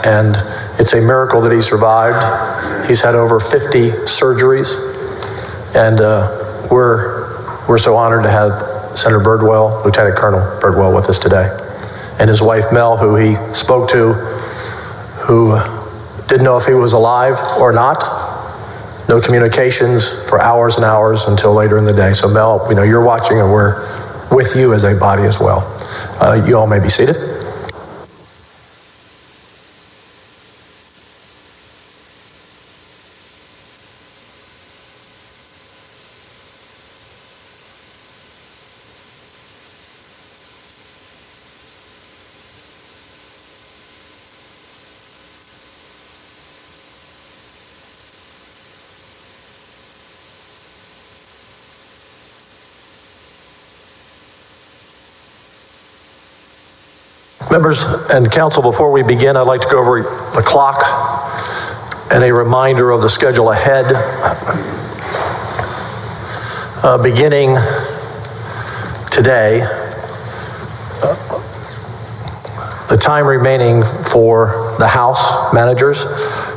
and it's a miracle that he survived. He's had over 50 surgeries, and we're so honored to have Senator Birdwell, Lieutenant Colonel Birdwell, with us today, and his wife Mel, who he spoke to, who didn't know if he was alive or not. No communications for hours and hours until later in the day. So Mel, we know you're watching, and we're with you as a body as well. You all may be seated. Members and council, before we begin, I'd like to go over the clock and a reminder of the schedule ahead. Beginning today, the time remaining for the House managers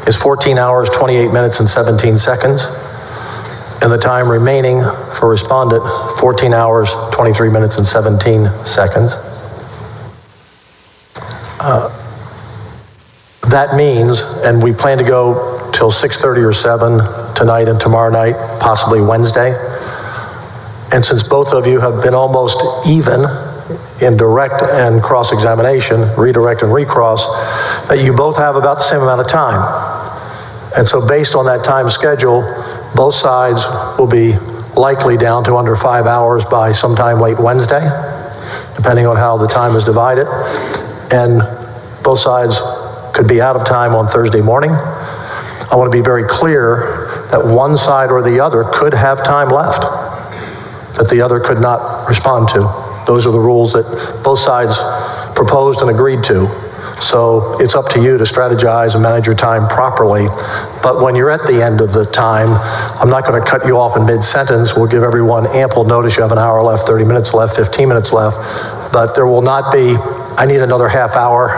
is 14 hours, 28 minutes, and 17 seconds. And the time remaining for respondent, 14 hours, 23 minutes, and 17 seconds. That means, and we plan to go till 6:30 or 7 tonight and tomorrow night, possibly Wednesday. And since both of you have been almost even in direct and cross-examination, redirect and recross, that you both have about the same amount of time. And so based on that time schedule, both sides will be likely down to under 5 hours by sometime late Wednesday, depending on how the time is divided. And both sides could be out of time on Thursday morning. I want to be very clear that one side or the other could have time left that the other could not respond to. Those are the rules that both sides proposed and agreed to. So it's up to you to strategize and manage your time properly. But when you're at the end of the time, I'm not going to cut you off in mid-sentence. We'll give everyone ample notice. You have an hour left, 30 minutes left, 15 minutes left. But there will not be, I need another half hour.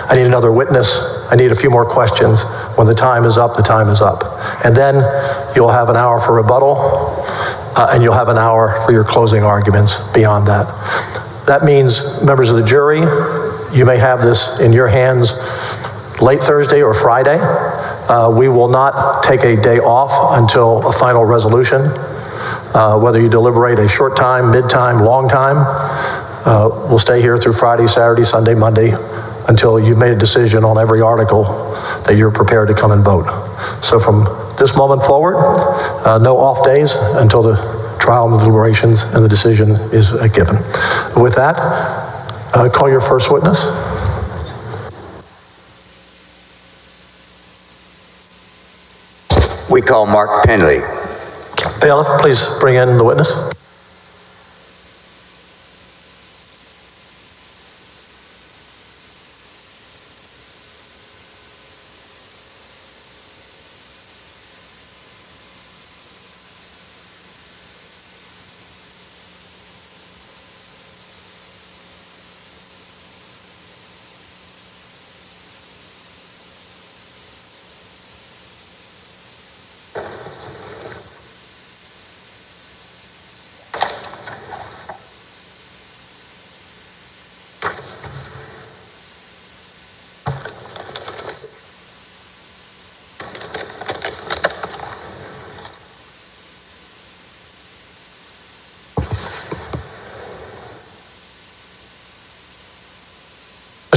I need another witness. I need a few more questions. When the time is up, the time is up. And then you'll have an hour for rebuttal, and you'll have an hour for your closing arguments beyond that. That means, members of the jury, you may have this in your hands late Thursday or Friday. We will not take a day off until a final resolution. Whether you deliberate a short time, mid-time, long time, we'll stay here through Friday, Saturday, Sunday, Monday, until you've made a decision on every article that you're prepared to come and vote. So from this moment forward, no off days until the trial and the deliberations and the decision is given. With that, call your first witness. We call Mark Penley. Bailiff, please bring in the witness.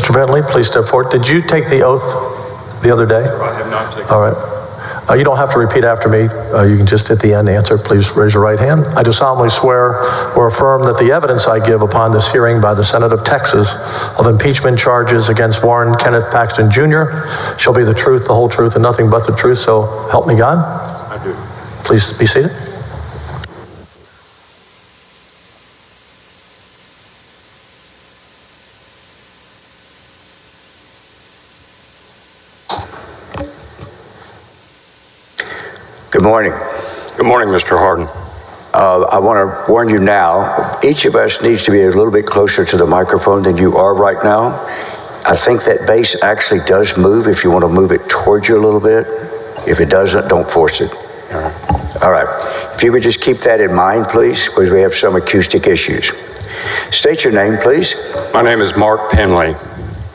Mr. Bentley, please step forward. Did you take the oath the other day? I have not taken. All right. You don't have to repeat after me. You can just at the end answer. Please raise your right hand. I do solemnly swear or affirm that the evidence I give upon this hearing by the Senate of Texas of impeachment charges against Warren Kenneth Paxton Jr. shall be the truth, the whole truth, and nothing but the truth. So help me God. I do. Please be seated. Good morning. Good morning, Mr. Hardin. I want to warn you now, each of us needs to be a little bit closer to the microphone than you are right now. I think that base actually does move if you want to move it towards you a little bit. If it doesn't, don't force it. All right. If you would just keep that in mind, please, because we have some acoustic issues. State your name, please. My name is Mark Penley.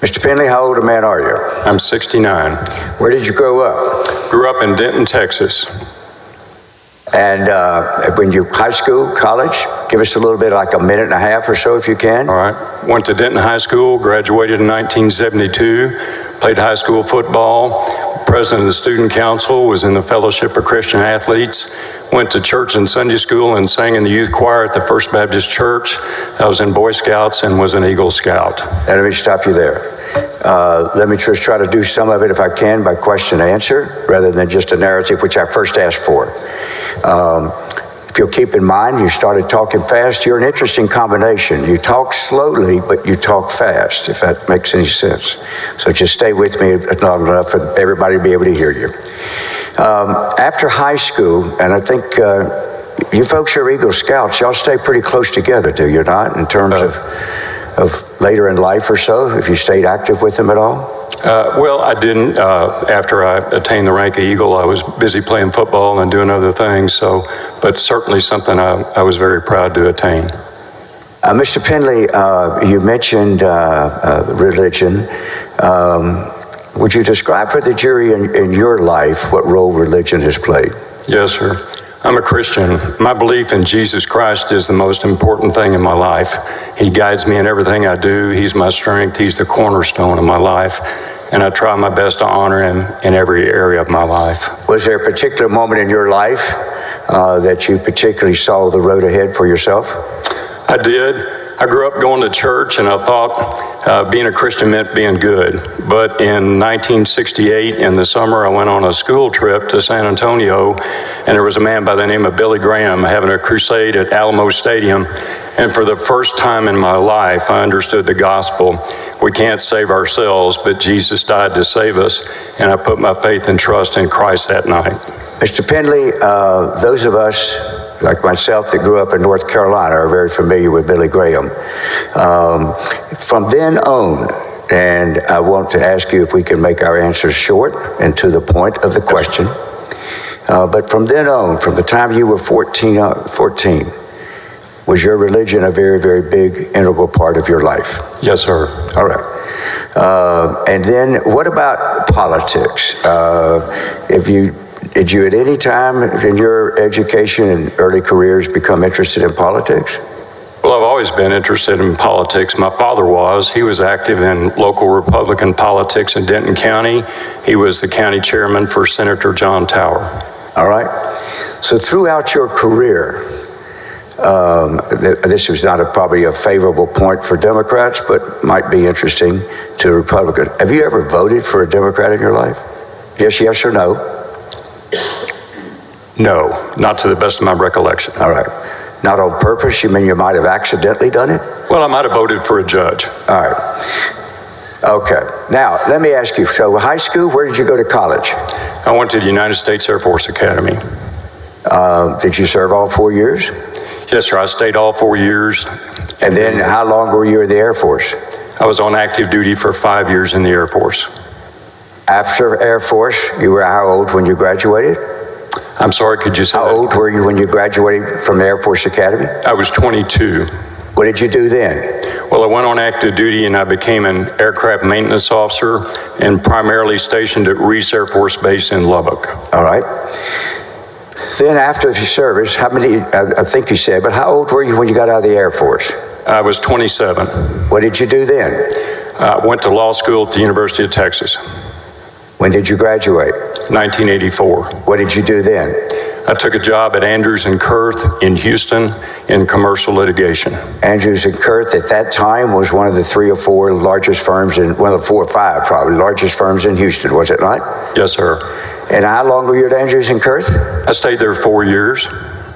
Mr. Penley, how old a man are you? I'm 69. Where did you grow up? Grew up in Denton, Texas. And when you high school, college, give us a little bit, like a minute and a half or so if you can. All right. Went to Denton High School, graduated in 1972, played high school football, president of the student council, was in the Fellowship of Christian Athletes, went to church and Sunday school and sang in the youth choir at the First Baptist Church. I was in Boy Scouts and was an Eagle Scout. And let me stop you there. Let me just try to do some of it, if I can, by question and answer, rather than just a narrative, which I first asked for. If you'll keep in mind, you started talking fast. You're an interesting combination. You talk slowly, but you talk fast, if that makes any sense. So just stay with me long enough for everybody to be able to hear you. After high school, and I think you folks are Eagle Scouts, y'all stay pretty close together, do you not, in terms of later in life or so, if you stayed active with them at all? Well, I didn't. After I attained the rank of Eagle, I was busy playing football and doing other things. But certainly something I was very proud to attain. Mr. Penley, you mentioned religion. Would you describe for the jury in your life what role religion has played? Yes, sir. I'm a Christian. My belief in Jesus Christ is the most important thing in my life. He guides me in everything I do. He's my strength. He's the cornerstone of my life. And I try my best to honor him in every area of my life. Was there a particular moment in your life that you particularly saw the road ahead for yourself? I did. I grew up going to church, and I thought being a Christian meant being good. But in 1968, in the summer, I went on a school trip to San Antonio, and there was a man by the name of Billy Graham having a crusade at Alamo Stadium. And for the first time in my life, I understood the gospel. We can't save ourselves, but Jesus died to save us, and I put my faith and trust in Christ that night. Mr. Penley, those of us like myself that grew up in North Carolina are very familiar with Billy Graham. From then on, and I want to ask you if we can make our answers short and to the point of the question. But from then on, from the time you were 14, was your religion a very, very big, integral part of your life? Yes, sir. All right. And then what about politics? Did you at any time in your education and early careers become interested in politics? Well, I've always been interested in politics. My father was. He was active in local Republican politics in Denton County. He was the county chairman for Senator John Tower. All right. So throughout your career, this was not probably a favorable point for Democrats, but might be interesting to Republicans. Have you ever voted for a Democrat in your life? Yes or no? No, not to the best of my recollection. All right. Not on purpose? You mean you might have accidentally done it? Well, I might have voted for a judge. All right. Okay. Now, let me ask you, so high school, where did you go to college? I went to the United States Air Force Academy. Did you serve all 4 years? Yes, sir. I stayed all 4 years. And then how long were you in the Air Force? I was on active duty for 5 years in the Air Force. After Air Force, you were how old when you graduated? I'm sorry, could you say How old were you when you graduated from the Air Force Academy? I was 22. What did you do then? Well, I went on active duty and I became an aircraft maintenance officer and primarily stationed at Reese Air Force Base in Lubbock. All right. Then after the service, I think you said, but how old were you when you got out of the Air Force? I was 27. What did you do then? I went to law school at the University of Texas. When did you graduate? 1984. What did you do then? I took a job at Andrews and Kurth in Houston in commercial litigation. Andrews and Kurth at that time was one of the 3 or 4 largest firms one of the 4 or 5 probably largest firms in Houston, was it not? Yes, sir. And how long were you at Andrews and Kurth? I stayed there 4 years.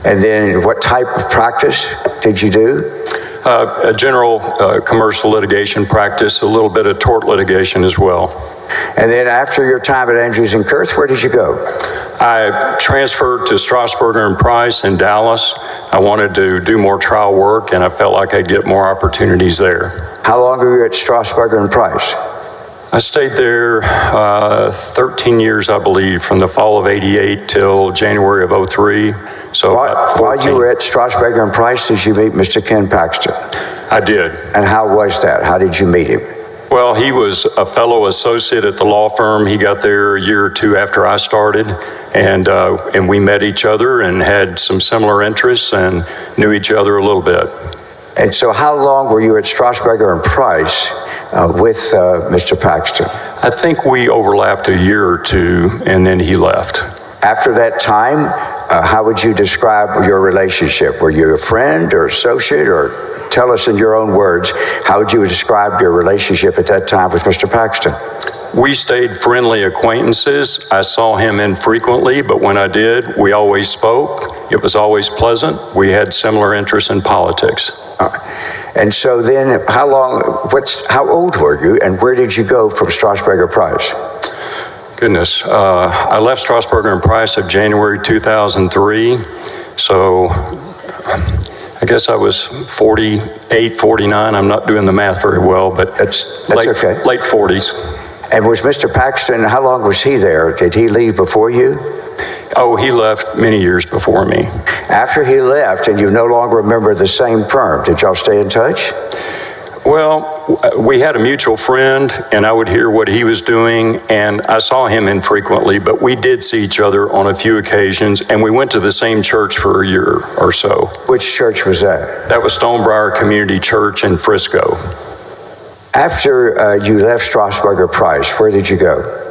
And then what type of practice did you do? A general commercial litigation practice, a little bit of tort litigation as well. And then after your time at Andrews and Kurth, where did you go? I transferred to Strasburger and Price in Dallas. I wanted to do more trial work, and I felt like I'd get more opportunities there. How long were you at Strasburger and Price? I stayed there 13 years, I believe, from the fall of '88 till January of '03. So while you were at Strasburger and Price, did you meet Mr. Ken Paxton? I did. And how was that? How did you meet him? Well, he was a fellow associate at the law firm. He got there a year or two after I started, and we met each other and had some similar interests and knew each other a little bit. And so how long were you at Strasburger and Price with Mr. Paxton? I think we overlapped a year or two, and then he left. After that time, how would you describe your relationship? Were you a friend or associate, or tell us in your own words, how would you describe your relationship at that time with Mr. Paxton? We stayed friendly acquaintances. I saw him infrequently, but when I did, we always spoke. It was always pleasant. We had similar interests in politics. And so then, how old were you, and where did you go from Strasburger Price? Goodness, I left Strasburger and Price in January 2003, so I guess I was 48, 49. I'm not doing the math very well, but that's late, okay. Late 40s. And was Mr. Paxton, how long was he there? Did he leave before you? Oh, he left many years before me. After he left and you no longer remember the same firm, did y'all stay in touch? Well, we had a mutual friend, and I would hear what he was doing, and I saw him infrequently, but we did see each other on a few occasions, and we went to the same church for a year or so. Which church was that? That was Stonebriar Community Church in Frisco. After you left Strasburger Price, where did you go?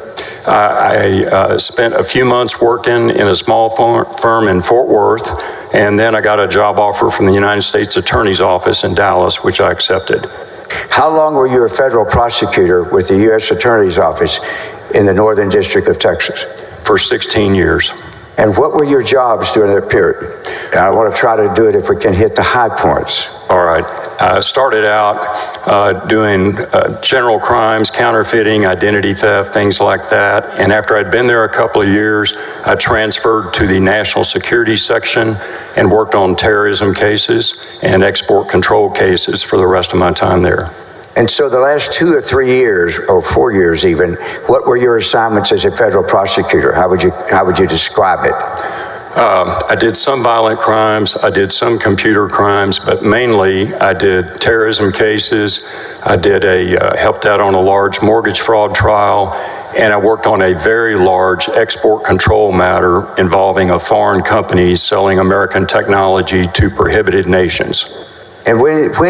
I spent a few months working in a small firm in Fort Worth, and then I got a job offer from the United States Attorney's Office in Dallas, which I accepted. How long were you a federal prosecutor with the U.S. Attorney's Office in the Northern District of Texas? For 16 years. And what were your jobs during that period? And I want to try to do it if we can hit the high points. All right. I started out doing general crimes, counterfeiting, identity theft, things like that. And after I'd been there a couple of years, I transferred to the national security section and worked on terrorism cases and export control cases for the rest of my time there. And so the last 2 or 3 years, or 4 years even, what were your assignments as a federal prosecutor? How would you describe it? I did some violent crimes, I did some computer crimes, but mainly I did terrorism cases. I helped out on a large mortgage fraud trial, and I worked on a very large export control matter involving a foreign company selling American technology to prohibited nations. And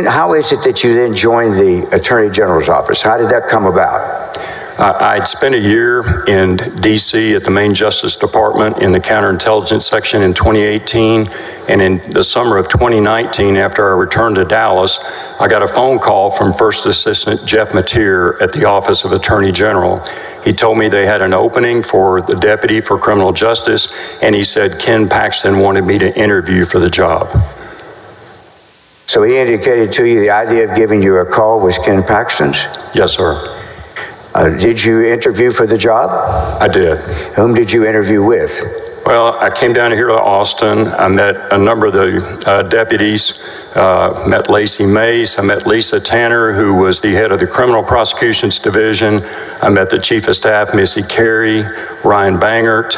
how is it that you then joined the Attorney General's office? How did that come about? I'd spent a year in D.C. at the Main Justice Department in the counterintelligence section in 2018, and in the summer of 2019, after I returned to Dallas, I got a phone call from First Assistant Jeff Mateer at the Office of Attorney General. He told me they had an opening for the Deputy for Criminal Justice, and he said Ken Paxton wanted me to interview for the job. So he indicated to you the idea of giving you a call was Ken Paxton's? Yes, sir. Did you interview for the job? I did. Whom did you interview with? Well, I came down here to Austin. I met a number of the deputies, met Lacey Mace. I met Lisa Tanner, who was the head of the Criminal Prosecutions Division. I met the Chief of Staff, Missy Carey, Ryan Bangert,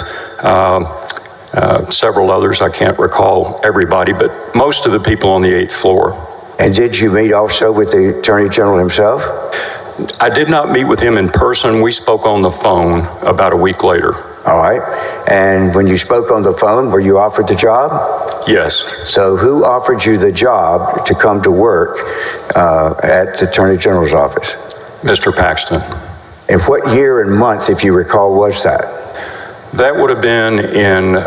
several others. I can't recall everybody, but most of the people on the 8th floor. And did you meet also with the Attorney General himself? I did not meet with him in person. We spoke on the phone about a week later. All right. And when you spoke on the phone, were you offered the job? Yes. So who offered you the job to come to work at the Attorney General's office? Mr. Paxton. And what year and month, if you recall, was that? That would have been in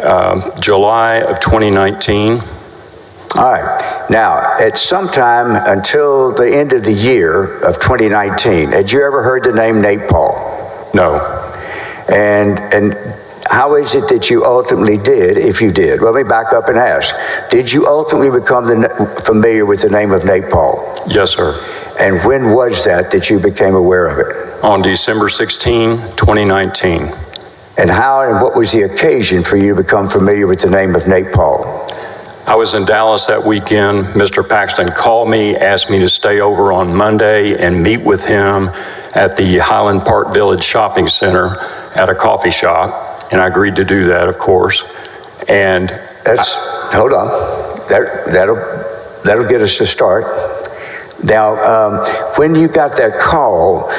July of 2019. All right. Now, at some time until the end of the year of 2019, had you ever heard the name Nate Paul? No. And how is it that you ultimately did, if you did? Well, let me back up and ask. Did you ultimately become familiar with the name of Nate Paul? Yes, sir. And when was that you became aware of it? On December 16, 2019. And how and what was the occasion for you to become familiar with the name of Nate Paul? I was in Dallas that weekend. Mr. Paxton called me, asked me to stay over on Monday and meet with him. at the Highland Park Village Shopping Center at a coffee shop, and I agreed to do that, of course. And hold on, that'll get us to start. Now, when you got that call,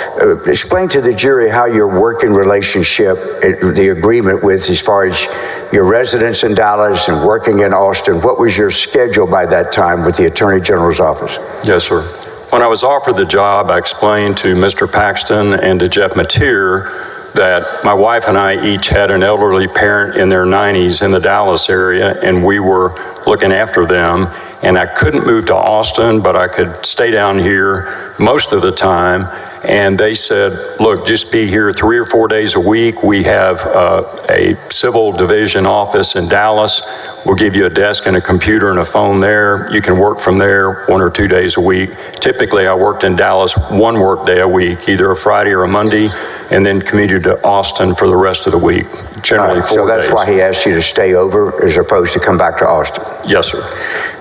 explain to the jury how your working relationship, the agreement with as far as your residence in Dallas and working in Austin, what was your schedule by that time with the Attorney General's office? Yes, sir. When I was offered the job, I explained to Mr. Paxton and to Jeff Mateer that my wife and I each had an elderly parent in their 90s in the Dallas area, and we were looking after them. And I couldn't move to Austin, but I could stay down here most of the time. And they said, look, just be here 3 or 4 days a week. We have a civil division office in Dallas. We'll give you a desk and a computer and a phone there. You can work from there 1 or 2 days a week. Typically, I worked in Dallas 1 work day a week, either a Friday or a Monday, and then commuted to Austin for the rest of the week, generally 4 days. So that's why he asked you to stay over as opposed to come back to Austin? Yes, sir.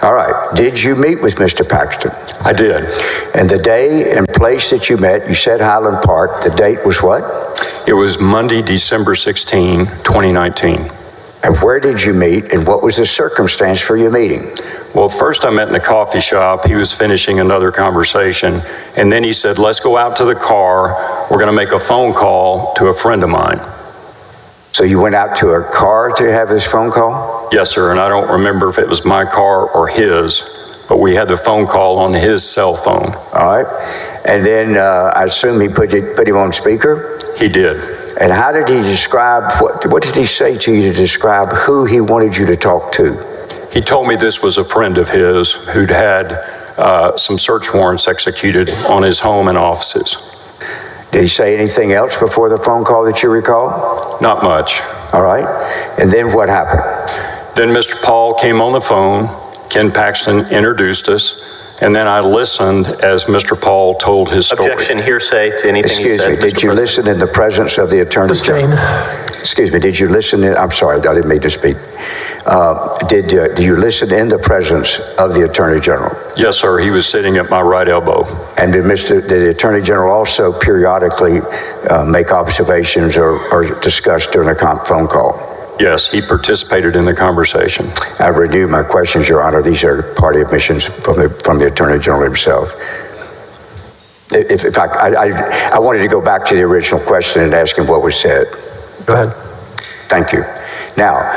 All right. Did you meet with Mr. Paxton? I did. And the day and place that you met, you said Highland Park. The date was what? It was Monday, December 16, 2019. And where did you meet, and what was the circumstance for your meeting? Well, first I met in the coffee shop. He was finishing another conversation, and then he said, let's go out to the car. We're going to make a phone call to a friend of mine. So you went out to a car to have this phone call? Yes, sir, and I don't remember if it was my car or his, but we had the phone call on his cell phone. All right. And then I assume he put him on speaker? He did. And how did he describe, what did he say to you to describe who he wanted you to talk to? He told me this was a friend of his who'd had some search warrants executed on his home and offices. Did he say anything else before the phone call that you recall? Not much. All right. And then what happened? Then Mr. Paul came on the phone. Ken Paxton introduced us. And then I listened as Mr. Paul told his story. Objection, hearsay to anything he said. Excuse me, did you listen in the presence of the Attorney General? Excuse me, did you listen in, I'm sorry, I didn't mean to speak. Did you listen in the presence of the Attorney General? Yes, sir, he was sitting at my right elbow. And did the Attorney General also periodically make observations or discuss during a phone call? Yes, he participated in the conversation. I renew my questions, Your Honor. These are party admissions from the Attorney General himself. I wanted to go back to the original question and ask him what was said. Go ahead. Thank you. Now,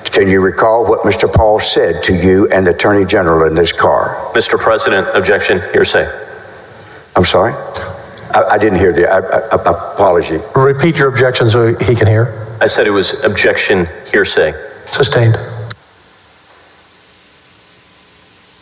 can you recall what Mr. Paul said to you and the Attorney General in this car? Mr. President, objection, hearsay. I'm sorry? I didn't hear the apology. Repeat your objection so he can hear. I said it was objection, hearsay. Sustained.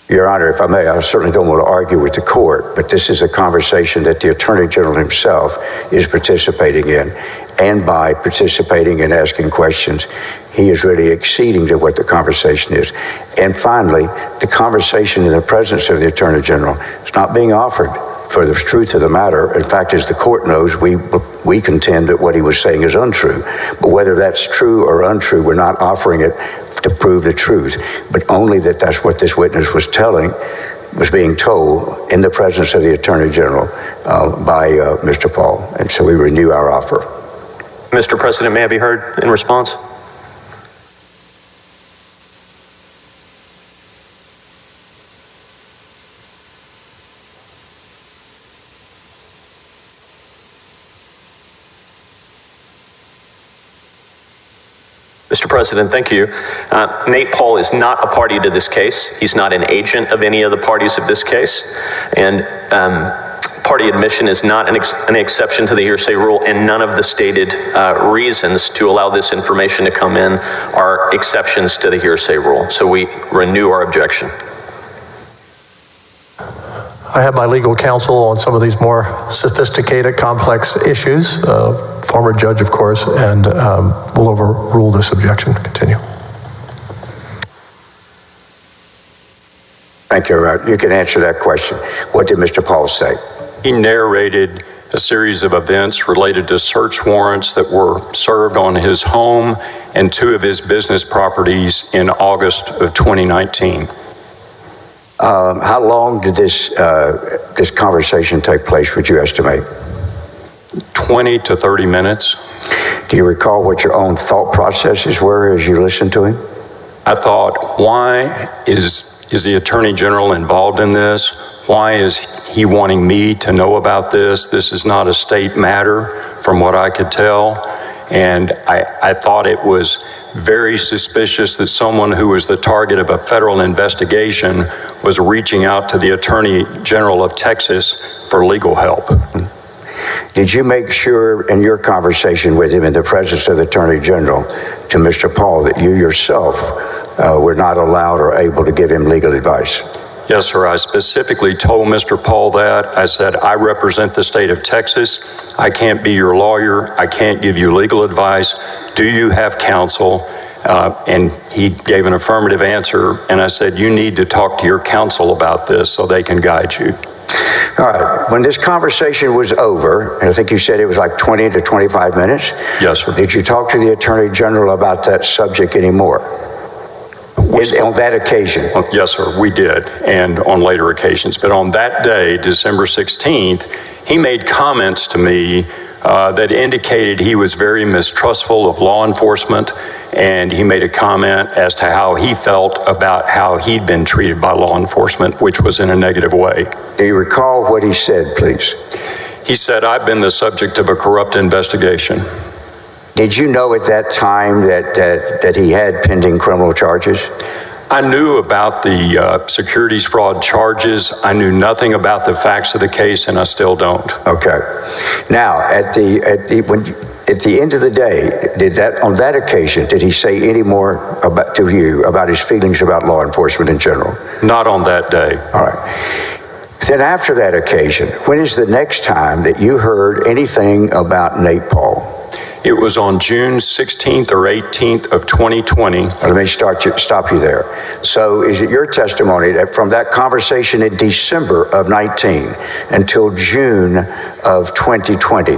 Your Honor, if I may, I certainly don't want to argue with the court, but this is a conversation that the Attorney General himself is participating in. And by participating and asking questions, he is really exceeding to what the conversation is. And finally, the conversation in the presence of the Attorney General is not being offered for the truth of the matter. In fact, as the court knows, we contend that what he was saying is untrue. But whether that's true or untrue, we're not offering it to prove the truth, but only that that's what this witness was being told in the presence of the Attorney General by Mr. Paul. And so we renew our offer. Mr. President, may I be heard in response? Mr. President, thank you. Nate Paul is not a party to this case. He's not an agent of any of the parties of this case. And party admission is not an exception to the hearsay rule, and none of the stated reasons to allow this information to come in are exceptions to the hearsay rule. So we renew our objection. I have my legal counsel on some of these more sophisticated, complex issues, former judge, of course, and we'll overrule this objection. Continue. Thank you. You can answer that question. What did Mr. Paul say? He narrated a series of events related to search warrants that were served on his home and 2 of his business properties in August of 2019. How long did this conversation take place, would you estimate? 20 to 30 minutes. Do you recall what your own thought processes were as you listened to him? I thought, why is the Attorney General involved in this? Why is he wanting me to know about this? This is not a state matter, from what I could tell. And I thought it was very suspicious that someone who was the target of a federal investigation was reaching out to the Attorney General of Texas for legal help. Did you make sure in your conversation with him in the presence of the Attorney General to Mr. Paul that you yourself were not allowed or able to give him legal advice? Yes, sir. I specifically told Mr. Paul that. I said, I represent the state of Texas. I can't be your lawyer. I can't give you legal advice. Do you have counsel? And he gave an affirmative answer. And I said, you need to talk to your counsel about this so they can guide you. All right. When this conversation was over, and I think you said it was like 20 to 25 minutes. Yes, sir. Did you talk to the Attorney General about that subject anymore? On that occasion? Yes, sir, we did, and on later occasions. But on that day, December 16th, he made comments to me that indicated he was very mistrustful of law enforcement, and he made a comment as to how he felt about how he'd been treated by law enforcement, which was in a negative way. Do you recall what he said, please? He said, I've been the subject of a corrupt investigation. Did you know at that time that he had pending criminal charges? I knew about the securities fraud charges. I knew nothing about the facts of the case, and I still don't. Okay. Now, at the end of the day, on that occasion, did he say any more to you about his feelings about law enforcement in general? Not on that day. All right. Then after that occasion, when is the next time that you heard anything about Nate Paul? It was on June 16th or 18th of 2020. Let me stop you there. So is it your testimony that from that conversation in December of 19 until June of 2020,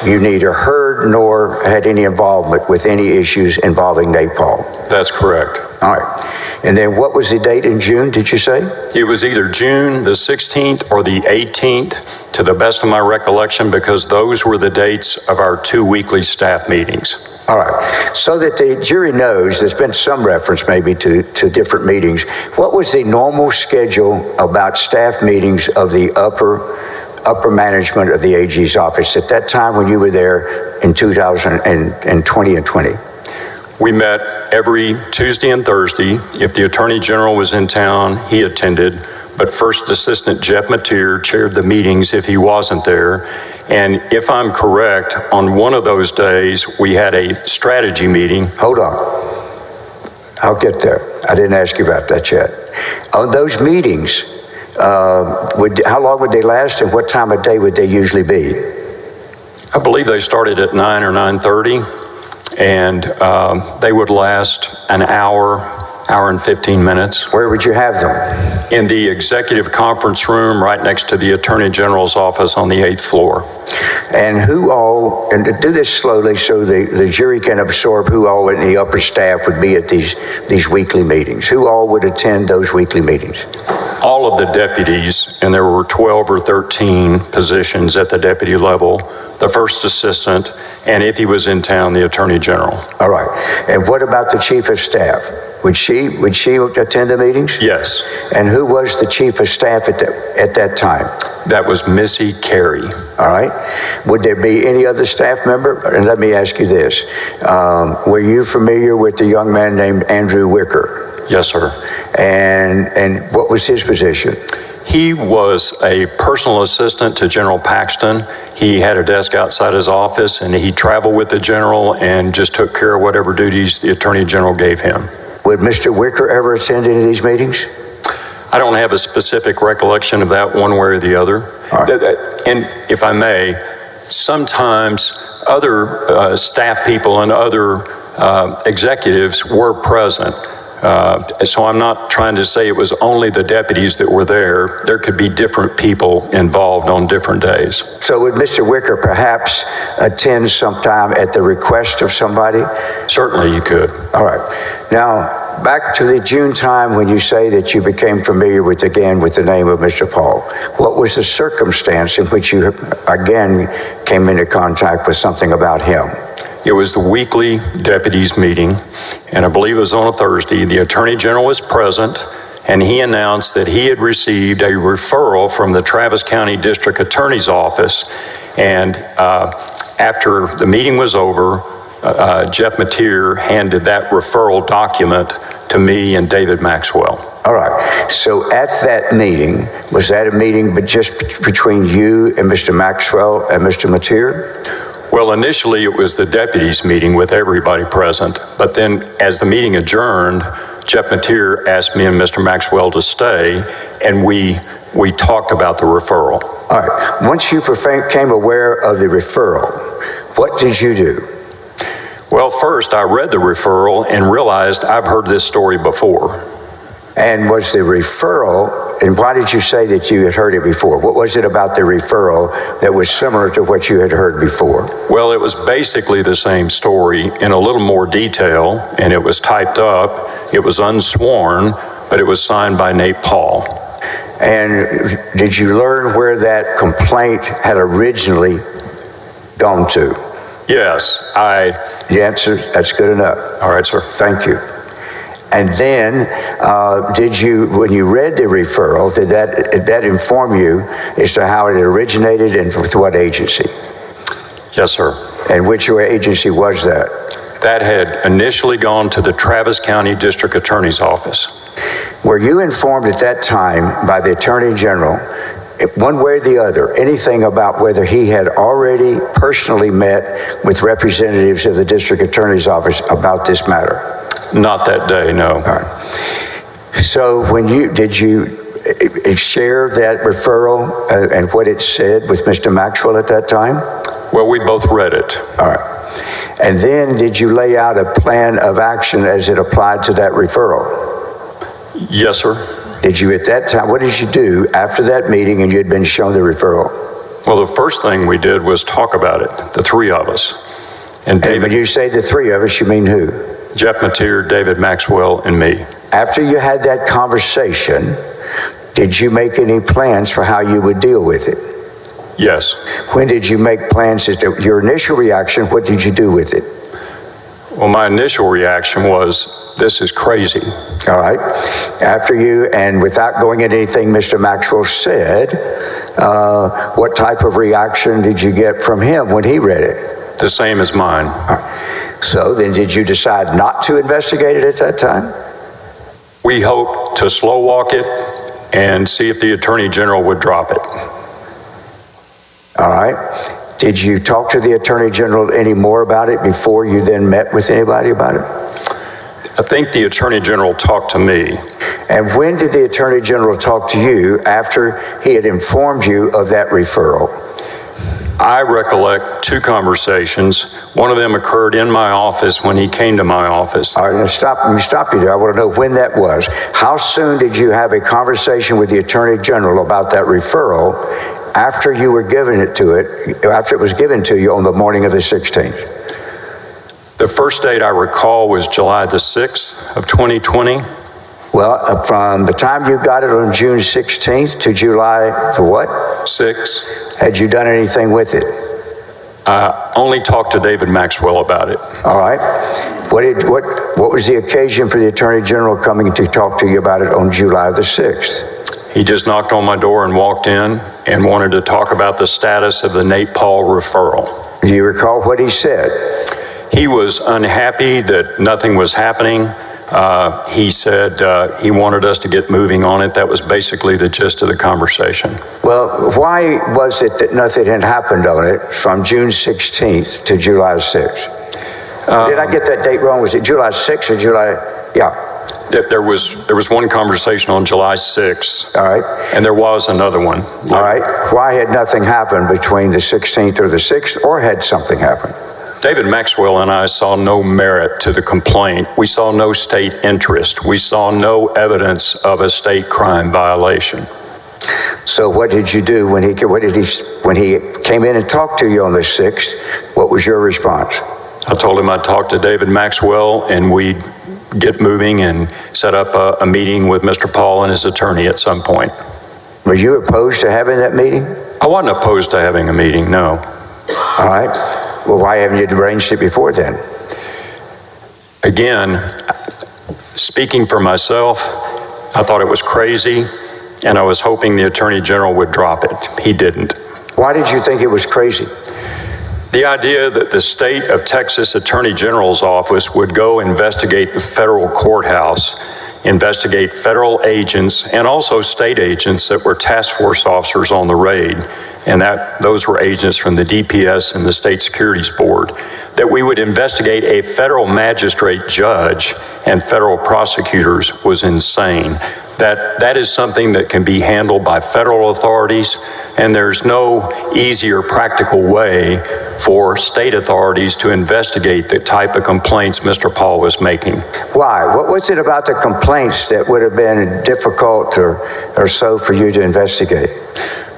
you neither heard nor had any involvement with any issues involving Nate Paul? That's correct. All right. And then what was the date in June, did you say? It was either June the 16th or the 18th, to the best of my recollection, because those were the dates of our 2 weekly staff meetings. All right. So that the jury knows, there's been some reference maybe to different meetings. What was the normal schedule about staff meetings of the upper management of the AG's office at that time when you were there in 2020 and 20? We met every Tuesday and Thursday. If the Attorney General was in town, he attended, but First Assistant Jeff Mateer chaired the meetings if he wasn't there. And if I'm correct, on one of those days, we had a strategy meeting. Hold on. I'll get there. I didn't ask you about that yet. On those meetings, how long would they last and what time of day would they usually be? I believe they started at 9 or 9:30. And they would last an hour and 15 minutes. Where would you have them? In the executive conference room right next to the Attorney General's office on the 8th floor. And who all, and do this slowly so the jury can absorb who all in the upper staff would be at these weekly meetings. Who all would attend those weekly meetings? All of the deputies, and there were 12 or 13 positions at the deputy level, the first assistant, and if he was in town, the Attorney General. All right. And what about the chief of staff? Would she attend the meetings? Yes. And who was the chief of staff at that time? That was Missy Carey. All right. Would there be any other staff member? And let me ask you this. Were you familiar with the young man named Andrew Wicker? Yes, sir. And what was his position? He was a personal assistant to General Paxton. He had a desk outside his office, and he traveled with the general and just took care of whatever duties the Attorney General gave him. Would Mr. Wicker ever attend any of these meetings? I don't have a specific recollection of that one way or the other. All right. And if I may, sometimes other staff people and other executives were present. So I'm not trying to say it was only the deputies that were there. There could be different people involved on different days. So would Mr. Wicker perhaps attend sometime at the request of somebody? Certainly you could. All right. Now, back to the June time when you say that you became familiar with the name of Mr. Paul. What was the circumstance in which you again came into contact with something about him? It was the weekly deputies meeting, and I believe it was on a Thursday. The Attorney General was present, and he announced that he had received a referral from the Travis County District Attorney's Office, and after the meeting was over, Jeff Mateer handed that referral document to me and David Maxwell. All right. So at that meeting, was that a meeting but just between you and Mr. Maxwell and Mr. Mateer? Well, initially it was the deputies meeting with everybody present, but then as the meeting adjourned, Jeff Mateer asked me and Mr. Maxwell to stay, and we talked about the referral. All right. Once you became aware of the referral, what did you do? Well, first I read the referral and realized I've heard this story before. And was the referral, and why did you say that you had heard it before? What was it about the referral that was similar to what you had heard before? Well, it was basically the same story in a little more detail, and it was typed up. It was unsworn, but it was signed by Nate Paul. And did you learn where that complaint had originally gone to? Yes, The answer, that's good enough. All right, sir. Thank you. And then, when you read the referral, did that inform you as to how it originated and with what agency? Yes, sir. And which agency was that? That had initially gone to the Travis County District Attorney's Office. Were you informed at that time by the Attorney General, one way or the other, anything about whether he had already personally met with representatives of the District Attorney's Office about this matter? Not that day, no. All right. So did you share that referral and what it said with Mr. Maxwell at that time? Well, we both read it. All right. And then did you lay out a plan of action as it applied to that referral? Yes, sir. Did you at that time, what did you do after that meeting and you had been shown the referral? Well, the first thing we did was talk about it, the three of us. And when you say the three of us, you mean who? Jeff Mateer, David Maxwell, and me. After you had that conversation, did you make any plans for how you would deal with it? Yes. When did you make plans? Your initial reaction, what did you do with it? Well, my initial reaction was, this is crazy. All right. After you, and without going into anything Mr. Maxwell said, what type of reaction did you get from him when he read it? The same as mine. All right. So then did you decide not to investigate it at that time? We hoped to slow walk it and see if the Attorney General would drop it. All right. Did you talk to the Attorney General any more about it before you then met with anybody about it? I think the Attorney General talked to me. And when did the Attorney General talk to you after he had informed you of that referral? I recollect two conversations. One of them occurred in my office when he came to my office. All right, let me stop you there. I want to know when that was. How soon did you have a conversation with the Attorney General about that referral after you were given it to it, after it was given to you on the morning of the 16th? The first date I recall was July the 6th of 2020. Well, from the time you got it on June 16th to July the what? 6. Had you done anything with it? I only talked to David Maxwell about it. All right. What was the occasion for the Attorney General coming to talk to you about it on July the 6th? He just knocked on my door and walked in and wanted to talk about the status of the Nate Paul referral. Do you recall what he said? He was unhappy that nothing was happening. He said he wanted us to get moving on it. That was basically the gist of the conversation. Well, why was it that nothing had happened on it from June 16th to July 6th? Did I get that date wrong? Was it July 6th or July? Yeah. There was one conversation on July 6th. All right. And there was another one. All right. Why had nothing happened between the 16th or the 6th, or had something happened? David Maxwell and I saw no merit to the complaint. We saw no state interest. We saw no evidence of a state crime violation. So what did you do when he came in and talked to you on the 6th? What was your response? I told him I'd talk to David Maxwell and we'd get moving and set up a meeting with Mr. Paul and his attorney at some point. Were you opposed to having that meeting? I wasn't opposed to having a meeting, no. All right. Well, why haven't you arranged it before then? Again, speaking for myself, I thought it was crazy, and I was hoping the Attorney General would drop it. He didn't. Why did you think it was crazy? The idea that the state of Texas Attorney General's office would go investigate the federal courthouse, investigate federal agents and also state agents that were task force officers on the raid, and those were agents from the DPS and the State Securities Board, that we would investigate a federal magistrate judge and federal prosecutors was insane. That is something that can be handled by federal authorities, and there's no easier practical way for state authorities to investigate the type of complaints Mr. Paul was making. Why? What was it about the complaints that would have been difficult or so for you to investigate?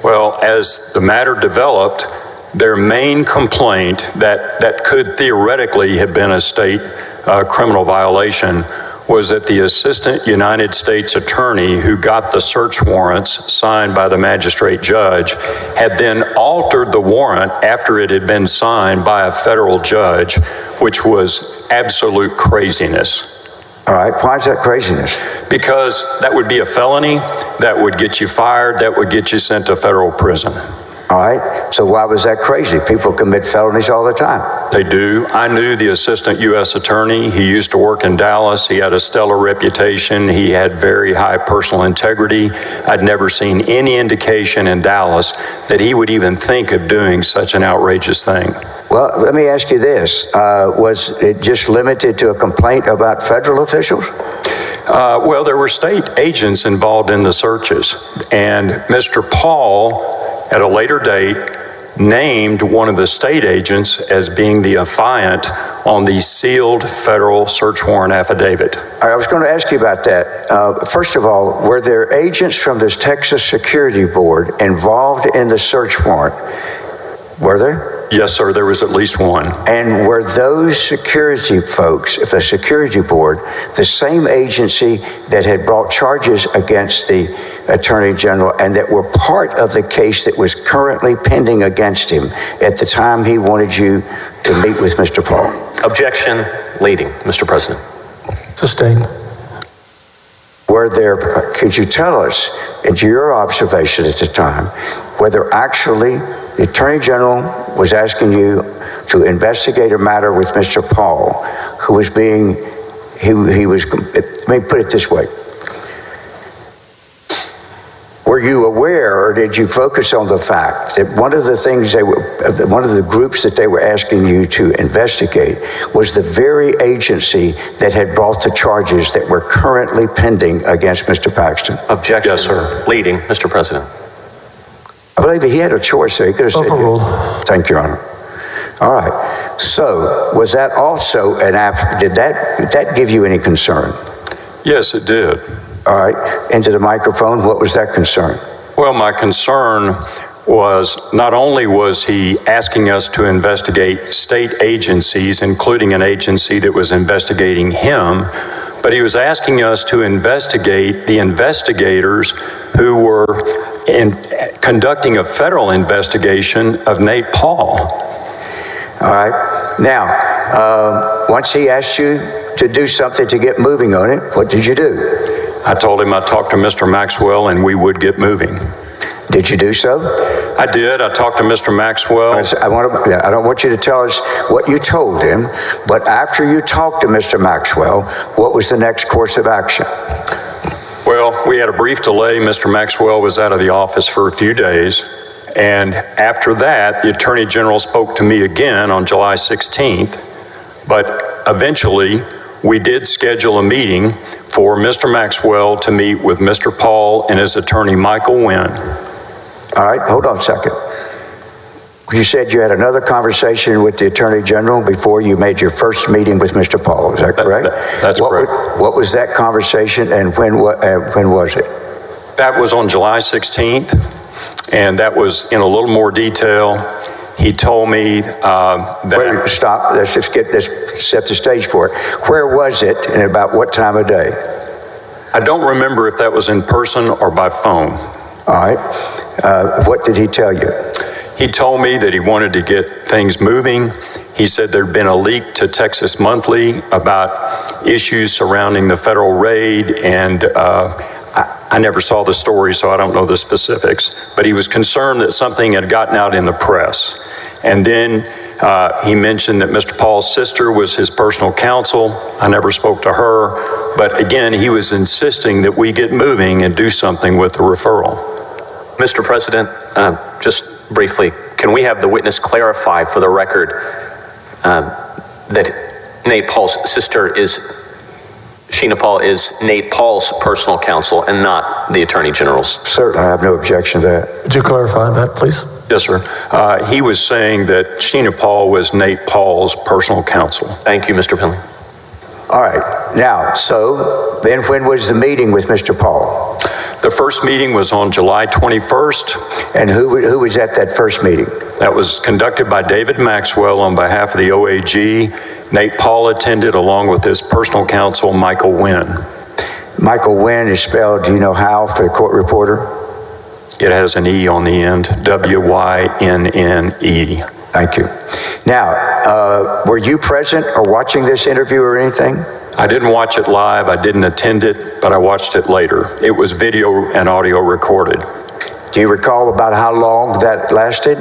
Well, as the matter developed, their main complaint that could theoretically have been a state criminal violation was that the assistant United States attorney who got the search warrants signed by the magistrate judge had then altered the warrant after it had been signed by a federal judge, which was absolute craziness. All right, why is that craziness? Because that would be a felony, that would get you fired, that would get you sent to federal prison. All right, so why was that crazy? People commit felonies all the time. They do. I knew the assistant U.S. attorney. He used to work in Dallas. He had a stellar reputation. He had very high personal integrity. I'd never seen any indication in Dallas that he would even think of doing such an outrageous thing. Well, let me ask you this. Was it just limited to a complaint about federal officials? Well, there were state agents involved in the searches, and Mr. Paul, at a later date, named one of the state agents as being the affiant on the sealed federal search warrant affidavit. I was going to ask you about that. First of all, were there agents from the Texas Security Board involved in the search warrant? Were there? Yes, sir, there was at least one. And were those security folks, if the security board, the same agency that had brought charges against the Attorney General and that were part of the case that was currently pending against him at the time he wanted you to meet with Mr. Paul? Objection. Leading, Mr. President. Sustained. Were there, could you tell us, into your observation at the time, whether actually the Attorney General was asking you to investigate a matter with Mr. Paul, who was being, he was, let me put it this way. Were you aware, or did you focus on the fact that one of the things one of the groups that they were asking you to investigate was the very agency that had brought the charges that were currently pending against Mr. Paxton? Objection. Yes, sir. Leading, Mr. President. I believe he had a choice there. He could have said, Overruled. Thank you, Your Honor. All right. So was that also did that give you any concern? Yes, it did. All right. Into the microphone. What was that concern? Well, my concern was not only was he asking us to investigate state agencies, including an agency that was investigating him, but he was asking us to investigate the investigators who were conducting a federal investigation of Nate Paul. All right. Now, once he asked you to do something to get moving on it, what did you do? I told him I'd talk to Mr. Maxwell and we would get moving. Did you do so? I did. I talked to Mr. Maxwell. I don't want you to tell us what you told him, but after you talked to Mr. Maxwell, what was the next course of action? Well, we had a brief delay. Mr. Maxwell was out of the office for a few days. And after that, the Attorney General spoke to me again on July 16th. But eventually, we did schedule a meeting for Mr. Maxwell to meet with Mr. Paul and his attorney, Michael Wynn. All right, hold on a second. You said you had another conversation with the Attorney General before you made your first meeting with Mr. Paul. Is that correct? That's correct. What was that conversation, and when was it? That was on July 16th, and that was in a little more detail. He told me that... Wait, stop. Let's set the stage for it. Where was it and about what time of day? I don't remember if that was in person or by phone. All right. What did he tell you? He told me that he wanted to get things moving. He said there'd been a leak to Texas Monthly about issues surrounding the federal raid, and I never saw the story, so I don't know the specifics, but he was concerned that something had gotten out in the press. And then he mentioned that Mr. Paul's sister was his personal counsel. I never spoke to her, but again, he was insisting that we get moving and do something with the referral. Mr. President, just briefly, can we have the witness clarify for the record that Nate Paul's sister is, Sheena Paul is Nate Paul's personal counsel and not the Attorney General's? Certainly, I have no objection to that. Would you clarify that, please? Yes, sir. He was saying that Sheena Paul was Nate Paul's personal counsel. Thank you, Mr. Penley. All right. Now, so then when was the meeting with Mr. Paul? The first meeting was on July 21st. And who was at that first meeting? That was conducted by David Maxwell on behalf of the OAG. Nate Paul attended along with his personal counsel, Michael Wynn. Michael Wynn is spelled, do you know how, for the court reporter? It has an E on the end, W-Y-N-N-E. Thank you. Now, were you present or watching this interview or anything? I didn't watch it live, I didn't attend it, but I watched it later. It was video and audio recorded. Do you recall about how long that lasted?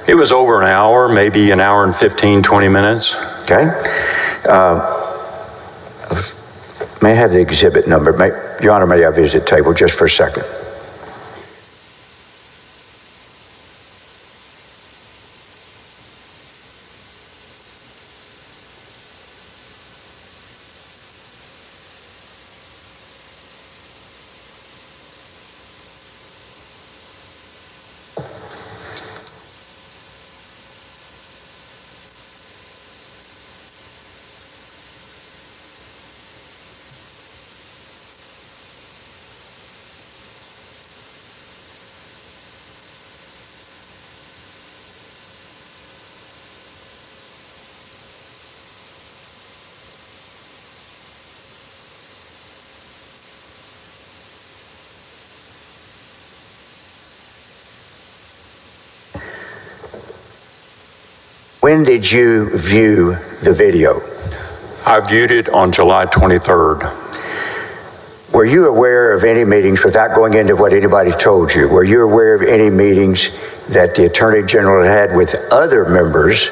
It was over an hour, maybe an hour and 15, 20 minutes. Okay. May I have the exhibit number? Your Honor, may I visit the table just for a second? When did you view the video? I viewed it on July 23rd. Were you aware of any meetings, without going into what anybody told you, were you aware of any meetings that the Attorney General had with other members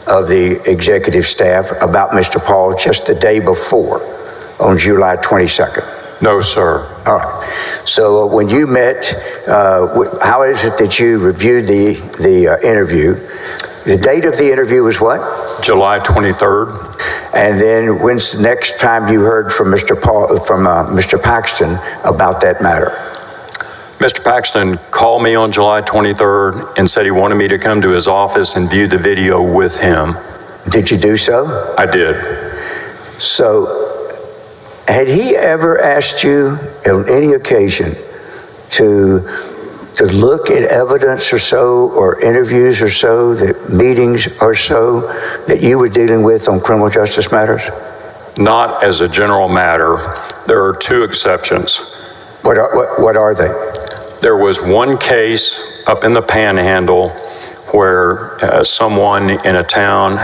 of the executive staff about Mr. Paul just the day before, on July 22nd? No, sir. All right. So when you met, how is it that you reviewed the interview? The date of the interview was what? July 23rd. And then when's the next time you heard from Mr. Paxton about that matter? Mr. Paxton called me on July 23rd and said he wanted me to come to his office and view the video with him. Did you do so? I did. So, had he ever asked you on any occasion to look at evidence or so, or interviews or so, that meetings or so that you were dealing with on criminal justice matters? Not as a general matter. There are two exceptions. What are they? There was one case up in the Panhandle where someone in a town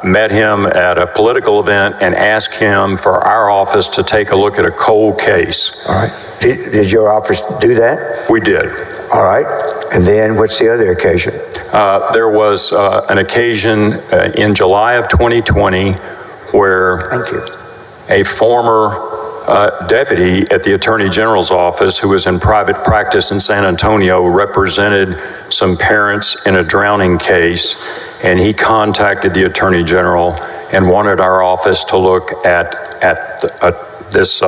met him at a political event and asked him for our office to take a look at a cold case. All right. Did your office do that? We did. All right. And then what's the other occasion? There was an occasion in July of 2020 where a former deputy at the Attorney General's office, who was in private practice in San Antonio, represented some parents in a drowning case, and he contacted the Attorney General and wanted our office to look at this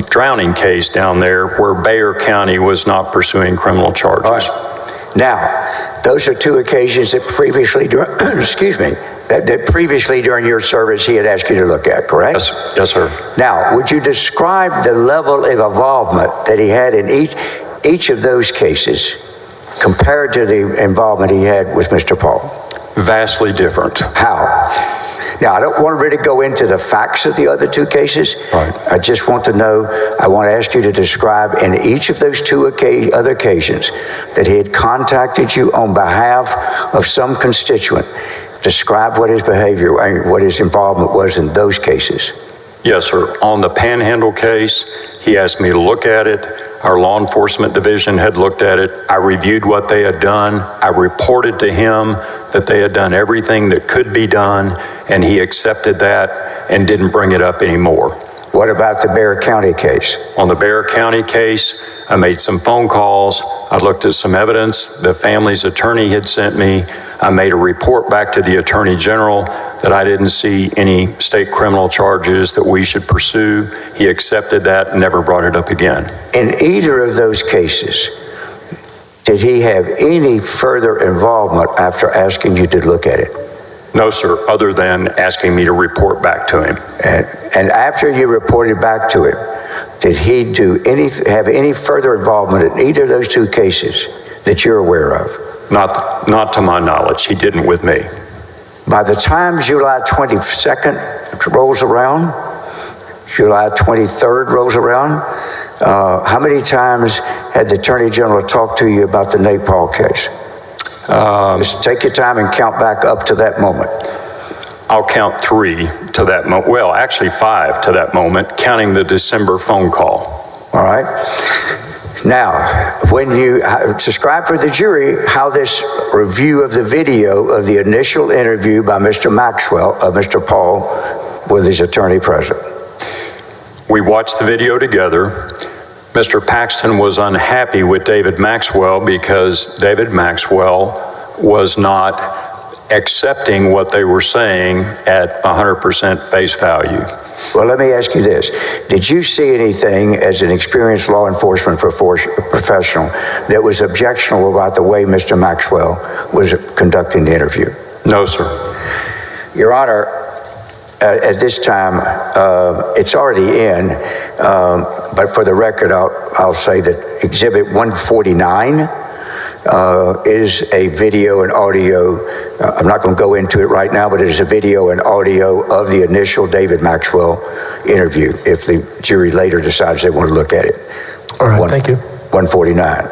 drowning case down there where Bexar County was not pursuing criminal charges. All right. Now, those are two occasions that previously, that previously during your service he had asked you to look at, correct? Yes, sir. Now, would you describe the level of involvement that he had in each of those cases compared to the involvement he had with Mr. Paul? Vastly different. How? Now, I don't want to really go into the facts of the other two cases. Right. I just want to know, I want to ask you to describe in each of those two other occasions that he had contacted you on behalf of some constituent. Describe what his behavior, what his involvement was in those cases. Yes, sir. On the Panhandle case, he asked me to look at it. Our law enforcement division had looked at it. I reviewed what they had done. I reported to him that they had done everything that could be done, and he accepted that and didn't bring it up anymore. What about the Bexar County case? On the Bexar County case, I made some phone calls. I looked at some evidence the family's attorney had sent me. I made a report back to the Attorney General that I didn't see any state criminal charges that we should pursue. He accepted that and never brought it up again. In either of those cases, did he have any further involvement after asking you to look at it? No, sir, other than asking me to report back to him. And after you reported back to him, did he have any further involvement in either of those two cases that you're aware of? Not to my knowledge. He didn't with me. By the time July 22nd rolls around, July 23rd rolls around, how many times had the Attorney General talked to you about the Nate Paul case? Just take your time and count back up to that moment. I'll count 3 to that moment. Well, actually 5 to that moment, counting the December phone call. All right. Now, when you describe for the jury how this review of the video of the initial interview by Mr. Maxwell of Mr. Paul with his attorney present. We watched the video together. Mr. Paxton was unhappy with David Maxwell because David Maxwell was not accepting what they were saying at 100% face value. Well, let me ask you this. Did you see anything as an experienced law enforcement professional that was objectionable about the way Mr. Maxwell was conducting the interview? No, sir. Your Honor, at this time, it's already in, but for the record, I'll say that Exhibit 149 is a video and audio. I'm not going to go into it right now, but it is a video and audio of the initial David Maxwell interview if the jury later decides they want to look at it. All right, thank you. 149.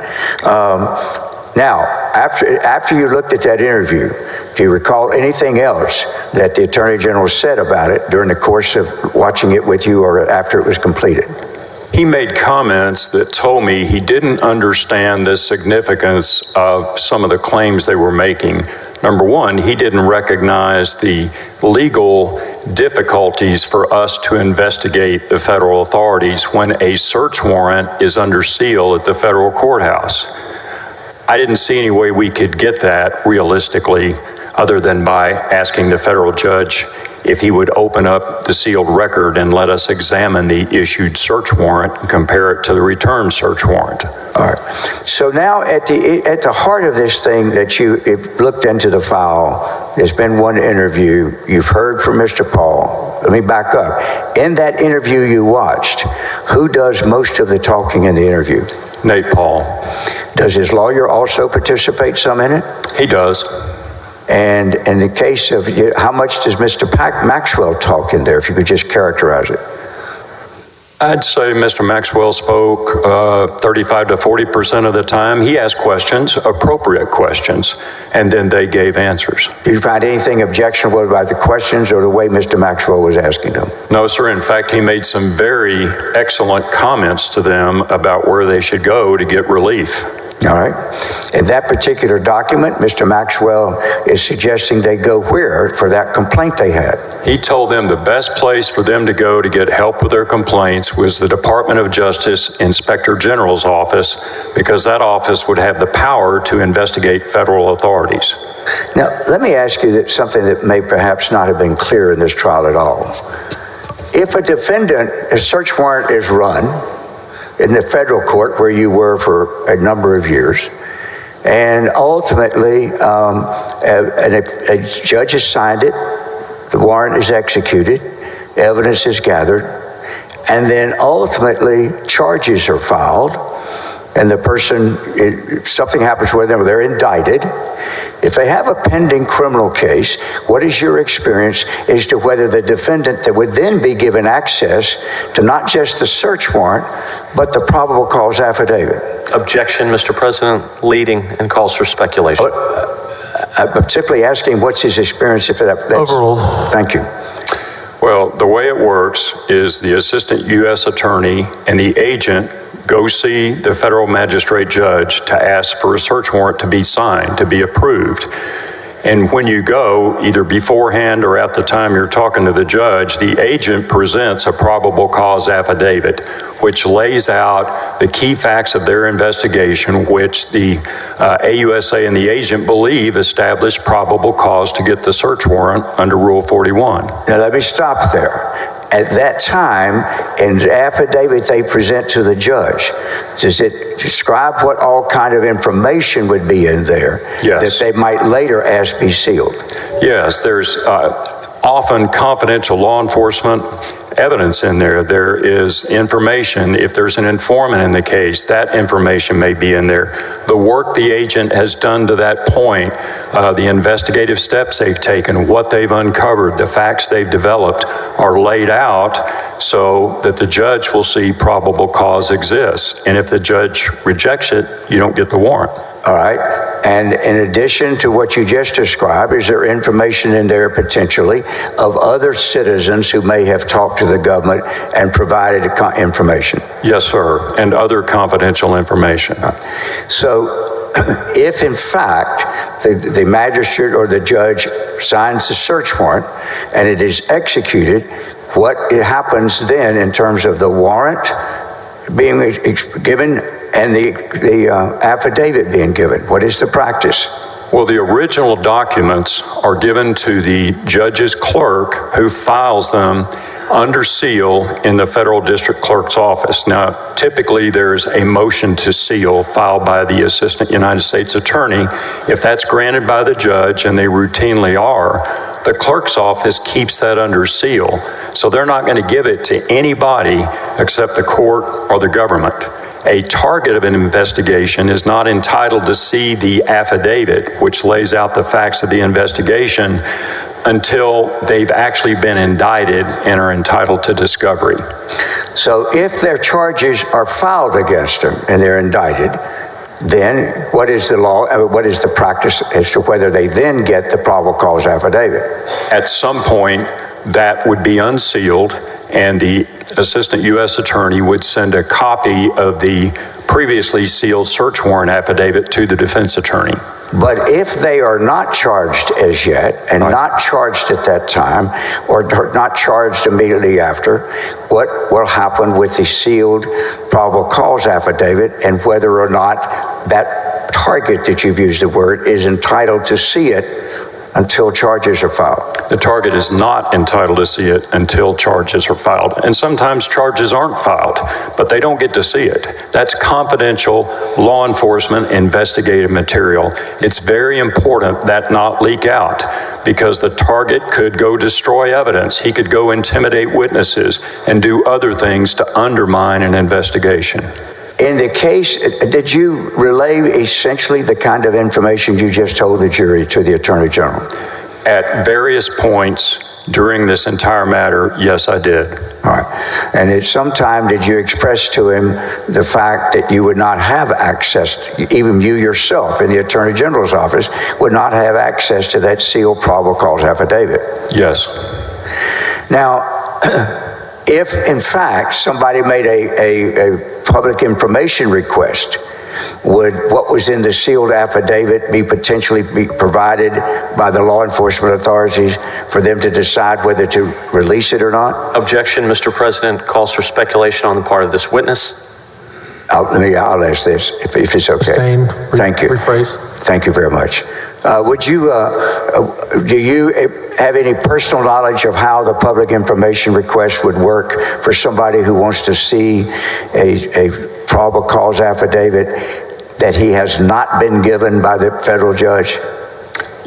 Now, after you looked at that interview, do you recall anything else that the Attorney General said about it during the course of watching it with you or after it was completed? He made comments that told me he didn't understand the significance of some of the claims they were making. Number one, he didn't recognize the legal difficulties for us to investigate the federal authorities when a search warrant is under seal at the federal courthouse. I didn't see any way we could get that realistically other than by asking the federal judge if he would open up the sealed record and let us examine the issued search warrant and compare it to the returned search warrant. All right. So now at the heart of this thing that you've looked into the file, there's been one interview. You've heard from Mr. Paul. Let me back up. In that interview you watched, who does most of the talking in the interview? Nate Paul. Does his lawyer also participate some in it? He does. And in the case of, how much does Mr. Maxwell talk in there, if you could just characterize it? I'd say Mr. Maxwell spoke 35 to 40% of the time. He asked questions, appropriate questions, and then they gave answers. Did you find anything objectionable about the questions or the way Mr. Maxwell was asking them? No, sir. In fact, he made some very excellent comments to them about where they should go to get relief. All right. In that particular document, Mr. Maxwell is suggesting they go where for that complaint they had? He told them the best place for them to go to get help with their complaints was the Department of Justice Inspector General's office, because that office would have the power to investigate federal authorities. Now, let me ask you something that may perhaps not have been clear in this trial at all. If a search warrant is run in the federal court where you were for a number of years, and ultimately a judge has signed it, the warrant is executed, evidence is gathered, and then ultimately charges are filed, and the person, something happens with them, they're indicted. If they have a pending criminal case, what is your experience as to whether the defendant that would then be given access to not just the search warrant, but the probable cause affidavit? Objection, Mr. President, leading and calls for speculation. I'm simply asking what's his experience if that. Overruled. Thank you. Well, the way it works is the assistant U.S. attorney and the agent go see the federal magistrate judge to ask for a search warrant to be signed, to be approved. And when you go, either beforehand or at the time you're talking to the judge, the agent presents a probable cause affidavit, which lays out the key facts of their investigation, which the AUSA and the agent believe established probable cause to get the search warrant under Rule 41. Now let me stop there. At that time, in the affidavit they present to the judge, does it describe what all kind of information would be in there Yes. that they might later ask be sealed? Yes, there's often confidential law enforcement evidence in there. There is information. If there's an informant in the case, that information may be in there. The work the agent has done to that point, the investigative steps they've taken, what they've uncovered, the facts they've developed are laid out so that the judge will see probable cause exists. And if the judge rejects it, you don't get the warrant. All right. And in addition to what you just described, is there information in there potentially of other citizens who may have talked to the government and provided information? Yes, sir. And other confidential information. So if in fact the magistrate or the judge signs the search warrant and it is executed, what happens then in terms of the warrant being given and the affidavit being given? What is the practice? Well, the original documents are given to the judge's clerk, who files them under seal in the federal district clerk's office. Now, typically there's a motion to seal filed by the assistant United States attorney. If that's granted by the judge, and they routinely are, the clerk's office keeps that under seal. So they're not going to give it to anybody except the court or the government. A target of an investigation is not entitled to see the affidavit, which lays out the facts of the investigation, until they've actually been indicted and are entitled to discovery. So if their charges are filed against them and they're indicted, then what is the law, what is the practice as to whether they then get the probable cause affidavit? At some point, that would be unsealed, and the assistant U.S. attorney would send a copy of the previously sealed search warrant affidavit to the defense attorney. But if they are not charged as yet, and not charged at that time, or not charged immediately after, what will happen with the sealed probable cause affidavit, and whether or not that target that you've used the word is entitled to see it until charges are filed? The target is not entitled to see it until charges are filed. And sometimes charges aren't filed, but they don't get to see it. That's confidential law enforcement investigative material. It's very important that not leak out, because the target could go destroy evidence. He could go intimidate witnesses and do other things to undermine an investigation. In the case, did you relay essentially the kind of information you just told the jury to the Attorney General? At various points during this entire matter, yes, I did. All right. And at some time, did you express to him the fact that you would not have access, even you yourself in the Attorney General's office, would not have access to that sealed probable cause affidavit? Yes. Now, if in fact somebody made a public information request, would what was in the sealed affidavit be potentially provided by the law enforcement authorities for them to decide whether to release it or not? Objection, Mr. President, calls for speculation on the part of this witness. I'll ask this, if it's okay. Abstain. Thank you. Rephrase. Thank you very much. Do you have any personal knowledge of how the public information request would work for somebody who wants to see a probable cause affidavit that he has not been given by the federal judge?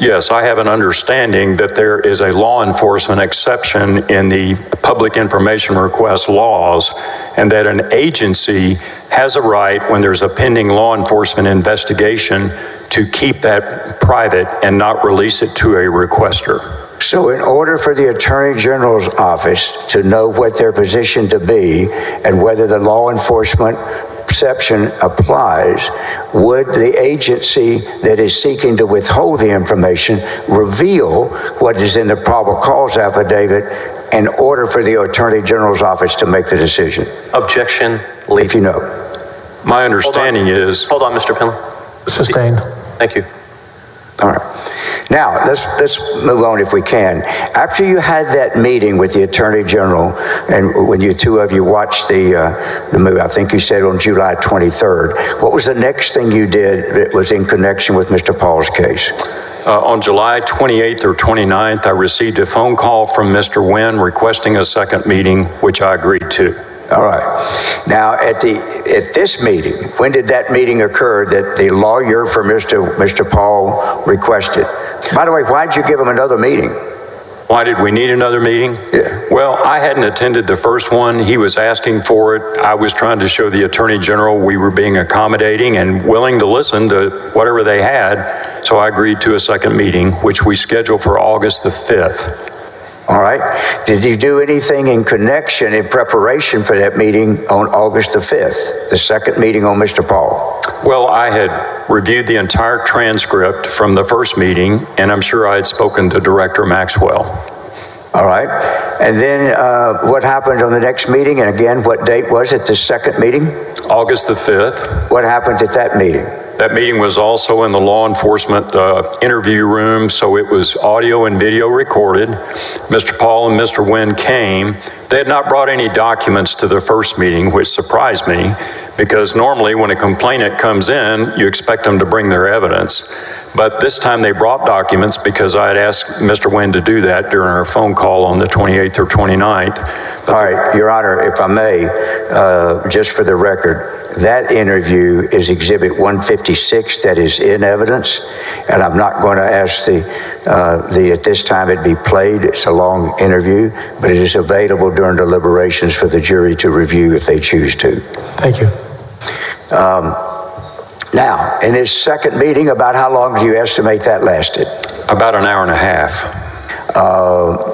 Yes, I have an understanding that there is a law enforcement exception in the public information request laws, and that an agency has a right, when there's a pending law enforcement investigation, to keep that private and not release it to a requester. So in order for the Attorney General's office to know what their position to be and whether the law enforcement exception applies, would the agency that is seeking to withhold the information reveal what is in the probable cause affidavit in order for the Attorney General's office to make the decision? Objection. If you know. My understanding is... Hold on, Mr. Penley. Sustained. Thank you. All right. Now, let's move on if we can. After you had that meeting with the Attorney General, and when you two of you watched the movie, I think you said on July 23rd, what was the next thing you did that was in connection with Mr. Paul's case? On July 28th or 29th, I received a phone call from Mr. Wynn requesting a second meeting, which I agreed to. All right. Now, at this meeting, when did that meeting occur that the lawyer for Mr. Paul requested? By the way, why did you give him another meeting? Why did we need another meeting? Yeah. Well, I hadn't attended the first one. He was asking for it. I was trying to show the Attorney General we were being accommodating and willing to listen to whatever they had. So I agreed to a second meeting, which we scheduled for August the 5th. All right. Did you do anything in connection, in preparation for that meeting on August the 5th, the second meeting on Mr. Paul? Well, I had reviewed the entire transcript from the first meeting, and I'm sure I had spoken to Director Maxwell. All right. And then what happened on the next meeting? And again, what date was it, the second meeting? August the 5th. What happened at that meeting? That meeting was also in the law enforcement interview room, so it was audio and video recorded. Mr. Paul and Mr. Wynn came. They had not brought any documents to the first meeting, which surprised me, because normally when a complainant comes in, you expect them to bring their evidence. But this time they brought documents because I had asked Mr. Wynn to do that during our phone call on the 28th or 29th. All right, Your Honor, if I may, just for the record, that interview is Exhibit 156 that is in evidence, and I'm not going to ask at this time it be played. It's a long interview, but it is available during deliberations for the jury to review if they choose to. Thank you. Now, in this second meeting, about how long do you estimate that lasted? About an hour and a half.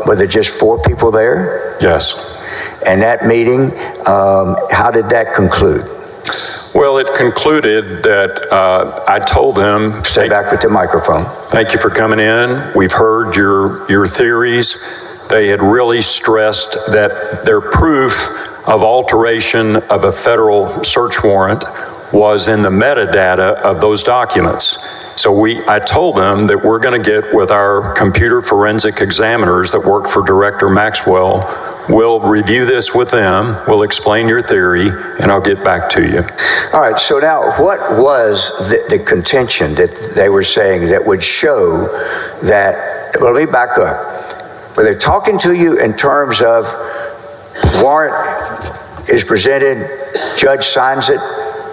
Were there just 4 people there? Yes. And that meeting, how did that conclude? Well, it concluded that I told them... Stay back with the microphone. Thank you for coming in. We've heard your theories. They had really stressed that their proof of alteration of a federal search warrant was in the metadata of those documents. So I told them that we're going to get with our computer forensic examiners that work for Director Maxwell. We'll review this with them, we'll explain your theory, and I'll get back to you. All right, so now what was the contention that they were saying that would show that, well, let me back up. Were they talking to you in terms of warrant is presented, judge signs it,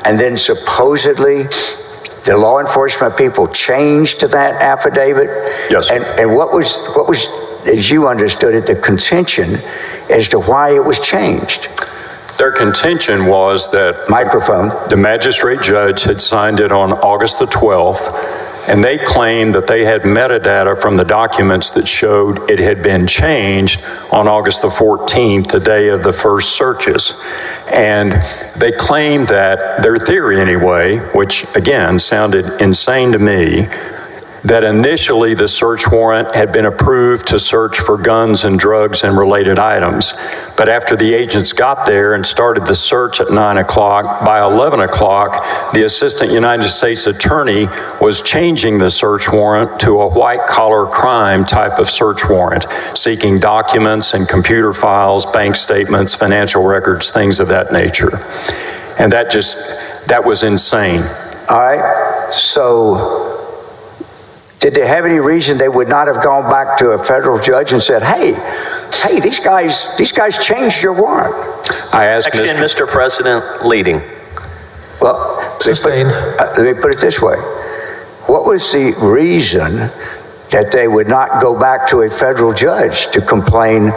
and then supposedly the law enforcement people changed to that affidavit? Yes. And what was, as you understood it, the contention as to why it was changed? Their contention was that microphone. The magistrate judge had signed it on August the 12th, and they claimed that they had metadata from the documents that showed it had been changed on August the 14th, the day of the first searches. And they claimed that, their theory anyway, which again sounded insane to me, that initially the search warrant had been approved to search for guns and drugs and related items. But after the agents got there and started the search at 9 o'clock, by 11 o'clock, the assistant United States attorney was changing the search warrant to a white-collar crime type of search warrant, seeking documents and computer files, bank statements, financial records, things of that nature. And that was insane. All right, so did they have any reason they would not have gone back to a federal judge and said, hey, these guys changed your warrant? I asked Mr. President, leading. Well, Sustained. let me put it this way. What was the reason that they would not go back to a federal judge to complain.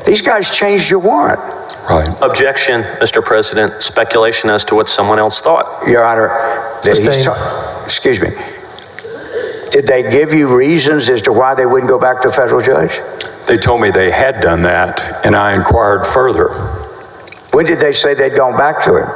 These guys changed your warrant. Right. Objection, Mr. President. Speculation as to what someone else thought. Your Honor, Sustained. excuse me. Did they give you reasons as to why they wouldn't go back to a federal judge? They told me they had done that, and I inquired further. When did they say they'd gone back to him?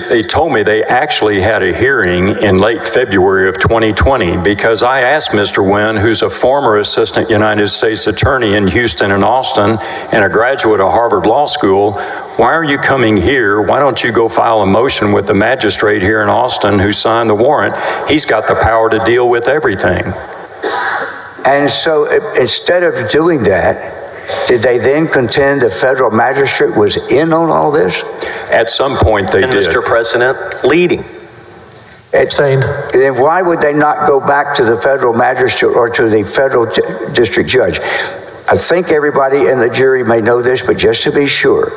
They told me they actually had a hearing in late February of 2020 because I asked Mr. Wynn, who's a former assistant United States attorney in Houston and Austin and a graduate of Harvard Law School, why are you coming here? Why don't you go file a motion with the magistrate here in Austin who signed the warrant? He's got the power to deal with everything. And so instead of doing that, did they then contend the federal magistrate was in on all this? At some point they And did. Mr. President, leading. Sustained. Then why would they not go back to the federal magistrate or to the federal district judge? I think everybody in the jury may know this, but just to be sure,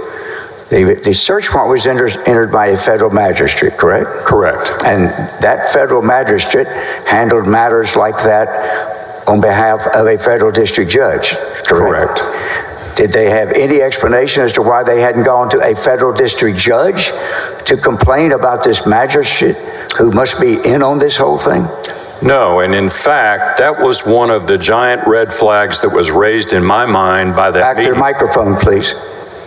the search warrant was entered by a federal magistrate, correct? Correct. And that federal magistrate handled matters like that on behalf of a federal district judge, correct? Correct. Did they have any explanation as to why they hadn't gone to a federal district judge to complain about this magistrate who must be in on this whole thing? No, and in fact, that was one of the giant red flags that was raised in my mind by that Back to meeting. the microphone, please.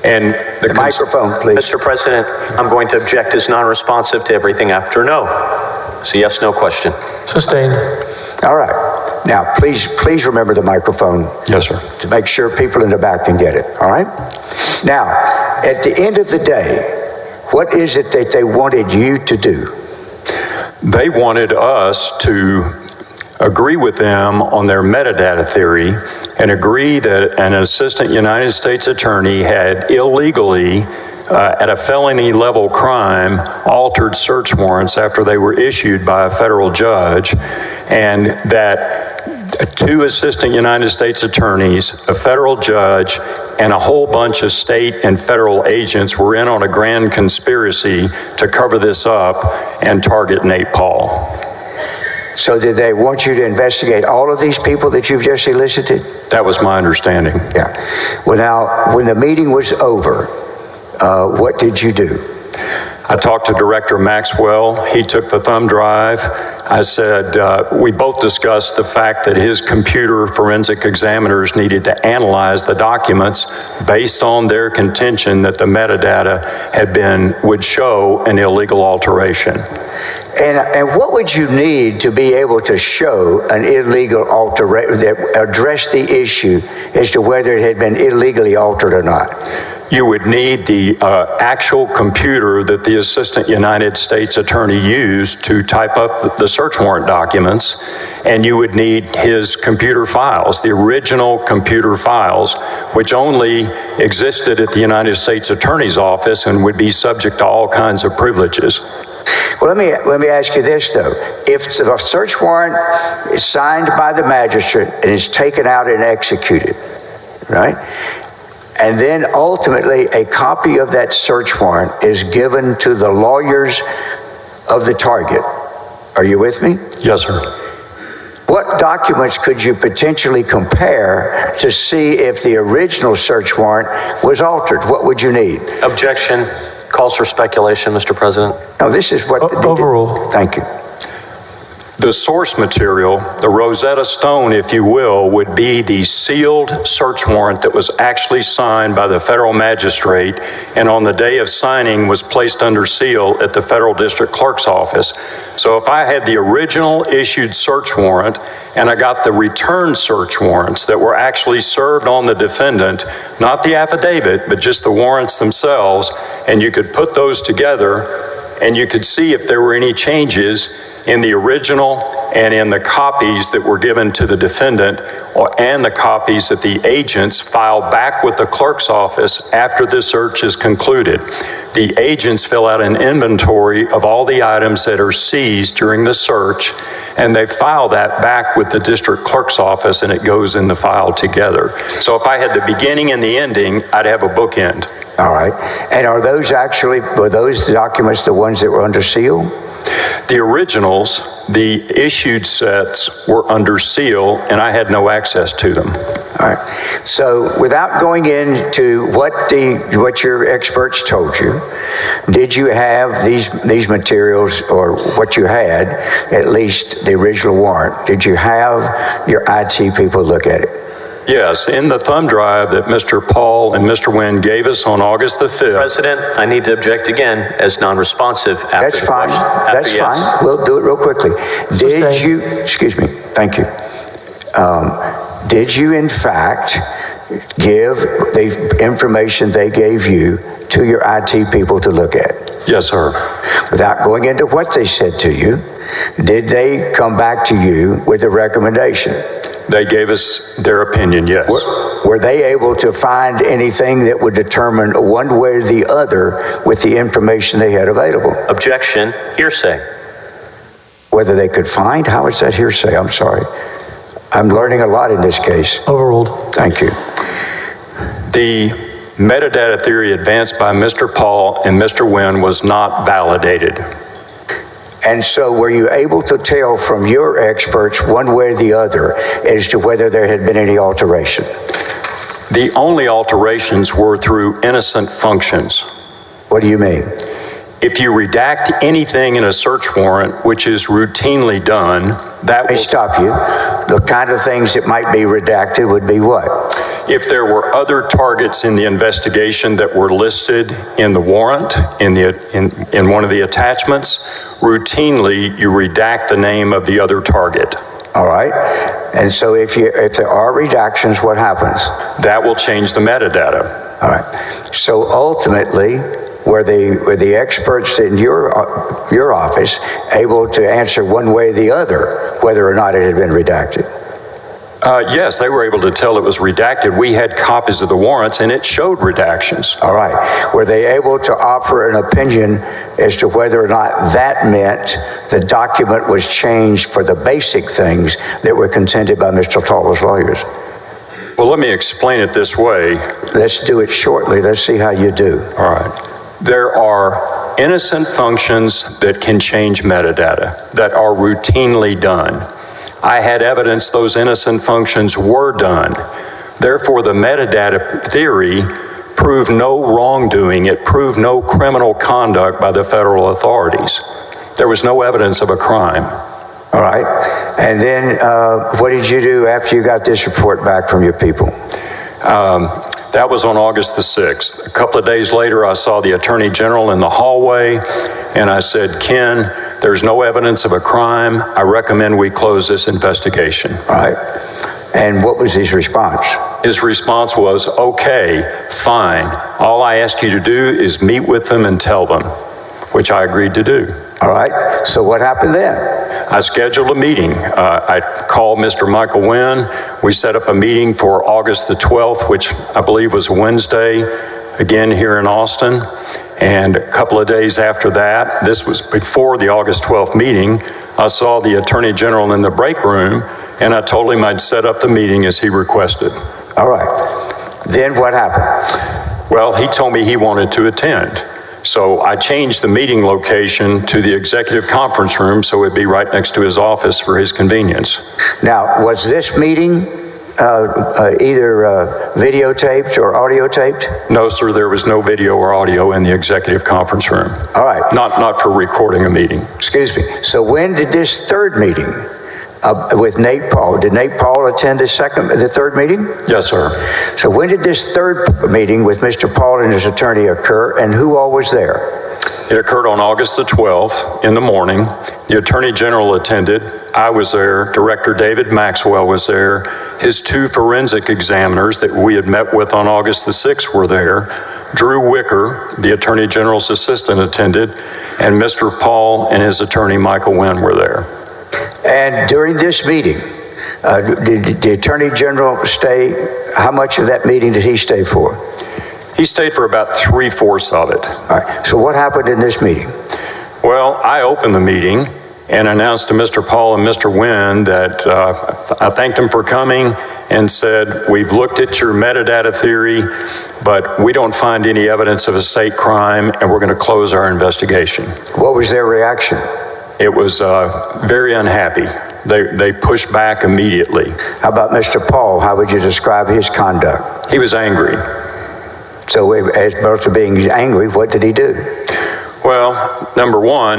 And The microphone, please. Mr. President, I'm going to object as non-responsive to everything after no. It's a yes, no question. Sustained. All right. Now, please remember the microphone Yes, sir. to make sure people in the back can get it, all right? Now, at the end of the day, what is it that they wanted you to do? They wanted us to agree with them on their metadata theory and agree that an assistant United States attorney had illegally, at a felony level crime, altered search warrants after they were issued by a federal judge, and that two assistant United States attorneys, a federal judge, and a whole bunch of state and federal agents were in on a grand conspiracy to cover this up and target Nate Paul. So did they want you to investigate all of these people that you've just elicited? That was my understanding. Yeah. Well, now, when the meeting was over, what did you do? I talked to Director Maxwell. He took the thumb drive. I said, we both discussed the fact that his computer forensic examiners needed to analyze the documents based on their contention that the metadata would show an illegal alteration. And what would you need to be able to show an illegal alteration that addressed the issue as to whether it had been illegally altered or not? You would need the actual computer that the assistant United States attorney used to type up the search warrant documents, and you would need his computer files, the original computer files, which only existed at the United States Attorney's Office and would be subject to all kinds of privileges. Well, let me ask you this, though. If the search warrant is signed by the magistrate and is taken out and executed, right? And then ultimately a copy of that search warrant is given to the lawyers of the target. Are you with me? Yes, sir. What documents could you potentially compare to see if the original search warrant was altered? What would you need? Objection. Calls for speculation, Mr. President. No, this is what... Overruled. Thank you. The source material, the Rosetta Stone, if you will, would be the sealed search warrant that was actually signed by the federal magistrate and on the day of signing was placed under seal at the federal district clerk's office. So if I had the original issued search warrant and I got the return search warrants that were actually served on the defendant, not the affidavit, but just the warrants themselves, and you could put those together and you could see if there were any changes in the original and in the copies that were given to the defendant and the copies that the agents filed back with the clerk's office after the search is concluded. The agents fill out an inventory of all the items that are seized during the search, and they file that back with the district clerk's office, and it goes in the file together. So if I had the beginning and the ending, I'd have a bookend. All right. And were those documents the ones that were under seal? The originals, the issued sets, were under seal, and I had no access to them. All right. So without going into what your experts told you, did you have these materials, or what you had, at least the original warrant, did you have your IT people look at it? Yes, in the thumb drive that Mr. Paul and Mr. Wynn gave us on August the 5th. President, I need to object again as non-responsive after That's the fine. question. After That's yes. fine. We'll do it real quickly. Did you, excuse me, thank you. Did you in fact give the information they gave you to your IT people to look at? Yes, sir. Without going into what they said to you, did they come back to you with a recommendation? They gave us their opinion, yes. Were they able to find anything that would determine one way or the other with the information they had available? Objection, hearsay. Whether they could find? How is that hearsay? I'm sorry. I'm learning a lot in this case. Overruled. Thank you. The metadata theory advanced by Mr. Paul and Mr. Wynn was not validated. And so were you able to tell from your experts one way or the other as to whether there had been any alteration? The only alterations were through innocent functions. What do you mean? If you redact anything in a search warrant, which is routinely done, that Let me will... stop you. The kind of things that might be redacted would be what? If there were other targets in the investigation that were listed in the warrant, in one of the attachments, routinely you redact the name of the other target. All right. And so if there are redactions, what happens? That will change the metadata. All right. So ultimately, were the experts in your office able to answer one way or the other whether or not it had been redacted? Yes, they were able to tell it was redacted. We had copies of the warrants, and it showed redactions. All right. Were they able to offer an opinion as to whether or not that meant the document was changed for the basic things that were contended by Mr. Tall's lawyers? Well, let me explain it this way. Let's do it shortly. Let's see how you do. All right. There are innocent functions that can change metadata that are routinely done. I had evidence those innocent functions were done. Therefore, the metadata theory proved no wrongdoing. It proved no criminal conduct by the federal authorities. There was no evidence of a crime. All right. And then what did you do after you got this report back from your people? That was on August the 6th. A couple of days later, I saw the Attorney General in the hallway, and I said, Ken, there's no evidence of a crime. I recommend we close this investigation. All right. And what was his response? His response was, okay, fine. All I ask you to do is meet with them and tell them, which I agreed to do. All right. So what happened then? I scheduled a meeting. I called Mr. Michael Wynn. We set up a meeting for August the 12th, which I believe was a Wednesday, again here in Austin. And a couple of days after that, this was before the August 12th meeting, I saw the Attorney General in the break room, and I told him I'd set up the meeting as he requested. All right. Then what happened? Well, he told me he wanted to attend. So I changed the meeting location to the executive conference room so it'd be right next to his office for his convenience. Now, was this meeting either videotaped or audio taped? No, sir, there was no video or audio in the executive conference room. All right. Not for recording a meeting. Excuse me. So when did this third meeting with Nate Paul, did Nate Paul attend the third meeting? Yes, sir. So when did this third meeting with Mr. Paul and his attorney occur, and who all was there? It occurred on August the 12th in the morning. The Attorney General attended. I was there. Director David Maxwell was there. His two forensic examiners that we had met with on August the 6th were there. Drew Wicker, the Attorney General's assistant, attended, and Mr. Paul and his attorney Michael Wynn were there. And during this meeting, did the Attorney General stay? How much of that meeting did he stay for? He stayed for about 3/4 of it. All right. So what happened in this meeting? Well, I opened the meeting and announced to Mr. Paul and Mr. Wynn that I thanked them for coming and said, we've looked at your metadata theory, but we don't find any evidence of a state crime, and we're going to close our investigation. What was their reaction? it was very unhappy. They pushed back immediately. How about Mr. Paul? How would you describe his conduct? He was angry. So as opposed to being angry, what did he do? Well, number one,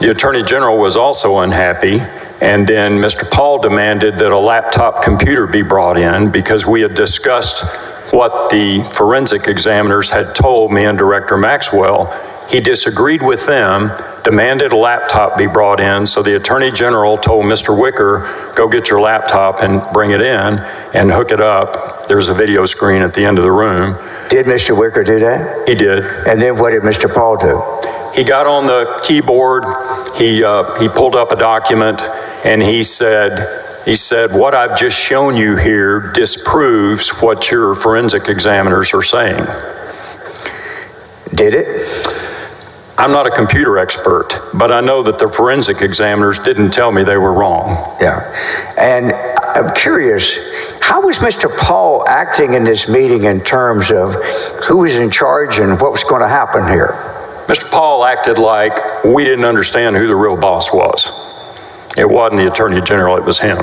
the Attorney General was also unhappy, and then Mr. Paul demanded that a laptop computer be brought in because we had discussed what the forensic examiners had told me and Director Maxwell. He disagreed with them, demanded a laptop be brought in, so the Attorney General told Mr. Wicker, go get your laptop and bring it in and hook it up. There's a video screen at the end of the room. Did Mr. Wicker do that? He did. And then what did Mr. Paul do? He got on the keyboard, he pulled up a document, and he said, what I've just shown you here disproves what your forensic examiners are saying. Did it? I'm not a computer expert, but I know that the forensic examiners didn't tell me they were wrong. Yeah. And I'm curious, how was Mr. Paul acting in this meeting in terms of who was in charge and what was going to happen here? Mr. Paul acted like we didn't understand who the real boss was. It wasn't the Attorney General, it was him.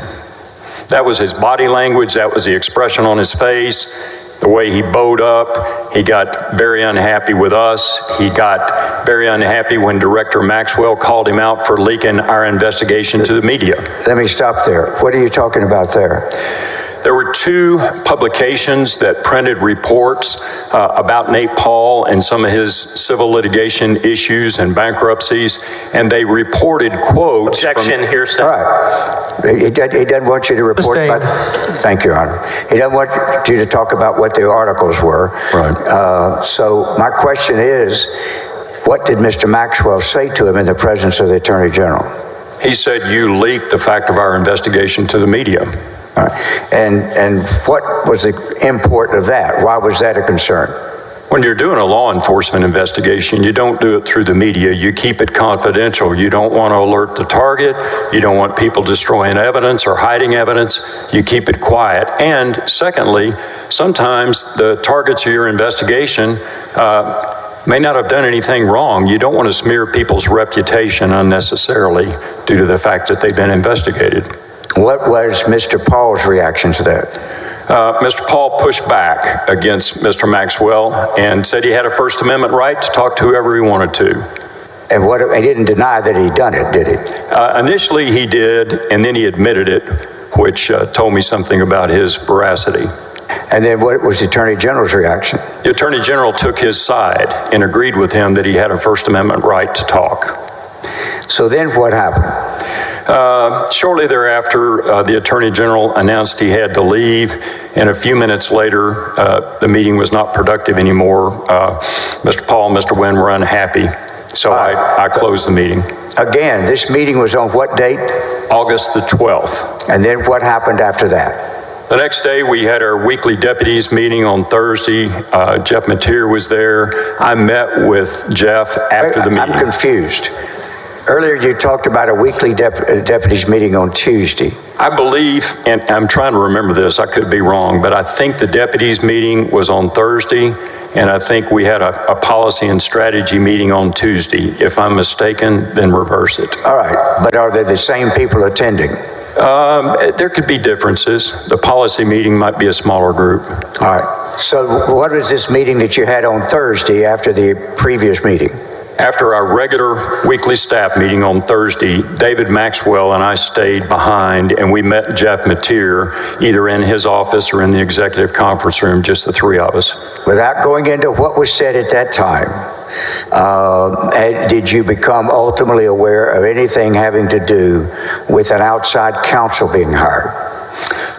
That was his body language, that was the expression on his face, the way he bowed up. He got very unhappy with us. He got very unhappy when Director Maxwell called him out for leaking our investigation to the media. Let me stop there. What are you talking about there? There were two publications that printed reports about Nate Paul and some of his civil litigation issues and bankruptcies, and they reported quotes. Objection, hearsay. All right. He doesn't want you to report. Thank you, Your Honor. He doesn't want you to talk about what the articles were. Right. So my question is, what did Mr. Maxwell say to him in the presence of the Attorney General? He said, you leaked the fact of our investigation to the media. All right. And what was the import of that? Why was that a concern? When you're doing a law enforcement investigation, you don't do it through the media. You keep it confidential. You don't want to alert the target. You don't want people destroying evidence or hiding evidence. You keep it quiet. And secondly, sometimes the targets of your investigation may not have done anything wrong. You don't want to smear people's reputation unnecessarily due to the fact that they've been investigated. What was Mr. Paul's reaction to that? Mr. Paul pushed back against Mr. Maxwell and said he had a First Amendment right to talk to whoever he wanted to. And he didn't deny that he'd done it, did he? Initially he did, and then he admitted it, which told me something about his veracity. And then what was the Attorney General's reaction? The Attorney General took his side and agreed with him that he had a First Amendment right to talk. So then what happened? Shortly thereafter, the Attorney General announced he had to leave, and a few minutes later, the meeting was not productive anymore. Mr. Paul and Mr. Wynn were unhappy, so I closed the meeting. Again, this meeting was on what date? August the 12th. And then what happened after that? The next day, we had our weekly deputies meeting on Thursday. Jeff Mateer was there. I met with Jeff after the meeting. I'm confused. Earlier, you talked about a weekly deputies meeting on Tuesday. I believe, and I'm trying to remember this, I could be wrong, but I think the deputies meeting was on Thursday, and I think we had a policy and strategy meeting on Tuesday. If I'm mistaken, then reverse it. All right, but are they the same people attending? There could be differences. The policy meeting might be a smaller group. All right, so what was this meeting that you had on Thursday after the previous meeting? After our regular weekly staff meeting on Thursday, David Maxwell and I stayed behind, and we met Jeff Mateer either in his office or in the executive conference room, just the three of us. Without going into what was said at that time, did you become ultimately aware of anything having to do with an outside counsel being hired?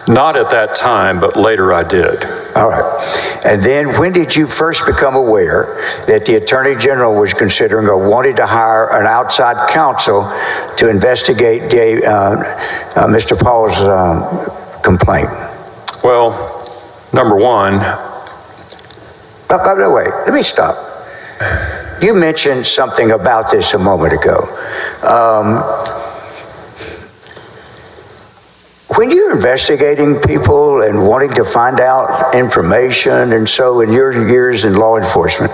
Not at that time, but later I did. All right. And then when did you first become aware that the Attorney General was considering or wanted to hire an outside counsel to investigate Mr. Paul's complaint? Well, number one. By the way, let me stop. You mentioned something about this a moment ago. When you're investigating people and wanting to find out information, and so in your years in law enforcement,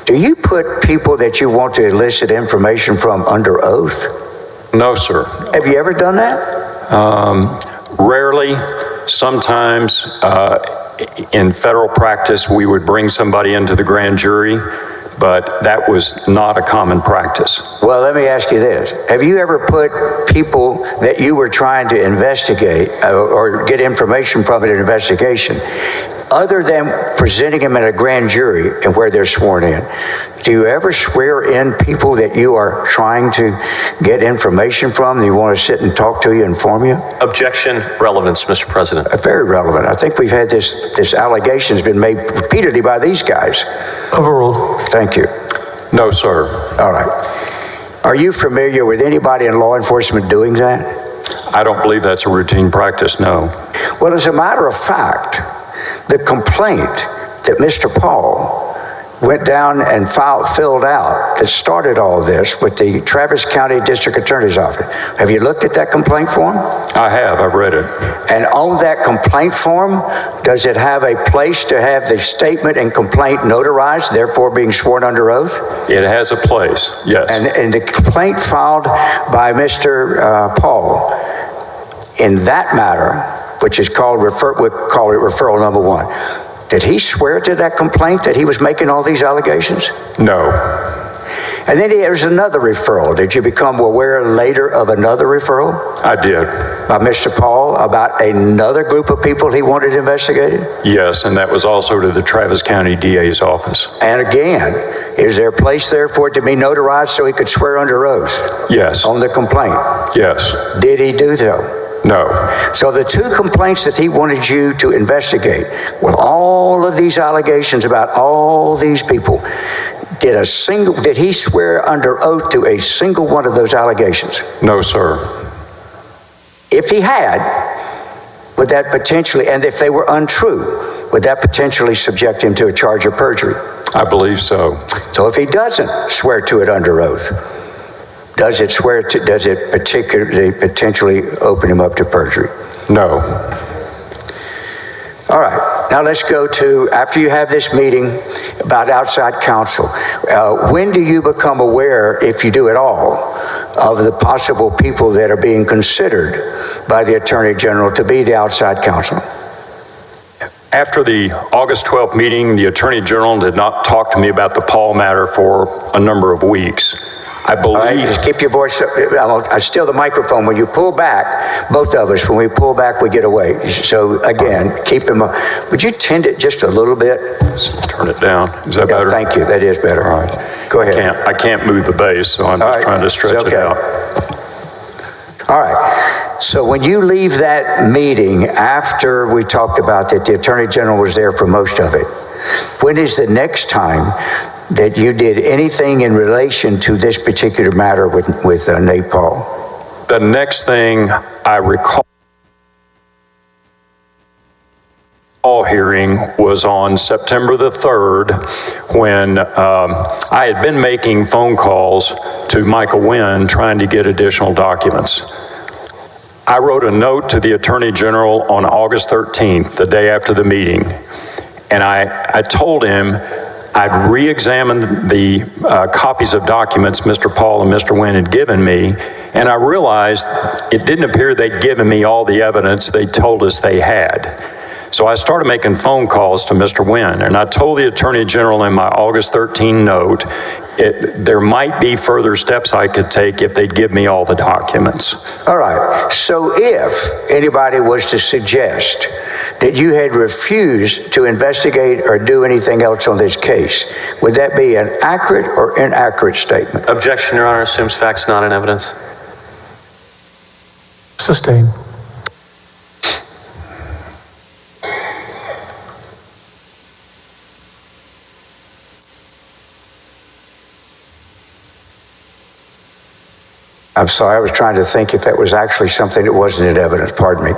do you put people that you want to elicit information from under oath? No, sir. Have you ever done that? Rarely. Sometimes in federal practice, we would bring somebody into the grand jury, but that was not a common practice. Well, let me ask you this. Have you ever put people that you were trying to investigate or get information from in an investigation, other than presenting them in a grand jury and where they're sworn in, do you ever swear in people that you are trying to get information from, that you want to sit and talk to you, inform you? Objection. Relevance, Mr. President. Very relevant. I think we've had this allegation has been made repeatedly by these guys. Overruled. Thank you. No, sir. All right. Are you familiar with anybody in law enforcement doing that? I don't believe that's a routine practice, no. Well, as a matter of fact, the complaint that Mr. Paul went down and filled out that started all this with the Travis County District Attorney's Office. Have you looked at that complaint form? I have. I've read it. And on that complaint form, does it have a place to have the statement and complaint notarized, therefore being sworn under oath? It has a place, yes. And the complaint filed by Mr. Paul in that matter, which is called we call it referral number 1. Did he swear to that complaint that he was making all these allegations? No. And then there's another referral. Did you become aware later of another referral? I did. By Mr. Paul about another group of people he wanted investigated? Yes, and that was also to the Travis County DA's office. And again, is there a place there for it to be notarized so he could swear under oath? Yes. On the complaint? Yes. Did he do so? No. So the 2 complaints that he wanted you to investigate, with all of these allegations about all these people, did he swear under oath to a single one of those allegations? No, sir. If he had, would that potentially, and if they were untrue, would that potentially subject him to a charge of perjury? I believe so. So if he doesn't swear to it under oath, does it potentially open him up to perjury? No. All right. Now let's go to, after you have this meeting about outside counsel, when do you become aware, if you do at all, of the possible people that are being considered by the Attorney General to be the outside counsel? After the August 12th meeting, the Attorney General did not talk to me about the Paul matter for a number of weeks. I believe... All right, just keep your voice up. I steal the microphone. When you pull back, both of us, when we pull back, we get away. So again, keep him up. Would you tend it just a little bit? Turn it down. Is that better? Thank you. That is better. All right. Go ahead. I can't move the bass, so I'm just trying to stretch it out. All right. So when you leave that meeting after we talked about that, the Attorney General was there for most of it, when is the next time that you did anything in relation to this particular matter with Nate Paul? The next thing I recall hearing was on September the 3rd, when I had been making phone calls to Michael Wynn trying to get additional documents. I wrote a note to the Attorney General on August 13th, the day after the meeting, and I told him I'd re-examined the copies of documents Mr. Paul and Mr. Wynn had given me, and I realized it didn't appear they'd given me all the evidence they told us they had. So I started making phone calls to Mr. Wynn, and I told the Attorney General in my August 13 note there might be further steps I could take if they'd give me all the documents. All right. So if anybody was to suggest that you had refused to investigate or do anything else on this case, would that be an accurate or inaccurate statement? Objection, Your Honor. Assumes facts not in evidence. Sustained. I'm sorry, I was trying to think if that was actually something that wasn't in evidence. Pardon me.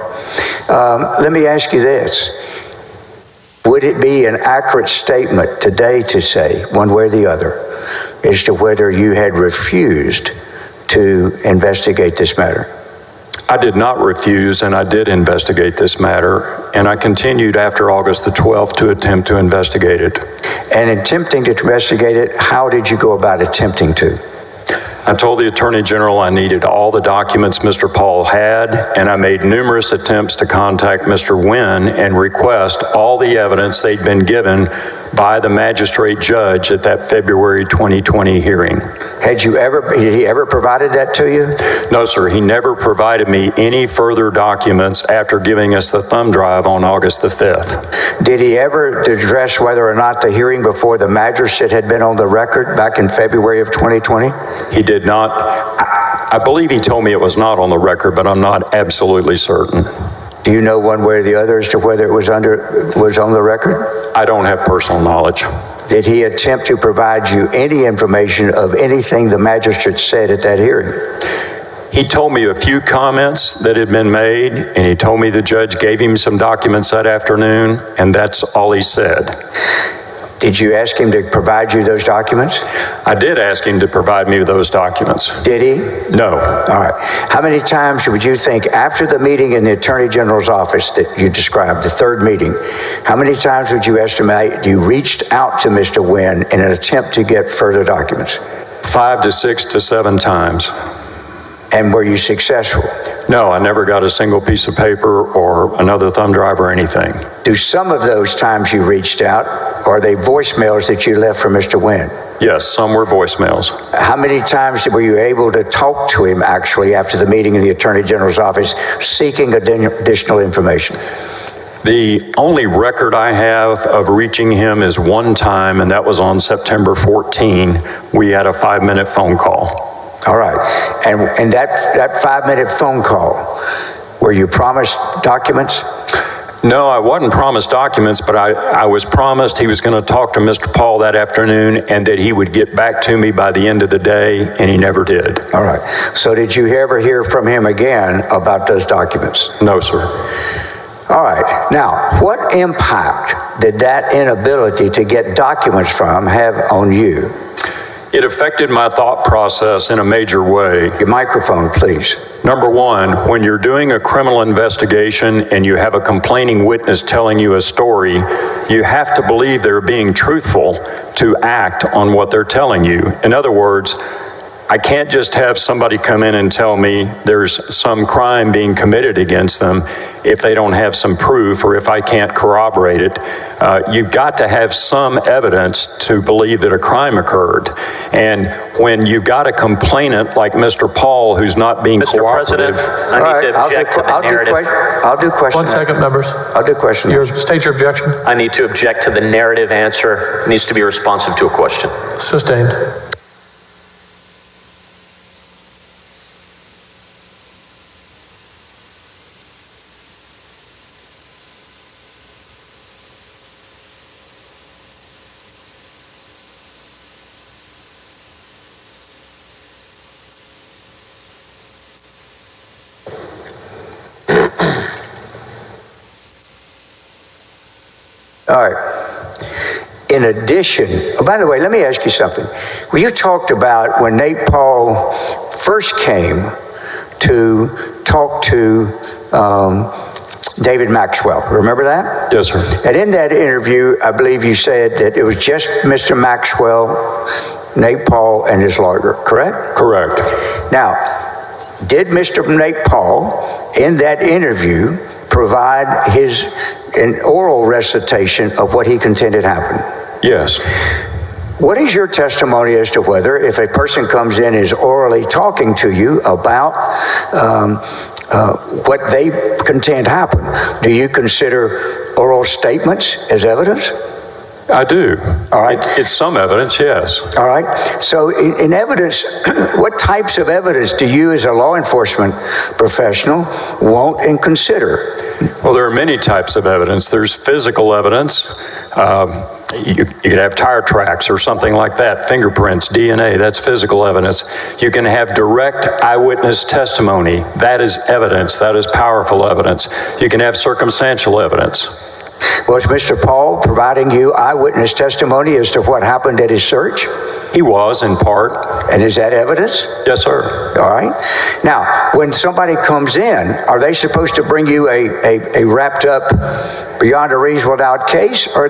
Let me ask you this. Would it be an accurate statement today to say, one way or the other, as to whether you had refused to investigate this matter? I did not refuse, and I did investigate this matter, and I continued after August the 12th to attempt to investigate it. And in attempting to investigate it, how did you go about attempting to? I told the Attorney General I needed all the documents Mr. Paul had, and I made numerous attempts to contact Mr. Wynn and request all the evidence they'd been given by the magistrate judge at that February 2020 hearing. Had he ever provided that to you? No, sir. He never provided me any further documents after giving us the thumb drive on August the 5th. Did he ever address whether or not the hearing before the magistrate had been on the record back in February of 2020? He did not. I believe he told me it was not on the record, but I'm not absolutely certain. Do you know one way or the other as to whether it was on the record? I don't have personal knowledge. Did he attempt to provide you any information of anything the magistrate said at that hearing? He told me a few comments that had been made, and he told me the judge gave him some documents that afternoon, and that's all he said. Did you ask him to provide you those documents? I did ask him to provide me those documents. Did he? No. All right. How many times would you think after the meeting in the Attorney General's office that you described, the third meeting, how many times would you estimate you reached out to Mr. Wynn in an attempt to get further documents? 5 to 6 to 7 times. And were you successful? No, I never got a single piece of paper or another thumb drive or anything. Do some of those times you reached out, are they voicemails that you left for Mr. Wynn? Yes, some were voicemails. How many times were you able to talk to him actually after the meeting in the Attorney General's office seeking additional information? The only record I have of reaching him is one time, and that was on September 14. We had a 5-minute phone call. All right. And that 5-minute phone call, were you promised documents? No, I wasn't promised documents, but I was promised he was going to talk to Mr. Paul that afternoon and that he would get back to me by the end of the day, and he never did. All right. So did you ever hear from him again about those documents? No, sir. All right. Now, what impact did that inability to get documents from have on you? It affected my thought process in a major way. Your microphone, please. Number one, when you're doing a criminal investigation and you have a complaining witness telling you a story, you have to believe they're being truthful to act on what they're telling you. In other words, I can't just have somebody come in and tell me there's some crime being committed against them if they don't have some proof or if I can't corroborate it. You've got to have some evidence to believe that a crime occurred. And when you've got a complainant like Mr. Paul who's not being cooperative... Mr. President, I need to object to the narrative. I'll do question. 1 second, members. I'll do question. State your objection. I need to object to the narrative answer. It needs to be responsive to a question. Sustained. All right. In addition, by the way, let me ask you something. Well, you talked about when Nate Paul first came to talk to David Maxwell. Remember that? Yes, sir. And in that interview, I believe you said that it was just Mr. Maxwell, Nate Paul, and his lawyer, correct? Correct. Now, did Mr. Nate Paul, in that interview, provide an oral recitation of what he contended happened? Yes. What is your testimony as to whether, if a person comes in and is orally talking to you about what they contend happened, do you consider oral statements as evidence? I do. All right. It's some evidence, yes. All right. So in evidence, what types of evidence do you as a law enforcement professional want and consider? Well, there are many types of evidence. There's physical evidence. You could have tire tracks or something like that, fingerprints, DNA, that's physical evidence. You can have direct eyewitness testimony. That is evidence. That is powerful evidence. You can have circumstantial evidence. Was Mr. Paul providing you eyewitness testimony as to what happened at his search? He was, in part. And is that evidence? Yes, sir. All right. Now, when somebody comes in, are they supposed to bring you a wrapped up beyond a reasonable doubt case, or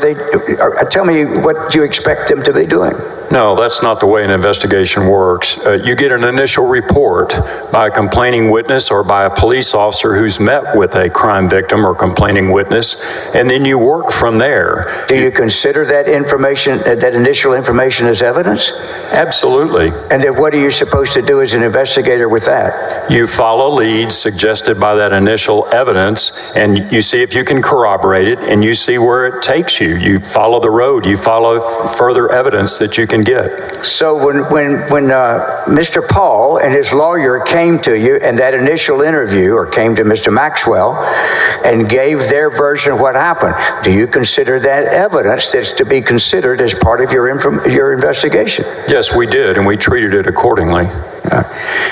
tell me what you expect them to be doing? No, that's not the way an investigation works. You get an initial report by a complaining witness or by a police officer who's met with a crime victim or complaining witness, and then you work from there. Do you consider that information, that initial information, as evidence? Absolutely. And then what are you supposed to do as an investigator with that? You follow leads suggested by that initial evidence, and you see if you can corroborate it, and you see where it takes you. You follow the road. You follow further evidence that you can get. So when Mr. Paul and his lawyer came to you in that initial interview, or came to Mr. Maxwell and gave their version of what happened, do you consider that evidence that's to be considered as part of your investigation? Yes, we did, and we treated it accordingly.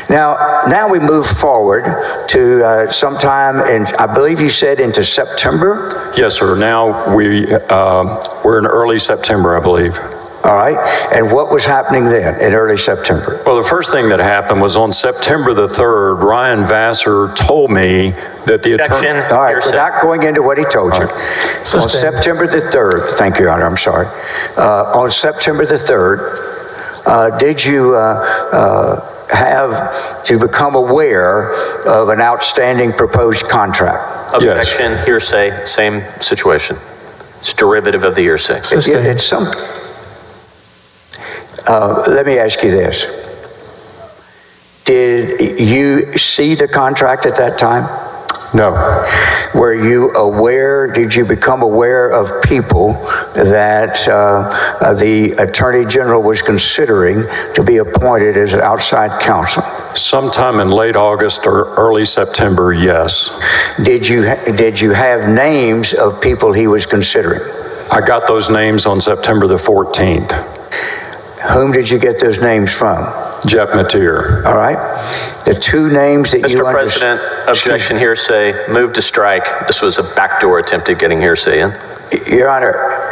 Now we move forward to sometime in, I believe you said, into September? Yes, sir. Now we're in early September, I believe. All right. And what was happening then in early September? Well, the first thing that happened was on September the 3rd, Ryan Vassar told me that the attorney... All right, without going into what he told you. On September the 3rd, thank you, Your Honor, I'm sorry. On September the 3rd, did you have to become aware of an outstanding proposed contract? Objection, yes. Hearsay, same situation. It's derivative of the hearsay. It's some... let me ask you this. Did you see the contract at that time? No. Were you aware, did you become aware of people that the Attorney General was considering to be appointed as outside counsel? Sometime in late August or early September, yes. Did you have names of people he was considering? I got those names on September the 14th. Whom did you get those names from? Jeff Mateer. All right. The two names that Mr. President, objection, hearsay, move to strike. This was a backdoor attempt at getting hearsay in. Your Honor,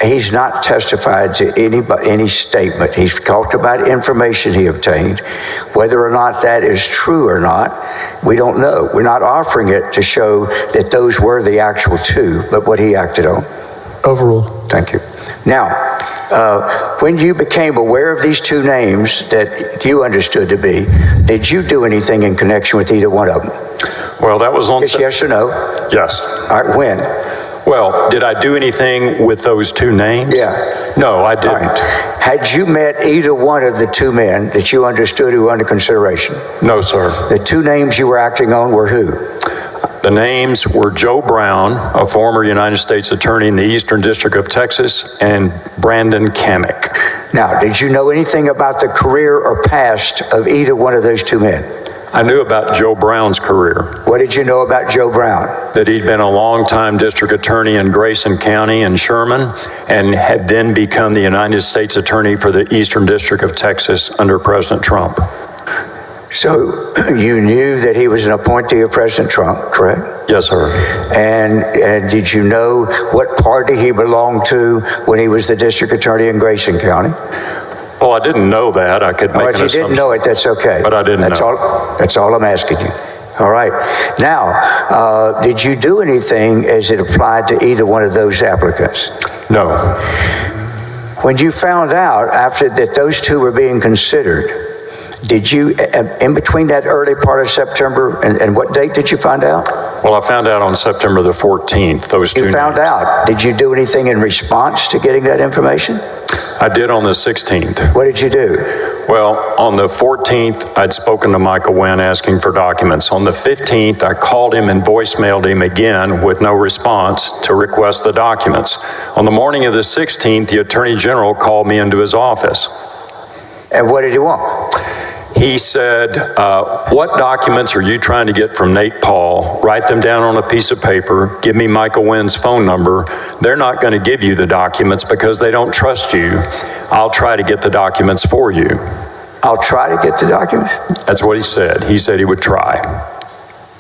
he's not testified to any statement. He's talked about information he obtained. Whether or not that is true or not, we don't know. We're not offering it to show that those were the actual two, but what he acted on. Overruled. Thank you. Now, when you became aware of these two names that you understood to be, did you do anything in connection with either one of them? Well, that was on... Yes or no? Yes. All right, when? Well, did I do anything with those two names? Yeah. No, I didn't. Right. Had you met either one of the two men that you understood who were under consideration? No, sir. The two names you were acting on were who? The names were Joe Brown, a former United States attorney in the Eastern District of Texas, and Brandon Kamek. Now, did you know anything about the career or past of either one of those two men? I knew about Joe Brown's career. What did you know about Joe Brown? That he'd been a longtime district attorney in Grayson County and Sherman, and had then become the United States attorney for the Eastern District of Texas under President Trump. So you knew that he was an appointee of President Trump, correct? Yes, sir. And did you know what party he belonged to when he was the district attorney in Grayson County? Well, I didn't know that. I could make an assumption. If you didn't know it, that's okay. But I didn't know. That's all I'm asking you. All right. Now, did you do anything as it applied to either one of those applicants? No. When you found out after that those two were being considered, did you, in between that early part of September, and what date did you find out? Well, I found out on September the 14th, those two names. You found out. Did you do anything in response to getting that information? I did on the 16th. What did you do? Well, on the 14th, I'd spoken to Michael Wynn asking for documents. On the 15th, I called him and voicemailed him again with no response to request the documents. On the morning of the 16th, the Attorney General called me into his office. And what did he want? He said, what documents are you trying to get from Nate Paul? Write them down on a piece of paper. Give me Michael Wynn's phone number. They're not going to give you the documents because they don't trust you. I'll try to get the documents for you. I'll try to get the documents? That's what he said. He said he would try.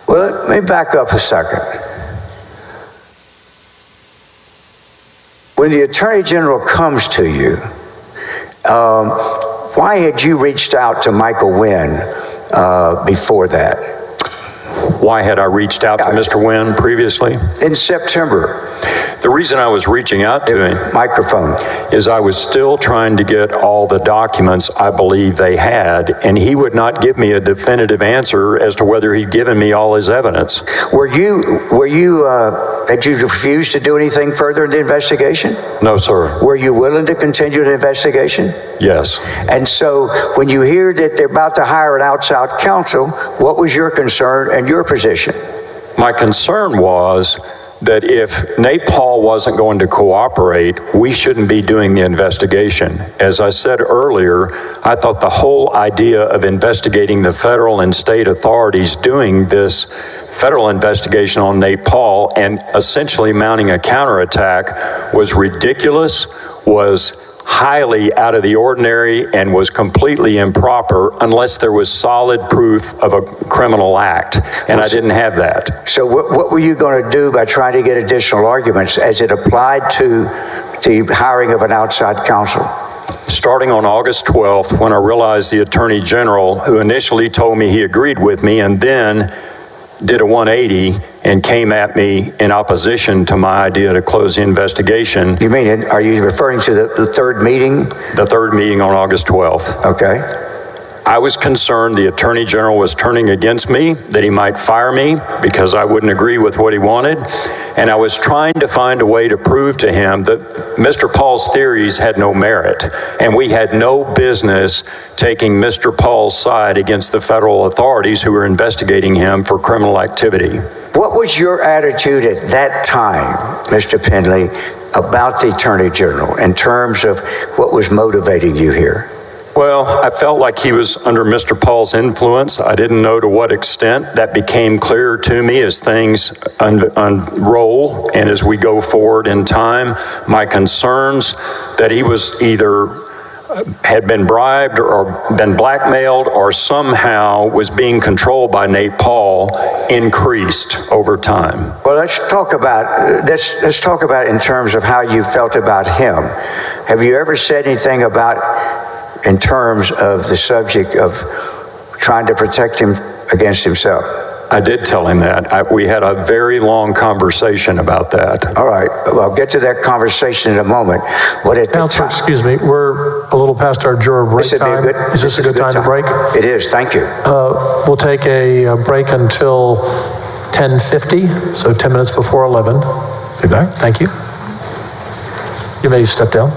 Well, let me back up a second. When the Attorney General comes to you, why had you reached out to Michael Wynn before that? Why had I reached out to Mr. Wynn previously? In September. The reason I was reaching out to him Microphone. is I was still trying to get all the documents I believe they had, and he would not give me a definitive answer as to whether he'd given me all his evidence. Had you refused to do anything further in the investigation? No, sir. Were you willing to continue the investigation? Yes. And so when you hear that they're about to hire an outside counsel, what was your concern and your position? My concern was that if Nate Paul wasn't going to cooperate, we shouldn't be doing the investigation. As I said earlier, I thought the whole idea of investigating the federal and state authorities doing this federal investigation on Nate Paul and essentially mounting a counterattack was ridiculous, was highly out of the ordinary, and was completely improper unless there was solid proof of a criminal act, and I didn't have that. So what were you going to do by trying to get additional arguments as it applied to the hiring of an outside counsel? Starting on August 12th, when I realized the Attorney General, who initially told me he agreed with me and then did a 180 and came at me in opposition to my idea to close the investigation. You mean, are you referring to the third meeting? The third meeting on August 12th. Okay. I was concerned the Attorney General was turning against me, that he might fire me because I wouldn't agree with what he wanted. And I was trying to find a way to prove to him that Mr. Paul's theories had no merit, and we had no business taking Mr. Paul's side against the federal authorities who were investigating him for criminal activity. What was your attitude at that time, Mr. Penley, about the Attorney General in terms of what was motivating you here? Well, I felt like he was under Mr. Paul's influence. I didn't know to what extent. That became clearer to me as things unroll and as we go forward in time. My concerns that he was either had been bribed or been blackmailed or somehow was being controlled by Nate Paul increased over time. Well, let's talk about in terms of how you felt about him. Have you ever said anything about in terms of the subject of trying to protect him against himself? I did tell him that. We had a very long conversation about that. All right. Well, I'll get to that conversation in a moment. Counselor, excuse me, we're a little past our juror break time. Is this a good time to break? It is. Thank you. We'll take a break until 10:50, so 10 minutes before 11. Be back. Thank you. You may step down.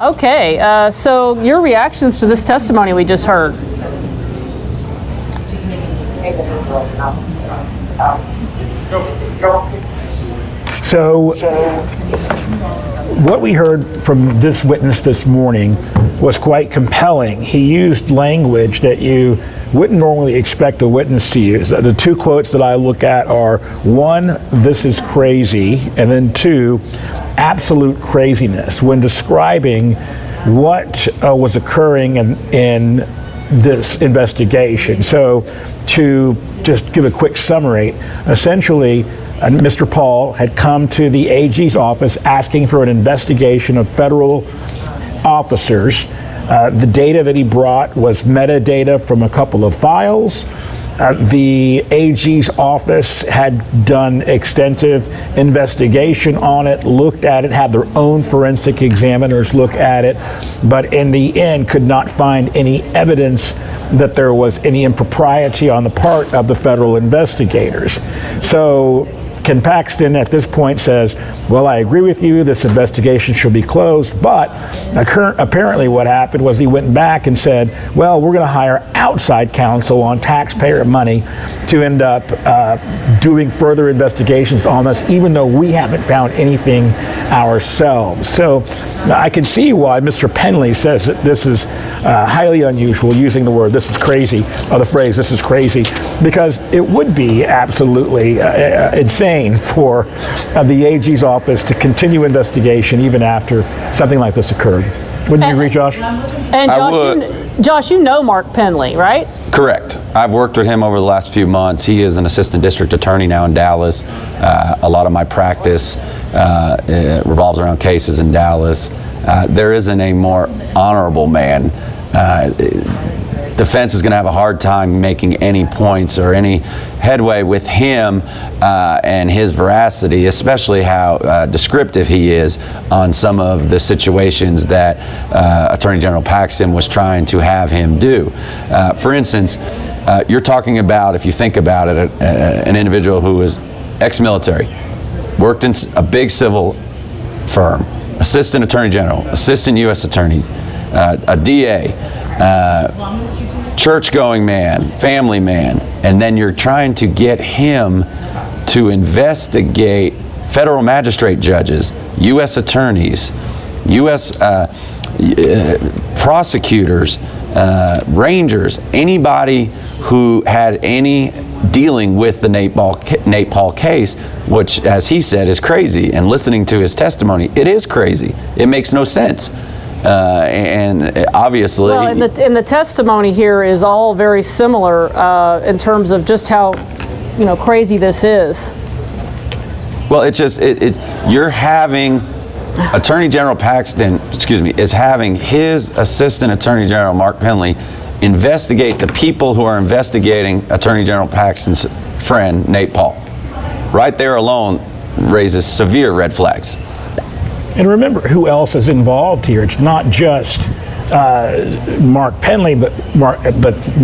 Okay, so your reactions to this testimony we just heard. So what we heard from this witness this morning was quite compelling. He used language that you wouldn't normally expect a witness to use. The two quotes that I look at are, one, "This is crazy," and then two, "absolute craziness," when describing what was occurring in this investigation. So to just give a quick summary, essentially, Mr. Paul had come to the AG's office asking for an investigation of federal officers. The data that he brought was metadata from a couple of files. The AG's office had done extensive investigation on it, looked at it, had their own forensic examiners look at it, but in the end could not find any evidence that there was any impropriety on the part of the federal investigators. So Ken Paxton at this point says, well, I agree with you, this investigation should be closed, but apparently what happened was he went back and said, well, we're going to hire outside counsel on taxpayer money to end up doing further investigations on this, even though we haven't found anything ourselves. So I can see why Mr. Penley says that this is highly unusual, using the word, this is crazy, or the phrase, this is crazy, because it would be absolutely insane for the AG's office to continue investigation even after something like this occurred. Wouldn't you agree, Josh? And I Josh, would. Josh, you know Mark Penley, right? Correct. I've worked with him over the last few months. He is an assistant district attorney now in Dallas. A lot of my practice revolves around cases in Dallas. There isn't a more honorable man. Defense is going to have a hard time making any points or any headway with him and his veracity, especially how descriptive he is on some of the situations that Attorney General Paxton was trying to have him do. For instance, you're talking about, if you think about it, an individual who was ex-military, worked in a big civil firm, assistant attorney general, assistant U.S. attorney, a DA, church-going man, family man, and then you're trying to get him to investigate federal magistrate judges, U.S. attorneys, U.S. prosecutors, rangers, anybody who had any dealing with the Nate Paul case, which, as he said, is crazy. And listening to his testimony, it is crazy. It makes no sense. And obviously, well, and the testimony here is all very similar in terms of just how, crazy this is. Well, you're having Attorney General Paxton, is having his Assistant Attorney General Mark Penley investigate the people who are investigating Attorney General Paxton's friend Nate Paul. Right there alone raises severe red flags. And remember who else is involved here. It's not just Mark Penley, but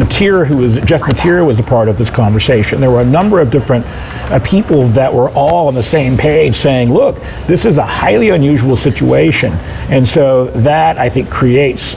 Jeff Mateer was a part of this conversation. There were a number of different people that were all on the same page saying, look, this is a highly unusual situation. And so that, I think, creates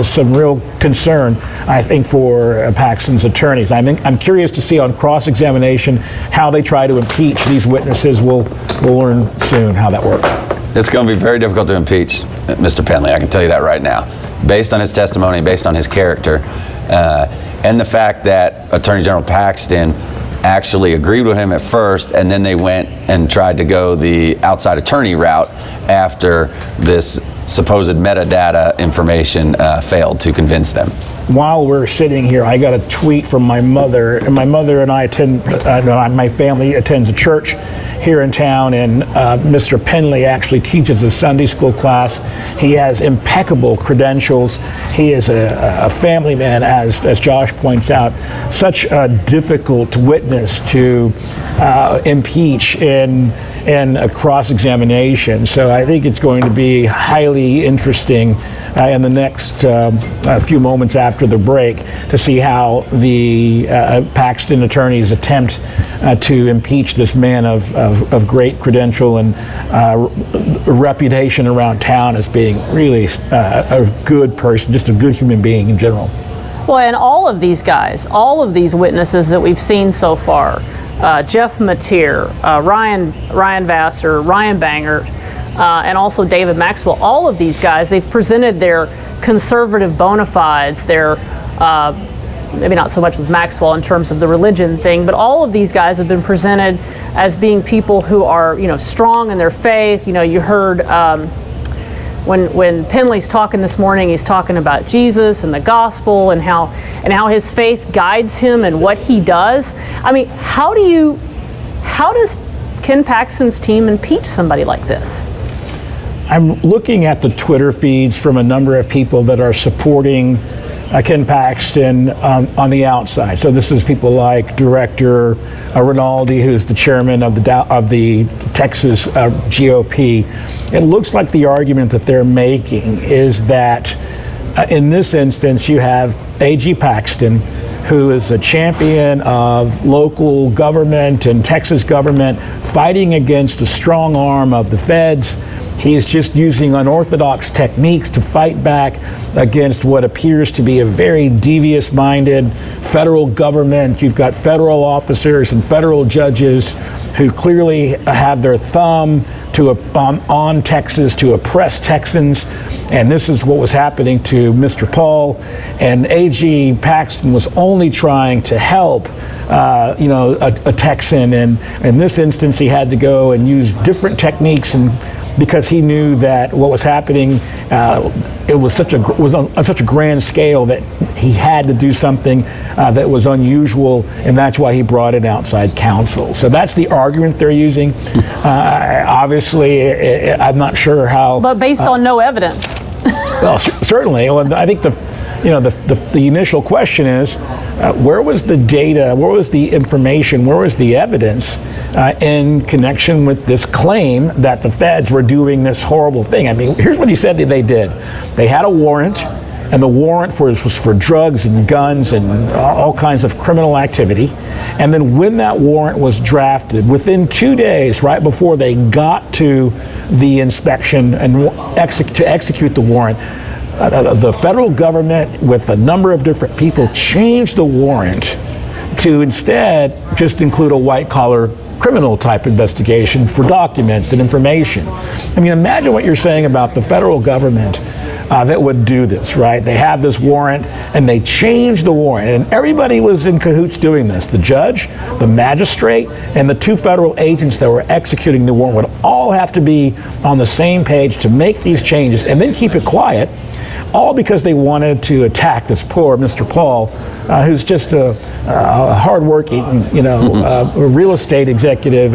some real concern, I think, for Paxton's attorneys. I'm curious to see on cross-examination how they try to impeach these witnesses. We'll learn soon how that works. It's going to be very difficult to impeach Mr. Penley, I can tell you that right now, based on his testimony, based on his character, and the fact that Attorney General Paxton actually agreed with him at first, and then they went and tried to go the outside attorney route after this supposed metadata information failed to convince them. While we're sitting here, I got a tweet from my mother, and my mother and I my family attends a church here in town, and Mr. Penley actually teaches a Sunday school class. He has impeccable credentials. He is a family man, as Josh points out. Such a difficult witness to impeach in a cross-examination. So I think it's going to be highly interesting in the next few moments after the break to see how the Paxton attorneys attempt to impeach this man of great credential and reputation around town as being really a good person, just a good human being in general. Well, and all of these guys, all of these witnesses that we've seen so far, Jeff Mateer, Ryan Vassar, Ryan Bangert, and also David Maxwell, all of these guys, they've presented their conservative bona fides, their, maybe not so much with Maxwell in terms of the religion thing, but all of these guys have been presented as being people who are, strong in their faith. You heard when Penley's talking this morning, he's talking about Jesus and the gospel and how his faith guides him and what he does. I mean, how does Ken Paxton's team impeach somebody like this? I'm looking at the Twitter feeds from a number of people that are supporting Ken Paxton on the outside. So this is people like Director Rinaldi, who's the chairman of the Texas GOP. It looks like the argument that they're making is that in this instance you have A.G. Paxton, who is a champion of local government and Texas government, fighting against the strong arm of the feds. He's just using unorthodox techniques to fight back against what appears to be a very devious-minded federal government. You've got federal officers and federal judges who clearly have their thumb on Texas to oppress Texans, and this is what was happening to Mr. Paul. And A.G. Paxton was only trying to help a Texan, and in this instance he had to go and use different techniques and because he knew that what was happening, it was on such a grand scale that he had to do something that was unusual, and that's why he brought in outside counsel. So that's the argument they're using. Obviously, I'm not sure how. But based on no evidence. Well, certainly. Well, I think the initial question is, where was the data, where was the information, where was the evidence in connection with this claim that the feds were doing this horrible thing? I mean, here's what he said that they did. They had a warrant, and the warrant was for drugs and guns and all kinds of criminal activity. And then when that warrant was drafted, within 2 days, right before they got to the inspection and to execute the warrant, the federal government, with a number of different people, changed the warrant to instead just include a white-collar criminal type investigation for documents and information. I mean, imagine what you're saying about the federal government that would do this, right? They have this warrant and they change the warrant, and everybody was in cahoots doing this. The judge, the magistrate, and the 2 federal agents that were executing the warrant would all have to be on the same page to make these changes and then keep it quiet, all because they wanted to attack this poor Mr. Paul, who's just a hardworking, a real estate executive,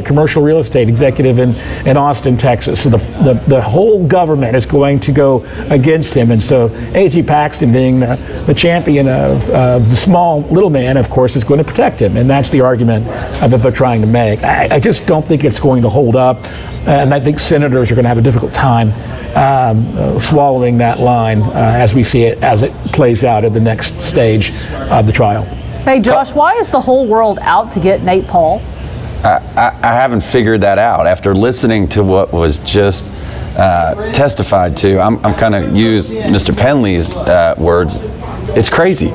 commercial real estate executive in Austin, Texas. So the whole government is going to go against him. And so A.G. Paxton, being the champion of the small little man, of course, is going to protect him. And that's the argument that they're trying to make. I just don't think it's going to hold up. And I think senators are going to have a difficult time swallowing that line as we see it, as it plays out at the next stage of the trial. Hey, Josh, why is the whole world out to get Nate Paul? I haven't figured that out. After listening to what was just testified to, I'm kind of use Mr. Penley's words. It's crazy.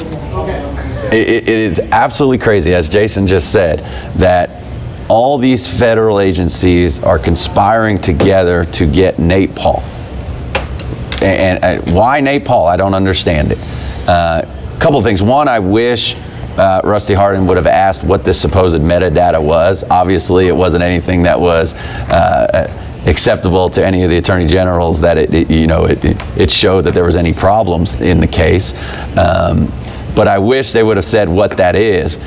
It is absolutely crazy, as Jason just said, that all these federal agencies are conspiring together to get Nate Paul. And why Nate Paul? I don't understand it. Couple of things. One, I wish Rusty Hardin would have asked what this supposed metadata was. Obviously, it wasn't anything that was acceptable to any of the attorney generals, that it showed that there was any problems in the case. But I wish they would have said what that is.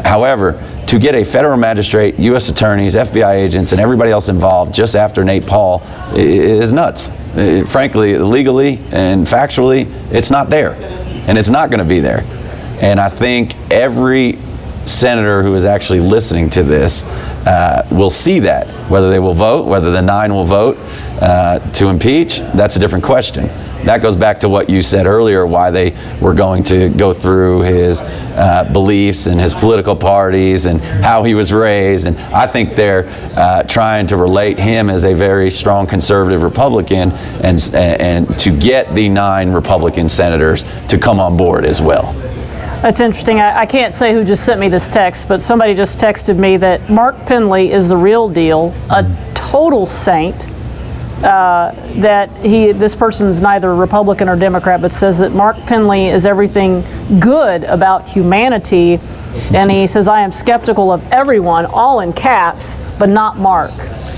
However, to get a federal magistrate, U.S. attorneys, FBI agents, and everybody else involved just after Nate Paul is nuts. Frankly, legally and factually, it's not there. And it's not going to be there. And I think every senator who is actually listening to this will see that. Whether they will vote, whether the 9 will vote to impeach, that's a different question. That goes back to what you said earlier, why they were going to go through his beliefs and his political parties and how he was raised. And I think they're trying to relate him as a very strong conservative Republican and to get the 9 Republican senators to come on board as well. That's interesting. I can't say who just sent me this text, but somebody just texted me that Mark Penley is the real deal, a total saint, that this person's neither Republican or Democrat, but says that Mark Penley is everything good about humanity, and he says, I am skeptical of everyone, all in caps, but not Mark.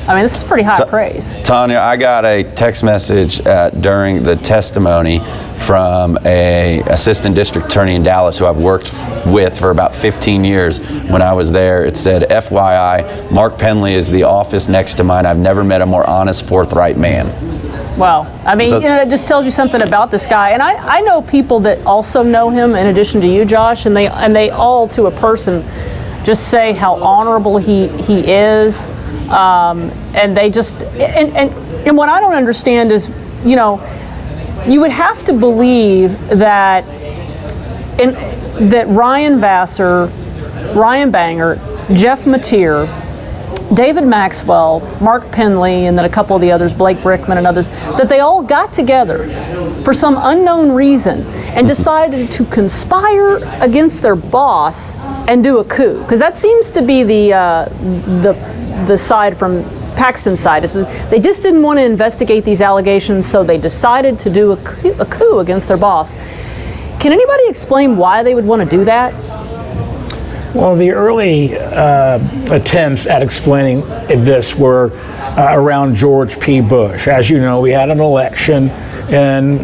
I mean, this is pretty high praise. Tanya, I got a text message during the testimony from a assistant district attorney in Dallas who I've worked with for about 15 years. When I was there, it said, FYI, Mark Penley is the office next to mine. I've never met a more honest, forthright man. Wow. I mean, it just tells you something about this guy. And I know people that also know him in addition to you, Josh, and they all, to a person, just say how honorable he is. And they just, and what I don't understand is, you would have to believe that that Ryan Vassar, Ryan Banger, Jeff Mateer, David Maxwell, Mark Penley, and then a couple of the others, Blake Brickman and others, that they all got together for some unknown reason and decided to conspire against their boss and do a coup. Because that seems to be the side from Paxton's side, is that they just didn't want to investigate these allegations, so they decided to do a coup against their boss. Can anybody explain why they would want to do that? Well, the early attempts at explaining this were around George P. Bush. As you know, we had an election in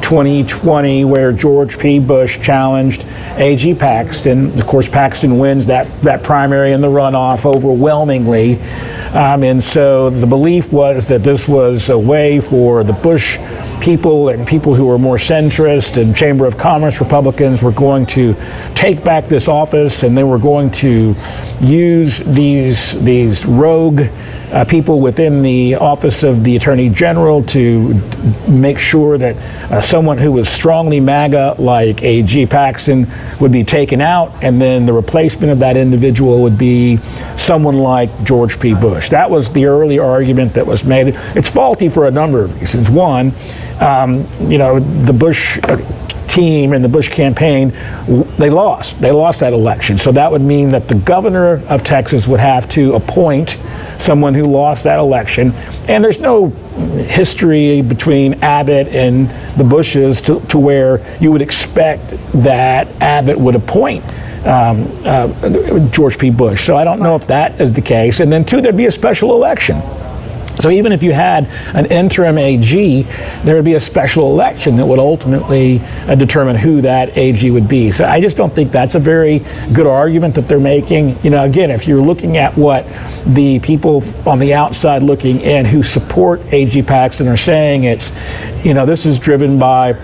2020 where George P. Bush challenged A.G. Paxton. Of course, Paxton wins that primary and the runoff overwhelmingly. And so the belief was that this was a way for the Bush people and people who were more centrist and Chamber of Commerce Republicans were going to take back this office, and they were going to use these rogue people within the office of the Attorney General to make sure that someone who was strongly MAGA like A.G. Paxton would be taken out, and then the replacement of that individual would be someone like George P. Bush. That was the early argument that was made. It's faulty for a number of reasons. One, the Bush team and the Bush campaign, they lost that election. So that would mean that the governor of Texas would have to appoint someone who lost that election. And there's no history between Abbott and the Bushes to where you would expect that Abbott would appoint George P. Bush. So I don't know if that is the case. And then two, there'd be a special election. So even if you had an interim AG, there would be a special election that would ultimately determine who that AG would be. So I just don't think that's a very good argument that they're making. Again, if you're looking at what the people on the outside looking in who support AG Paxton are saying, it's, this is driven by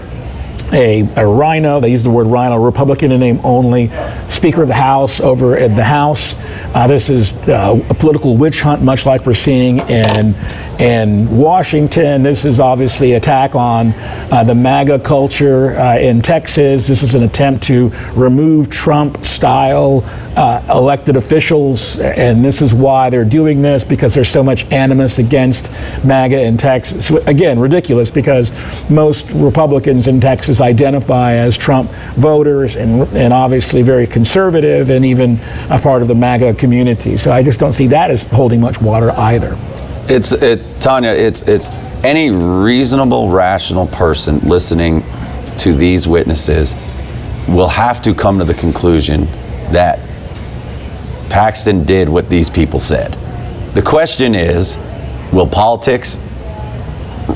a rhino, they use the word rhino, Republican in name only, Speaker of the House over at the House. This is a political witch hunt, much like we're seeing in Washington. This is obviously an attack on the MAGA culture in Texas. This is an attempt to remove Trump-style elected officials, and this is why they're doing this, because there's so much animus against MAGA in Texas. Again, ridiculous, because most Republicans in Texas identify as Trump voters and obviously very conservative and even a part of the MAGA community. So I just don't see that as holding much water either. Tanya, it's any reasonable, rational person listening to these witnesses will have to come to the conclusion that Paxton did what these people said. The question is, will politics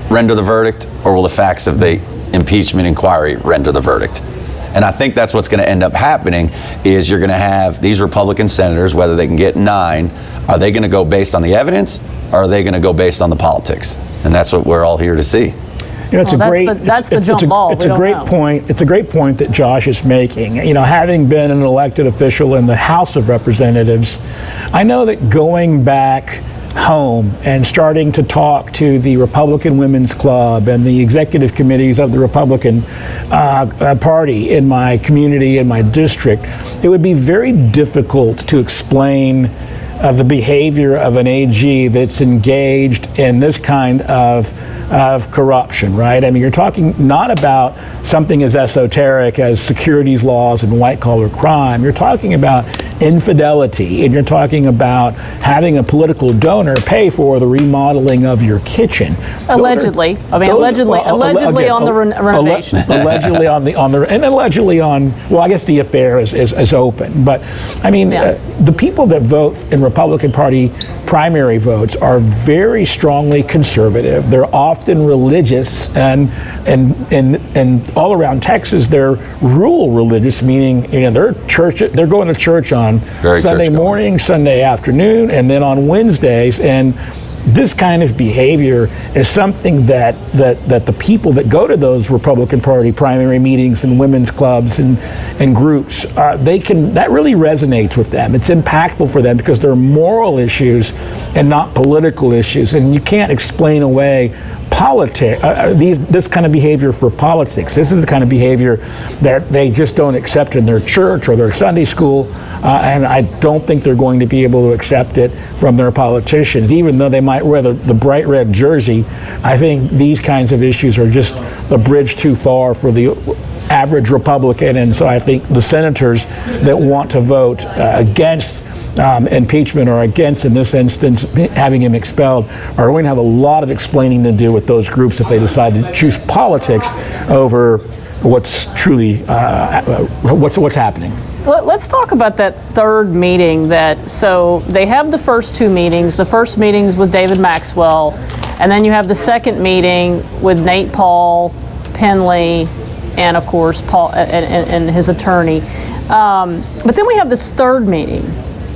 render the verdict, or will the facts of the impeachment inquiry render the verdict? And I think that's what's going to end up happening, is you're going to have these Republican senators, whether they can get 9, are they going to go based on the evidence, or are they going to go based on the politics? And that's what we're all here to see. It's a great point. It's a great point that Josh is making. Having been an elected official in the House of Representatives, I know that going back home and starting to talk to the Republican Women's Club and the executive committees of the Republican Party in my community, in my district, it would be very difficult to explain the behavior of an AG that's engaged in this kind of corruption, right? I mean, you're talking not about something as esoteric as securities laws and white-collar crime. You're talking about infidelity, and you're talking about having a political donor pay for the remodeling of your kitchen. Allegedly. Allegedly on the renovation. Allegedly on, well, I guess the affair is open. But, I mean, the people that vote in Republican Party primary votes are very strongly conservative. They're often religious, and all around Texas, they're rural religious, meaning they're going to church on Sunday morning, Sunday afternoon, and then on Wednesdays. And this kind of behavior is something that the people that go to those Republican Party primary meetings and women's clubs and groups, that really resonates with them. It's impactful for them because they're moral issues and not political issues. And you can't explain away this kind of behavior for politics. This is the kind of behavior that they just don't accept in their church or their Sunday school, and I don't think they're going to be able to accept it from their politicians, even though they might wear the bright red jersey. I think these kinds of issues are just a bridge too far for the average Republican, and so I think the senators that want to vote against impeachment or against, in this instance, having him expelled, are going to have a lot of explaining to do with those groups if they decide to choose politics over what's truly what's happening. Let's talk about that third meeting. So they have the first two meetings. The first meeting's with David Maxwell, and then you have the second meeting with Nate Paul, Penley, and of course Paul and his attorney. But then we have this third meeting,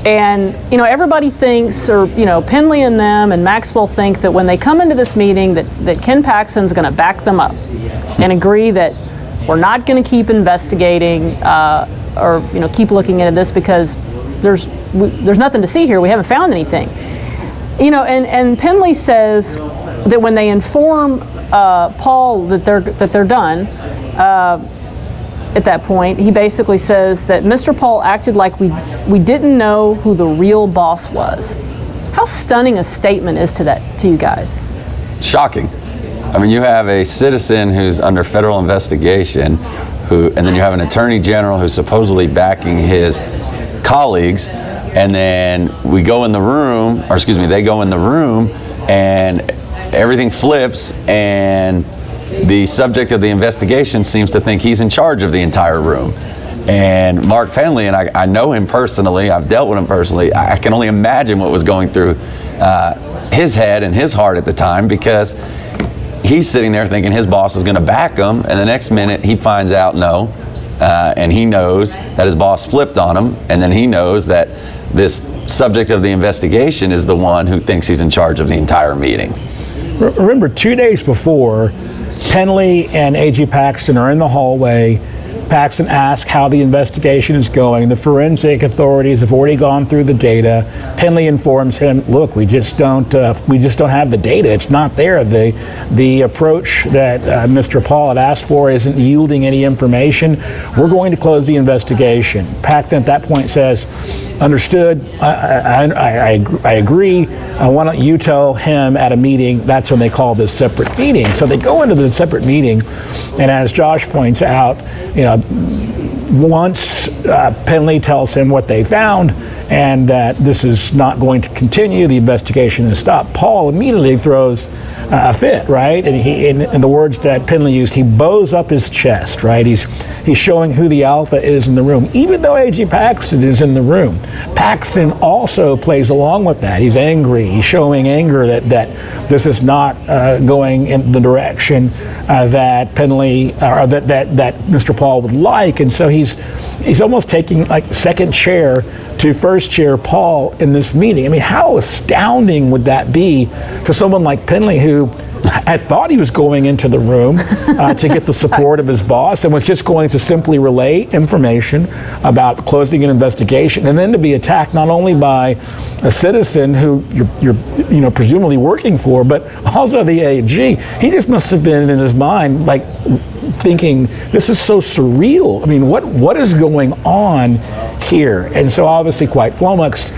and everybody thinks, or Penley and them and Maxwell think that when they come into this meeting that Ken Paxton's going to back them up and agree that we're not going to keep investigating or keep looking into this because there's nothing to see here. We haven't found anything. And Penley says that when they inform Paul that they're done, at that point, he basically says that Mr. Paul acted like we didn't know who the real boss was. How stunning a statement is to you guys? Shocking. I mean, you have a citizen who's under federal investigation, and then you have an attorney general who's supposedly backing his colleagues, and then they go in the room, and everything flips, and the subject of the investigation seems to think he's in charge of the entire room. And Mark Penley, and I know him personally, I've dealt with him personally, I can only imagine what was going through his head and his heart at the time, because he's sitting there thinking his boss is going to back him, and the next minute he finds out no, and he knows that his boss flipped on him, and then he knows that this subject of the investigation is the one who thinks he's in charge of the entire meeting. Remember, 2 days before, Penley and A.G. Paxton are in the hallway. Paxton asks how the investigation is going. The forensic authorities have already gone through the data. Penley informs him, "Look, we just don't have the data. It's not there. The approach that Mr. Paul had asked for isn't yielding any information. We're going to close the investigation." Paxton at that point says, "Understood. I agree. Why don't you tell him at a meeting?" That's when they call this separate meeting. So they go into the separate meeting, and as Josh points out, once Penley tells him what they found and that this is not going to continue, the investigation is stopped, Paul immediately throws a fit, right? And he, in the words that Penley used, he bows up his chest, right? He's showing who the alpha is in the room, even though A.G. Paxton is in the room. Paxton also plays along with that. He's angry. He's showing anger that this is not going in the direction that Penley or that Mr. Paul would like, and so he's almost taking like second chair to first chair Paul in this meeting. I mean, how astounding would that be to someone like Penley, who had thought he was going into the room to get the support of his boss and was just going to simply relay information about closing an investigation, and then to be attacked not only by a citizen who you're presumably working for, but also the AG. He just must have been in his mind like thinking, this is so surreal. I mean, what is going on here? And so obviously quite flummoxed,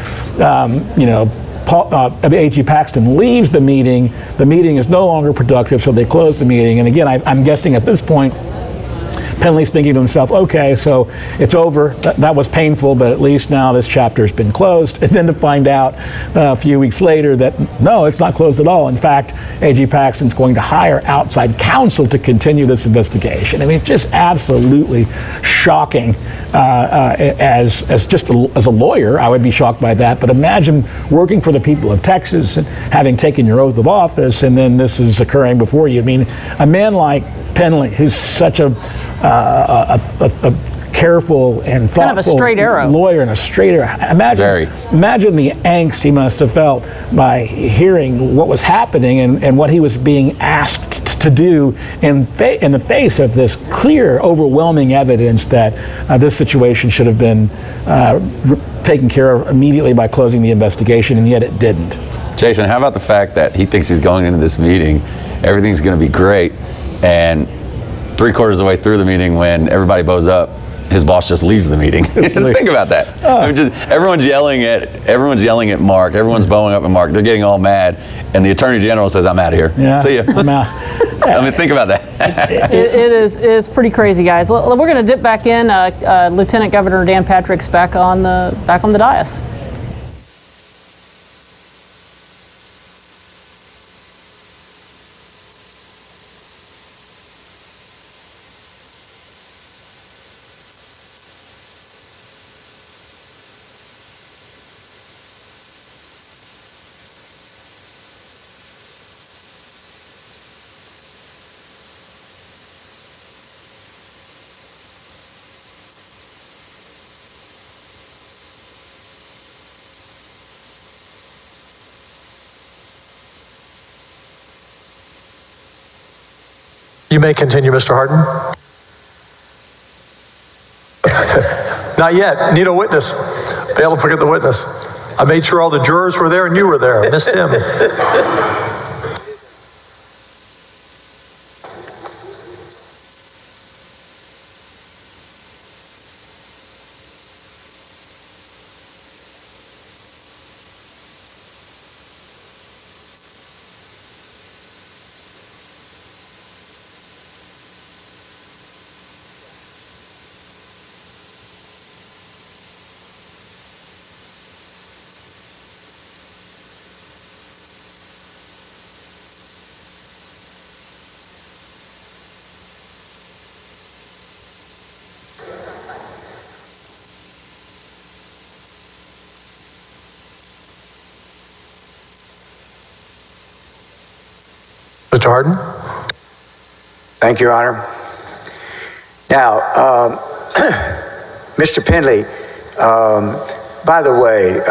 A.G. Paxton leaves the meeting. The meeting is no longer productive, so they close the meeting. And again, I'm guessing at this point, Penley's thinking to himself, okay, so it's over. That was painful, but at least now this chapter's been closed. And then to find out a few weeks later that, no, it's not closed at all. In fact, A.G. Paxton's going to hire outside counsel to continue this investigation. I mean, just absolutely shocking. As a lawyer, I would be shocked by that. But imagine working for the people of Texas and having taken your oath of office, and then this is occurring before you. I mean, a man like Penley, who's such a careful and thoughtful kind of a straight arrow lawyer and a straight arrow. Imagine the angst he must have felt by hearing what was happening and what he was being asked to do in the face of this clear, overwhelming evidence that this situation should have been taken care of immediately by closing the investigation, and yet it didn't. Jason, how about the fact that he thinks he's going into this meeting, everything's going to be great, and 3/4 of the way through the meeting, when everybody bows up, his boss just leaves the meeting. Think about that. I mean, everyone's yelling at Mark. Everyone's bowing up at Mark. They're getting all mad, and the Attorney General says, "I'm out of here. Yeah, see ya." I'm out. I mean, think about that. It's pretty crazy, guys. We're going to dip back in. Lieutenant Governor Dan Patrick's back on the dais. You may continue, Mr. Hardin. Not yet. Need a witness. Fail to forget the witness. I made sure all the jurors were there and you were there. I missed him. Mr. Hardin? Thank you, Your Honor. Now, Mr. Penley, by the way,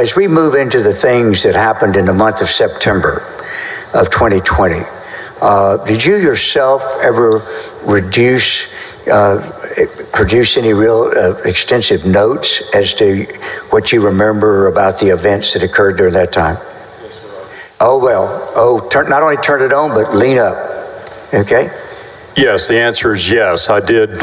as we move into the things that happened in the month of September of 2020, did you yourself ever produce any real extensive notes as to what you remember about the events that occurred during that time? Oh, well, not only turn it on, but lean up, okay? Yes, the answer is yes. I did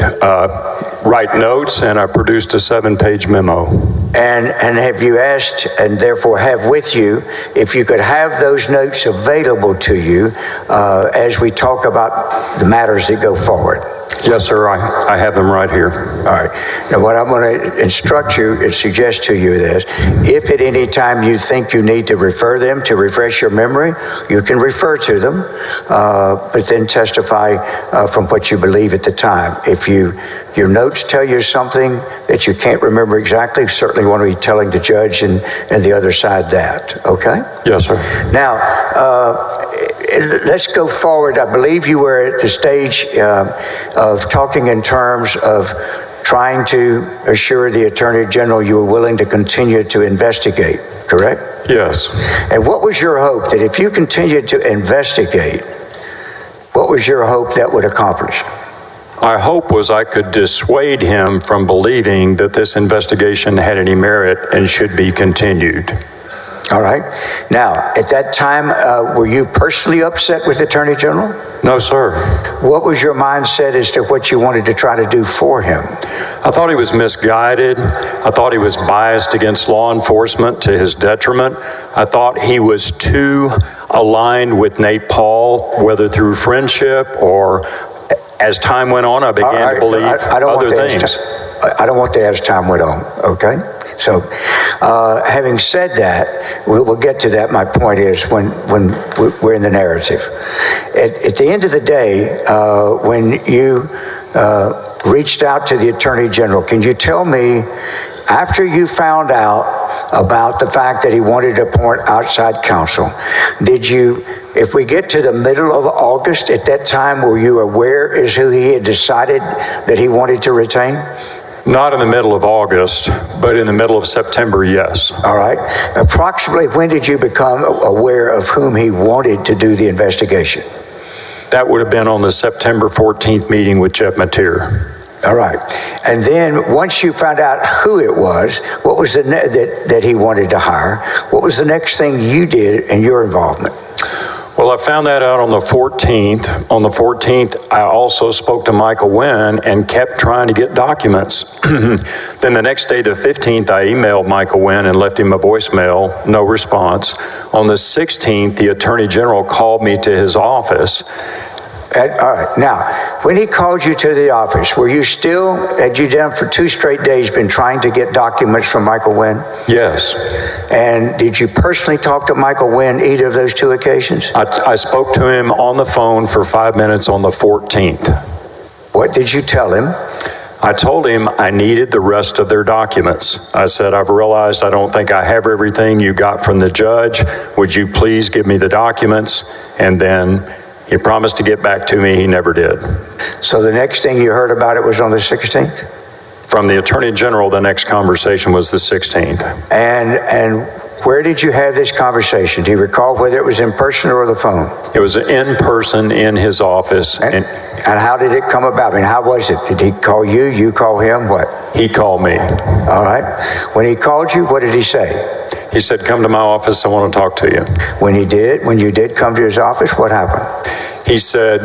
write notes, and I produced a 7-page memo. And have you asked, and therefore have with you, if you could have those notes available to you as we talk about the matters that go forward? Yes, sir. I have them right here. All right. Now, what I'm going to instruct you and suggest to you is, if at any time you think you need to refer them to refresh your memory, you can refer to them, but then testify from what you believe at the time. If your notes tell you something that you can't remember exactly, certainly want to be telling the judge and the other side that. Okay? Yes, sir. Now, let's go forward. I believe you were at the stage of talking in terms of trying to assure the Attorney General you were willing to continue to investigate, correct? Yes. And what was your hope that if you continued to investigate, what was your hope that would accomplish? My hope was I could dissuade him from believing that this investigation had any merit and should be continued. All right. Now, at that time, were you personally upset with the Attorney General? No, sir. What was your mindset as to what you wanted to try to do for him? I thought he was misguided. I thought he was biased against law enforcement to his detriment. I thought he was too aligned with Nate Paul, whether through friendship or as time went on, I began to believe other things. I don't want to as time went on, okay? So, having said that, we'll get to that. My point is when we're in the narrative. At the end of the day, when you reached out to the Attorney General, can you tell me, after you found out about the fact that he wanted to appoint outside counsel, did you, if we get to the middle of August, at that time, were you aware as who he had decided that he wanted to retain? Not in the middle of August, but in the middle of September, yes. All right. Approximately when did you become aware of whom he wanted to do the investigation? That would have been on the September 14th meeting with Jeff Mateer. All right. And then once you found out who it was, what was that he wanted to hire, what was the next thing you did in your involvement? Well, I found that out on the 14th. On the 14th, I also spoke to Michael Wynn and kept trying to get documents. Then the next day, the 15th, I emailed Michael Wynn and left him a voicemail, no response. On the 16th, the Attorney General called me to his office. All right. Now, when he called you to the office, had you done for 2 straight days been trying to get documents from Michael Wynn? Yes. And did you personally talk to Michael Wynn either of those 2 occasions? I spoke to him on the phone for 5 minutes on the 14th. What did you tell him? I told him I needed the rest of their documents. I said, I've realized I don't think I have everything you got from the judge. Would you please give me the documents? And then he promised to get back to me. He never did. So the next thing you heard about it was on the 16th? From the Attorney General, the next conversation was the 16th. And Where did you have this conversation? Do you recall whether it was in person or the phone? It was in person in his office. And how did it come about? I mean, how was it? Did he call you? You call him? What? He called me. All right. When he called you, what did he say? He said, "Come to my office. I want to talk to you." When you did come to his office, what happened? He said,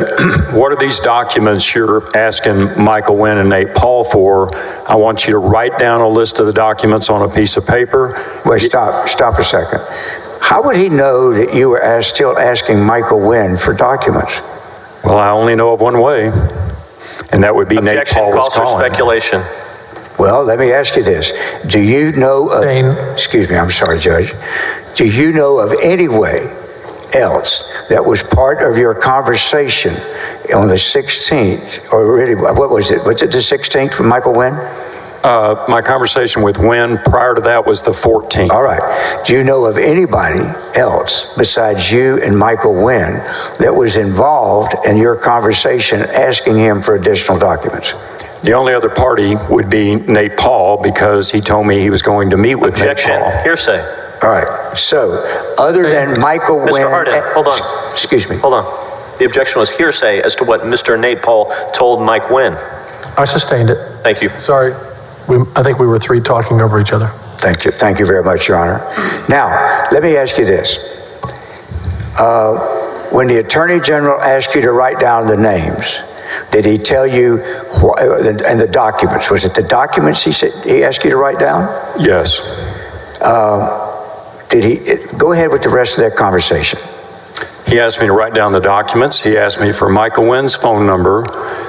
"What are these documents you're asking Michael Wynn and Nate Paul for? I want you to write down a list of the documents on a piece of paper." Wait, stop a second. How would he know that you were still asking Michael Wynn for documents? Well, I only know of one way, and that would be Nate Paul was Calls for calling. speculation. Well, let me ask you this. Do you know of... Dane. Excuse me, I'm sorry, Judge. Do you know of any way else that was part of your conversation on the 16th, or really, what was it? Was it the 16th with Michael Wynn? My conversation with Wynn prior to that was the 14th. All right. Do you know of anybody else besides you and Michael Wynn that was involved in your conversation asking him for additional documents? The only other party would be Nate Paul, because he told me he was going to meet with Objection. Nate Paul. Hearsay. All right. So, other than Michael Wynn... Mr. Hardin, hold on. Excuse me. Hold on. The objection was hearsay as to what Mr. Nate Paul told Mike Wynn. I sustained it. Thank you. Sorry. I think we were three talking over each other. Thank you. Thank you very much, Your Honor. Now, let me ask you this. When the Attorney General asked you to write down the names, did he tell you, and the documents, was it the documents he asked you to write down? Yes. Did he, go ahead with the rest of that conversation. He asked me to write down the documents. He asked me for Michael Wynn's phone number.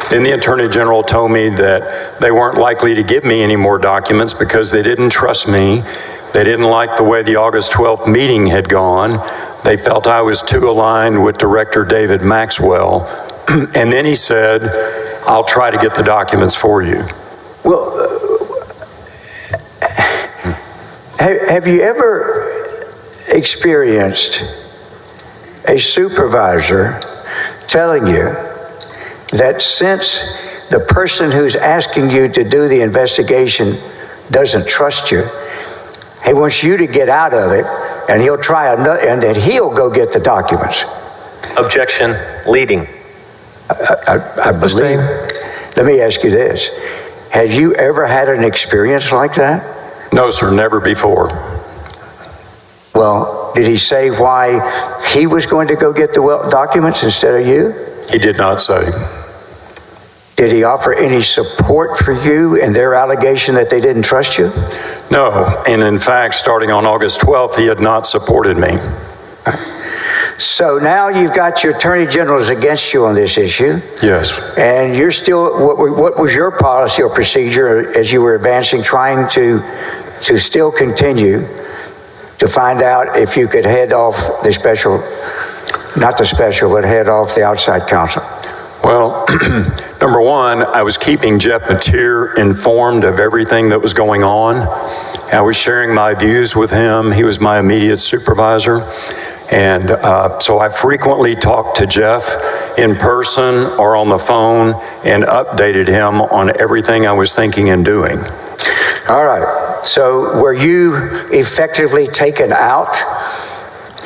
Then the Attorney General told me that they weren't likely to give me any more documents because they didn't trust me. They didn't like the way the August 12th meeting had gone. They felt I was too aligned with Director David Maxwell. And then he said, "I'll try to get the documents for you." Well, have you ever experienced a supervisor telling you that since the person who's asking you to do the investigation doesn't trust you, he wants you to get out of it, and he'll try another, and that he'll go get the documents? Objection. Leading. I believe. Let me ask you this. Have you ever had an experience like that? No, sir, never before. Well, did he say why he was going to go get the documents instead of you? He did not say. Did he offer any support for you in their allegation that they didn't trust you? No, and in fact, starting on August 12th, he had not supported me. So now you've got your attorney generals against you on this issue. Yes. And you're still, what was your policy or procedure as you were advancing, trying to still continue to find out if you could head off the special, not the special, but head off the outside counsel? Well, number one, I was keeping Jeff Mateer informed of everything that was going on. I was sharing my views with him. He was my immediate supervisor. And so I frequently talked to Jeff in person or on the phone and updated him on everything I was thinking and doing. All right. So were you effectively taken out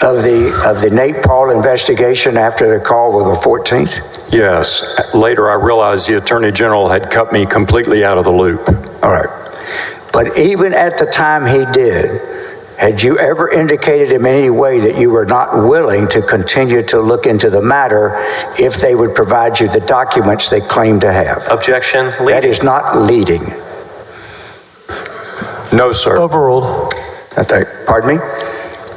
of the Nate Paul investigation after the call with the 14th? Yes. Later I realized the Attorney General had cut me completely out of the loop. All right. But even at the time he did, had you ever indicated in any way that you were not willing to continue to look into the matter if they would provide you the documents they claim to have? Objection. Leading. That is not leading. No, sir. Overruled. Pardon me?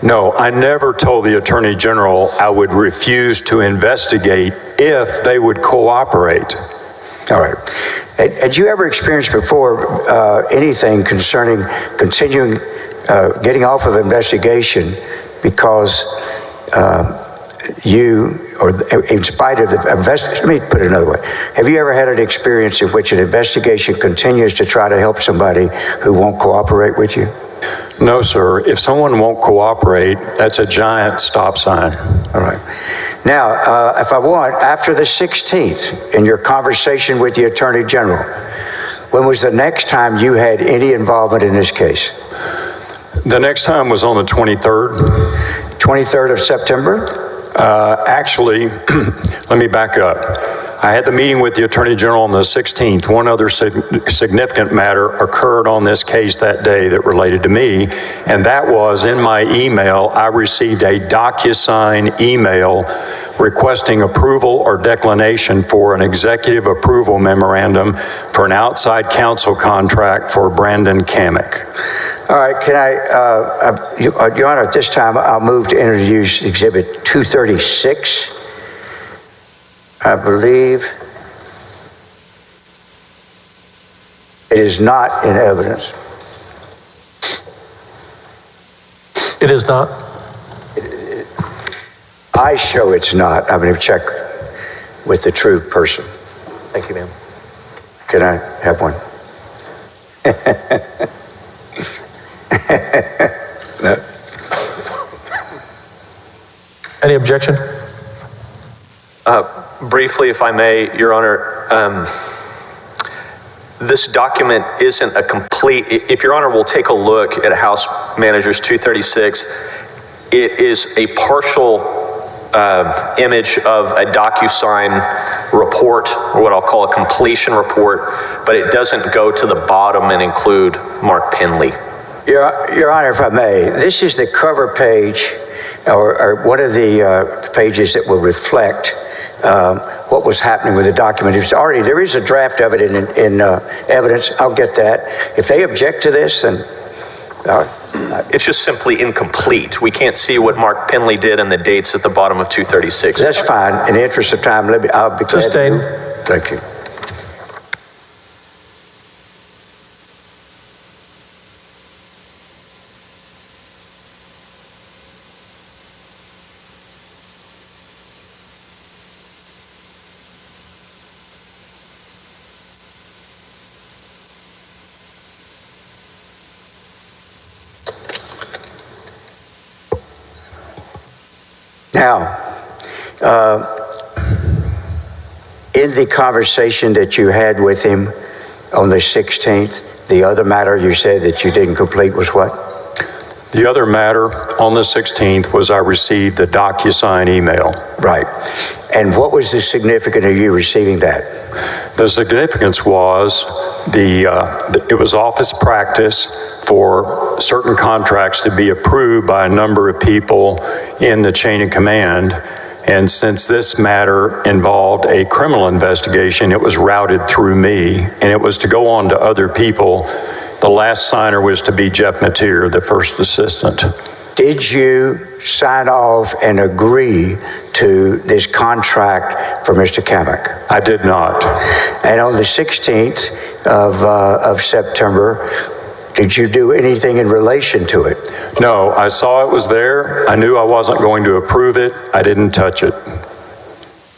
No, I never told the Attorney General I would refuse to investigate if they would cooperate. All right. Had you ever experienced before anything concerning continuing getting off of investigation because you, or in spite of the investigation? Let me put it another way. Have you ever had an experience in which an investigation continues to try to help somebody who won't cooperate with you? No, sir. If someone won't cooperate, that's a giant stop sign. All right. Now, if I want, after the 16th, in your conversation with the Attorney General, when was the next time you had any involvement in this case? The next time was on the 23rd. 23rd of September? Actually, let me back up. I had the meeting with the Attorney General on the 16th. One other significant matter occurred on this case that day that related to me, and that was in my email, I received a DocuSign email requesting approval or declination for an executive approval memorandum for an outside counsel contract for Brandon Kamek. All right, can Your Honor, at this time, I'll move to introduce Exhibit 236. I believe it is not in evidence. It is not. I show it's not. I'm going to check with the true person. Thank you, ma'am. Can I have one? No. Any objection? Briefly, if I may, Your Honor, this document isn't a complete, if Your Honor will take a look at House Managers 236, it is a partial image of a DocuSign report, or what I'll call a completion report, but it doesn't go to the bottom and include Mark Penley. Your Honor, if I may, this is the cover page, or one of the pages that will reflect what was happening with the document. It's already, there is a draft of it in evidence. I'll get that. If they object to this, then it's just simply incomplete. We can't see what Mark Penley did and the dates at the bottom of 236. That's fine. In the interest of time, I'll be glad Sustained. to. Thank you. Now, in the conversation that you had with him on the 16th, the other matter you said that you didn't complete was what? The other matter on the 16th was I received the DocuSign email. Right. And what was the significance of you receiving that? The significance was it was office practice for certain contracts to be approved by a number of people in the chain of command. And since this matter involved a criminal investigation, it was routed through me, and it was to go on to other people. The last signer was to be Jeff Mateer, the first assistant. Did you sign off and agree to this contract for Mr. Kamek? I did not. And on the 16th of September, did you do anything in relation to it? No, I saw it was there. I knew I wasn't going to approve it. I didn't touch it.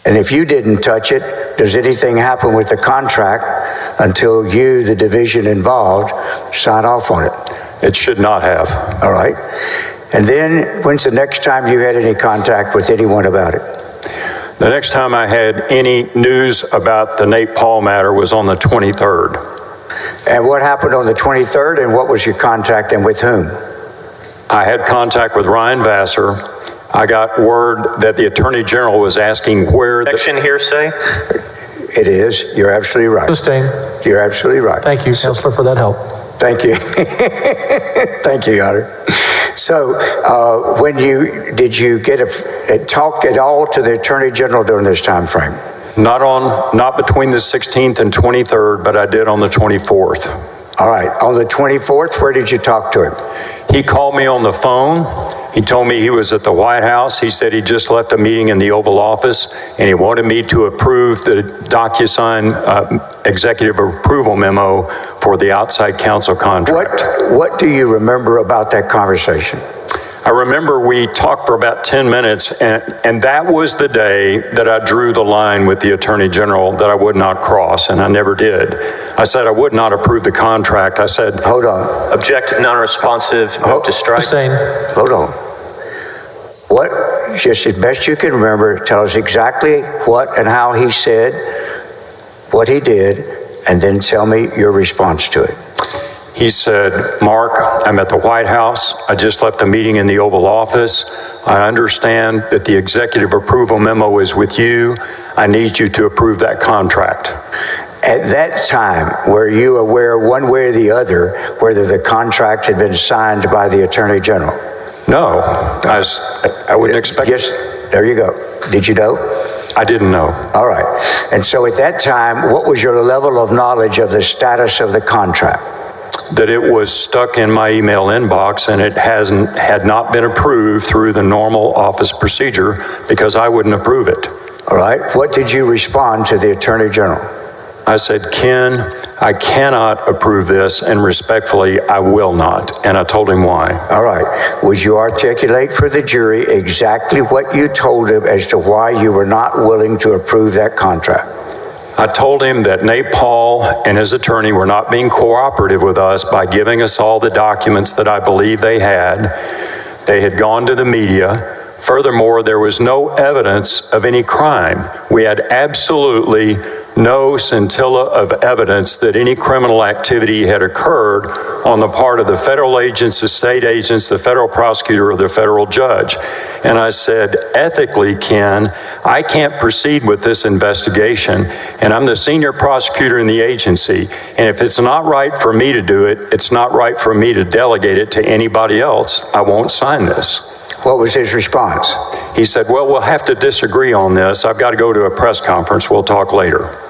And if you didn't touch it, does anything happen with the contract until you, the division involved, sign off on it? It should not have. All right. And then when's the next time you had any contact with anyone about it? The next time I had any news about the Nate Paul matter was on the 23rd. And what happened on the 23rd, and what was your contact and with whom? I had contact with Ryan Vassar. I got word that the Attorney General was asking where the... Section hearsay? It is. You're absolutely right. Sustained. You're absolutely right. Thank you, Counselor, for that help. Thank you. Thank you, Your Honor. So, did you get a talk at all to the Attorney General during this time frame? Not between the 16th and 23rd, but I did on the 24th. All right. On the 24th, where did you talk to him? He called me on the phone. He told me he was at the White House. He said he just left a meeting in the Oval Office, and he wanted me to approve the DocuSign executive approval memo for the outside counsel contract. What do you remember about that conversation? I remember we talked for about 10 minutes, and that was the day that I drew the line with the Attorney General that I would not cross, and I never did. I said I would not approve the contract. I said... Hold on. Object, non-responsive, move to strike. Sustained. Hold on. What, just as best you can remember, tell us exactly what and how he said what he did, and then tell me your response to it. He said, Mark, I'm at the White House. I just left a meeting in the Oval Office. I understand that the executive approval memo is with you. I need you to approve that contract. At that time, were you aware one way or the other whether the contract had been signed by the Attorney General? No, I wouldn't expect. Yes, there you go. Did you know? I didn't know. All right. And so at that time, what was your level of knowledge of the status of the contract? That it was stuck in my email inbox and it had not been approved through the normal office procedure because I wouldn't approve it. All right. What did you respond to the Attorney General? I said, Ken, I cannot approve this, and respectfully, I will not. And I told him why. All right. Would you articulate for the jury exactly what you told him as to why you were not willing to approve that contract? I told him that Nate Paul and his attorney were not being cooperative with us by giving us all the documents that I believe they had. They had gone to the media. Furthermore, there was no evidence of any crime. We had absolutely no scintilla of evidence that any criminal activity had occurred on the part of the federal agents, the state agents, the federal prosecutor, or the federal judge. And I said, ethically, Ken, I can't proceed with this investigation, and I'm the senior prosecutor in the agency, and if it's not right for me to do it, it's not right for me to delegate it to anybody else. I won't sign this. What was his response? He said, well, we'll have to disagree on this. I've got to go to a press conference. We'll talk later.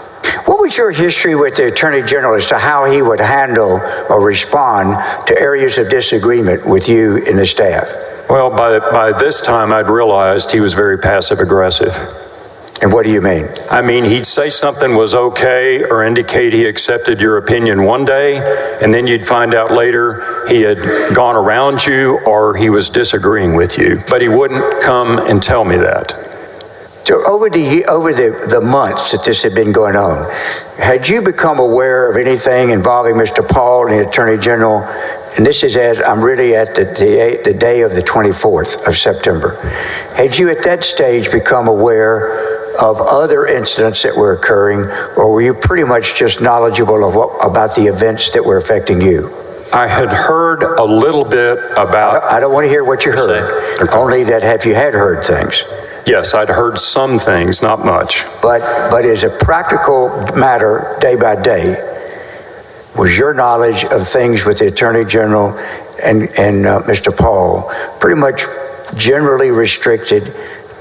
What was your history with the Attorney General as to how he would handle or respond to areas of disagreement with you and the staff? Well, by this time, I'd realized he was very passive aggressive. And what do you mean? I mean, he'd say something was okay or indicate he accepted your opinion one day, and then you'd find out later he had gone around you or he was disagreeing with you. But he wouldn't come and tell me that. So over the months that this had been going on, had you become aware of anything involving Mr. Paul and the Attorney General? And this is as I'm really at the day of the 24th of September. Had you at that stage become aware of other incidents that were occurring, or were you pretty much just knowledgeable of about the events that were affecting you? I had heard a little bit about... I don't want to hear what you heard. Okay. Only that have you had heard things? Yes, I'd heard some things, not much. But as a practical matter, day by day, was your knowledge of things with the Attorney General and Mr. Paul pretty much generally restricted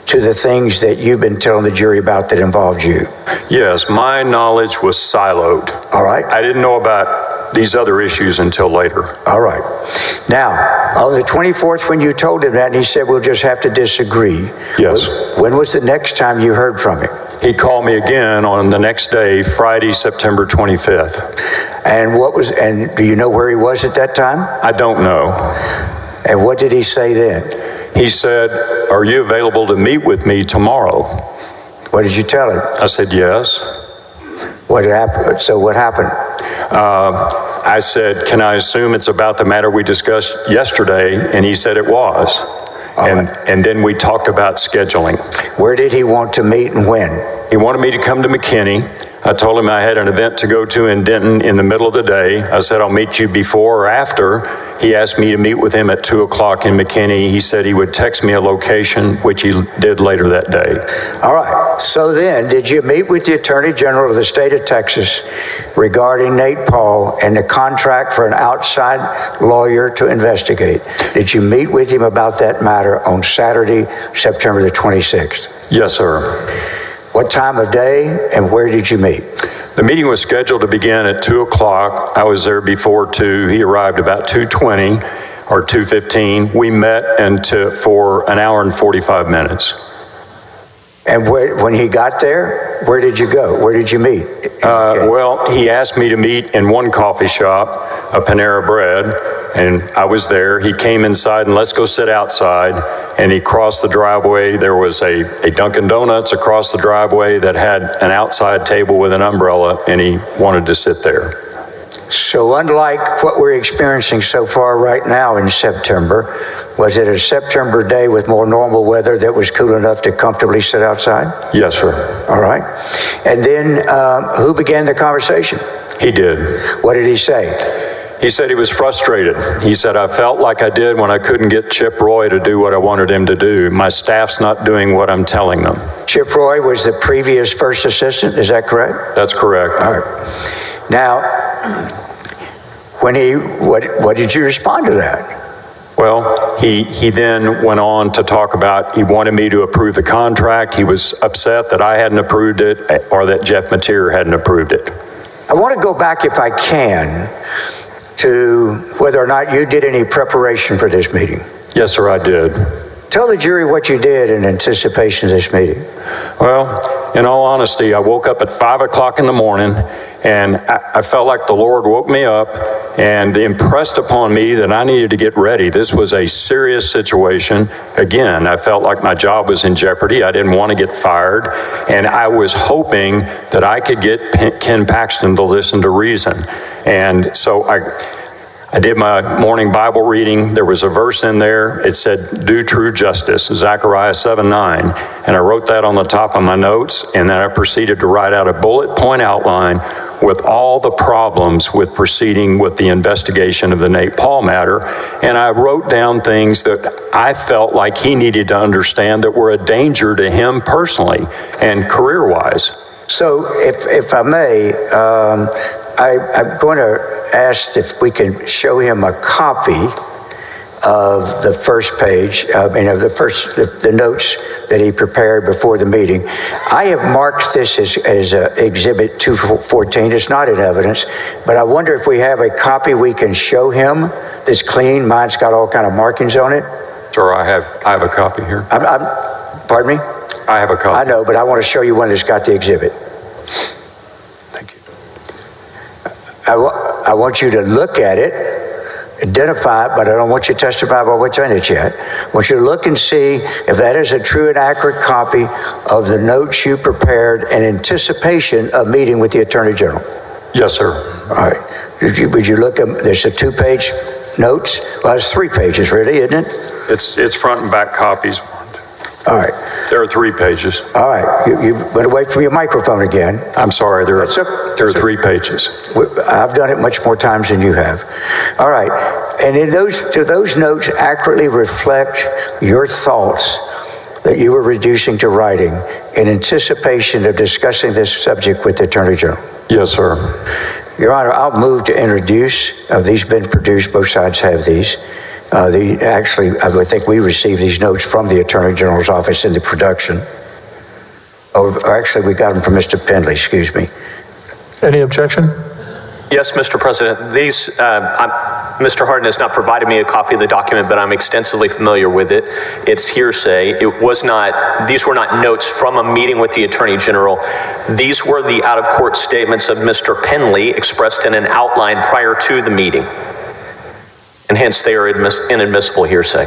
to the things that you've been telling the jury about that involved you? Yes, my knowledge was siloed. All right. I didn't know about these other issues until later. All right. Now, on the 24th, when you told him that, and he said, we'll just have to disagree. Yes. When was the next time you heard from him? He called me again on the next day, Friday, September 25th. And do you know where he was at that time? I don't know. And what did he say then? He said, are you available to meet with me tomorrow? What did you tell him? I said, yes. What happened? So what happened? I said, can I assume it's about the matter we discussed yesterday? And he said it was. And then we talked about scheduling. Where did he want to meet and when? He wanted me to come to McKinney. I told him I had an event to go to in Denton in the middle of the day. I said, I'll meet you before or after. He asked me to meet with him at 2 o'clock in McKinney. He said he would text me a location, which he did later that day. All right. So then, did you meet with the Attorney General of the state of Texas regarding Nate Paul and the contract for an outside lawyer to investigate? Did you meet with him about that matter on Saturday, September the 26th? Yes, sir. What time of day and where did you meet? The meeting was scheduled to begin at 2 o'clock. I was there before 2. He arrived about 2:20 or 2:15. We met for an hour and 45 minutes. And when he got there, where did you go? Where did you meet? Well, he asked me to meet in one coffee shop, a Panera Bread, and I was there. He came inside and let's go sit outside, and he crossed the driveway. There was a Dunkin' Donuts across the driveway that had an outside table with an umbrella, and he wanted to sit there. So unlike what we're experiencing so far right now in September, was it a September day with more normal weather that was cool enough to comfortably sit outside? Yes, sir. All right. And then who began the conversation? He did. What did he say? He said he was frustrated. He said, I felt like I did when I couldn't get Chip Roy to do what I wanted him to do. My staff's not doing what I'm telling them. Chip Roy was the previous first assistant, is that correct? That's correct. All right. Now, what did you respond to that? Well, he then went on to talk about he wanted me to approve the contract. He was upset that I hadn't approved it or that Jeff Mateer hadn't approved it. I want to go back, if I can, to whether or not you did any preparation for this meeting. Yes, sir, I did. Tell the jury what you did in anticipation of this meeting. Well, in all honesty, I woke up at 5 o'clock in the morning and I felt like the Lord woke me up and impressed upon me that I needed to get ready. This was a serious situation. Again, I felt like my job was in jeopardy. I didn't want to get fired. And I was hoping that I could get Ken Paxton to listen to reason. And so I did my morning Bible reading. There was a verse in there. It said, do true justice, Zechariah 7:9. And I wrote that on the top of my notes. And then I proceeded to write out a bullet point outline with all the problems with proceeding with the investigation of the Nate Paul matter. And I wrote down things that I felt like he needed to understand that were a danger to him personally and career-wise. So if I may, I'm going to ask if we can show him a copy of the first page, the notes that he prepared before the meeting. I have marked this as Exhibit 214. It's not in evidence, but I wonder if we have a copy we can show him that's clean. Mine's got all kind of markings on it. Sir, I have a copy here. Pardon me? I have a copy. I know, but I want to show you one that's got the exhibit. Thank you. I want you to look at it, identify it, but I don't want you to testify about what's in it yet. I want you to look and see if that is a true and accurate copy of the notes you prepared in anticipation of meeting with the Attorney General. Yes, sir. All right. Would you look at, there's a 2-page notes? Well, it's 3 pages really, isn't it? It's front and back copies. All right. There are 3 pages. All right. You went away from your microphone again. I'm sorry. There are 3 pages. I've done it much more times than you have. All right. And do those notes accurately reflect your thoughts that you were reducing to writing in anticipation of discussing this subject with the Attorney General? Yes, sir. Your Honor, I'll move to introduce. These been produced. Both sides have these. Actually, I think we received these notes from the Attorney General's office in the production. Or actually, we got them from Mr. Pendley, excuse me. Any objection? Yes, Mr. President. These, Mr. Hardin has not provided me a copy of the document, but I'm extensively familiar with it. It's hearsay. These were not notes from a meeting with the Attorney General. These were the out-of-court statements of Mr. Pendley expressed in an outline prior to the meeting. And hence they are inadmissible hearsay.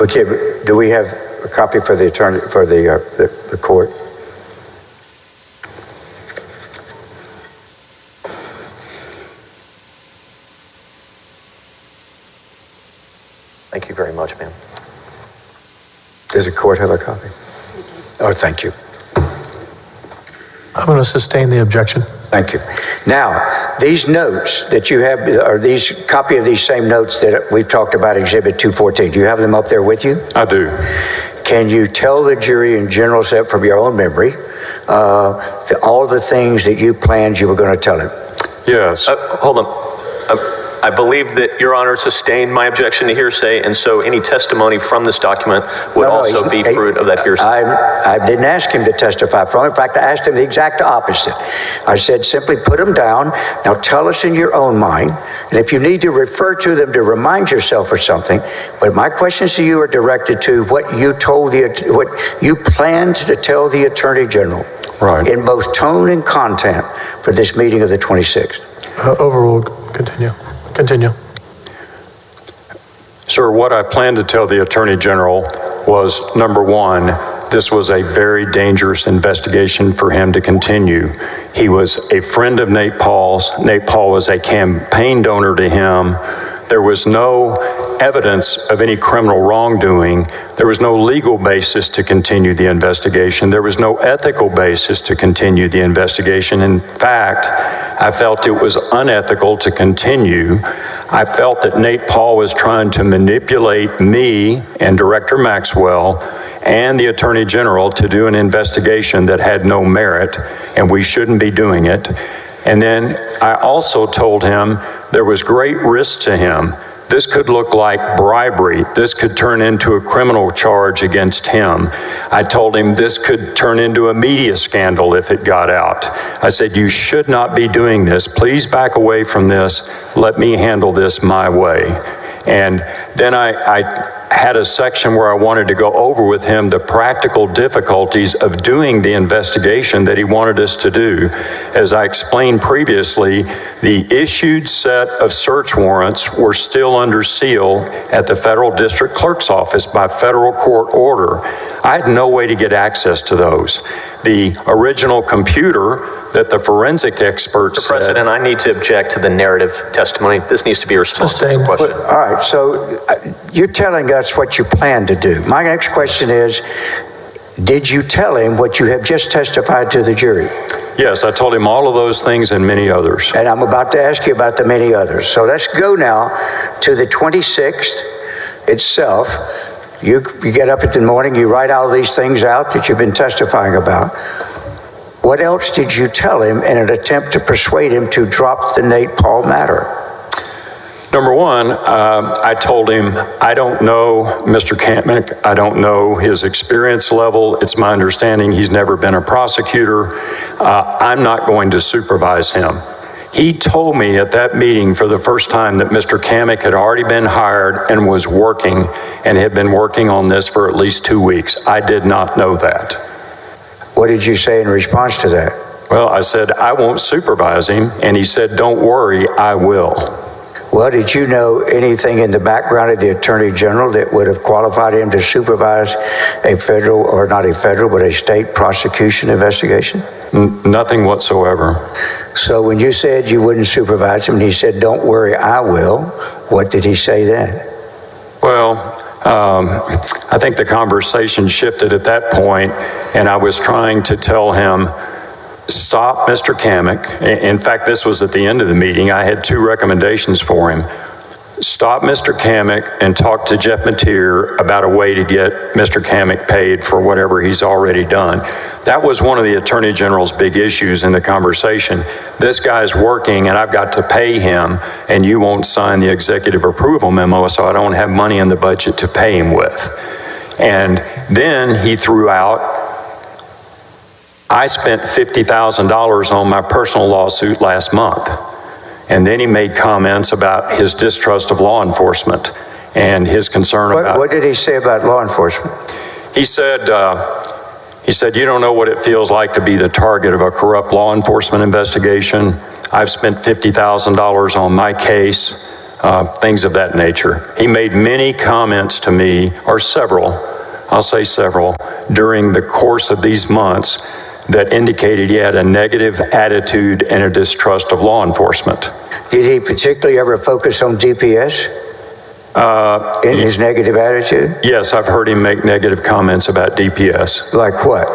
Okay, do we have a copy for the attorney, for the court? Thank you very much, ma'am. Does the court have a copy? Oh, thank you. I'm going to sustain the objection. Thank you. Now, these notes that you have, are these copy of these same notes that we've talked about, Exhibit 214. Do you have them up there with you? I do. Can you tell the jury in general, from your own memory, all the things that you planned you were going to tell him? Yes. Hold on. I believe that Your Honor sustained my objection to hearsay, and so any testimony from this document would also be fruit of that hearsay. I didn't ask him to testify from it. In fact, I asked him the exact opposite. I said, simply put them down. Now tell us in your own mind, and if you need to refer to them to remind yourself or something, but my questions to you are directed to what you planned to tell the Attorney General. Right. In both tone and content for this meeting of the 26th. Overruled. Continue. Continue. Sir, what I planned to tell the Attorney General was, number one, this was a very dangerous investigation for him to continue. He was a friend of Nate Paul's. Nate Paul was a campaign donor to him. There was no evidence of any criminal wrongdoing. There was no legal basis to continue the investigation. There was no ethical basis to continue the investigation. In fact, I felt it was unethical to continue. I felt that Nate Paul was trying to manipulate me and Director Maxwell and the Attorney General to do an investigation that had no merit, and we shouldn't be doing it. And then I also told him there was great risk to him. This could look like bribery. This could turn into a criminal charge against him. I told him this could turn into a media scandal if it got out. I said, you should not be doing this. Please back away from this. Let me handle this my way. And then I had a section where I wanted to go over with him the practical difficulties of doing the investigation that he wanted us to do. As I explained previously, the issued set of search warrants were still under seal at the federal district clerk's office by federal court order. I had no way to get access to those. The original computer that the forensic experts Mr. President, I need to object to the narrative testimony. This needs to be a response to your question. All right, so you're telling us what you plan to do. My next question is, did you tell him what you have just testified to the jury? Yes, I told him all of those things and many others. And I'm about to ask you about the many others. So let's go now to the 26th itself. You get up in the morning, you write all these things out that you've been testifying about. What else did you tell him in an attempt to persuade him to drop the Nate Paul matter? Number one, I told him, I don't know Mr. Kampnick. I don't know his experience level. It's my understanding he's never been a prosecutor. I'm not going to supervise him. He told me at that meeting for the first time that Mr. Kampnick had already been hired and was working and had been working on this for at least 2 weeks. I did not know that. What did you say in response to that? Well, I said, I won't supervise him. And he said, don't worry, I will. Well, did you know anything in the background of the Attorney General that would have qualified him to supervise a federal, or not a federal, but a state prosecution investigation? Nothing whatsoever. So when you said you wouldn't supervise him, and he said, don't worry, I will, what did he say then? Well, I think the conversation shifted at that point, and I was trying to tell him, stop Mr. Kampnick. In fact, this was at the end of the meeting. I had 2 recommendations for him. Stop Mr. Kampnick and talk to Jeff Mateer about a way to get Mr. Kampnick paid for whatever he's already done. That was one of the Attorney General's big issues in the conversation. This guy's working and I've got to pay him, and you won't sign the executive approval memo, so I don't have money in the budget to pay him with. And then he threw out, I spent $50,000 on my personal lawsuit last month. And then he made comments about his distrust of law enforcement and his concern about... What did he say about law enforcement? He said, you don't know what it feels like to be the target of a corrupt law enforcement investigation. I've spent $50,000 on my case, things of that nature. He made many comments to me, or several, I'll say several, during the course of these months that indicated he had a negative attitude and a distrust of law enforcement. Did he particularly ever focus on DPS in his negative attitude? Yes, I've heard him make negative comments about DPS. Like what?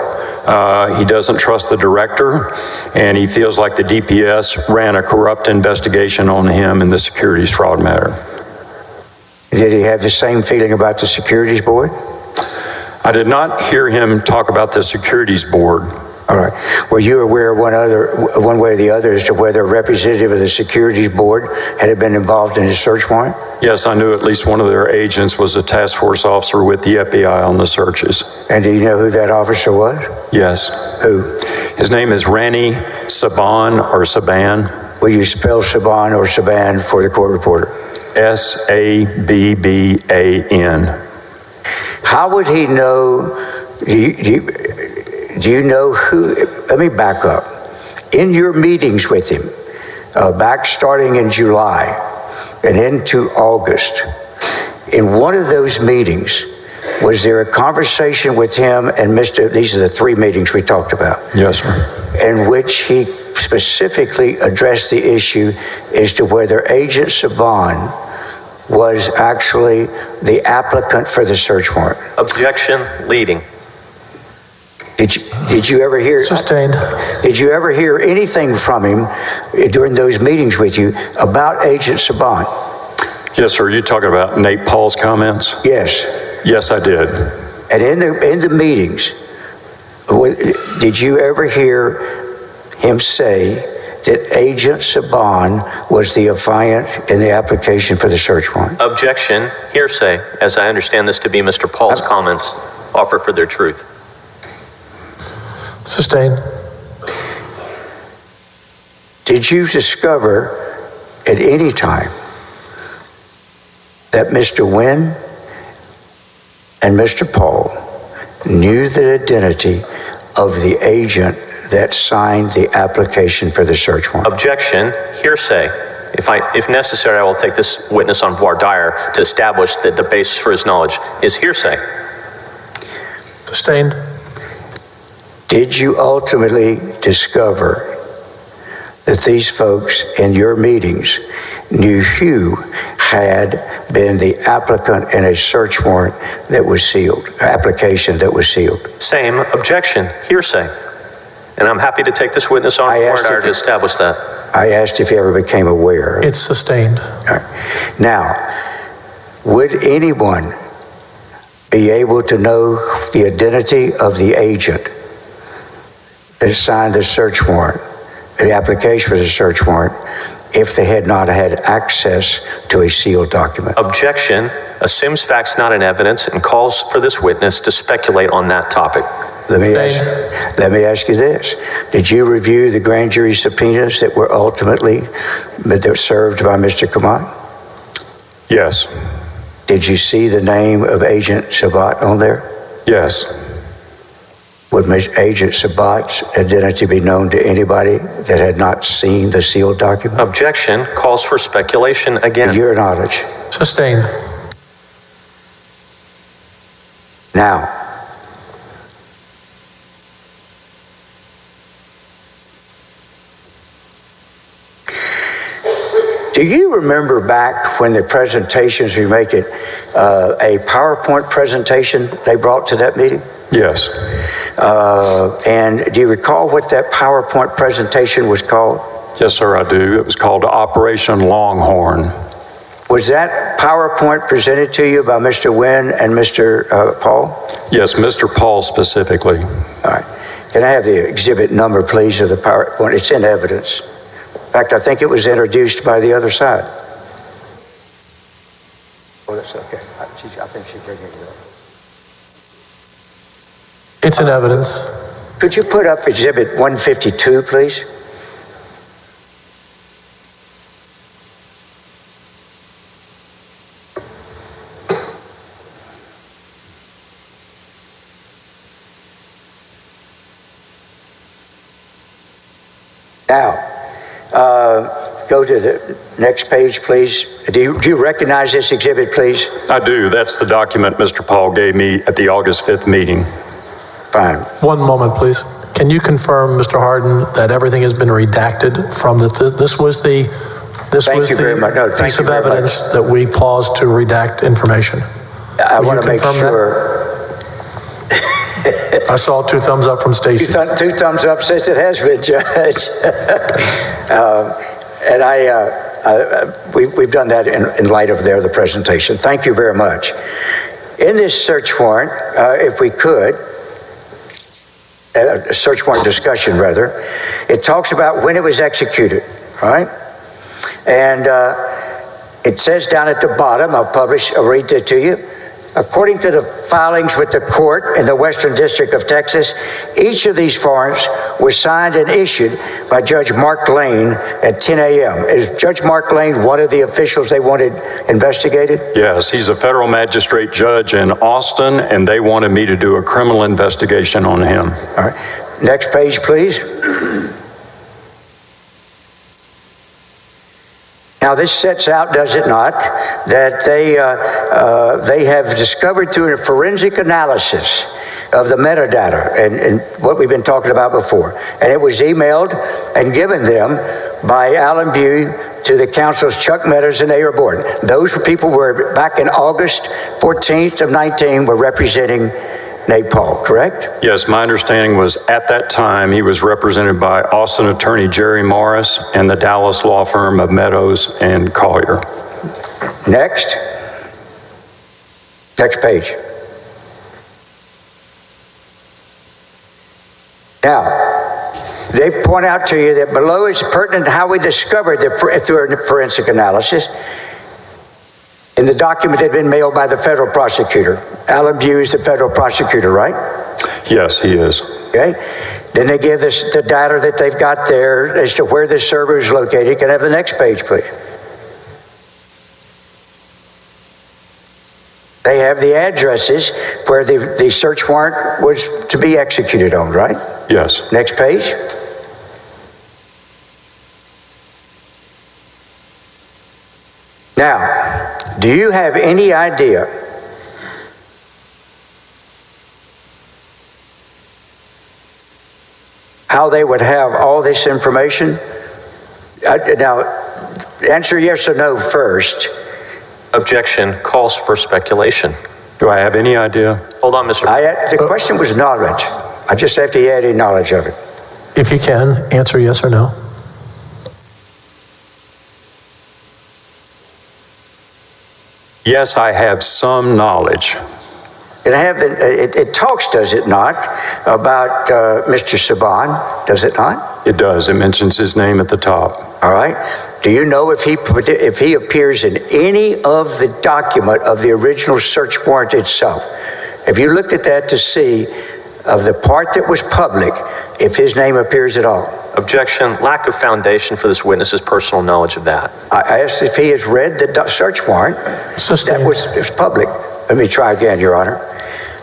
He doesn't trust the director, and he feels like the DPS ran a corrupt investigation on him in the securities fraud matter. Did he have the same feeling about the securities board? I did not hear him talk about the securities board. All right. Were you aware one way or the other as to whether a representative of the securities board had been involved in his search warrant? Yes, I knew at least one of their agents was a task force officer with the FBI on the searches. And do you know who that officer was? Yes. Who? His name is Randy Saban or Saban. Will you spell Saban or Saban for the court reporter? Sabban. How would he know? Do you know who? Let me back up. In your meetings with him, back starting in July and into August, in one of those meetings, was there a conversation with him and these are the 3 meetings we talked about? Yes, sir. In which he specifically addressed the issue as to whether Agent Saban was actually the applicant for the search warrant. Objection, leading. Did you ever hear? Sustained. Did you ever hear anything from him during those meetings with you about Agent Saban? Yes, sir. You talking about Nate Paul's comments? Yes. Yes, I did. And in the meetings, did you ever hear him say that Agent Saban was the affiant in the application for the search warrant? Objection, hearsay, as I understand this to be Mr. Paul's comments offer for their truth. Sustained. Did you discover at any time that Mr. Wynn and Mr. Paul knew the identity of the agent that signed the application for the search warrant? Objection, hearsay. If necessary, I will take this witness on voir dire to establish that the basis for his knowledge is hearsay. Sustained. Did you ultimately discover that these folks in your meetings knew Hugh had been the applicant in a search warrant that was sealed, application that was sealed? Same objection, hearsay. And I'm happy to take this witness on voir dire to establish that. I asked if he ever became aware. It's sustained. All right. Now, would anyone be able to know the identity of the agent that signed the search warrant, the application for the search warrant, if they had not had access to a sealed document? Objection assumes facts not in evidence and calls for this witness to speculate on that topic. Let me ask you this. Did you review the grand jury subpoenas that were ultimately served by Mr. Kamat? Yes. Did you see the name of Agent Sabat on there? Yes. Would Agent Sabat's identity be known to anybody that had not seen the sealed document? Objection calls for speculation again. Your knowledge. Sustained. Now, do you remember back when the presentations, we make it a PowerPoint presentation they brought to that meeting? Yes. And do you recall what that PowerPoint presentation was called? Yes, sir, I do. It was called Operation Longhorn. Was that PowerPoint presented to you by Mr. Wynn and Mr. Paul? Yes, Mr. Paul specifically. All right. Can I have the exhibit number, please, of the PowerPoint? It's in evidence. In fact, I think it was introduced by the other side. Oh, that's okay. I think she's bringing it up. It's in evidence. Could you put up exhibit 152, please? Now, go to the next page, please. Do you recognize this exhibit, please? I do. That's the document Mr. Paul gave me at the August 5th meeting. Fine. One moment, please. Can you confirm, Mr. Harden, that everything has been redacted from this was the piece of evidence that we paused to redact information? I want to make sure. I saw two thumbs up from Stacy. Two thumbs up says it has been, Judge. And we've done that in light of the presentation. Thank you very much. In this search warrant, if we could, a search warrant discussion rather, it talks about when it was executed, right? And it says down at the bottom, I'll read it to you. According to the filings with the court in the Western District of Texas, each of these warrants was signed and issued by Judge Mark Lane at 10 a.m. Is Judge Mark Lane one of the officials they wanted investigated? Yes, he's a federal magistrate judge in Austin, and they wanted me to do a criminal investigation on him. All right. Next page, please. Now, this sets out, does it not, that they have discovered through a forensic analysis of the metadata and what we've been talking about before. And it was emailed and given them by Alan Bew to the council's Chuck Meadows and Ayer Borden. Those people were back in August 14th of 19 were representing Nate Paul, correct? Yes, my understanding was at that time he was represented by Austin attorney Jerry Morris and the Dallas law firm of Meadows and Collier. Next page. Now, they point out to you that below is pertinent to how we discovered through forensic analysis in the document that had been mailed by the federal prosecutor. Alan Bew is the federal prosecutor, right? Yes, he is. Okay. Then they give us the data that they've got there as to where this server is located. Can I have the next page, please? They have the addresses where the search warrant was to be executed on, right? Yes. Next page. Now, do you have any idea how they would have all this information? Now, answer yes or no first. Objection calls for speculation. Do I have any idea? Hold on, Mr. The question was knowledge. I just have to add any knowledge of it. If you can, answer yes or no. Yes, I have some knowledge. And it talks, does it not, about Mr. Saban, does it not? It does. It mentions his name at the top. All right. Do you know if he appears in any of the document of the original search warrant itself? Have you looked at that to see of the part that was public, if his name appears at all? Objection. Lack of foundation for this witness's personal knowledge of that. I asked if he has read the search warrant that was public. Let me try again, Your Honor.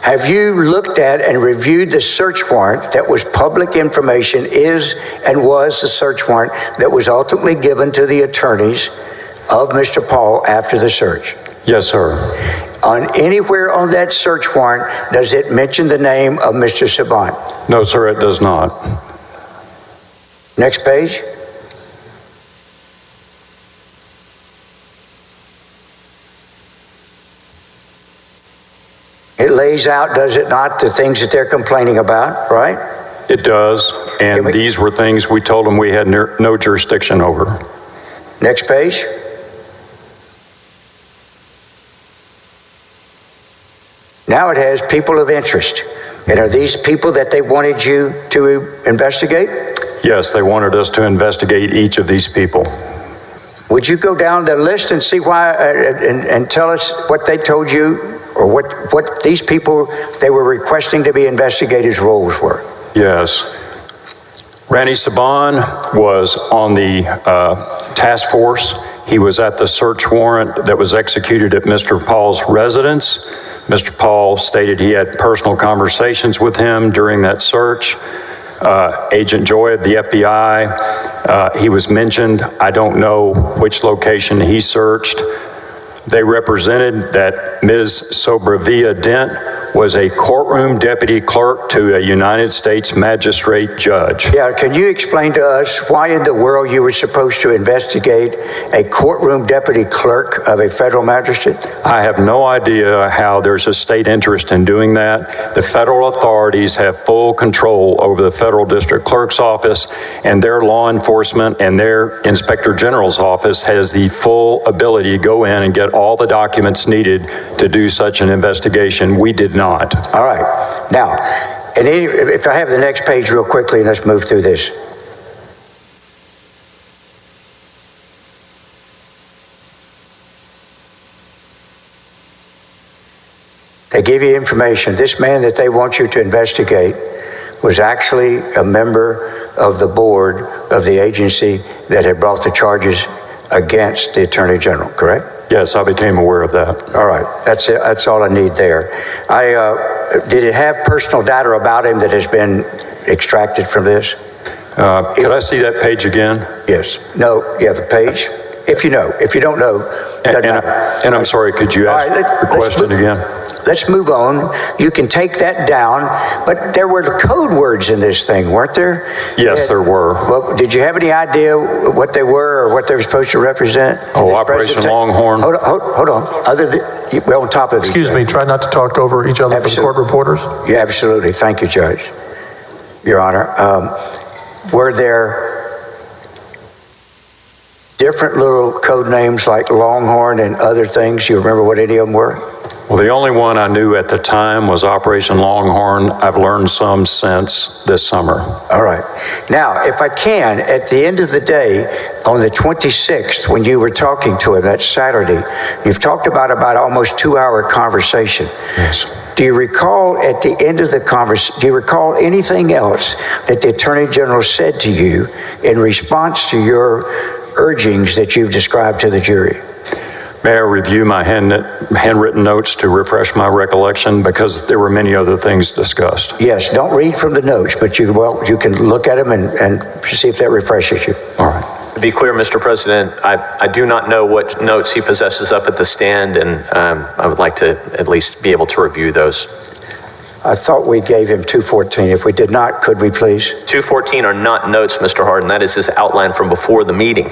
Have you looked at and reviewed the search warrant that was public information, is and was the search warrant that was ultimately given to the attorneys of Mr. Paul after the search? Yes, sir. Anywhere on that search warrant, does it mention the name of Mr. Saban? No, sir, it does not. Next page. It lays out, does it not, the things that they're complaining about, right? It does, and these were things we told them we had no jurisdiction over. Next page. Now it has people of interest. And are these people that they wanted you to investigate? Yes, they wanted us to investigate each of these people. Would you go down the list and see why, and tell us what they told you, or what these people they were requesting to be investigators' roles were? Yes. Randy Saban was on the task force. He was at the search warrant that was executed at Mr. Paul's residence. Mr. Paul stated he had personal conversations with him during that search. Agent Joy of the FBI, he was mentioned. I don't know which location he searched. They represented that Ms. Sobravia Dent was a courtroom deputy clerk to a United States magistrate judge. Yeah, can you explain to us why in the world you were supposed to investigate a courtroom deputy clerk of a federal magistrate? I have no idea how there's a state interest in doing that. The federal authorities have full control over the federal district clerk's office, and their law enforcement and their inspector general's office has the full ability to go in and get all the documents needed to do such an investigation. We did not. All right. Now, and if I have the next page real quickly, let's move through this. They give you information. This man that they want you to investigate was actually a member of the board of the agency that had brought the charges against the Attorney General, correct? Yes, I became aware of that. All right, that's it. That's all I need there. Did it have personal data about him that has been extracted from this? Could I see that page again? Yes. No, yeah, the page. If you know. If you don't know, doesn't I'm sorry, could you ask the question again? Let's move on. You can take that down, but there were code words in this thing, weren't there? Yes, there were. Well, did you have any idea what they were or what they were supposed to represent? Oh, Operation Longhorn. Hold on. We're on top of Excuse me, try not to talk over each other for the court reporters. Yeah, absolutely. Thank you, Judge. Your Honor. Were there different little code names like Longhorn and other things? You remember what any of them were? Well, the only one I knew at the time was Operation Longhorn. I've learned some since this summer. All right. Now, if I can, at the end of the day, on the 26th, when you were talking to him that Saturday, you've talked about almost 2-hour conversation. Yes. Do you recall at the end of the conversation, do you recall anything else that the Attorney General said to you in response to your urgings that you've described to the jury? May I review my handwritten notes to refresh my recollection, because there were many other things discussed? Yes, don't read from the notes, but you can look at them and see if that refreshes you. All right. To be clear, Mr. President, I do not know what notes he possesses up at the stand, and I would like to at least be able to review those. I thought we gave him 214. If we did not, could we please? 214 are not notes, Mr. Hardin. That is his outline from before the meeting.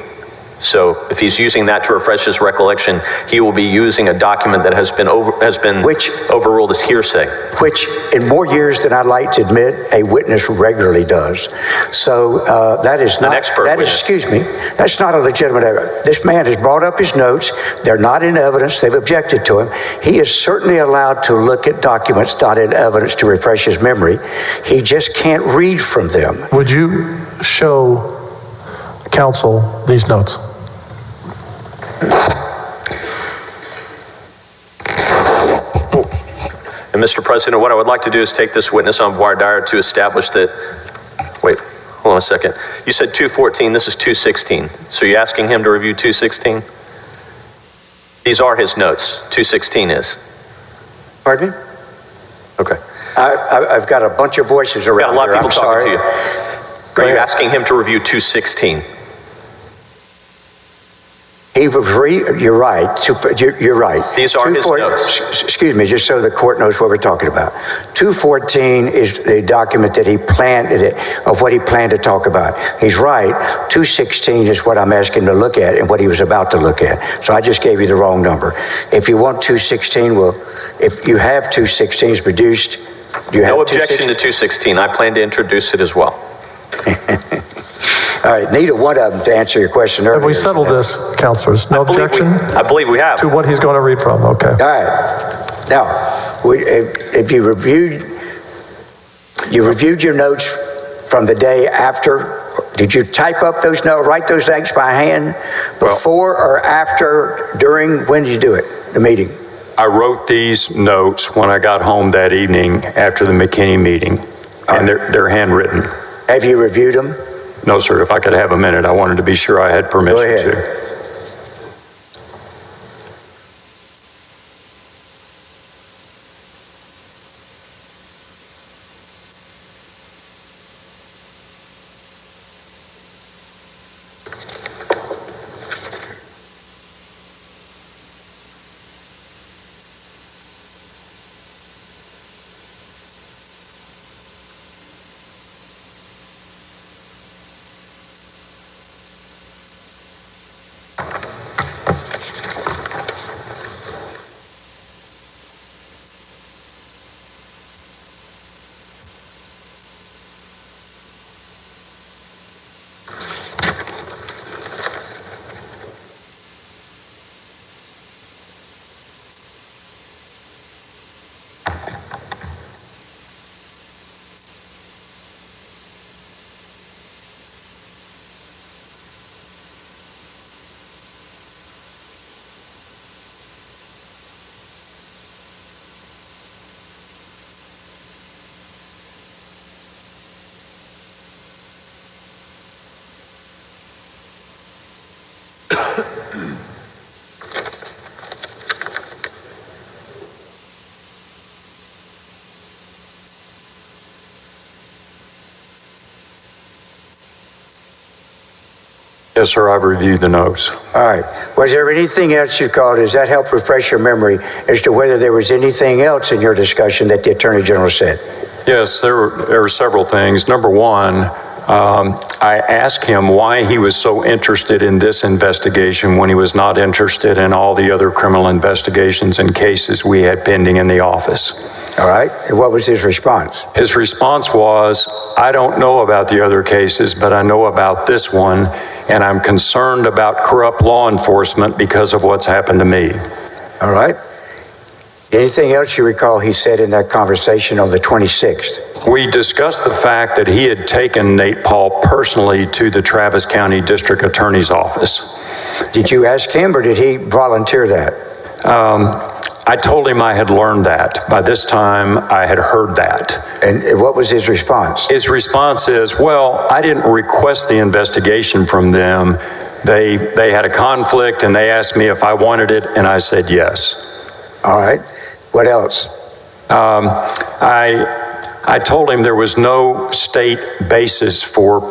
So if he's using that to refresh his recollection, he will be using a document that has been overruled as hearsay. Which, in more years than I'd like to admit, a witness regularly does. So that is not an expert witness. Excuse me, that's not a legitimate evidence. This man has brought up his notes. They're not in evidence. They've objected to him. He is certainly allowed to look at documents not in evidence to refresh his memory. He just can't read from them. Would you show counsel these notes? And Mr. President, what I would like to do is take this witness on voir dire to establish that, wait, hold on a second. You said 214, this is 216. So you're asking him to review 216? These are his notes, 216 is. Pardon me? Okay. I've got a bunch of voices around Got a lot here. of people talking to you. Are you asking him to review 216? You're right. You're right. These are his notes. Excuse me, just so the court knows what we're talking about. 214 is the document that he planned, of what he planned to talk about. He's right. 216 is what I'm asking him to look at and what he was about to look at. So I just gave you the wrong number. If you want 216, well, if you have 216s produced, do you have no objection to 216. I plan to introduce it as well. All right, neither one of them to answer your question earlier. Have we settled this, counselors? No objection? I believe we have. To what he's going to read from, okay. All right. Now, if you reviewed your notes from the day after, did you type up those notes, write those notes by hand before or after, during, when did you do it, the meeting? I wrote these notes when I got home that evening after the McKinney meeting, and they're handwritten. Have you reviewed them? No, sir. If I could have a minute, I wanted to be sure I had permission Go ahead. to. Yes, sir, I've reviewed the notes. All right. Was there anything else you called? Does that help refresh your memory as to whether there was anything else in your discussion that the Attorney General said? Yes, there were several things. Number one, I asked him why he was so interested in this investigation when he was not interested in all the other criminal investigations and cases we had pending in the office. All right. And what was his response? His response was, I don't know about the other cases, but I know about this one, and I'm concerned about corrupt law enforcement because of what's happened to me. All right. Anything else you recall he said in that conversation on the 26th? We discussed the fact that he had taken Nate Paul personally to the Travis County District Attorney's office. Did you ask him, or did he volunteer that? I told him I had learned that. By this time, I had heard that. And what was his response? His response is, well, I didn't request the investigation from them. They had a conflict, and they asked me if I wanted it, and I said yes. All right. What else? I told him there was no state basis for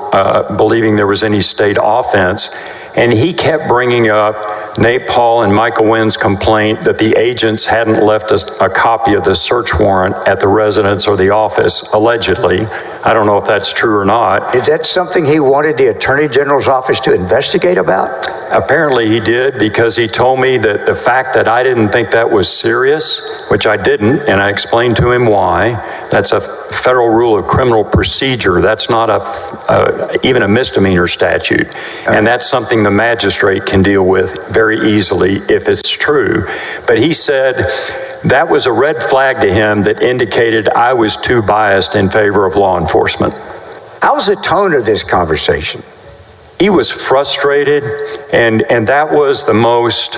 believing there was any state offense, and he kept bringing up Nate Paul and Michael Wynn's complaint that the agents hadn't left us a copy of the search warrant at the residence or the office, allegedly. I don't know if that's true or not. Is that something he wanted the Attorney General's office to investigate about? Apparently he did, because he told me that the fact that I didn't think that was serious, which I didn't, and I explained to him why. That's a federal rule of criminal procedure. That's not even a misdemeanor statute. And that's something the magistrate can deal with very easily if it's true. But he said that was a red flag to him that indicated I was too biased in favor of law enforcement. How was the tone of this conversation? He was frustrated, and that was the most,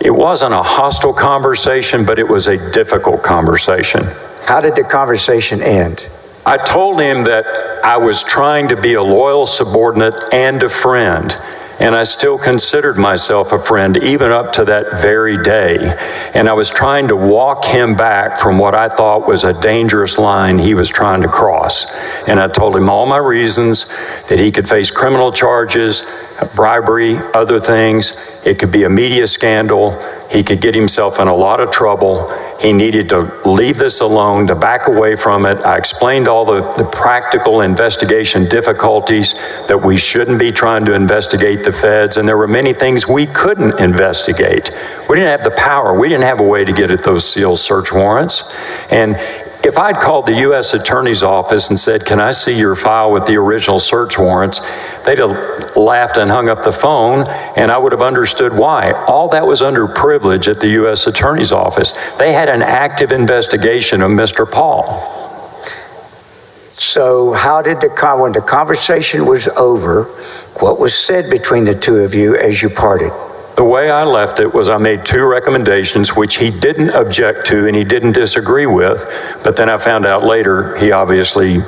it wasn't a hostile conversation, but it was a difficult conversation. How did the conversation end? I told him that I was trying to be a loyal subordinate and a friend, and I still considered myself a friend even up to that very day. And I was trying to walk him back from what I thought was a dangerous line he was trying to cross. And I told him all my reasons, that he could face criminal charges, bribery, other things. It could be a media scandal. He could get himself in a lot of trouble. He needed to leave this alone, to back away from it. I explained all the practical investigation difficulties, that we shouldn't be trying to investigate the feds, and there were many things we couldn't investigate. We didn't have the power. We didn't have a way to get at those sealed search warrants. And if I'd called the U.S. Attorney's Office and said, can I see your file with the original search warrants, they'd have laughed and hung up the phone, and I would have understood why. All that was under privilege at the U.S. Attorney's Office. They had an active investigation of Mr. Paul. So how did when the conversation was over, what was said between the two of you as you parted? The way I left it was I made two recommendations, which he didn't object to and he didn't disagree with, but then I found out later he obviously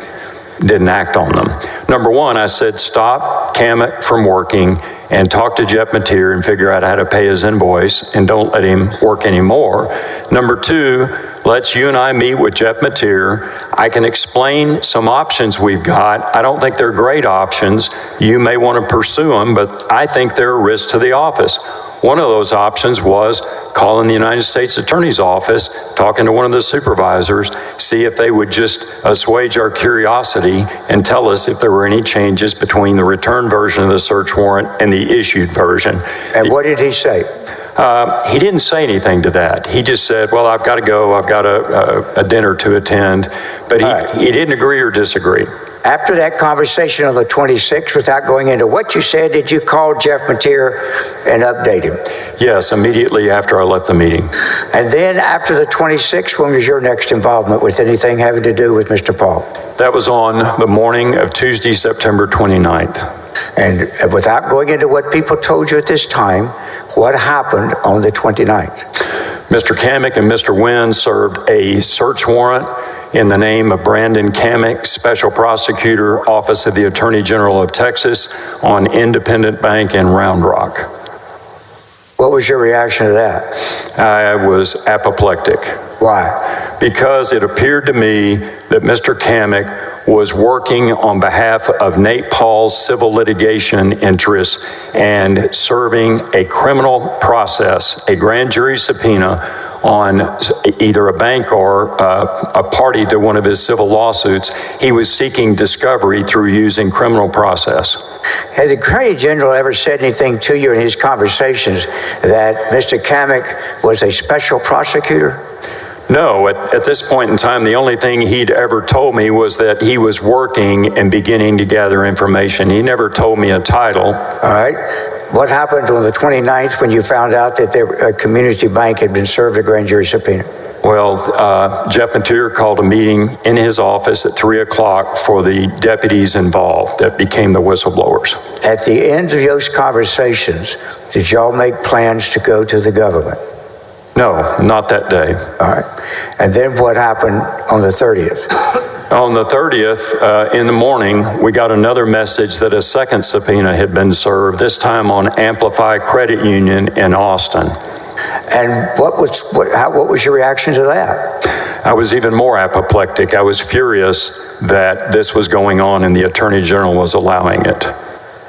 didn't act on them. Number one, I said, stop Kamek from working and talk to Jeff Mateer and figure out how to pay his invoice, and don't let him work anymore. Number two, let's you and I meet with Jeff Mateer. I can explain some options we've got. I don't think they're great options. You may want to pursue them, but I think they're a risk to the office. One of those options was calling the United States Attorney's Office, talking to one of the supervisors, see if they would just assuage our curiosity and tell us if there were any changes between the return version of the search warrant and the issued version. And what did he say? He didn't say anything to that. He just said, well, I've got to go. I've got a dinner to attend. But he didn't agree or disagree. After that conversation on the 26th, without going into what you said, did you call Jeff Mateer and update him? Yes, immediately after I left the meeting. And then after the 26th, when was your next involvement with anything having to do with Mr. Paul? That was on the morning of Tuesday, September 29th. And without going into what people told you at this time, what happened on the 29th? Mr. Kamek and Mr. Wynn served a search warrant in the name of Brandon Kamek, Special Prosecutor, Office of the Attorney General of Texas, on Independent Bank in Round Rock. What was your reaction to that? I was apoplectic. Why? Because it appeared to me that Mr. Kamek was working on behalf of Nate Paul's civil litigation interests and serving a criminal process, a grand jury subpoena on either a bank or a party to one of his civil lawsuits. He was seeking discovery through using criminal process. Has the Attorney General ever said anything to you in his conversations that Mr. Kamek was a special prosecutor? No, at this point in time, the only thing he'd ever told me was that he was working and beginning to gather information. He never told me a title. All right. What happened on the 29th when you found out that their community bank had been served a grand jury subpoena? Well, Jeff Mateer called a meeting in his office at 3 o'clock for the deputies involved that became the whistleblowers. At the end of those conversations, did y'all make plans to go to the government? No, not that day. All right. And then what happened on the 30th? On the 30th, in the morning, we got another message that a second subpoena had been served, this time on Amplify Credit Union in Austin. And what was your reaction to that? I was even more apoplectic. I was furious that this was going on and the Attorney General was allowing it.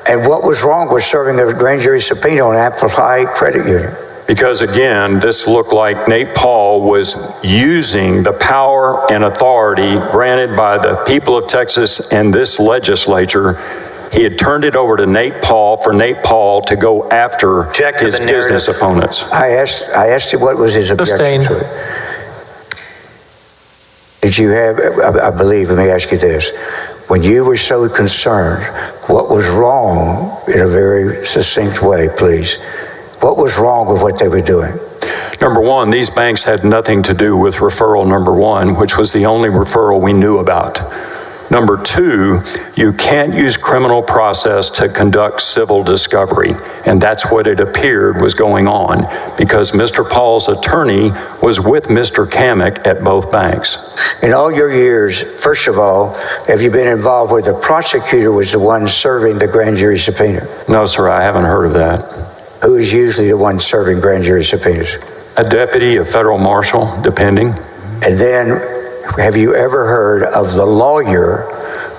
And what was wrong with serving a grand jury subpoena on Amplify Credit Union? Because again, this looked like Nate Paul was using the power and authority granted by the people of Texas and this legislature. He had turned it over to Nate Paul for Nate Paul to go after his business opponents. I asked you what was his objection to it. Did you have, I believe, let me ask you this. When you were so concerned, what was wrong in a very succinct way, please? What was wrong with what they were doing? Number one, these banks had nothing to do with referral number one, which was the only referral we knew about. Number two, you can't use criminal process to conduct civil discovery. And that's what it appeared was going on because Mr. Paul's attorney was with Mr. Kamek at both banks. In all your years, first of all, have you been involved where the prosecutor was the one serving the grand jury subpoena? No, sir, I haven't heard of that. Who is usually the one serving grand jury subpoenas? A deputy, a federal marshal, depending. And then, have you ever heard of the lawyer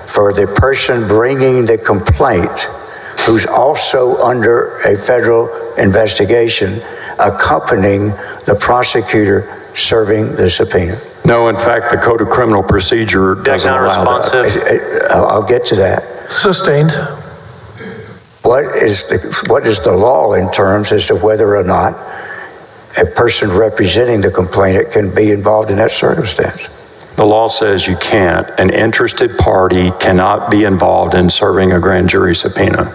for the person bringing the complaint, who's also under a federal investigation, accompanying the prosecutor serving the subpoena? No, in fact, the Code of Criminal Procedure doesn't allow that. I'll get to that. Sustained. What is the law in terms as to whether or not a person representing the complainant can be involved in that circumstance? The law says you can't. An interested party cannot be involved in serving a grand jury subpoena.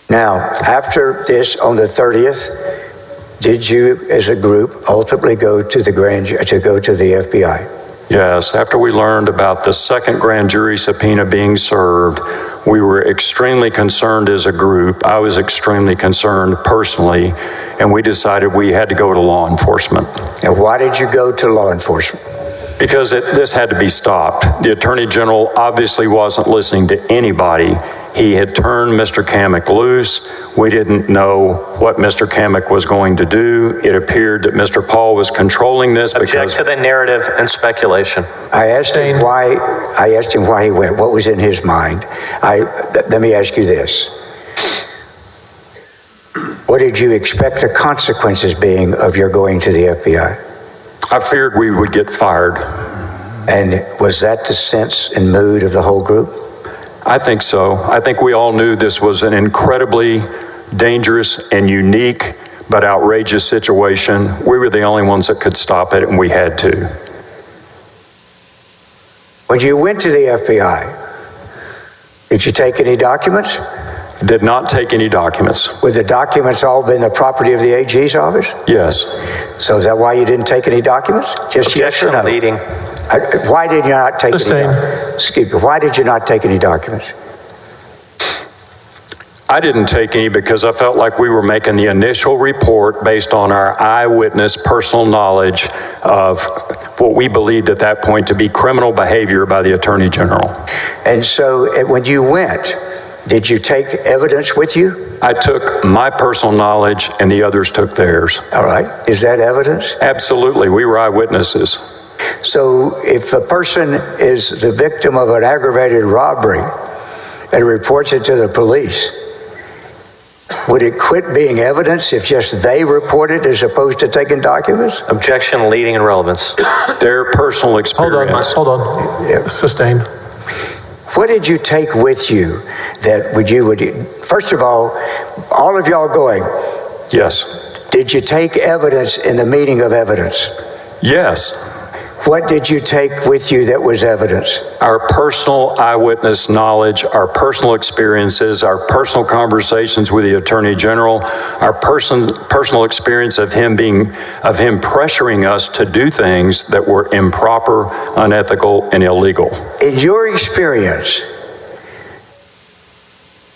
Now, after this on the 30th, did you as a group ultimately go to the FBI? Yes, after we learned about the second grand jury subpoena being served, we were extremely concerned as a group. I was extremely concerned personally, and we decided we had to go to law enforcement. And why did you go to law enforcement? Because this had to be stopped. The Attorney General obviously wasn't listening to anybody. He had turned Mr. Kamek loose. We didn't know what Mr. Kamek was going to do. It appeared that Mr. Paul was controlling this because... Object to the narrative and speculation. I asked him why he went. What was in his mind? Let me ask you this. What did you expect the consequences being of your going to the FBI? I feared we would get fired. And was that the sense and mood of the whole group? I think so. I think we all knew this was an incredibly dangerous and unique but outrageous situation. We were the only ones that could stop it, and we had to. When you went to the FBI, did you take any documents? Did not take any documents. Were the documents all been the property of the AG's office? Yes. So is that why you didn't take any documents? Just yes or no? Leading. Why did you not take any documents? Excuse me, why did you not take any documents? I didn't take any because I felt like we were making the initial report based on our eyewitness personal knowledge of what we believed at that point to be criminal behavior by the Attorney General. And so when you went, did you take evidence with you? I took my personal knowledge and the others took theirs. All right. Is that evidence? Absolutely. We were eyewitnesses. So if a person is the victim of an aggravated robbery and reports it to the police, would it quit being evidence if just they report it as opposed to taking documents? Objection, leading and relevance. Their personal experience. Hold on. Yeah. Sustained. What did you take with you that first of all of y'all going, Yes. did you take evidence in the meaning of evidence? Yes. What did you take with you that was evidence? Our personal eyewitness knowledge, our personal experiences, our personal conversations with the Attorney General, our personal experience of him pressuring us to do things that were improper, unethical, and illegal. In your experience,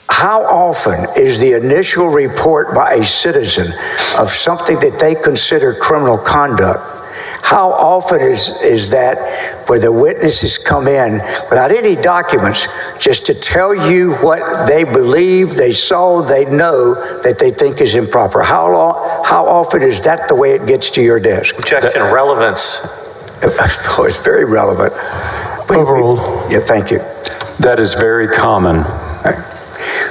how often is the initial report by a citizen of something that they consider criminal conduct? How often is that where the witnesses come in without any documents just to tell you what they believe, they saw, they know that they think is improper? How often is that the way it gets to your desk? Objection, relevance. Oh, it's very relevant. Overruled. Yeah, thank you. That is very common.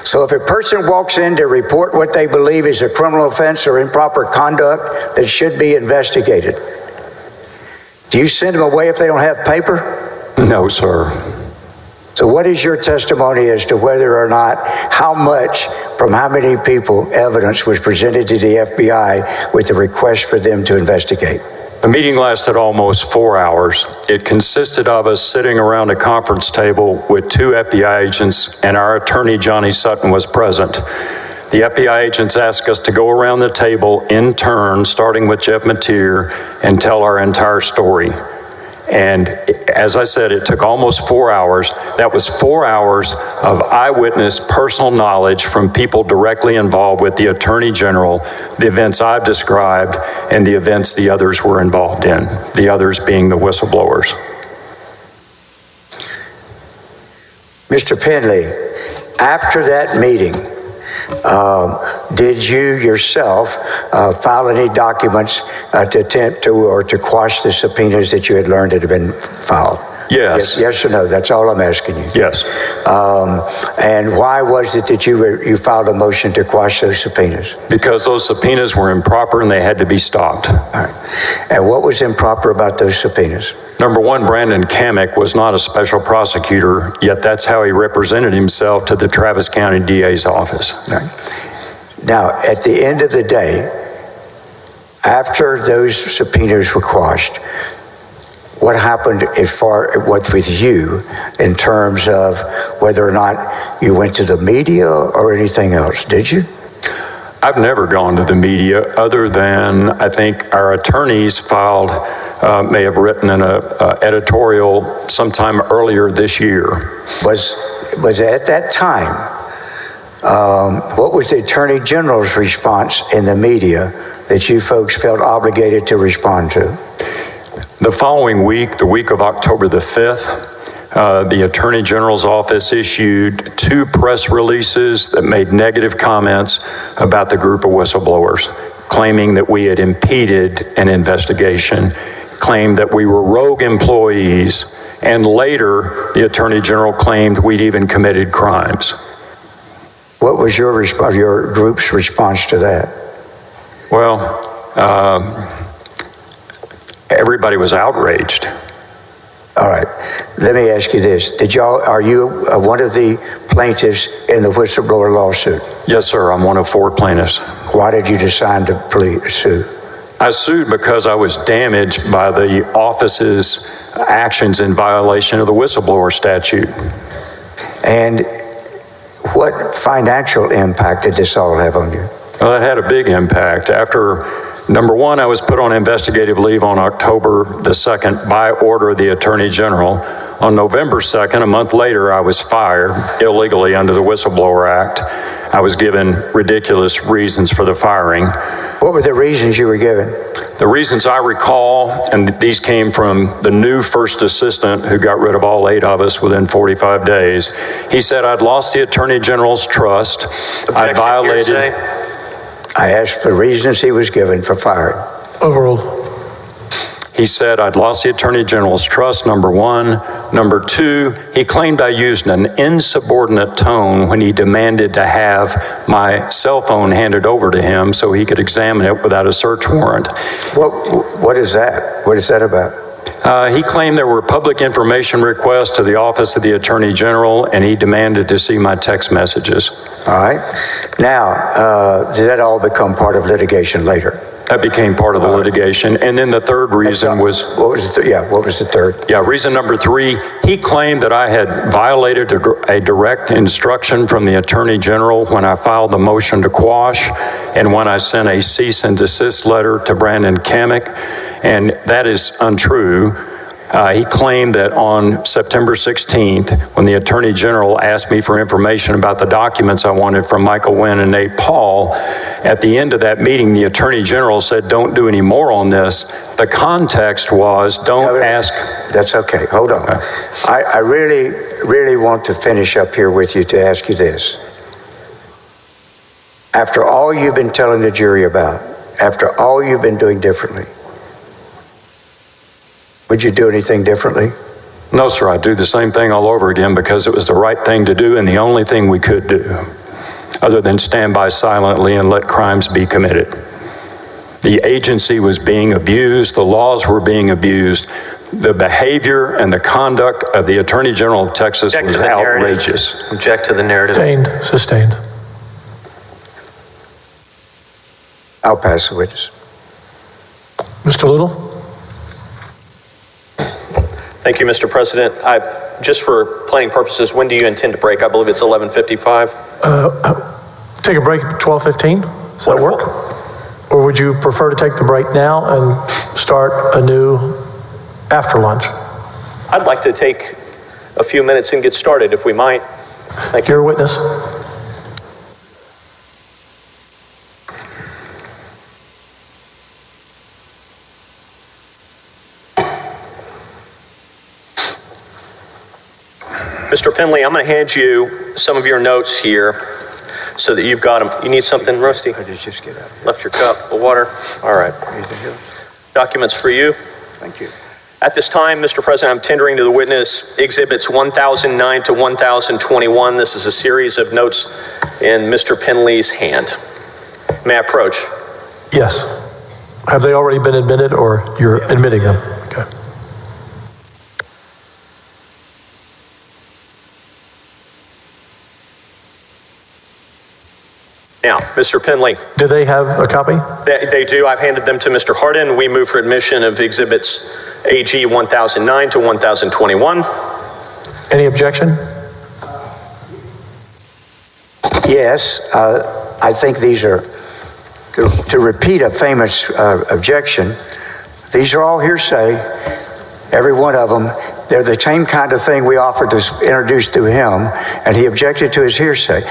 So if a person walks in to report what they believe is a criminal offense or improper conduct that should be investigated, do you send them away if they don't have paper? No, sir. So what is your testimony as to whether or not, how much, from how many people, evidence was presented to the FBI with the request for them to investigate? The meeting lasted almost 4 hours. It consisted of us sitting around a conference table with 2 FBI agents, and our attorney, Johnny Sutton, was present. The FBI agents asked us to go around the table in turn, starting with Jeff Mateer, and tell our entire story. And as I said, it took almost 4 hours. That was 4 hours of eyewitness personal knowledge from people directly involved with the Attorney General, the events I've described, and the events the others were involved in, the others being the whistleblowers. Mr. Penley, after that meeting, did you yourself file any documents to attempt to or to quash the subpoenas that you had learned had been filed? Yes. Yes or no? That's all I'm asking you. Yes. And why was it that you filed a motion to quash those subpoenas? Because those subpoenas were improper and they had to be stopped. All right. And what was improper about those subpoenas? Number one, Brandon Kamek was not a special prosecutor, yet that's how he represented himself to the Travis County DA's office. All right. Now, at the end of the day, after those subpoenas were quashed, what happened with you in terms of whether or not you went to the media or anything else? Did you? I've never gone to the media other than I think our attorneys may have written an editorial sometime earlier this year. Was at that time, what was the Attorney General's response in the media that you folks felt obligated to respond to? The following week, the week of October the 5th, the Attorney General's office issued 2 press releases that made negative comments about the group of whistleblowers, claiming that we had impeded an investigation, claimed that we were rogue employees, and later the Attorney General claimed we'd even committed crimes. What was your group's response to that? Well, everybody was outraged. All right. Let me ask you this. Are you one of the plaintiffs in the whistleblower lawsuit? Yes, sir. I'm one of 4 plaintiffs. Why did you decide to sue? I sued because I was damaged by the office's actions in violation of the whistleblower statute. And what financial impact did this all have on you? Well, it had a big impact. After, number one, I was put on investigative leave on October the 2nd by order of the Attorney General. On November 2nd, a month later, I was fired illegally under the Whistleblower Act. I was given ridiculous reasons for the firing. What were the reasons you were given? The reasons I recall, and these came from the new first assistant who got rid of all 8 of us within 45 days. He said I'd lost the Attorney General's trust. I violated. I asked for reasons he was given for firing. Overruled. He said I'd lost the Attorney General's trust, number one. Number two, he claimed I used an insubordinate tone when he demanded to have my cell phone handed over to him so he could examine it without a search warrant. What is that? What is that about? He claimed there were public information requests to the Office of the Attorney General, and he demanded to see my text messages. All right. Now, did that all become part of litigation later? That became part of the litigation. And then the third reason was... What was the third? Yeah, reason number three, he claimed that I had violated a direct instruction from the Attorney General when I filed the motion to quash and when I sent a cease and desist letter to Brandon Kamek, and that is untrue. He claimed that on September 16th, when the Attorney General asked me for information about the documents I wanted from Michael Wynn and Nate Paul, at the end of that meeting, the Attorney General said, "Don't do any more on this." The context was, don't ask... That's okay. Hold on. I really, really want to finish up here with you to ask you this. After all you've been telling the jury about, after all you've been doing differently, would you do anything differently? No, sir, I'd do the same thing all over again because it was the right thing to do and the only thing we could do, other than stand by silently and let crimes be committed. The agency was being abused, the laws were being abused, the behavior and the conduct of the Attorney General of Texas was outrageous. Object to the narrative. Sustained. I'll pass the witness. Mr. Little? Thank you, Mr. President. Just for planning purposes, when do you intend to break? I believe it's 11:55. Take a break at 12:15. Does that work? Or would you prefer to take the break now and start anew after lunch? I'd like to take a few minutes and get started, if we might. Thank you. Your witness. Mr. Penley, I'm going to hand you some of your notes here so that you've got them. You need something, Rusty? I just get out. Left your cup of water? All right. Documents for you. Thank you. At this time, Mr. President, I'm tendering to the witness exhibits 1009 to 1021. This is a series of notes in Mr. Penley's hand. May I approach? Yes. Have they already been admitted or you're admitting them? Okay. Now, Mr. Penley. Do they have a copy? They do. I've handed them to Mr. Hardin. We move for admission of exhibits AG 1009 to 1021. Any objection? Yes, I think these are, to repeat a famous objection, these are all hearsay, every one of them. They're the same kind of thing we offered to introduce to him, and he objected to his hearsay.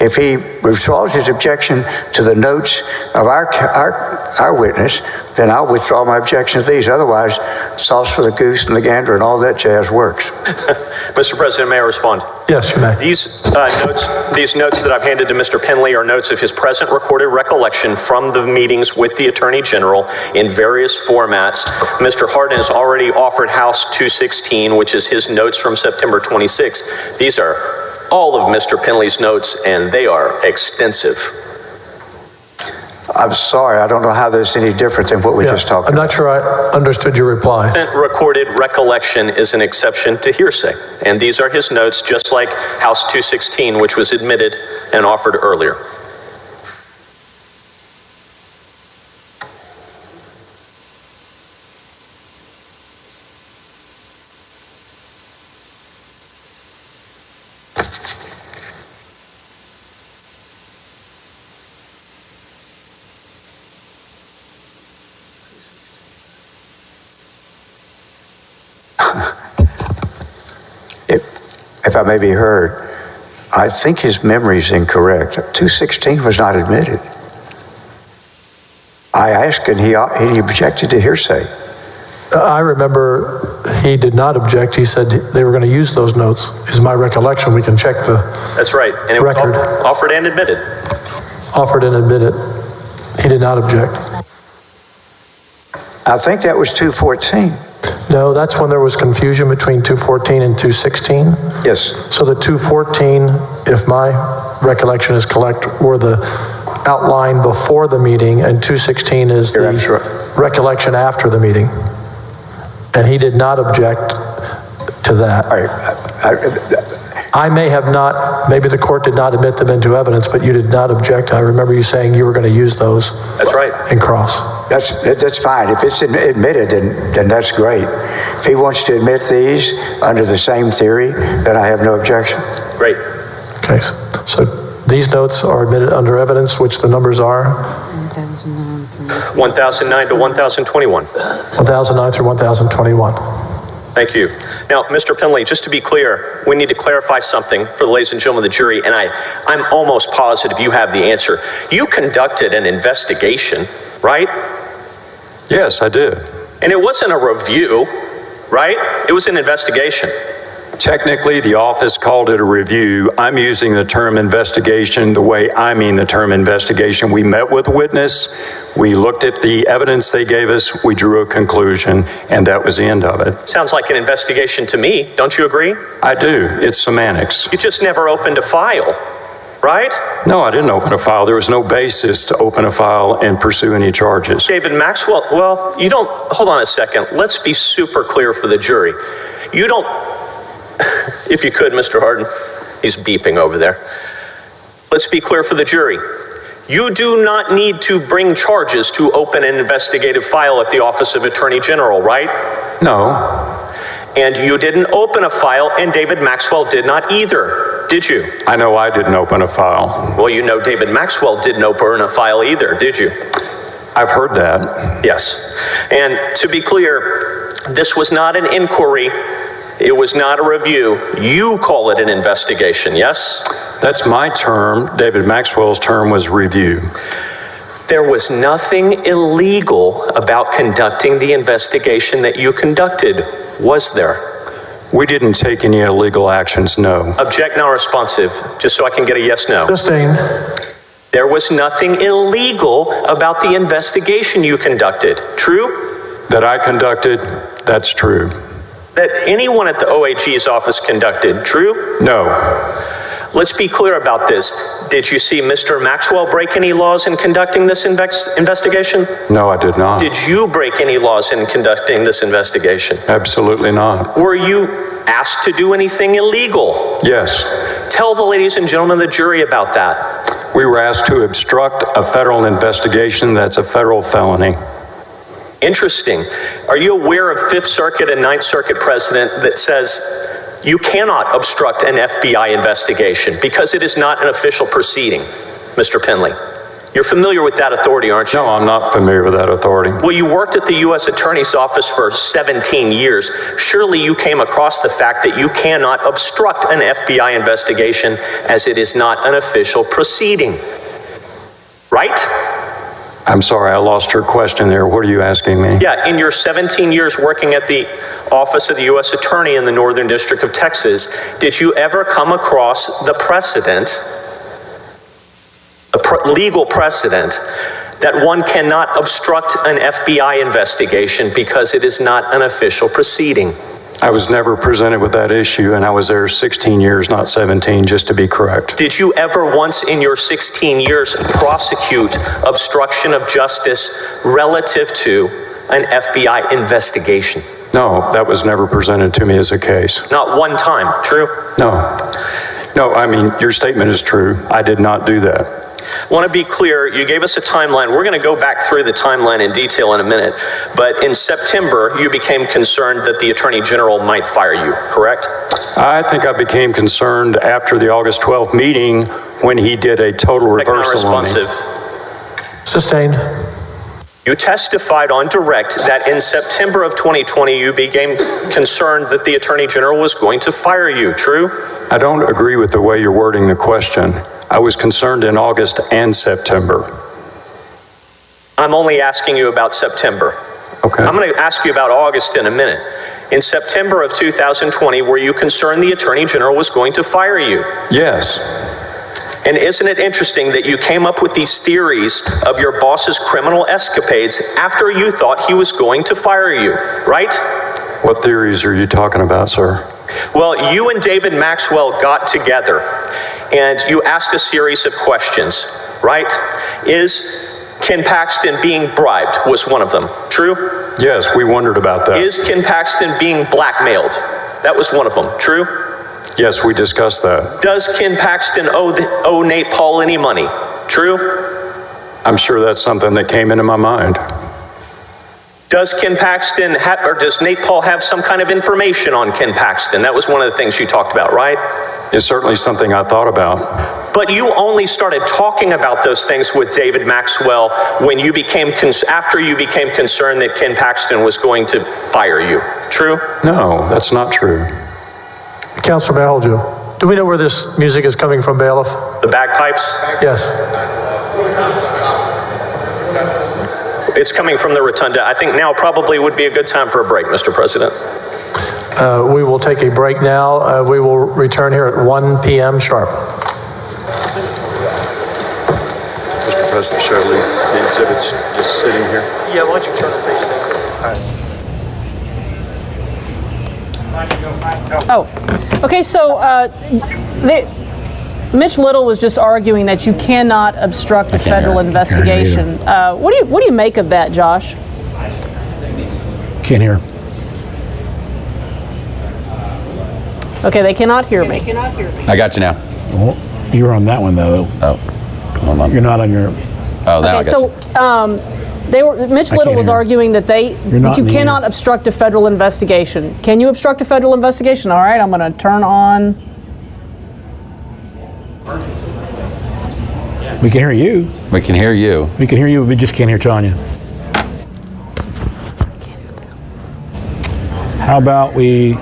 If he withdraws his objection to the notes of our witness, then I'll withdraw my objection to these. Otherwise, sauce for the goose and the gander and all that jazz works. Mr. President, may I respond? Yes, you may. These notes that I've handed to Mr. Penley are notes of his present recorded recollection from the meetings with the Attorney General in various formats. Mr. Hardin has already offered House 216, which is his notes from September 26. These are all of Mr. Penley's notes, and they are extensive. I'm sorry, I don't know how that's any different than what we just talked about. I'm not sure I understood your reply. Recorded recollection is an exception to hearsay, and these are his notes, just like House 216, which was admitted and offered earlier. If I may be heard, I think his memory is incorrect. 216 was not admitted. I asked and he objected to hearsay. I remember he did not object. He said they were going to use those notes, is my recollection. We can check the That's right. And it record. was offered and admitted. Offered and admitted. He did not object. I think that was 214. No, that's when there was confusion between 214 and 216. Yes. So the 214, if my recollection is correct, were the outline before the meeting, and 216 is the recollection after the meeting. And he did not object to that. I may have not, maybe the court did not admit them into evidence, but you did not object. I remember you saying you were going to use those. That's right. In cross. That's fine. If it's admitted, then that's great. If he wants to admit these under the same theory, then I have no objection. Great. Okay, so these notes are admitted under evidence, which the numbers are? 1009 to 1021. 1009 through 1021. Thank you. Now, Mr. Penley, just to be clear, we need to clarify something for the ladies and gentlemen of the jury, and I'm almost positive you have the answer. You conducted an investigation, right? Yes, I did. And it wasn't a review, right? It was an investigation. Technically, the office called it a review. I'm using the term investigation the way I mean the term investigation. We met with a witness, we looked at the evidence they gave us, we drew a conclusion, and that was the end of it. Sounds like an investigation to me, don't you agree? I do. It's semantics. You just never opened a file, right? No, I didn't open a file. There was no basis to open a file and pursue any charges. David Maxwell, well, you don't, hold on a second. Let's be super clear for the jury. You don't, if you could, Mr. Harden, he's beeping over there. Let's be clear for the jury. You do not need to bring charges to open an investigative file at the Office of Attorney General, right? No. And you didn't open a file, and David Maxwell did not either, did you? I know I didn't open a file. Well, you know David Maxwell didn't open a file either, did you? I've heard that. Yes. And to be clear, this was not an inquiry. It was not a review. You call it an investigation, yes? That's my term. David Maxwell's term was review. There was nothing illegal about conducting the investigation that you conducted, was there? We didn't take any illegal actions, no. Object now responsive, just so I can get a yes, no. Sustained. There was nothing illegal about the investigation you conducted, true? That I conducted, that's true. That anyone at the OAG's office conducted, true? No. Let's be clear about this. Did you see Mr. Maxwell break any laws in conducting this investigation? No, I did not. Did you break any laws in conducting this investigation? Absolutely not. Were you asked to do anything illegal? Yes. Tell the ladies and gentlemen of the jury about that. We were asked to obstruct a federal investigation. That's a federal felony. Interesting. Are you aware of Fifth Circuit and Ninth Circuit precedent that says you cannot obstruct an FBI investigation because it is not an official proceeding, Mr. Penley? You're familiar with that authority, aren't you? No, I'm not familiar with that authority. Well, you worked at the U.S. Attorney's Office for 17 years. Surely you came across the fact that you cannot obstruct an FBI investigation as it is not an official proceeding, right? I'm sorry, I lost your question there. What are you asking me? Yeah, in your 17 years working at the Office of the U.S. Attorney in the Northern District of Texas, did you ever come across the precedent, legal precedent, that one cannot obstruct an FBI investigation because it is not an official proceeding? I was never presented with that issue, and I was there 16 years, not 17, just to be correct. Did you ever once in your 16 years prosecute obstruction of justice relative to an FBI investigation? No, that was never presented to me as a case. Not one time, true? No. No, I mean, your statement is true. I did not do that. I want to be clear, you gave us a timeline. We're going to go back through the timeline in detail in a minute. But in September, you became concerned that the Attorney General might fire you, correct? I think I became concerned after the August 12th meeting when he did a total reversal on me. Sustained. You testified on direct that in September of 2020, you became concerned that the Attorney General was going to fire you, true? I don't agree with the way you're wording the question. I was concerned in August and September. I'm only asking you about September. Okay. I'm going to ask you about August in a minute. In September of 2020, were you concerned the Attorney General was going to fire you? Yes. And isn't it interesting that you came up with these theories of your boss's criminal escapades after you thought he was going to fire you, right? What theories are you talking about, sir? Well, you and David Maxwell got together and you asked a series of questions, right? Is Ken Paxton being bribed was one of them, true? Yes, we wondered about that. Is Ken Paxton being blackmailed? That was one of them, true? Yes, we discussed that. Does Ken Paxton owe Nate Paul any money? True? I'm sure that's something that came into my mind. Does Ken Paxton or does Nate Paul have some kind of information on Ken Paxton? That was one of the things you talked about, right? It's certainly something I thought about. But you only started talking about those things with David Maxwell when you became after you became concerned that Ken Paxton was going to fire you. True? No, that's not true. Councilor, may I hold you? Do we know where this music is coming from, bailiff? The bagpipes? Yes. It's coming from the rotunda. I think now probably would be a good time for a break, Mr. President. We will take a break now. We will return here at 1 p.m. sharp. Mr. President, should I leave the exhibits just sitting here? Yeah, why don't you turn the face down? Oh, okay. So Mitch Little was just arguing that you cannot obstruct a federal investigation. What do you make of that, Josh? Can't hear. Okay, they cannot hear me. I got you now. Well, you're on that one though. Oh, hold on. You're not on your. Oh, now I got you. Mitch Little was arguing that you cannot obstruct a federal investigation. Can you obstruct a federal investigation? All right, I'm going to turn on. We can hear you. We can hear you. We can hear you. We just can't hear Tanya. How about we?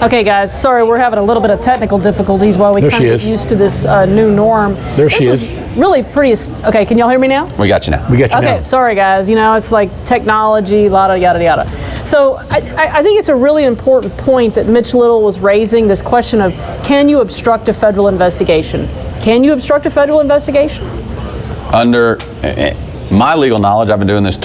Okay, guys. Sorry, we're having a little bit of technical difficulties while we kind of get used to this new norm. There she is. Really pretty. Okay, can y'all hear me now? We got you now. We got you now. Okay, sorry guys. You know, it's like technology, yada yada yada. So I think it's a really important point that Mitch Little was raising. This question of can you obstruct a federal investigation? Can you obstruct a federal investigation? Under my legal knowledge, I've been doing this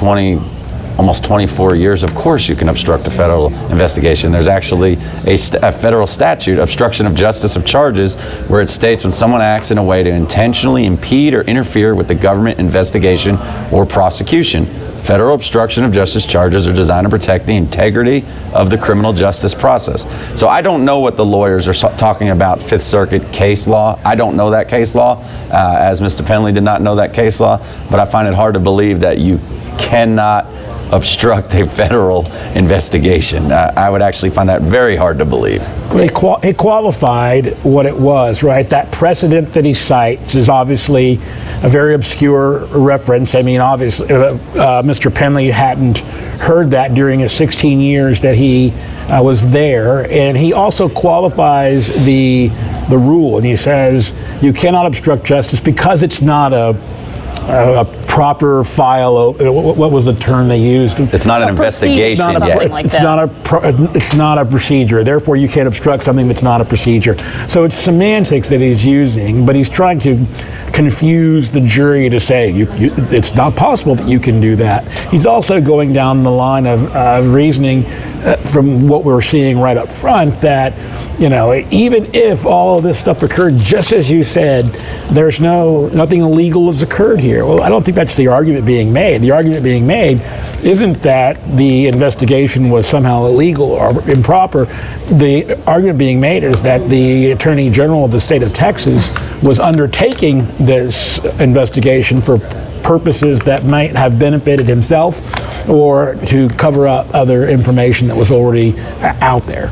almost 24 years. Of course you can obstruct a federal investigation. There's actually a federal statute, obstruction of justice of charges, where it states when someone acts in a way to intentionally impede or interfere with the government investigation or prosecution. Federal obstruction of justice charges are designed to protect the integrity of the criminal justice process. So I don't know what the lawyers are talking about Fifth Circuit case law. I don't know that case law, as Mr. Penley did not know that case law, but I find it hard to believe that you cannot obstruct a federal investigation. I would actually find that very hard to believe. Well, he qualified what it was, right? That precedent that he cites is obviously a very obscure reference. I mean, obviously, Mr. Penley hadn't heard that during his 16 years that he was there. And he also qualifies the rule, and he says you cannot obstruct justice because it's not a proper file. What was the term they used? It's not an investigation yet. It's not a procedure. Therefore, you can't obstruct something that's not a procedure. So it's semantics that he's using, but he's trying to confuse the jury to say it's not possible that you can do that. He's also going down the line of reasoning from what we're seeing right up front that, even if all of this stuff occurred just as you said, there's nothing illegal has occurred here. Well, I don't think that's the argument being made. The argument being made isn't that the investigation was somehow illegal or improper. The argument being made is that the Attorney General of the state of Texas was undertaking this investigation for purposes that might have benefited himself or to cover up other information that was already out there.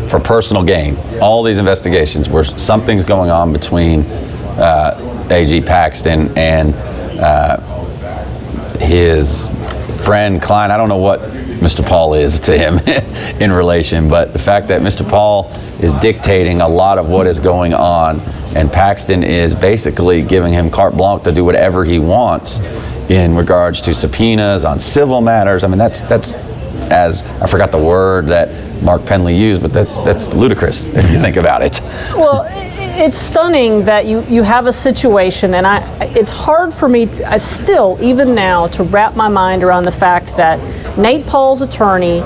For personal gain. All these investigations where something's going on between A.G. Paxton and his friend, client. I don't know what Mr. Paul is to him in relation, but the fact that Mr. Paul is dictating a lot of what is going on, and Paxton is basically giving him carte blanche to do whatever he wants in regards to subpoenas on civil matters. I mean, that's as I forgot the word that Mark Penley used, but that's ludicrous if you think about it. Well, it's stunning that you have a situation, and it's hard for me I still, even now, to wrap my mind around the fact that Nate Paul's attorney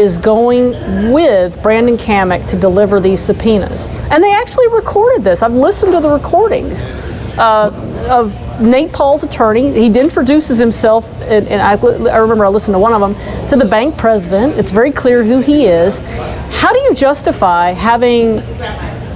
is going with Brandon Kammack to deliver these subpoenas. And they actually recorded this. I've listened to the recordings of Nate Paul's attorney. He introduces himself, and I remember I listened to one of them, to the bank president. It's very clear who he is. How do you justify having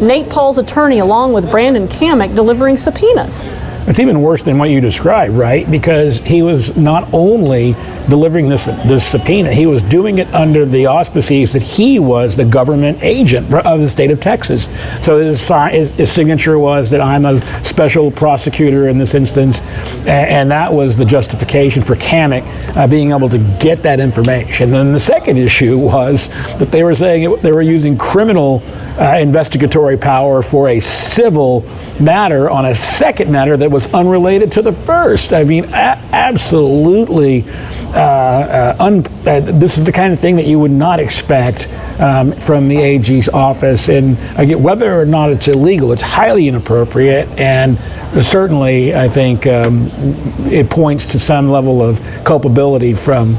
Nate Paul's attorney along with Brandon Kammack delivering subpoenas? It's even worse than what you described, right? Because he was not only delivering this subpoena, he was doing it under the auspices that he was the government agent of the state of Texas. So his signature was that I'm a special prosecutor in this instance, and that was the justification for Kammack being able to get that information. And the second issue was that they were saying they were using criminal investigatory power for a civil matter on a second matter that was unrelated to the first. I mean, absolutely, this is the kind of thing that you would not expect from the AG's office. And again, whether or not it's illegal, it's highly inappropriate, and certainly, I think it points to some level of culpability from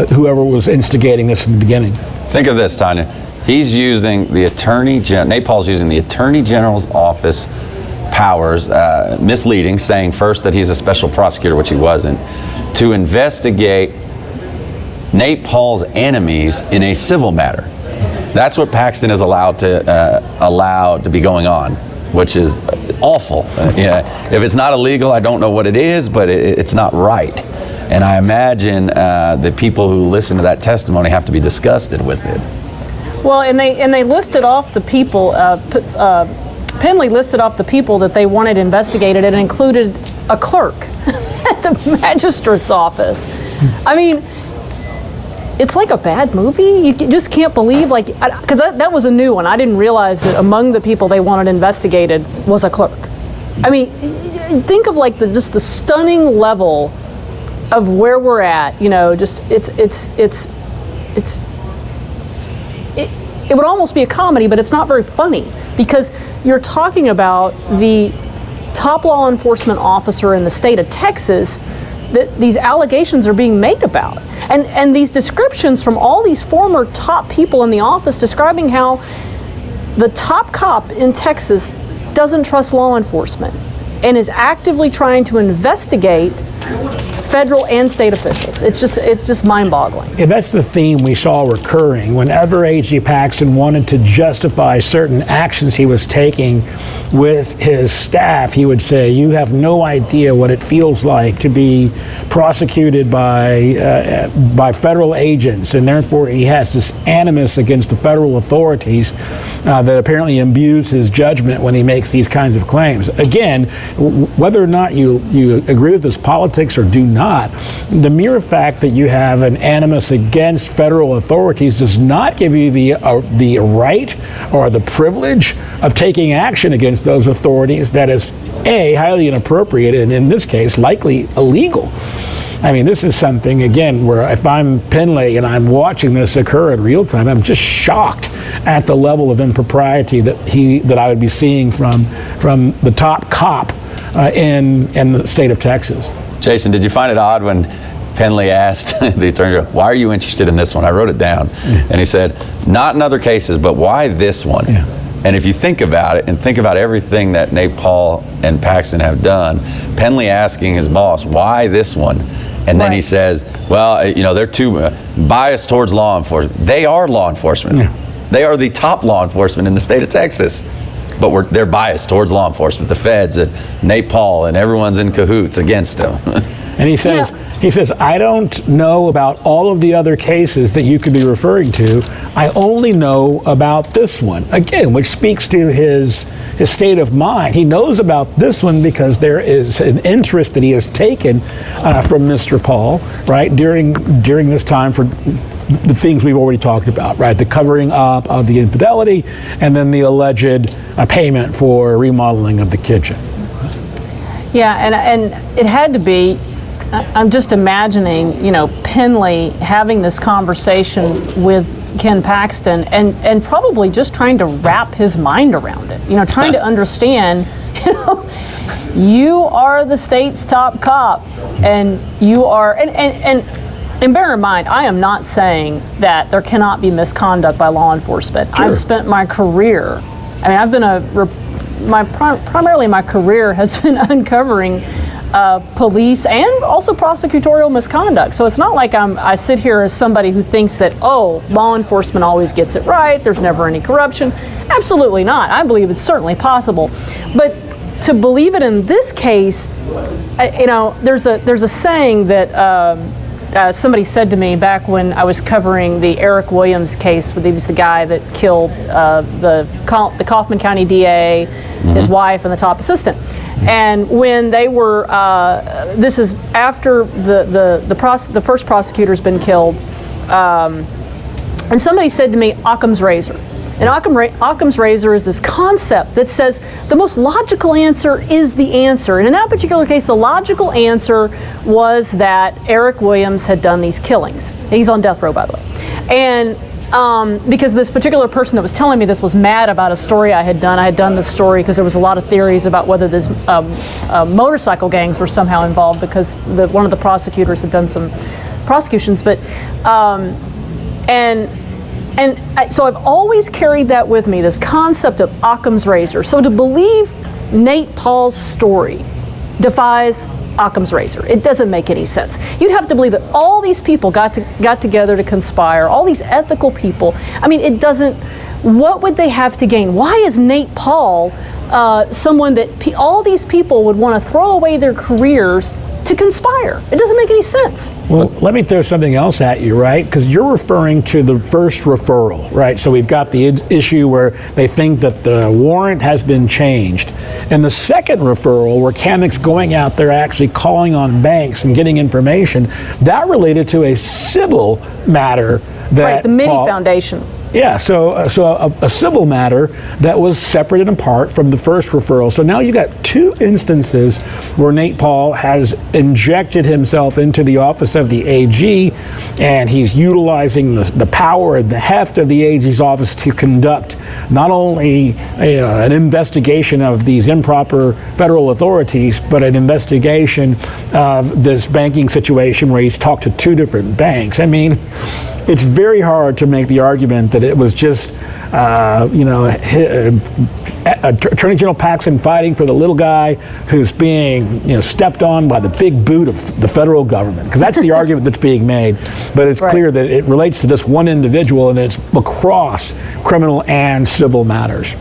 whoever was instigating this in the beginning. Think of this, Tanya. He's using the Nate Paul's using the Attorney General's office powers, misleading, saying first that he's a special prosecutor, which he wasn't, to investigate Nate Paul's enemies in a civil matter. That's what Paxton is allowed to be going on, which is awful. If it's not illegal, I don't know what it is, but it's not right. And I imagine the people who listen to that testimony have to be disgusted with it. Well, and they listed off the people. Penley listed off the people that they wanted investigated, and included a clerk at the magistrate's office. I mean, it's like a bad movie. You just can't believe, because that was a new one. I didn't realize that among the people they wanted investigated was a clerk. I mean, think of just the stunning level of where we're at. It would almost be a comedy, but it's not very funny, because you're talking about the top law enforcement officer in the state of Texas that these allegations are being made about. And these descriptions from all these former top people in the office describing how the top cop in Texas doesn't trust law enforcement and is actively trying to investigate federal and state officials. It's just mind-boggling. And that's the theme we saw recurring. Whenever A.G. Paxton wanted to justify certain actions he was taking with his staff, he would say, "You have no idea what it feels like to be prosecuted by federal agents," and therefore he has this animus against the federal authorities that apparently imbues his judgment when he makes these kinds of claims. Again, whether or not you agree with his politics or do not, the mere fact that you have an animus against federal authorities does not give you the right or the privilege of taking action against those authorities that is highly inappropriate, and in this case likely illegal. I mean, this is something, again, where if I'm Penley and I'm watching this occur in real time, I'm just shocked at the level of impropriety that I would be seeing from the top cop in the state of Texas. Jason, did you find it odd when Penley asked the attorney general, "Why are you interested in this one?" I wrote it down. And he said, "Not in other cases, but why this one?" Yeah. And if you think about it, and think about everything that Nate Paul and Paxton have done, Penley asking his boss, "Why this one?" And then he says, "Well, they're too biased towards law enforcement." They are law enforcement. Yeah. They are the top law enforcement in the state of Texas. But they're biased towards law enforcement, the feds, and Nate Paul, and everyone's in cahoots against him. And he says, "I don't know about all of the other cases that you could be referring to. I only know about this one." Again, which speaks to his state of mind. He knows about this one because there is an interest that he has taken from Mr. Paul, right, during this time for the things we've already talked about, right? The covering up of the infidelity, and then the alleged payment for remodeling of the kitchen. Yeah, and it had to be. I'm just imagining, Penley having this conversation with Ken Paxton and probably just trying to wrap his mind around it. Trying to understand, you are the state's top cop, and you are, and bear in mind, I am not saying that there cannot be misconduct by law enforcement. Sure. I've spent my career, I've been primarily my career has been uncovering police and also prosecutorial misconduct. So it's not like I sit here as somebody who thinks that, law enforcement always gets it right, there's never any corruption. Absolutely not. I believe it's certainly possible. But to believe it in this case, there's a saying that somebody said to me back when I was covering the Eric Williams case. He was the guy that killed the Kaufman County DA, his wife, and the top assistant. And when they were, this is after the first prosecutor's been killed, and somebody said to me, Occam's razor. And Occam's razor is this concept that says the most logical answer is the answer. And in that particular case, the logical answer was that Eric Williams had done these killings. He's on death row, by the way. And because this particular person that was telling me this was mad about a story I had done this story because there was a lot of theories about whether this motorcycle gangs were somehow involved because one of the prosecutors had done some prosecutions. But so I've always carried that with me, this concept of Occam's razor. So to believe Nate Paul's story defies Occam's razor. It doesn't make any sense. You'd have to believe that all these people got together to conspire, all these ethical people. It doesn't, what would they have to gain? Why is Nate Paul someone that all these people would want to throw away their careers to conspire? It doesn't make any sense. Well, let me throw something else at you, right? Because you're referring to the first referral, right? So we've got the issue where they think that the warrant has been changed. And the second referral, where Kamek's going out there actually calling on banks and getting information, that related to a civil matter that right, the Mitty Foundation. Yeah, so a civil matter that was separate and apart from the first referral. So now you got two instances where Nate Paul has injected himself into the office of the AG, and he's utilizing the power and the heft of the AG's office to conduct not only an investigation of these improper federal authorities, but an investigation of this banking situation where he's talked to two different banks. It's very hard to make the argument that it was just, Attorney General Paxton fighting for the little guy who's being, stepped on by the big boot of the federal government, because that's the argument that's being made. But it's clear that it relates to this one individual, and it's across criminal and civil matters.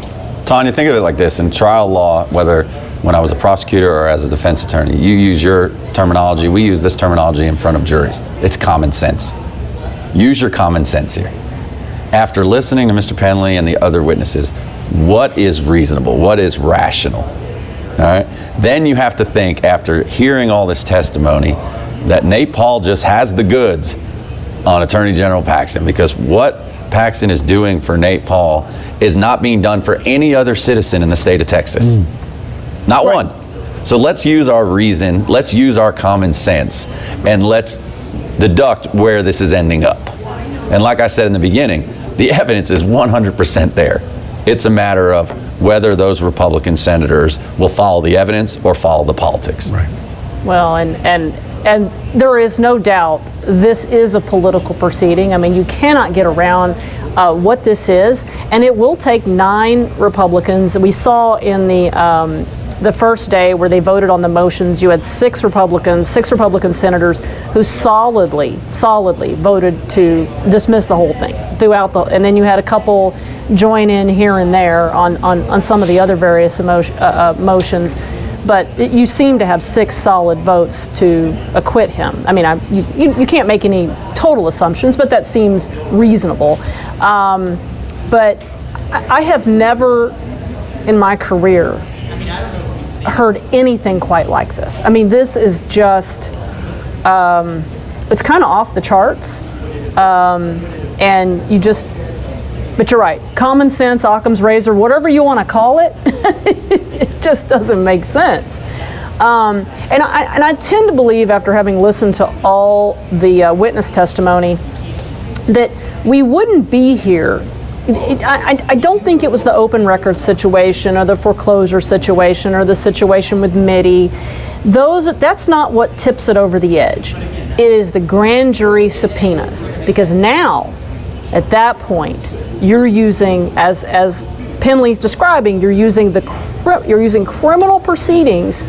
Tanya, think of it like this. In trial law, whether when I was a prosecutor or as a defense attorney, you use your terminology, we use this terminology in front of juries. It's common sense. Use your common sense here. After listening to Mr. Penley and the other witnesses, what is reasonable? What is rational? All right. Then you have to think, after hearing all this testimony, that Nate Paul just has the goods on Attorney General Paxton, because what Paxton is doing for Nate Paul is not being done for any other citizen in the state of Texas. Not one. So let's use our reason, let's use our common sense, and let's deduct where this is ending up. And like I said in the beginning, the evidence is 100% there. It's a matter of whether those Republican senators will follow the evidence or follow the politics. Right. Well, and there is no doubt this is a political proceeding. You cannot get around what this is, and it will take 9 Republicans. We saw in the first day where they voted on the motions, you had 6 Republican senators who solidly voted to dismiss the whole thing and then you had a couple join in here and there on some of the other various motions. But you seem to have 6 solid votes to acquit him. You can't make any total assumptions, but that seems reasonable. But I have never in my career heard anything quite like this. This is just, it's kind of off the charts. And but you're right, common sense, Occam's razor, whatever you want to call it, it just doesn't make sense. And I tend to believe, after having listened to all the witness testimony, that we wouldn't be here. I don't think it was the open record situation or the foreclosure situation or the situation with Mitty. That's not what tips it over the edge. It is the grand jury subpoenas, because now, at that point, you're using, as Penley's describing, you're using criminal proceedings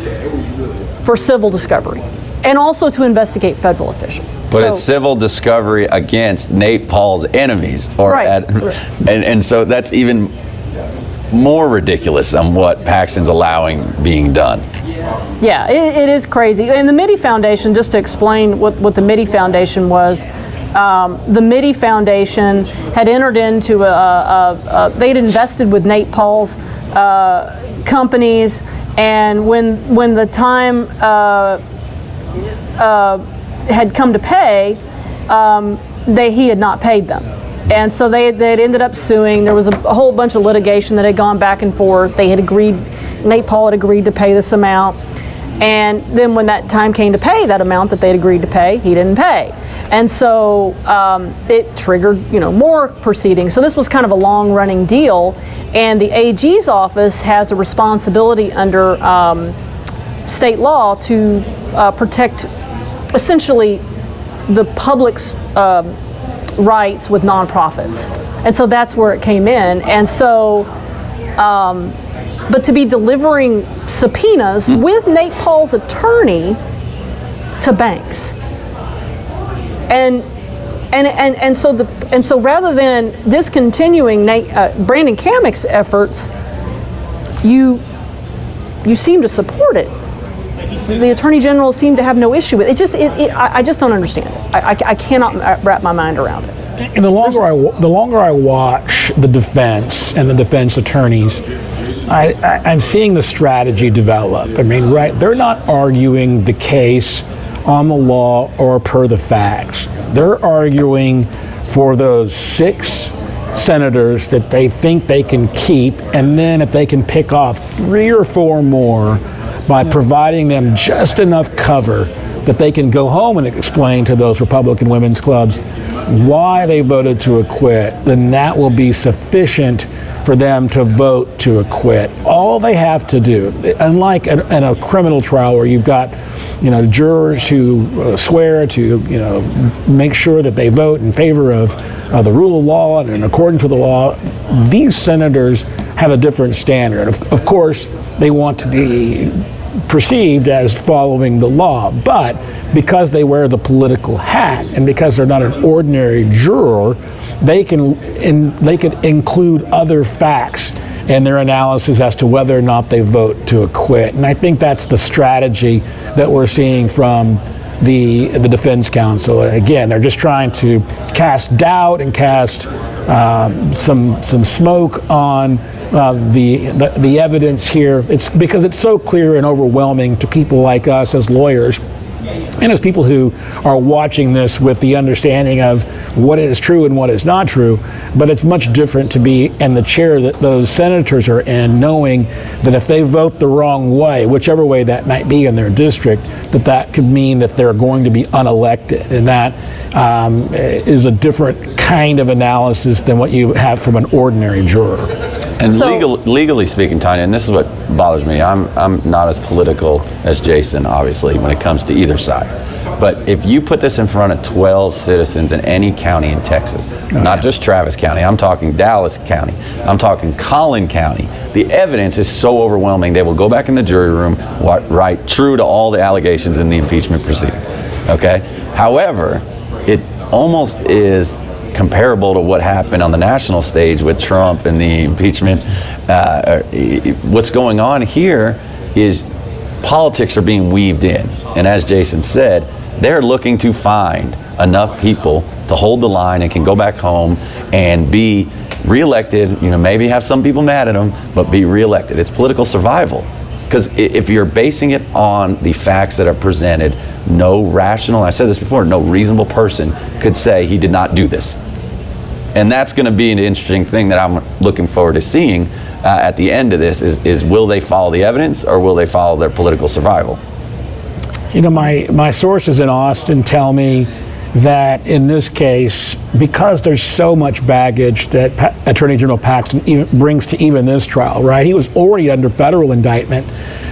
for civil discovery, and also to investigate federal officials. But it's civil discovery against Nate Paul's enemies, and so that's even more ridiculous than what Paxton's allowing being done. Yeah, it is crazy. And the Mitty Foundation, just to explain what the Mitty Foundation was, the Mitty Foundation had entered into they'd invested with Nate Paul's companies, and when the time had come to pay, he had not paid them. And so they'd ended up suing. There was a whole bunch of litigation that had gone back and forth. They had agreed, Nate Paul had agreed to pay this amount. And then when that time came to pay that amount that they'd agreed to pay, he didn't pay. And so it triggered, more proceedings. So this was kind of a long-running deal. And the AG's office has a responsibility under state law to protect essentially the public's rights with nonprofits. And so that's where it came in. And so, but to be delivering subpoenas with Nate Paul's attorney to banks. And so rather than discontinuing Brandon Kamek's efforts, you seem to support it. The Attorney General seemed to have no issue with it. I just don't understand it. I cannot wrap my mind around it. And the longer I watch the defense and the defense attorneys, I'm seeing the strategy develop. I mean, they're not arguing the case on the law or per the facts. They're arguing for those 6 senators that they think they can keep, and then if they can pick off 3 or 4 more by providing them just enough cover that they can go home and explain to those Republican women's clubs why they voted to acquit, then that will be sufficient for them to vote to acquit. All they have to do, unlike in a criminal trial where you've got, jurors who swear to, make sure that they vote in favor of the rule of law and in accordance with the law, these senators have a different standard. Of course, they want to be perceived as following the law, but because they wear the political hat and because they're not an ordinary juror, they can include other facts in their analysis as to whether or not they vote to acquit. And I think that's the strategy that we're seeing from the defense counsel. Again, they're just trying to cast doubt and cast some smoke on the evidence here. It's because it's so clear and overwhelming to people like us as lawyers and as people who are watching this with the understanding of what is true and what is not true. But it's much different to be in the chair that those senators are in, knowing that if they vote the wrong way, whichever way that might be in their district, that could mean that they're going to be unelected. And that is a different kind of analysis than what you have from an ordinary juror. And legally speaking, Tanya, and this is what bothers me, I'm not as political as Jason, obviously, when it comes to either side. But if you put this in front of 12 citizens in any county in Texas, not just Travis County, I'm talking Dallas County, I'm talking Collin County, the evidence is so overwhelming, they will go back in the jury room, right, true to all the allegations in the impeachment proceeding, okay? However, it almost is comparable to what happened on the national stage with Trump and the impeachment. What's going on here is politics are being weaved in. And as Jason said, they're looking to find enough people to hold the line and can go back home and be reelected, maybe have some people mad at them, but be reelected. It's political survival. Because if you're basing it on the facts that are presented, no rational, I said this before, no reasonable person could say he did not do this. And that's going to be an interesting thing that I'm looking forward to seeing at the end of this is will they follow the evidence or will they follow their political survival? My sources in Austin tell me that in this case, because there's so much baggage that Attorney General Paxton brings to even this trial, right? He was already under federal indictment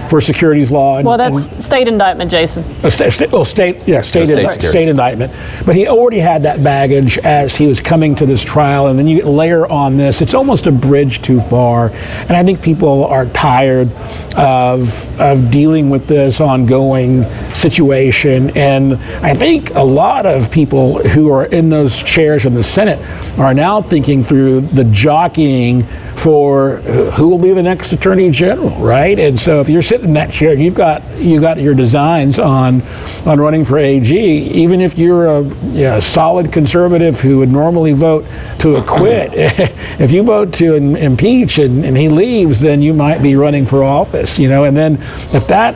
for securities law. Well, that's state indictment, Jason. State indictment. But he already had that baggage as he was coming to this trial, and then you layer on this. It's almost a bridge too far, and I think people are tired of dealing with this ongoing situation. And I think a lot of people who are in those chairs in the Senate are now thinking through the jockeying for who will be the next Attorney General, right? And so if you're sitting in that chair, you've got your designs on running for AG. Even if you're a solid conservative who would normally vote to acquit, if you vote to impeach and he leaves, then you might be running for office, And then if that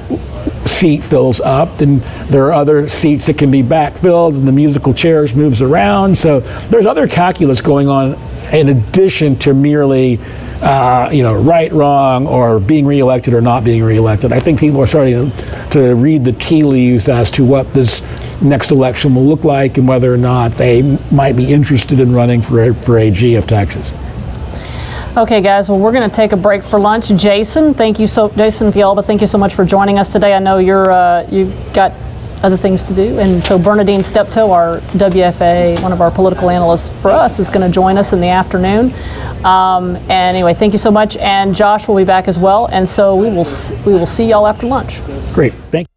seat fills up, then there are other seats that can be backfilled, and the musical chairs moves around. So there's other calculus going on in addition to merely, right, wrong, or being reelected or not being reelected. I think people are starting to read the tea leaves as to what this next election will look like and whether or not they might be interested in running for AG of Texas. Okay, guys, well, we're going to take a break for lunch. Jason Fialba, thank you so much for joining us today. I know you've got other things to do. And so Bernadine Steptoe, our WFA, one of our political analysts for us, is going to join us in the afternoon. And anyway, thank you so much. And Josh will be back as well. And so we will see y'all after lunch. Great. Thank you.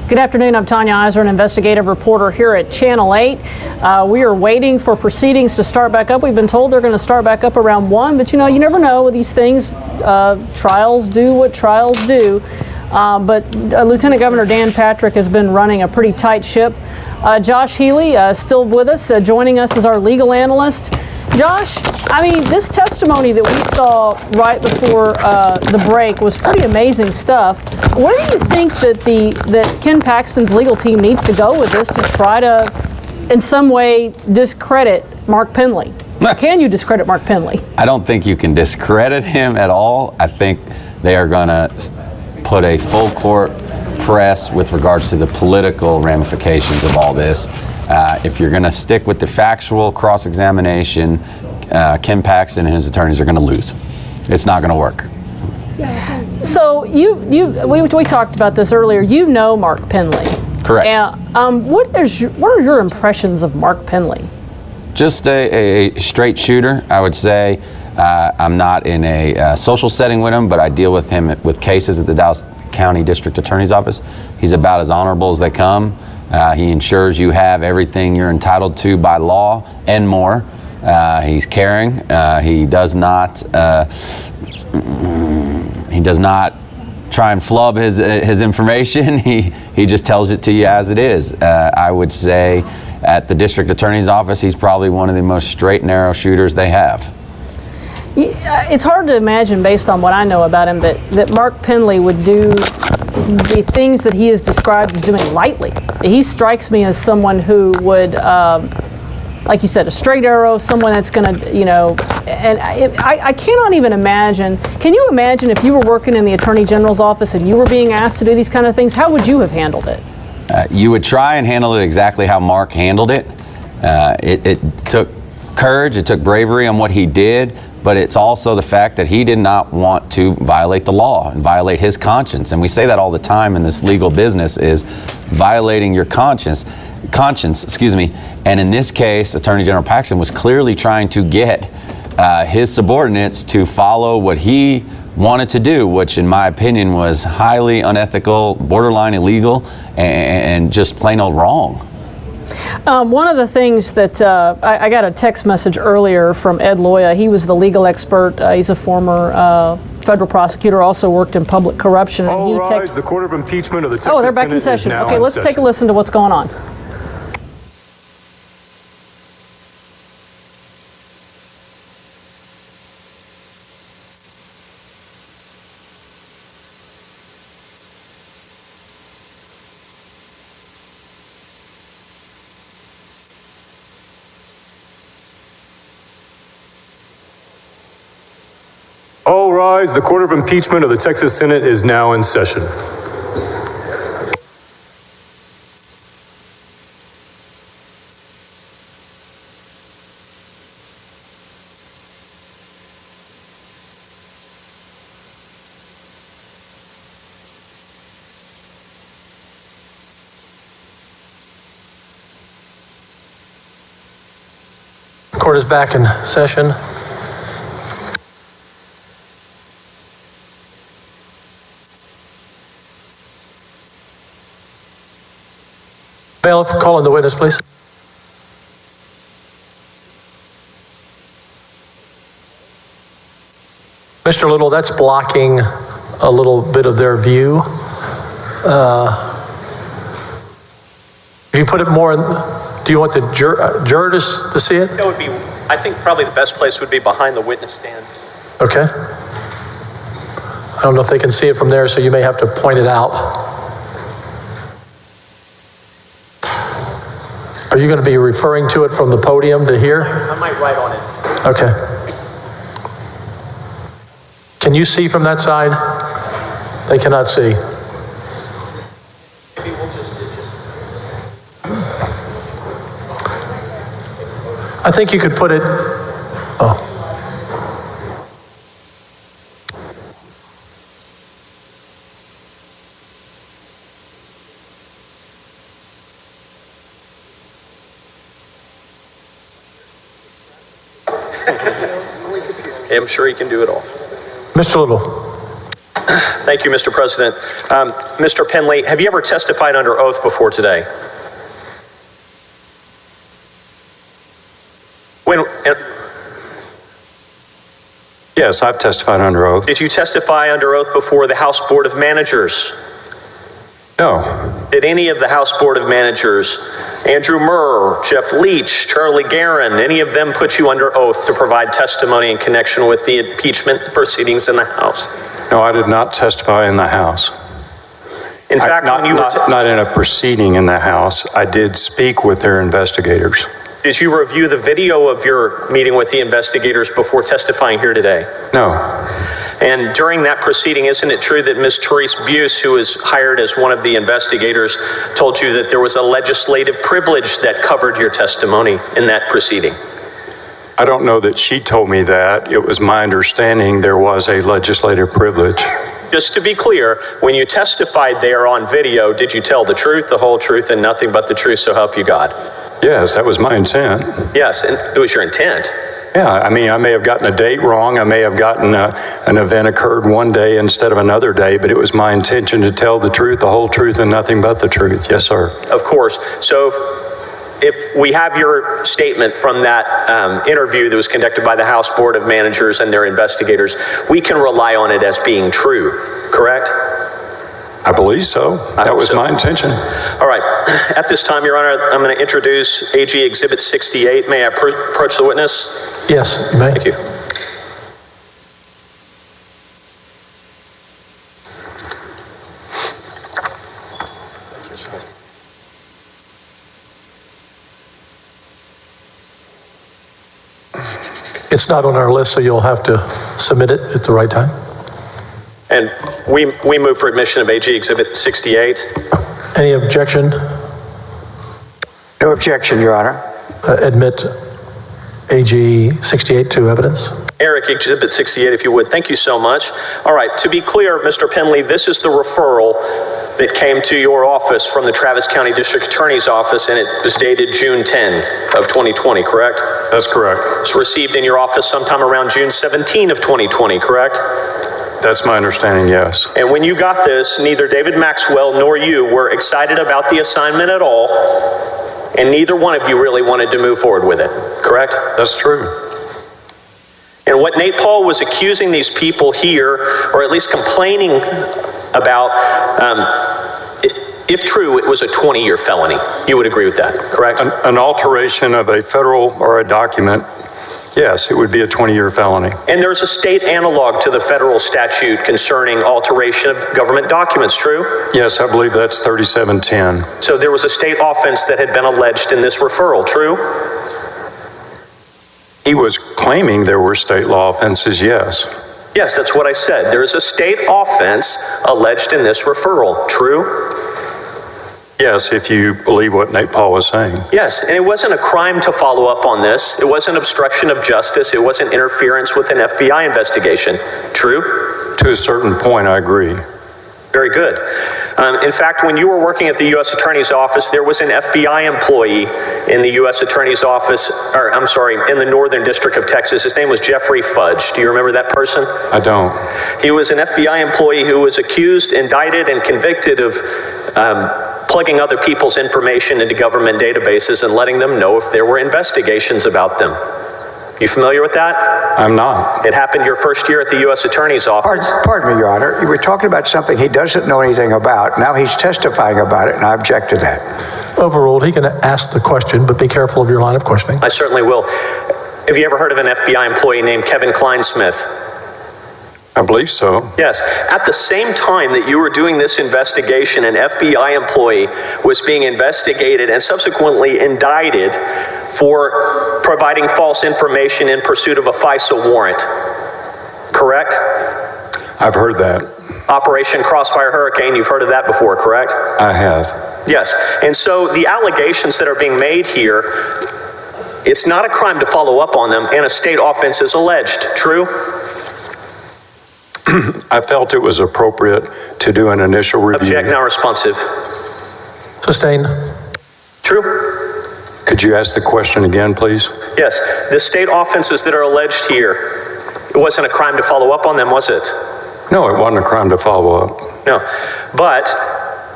Good afternoon. I'm Tanya Iser, an investigative reporter here at Channel 8. We are waiting for proceedings to start back up. We've been told they're going to start back up around 1, but you know, you never know with these things. Trials do what trials do. But Lieutenant Governor Dan Patrick has been running a pretty tight ship. Josh Healy still with us, joining us as our legal analyst. Josh, I mean, this testimony that we saw right before the break was pretty amazing stuff. Where do you think that Ken Paxton's legal team needs to go with this to try to, in some way, discredit Mark Penley? Can you discredit Mark Penley? I don't think you can discredit him at all. I think they are going to put a full court press with regards to the political ramifications of all this. If you're going to stick with the factual cross-examination, Ken Paxton and his attorneys are going to lose. It's not going to work. So we talked about this earlier. You know Mark Penley. Correct. What are your impressions of Mark Penley? Just a straight shooter, I would say. I'm not in a social setting with him, but I deal with him with cases at the Dallas County District Attorney's Office. He's about as honorable as they come. He ensures you have everything you're entitled to by law and more. He's caring. He does not try and flub his information. He just tells it to you as it is. I would say at the District Attorney's Office, he's probably one of the most straight and narrow shooters they have. It's hard to imagine, based on what I know about him, that Mark Penley would do the things that he is described as doing lightly. He strikes me as someone who would, like you said, a straight arrow, someone that's going to, and I cannot even imagine. Can you imagine if you were working in the Attorney General's office and you were being asked to do these kind of things? How would you have handled it? You would try and handle it exactly how Mark handled it. It took courage, it took bravery on what he did, but it's also the fact that he did not want to violate the law and violate his conscience. And we say that all the time in this legal business, is violating your conscience, and in this case, Attorney General Paxton was clearly trying to get his subordinates to follow what he wanted to do, which in my opinion was highly unethical, borderline illegal, and just plain old wrong. One of the things that I got a text message earlier from Ed Loya. He was the legal expert. He's a former federal prosecutor, also worked in public corruption. All rise. The Court of Impeachment of the Texas they're back in Senate session. is now Okay, in let's session. take a listen to what's going on. All rise. The Court of Impeachment of the Texas Senate is now in session. The court is back in session. Bailiff, call in the witness, please. Mr. Little, that's blocking a little bit of their view. If you put it more in, do you want the jurors to see it? That would be, I think probably the best place would be behind the witness stand. Okay. I don't know if they can see it from there, so you may have to point it out. Are you going to be referring to it from the podium to here? I might write on it. Okay. Can you see from that side? They cannot see. Maybe we'll just I think you could put it, oh. I'm sure he can do it all. Mr. Little. Thank you, Mr. President. Mr. Penley, have you ever testified under oath before today? Yes, I've testified under oath. Did you testify under oath before the House Board of Managers? No. Did any of the House Board of Managers, Andrew Murr, Jeff Leach, Charlie Guerin, any of them put you under oath to provide testimony in connection with the impeachment proceedings in the House? No, I did not testify in the House. In fact, when you were not in a proceeding in the House, I did speak with their investigators. did you review the video of your meeting with the investigators before testifying here today? No. And during that proceeding, isn't it true that Ms. Therese Buse, who was hired as one of the investigators, told you that there was a legislative privilege that covered your testimony in that proceeding? I don't know that she told me that. It was my understanding there was a legislative privilege. Just to be clear, when you testified there on video, did you tell the truth, the whole truth, and nothing but the truth, so help you God? Yes, that was my intent. Yes, and it was your intent. Yeah, I mean, I may have gotten a date wrong. I may have gotten an event occurred one day instead of another day, but it was my intention to tell the truth, the whole truth, and nothing but the truth. Yes, sir. Of course. So if we have your statement from that interview that was conducted by the House Board of Managers and their investigators, we can rely on it as being true, correct? I believe so. That was my intention. All right. At this time, Your Honor, I'm going to introduce AG Exhibit 68. May I approach the witness? Yes, you may. Thank you. It's not on our list, so you'll have to submit it at the right time. And we move for admission of AG Exhibit 68. Any objection? No objection, Your Honor. Admit AG 68 to evidence. Eric, Exhibit 68, if you would. Thank you so much. All right, to be clear, Mr. Penley, this is the referral that came to your office from the Travis County District Attorney's Office, and it was dated June 10 of 2020, correct? That's correct. It's received in your office sometime around June 17 of 2020, correct? That's my understanding, yes. And when you got this, neither David Maxwell nor you were excited about the assignment at all, and neither one of you really wanted to move forward with it, correct? That's true. And what Nate Paul was accusing these people here, or at least complaining about, if true, it was a 20-year felony. You would agree with that, correct? An alteration of a federal or a document, yes, it would be a 20-year felony. And there's a state analog to the federal statute concerning alteration of government documents, true? Yes, I believe that's 3710. So there was a state offense that had been alleged in this referral, true? He was claiming there were state law offenses, yes. Yes, that's what I said. There is a state offense alleged in this referral, true? Yes, if you believe what Nate Paul was saying. Yes, and it wasn't a crime to follow up on this. It wasn't obstruction of justice. It wasn't interference with an FBI investigation, true? To a certain point, I agree. Very good. In fact, when you were working at the U.S. Attorney's Office, there was an FBI employee in the U.S. Attorney's Office, in the Northern District of Texas. His name was Jeffrey Fudge. Do you remember that person? I don't. He was an FBI employee who was accused, indicted, and convicted of plugging other people's information into government databases and letting them know if there were investigations about them. You familiar with that? I'm not. It happened your first year at the U.S. Attorney's Office. Pardon me, Your Honor. You were talking about something he doesn't know anything about. Now he's testifying about it, and I object to that. Overruled. He can ask the question, but be careful of your line of questioning. I certainly will. Have you ever heard of an FBI employee named Kevin Kleinsmith? I believe so. Yes. At the same time that you were doing this investigation, an FBI employee was being investigated and subsequently indicted for providing false information in pursuit of a FISA warrant. Correct? I've heard that. Operation Crossfire Hurricane, you've heard of that before, correct? I have. Yes. And so the allegations that are being made here, it's not a crime to follow up on them, and a state offense is alleged. True? I felt it was appropriate to do an initial review. Object now responsive. Sustained. True? Could you ask the question again, please? Yes. The state offenses that are alleged here, it wasn't a crime to follow up on them, was it? No, it wasn't a crime to follow up. No. But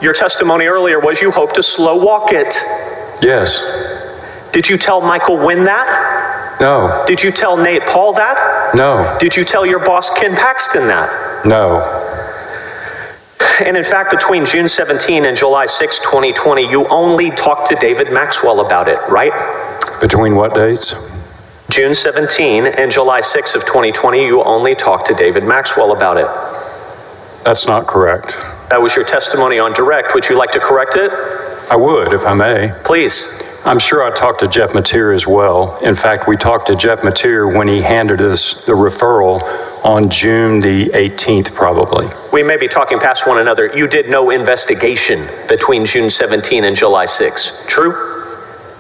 your testimony earlier was you hoped to slow walk it. Yes. Did you tell Michael Wynn that? No. Did you tell Nate Paul that? No. Did you tell your boss Ken Paxton that? No. And in fact, between June 17 and July 6, 2020, you only talked to David Maxwell about it, right? Between what dates? June 17 and July 6 of 2020, you only talked to David Maxwell about it. That's not correct. That was your testimony on direct. Would you like to correct it? I would, if I may. Please. I'm sure I talked to Jeff Mateer as well. In fact, we talked to Jeff Mateer when he handed us the referral on June the 18th, probably. We may be talking past one another. You did no investigation between June 17 and July 6. True?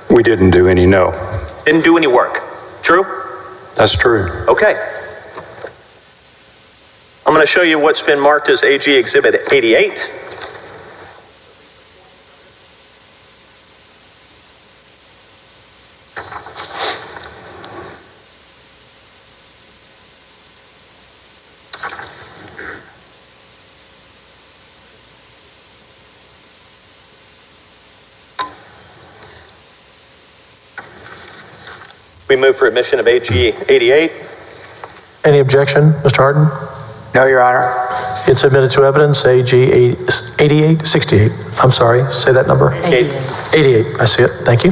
We didn't do any, no. Didn't do any work. True? That's true. Okay. I'm going to show you what's been marked as AG Exhibit 88. We move for admission of AG 88. Any objection, Mr. Harden? No, Your Honor. It's admitted to evidence, AG 68. I'm sorry, say that number. 88, I see it, thank you.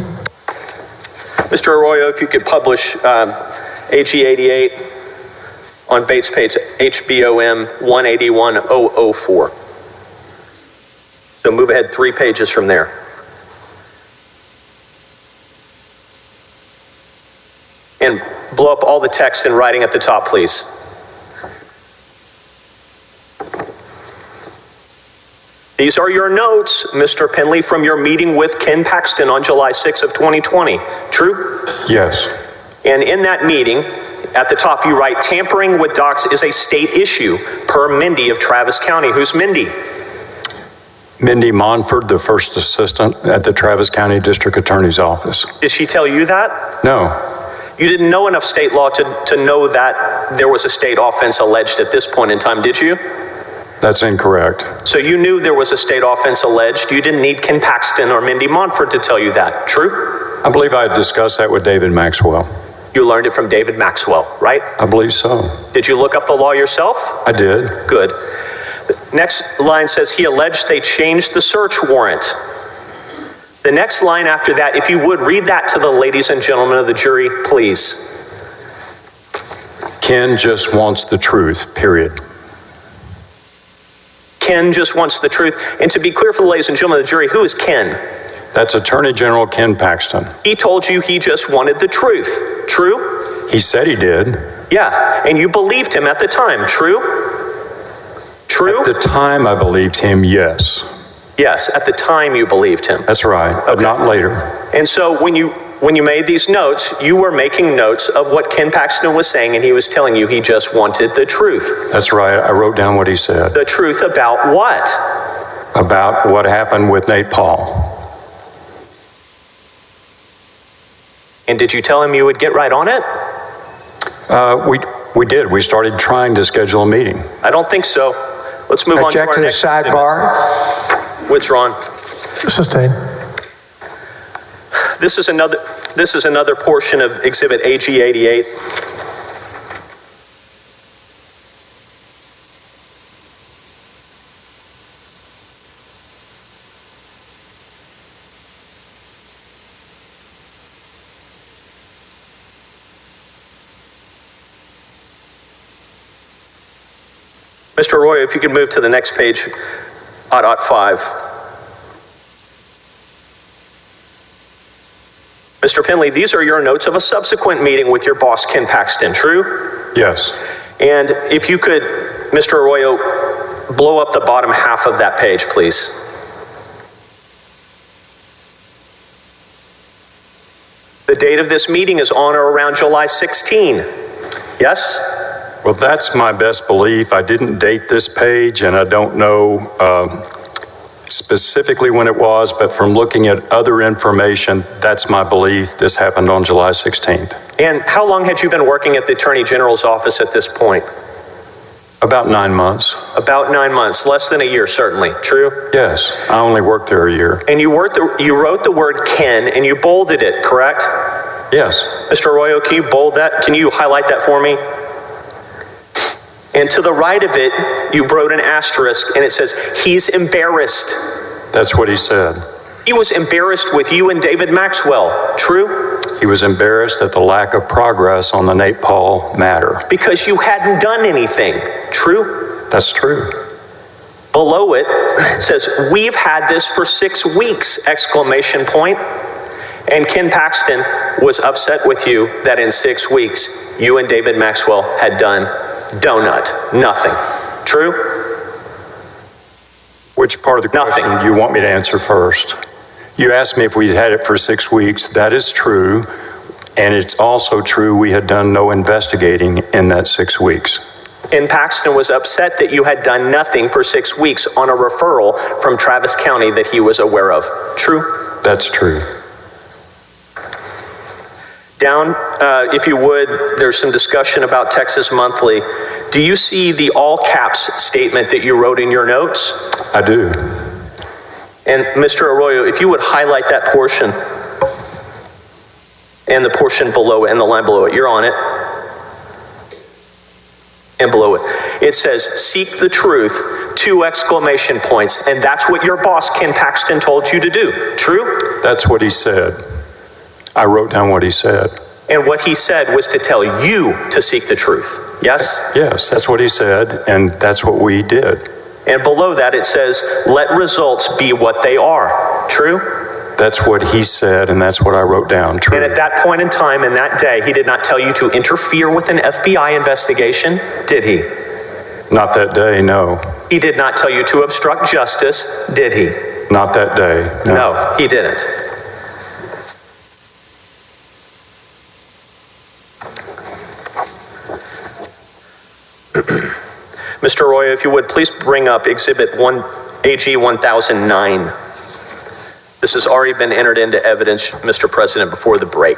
Mr. Arroyo, if you could publish AG 88 on Bates page HBOM 181004. So move ahead 3 pages from there. And blow up all the text in writing at the top, please. These are your notes, Mr. Penley, from your meeting with Ken Paxton on July 6th of 2020. True? Yes. And in that meeting, at the top you write, tampering with docs is a state issue, per Mindy of Travis County. Who's Mindy? Mindy Monford, the first assistant at the Travis County District Attorney's Office. Did she tell you that? No. You didn't know enough state law to know that there was a state offense alleged at this point in time, did you? That's incorrect. So you knew there was a state offense alleged. You didn't need Ken Paxton or Mindy Monford to tell you that. True? I believe I had discussed that with David Maxwell. You learned it from David Maxwell, right? I believe so. Did you look up the law yourself? I did. Good. The next line says he alleged they changed the search warrant. The next line after that, if you would read that to the ladies and gentlemen of the jury, please. Ken just wants the truth, period. Ken just wants the truth. And to be clear for the ladies and gentlemen of the jury, who is Ken? That's Attorney General Ken Paxton. He told you he just wanted the truth. True? He said he did. Yeah, and you believed him at the time. True? True? At the time I believed him, yes. Yes, at the time you believed him. That's right, but not later. And so when you made these notes, you were making notes of what Ken Paxton was saying, and he was telling you he just wanted the truth. That's right, I wrote down what he said. The truth about what? About what happened with Nate Paul. And did you tell him you would get right on it? We did. We started trying to schedule a meeting. I don't think so. Let's move on to Object our to the next sidebar. Withdrawn. Sustained. This is another portion of Exhibit AG 88. Mr. Roy, if you could move to the next page, .5. Mr. Penley, these are your notes of a subsequent meeting with your boss, Ken Paxton, true? Yes. And if you could, Mr. Arroyo, blow up the bottom half of that page, please. The date of this meeting is on or around July 16. Yes? Well, that's my best belief. I didn't date this page, and I don't know specifically when it was, but from looking at other information, that's my belief. This happened on July 16th. And how long had you been working at the Attorney General's office at this point? About 9 months. About 9 months, less than a year, certainly. True? Yes, I only worked there a year. And you wrote the word Ken, and you bolded it, correct? Yes. Mr. Arroyo, can you bold that? Can you highlight that for me? And to the right of it, you wrote an asterisk, and it says, he's embarrassed. That's what he said. He was embarrassed with you and David Maxwell. True? He was embarrassed at the lack of progress on the Nate Paul matter. Because you hadn't done anything. True? That's true. Below it says, we've had this for 6 weeks, exclamation point. And Ken Paxton was upset with you that in 6 weeks, you and David Maxwell had done nothing. True? Which part of the question do you want me to answer first? You asked me if we'd had it for 6 weeks. That is true. And it's also true we had done no investigating in that 6 weeks. And Paxton was upset that you had done nothing for 6 weeks on a referral from Travis County that he was aware of. True? That's true. Down, if you would, there's some discussion about Texas Monthly. Do you see the all caps statement that you wrote in your notes? I do. And Mr. Arroyo, if you would highlight that portion And the portion below it and the line below it. You're on it. And below it. It says, seek the truth, 2 exclamation points. And that's what your boss, Ken Paxton, told you to do. True? That's what he said. I wrote down what he said. And what he said was to tell you to seek the truth. Yes? Yes, that's what he said, and that's what we did. And below that it says, let results be what they are. True? That's what he said, and that's what I wrote down. True. And at that point in time, in that day, he did not tell you to interfere with an FBI investigation, did he? Not that day, no. He did not tell you to obstruct justice, did he? Not that day, no. No, he didn't. Mr. Arroyo, if you would, please bring up Exhibit AG 1009. This has already been entered into evidence, Mr. President, before the break.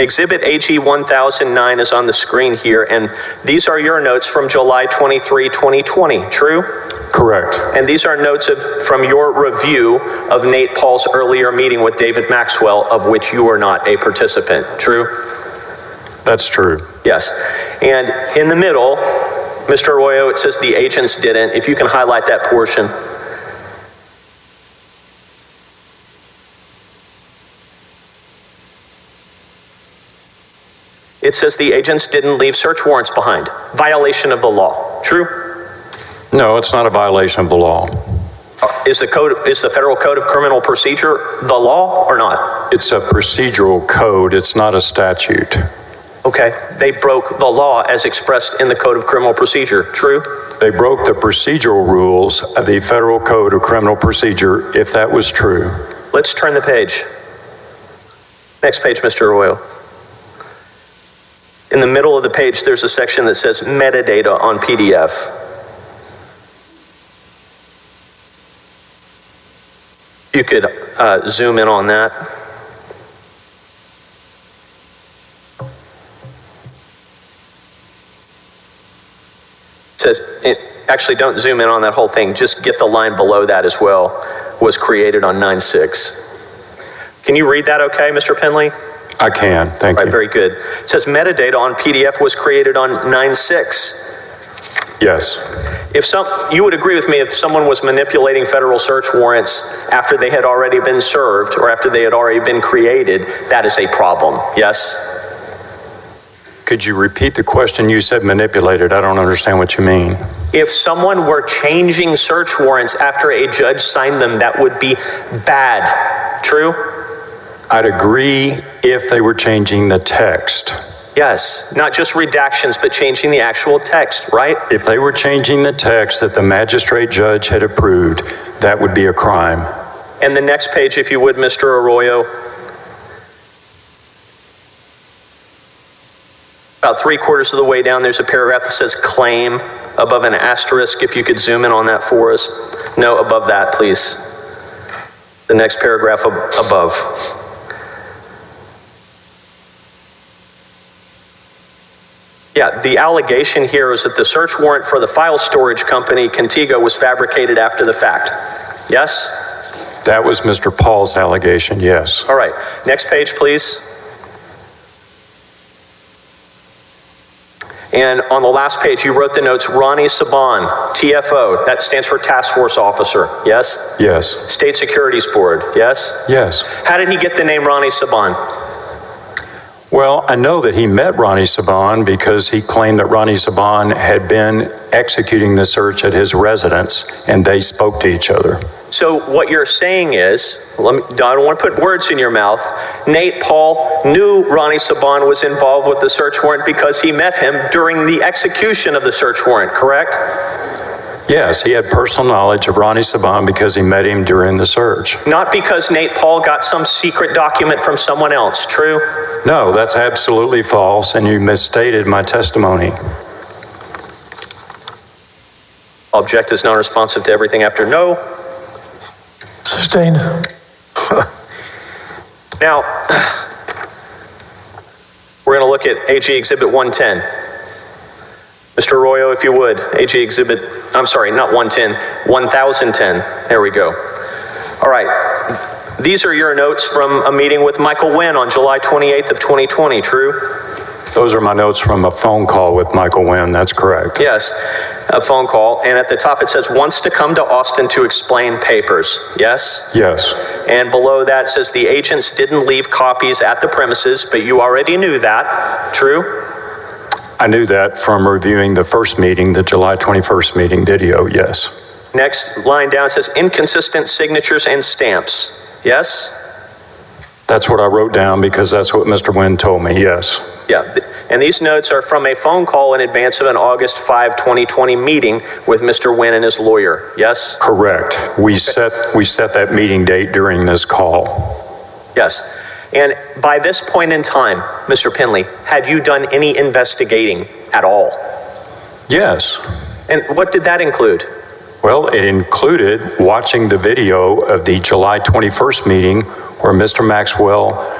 Exhibit AG 1009 is on the screen here, and these are your notes from July 23, 2020, true? Correct. And these are notes from your review of Nate Paul's earlier meeting with David Maxwell, of which you were not a participant, true? That's true. Yes. And in the middle, Mr. Arroyo, it says the agents didn't. If you can highlight that portion. It says the agents didn't leave search warrants behind. Violation of the law. True? No, it's not a violation of the law. Is the Federal Code of Criminal Procedure the law or not? It's a procedural code. It's not a statute. Okay, they broke the law as expressed in the Code of Criminal Procedure, true? They broke the procedural rules of the Federal Code of Criminal Procedure, if that was true. Let's turn the page. Next page, Mr. Arroyo. In the middle of the page, there's a section that says metadata on PDF. You could zoom in on that. Says, actually don't zoom in on that whole thing, just get the line below that as well, was created on 9/6. Can you read that okay, Mr. Penley? I can, thank you. Right, very good. It says metadata on PDF was created on 9/6. Yes. You would agree with me if someone was manipulating federal search warrants after they had already been served or after they had already been created, that is a problem, yes? Could you repeat the question? You said manipulated. I don't understand what you mean. If someone were changing search warrants after a judge signed them, that would be bad. True? I'd agree if they were changing the text. Yes, not just redactions, but changing the actual text, right? If they were changing the text that the magistrate judge had approved, that would be a crime. And the next page, if you would, Mr. Arroyo. About 3/4 of the way down, there's a paragraph that says claim above an asterisk. If you could zoom in on that for us. No, above that, please. The next paragraph above. Yeah, the allegation here is that the search warrant for the file storage company, Contigo, was fabricated after the fact. Yes? That was Mr. Paul's allegation, yes. All right, next page, please. And on the last page, you wrote the notes, Ronnie Saban, TFO, that stands for Task Force Officer, yes? Yes. State Securities Board, yes? Yes. How did he get the name Ronnie Saban? Well, I know that he met Ronnie Saban because he claimed that Ronnie Saban had been executing the search at his residence, and they spoke to each other. So what you're saying is, I don't want to put words in your mouth, Nate Paul knew Ronnie Saban was involved with the search warrant because he met him during the execution of the search warrant, correct? Yes, he had personal knowledge of Ronnie Saban because he met him during the search. Not because Nate Paul got some secret document from someone else, true? No, that's absolutely false, and you misstated my testimony. Object is non-responsive to everything after no. Sustained. Now, we're going to look at AG Exhibit 110. Mr. Arroyo, if you would, AG Exhibit, I'm sorry, not 110, 1010. There we go. All right. These are your notes from a meeting with Michael Wynn on July 28th of 2020, true? Those are my notes from a phone call with Michael Wynn. That's correct. Yes, a phone call. And at the top it says, wants to come to Austin to explain papers. Yes? Yes. And below that says the agents didn't leave copies at the premises, but you already knew that. True? I knew that from reviewing the first meeting, the July 21st meeting video. Yes. Next line down says inconsistent signatures and stamps. Yes? That's what I wrote down because that's what Mr. Wynn told me. Yes. Yeah, and these notes are from a phone call in advance of an August 5, 2020 meeting with Mr. Wynn and his lawyer, yes? Correct. We set that meeting date during this call. Yes, and by this point in time, Mr. Penley, had you done any investigating at all? Yes. And what did that include? Well, it included watching the video of the July 21st meeting where Mr. Maxwell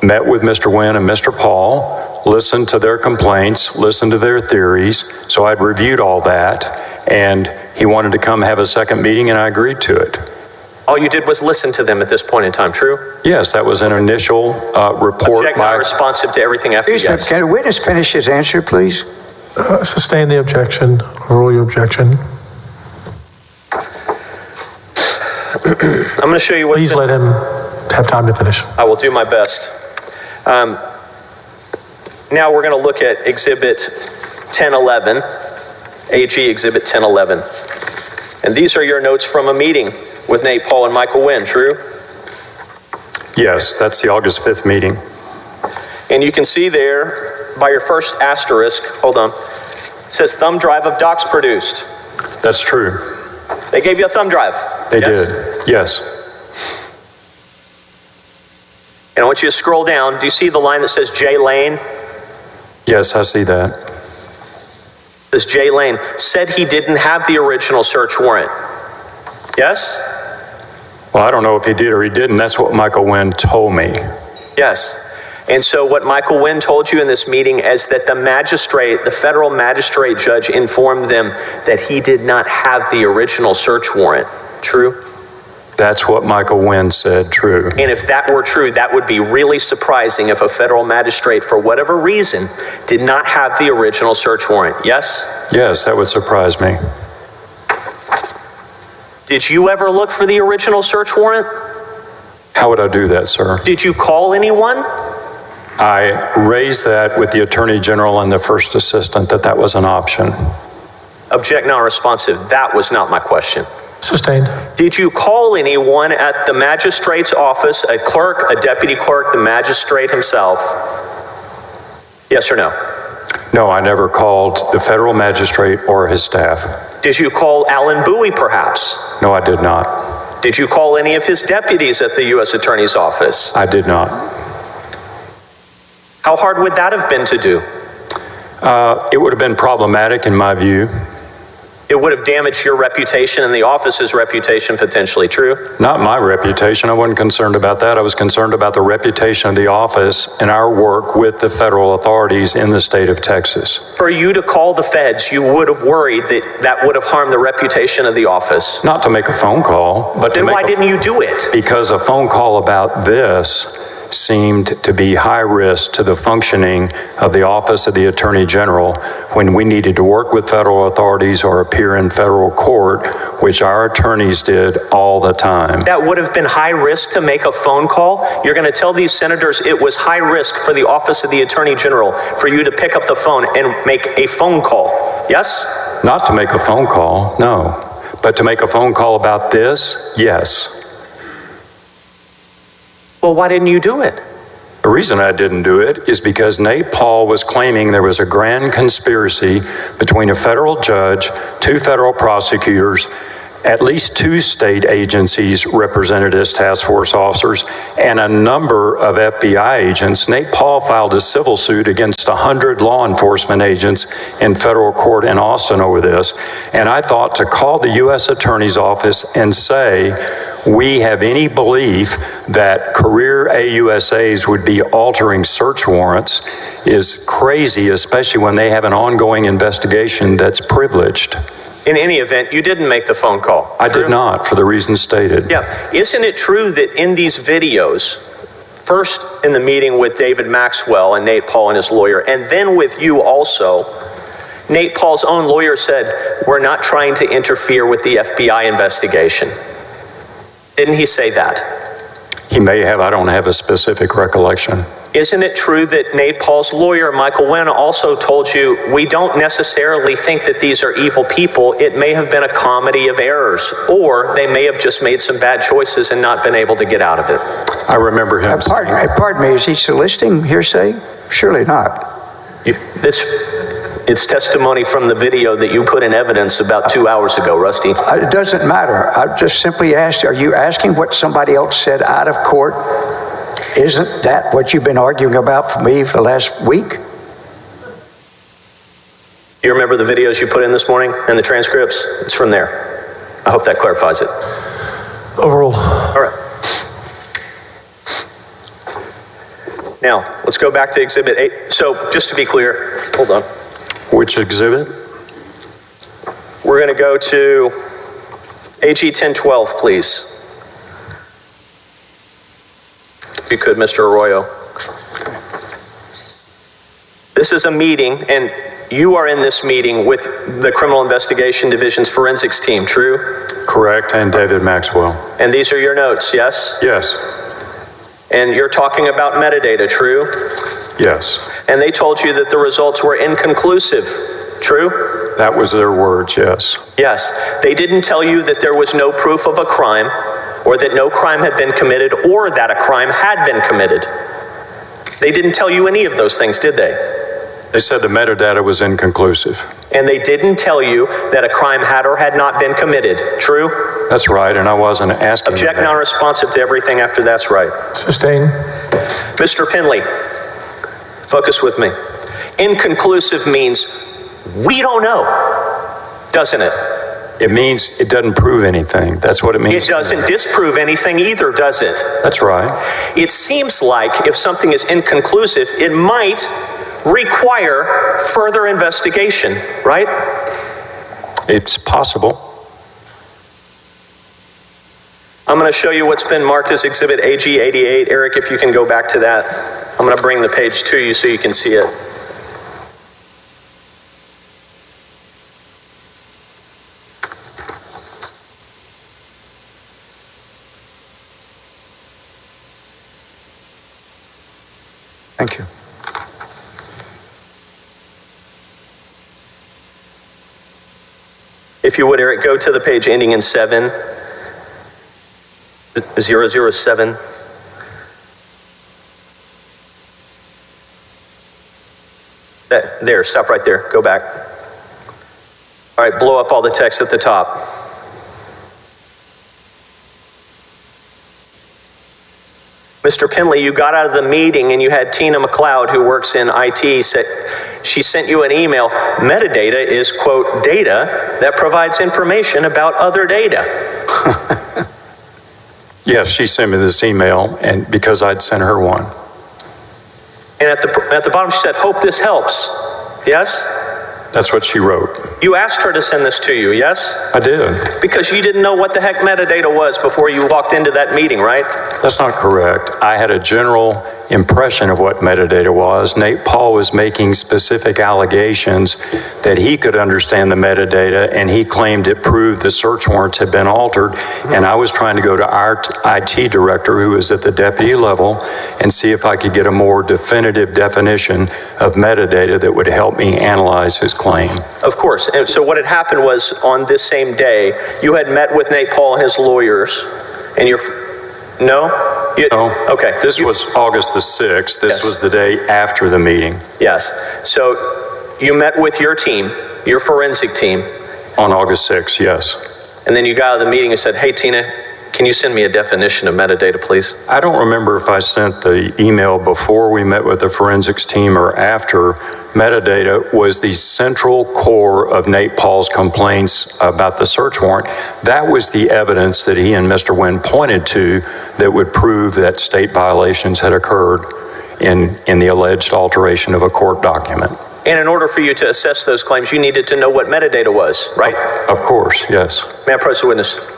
met with Mr. Wynn and Mr. Paul, listened to their complaints, listened to their theories. So I'd reviewed all that, and he wanted to come have a second meeting, and I agreed to it. All you did was listen to them at this point in time, true? Yes, that was an initial report. Object not responsive to everything after. Yes. Can a witness finish his answer, please? Sustain the objection. Overrule your objection. I'm going to show you what. Please let him have time to finish. I will do my best. Now we're going to look at Exhibit 1011, AG Exhibit 1011. And these are your notes from a meeting with Nate Paul and Michael Wynn, true? Yes, that's the August 5th meeting. And you can see there by your first asterisk, hold on, it says thumb drive of docs produced. That's true. They gave you a thumb drive. They did, yes. And I want you to scroll down. Do you see the line that says Jay Lane? Yes, I see that. This Jay Lane said he didn't have the original search warrant. Yes? Well, I don't know if he did or he didn't. That's what Michael Wynn told me. Yes. And so what Michael Wynn told you in this meeting is that the federal magistrate judge informed them that he did not have the original search warrant. True? That's what Michael Wynn said, true. And if that were true, that would be really surprising if a federal magistrate, for whatever reason, did not have the original search warrant. Yes? Yes, that would surprise me. Did you ever look for the original search warrant? How would I do that, sir? Did you call anyone? I raised that with the Attorney General and the First Assistant that was an option. Object non-responsive. That was not my question. Sustained. Did you call anyone at the magistrate's office, a clerk, a deputy clerk, the magistrate himself? Yes or no? No, I never called the federal magistrate or his staff. Did you call Alan Bowie, perhaps? No, I did not. Did you call any of his deputies at the U.S. Attorney's office? I did not. How hard would that have been to do? It would have been problematic in my view. It would have damaged your reputation and the office's reputation potentially, true? Not my reputation. I wasn't concerned about that. I was concerned about the reputation of the office and our work with the federal authorities in the state of Texas. For you to call the feds, you would have worried that that would have harmed the reputation of the office. Not to make a phone call, but then why didn't you do it? Because a phone call about this seemed to be high risk to the functioning of the Office of the Attorney General when we needed to work with federal authorities or appear in federal court, which our attorneys did all the time. That would have been high risk to make a phone call? You're going to tell these senators it was high risk for the Office of the Attorney General for you to pick up the phone and make a phone call, yes? Not to make a phone call, no. But to make a phone call about this, yes. Well, why didn't you do it? The reason I didn't do it is because Nate Paul was claiming there was a grand conspiracy between a federal judge, 2 federal prosecutors, at least 2 state agencies represented as task force officers, and a number of FBI agents. Nate Paul filed a civil suit against 100 law enforcement agents in federal court in Austin over this. And I thought to call the U.S. Attorney's Office and say, we have any belief that career AUSAs would be altering search warrants is crazy, especially when they have an ongoing investigation that's privileged. In any event, you didn't make the phone call. I did not, for the reasons stated. Yeah. Isn't it true that in these videos, first in the meeting with David Maxwell and Nate Paul and his lawyer, and then with you also, Nate Paul's own lawyer said, we're not trying to interfere with the FBI investigation. Didn't he say that? He may have, I don't have a specific recollection. Isn't it true that Nate Paul's lawyer, Michael Wynn, also told you, we don't necessarily think that these are evil people. It may have been a comedy of errors, or they may have just made some bad choices and not been able to get out of it. I remember him saying, Pardon me, is he soliciting hearsay? Surely not. It's testimony from the video that you put in evidence about 2 hours ago, Rusty. It doesn't matter. I just simply asked, are you asking what somebody else said out of court? Isn't that what you've been arguing about for me for the last week? You remember the videos you put in this morning and the transcripts? It's from there. I hope that clarifies it. Overall. All right. Now, let's go back to Exhibit 8. So, just to be clear, hold on. which exhibit? We're going to go to AG 1012, please. If you could, Mr. Arroyo. This is a meeting, and you are in this meeting with the Criminal Investigation Division's forensics team, true? Correct, and David Maxwell. And these are your notes, yes? Yes. And you're talking about metadata, true? Yes. And they told you that the results were inconclusive, true? That was their words, yes. Yes. They didn't tell you that there was no proof of a crime, or that no crime had been committed, or that a crime had been committed. They didn't tell you any of those things, did they? They said the metadata was inconclusive. And they didn't tell you that a crime had or had not been committed, true? That's right, and I wasn't asking. Object non-responsive to everything after that's right. Sustain. Mr. Penley, focus with me. Inconclusive means we don't know, doesn't it? It means it doesn't prove anything. That's what it means. It doesn't disprove anything either, does it? That's right. It seems like if something is inconclusive, it might require further investigation, right? It's possible. I'm going to show you what's been marked as Exhibit AG 88. Eric, if you can go back to that. I'm going to bring the page to you so you can see it. Thank you. If you would, Eric, go to the page ending in 7. 007. There, stop right there. Go back. All right, blow up all the text at the top. Mr. Penley, you got out of the meeting and you had Tina McLeod, who works in IT, she sent you an email. Metadata is, quote, data that provides information about other data. Yes, she sent me this email, and because I'd sent her one. And at the bottom she said, hope this helps. Yes? That's what she wrote. You asked her to send this to you, yes? I did. Because you didn't know what the heck metadata was before you walked into that meeting, right? That's not correct. I had a general impression of what metadata was. Nate Paul was making specific allegations that he could understand the metadata, and he claimed it proved the search warrants had been altered. And I was trying to go to our IT director, who is at the deputy level, and see if I could get a more definitive definition of metadata that would help me analyze his claim. Of course. And so what had happened was, on this same day, you had met with Nate Paul and his lawyers, and No? No. Okay. This was August the 6th. This Yes. was the day after the meeting. Yes. So you met with your team, your forensic team. On August 6th, yes. And then you got out of the meeting and said, hey, Tina, can you send me a definition of metadata, please? I don't remember if I sent the email before we met with the forensics team or after. Metadata was the central core of Nate Paul's complaints about the search warrant. That was the evidence that he and Mr. Wynn pointed to that would prove that state violations had occurred in the alleged alteration of a court document. And in order for you to assess those claims, you needed to know what metadata was, right? Of course, yes. May I approach the witness?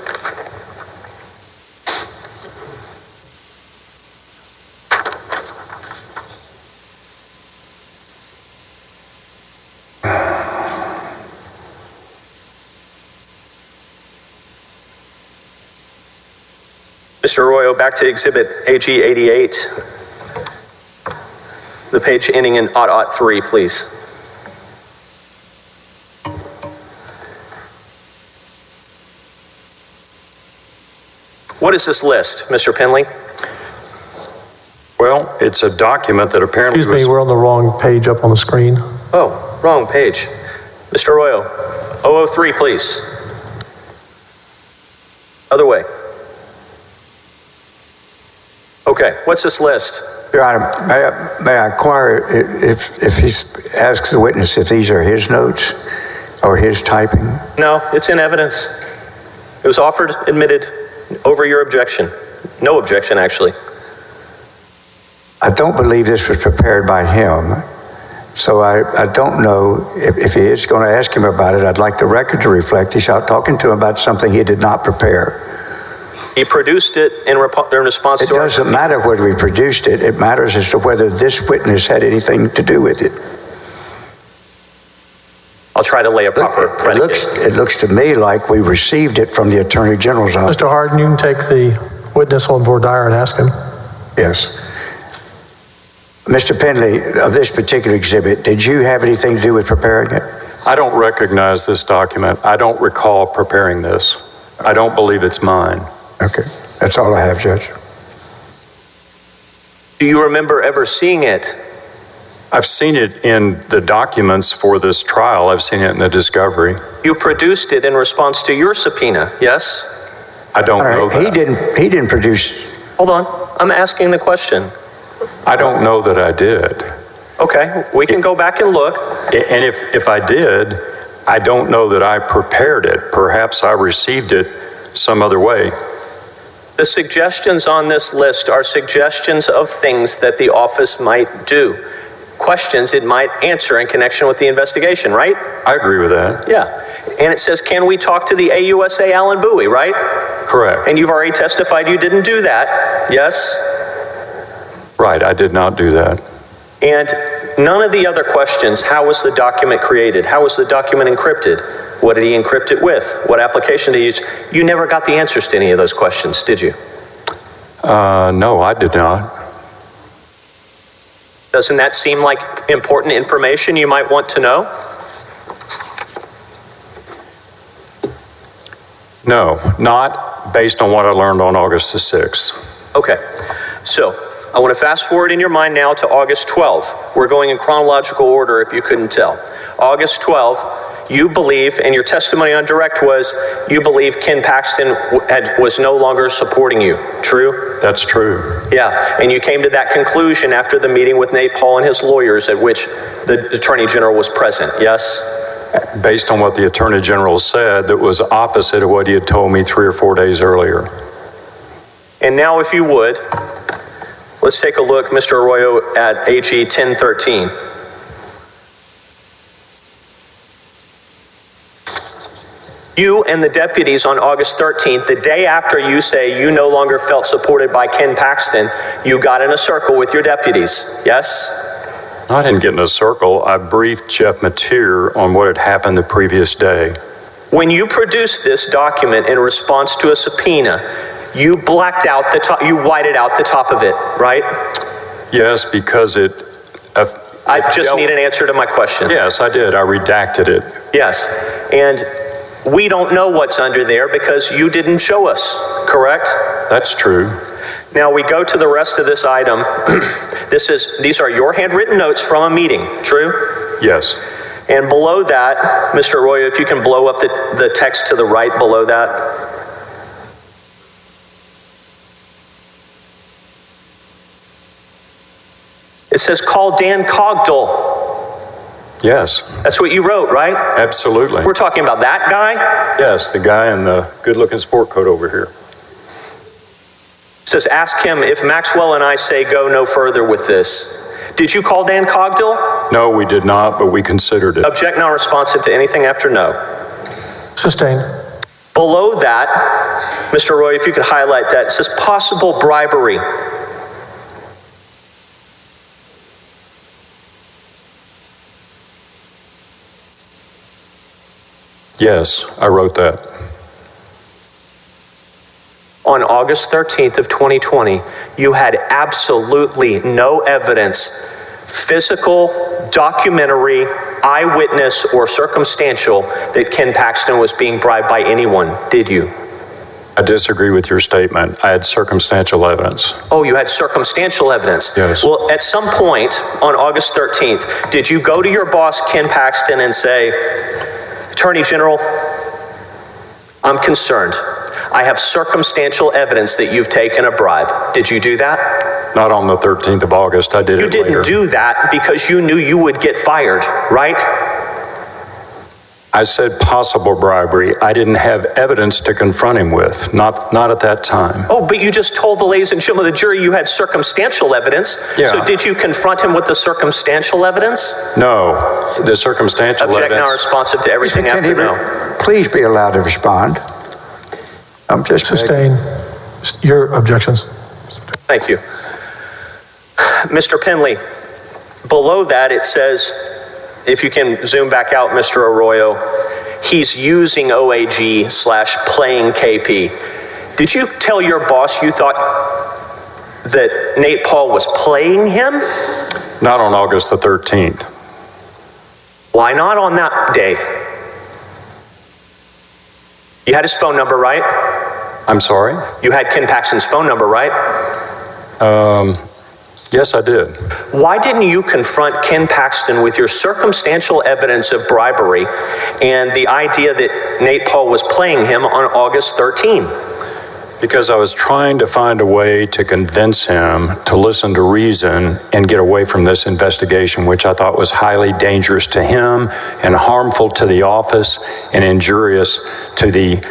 Mr. Arroyo, back to Exhibit AG 88. The page ending in .03, please. What is this list, Mr. Penley? Well, it's a document that apparently Excuse me, we're on the wrong page up on the screen. Oh, wrong page. Mr. Arroyo, 003, please. Other way. Okay, what's this list? Your Honor, may I inquire if he asks the witness if these are his notes or his typing? No, it's in evidence. It was offered, admitted, over your objection. No objection, actually. I don't believe this was prepared by him, so I don't know if he is going to ask him about it. I'd like the record to reflect he's out talking to him about something he did not prepare. He produced it in response It to... doesn't matter whether we produced it. It matters as to whether this witness had anything to do with it. I'll try to lay a proper predicate. It looks to me like we received it from the Attorney General's office. Mr. Hardin, you can take the witness on voir dire and ask him. Yes. Mr. Penley, of this particular exhibit, did you have anything to do with preparing it? I don't recognize this document. I don't recall preparing this. I don't believe it's mine. Okay, that's all I have, Judge. Do you remember ever seeing it? I've seen it in the documents for this trial. I've seen it in the discovery. You produced it in response to your subpoena, yes? I don't know that. He didn't produce. Hold on, I'm asking the question. I don't know that I did. Okay, we can go back and look. And if I did, I don't know that I prepared it. Perhaps I received it some other way. The suggestions on this list are suggestions of things that the office might do. Questions it might answer in connection with the investigation, right? I agree with that. Yeah. And it says, can we talk to the AUSA Alan Bowie, right? Correct. And you've already testified you didn't do that, yes? Right, I did not do that. And none of the other questions, how was the document created? How was the document encrypted? What did he encrypt it with? What application did he use? You never got the answers to any of those questions, did you? No, I did not. Doesn't that seem like important information you might want to know? No, not based on what I learned on August the 6th. Okay, so I want to fast forward in your mind now to August 12th. We're going in chronological order if you couldn't tell. August 12th, you believe, and your testimony on direct was, you believe Ken Paxton was no longer supporting you, true? That's true. Yeah, and you came to that conclusion after the meeting with Nate Paul and his lawyers at which the Attorney General was present, yes? Based on what the Attorney General said, that was opposite of what he had told me 3 or 4 days earlier. And now if you would, let's take a look, Mr. Arroyo, at AG 1013. You and the deputies on August 13th, the day after you say you no longer felt supported by Ken Paxton, you got in a circle with your deputies, yes? I didn't get in a circle. I briefed Jeff Mateer on what had happened the previous day. When you produced this document in response to a subpoena, you blacked out the top, you whited out the top of it, right? Yes, because it... I just need an answer to my question. Yes, I did. I redacted it. Yes, and we don't know what's under there because you didn't show us, correct? That's true. Now we go to the rest of this item. These are your handwritten notes from a meeting, true? Yes. And below that, Mr. Arroyo, if you can blow up the text to the right below that. It says, call Dan Cogdill. Yes. That's what you wrote, right? Absolutely. We're talking about that guy? Yes, the guy in the good-looking sport coat over here. It says, ask him if Maxwell and I say go no further with this. Did you call Dan Cogdill? No, we did not, but we considered it. Object non-responsive to anything after no. Sustained. Below that, Mr. Roy, if you could highlight that, it says possible bribery. Yes, I wrote that. On August 13th of 2020, you had absolutely no evidence, physical, documentary, eyewitness, or circumstantial, that Ken Paxton was being bribed by anyone, did you? I disagree with your statement. I had circumstantial evidence. Oh, you had circumstantial evidence? Yes. Well, at some point on August 13th, did you go to your boss, Ken Paxton, and say, Attorney General, I'm concerned. I have circumstantial evidence that you've taken a bribe. Did you do that? Not on the 13th of August. I did it later. You didn't do that because you knew you would get fired, right? I said possible bribery. I didn't have evidence to confront him with. Not at that time. Oh, but you just told the ladies and gentlemen of the jury you had circumstantial evidence. Yeah. So did you confront him with the circumstantial evidence? No, the circumstantial Object evidence. now responsive to everything Mr. after Kennedy, no. please be allowed to respond. I'm just Sustained. Your objections. Thank you. Mr. Penley, below that it says, if you can zoom back out, Mr. Arroyo, he's using OAG/playing KP. Did you tell your boss you thought that Nate Paul was playing him? Not on August the 13th. Why not on that date? You had his phone number, right? I'm sorry? You had Ken Paxton's phone number, right? Yes, I did. Why didn't you confront Ken Paxton with your circumstantial evidence of bribery and the idea that Nate Paul was playing him on August 13? Because I was trying to find a way to convince him to listen to reason and get away from this investigation, which I thought was highly dangerous to him and harmful to the office and injurious to the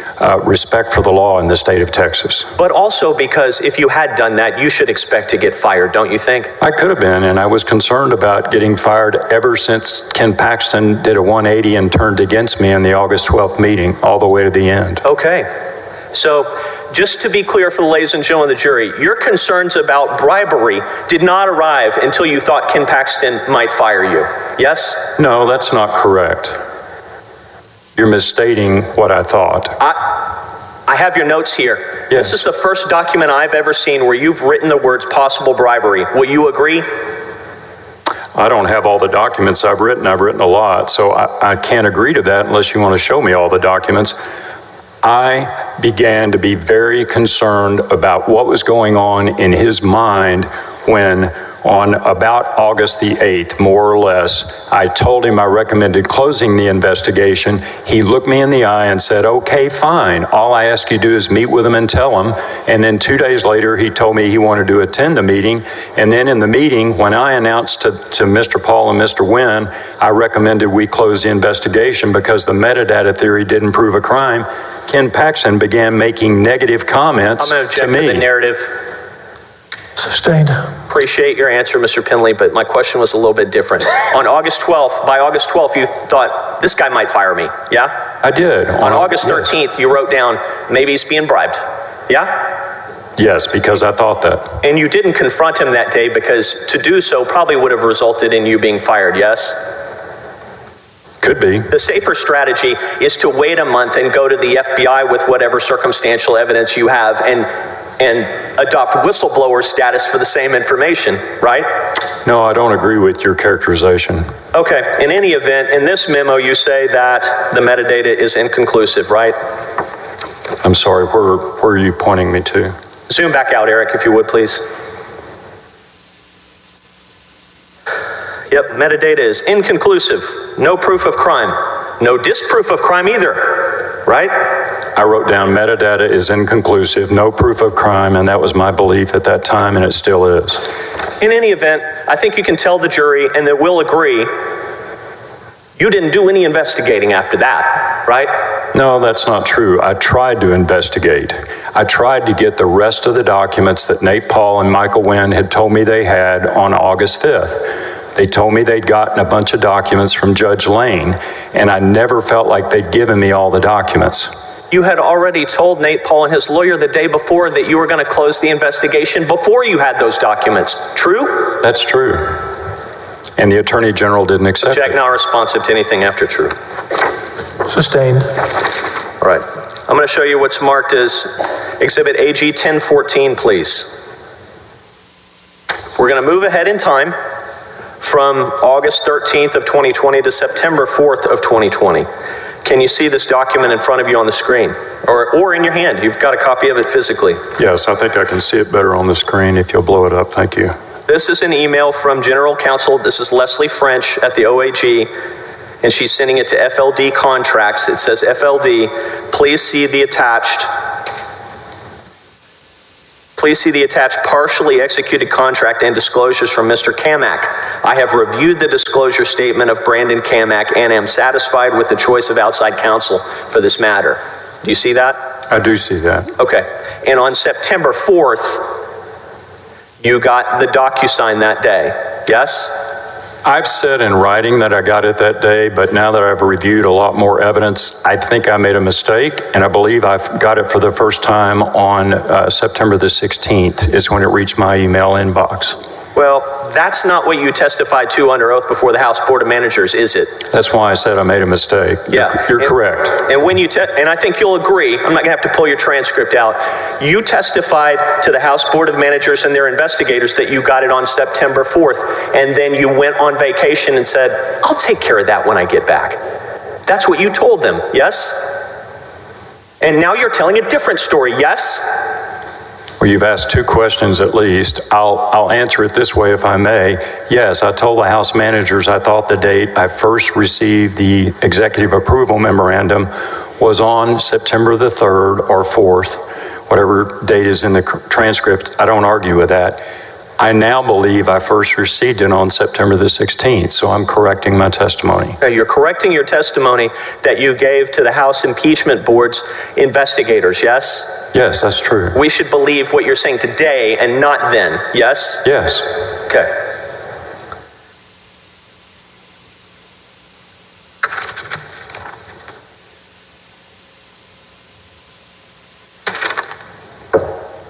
respect for the law in the state of Texas. But also because if you had done that, you should expect to get fired, don't you think? I could have been, and I was concerned about getting fired ever since Ken Paxton did a 180 and turned against me in the August 12th meeting all the way to the end. Okay. So just to be clear for the ladies and gentlemen of the jury, your concerns about bribery did not arrive until you thought Ken Paxton might fire you, yes? No, that's not correct. You're misstating what I thought. I have your notes here. Yes. This is the first document I've ever seen where you've written the words possible bribery. Will you agree? I don't have all the documents I've written. I've written a lot, so I can't agree to that unless you want to show me all the documents. I began to be very concerned about what was going on in his mind when, on about August the 8th, more or less, I told him I recommended closing the investigation. He looked me in the eye and said, okay, fine. All I ask you to do is meet with him and tell him. And then 2 days later, he told me he wanted to attend the meeting. And then in the meeting, when I announced to Mr. Paul and Mr. Wynn, I recommended we close the investigation because the metadata theory didn't prove a crime, Ken Paxton began making negative comments to me. I'm going to object to the narrative. Sustained. Appreciate your answer, Mr. Penley, but my question was a little bit different. On August 12th, by August 12th, you thought, this guy might fire me, yeah? I did. On August yes. 13th, you wrote down, maybe he's being bribed, yeah? Yes, because I thought that. And you didn't confront him that day because to do so probably would have resulted in you being fired, yes? Could be. The safer strategy is to wait a month and go to the FBI with whatever circumstantial evidence you have and adopt whistleblower status for the same information, right? No, I don't agree with your characterization. Okay, in any event, in this memo you say that the metadata is inconclusive, right? I'm sorry, where are you pointing me to? Zoom back out, Eric, if you would, please. Yep, metadata is inconclusive. No proof of crime. No disproof of crime either, right? I wrote down metadata is inconclusive, no proof of crime, and that was my belief at that time, and it still is. In any event, I think you can tell the jury, and they will agree, you didn't do any investigating after that, right? No, that's not true. I tried to investigate. I tried to get the rest of the documents that Nate Paul and Michael Wynn had told me they had on August 5th. They told me they'd gotten a bunch of documents from Judge Lane, and I never felt like they'd given me all the documents. You had already told Nate Paul and his lawyer the day before that you were going to close the investigation before you had those documents. True? That's true. And the Attorney General didn't accept Jack it. not responsive to anything after true. Sustained. All right. I'm going to show you what's marked as Exhibit AG 1014, please. We're going to move ahead in time from August 13th of 2020 to September 4th of 2020. Can you see this document in front of you on the screen or in your hand? You've got a copy of it physically. Yes, I think I can see it better on the screen if you'll blow it up. Thank you. This is an email from General Counsel. This is Leslie French at the OAG, and she's sending it to FLD Contracts. It says, FLD, please see the attached partially executed contract and disclosures from Mr. Kamak. I have reviewed the disclosure statement of Brandon Kamak and am satisfied with the choice of outside counsel for this matter. Do you see that? I do see that. Okay. And on September 4th, you got the DocuSign that day, yes? I've said in writing that I got it that day, but now that I've reviewed a lot more evidence, I think I made a mistake, and I believe I've got it for the first time on September the 16th is when it reached my email inbox. Well, that's not what you testified to under oath before the House Board of Managers, is it? That's why I said I made a mistake. Yeah. You're correct. And when you and I think you'll agree, I'm not gonna have to pull your transcript out. You testified to the House Board of Managers and their investigators that you got it on September 4th, and then you went on vacation and said, I'll take care of that when I get back. That's what you told them, yes? And now you're telling a different story, yes? Well, you've asked two questions at least. I'll answer it this way if I may. Yes, I told the House managers I thought the date I first received the executive approval memorandum was on September the 3rd or 4th, whatever date is in the transcript. I don't argue with that. I now believe I first received it on September the 16th, so I'm correcting my testimony. Now, you're correcting your testimony that you gave to the House Impeachment Board's investigators, yes? Yes, that's true. We should believe what you're saying today and not then, yes? Yes. Okay.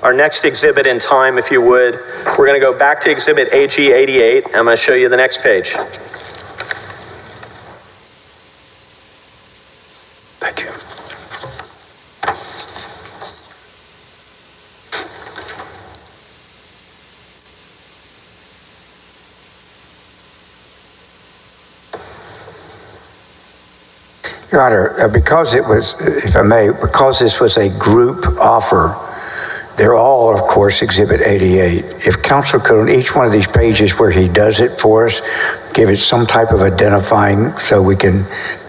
Our next exhibit in time, if you would, we're going to go back to Exhibit AG 88. I'm going to show you the next page. Thank you. Your Honor, because it was, if I may, because this was a group offer, they're all, of course, Exhibit 88. If counsel could, on each one of these pages where he does it for us, give it some type of identifying so we can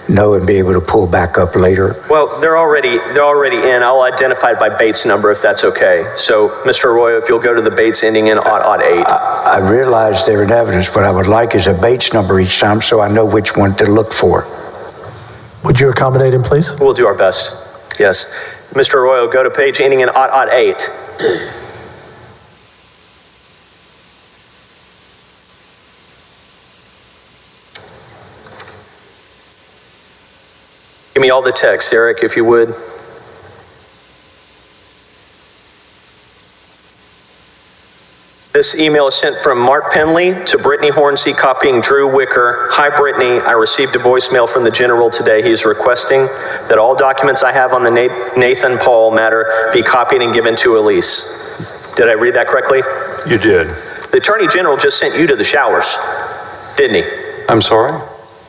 know and be able to pull back up later. Well, they're already in. I'll identify it by Bates number if that's okay. So, Mr. Arroyo, if you'll go to the Bates ending in 8. I realize they're in evidence. What I would like is a Bates number each time so I know which one to look for. Would you accommodate him, please? We'll do our best. Yes. Mr. Arroyo, go to page ending in 8. Give me all the text, Eric, if you would. This email is sent from Mark Penley to Brittany Hornsey, copying Drew Wicker. Hi, Brittany. I received a voicemail from the General today. He is requesting that all documents I have on the Nathan Paul matter be copied and given to Elise. Did I read that correctly? You did. The Attorney General just sent you to the showers, didn't he? I'm sorry?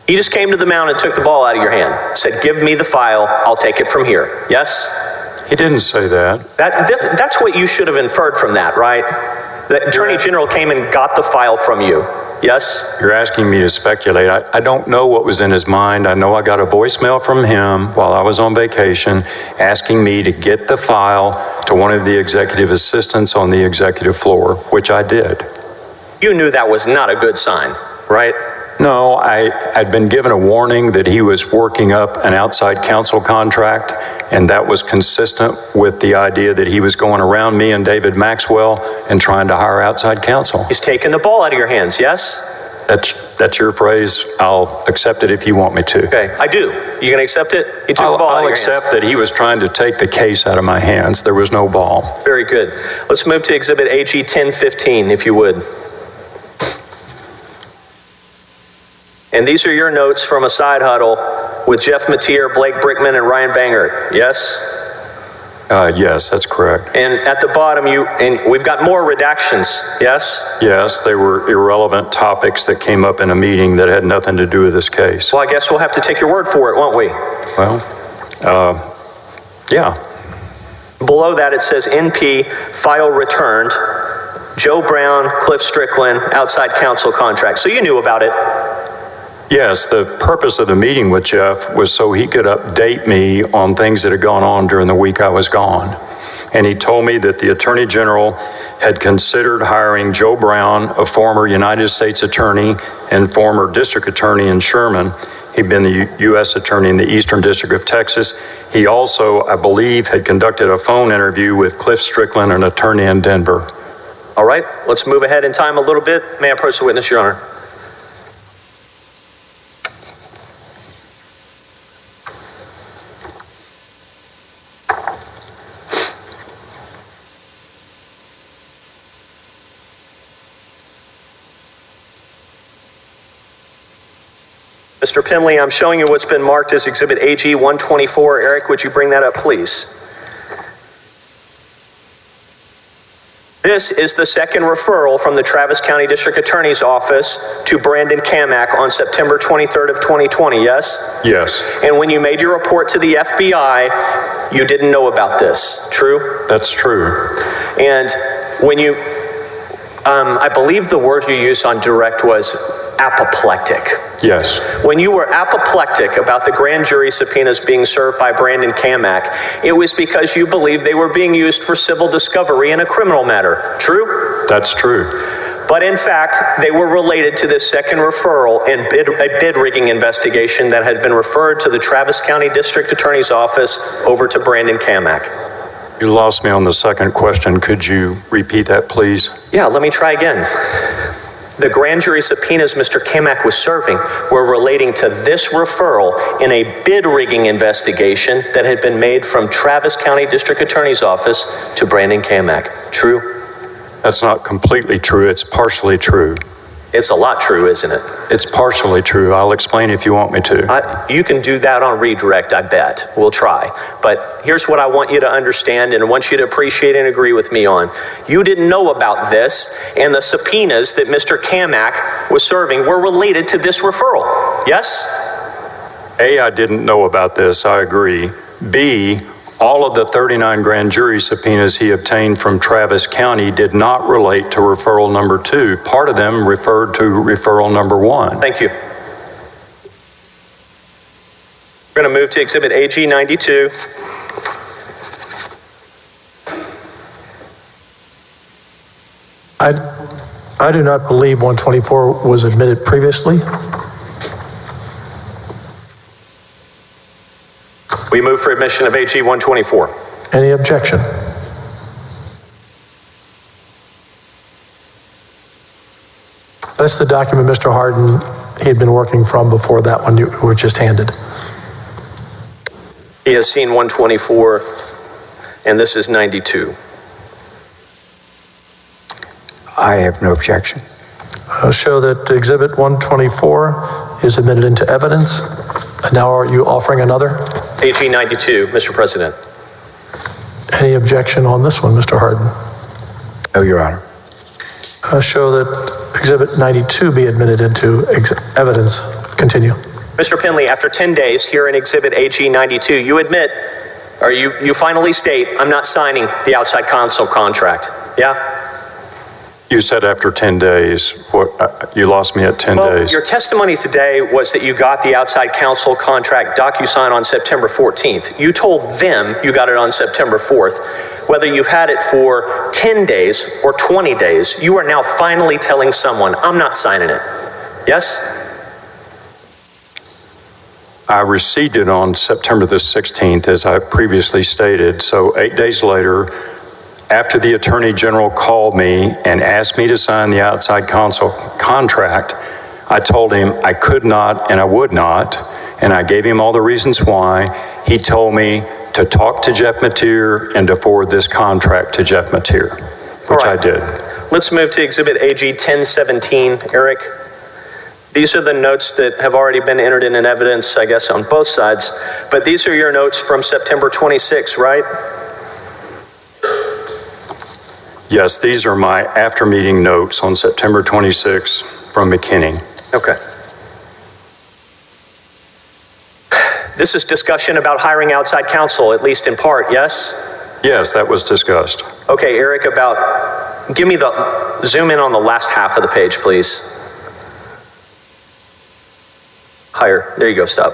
He just came to the mound and took the ball out of your hand. Said, give me the file. I'll take it from here. Yes? He didn't say that. That's what you should have inferred from that, right? The Attorney General came and got the file from you, yes? You're asking me to speculate. I don't know what was in his mind. I know I got a voicemail from him while I was on vacation asking me to get the file to one of the executive assistants on the executive floor, which I did. You knew that was not a good sign, right? No, I'd been given a warning that he was working up an outside counsel contract, and that was consistent with the idea that he was going around me and David Maxwell and trying to hire outside counsel. He's taken the ball out of your hands, yes? That's your phrase. I'll accept it if you want me to. Okay, I do. You gonna accept it? You took the ball out of I'll your accept hands. that he was trying to take the case out of my hands. There was no ball. Very good. Let's move to Exhibit AG 1015, if you would. And these are your notes from a side huddle with Jeff Mateer, Blake Brickman, and Ryan Bangert. Yes? Yes, that's correct. And at the bottom, and we've got more redactions. Yes? Yes, they were irrelevant topics that came up in a meeting that had nothing to do with this case. Well, I guess we'll have to take your word for it, won't we? Well, yeah. Below that, it says NP file returned. Joe Brown, Cliff Strickland, outside counsel contract. So you knew about it. Yes, the purpose of the meeting with Jeff was so he could update me on things that had gone on during the week I was gone. And he told me that the Attorney General had considered hiring Joe Brown, a former United States attorney and former district attorney in Sherman. He'd been the U.S. attorney in the Eastern District of Texas. He also, I believe, had conducted a phone interview with Cliff Strickland, an attorney in Denver. All right, let's move ahead in time a little bit. May I approach the witness, Your Honor? Mr. Penley, I'm showing you what's been marked as Exhibit AG 124. Eric, would you bring that up, please? This is the second referral from the Travis County District Attorney's Office to Brandon Kamak on September 23rd of 2020, yes? Yes. And when you made your report to the FBI, you didn't know about this, true? That's true. And when you, I believe the word you used on direct was apoplectic. Yes. When you were apoplectic about the grand jury subpoenas being served by Brandon Kamak, it was because you believed they were being used for civil discovery in a criminal matter. True? That's true. But in fact, they were related to this second referral and a bid rigging investigation that had been referred to the Travis County District Attorney's Office over to Brandon Kamak. You lost me on the second question. Could you repeat that, please? Yeah, let me try again. The grand jury subpoenas Mr. Kamak was serving were relating to this referral in a bid rigging investigation that had been made from Travis County District Attorney's Office to Brandon Kamak. True? That's not completely true. It's partially true. It's a lot true, isn't it? It's partially true. I'll explain if you want me to. You can do that on redirect, I bet. We'll try. But here's what I want you to understand and I want you to appreciate and agree with me on. You didn't know about this, and the subpoenas that Mr. Kamak was serving were related to this referral. Yes? A, I didn't know about this. I agree. B, all of the 39 grand jury subpoenas he obtained from Travis County did not relate to referral number 2. Part of them referred to referral number 1. Thank you. We're going to move to Exhibit AG 92. I do not believe 124 was admitted previously. We move for admission of AG 124. Any objection? That's the document Mr. Hardin, he had been working from before that one you were just handed. He has seen 124, and this is 92. I have no objection. I'll show that Exhibit 124 is admitted into evidence. And now are you offering another? AG 92, Mr. President. Any objection on this one, Mr. Hardin? No, Your Honor. I'll show that Exhibit 92 be admitted into evidence. Continue. Mr. Penley, after 10 days here in Exhibit AG 92, you admit, or you finally state, I'm not signing the outside counsel contract. Yeah? You said after 10 days. What? You lost me at 10 days. Your testimony today was that you got the outside counsel contract DocuSign on September 14th. You told them you got it on September 4th. Whether you've had it for 10 days or 20 days, you are now finally telling someone, I'm not signing it. Yes? I received it on September the 16th, as I previously stated. So 8 days later, after the Attorney General called me and asked me to sign the outside counsel contract, I told him I could not and I would not, and I gave him all the reasons why. He told me to talk to Jeff Mateer and to forward this contract to Jeff Mateer, which I did. Let's move to Exhibit AG 1017, Eric. These are the notes that have already been entered in evidence, I guess, on both sides. But these are your notes from September 26, right? Yes, these are my after-meeting notes on September 26 from McKinney. Okay. This is discussion about hiring outside counsel, at least in part, yes? Yes, that was discussed. Okay, Eric, give me zoom in on the last half of the page, please. Higher, there you go, stop.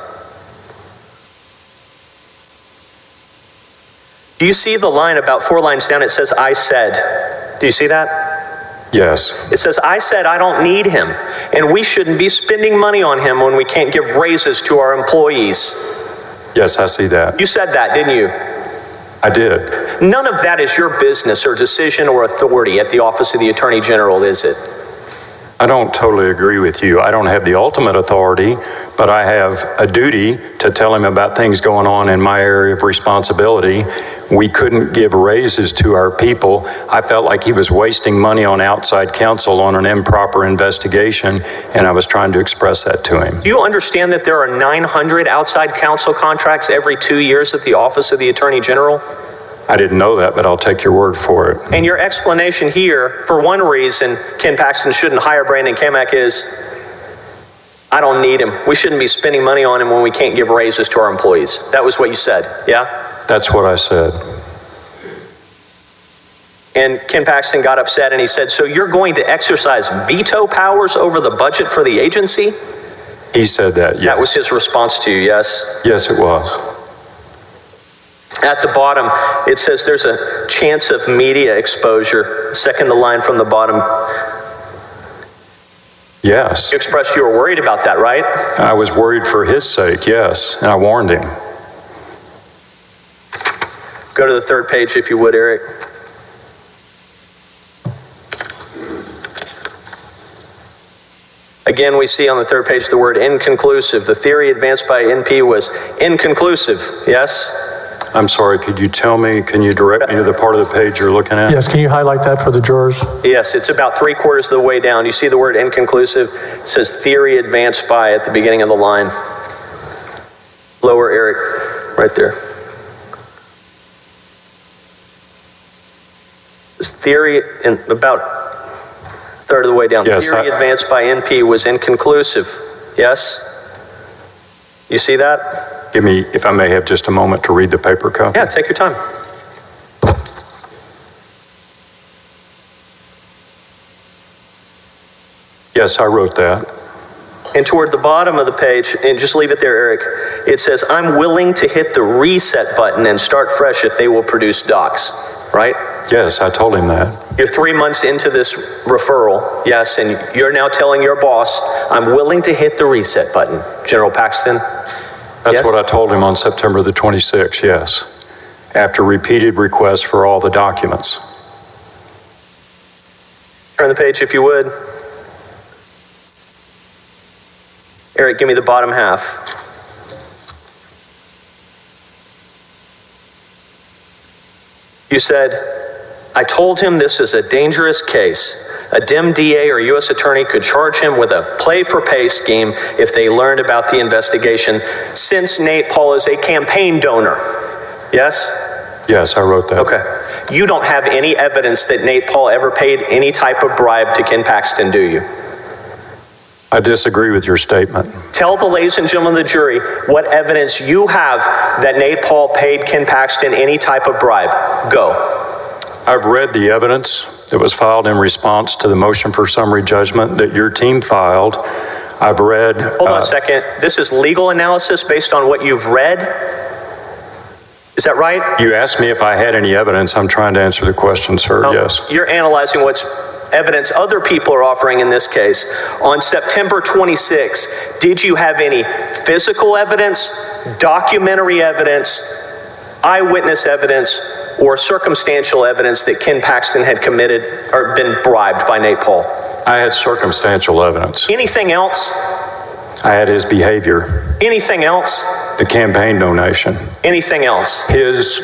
Do you see the line about 4 lines down? It says, I said. Do you see that? Yes. It says, I said I don't need him, and we shouldn't be spending money on him when we can't give raises to our employees. Yes, I see that. You said that, didn't you? I did. None of that is your business or decision or authority at the Office of the Attorney General, is it? I don't totally agree with you. I don't have the ultimate authority, but I have a duty to tell him about things going on in my area of responsibility. We couldn't give raises to our people. I felt like he was wasting money on outside counsel on an improper investigation, and I was trying to express that to him. Do you understand that there are 900 outside counsel contracts every 2 years at the Office of the Attorney General? I didn't know that, but I'll take your word for it. And your explanation here, for one reason, Ken Paxton shouldn't hire Brandon Kamak is, I don't need him. We shouldn't be spending money on him when we can't give raises to our employees. That was what you said, yeah? That's what I said. And Ken Paxton got upset and he said, so you're going to exercise veto powers over the budget for the agency? He said that, yes. That was his response to you, yes? Yes, it was. At the bottom, it says there's a chance of media exposure. Second line from the bottom. Yes. You expressed you were worried about that, right? I was worried for his sake, yes, and I warned him. Go to the third page if you would, Eric. Again, we see on the third page the word inconclusive. The theory advanced by NP was inconclusive, yes? I'm sorry, could you tell me, can you direct me to the part of the page you're looking at? Yes, can you highlight that for the jurors? Yes, it's about 3/4 of the way down. You see the word inconclusive? It says theory advanced by at the beginning of the line. Lower, Eric, right there. This theory, in about a third of the way down. Yes, theory advanced by NP was inconclusive. Yes? You see that? Give me, if I may have just a moment to read the paper copy. Yeah, take your time. Yes, I wrote that. And toward the bottom of the page, and just leave it there, Eric, it says, I'm willing to hit the reset button and start fresh if they will produce docs, right? Yes, I told him that. You're 3 months into this referral, yes, and you're now telling your boss, I'm willing to hit the reset button, General Paxton. That's yes? what I told him on September the 26th, yes, after repeated requests for all the documents. Turn the page if you would. Eric, give me the bottom half. You said, I told him this is a dangerous case. A dim DA or U.S. attorney could charge him with a play-for-pay scheme if they learned about the investigation, since Nate Paul is a campaign donor. Yes? Yes, I wrote that. Okay. You don't have any evidence that Nate Paul ever paid any type of bribe to Ken Paxton, do you? I disagree with your statement. Tell the ladies and gentlemen of the jury what evidence you have that Nate Paul paid Ken Paxton any type of bribe. Go. I've read the evidence that was filed in response to the motion for summary judgment that your team filed. I've read... Hold on a second. This is legal analysis based on what you've read? Is that right? You asked me if I had any evidence. I'm trying to answer the question, sir. No, yes. You're analyzing what's evidence other people are offering in this case. On September 26, did you have any physical evidence, documentary evidence, eyewitness evidence, or circumstantial evidence that Ken Paxton had committed or been bribed by Nate Paul? I had circumstantial evidence. Anything else? I had his behavior, Anything else? the campaign donation, Anything else? his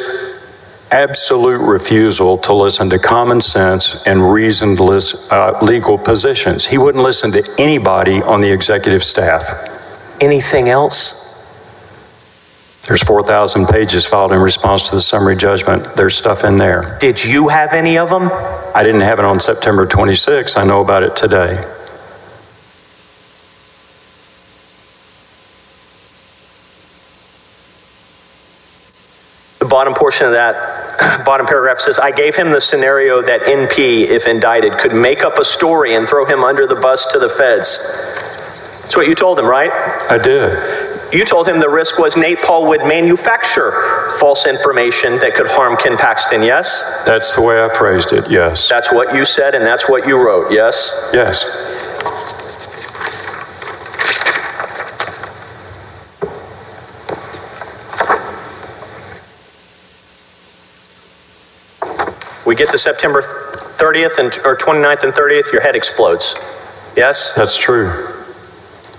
absolute refusal to listen to common sense and reasoned legal positions. He wouldn't listen to anybody on the executive staff. Anything else? There's 4,000 pages filed in response to the summary judgment. There's stuff in there. Did you have any of them? I didn't have it on September 26th. I know about it today. The bottom portion of that bottom paragraph says, I gave him the scenario that NP, if indicted, could make up a story and throw him under the bus to the feds. That's what you told him, right? I did. You told him the risk was Nate Paul would manufacture false information that could harm Ken Paxton, yes? That's the way I phrased it, yes. That's what you said and that's what you wrote, yes? Yes. We get to September 30th or 29th and 30th, your head explodes. Yes? That's true.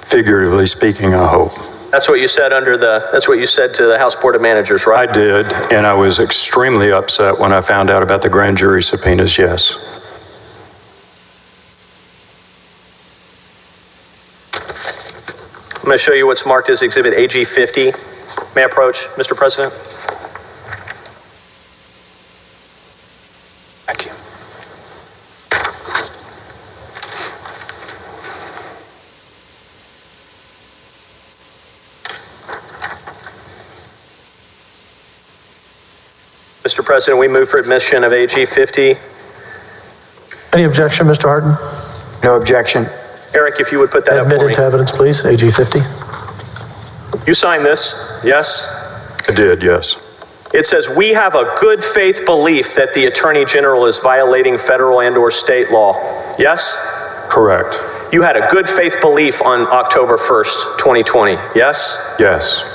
Figuratively speaking, I hope. That's what you said that's what you said to the House Board of Managers, right? I did, and I was extremely upset when I found out about the grand jury subpoenas, yes. I'm going to show you what's marked as Exhibit AG 50. May I approach, Mr. President? Thank you. Mr. President, we move for admission of AG 50. Any objection, Mr. Harden? No objection. Eric, if you would put that up Admit for me. into evidence, please, AG 50. You signed this, yes? I did, yes. It says, we have a good faith belief that the Attorney General is violating federal and/or state law. Yes? Correct. You had a good faith belief on October 1st, 2020. Yes? Yes.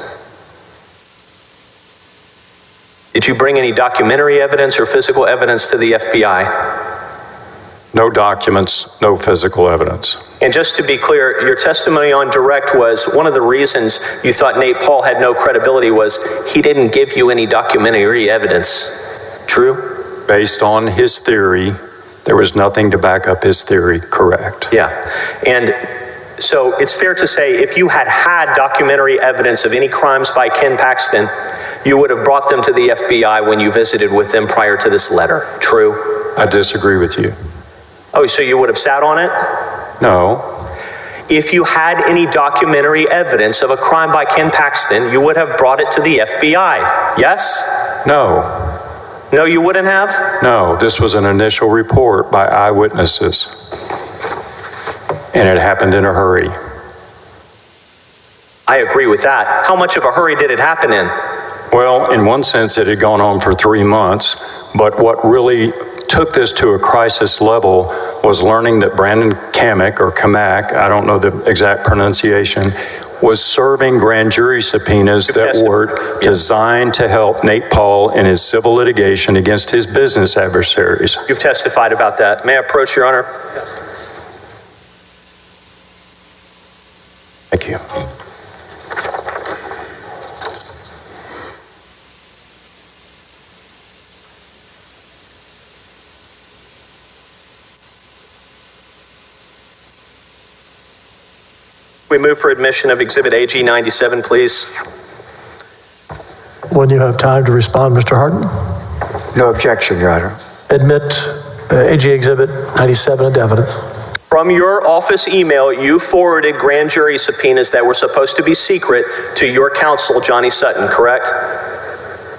Did you bring any documentary evidence or physical evidence to the FBI? No documents, no physical evidence. And just to be clear, your testimony on direct was one of the reasons you thought Nate Paul had no credibility was he didn't give you any documentary evidence. True? Based on his theory, there was nothing to back up his theory. Correct. Yeah. And so it's fair to say if you had had documentary evidence of any crimes by Ken Paxton, you would have brought them to the FBI when you visited with them prior to this letter. True? I disagree with you. Oh, so you would have sat on it? No. If you had any documentary evidence of a crime by Ken Paxton, you would have brought it to the FBI. Yes? No. No, you wouldn't have? No, this was an initial report by eyewitnesses. And it happened in a hurry. I agree with that. How much of a hurry did it happen in? Well, in one sense, it had gone on for 3 months, but what really took this to a crisis level was learning that Brandon Kamek, or Kamak, I don't know the exact pronunciation, was serving grand jury subpoenas that were designed to help Nate Paul in his civil litigation against his business adversaries. You've testified about that. May I approach, Your Honor? Thank you. We move for admission of Exhibit AG 97, please. When you have time to respond, Mr. Harden, No objection, Your Honor. admit AG Exhibit 97 into evidence. From your office email, you forwarded grand jury subpoenas that were supposed to be secret to your counsel, Johnny Sutton, correct?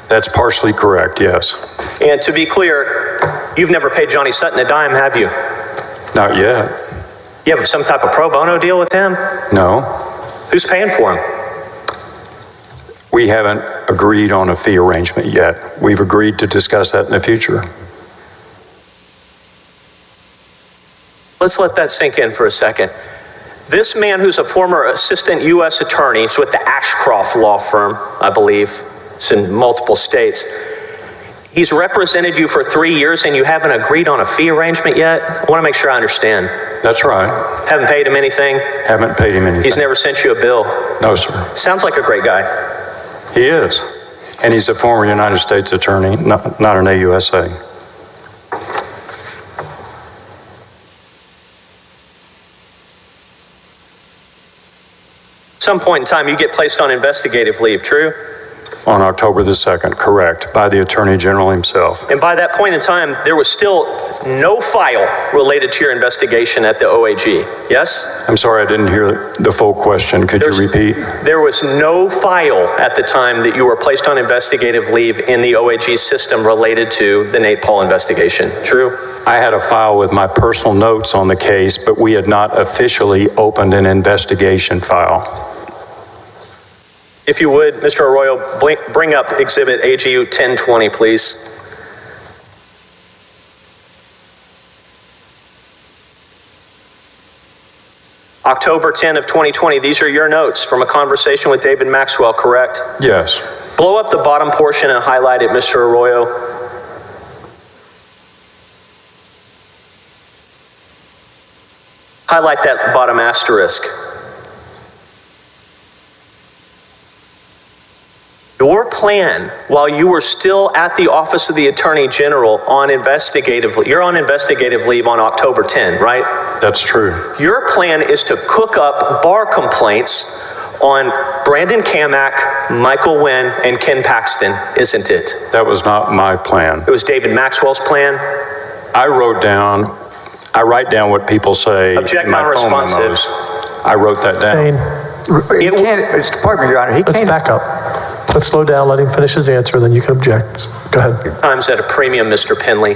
That's partially correct, yes. And to be clear, you've never paid Johnny Sutton a dime, have you? Not yet. You have some type of pro bono deal with him? No. Who's paying for him? We haven't agreed on a fee arrangement yet. We've agreed to discuss that in the future. Let's let that sink in for a second. This man, who's a former assistant U.S. attorney, is with the Ashcroft law firm, I believe. It's in multiple states. He's represented you for 3 years and you haven't agreed on a fee arrangement yet? I want to make sure I understand. That's right. Haven't paid him anything? Haven't paid him anything. He's never sent you a bill? No, sir. Sounds like a great guy. He is. And he's a former United States attorney, not an AUSA. At some point in time, you get placed on investigative leave, true? On October the 2nd, correct, by the Attorney General himself. And by that point in time, there was still no file related to your investigation at the OAG, yes? I'm sorry, I didn't hear the full question. Could you repeat? There was no file at the time that you were placed on investigative leave in the OAG system related to the Nate Paul investigation, true? I had a file with my personal notes on the case, but we had not officially opened an investigation file. If you would, Mr. Arroyo, bring up Exhibit AGU 1020, please. October 10 of 2020, these are your notes from a conversation with David Maxwell, correct? Yes. Blow up the bottom portion and highlight it, Mr. Arroyo. Highlight that bottom asterisk. Your plan, while you were still at the Office of the Attorney General on investigative leave, you're on investigative leave on October 10, right? That's true. Your plan is to cook up bar complaints on Brandon Kamak, Michael Wynn, and Ken Paxton, isn't it? That was not my plan. It was David Maxwell's plan? I write down what people say. Object in my phone non-responsive. memos. I wrote that down. Pardon me, Your Honor. Let's back up. Let's slow down, let him finish his answer, then you can object. Go ahead. Time's at a premium, Mr. Penley.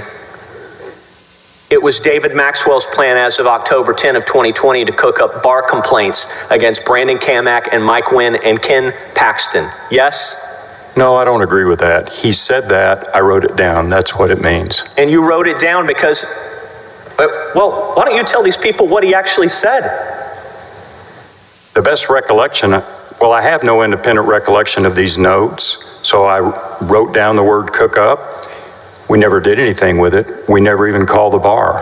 It was David Maxwell's plan as of October 10 of 2020 to cook up bar complaints against Brandon Kamak and Mike Wynn and Ken Paxton. Yes? No, I don't agree with that. He said that. I wrote it down. That's what it means. And you wrote it down because, well, why don't you tell these people what he actually said? The best recollection, well, I have no independent recollection of these notes, so I wrote down the word cook up. We never did anything with it. We never even called the bar.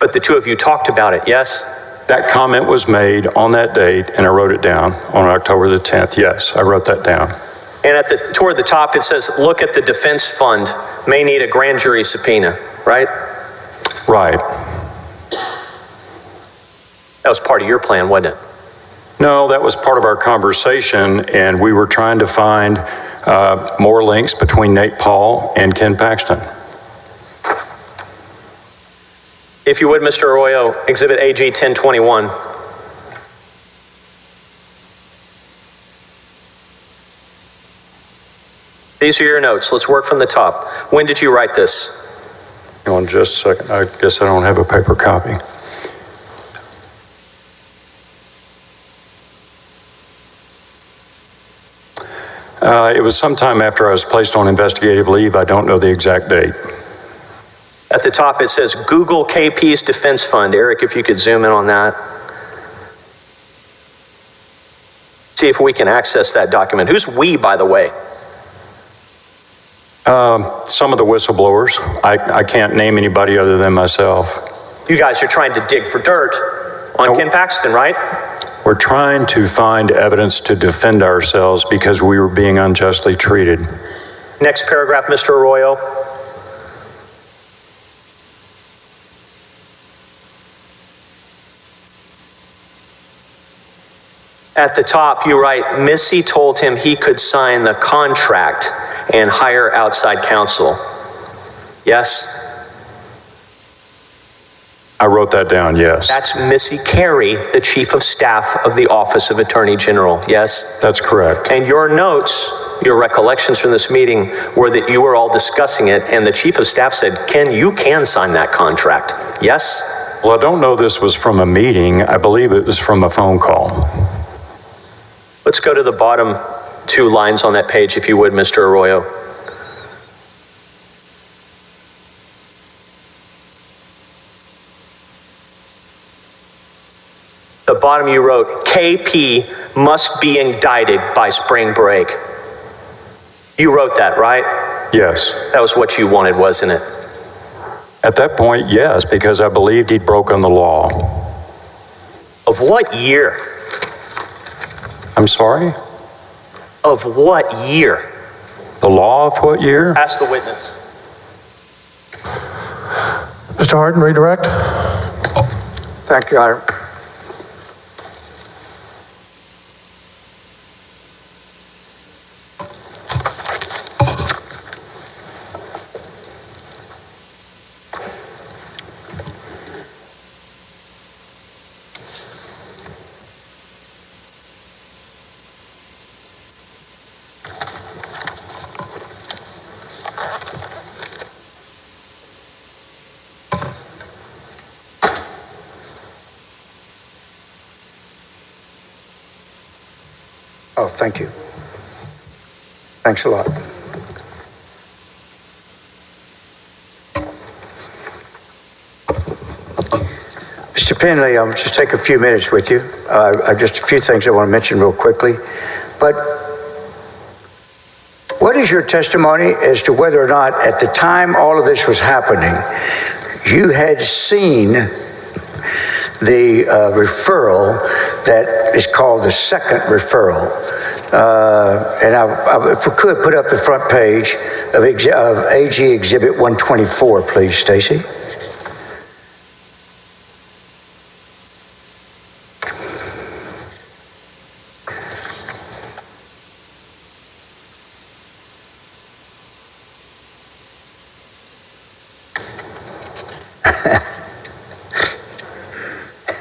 But the two of you talked about it, yes? That comment was made on that date, and I wrote it down on October the 10th. Yes, I wrote that down. And toward the top, it says, look at the defense fund, may need a grand jury subpoena, right? Right. That was part of your plan, wasn't it? No, that was part of our conversation, and we were trying to find more links between Nate Paul and Ken Paxton. If you would, Mr. Arroyo, Exhibit AG 1021. These are your notes. Let's work from the top. When did you write this? Hang on just a second. I guess I don't have a paper copy. It was sometime after I was placed on investigative leave. I don't know the exact date. At the top, it says Google KP's defense fund. Eric, if you could zoom in on that. See if we can access that document. Who's we, by the way? Some of the whistleblowers. I can't name anybody other than myself. You guys are trying to dig for dirt on Ken Paxton, right? We're trying to find evidence to defend ourselves because we were being unjustly treated. Next paragraph, Mr. Arroyo. At the top, you write, Missy told him he could sign the contract and hire outside counsel. Yes? I wrote that down, yes. That's Missy Carey, the Chief of Staff of the Office of Attorney General, yes? That's correct. And your notes, your recollections from this meeting were that you were all discussing it and the Chief of Staff said, Ken, you can sign that contract, yes? Well, I don't know this was from a meeting. I believe it was from a phone call. Let's go to the bottom two lines on that page, if you would, Mr. Arroyo. The bottom you wrote, KP must be indicted by spring break. You wrote that, right? Yes. That was what you wanted, wasn't it? At that point, yes, because I believed he'd broken the law. Of what year? I'm sorry? Of what year? The law of what year? Ask the witness. Mr. Harden, redirect. Thank you, Your Honor. Oh, thank you. Thanks a lot. Mr. Penley, I'll just take a few minutes with you. Just a few things I want to mention real quickly. But what is your testimony as to whether or not at the time all of this was happening, you had seen the referral that is called the second referral? And if we could put up the front page of AG Exhibit 124, please, Stacy.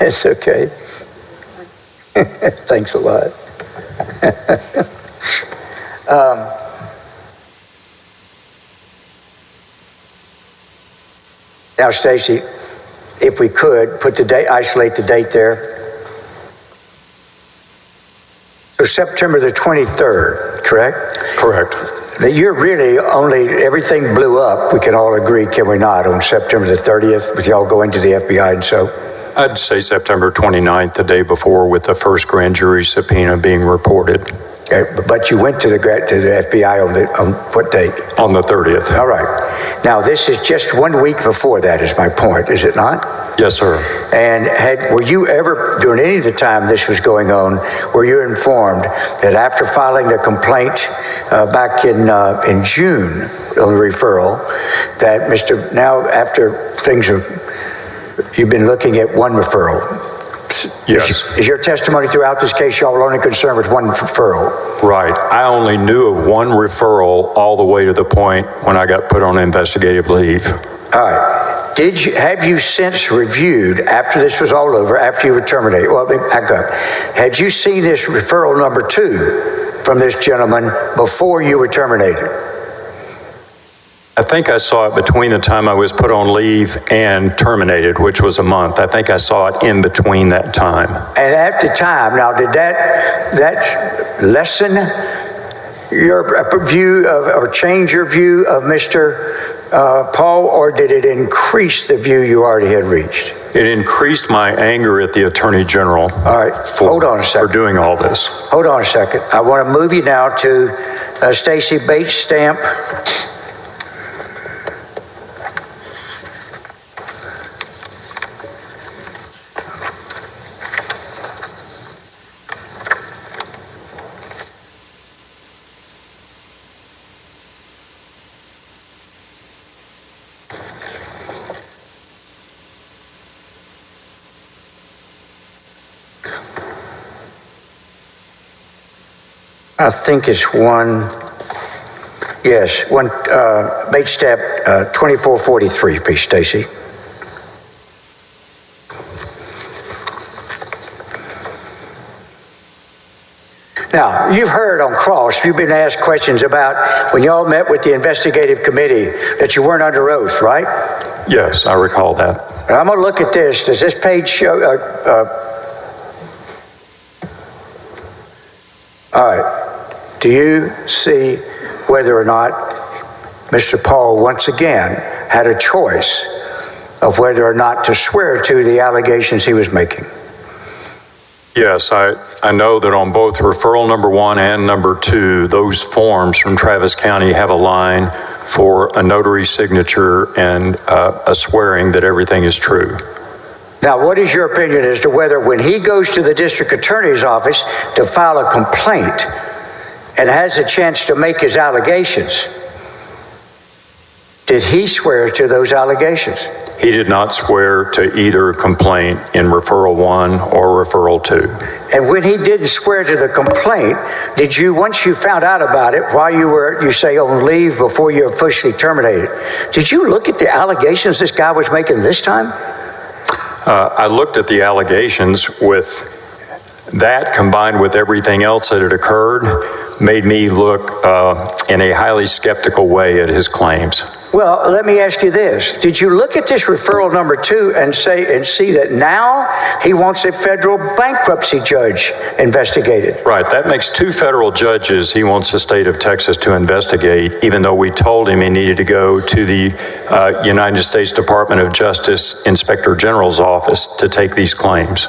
It's okay. Thanks a lot. Now, Stacy, if we could put the date, isolate the date there. So September the 23rd, correct? Correct. That you're really only, everything blew up, we can all agree, can we not, on September the 30th, with y'all going to the FBI and so? I'd say September 29th, the day before, with the first grand jury subpoena being reported. Okay, but you went to the FBI on what date? On the 30th. All right. Now, this is just 1 week before that, is my point, is it not? Yes, sir. And were you ever, during any of the time this was going on, were you informed that after filing the complaint back in June on the referral, that now after things are, you've been looking at one referral? Yes. Is your testimony throughout this case, y'all were only concerned with one referral? Right. I only knew of one referral all the way to the point when I got put on investigative leave. All right. Have you since reviewed, after this was all over, after you were terminated, well, let me back up. Had you seen this referral number 2 from this gentleman before you were terminated? I think I saw it between the time I was put on leave and terminated, which was a month. I think I saw it in between that time. And at the time, now did that lessen your view of, or change your view of Mr. Paul, or did it increase the view you already had reached? It increased my anger at the Attorney General. All right, hold on a second. For doing all this. Hold on a second. I want to move you now to Stacy Bates Stamp. I think it's Bates Stamp 2443, please, Stacy. Now, you've heard on cross, you've been asked questions about when y'all met with the investigative committee that you weren't under oath, right? Yes, I recall that. I'm going to look at this. Does this page show? All right. Do you see whether or not Mr. Paul once again had a choice of whether or not to swear to the allegations he was making? Yes, I know that on both referral number 1 and number 2, those forms from Travis County have a line for a notary signature and a swearing that everything is true. Now, what is your opinion as to whether when he goes to the district attorney's office to file a complaint and has a chance to make his allegations, did he swear to those allegations? He did not swear to either complaint in referral 1 or referral 2. And when he didn't swear to the complaint, did you, once you found out about it, while you were, you say, on leave before you officially terminated, did you look at the allegations this guy was making this time? I looked at the allegations. With that combined with everything else that had occurred, made me look in a highly skeptical way at his claims. Well, let me ask you this. Did you look at this referral number 2 and see that now he wants a federal bankruptcy judge investigated? Right. That makes 2 federal judges he wants the state of Texas to investigate, even though we told him he needed to go to the United States Department of Justice Inspector General's office to take these claims.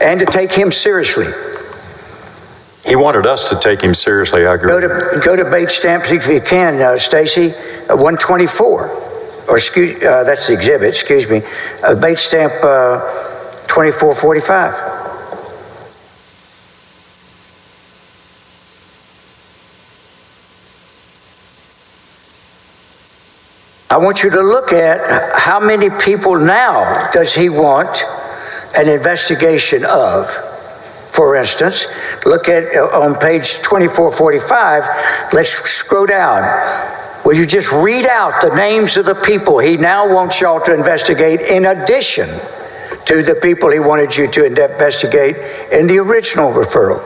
And to take him seriously. He wanted us to take him seriously, I agree. Go to Bates stamp if you can, Stacy, 124. Or that's the exhibit, excuse me. Bates stamp 2445. I want you to look at how many people now does he want an investigation of. For instance, look at on page 2445, let's scroll down. Will you just read out the names of the people he now wants y'all to investigate in addition to the people he wanted you to investigate in the original referral?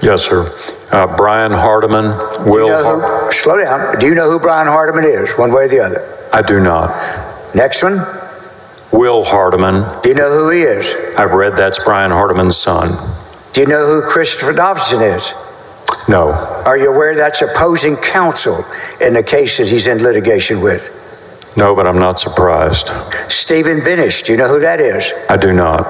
Yes, sir. Brian Hardiman, slow down. Do you know who Brian Hardiman is, one way or the other? I do not. Next one. Will Hardiman. Do you know who he is? I've read that's Brian Hardiman's son. Do you know who Christopher Dobson is? No. Are you aware that's opposing counsel in the case that he's in litigation with? No, but I'm not surprised. Stephen Benish, do you know who that is? I do not.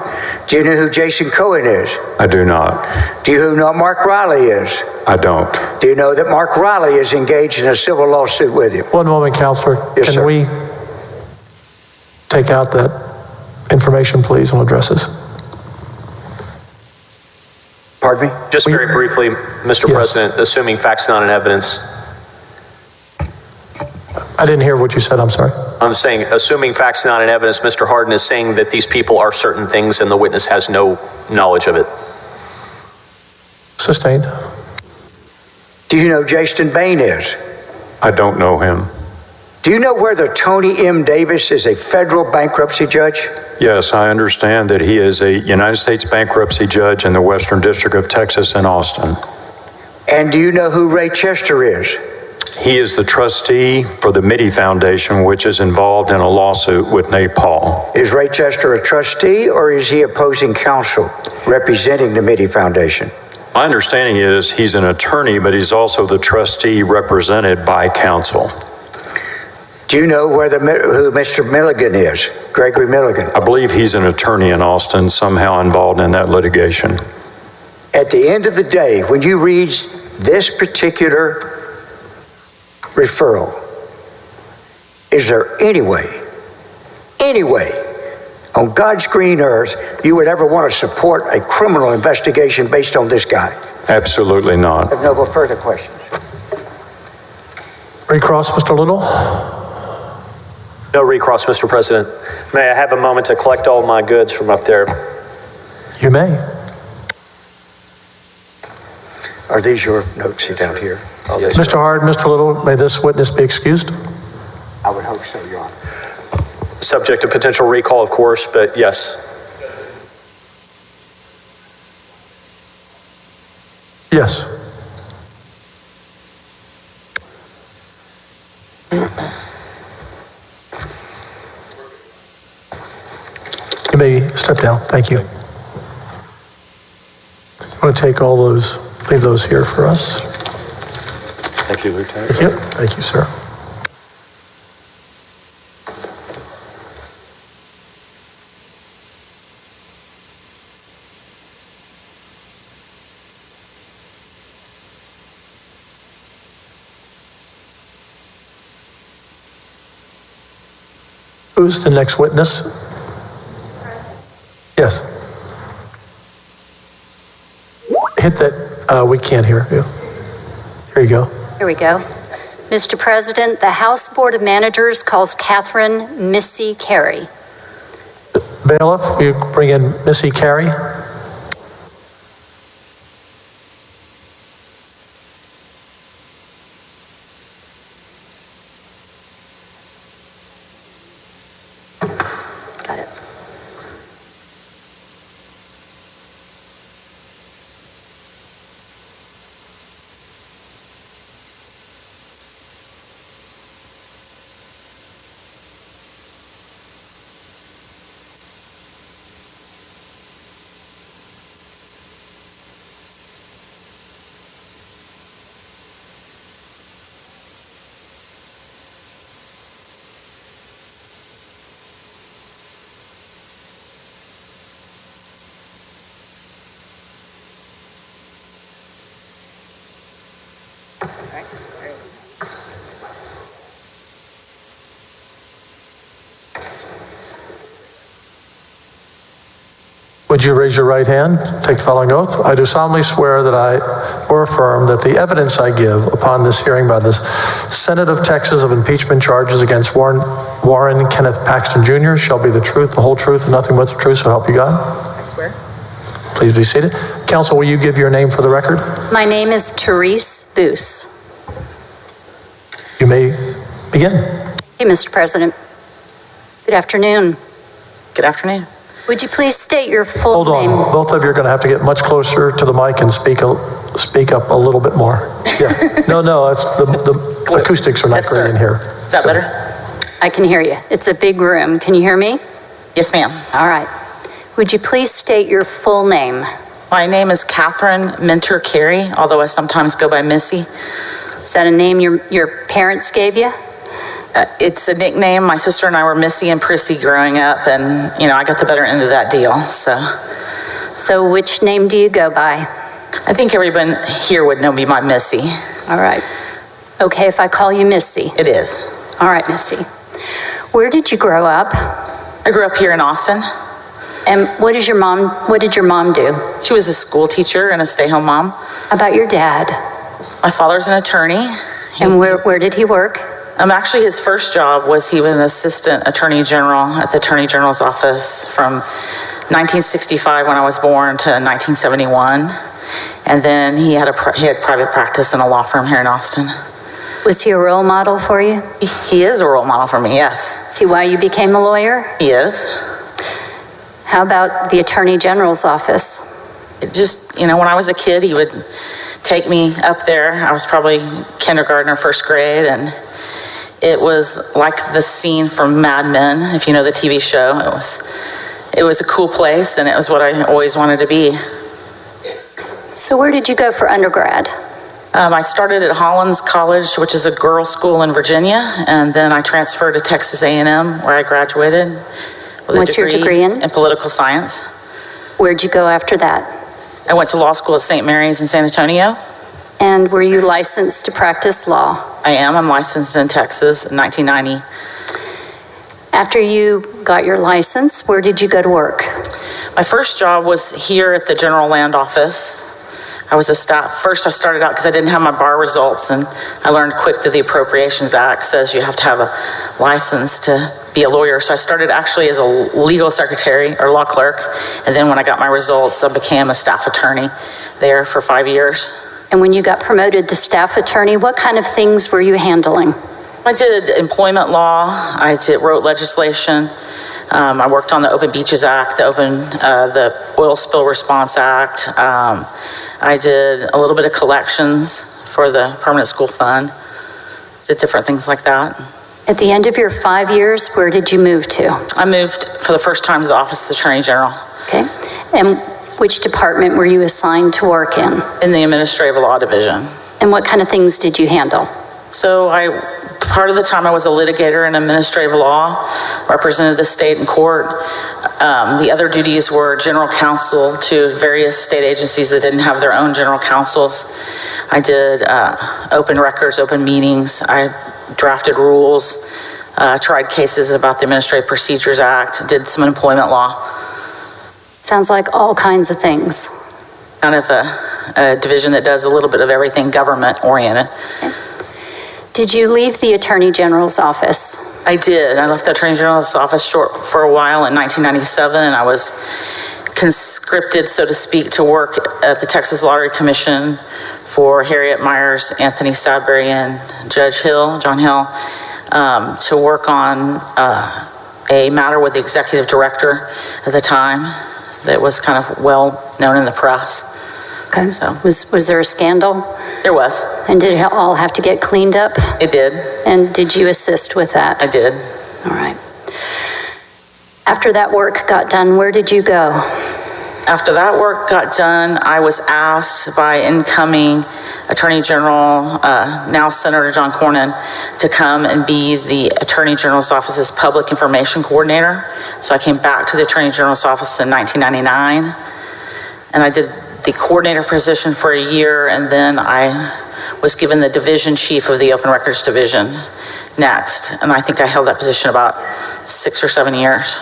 Do you know who Jason Cohen is? I do not. Do you know who Mark Riley is? I don't. Do you know that Mark Riley is engaged in a civil lawsuit with him? One moment, Counselor. Yes, Can sir. we take out that information, please, and we'll address this? Pardon me? Just very briefly, Mr. Yes. President, assuming facts not in evidence, I didn't hear what you said, I'm sorry. I'm saying, assuming facts not in evidence, Mr. Hardin is saying that these people are certain things and the witness has no knowledge of it. Sustained. Do you know Jason Bain is? I don't know him. Do you know whether Tony M. Davis is a federal bankruptcy judge? Yes, I understand that he is a United States bankruptcy judge in the Western District of Texas in Austin. And do you know who Ray Chester is? He is the trustee for the Mitty Foundation, which is involved in a lawsuit with Nate Paul. Is Ray Chester a trustee or is he opposing counsel representing the Mitty Foundation? My understanding is he's an attorney, but he's also the trustee represented by counsel. Do you know who Mr. Milligan is? Gregory Milligan. I believe he's an attorney in Austin, somehow involved in that litigation. At the end of the day, when you read this particular referral, is there any way on God's green earth you would ever want to support a criminal investigation based on this guy? Absolutely not. I have no further questions. Recross, Mr. Little? No recross, Mr. President. May I have a moment to collect all my goods from up there? You may. Are these your notes down here? Yes, Mr. Hard, Mr. Little, may this witness be excused? I would hope so, Your Honor. Subject to potential recall, of course, but yes. Yes. You may step down. Thank you. I'm going to take all those, leave those here for us. Thank you, Lieutenant. Yep. Thank you, sir. Who's the next witness? Yes. Hit that, we can't hear you. Here you go. Here we go. Mr. President, the House Board of Managers calls Catherine Missy Carey. Bailiff, will you bring in Missy Carey? Got it. Would you raise your right hand? Take the following oath. I do solemnly swear that I or affirm that the evidence I give upon this hearing by the Senate of Texas of impeachment charges against Warren Kenneth Paxton Jr. shall be the truth, the whole truth, and nothing but the truth, so help you God. I swear. Please be seated. Counsel, will you give your name for the record? My name is Therese Boos. You may begin. Hey, Mr. President. Good afternoon. Good afternoon. Would you please state your full Hold name? on. Both of you are going to have to get much closer to the mic and speak up a little bit more. Yeah. No, it's the acoustics are not Yes, great sir. in here. Is that better? I can hear you. It's a big room. Can you hear me? Yes, ma'am. All right. Would you please state your full name? My name is Catherine Minter Carey, although I sometimes go by Missy. Is that a name your parents gave you? It's a nickname. My sister and I were Missy and Prissy growing up, and, I got the better end of that deal, so. So which name do you go by? I think everyone here would know me by Missy. All right. Okay, if I call you Missy. It is. All right, Missy. Where did you grow up? I grew up here in Austin. And what did your mom do? She was a school teacher and a stay-home mom. How about your dad? My father's an attorney. And where did he work? Actually, his first job was he was an assistant attorney general at the attorney general's office from 1965 when I was born to 1971. And then he had private practice in a law firm here in Austin. Was he a role model for you? He is a role model for me, yes. Is he why you became a lawyer? He is. How about the attorney general's office? It just, when I was a kid, he would take me up there. I was probably kindergarten or first grade, and it was like the scene from Mad Men, if you know the TV show. It was a cool place, and it was what I always wanted to be. So where did you go for undergrad? I started at Hollins College, which is a girls' school in Virginia, and then I transferred to Texas A&M, where I graduated with What's your degree in? In political science. Where'd you go after that? I went to law school at St. Mary's in San Antonio. And were you licensed to practice law? I am. I'm licensed in Texas in 1990. After you got your license, where did you go to work? My first job was here at the General Land Office. I was a staff. First, I started out because I didn't have my bar results, and I learned quick that the Appropriations Act says you have to have a license to be a lawyer. So I started actually as a legal secretary or law clerk, and then when I got my results, I became a staff attorney there for 5 years. And when you got promoted to staff attorney, what kind of things were you handling? I did employment law. I wrote legislation. I worked on the Open Beaches Act, the Oil Spill Response Act. I did a little bit of collections for the Permanent School Fund. Did different things like that. At the end of your 5 years, where did you move to? I moved for the first time to the Office of the Attorney General. Okay. And which department were you assigned to work in? In the Administrative Law Division. And what kind of things did you handle? So part of the time I was a litigator in administrative law, represented the state in court. The other duties were general counsel to various state agencies that didn't have their own general counsels. I did open records, open meetings. I drafted rules. tried cases about the Administrative Procedures Act, did some employment law. Sounds like all kinds of things. Kind of a division that does a little bit of everything government-oriented. Okay. Did you leave the Attorney General's office? I did. I left the Attorney General's office for a while in 1997, and I was conscripted, so to speak, to work at the Texas Lottery Commission for Harriet Myers, Anthony Sadbury, and Judge Hill, John Hill, to work on a matter with the executive director at the time that was kind of well known in the press. Okay. So, was there a scandal? there was. And did it all have to get cleaned up? It did. And did you assist with that? I did. All right. After that work got done, where did you go? After that work got done, I was asked by incoming Attorney General, now Senator John Cornyn, to come and be the Attorney General's office's public information coordinator. So I came back to the Attorney General's office in 1999, and I did the coordinator position for a year, and then I was given the division chief of the Open Records Division next. And I think I held that position about 6 or 7 years.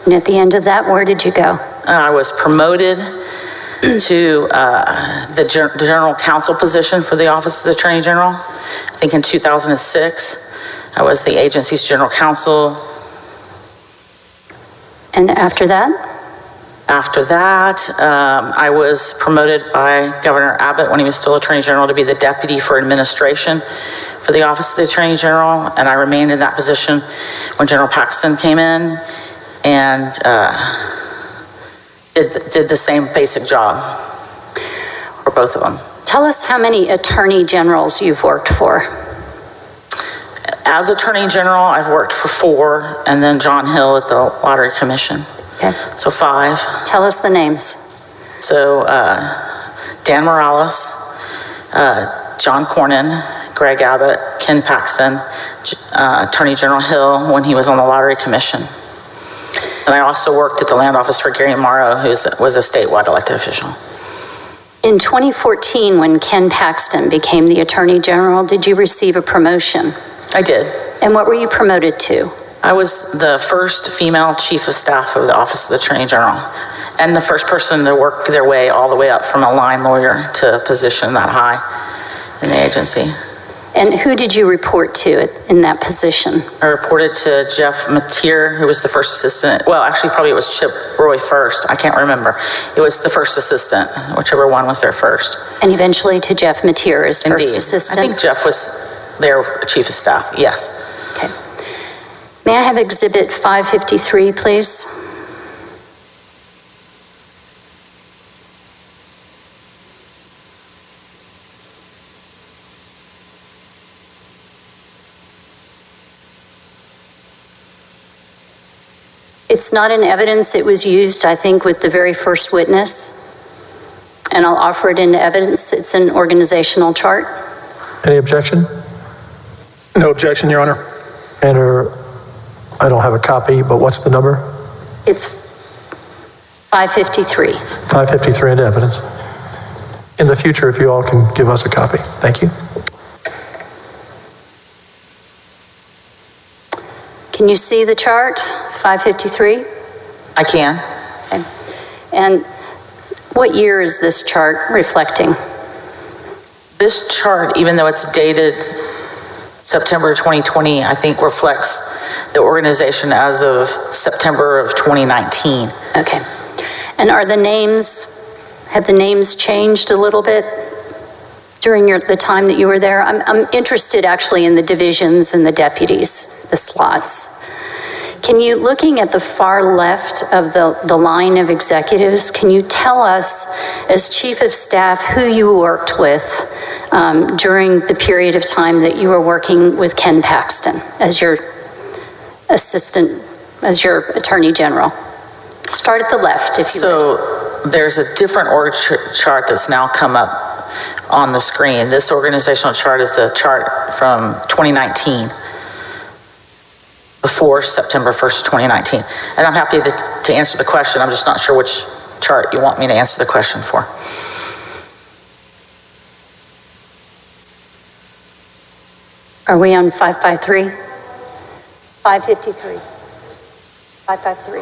And at the end of that, where did you go? I was promoted to the general counsel position for the Office of the Attorney General. I think in 2006, I was the agency's general counsel. And after that? After that, I was promoted by Governor Abbott when he was still Attorney General to be the deputy for administration for the Office of the Attorney General, and I remained in that position when General Paxton came in and did the same basic job for both of them. Tell us how many attorney generals you've worked for. As Attorney General, I've worked for 4, and then John Hill at the Lottery Commission. Okay. So 5. Tell us the names. So Dan Morales, John Cornyn, Greg Abbott, Ken Paxton, Attorney General Hill when he was on the Lottery Commission. And I also worked at the land office for Gary Morrow, who was a statewide elected official. In 2014, when Ken Paxton became the Attorney General, did you receive a promotion? I did. And what were you promoted to? I was the first female chief of staff of the Office of the Attorney General, and the first person to work their way all the way up from a line lawyer to a position that high in the agency. And who did you report to in that position? I reported to Jeff Mateer, who was the first assistant. Well, actually, probably it was Chip Roy first. I can't remember. It was the first assistant, whichever one was there first. And eventually to Jeff Mateer as first assistant? I think Jeff was their chief of staff, yes. Okay. May I have Exhibit 553, please? It's not in evidence. It was used, I think, with the very first witness. And I'll offer it into evidence. It's an organizational chart. Any objection? No objection, Your Honor. Enter, I don't have a copy, but what's the number? It's 553. 553 into evidence. In the future, if you all can give us a copy. Thank you. Can you see the chart, 553? I can. Okay. And what year is this chart reflecting? This chart, even though it's dated September 2020, I think reflects the organization as of September of 2019. Okay. And have the names changed a little bit during the time that you were there? I'm interested actually in the divisions and the deputies, the slots. Can you, looking at the far left of the line of executives, can you tell us, as chief of staff, who you worked with during the period of time that you were working with Ken Paxton as your assistant, as your attorney general? Start at the left, if you would. So there's a different org chart that's now come up on the screen. This organizational chart is the chart from 2019. Before September 1st, 2019. And I'm happy to answer the question. I'm just not sure which chart you want me to answer the question for. Are we on 553? 553. 553.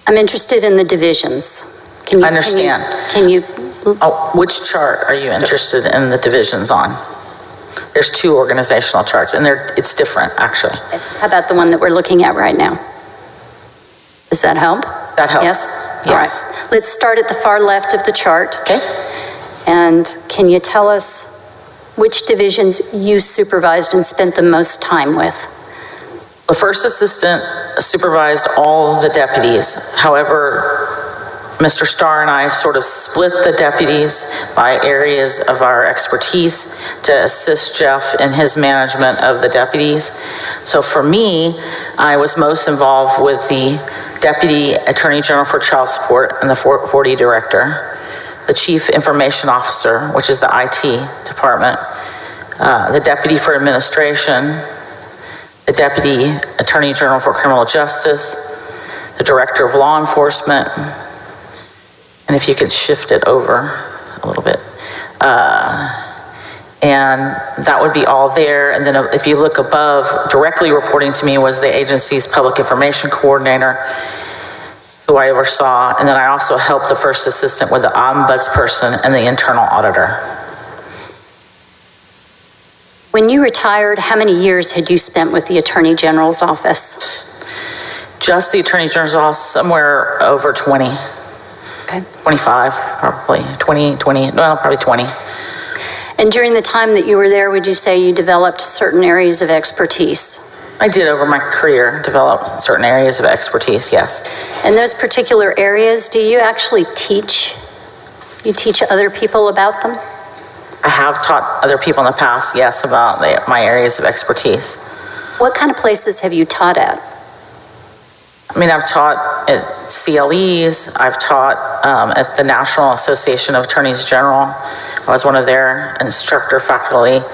I'm interested in the divisions. Can you, I understand. Can you? Oh, which chart are you interested in the divisions on? There's two organizational charts, and it's different, actually. How about the one that we're looking at right now? Does that help? That helps. Yes? Yes. All right. Let's start at the far left of the chart. Okay. And can you tell us which divisions you supervised and spent the most time with? The first assistant supervised all of the deputies. However, Mr. Starr and I sort of split the deputies by areas of our expertise to assist Jeff in his management of the deputies. So for me, I was most involved with the Deputy Attorney General for Child Support and the 440 Director, the Chief Information Officer, which is the IT department, the Deputy for Administration, the Deputy Attorney General for Criminal Justice, the Director of Law Enforcement, and if you could shift it over a little bit. And that would be all there. And then if you look above, directly reporting to me was the agency's Public Information Coordinator, who I oversaw. And then I also helped the first assistant with the ombudsperson and the internal auditor. When you retired, how many years had you spent with the Attorney General's office? Just the Attorney General's office, somewhere over 20. Okay. 25, probably. 20, well, probably 20. And during the time that you were there, would you say you developed certain areas of expertise? I did over my career develop certain areas of expertise, yes. And those particular areas, do you actually teach? You teach other people about them? I have taught other people in the past, yes, about my areas of expertise. What kind of places have you taught at? I mean, I've taught at CLEs, I've taught at the National Association of Attorneys General. I was one of their instructor faculty.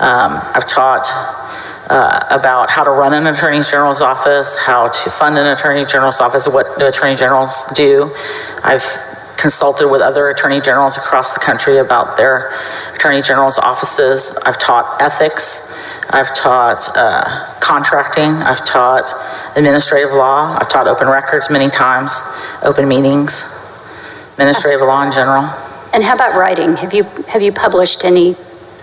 I've taught about how to run an Attorney General's office, how to fund an Attorney General's office, what do Attorney Generals do. I've consulted with other Attorney Generals across the country about their Attorney General's offices. I've taught ethics. I've taught contracting. I've taught administrative law. I've taught open records many times, open meetings, administrative law in general. And how about writing? Have you published any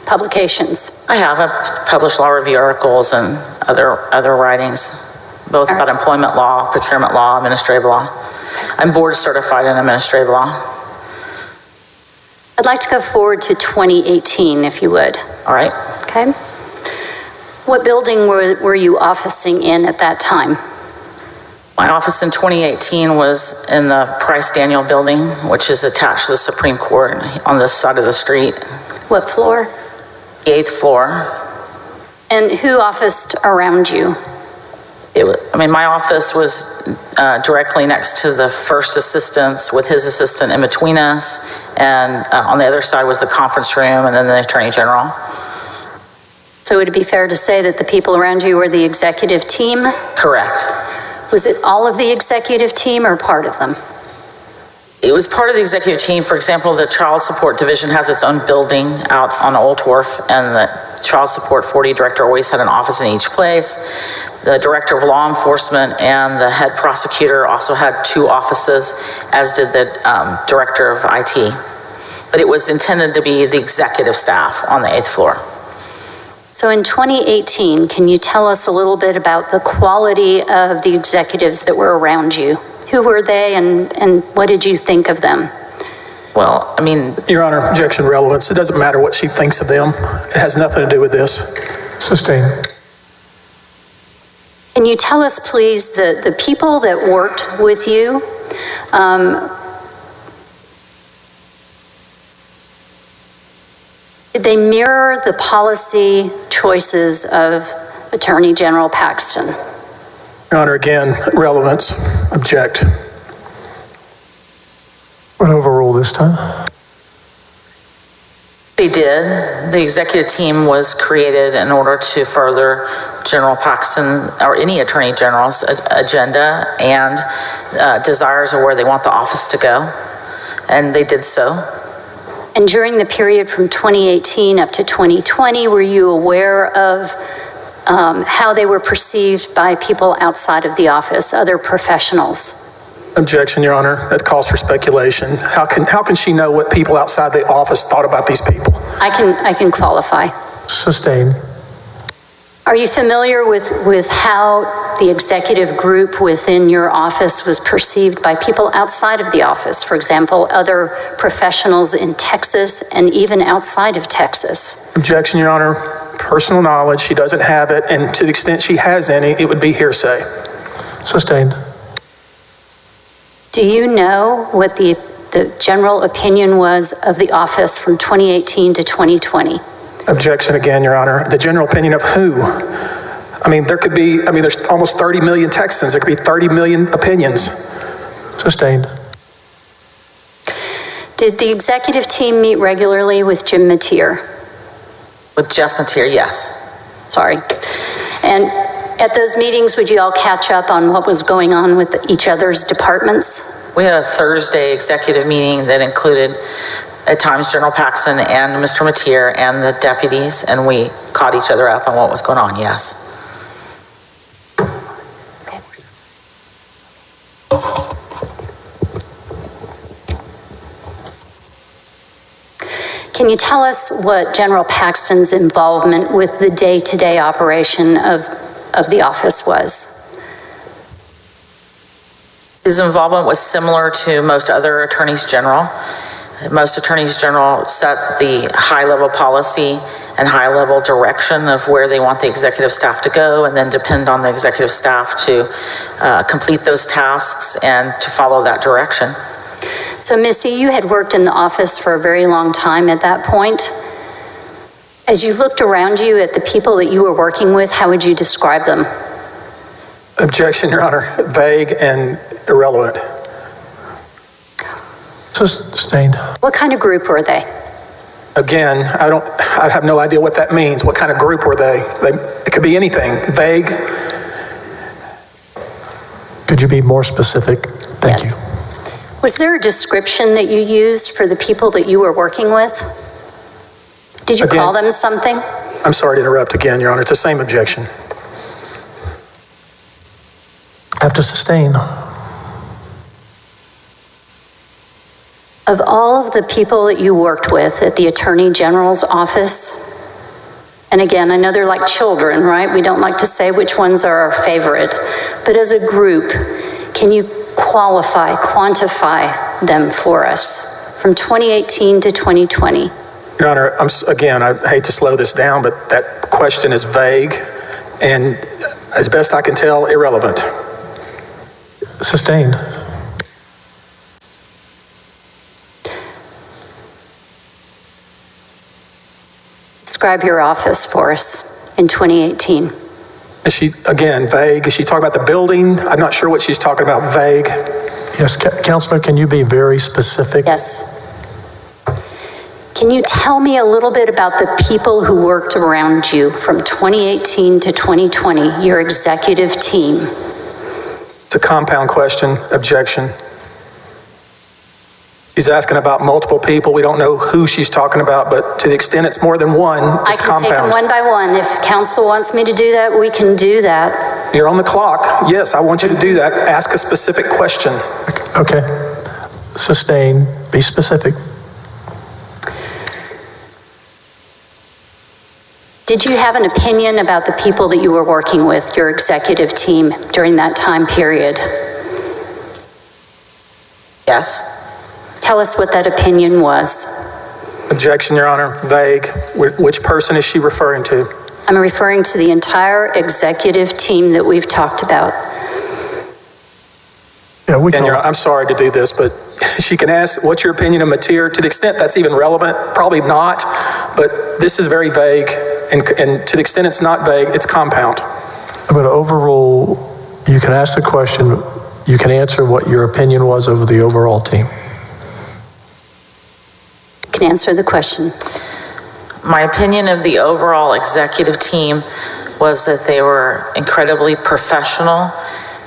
publications? I have. I've published law review articles and other writings, both about employment law, procurement law, administrative law. I'm board certified in administrative law. I'd like to go forward to 2018, if you would. All right. Okay. What building were you officing in at that time? My office in 2018 was in the Price Daniel building, which is attached to the Supreme Court on this side of the street. What floor? The 8th floor. And who officed around you? My office was directly next to the first assistants with his assistant in between us. And on the other side was the conference room and then the Attorney General. So would it be fair to say that the people around you were the executive team? Correct. Was it all of the executive team or part of them? It was part of the executive team. For example, the Child Support Division has its own building out on Old Wharf, and the Child Support 40 Director always had an office in each place. The Director of Law Enforcement and the head prosecutor also had 2 offices, as did the Director of IT. But it was intended to be the executive staff on the 8th floor. So in 2018, can you tell us a little bit about the quality of the executives that were around you? Who were they and what did you think of them? Well, I mean... Your Honor, objection relevance. It doesn't matter what she thinks of them. It has nothing to do with this. Sustained. Can you tell us, please, the people that worked with you, did they mirror the policy choices of Attorney General Paxton? Your Honor, again, relevance. Object. Would overrule this time. They did. The executive team was created in order to further General Paxton or any Attorney General's agenda and desires of where they want the office to go. and they did so. And during the period from 2018 up to 2020, were you aware of how they were perceived by people outside of the office, other professionals? Objection, Your Honor. That calls for speculation. How can she know what people outside the office thought about these people? I can qualify. Sustained. Are you familiar with how the executive group within your office was perceived by people outside of the office? For example, other professionals in Texas and even outside of Texas? Objection, Your Honor. Personal knowledge, she doesn't have it, and to the extent she has any, it would be hearsay. Sustained. Do you know what the general opinion was of the office from 2018 to 2020? Objection again, Your Honor. The general opinion of who? I mean, there's almost 30 million Texans. There could be 30 million opinions. Sustained. Did the executive team meet regularly with Jim Mateer? With Jeff Mateer, yes. Sorry. And at those meetings, would you all catch up on what was going on with each other's departments? We had a Thursday executive meeting that included at times General Paxton and Mr. Mateer and the deputies, and we caught each other up on what was going on, yes. Can you tell us what General Paxton's involvement with the day-to-day operation of the office was? His involvement was similar to most other attorneys general. Most attorneys general set the high-level policy and high-level direction of where they want the executive staff to go, and then depend on the executive staff to complete those tasks and to follow that direction. So, Missy, you had worked in the office for a very long time at that point. As you looked around you at the people that you were working with, how would you describe them? Objection, Your Honor. Vague and irrelevant. Sustained. What kind of group were they? Again, I have no idea what that means. What kind of group were they? It could be anything. Vague. Could you be more specific? Thank you. Was there a description that you used for the people that you were working with? Did you call them something? I'm sorry to interrupt again, Your Honor. It's the same objection. Have to sustain. Of all of the people that you worked with at the Attorney General's office, and again, I know they're like children, right? We don't like to say which ones are our favorite, but as a group, can you quantify them for us from 2018 to 2020? Your Honor, I hate to slow this down, but that question is vague and, as best I can tell, irrelevant. Sustained. Describe your office for us in 2018. Is she, again, vague? Is she talking about the building? I'm not sure what she's talking about, vague. Yes, Counselor, can you be very specific? Yes. Can you tell me a little bit about the people who worked around you from 2018 to 2020, your executive team? It's a compound question. Objection. She's asking about multiple people. We don't know who she's talking about, but to the extent it's more than one, it's compound. I can take them one by one. If counsel wants me to do that, we can do that. You're on the clock. Yes, I want you to do that. Ask a specific question. Okay. Sustain. Be specific. Did you have an opinion about the people that you were working with, your executive team, during that time period? Yes. Tell us what that opinion was. Objection, Your Honor. Vague. Which person is she referring to? I'm referring to the entire executive team that we've talked about. Yeah, I'm sorry to do this, but she can ask, what's your opinion of Mateer? To the extent that's even relevant, probably not, but this is very vague, and to the extent it's not vague, it's compound. I'm going to overrule. You can ask the question. You can answer what your opinion was over the overall team. You can answer the question. My opinion of the overall executive team was that they were incredibly professional.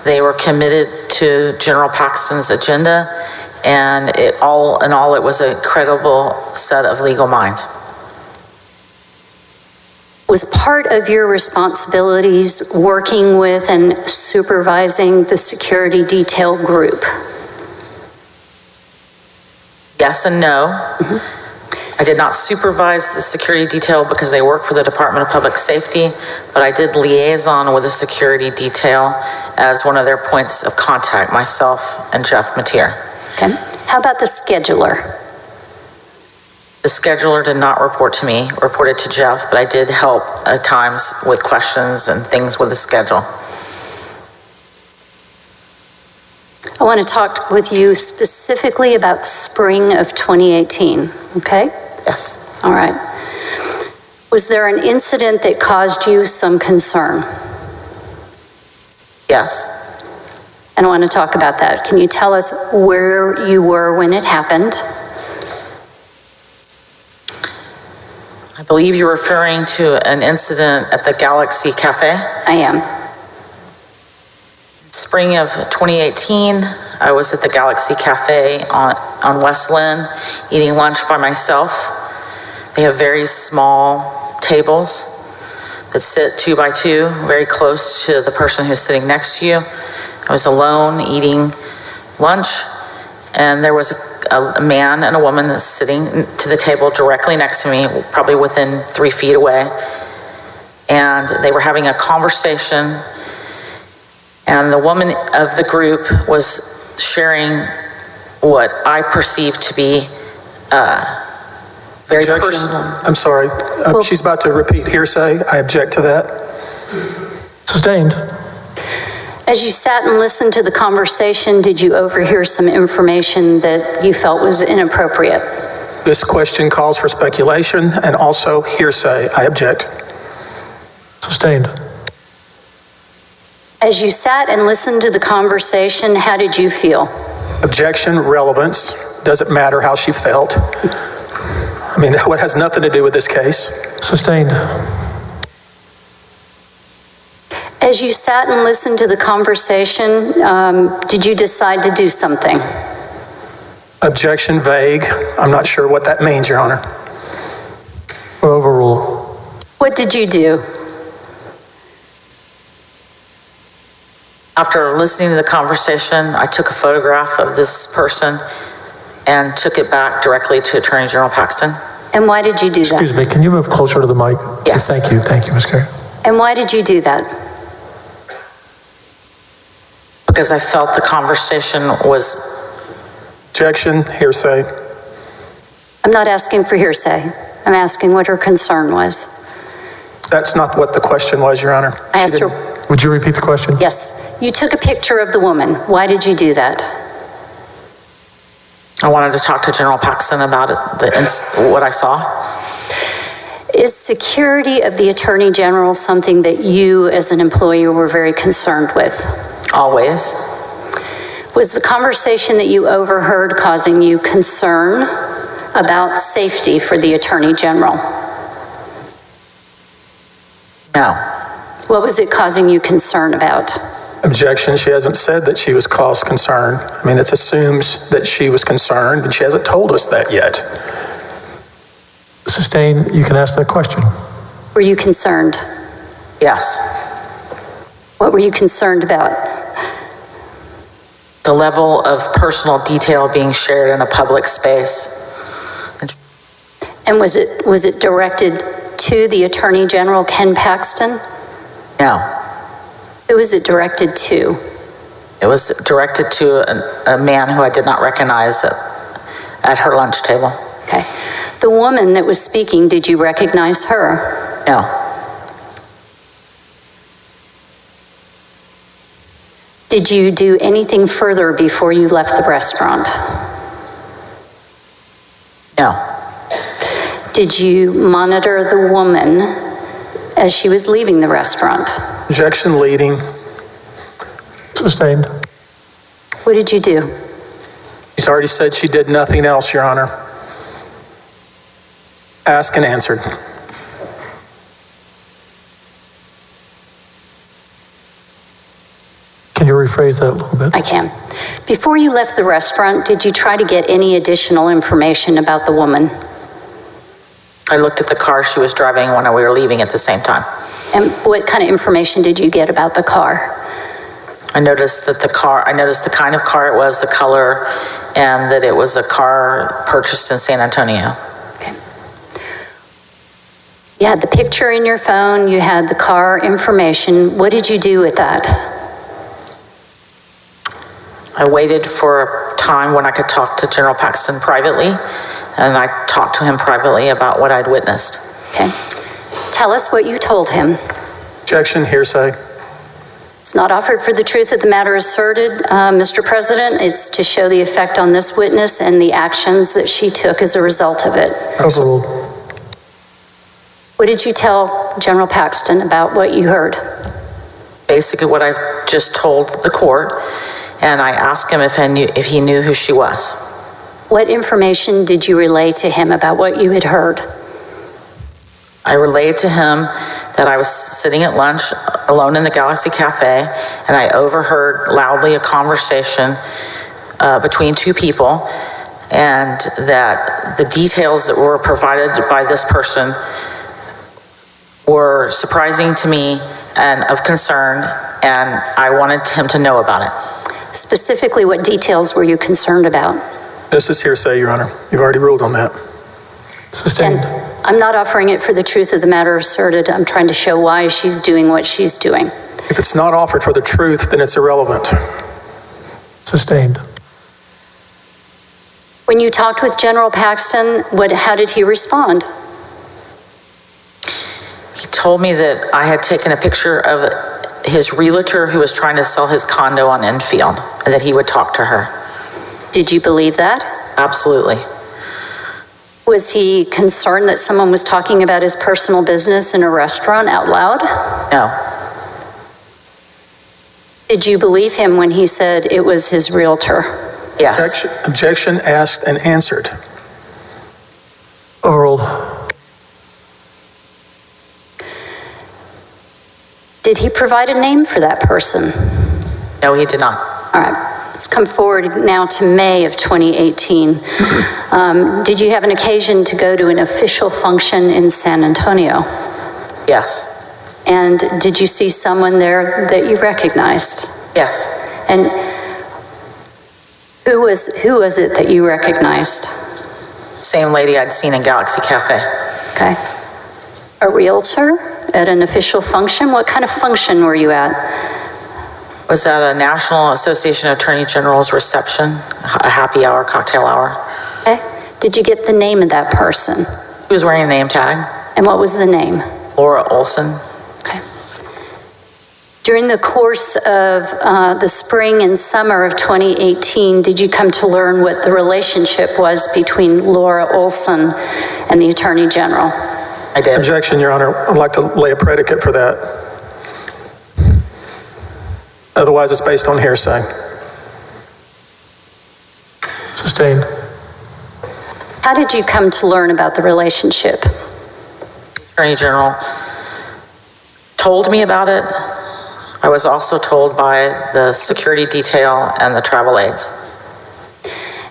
They were committed to General Paxton's agenda, and all in all, it was a credible set of legal minds. Was part of your responsibilities working with and supervising the security detail group? Yes and no. I did not supervise the security detail because they work for the Department of Public Safety, but I did liaison with the security detail as one of their points of contact, myself and Jeff Mateer. Okay. How about the scheduler? The scheduler did not report to me, reported to Jeff, but I did help at times with questions and things with the schedule. I want to talk with you specifically about spring of 2018, okay? Yes. All right. Was there an incident that caused you some concern? Yes. And I want to talk about that. Can you tell us where you were when it happened? I believe you're referring to an incident at the Galaxy Cafe. I am. Spring of 2018, I was at the Galaxy Cafe on West Lynn eating lunch by myself. They have very small tables that sit 2 by 2, very close to the person who's sitting next to you. I was alone eating lunch, and there was a man and a woman that's sitting to the table directly next to me, probably within 3 feet away. And they were having a conversation, and the woman of the group was sharing what I perceived to be very Objection. personal. I'm sorry. She's about to repeat hearsay. I object to that. Sustained. As you sat and listened to the conversation, did you overhear some information that you felt was inappropriate? This question calls for speculation and also hearsay. I object. Sustained. As you sat and listened to the conversation, how did you feel? Objection, relevance. Doesn't matter how she felt. I mean, what has nothing to do with this case. Sustained. As you sat and listened to the conversation, did you decide to do something? Objection, vague. I'm not sure what that means, Your Honor. Overrule. What did you do? After listening to the conversation, I took a photograph of this person and took it back directly to Attorney General Paxton. And why did you do that? Excuse me, can you move closer to the mic? Yes. Thank you, Ms. Carey. And why did you do that? Because I felt the conversation was... Objection, hearsay. I'm not asking for hearsay. I'm asking what her concern was. That's not what the question was, Your Honor. I asked her... Would you repeat the question? Yes. You took a picture of the woman. Why did you do that? I wanted to talk to General Paxton about it, what I saw. Is security of the Attorney General something that you as an employee were very concerned with? Always. Was the conversation that you overheard causing you concern about safety for the Attorney General? No. What was it causing you concern about? Objection, she hasn't said that she was caused concern. I mean, it assumes that she was concerned, and she hasn't told us that yet. Sustained, you can ask that question. Were you concerned? Yes. What were you concerned about? The level of personal detail being shared in a public space. And was it directed to the Attorney General, Ken Paxton? No. Who was it directed to? It was directed to a man who I did not recognize at her lunch table. Okay. The woman that was speaking, did you recognize her? No. Did you do anything further before you left the restaurant? No. Did you monitor the woman as she was leaving the restaurant? Objection, leading. Sustained. What did you do? She's already said she did nothing else, Your Honor. Asked and answered. Can you rephrase that a little bit? I can. Before you left the restaurant, did you try to get any additional information about the woman? I looked at the car she was driving when we were leaving at the same time. And what kind of information did you get about the car? I noticed the kind of car it was, the color, and that it was a car purchased in San Antonio. Okay. You had the picture in your phone, you had the car information. What did you do with that? I waited for a time when I could talk to General Paxton privately, and I talked to him privately about what I'd witnessed. Okay. Tell us what you told him. Objection, hearsay. It's not offered for the truth of the matter asserted, Mr. President. It's to show the effect on this witness and the actions that she took as a result of it. Overruled. What did you tell General Paxton about what you heard? Basically what I just told the court, and I asked him if he knew who she was. What information did you relay to him about what you had heard? I relayed to him that I was sitting at lunch alone in the Galaxy Cafe, and I overheard loudly a conversation between two people, and that the details that were provided by this person were surprising to me and of concern, and I wanted him to know about it. Specifically, what details were you concerned about? This is hearsay, Your Honor. You've already ruled on that. Sustained. And I'm not offering it for the truth of the matter asserted. I'm trying to show why she's doing what she's doing. If it's not offered for the truth, then it's irrelevant. Sustained. When you talked with General Paxton, how did he respond? He told me that I had taken a picture of his realtor who was trying to sell his condo on Enfield, and that he would talk to her. Did you believe that? Absolutely. Was he concerned that someone was talking about his personal business in a restaurant out loud? No. Did you believe him when he said it was his realtor? Yes. Objection asked and answered. Overruled. Did he provide a name for that person? No, he did not. All right. Let's come forward now to May of 2018. Did you have an occasion to go to an official function in San Antonio? Yes. And did you see someone there that you recognized? Yes. And who was it that you recognized? Same lady I'd seen in Galaxy Cafe. Okay. A realtor at an official function? What kind of function were you at? Was at a National Association of Attorney General's reception, a happy hour, cocktail hour. Okay. Did you get the name of that person? He was wearing a name tag. And what was the name? Laura Olson. Okay. During the course of the spring and summer of 2018, did you come to learn what the relationship was between Laura Olson and the Attorney General? I did. Objection, Your Honor. I'd like to lay a predicate for that. Otherwise, it's based on hearsay. Sustained. How did you come to learn about the relationship? Attorney General told me about it. I was also told by the security detail and the travel aides.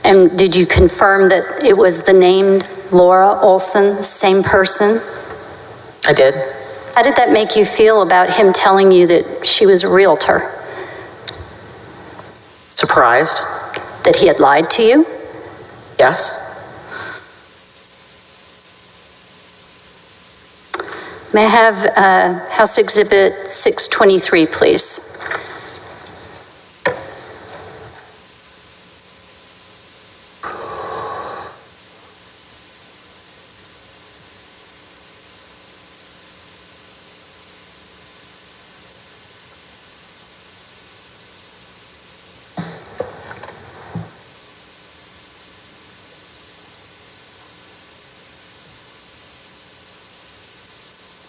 And did you confirm that it was the named Laura Olson, same person? I did. How did that make you feel about him telling you that she was a realtor? Surprised. That he had lied to you? Yes. May I have House Exhibit 623, please?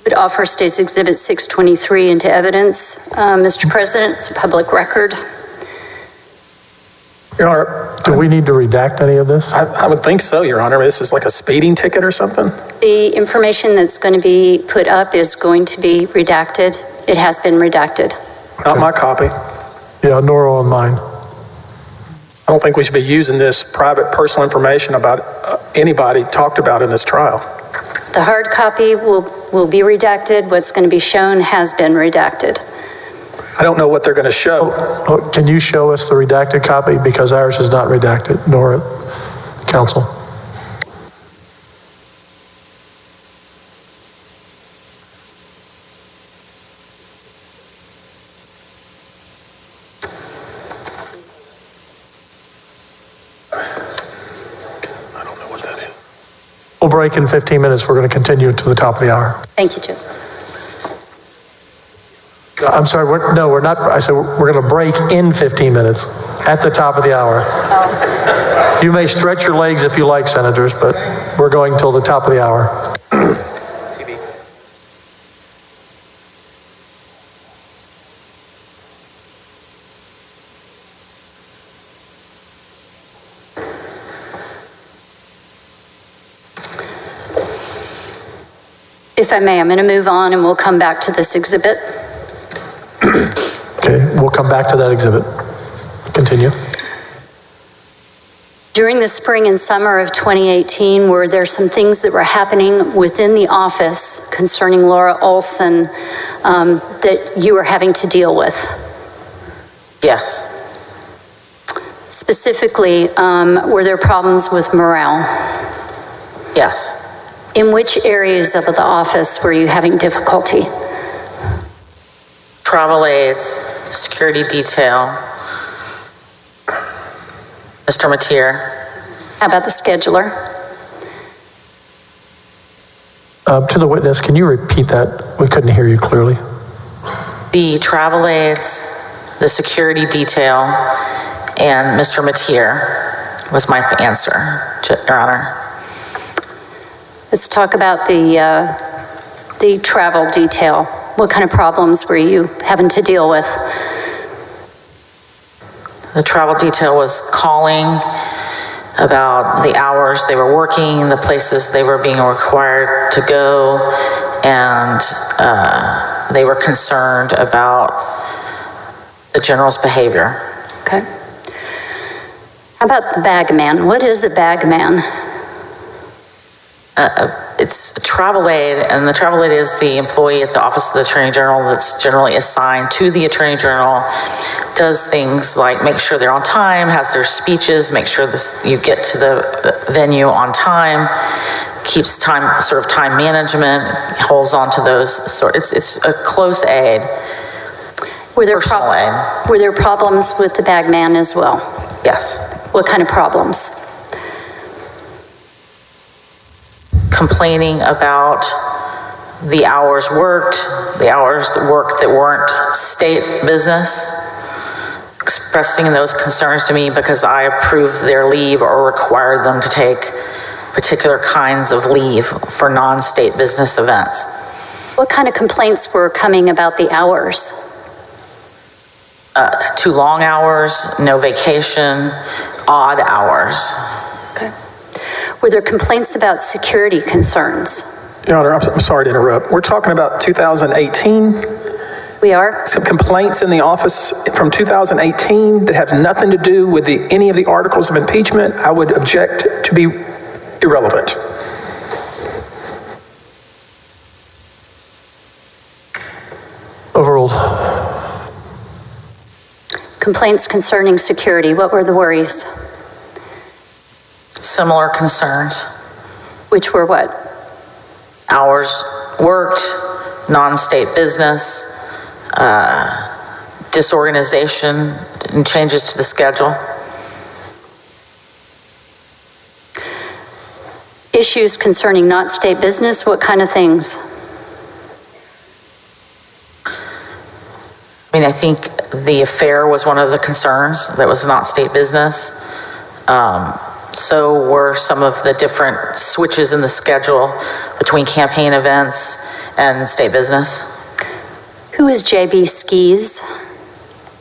Would offer State's Exhibit 623 into evidence. Mr. President, it's a public record. Your Honor. Do we need to redact any of this? I would think so, Your Honor. This is like a speeding ticket or something? The information that's going to be put up is going to be redacted. It has been redacted. Not my copy. Yeah, nor on mine. I don't think we should be using this private personal information about anybody talked about in this trial. The hard copy will be redacted. What's going to be shown has been redacted. I don't know what they're going to show. Can you show us the redacted copy? Because ours is not redacted, nor counsel. We'll break in 15 minutes. We're going to continue to the top of the hour. Thank you, Jim. I'm sorry, we're not. I said we're going to break in 15 minutes at the top of the hour. Oh. You may stretch your legs if you like, senators, but we're going till the top of the hour. If I may, I'm going to move on and we'll come back to this exhibit. Okay, we'll come back to that exhibit. Continue. During the spring and summer of 2018, were there some things that were happening within the office concerning Laura Olson that you were having to deal with? Yes. Specifically, were there problems with morale? Yes. In which areas of the office were you having difficulty? Travel aids, security detail, Mr. Mateer. How about the scheduler? To the witness, can you repeat that? We couldn't hear you clearly. The travel aids, the security detail, and Mr. Mateer was my answer, Your Honor. Let's talk about the travel detail. What kind of problems were you having to deal with? The travel detail was calling about the hours they were working, the places they were being required to go, and they were concerned about the general's behavior. Okay. How about the bag man? What is a bag man? It's a travel aid, and the travel aid is the employee at the Office of the Attorney General that's generally assigned to the Attorney General, does things like make sure they're on time, has their speeches, make sure you get to the venue on time, keeps time, sort of time management, holds on to those it's a close aid. Were there problems with the bag man as well? Yes. What kind of problems? Complaining about the hours worked that weren't state business, expressing those concerns to me because I approved their leave or required them to take particular kinds of leave for non-state business events. What kind of complaints were coming about the hours? Too long hours, no vacation, odd hours. Okay. Were there complaints about security concerns? Your Honor, I'm sorry to interrupt. We're talking about 2018. We are? Some complaints in the office from 2018 that has nothing to do with any of the articles of impeachment, I would object to be irrelevant. Overruled. Complaints concerning security. What were the worries? Similar concerns. Which were what? Hours worked, non-state business, disorganization, and changes to the schedule. Issues concerning not state business. What kind of things? I mean, I think the affair was one of the concerns that was not state business. So were some of the different switches in the schedule between campaign events and state business. Who is J.B. Skis?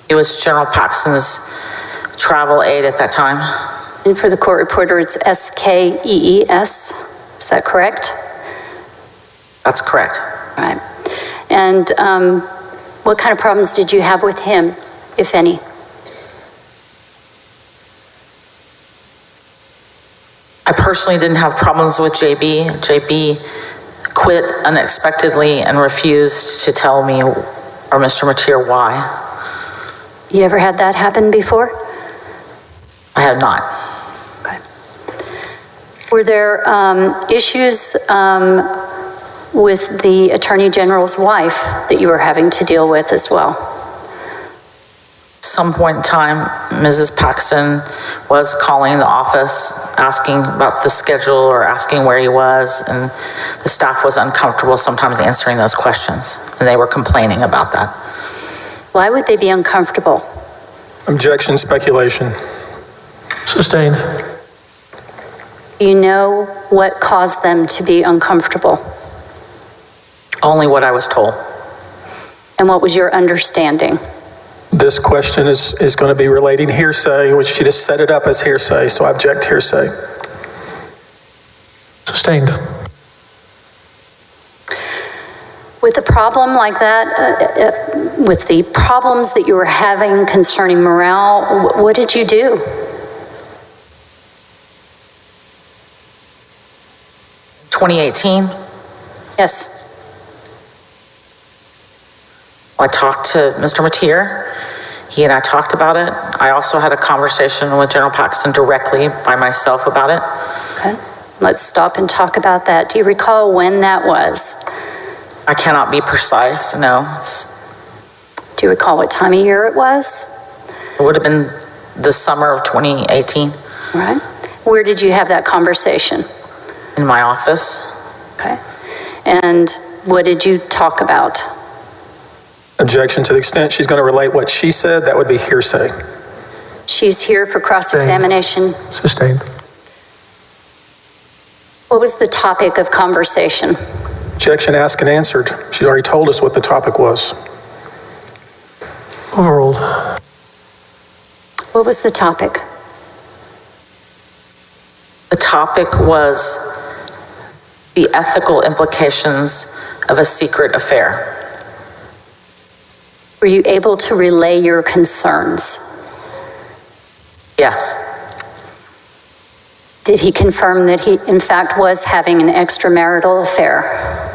It was General Paxton's travel aide at that time. And for the court reporter, it's S-K-E-E-S. Is that correct? That's correct. All right. And what kind of problems did you have with him, if any? personally didn't have problems with JB. JB quit unexpectedly and refused to tell me or Mr. Mateer why. You ever had that happen before? I have not. Okay. Were there issues with the Attorney General's wife that you were having to deal with as well? Some point in time, Mrs. Paxton was calling the office, asking about the schedule or asking where he was, and the staff was uncomfortable sometimes answering those questions, and they were complaining about that. Why would they be uncomfortable? Objection, speculation. Sustained. Do you know what caused them to be uncomfortable? Only what I was told. And what was your understanding? This question is going to be relating hearsay, which she just set it up as hearsay, so I object hearsay. Sustained. With a problem like that, with the problems that you were having concerning morale, what did you do? In 2018, Yes. I talked to Mr. Mateer. He and I talked about it. I also had a conversation with General Paxton directly by myself about it. Okay. Let's stop and talk about that. Do you recall when that was? I cannot be precise, no. Do you recall what time of year it was? It would have been the summer of 2018. All right. Where did you have that conversation? In my office. Okay. And what did you talk about? Objection. To the extent she's going to relate what she said, that would be hearsay. She's here for cross-examination. Sustained. What was the topic of conversation? Objection, asked and answered. She already told us what the topic was. Overruled. What was the topic? The topic was the ethical implications of a secret affair. Were you able to relay your concerns? Yes. Did he confirm that he, in fact, was having an extramarital affair?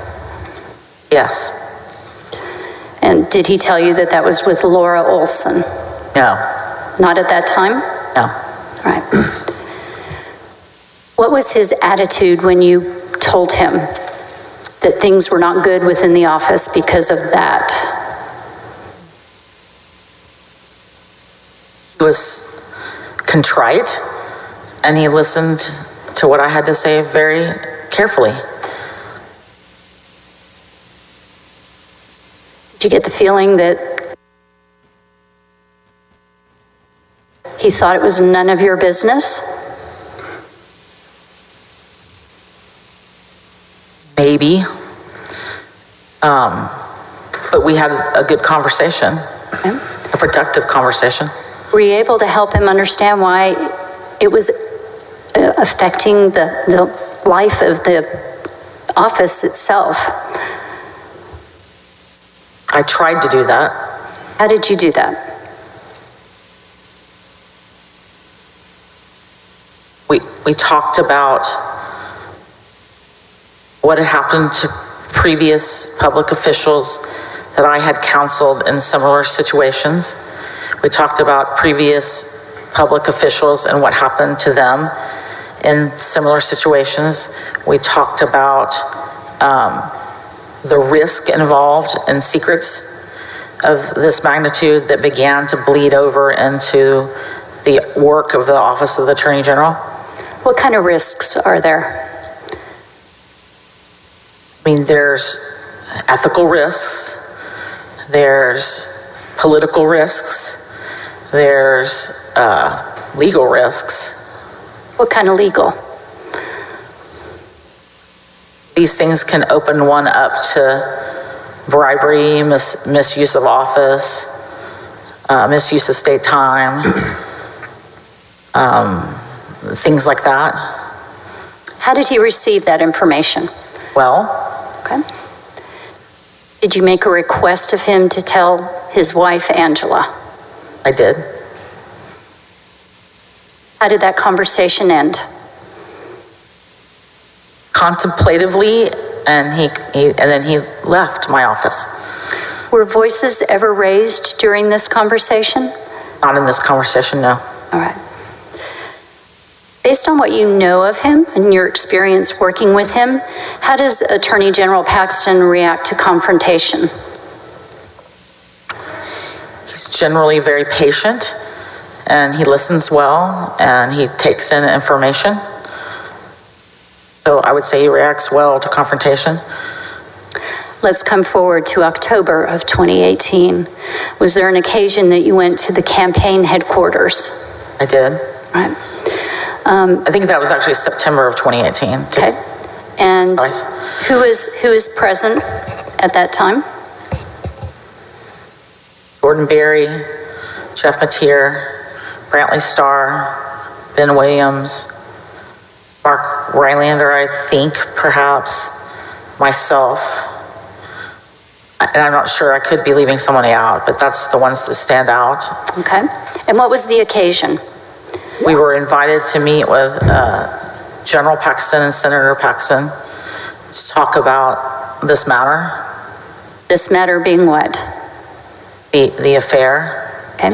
Yes. And did he tell you that that was with Laura Olson? No. Not at that time? No. All right. What was his attitude when you told him that things were not good within the office because of that? He was contrite, and he listened to what I had to say very carefully. Did you get the feeling that he thought it was none of your business? Maybe. But we had a good conversation, Okay. a productive conversation. Were you able to help him understand why it was affecting the life of the office itself? I tried to do that. How did you do that? We talked about what had happened to previous public officials that I had counseled in similar situations. We talked about previous public officials and what happened to them in similar situations. We talked about the risk involved in secrets of this magnitude that began to bleed over into the work of the Office of the Attorney General. What kind of risks are there? I mean, there's ethical risks, there's political risks, there's legal risks. What kind of legal? These things can open one up to bribery, misuse of office, misuse of state time, things like that. How did he receive that information? Well, Okay. Did you make a request of him to tell his wife, Angela? I did. How did that conversation end? contemplatively, and then he left my office. Were voices ever raised during this conversation? Not in this conversation, no. All right. Based on what you know of him and your experience working with him, how does Attorney General Paxton react to confrontation? He's generally very patient, and he listens well, and he takes in information. So I would say he reacts well to confrontation. Let's come forward to October of 2018. Was there an occasion that you went to the campaign headquarters? I did. Right. I think that was actually September of 2018. Okay. And who is present at that time? Jordan Berry, Jeff Mateer, Brantley Starr, Ben Williams, Mark Rylander, I think, perhaps, myself. And I'm not sure, I could be leaving somebody out, but that's the ones that stand out. Okay. And what was the occasion? We were invited to meet with General Paxton and Senator Paxton to talk about this matter. This matter being what? The affair. Okay.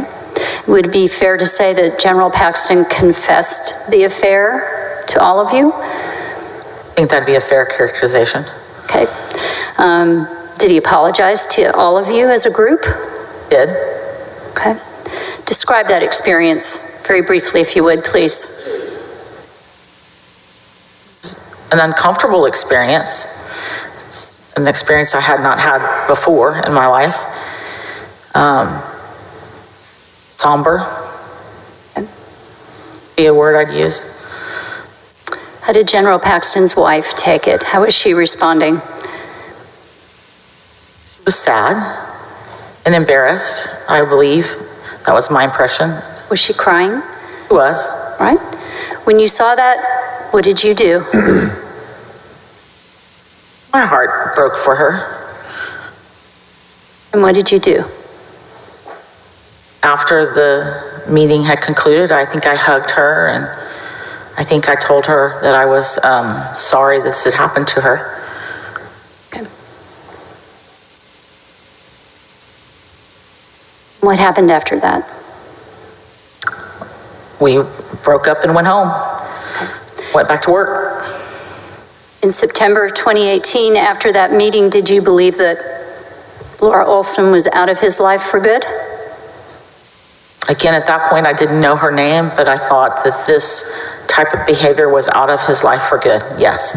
Would it be fair to say that General Paxton confessed the affair to all of you? I think that'd be a fair characterization. Okay. Did he apologize to all of you as a group? Did. Okay. Describe that experience very briefly, if you would, please. An uncomfortable experience. It's an experience I had not had before in my life. Somber. Be a word I'd use. How did General Paxton's wife take it? How was she responding? She was sad and embarrassed, I believe. That was my impression. Was she crying? She was. Right. When you saw that, what did you do? My heart broke for her. And what did you do? After the meeting had concluded, I think I hugged her, and I think I told her that I was sorry this had happened to her. Okay. What happened after that? We broke up and went home. Went back to work. In September of 2018, after that meeting, did you believe that Laura Olson was out of his life for good? Again, at that point, I didn't know her name, but I thought that this type of behavior was out of his life for good, yes.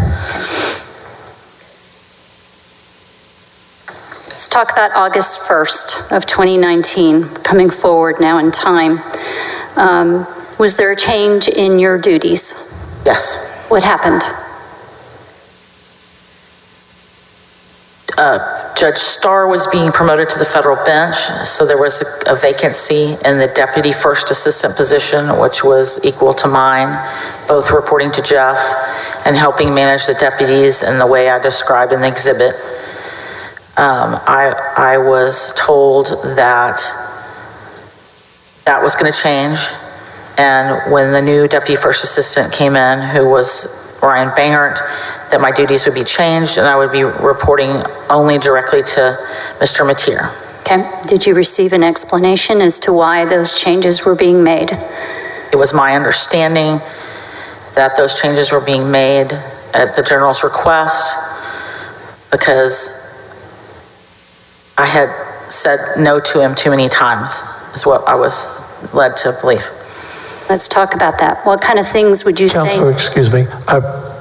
Let's talk about August 1st of 2019, coming forward now in time. Was there a change in your duties? Yes. What happened? Judge Starr was being promoted to the federal bench, so there was a vacancy in the deputy first assistant position, which was equal to mine, both reporting to Jeff and helping manage the deputies in the way I described in the exhibit. I was told that was going to change, and when the new deputy first assistant came in, who was Ryan Bangert, that my duties would be changed and I would be reporting only directly to Mr. Mateer. Okay. Did you receive an explanation as to why those changes were being made? It was my understanding that those changes were being made at the general's request because I had said no to him too many times, is what I was led to believe. Let's talk about that. What kind of things would you say? Counselor, excuse me.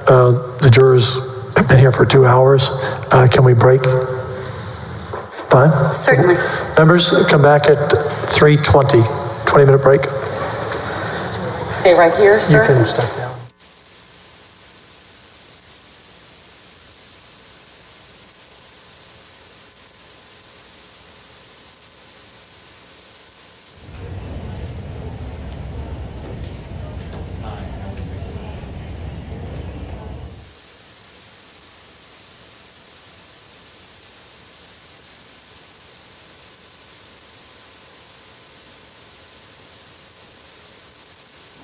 The jurors have been here for 2 hours. Can we break? Fine. Certainly. Members, come back at 3:20. 20-minute break. Stay right here, sir. You can step down.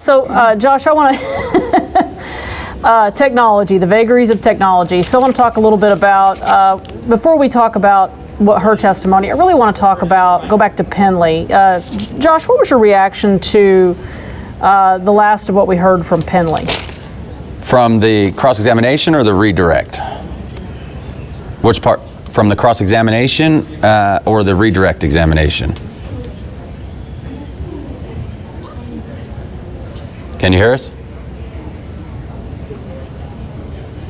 So, Josh, I want to Technology, the vagaries of technology. So I want to talk a little bit about, before we talk about what her testimony, I really want to go back to Penley. Josh, what was your reaction to the last of what we heard from Penley? From the cross-examination or the redirect? Which part? From the cross-examination or the redirect examination? Can you hear us?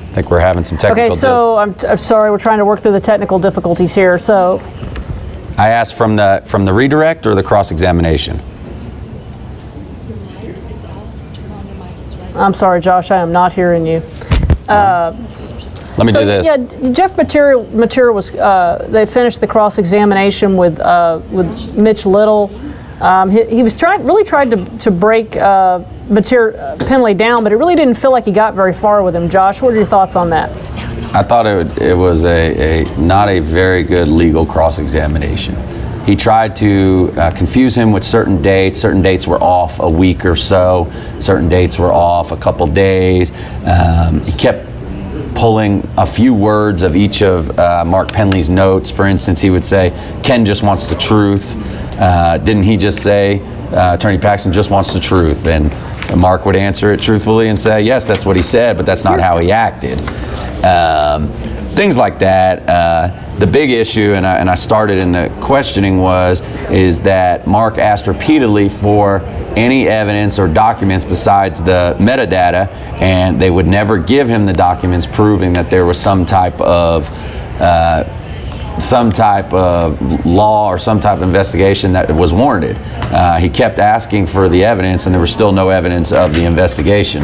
I think we're having some technical. Okay, so I'm sorry, we're trying to work through the technical difficulties here. So I asked from the redirect or the cross-examination? I'm sorry, Josh, I am not hearing you. Let me do this. Yeah, Jeff Material was. They finished the cross-examination with Mitch Little. He was really tried to break Penley down, but it really didn't feel like he got very far with him. Josh, what are your thoughts on that? I thought it was not a very good legal cross-examination. He tried to confuse him with certain dates. Certain dates were off a week or so. Certain dates were off a couple days. He kept pulling a few words of each of Mark Penley's notes. For instance, he would say, Ken just wants the truth. Didn't he just say, Attorney Paxton just wants the truth? And Mark would answer it truthfully and say, yes, that's what he said, but that's not how he acted. Things like that. The big issue, and I started in the questioning, is that Mark asked repeatedly for any evidence or documents besides the metadata, and they would never give him the documents proving that there was some type of law or some type of investigation that was warranted. He kept asking for the evidence, and there was still no evidence of the investigation.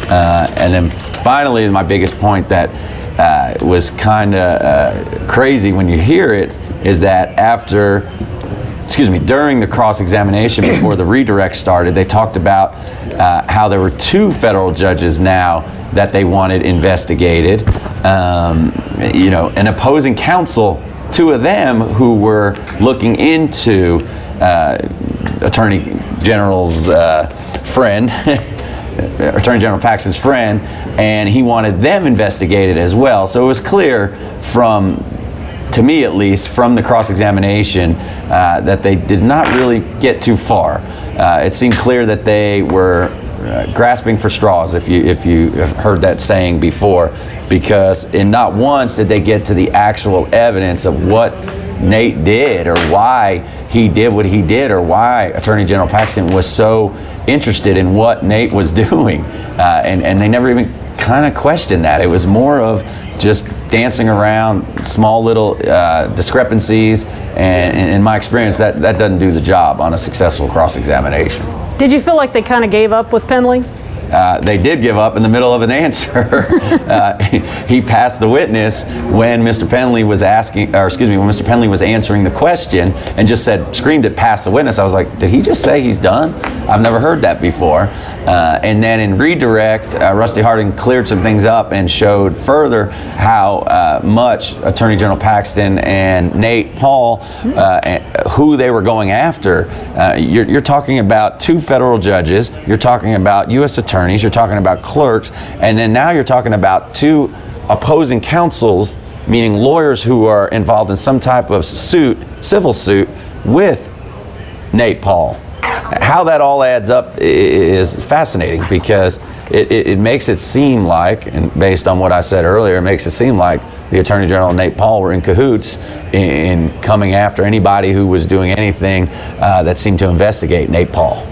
And then finally, my biggest point that was kind of crazy when you hear it is that during the cross-examination before the redirect started, they talked about how there were 2 federal judges now that they wanted investigated. An opposing counsel, 2 of them who were looking into Attorney General's friend, Attorney General Paxton's friend, and he wanted them investigated as well. So it was clear to me at least, from the cross-examination that they did not really get too far. It seemed clear that they were grasping for straws, if you have heard that saying before, because in not once did they get to the actual evidence of what Nate did or why he did what he did or why Attorney General Paxton was so interested in what Nate was doing. And they never even kind of questioned that. It was more of just dancing around small little discrepancies, and in my experience, that doesn't do the job on a successful cross-examination. Did you feel like they kind of gave up with Penley? They did give up in the middle of an answer. He passed the witness when Mr. Penley was when Mr. Penley was answering the question and just screamed at pass the witness. I was like, did he just say he's done? I've never heard that before. And then in redirect, Rusty Harding cleared some things up and showed further how much Attorney General Paxton and Nate Paul, who they were going after. You're talking about 2 federal judges. You're talking about U.S. attorneys. You're talking about clerks, and then now you're talking about 2 opposing counsels, meaning lawyers who are involved in some type of civil suit with Nate Paul. How that all adds up is fascinating, because it makes it seem like, and based on what I said earlier, it makes it seem like the Attorney General and Nate Paul were in cahoots in coming after anybody who was doing anything that seemed to investigate Nate Paul.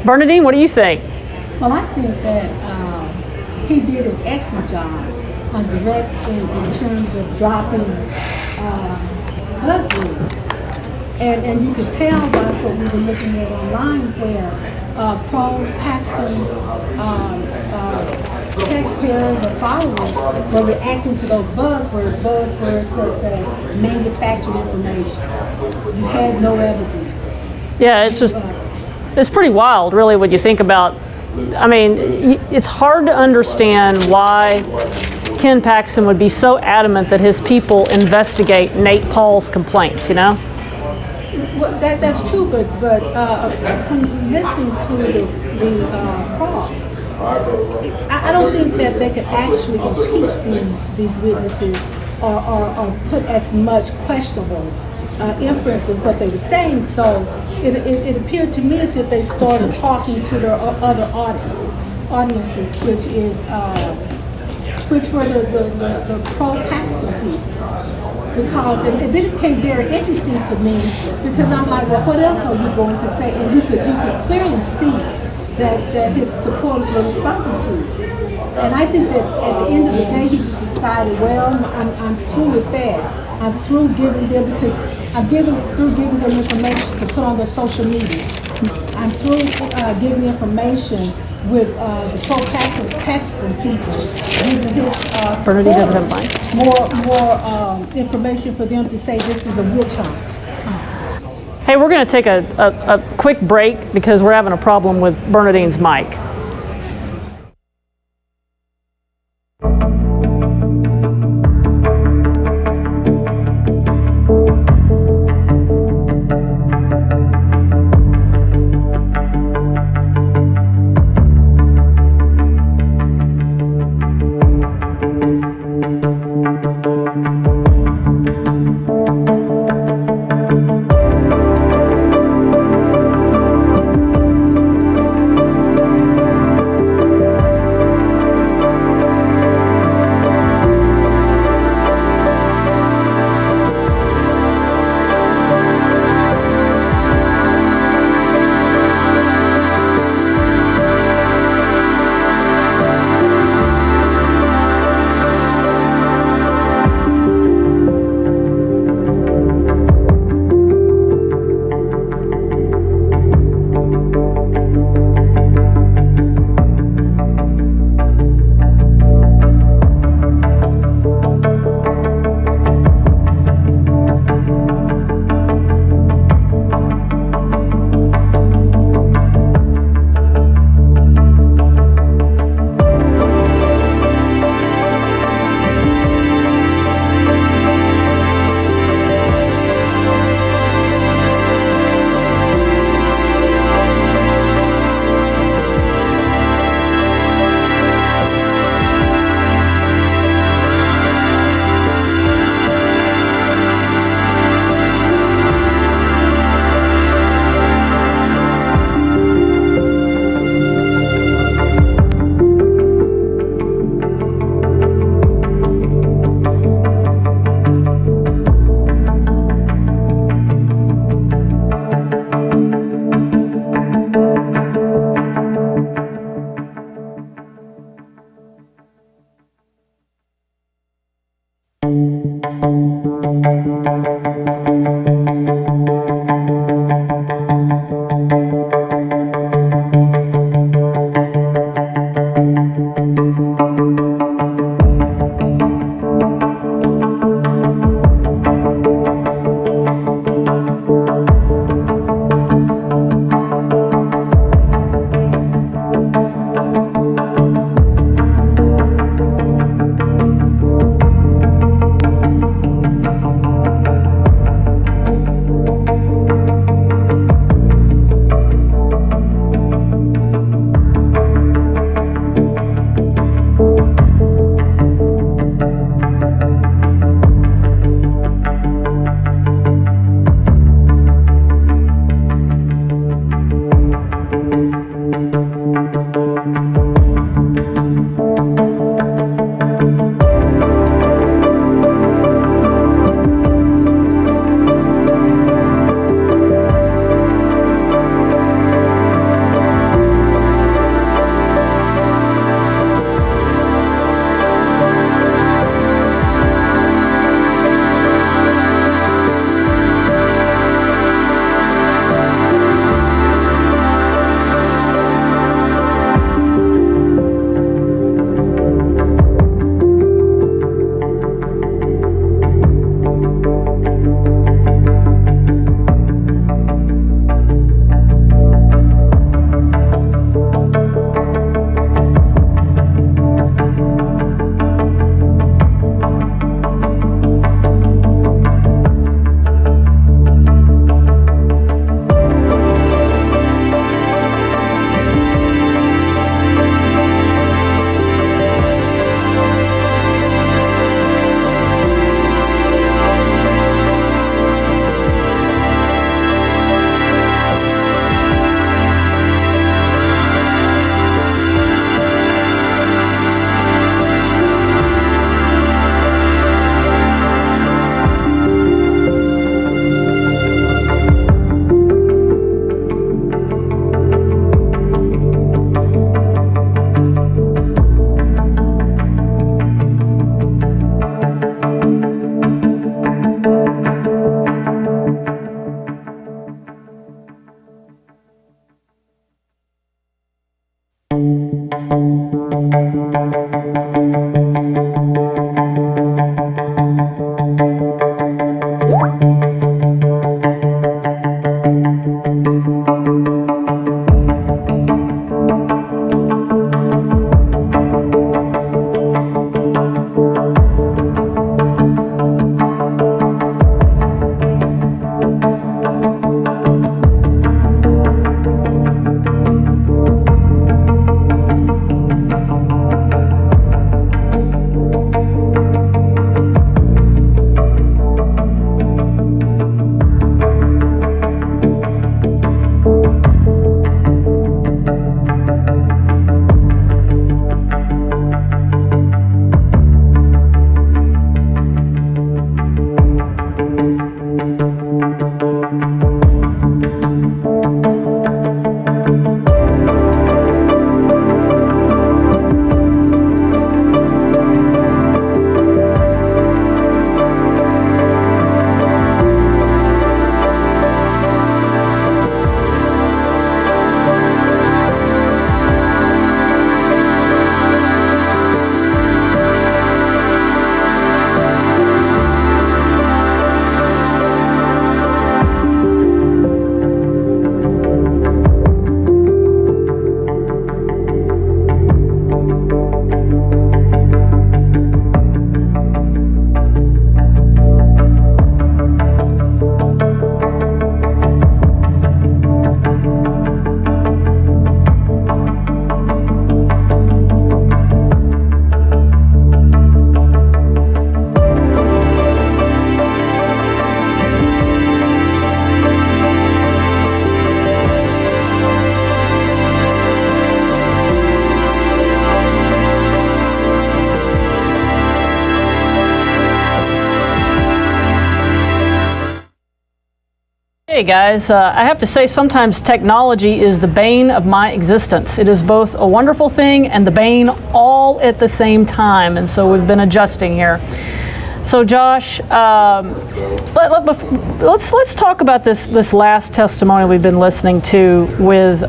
Bernadine, what do you think? Well, I think that he did an excellent job on directing in terms of dropping buzzwords. And you could tell by what we were looking at online where pro-Paxton taxpayers or followers were reacting to those buzzwords such as manufactured information. You had no evidence. Yeah, it's pretty wild, really, when you think about. I mean, it's hard to understand why Ken Paxton would be so adamant that his people investigate Nate Paul's complaints, you know? Well, that's true, but when listening to the cross, I don't think that they could actually impeach these witnesses or put as much questionable inference in what they were saying. So it appeared to me as if they started talking to their other audiences, which were the pro-Paxton people. Because and it became very interesting to me because I'm like, well, what else are you going to say? And you could clearly see that his supporters were responding to. And I think that at the end of the day, he just decided, well, I'm through with that. I'm through giving them, because through giving them information to put on their social media. I'm through giving information with the pro-Paxton people, giving his supporters more information for them to say this is a witch hunt. Hey, we're going to take a quick break because we're having a problem with Bernadine's mic. Hey guys, I have to say sometimes technology is the bane of my existence. It is both a wonderful thing and the bane all at the same time, and so we've been adjusting here. So Josh, let's talk about this last testimony we've been listening to with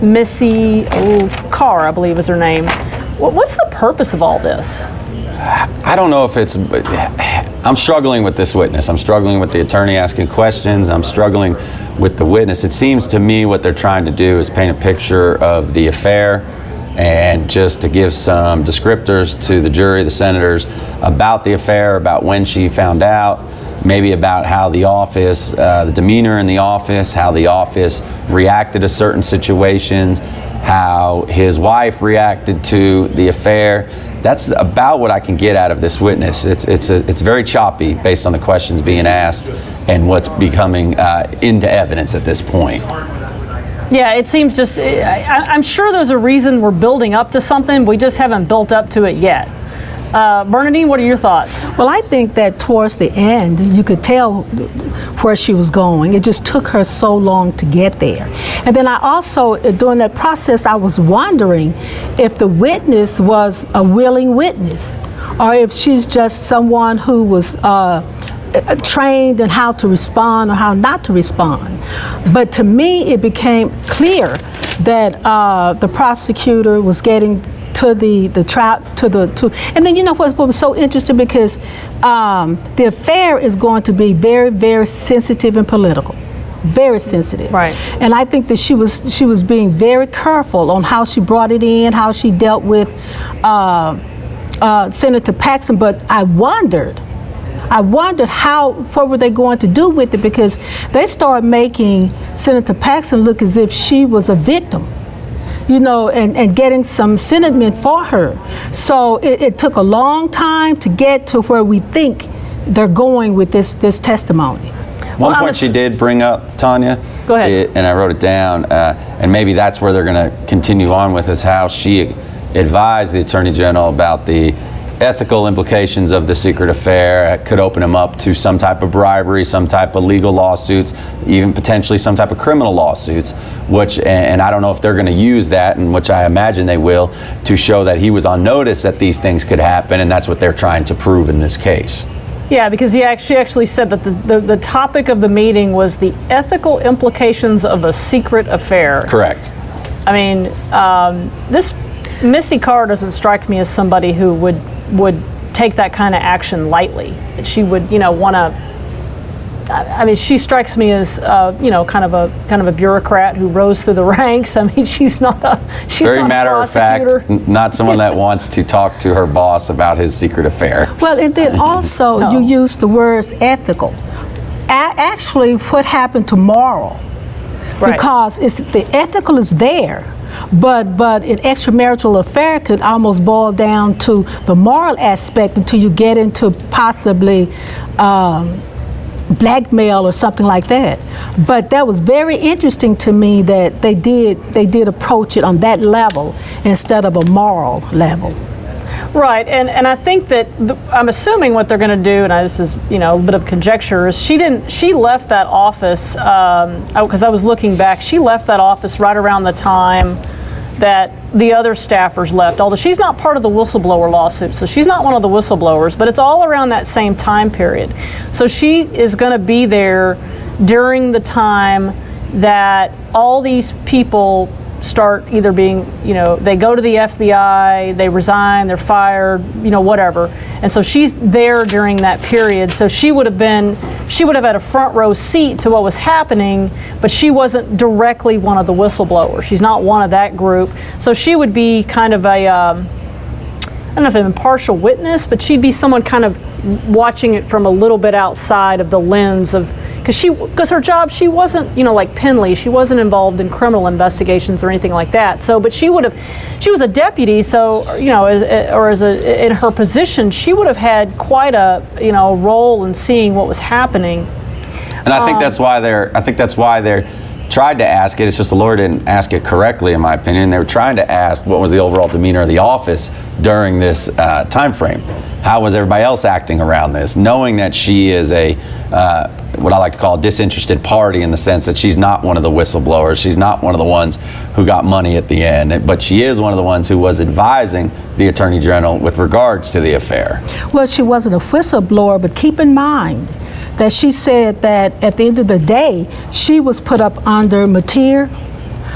Missy Carr, I believe is her name. What's the purpose of all this? I don't know if it's, I'm struggling with this witness. I'm struggling with the attorney asking questions. I'm struggling with the witness. It seems to me what they're trying to do is paint a picture of the affair and just to give some descriptors to the jury, the senators, about the affair, about when she found out, maybe about how the office, the demeanor in the office, how the office reacted to certain situations, how his wife reacted to the affair. That's about what I can get out of this witness. It's very choppy based on the questions being asked and what's becoming into evidence at this point. Yeah, it seems just, I'm sure there's a reason we're building up to something. We just haven't built up to it yet. Bernadine, what are your thoughts? Well, I think that towards the end, you could tell where she was going. It just took her so long to get there. And then I also, during that process, I was wondering if the witness was a willing witness or if she's just someone who was trained in how to respond or how not to respond. But to me, it became clear that the prosecutor was getting to the trial, and then you know what was so interesting, because the affair is going to be very, very sensitive and political, very sensitive. Right. And I think that she was being very careful on how she brought it in, how she dealt with Senator Paxton. But I wondered what were they going to do with it, because they started making Senator Paxton look as if she was a victim. You know, and getting some sentiment for her. So it took a long time to get to where we think they're going with this testimony. One point she did bring up, Tanya. Go ahead. And I wrote it down, and maybe that's where they're going to continue on with, is how she advised the Attorney General about the ethical implications of the secret affair. It could open him up to some type of bribery, some type of legal lawsuits, even potentially some type of criminal lawsuits, which, and I don't know if they're going to use that, and which I imagine they will, to show that he was on notice that these things could happen, and that's what they're trying to prove in this case. Yeah, because she actually said that the topic of the meeting was the ethical implications of a secret affair. Correct. I mean, this Missy Carr doesn't strike me as somebody who would take that kind of action lightly. She would, want to. I mean, she strikes me as, kind of a bureaucrat who rose through the ranks. I mean, she's not a. She's very not matter a of fact, not someone that wants to talk to her boss about his secret affair. Well, and then also No. you use the words ethical. Actually, what happened to moral? Right. Because the ethical is there. But an extramarital affair could almost boil down to the moral aspect until you get into possibly blackmail or something like that. But that was very interesting to me that they did approach it on that level instead of a moral level. Right, and I think that I'm assuming what they're going to do, and this is a bit of conjecture, is she left that office because I was looking back. She left that office right around the time that the other staffers left. Although she's not part of the whistleblower lawsuit, so she's not one of the whistleblowers. But it's all around that same time period. So she is going to be there during the time that all these people start either being, they go to the FBI, they resign, they're fired, whatever. And so she's there during that period. So she would have had a front row seat to what was happening, but she wasn't directly one of the whistleblowers. She's not one of that group. So she would be kind of a, I don't know if an impartial witness, but she'd be someone kind of watching it from a little bit outside of the lens of, because her job, she wasn't, like Penley, she wasn't involved in criminal investigations or anything like that. So, but she was a deputy, so, in her position, she would have had quite a, role in seeing what was happening. And I think that's why they're tried to ask it. It's just the lawyer didn't ask it correctly, in my opinion. They were trying to ask what was the overall demeanor of the office during this time frame. How was everybody else acting around this, knowing that she is a what I like to call a disinterested party, in the sense that she's not one of the whistleblowers. She's not one of the ones who got money at the end, but she is one of the ones who was advising the Attorney General with regards to the affair. Well, she wasn't a whistleblower, but keep in mind that she said that at the end of the day, she was put up under Mateer.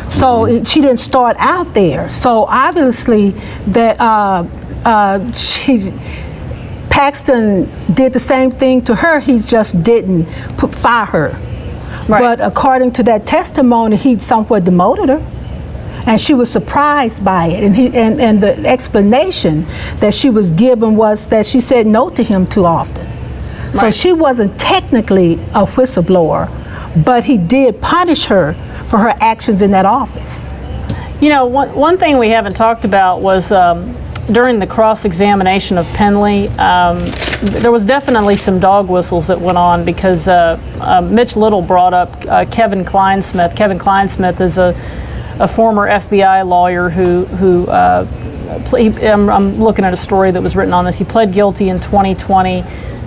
So she didn't start out there. So obviously that Paxton did the same thing to her. He just didn't fire her. Right. But according to that testimony, he somewhat demoted her. And she was surprised by it. And the explanation that she was given was that she said no to him too often. So Right. she wasn't technically a whistleblower, but he did punish her for her actions in that office. You know, one thing we haven't talked about was during the cross-examination of Penley, there was definitely some dog whistles that went on, because Mitch Little brought up Kevin Kleinsmith. Kevin Kleinsmith is a former FBI lawyer who I'm looking at a story that was written on this. He pled guilty in 2020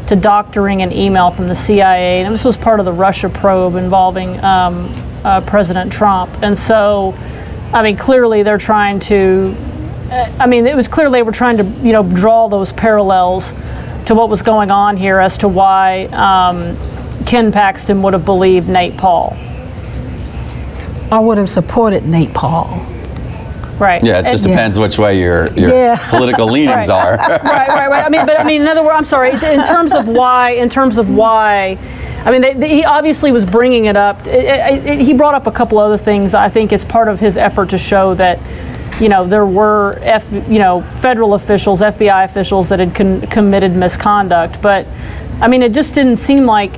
to doctoring an email from the CIA, and this was part of the Russia probe involving President Trump. And so, I mean, clearly they're trying to, it was clear they were trying to, draw those parallels to what was going on here as to why Ken Paxton would have believed Nate Paul. I would have supported Nate Paul. Right. Yeah, it just depends which way your political leanings are. Right. In other words, I'm sorry. In terms of why, he obviously was bringing it up. He brought up a couple other things. I think it's part of his effort to show that, there were federal officials, FBI officials that had committed misconduct. But, it just didn't seem like.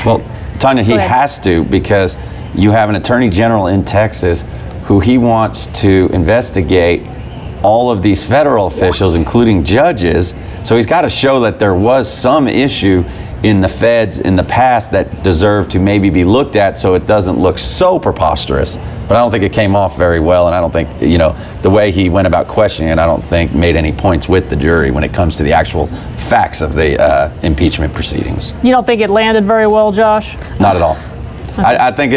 Well, Tanya, he has to, because you have an attorney general in Texas who he wants to investigate all of these federal officials, including judges. So he's got to show that there was some issue in the feds in the past that deserved to maybe be looked at, so it doesn't look so preposterous. But I don't think it came off very well, and I don't think, the way he went about questioning it, I don't think made any points with the jury when it comes to the actual facts of the impeachment proceedings. You don't think it landed very well, Josh? Not at all. I think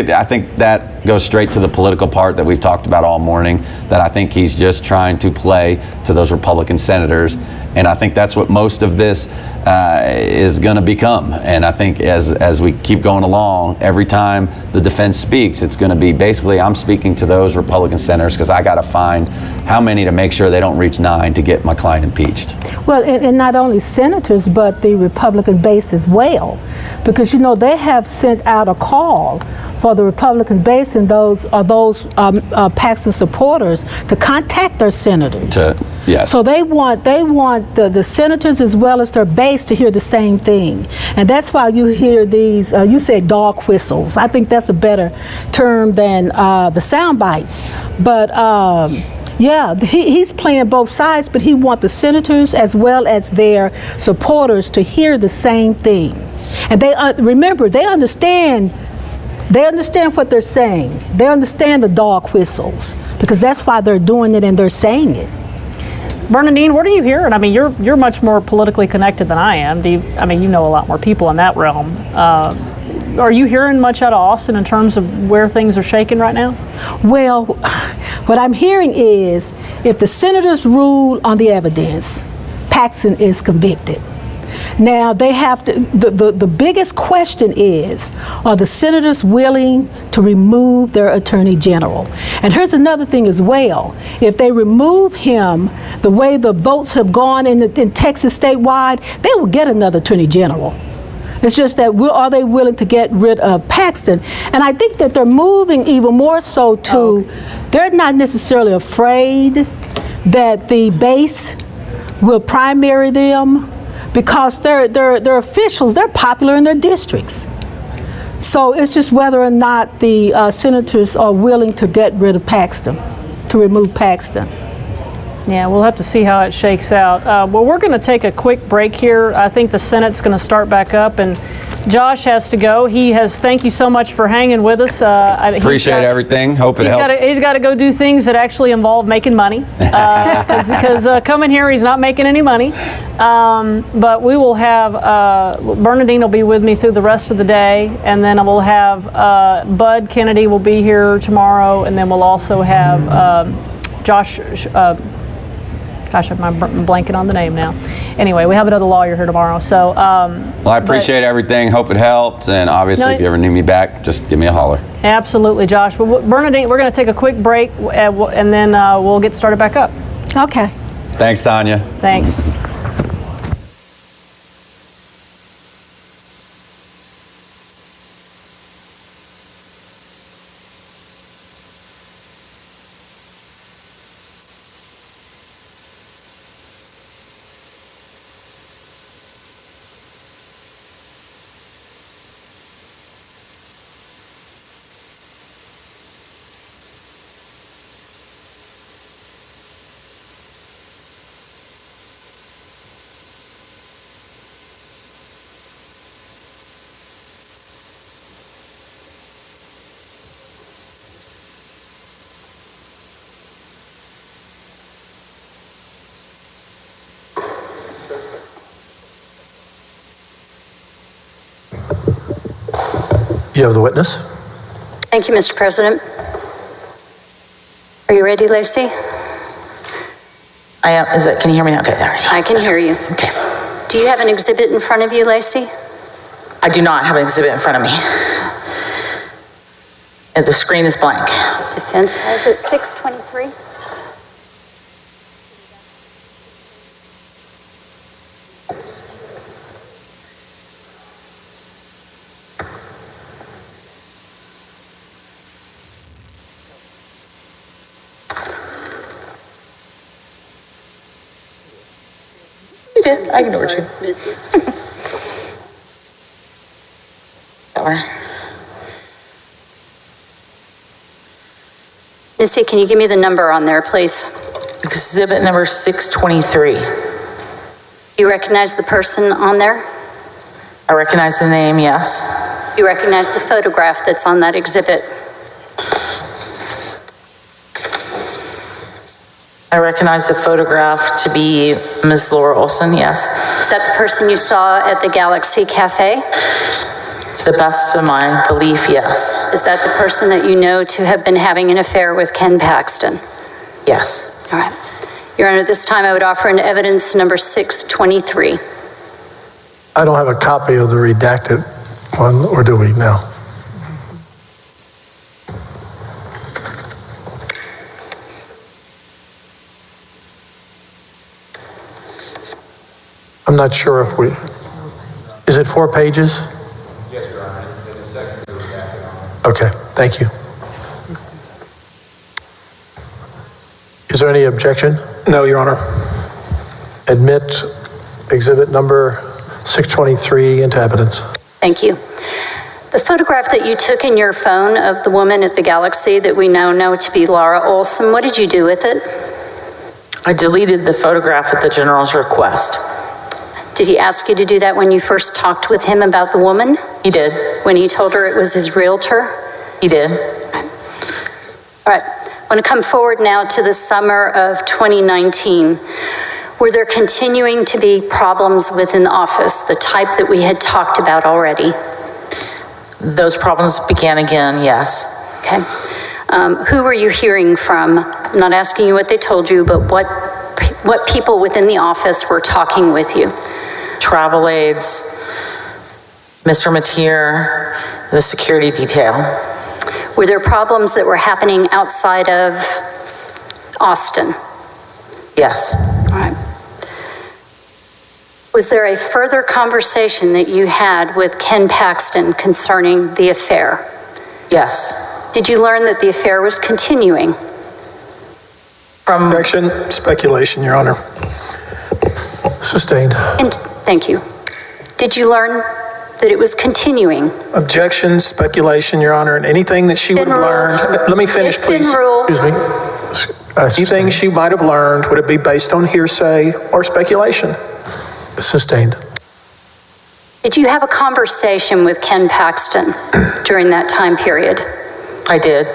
that goes straight to the political part that we've talked about all morning, that I think he's just trying to play to those Republican senators. And I think that's what most of this is going to become. And I think as we keep going along, every time the defense speaks, it's going to be basically, I'm speaking to those Republican senators because I got to find how many to make sure they don't reach 9 to get my client impeached. Well, and not only senators, but the Republican base as well. Because, they have sent out a call for the Republican base and those Paxton supporters to contact their senators. Yes. So they want the senators as well as their base to hear the same thing. And that's why you hear these, you said dog whistles. I think that's a better term than the sound bites. But he's playing both sides, but he wants the senators as well as their supporters to hear the same thing. And they remember, they understand what they're saying. They understand the dog whistles, because that's why they're doing it and they're saying it. Bernadine, what are you hearing? You're much more politically connected than I am. You know a lot more people in that realm. Are you hearing much out of Austin in terms of where things are shaking right now? Well, what I'm hearing is if the senators rule on the evidence, Paxton is convicted. Now, they have to, the biggest question is, are the senators willing to remove their attorney general? And here's another thing as well. If they remove him, the way the votes have gone in Texas statewide, they will get another attorney general. It's just that, are they willing to get rid of Paxton? And I think that they're moving even more so to, they're not necessarily afraid that the base will primary them, because they're officials, they're popular in their districts. So it's just whether or not the senators are willing to get rid of Paxton, to remove Paxton. Yeah, we'll have to see how it shakes out. Well, we're going to take a quick break here. I think the Senate's going to start back up, and Josh has to go. Thank you so much for hanging with us. Appreciate everything. Hope it helps. He's got to go do things that actually involve making money. Because coming here, he's not making any money. But we will have, Bernadine will be with me through the rest of the day. And then we'll have Bud Kennedy will be here tomorrow. And then we'll also have Josh, gosh, I'm blanking on the name now. Anyway, we have another lawyer here tomorrow. So, well, I appreciate everything. Hope it helped. And obviously, if you ever need me back, just give me a holler. Absolutely, Josh. But Bernadine, we're going to take a quick break, and then we'll get started back up. Okay. Thanks, Tanya. Thanks. You have the witness. Thank you, Mr. President. Are you ready, Lacey? I am. Can you hear me now? Okay, there we go. I can hear you. Okay. Do you have an exhibit in front of you, Lacey? I do not have an exhibit in front of me. And the screen is blank. Defense has it 623. You did. I ignored you. Missy, can you give me the number on there, please? Exhibit number 623. Do you recognize the person on there? I recognize the name, yes. Do you recognize the photograph that's on that exhibit? I recognize the photograph to be Ms. Laura Olson, yes. Is that the person you saw at the Galaxy Cafe? To the best of my belief, yes. Is that the person that you know to have been having an affair with Ken Paxton? Yes. All right. Your Honor, this time I would offer in evidence number 623. I don't have a copy of the redacted one, or do we now? I'm not sure if we, is it 4 pages? Yes, Your Honor, it's in the section that we're back on. Okay, thank you. Is there any objection? No, Your Honor. Admit exhibit number 623 into evidence. Thank you. The photograph that you took in your phone of the woman at the Galaxy that we now know to be Laura Olson, what did you do with it? I deleted the photograph at the General's request. Did he ask you to do that when you first talked with him about the woman? He did. When he told her it was his realtor? He did. All right. I want to come forward now to the summer of 2019. Were there continuing to be problems within the office, the type that we had talked about already? Those problems began again, yes. Okay. Who were you hearing from? I'm not asking you what they told you, but what people within the office were talking with you? Travel aides, Mr. Mateer, the security detail. Were there problems that were happening outside of Austin? Yes. All right. Was there a further conversation that you had with Ken Paxton concerning the affair? Yes. Did you learn that the affair was continuing? From Objection, speculation, Your Honor. Sustained. And thank you. Did you learn that it was continuing? Objection, speculation, Your Honor, and anything that she would have learned. Let me finish, It's please. been ruled. Excuse me. Anything she might have learned, would it be based on hearsay or speculation? Sustained. Did you have a conversation with Ken Paxton during that time period? I did.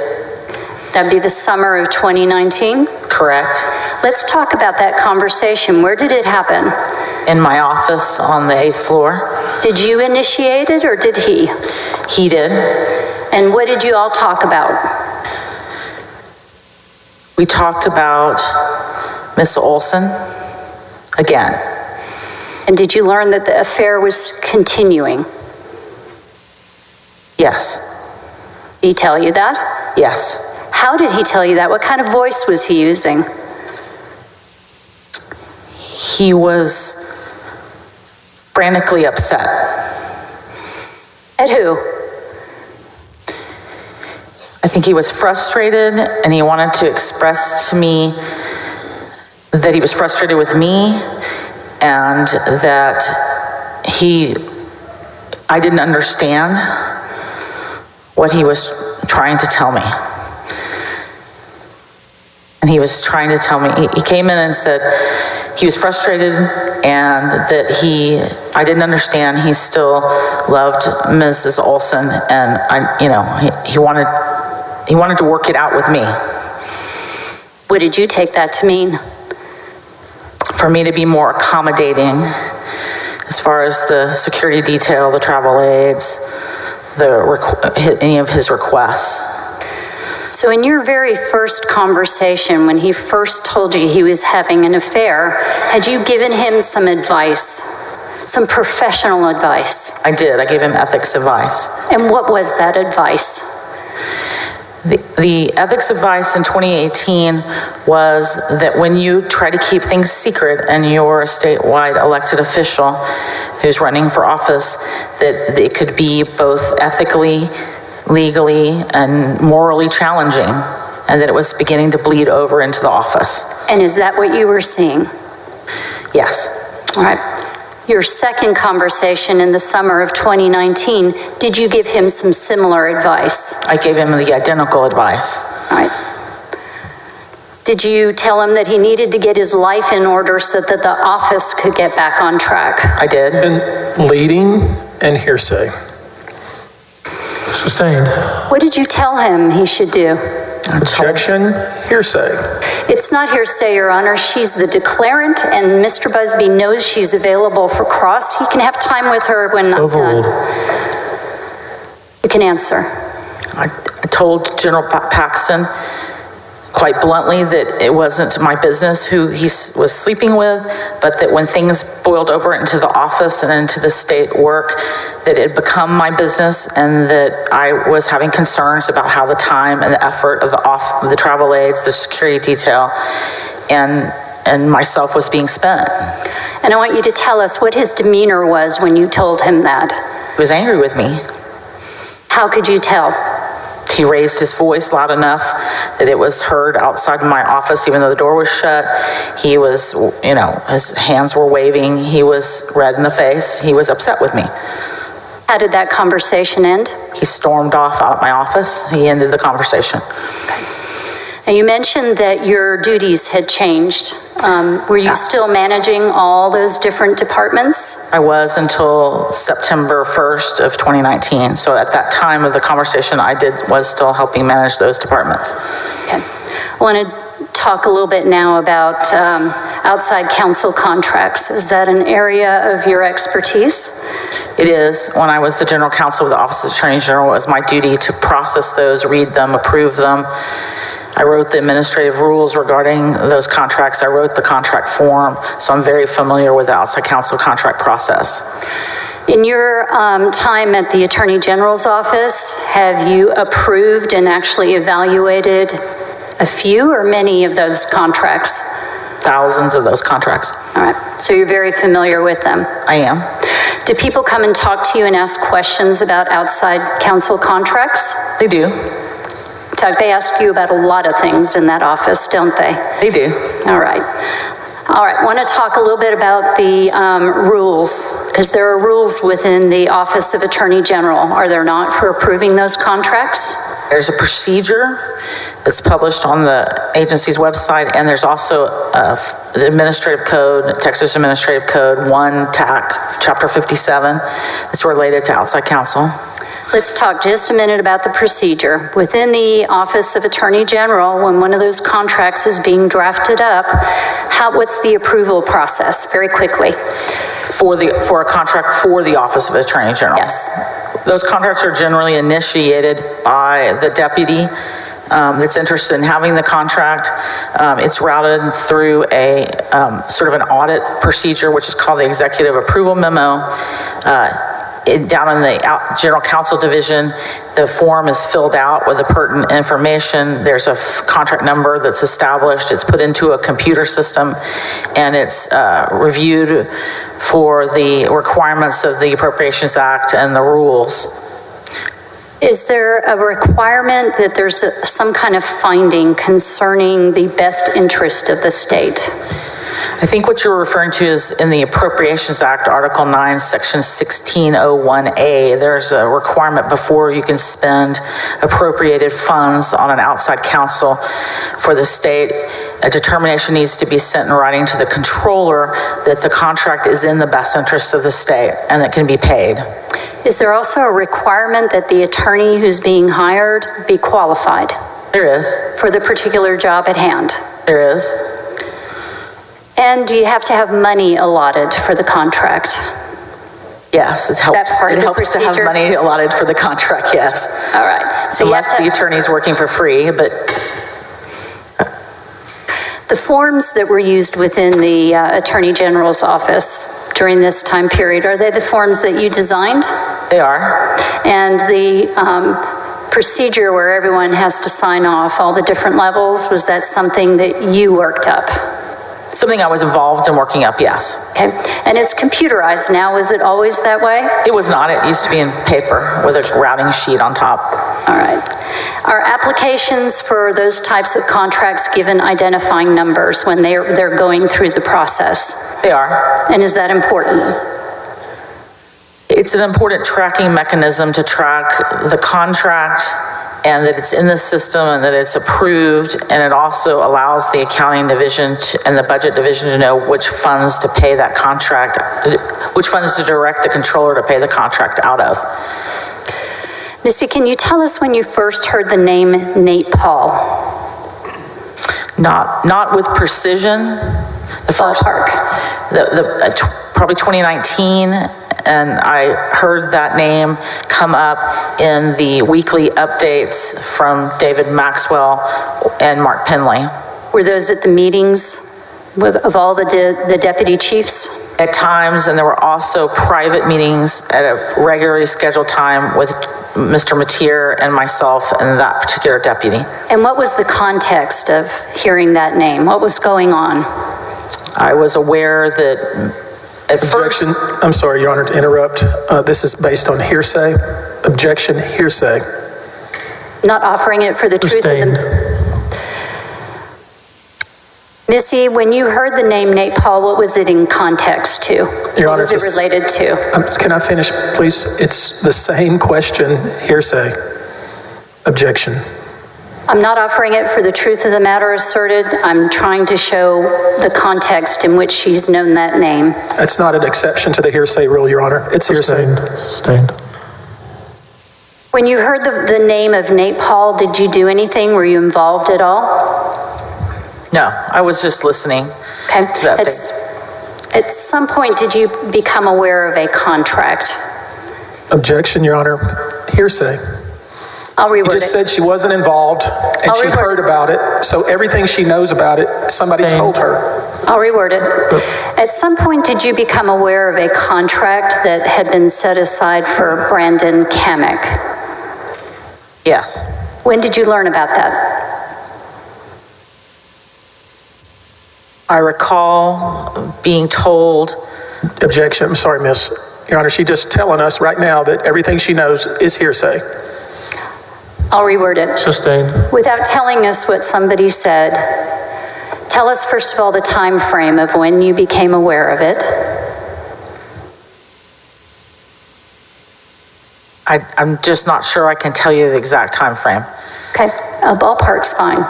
That'd be the summer of 2019? Correct. Let's talk about that conversation. Where did it happen? In my office on the 8th floor. Did you initiate it or did he? He did. And what did you all talk about? We talked about Miss Olson again. And did you learn that the affair was continuing? Yes. Did he tell you that? Yes. How did he tell you that? What kind of voice was he using? He was frantically upset. At who? I think he was frustrated, and he wanted to express to me that he was frustrated with me and that I didn't understand what he was trying to tell me. And he was trying to tell me, he came in and said he was frustrated and that I didn't understand, he still loved Mrs. Olson, and he wanted to work it out with me. What did you take that to mean? For me to be more accommodating as far as the security detail, the travel aids, any of his requests. So in your very first conversation, when he first told you he was having an affair, had you given him some advice, some professional advice? I did. I gave him ethics advice. And what was that advice? The ethics advice in 2018 was that when you try to keep things secret and you're a statewide elected official who's running for office, that it could be both ethically, legally, and morally challenging, and that it was beginning to bleed over into the office. And is that what you were seeing? Yes. All right. Your second conversation in the summer of 2019, did you give him some similar advice? I gave him the identical advice. All right. Did you tell him that he needed to get his life in order so that the office could get back on track? I did. And leading and hearsay. Sustained. What did you tell him he should do? Objection, hearsay. It's not hearsay, Your Honor. She's the declarant, and Mr. Busby knows she's available for cross. He can have time with her when I'm done. You can answer. I told General Paxton quite bluntly that it wasn't my business who he was sleeping with, but that when things boiled over into the office and into the state work, that it had become my business, and that I was having concerns about how the time and the effort of the travel aids, the security detail, and myself was being spent. And I want you to tell us what his demeanor was when you told him that. He was angry with me. How could you tell? He raised his voice loud enough that it was heard outside of my office, even though the door was shut. He was, his hands were waving. He was red in the face. He was upset with me. How did that conversation end? He stormed off out of my office. He ended the conversation. Okay. And you mentioned that your duties had changed. Were you still managing all those different departments? I was until September 1st of 2019. So at that time of the conversation, was still helping manage those departments. Okay. I want to talk a little bit now about outside counsel contracts. Is that an area of your expertise? It is. When I was the general counsel of the Office of the Attorney General, it was my duty to process those, read them, approve them. I wrote the administrative rules regarding those contracts. I wrote the contract form, so I'm very familiar with the outside counsel contract process. In your time at the Attorney General's office, have you approved and actually evaluated a few or many of those contracts? Thousands of those contracts. All right, so you're very familiar with them? I am. Do people come and talk to you and ask questions about outside counsel contracts? They do. In fact, they ask you about a lot of things in that office, don't they? They do. All right. All right, I want to talk a little bit about the rules, because there are rules within the Office of Attorney General, are there not, for approving those contracts? There's a procedure that's published on the agency's website, and there's also the administrative code, Texas Administrative Code 1 TAC, Chapter 57, that's related to outside counsel. Let's talk just a minute about the procedure. Within the Office of Attorney General, when one of those contracts is being drafted up, what's the approval process? Very quickly. For a contract for the Office of Attorney General? Yes. Those contracts are generally initiated by the deputy that's interested in having the contract. It's routed through a sort of an audit procedure, which is called the Executive Approval Memo. Down in the General Counsel Division, the form is filled out with the pertinent information. There's a contract number that's established. It's put into a computer system, and it's reviewed for the requirements of the Appropriations Act and the rules. Is there a requirement that there's some kind of finding concerning the best interest of the state? I think what you're referring to is in the Appropriations Act, Article 9, Section 1601A. There's a requirement before you can spend appropriated funds on an outside counsel for the state. A determination needs to be sent in writing to the controller that the contract is in the best interest of the state and that can be paid. Is there also a requirement that the attorney who's being hired be qualified? There is. For the particular job at hand? There is. And do you have to have money allotted for the contract? Yes, it helps. That part of the helps to have procedure? money allotted for the contract, yes. All right. So unless the attorney's working for free, but... The forms that were used within the Attorney General's office during this time period, are they the forms that you designed? They are. And the procedure where everyone has to sign off all the different levels, was that something that you worked up? Something I was involved in working up, yes. Okay, and it's computerized now. Is it always that way? It was not. It used to be in paper with a routing sheet on top. All right. Are applications for those types of contracts given identifying numbers when they're going through the process? They are. And is that important? It's an important tracking mechanism to track the contract and that it's in the system and that it's approved, and it also allows the accounting division and the budget division to know which funds to pay that contract, which funds to direct the controller to pay the contract out of. Missy, can you tell us when you first heard the name Nate Paul? Not with precision. The first ballpark. Probably 2019. And I heard that name come up in the weekly updates from David Maxwell and Mark Penley. Were those at the meetings of all the deputy chiefs? At times, and there were also private meetings at a regularly scheduled time with Mr. Mateer and myself and that particular deputy. And what was the context of hearing that name? What was going on? I was aware that Objection. I'm sorry, Your Honor, to interrupt. This is based on hearsay. Objection, hearsay. Not offering it for the truth of the... Missy, when you heard the name Nate Paul, what was it in context to? Your Honor, what was it related to? Can I finish, please? It's the same question, hearsay. Objection. I'm not offering it for the truth of the matter asserted. I'm trying to show the context in which she's known that name. That's not an exception to the hearsay rule, Your Honor. It's hearsay. Sustained. When you heard the name of Nate Paul, did you do anything? Were you involved at all? No, I was just listening. Okay. To that At some point, did you become aware of a contract? Objection, Your Honor. Hearsay. I'll reword it. You just said she wasn't involved and she heard about it. So everything she knows about it, somebody told her. I'll reword it. At some point, did you become aware of a contract that had been set aside for Brandon Kamek? Yes. When did you learn about that? I recall being told... Objection. I'm sorry, Miss. Your Honor, she's just telling us right now that everything she knows is hearsay. I'll reword it. Sustained. Without telling us what somebody said, tell us first of all the time frame of when you became aware of it. I'm just not sure I can tell you the exact time frame. Okay, a ballpark's fine.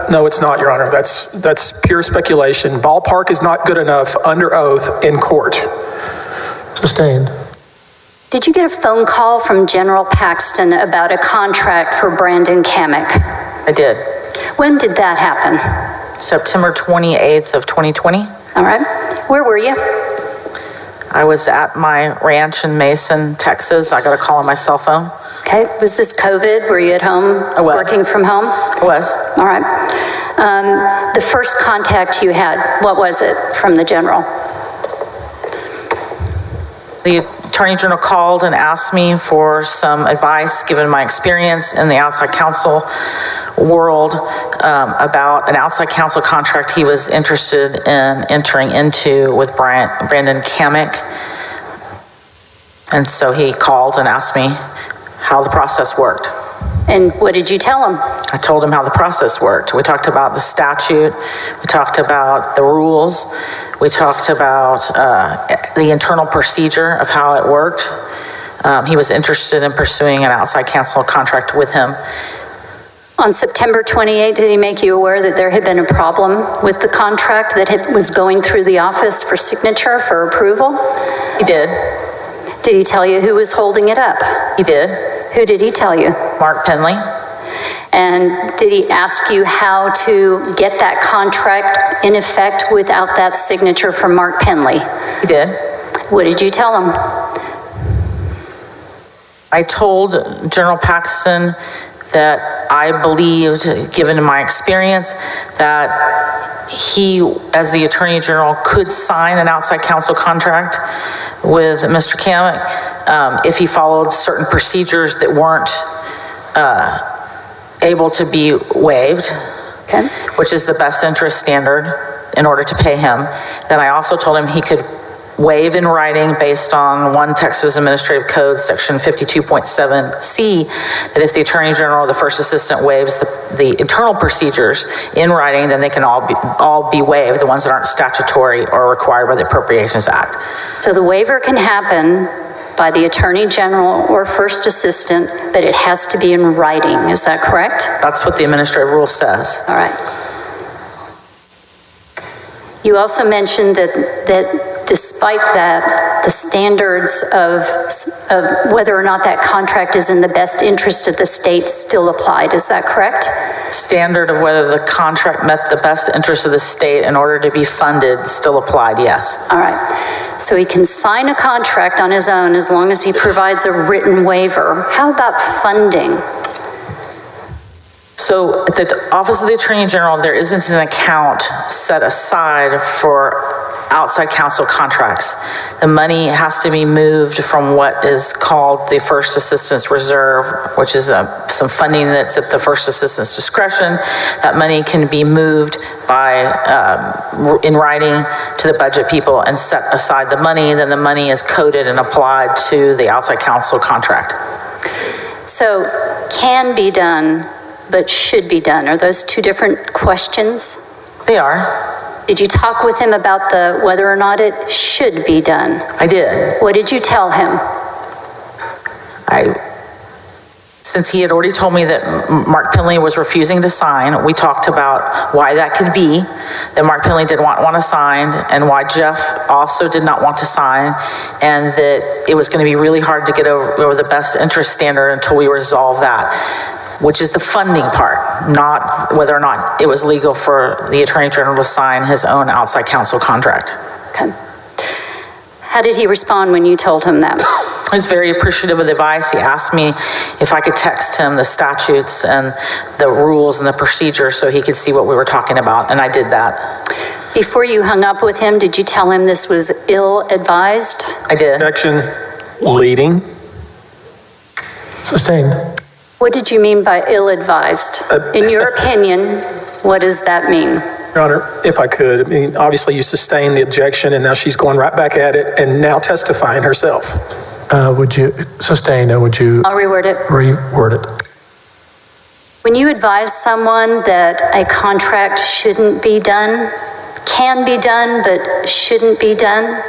No, it's not, Your Honor. That's pure speculation. Ballpark is not good enough under oath in court. Sustained. Did you get a phone call from General Paxton about a contract for Brandon Kamek? I did. When did that happen? September 28th of 2020. All right. Where were you? I was at my ranch in Mason, Texas. I got a call on my cell phone. Okay. Was this COVID? Were you at home? I was. Working from home? I was. All right. The first contact you had, what was it from the general? The Attorney General called and asked me for some advice, given my experience in the outside counsel world, about an outside counsel contract he was interested in entering into with Brandon Kamek. And so he called and asked me how the process worked. And what did you tell him? I told him how the process worked. We talked about the statute. We talked about the rules. We talked about the internal procedure of how it worked. He was interested in pursuing an outside counsel contract with him. On September 28, did he make you aware that there had been a problem with the contract that was going through the office for signature, for approval? He did. Did he tell you who was holding it up? He did. Who did he tell you? Mark Penley. And did he ask you how to get that contract in effect without that signature from Mark Penley? He did. What did you tell him? I told General Paxton that I believed, given my experience, that he, as the Attorney General, could sign an outside counsel contract with Mr. Kamek if he followed certain procedures that weren't able to be waived, Okay. which is the best interest standard in order to pay him. Then I also told him he could waive in writing based on 1 Texas Administrative Code, section 52.7C, that if the Attorney General or the First Assistant waives the internal procedures in writing, then they can all be waived, the ones that aren't statutory or required by the Appropriations Act. So the waiver can happen by the Attorney General or First Assistant, but it has to be in writing. Is that correct? That's what the administrative rule says. All right. You also mentioned that despite that, the standards of whether or not that contract is in the best interest of the state still applied. Is that correct? Standard of whether the contract met the best interest of the state in order to be funded still applied, yes. All right. So he can sign a contract on his own as long as he provides a written waiver. How about funding? So at the Office of the Attorney General, there isn't an account set aside for outside counsel contracts. The money has to be moved from what is called the First Assistant's Reserve, which is some funding that's at the First Assistant's discretion. That money can be moved by in writing to the budget people and set aside the money. Then the money is coded and applied to the outside counsel contract. So can be done, but should be done. Are those two different questions? They are. Did you talk with him about whether or not it should be done? I did. What did you tell him? Since he had already told me that Mark Penley was refusing to sign, we talked about why that could be, that Mark Penley did not want to sign, and why Jeff also did not want to sign, and that it was going to be really hard to get over the best interest standard until we resolve that, which is the funding part, not whether or not it was legal for the Attorney General to sign his own outside counsel contract. Okay. How did he respond when you told him that? He was very appreciative of the advice. He asked me if I could text him the statutes and the rules and the procedures so he could see what we were talking about, and I did that. Before you hung up with him, did you tell him this was ill-advised? I did. Objection. Leading. Sustained. What did you mean by ill-advised? In your opinion, what does that mean? Your Honor, if I could, I mean, obviously you sustained the objection and now she's going right back at it and now testifying herself. Would you sustain, or would you I'll reword it. reword it? When you advise someone that a contract shouldn't be done, can be done, but shouldn't be done,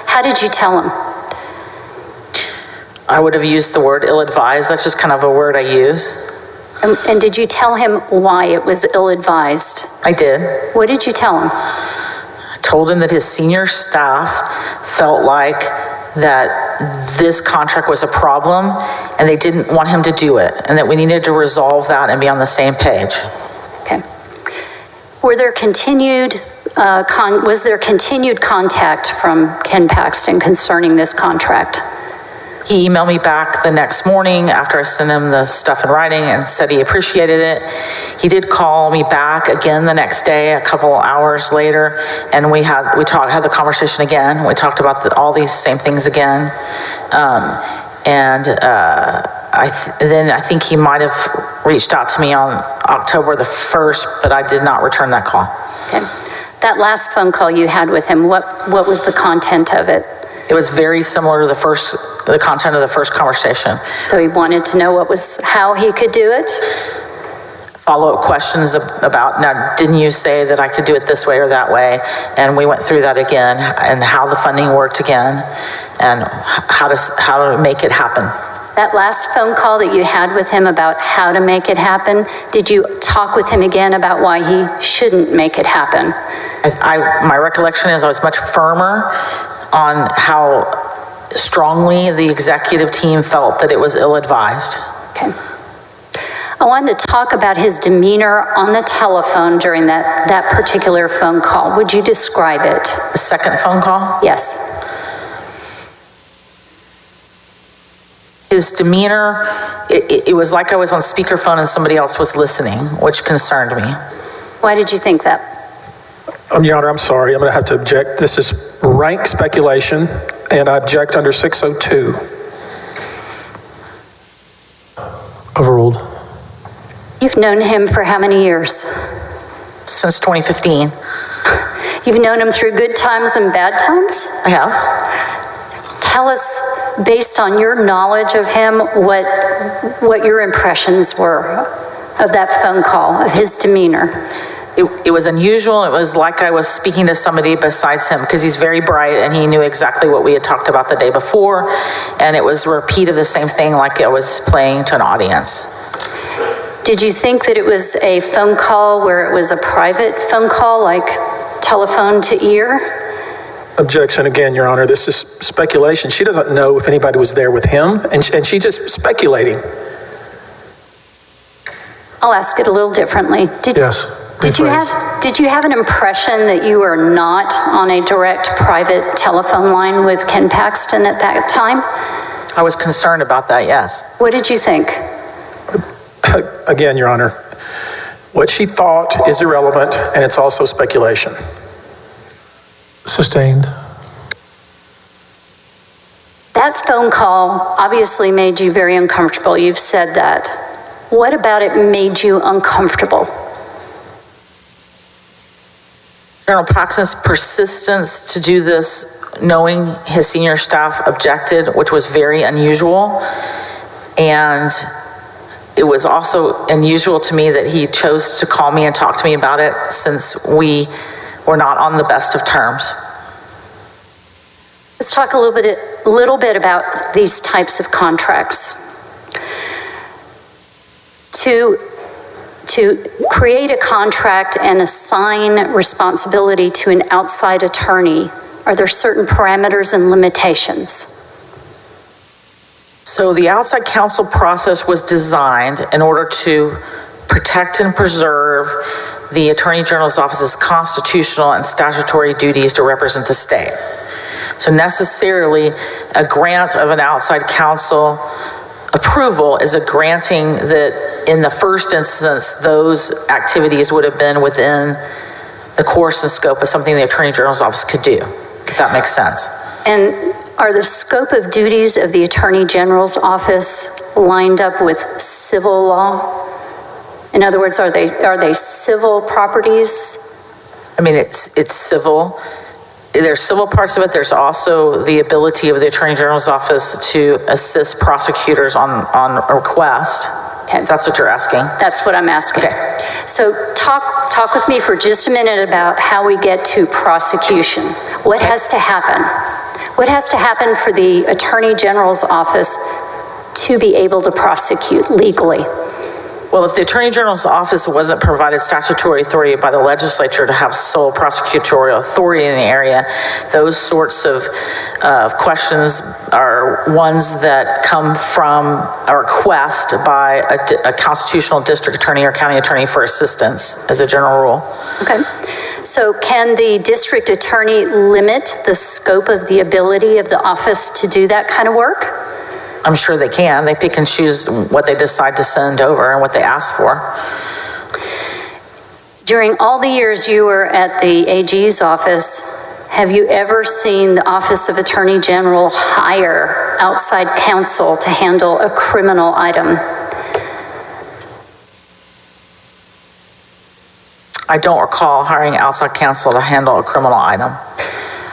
how did you tell them? I would have used the word ill-advised. That's just kind of a word I use. And did you tell him why it was ill-advised? I did. What did you tell him? I told him that his senior staff felt like that this contract was a problem and they didn't want him to do it, and that we needed to resolve that and be on the same page. Okay. Was there continued contact from Ken Paxton concerning this contract? He emailed me back the next morning after I sent him the stuff in writing and said he appreciated it. He did call me back again the next day, a couple hours later, and we had the conversation again. We talked about all these same things again. I think he might have reached out to me on October the 1st, but I did not return that call. Okay. That last phone call you had with him, what was the content of it? It was very similar to the content of the first conversation. So he wanted to know how he could do it? Follow-up questions about, now, didn't you say that I could do it this way or that way? And we went through that again, and how the funding worked again, and how to make it happen. That last phone call that you had with him about how to make it happen, did you talk with him again about why he shouldn't make it happen? My recollection is I was much firmer on how strongly the executive team felt that it was ill-advised. Okay. I wanted to talk about his demeanor on the telephone during that particular phone call. Would you describe it? The second phone call? Yes. His demeanor, it was like I was on speakerphone and somebody else was listening, which concerned me. Why did you think that? Your Honor, I'm sorry. I'm going to have to object. This is rank speculation, and I object under 602. Overruled. You've known him for how many years? Since 2015. You've known him through good times and bad times? I have. Tell us, based on your knowledge of him, what your impressions were of that phone call, of his demeanor. It was unusual. It was like I was speaking to somebody besides him, because he's very bright and he knew exactly what we had talked about the day before, and it was a repeat of the same thing, like I was playing to an audience. Did you think that it was a phone call where it was a private phone call, like telephone to ear? Objection again, Your Honor. This is speculation. She doesn't know if anybody was there with him, and she's just speculating. I'll ask it a little differently. Yes. Did you have an impression that you were not on a direct private telephone line with Ken Paxton at that time? I was concerned about that, yes. What did you think? Again, Your Honor, what she thought is irrelevant, and it's also speculation. Sustained. That phone call obviously made you very uncomfortable. You've said that. What about it made you uncomfortable? General Paxton's persistence to do this, knowing his senior staff objected, which was very unusual. And it was also unusual to me that he chose to call me and talk to me about it, since we were not on the best of terms. Let's talk a little bit about these types of contracts. To create a contract and assign responsibility to an outside attorney, are there certain parameters and limitations? So the outside counsel process was designed in order to protect and preserve the Attorney General's office's constitutional and statutory duties to represent the state. So necessarily, a grant of an outside counsel approval is a granting that in the first instance, those activities would have been within the course and scope of something the Attorney General's office could do, if that makes sense. And are the scope of duties of the Attorney General's office lined up with civil law? In other words, are they civil properties? I mean, it's civil. There's civil parts of it. There's also the ability of the Attorney General's office to assist prosecutors on request. Okay. If that's what you're asking. That's what I'm asking. Okay. So talk with me for just a minute about how we get to prosecution. What has to happen? What has to happen for the Attorney General's office to be able to prosecute legally? Well, if the Attorney General's office wasn't provided statutory authority by the legislature to have sole prosecutorial authority in the area, those sorts of questions are ones that come from a request by a constitutional district attorney or county attorney for assistance as a general rule. Okay. So can the district attorney limit the scope of the ability of the office to do that kind of work? I'm sure they can. They pick and choose what they decide to send over and what they ask for. During all the years you were at the AG's office, have you ever seen the Office of Attorney General hire outside counsel to handle a criminal item? I don't recall hiring outside counsel to handle a criminal item.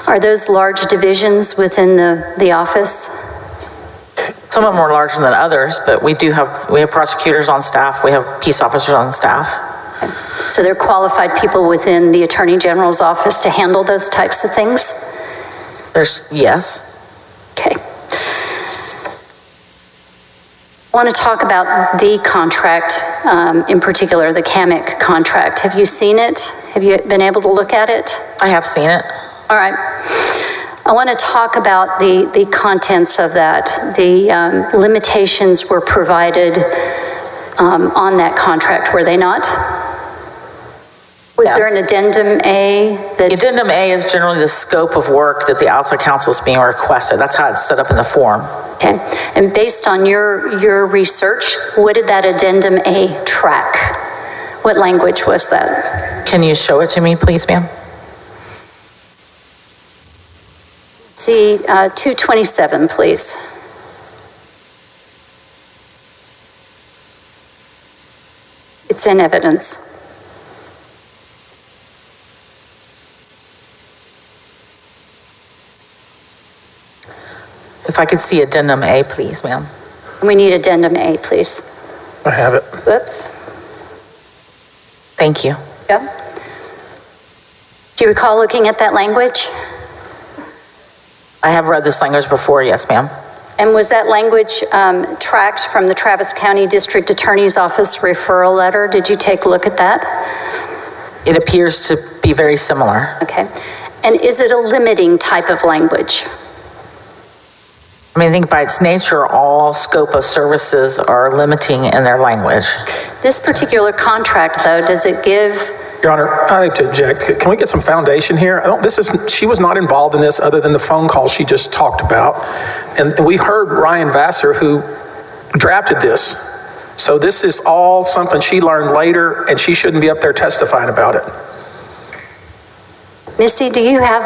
Are those large divisions within the office? Some of them are larger than others, but we have prosecutors on staff, we have peace officers on staff. So they're qualified people within the Attorney General's office to handle those types of things? Yes. Okay. I want to talk about the contract, in particular, the CAMIC contract. Have you seen it? Have you been able to look at it? I have seen it. All right. I want to talk about the contents of that. The limitations were provided on that contract, were they not? Was there an addendum A? The addendum A is generally the scope of work that the outside counsel is being requested. That's how it's set up in the form. Okay. And based on your research, what did that addendum A track? What language was that? Can you show it to me, please, ma'am? See, 227, please. It's in evidence. If I could see addendum A, please, ma'am. We need addendum A, please. I have it. Whoops. Thank you. Yeah. Do you recall looking at that language? I have read this language before, yes, ma'am. And was that language tracked from the Travis County District Attorney's Office referral letter? Did you take a look at that? It appears to be very similar. Okay. And is it a limiting type of language? I mean, I think by its nature, all scope of services are limiting in their language. This particular contract, though, does it give... Your Honor, I have to object. Can we get some foundation here? She was not involved in this other than the phone call she just talked about. And we heard Ryan Vassar, who drafted this. So this is all something she learned later, and she shouldn't be up there testifying about it. Missy, do you have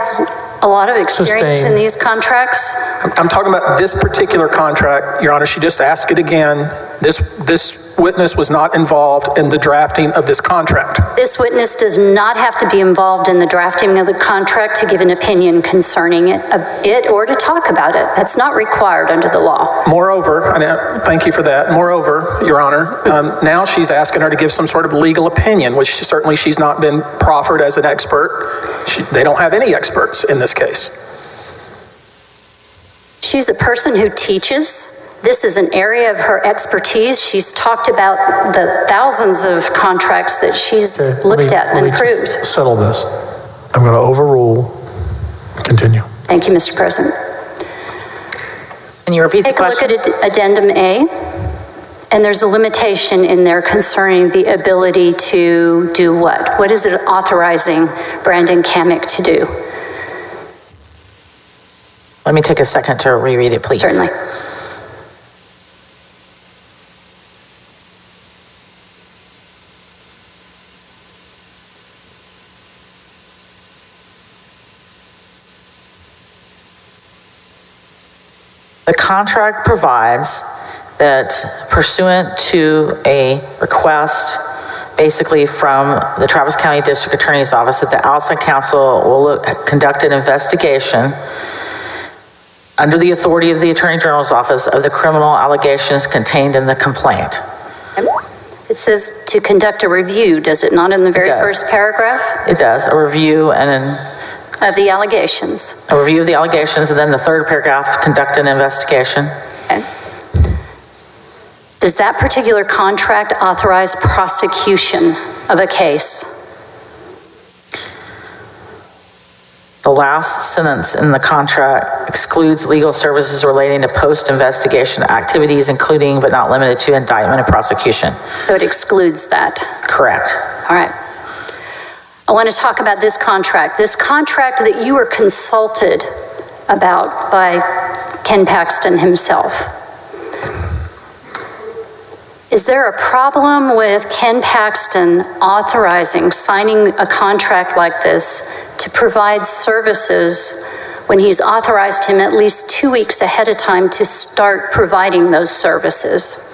a lot of experience in these contracts? I'm talking about this particular contract, Your Honor. She just asked it again. This witness was not involved in the drafting of this contract. This witness does not have to be involved in the drafting of the contract to give an opinion concerning it or to talk about it. That's not required under the law. Moreover, and thank you for that. Moreover, Your Honor, now she's asking her to give some sort of legal opinion, which certainly she's not been proffered as an expert. They don't have any experts in this case. She's a person who teaches. This is an area of her expertise. She's talked about the thousands of contracts that she's looked at and approved. Settle this. I'm going to overrule. Continue. Thank you, Mr. President. Can you repeat the question? Take a look at addendum A, and there's a limitation in there concerning the ability to do what? What is it authorizing Brandon Kamick to do? Let me take a second to reread it, please. Certainly. The contract provides that pursuant to a request basically from the Travis County District Attorney's Office that the outside counsel will conduct an investigation under the authority of the Attorney General's Office of the criminal allegations contained in the complaint. It says to conduct a review, does it not, in the very first paragraph? It does, a review and of the allegations. A review of the allegations, and then the third paragraph, conduct an investigation. Okay. Does that particular contract authorize prosecution of a case? The last sentence in the contract excludes legal services relating to post-investigation activities, including but not limited to indictment and prosecution. So it excludes that. Correct. All right. I want to talk about this contract that you were consulted about by Ken Paxton himself. Is there a problem with Ken Paxton signing a contract like this to provide services when he's authorized him at least 2 weeks ahead of time to start providing those services?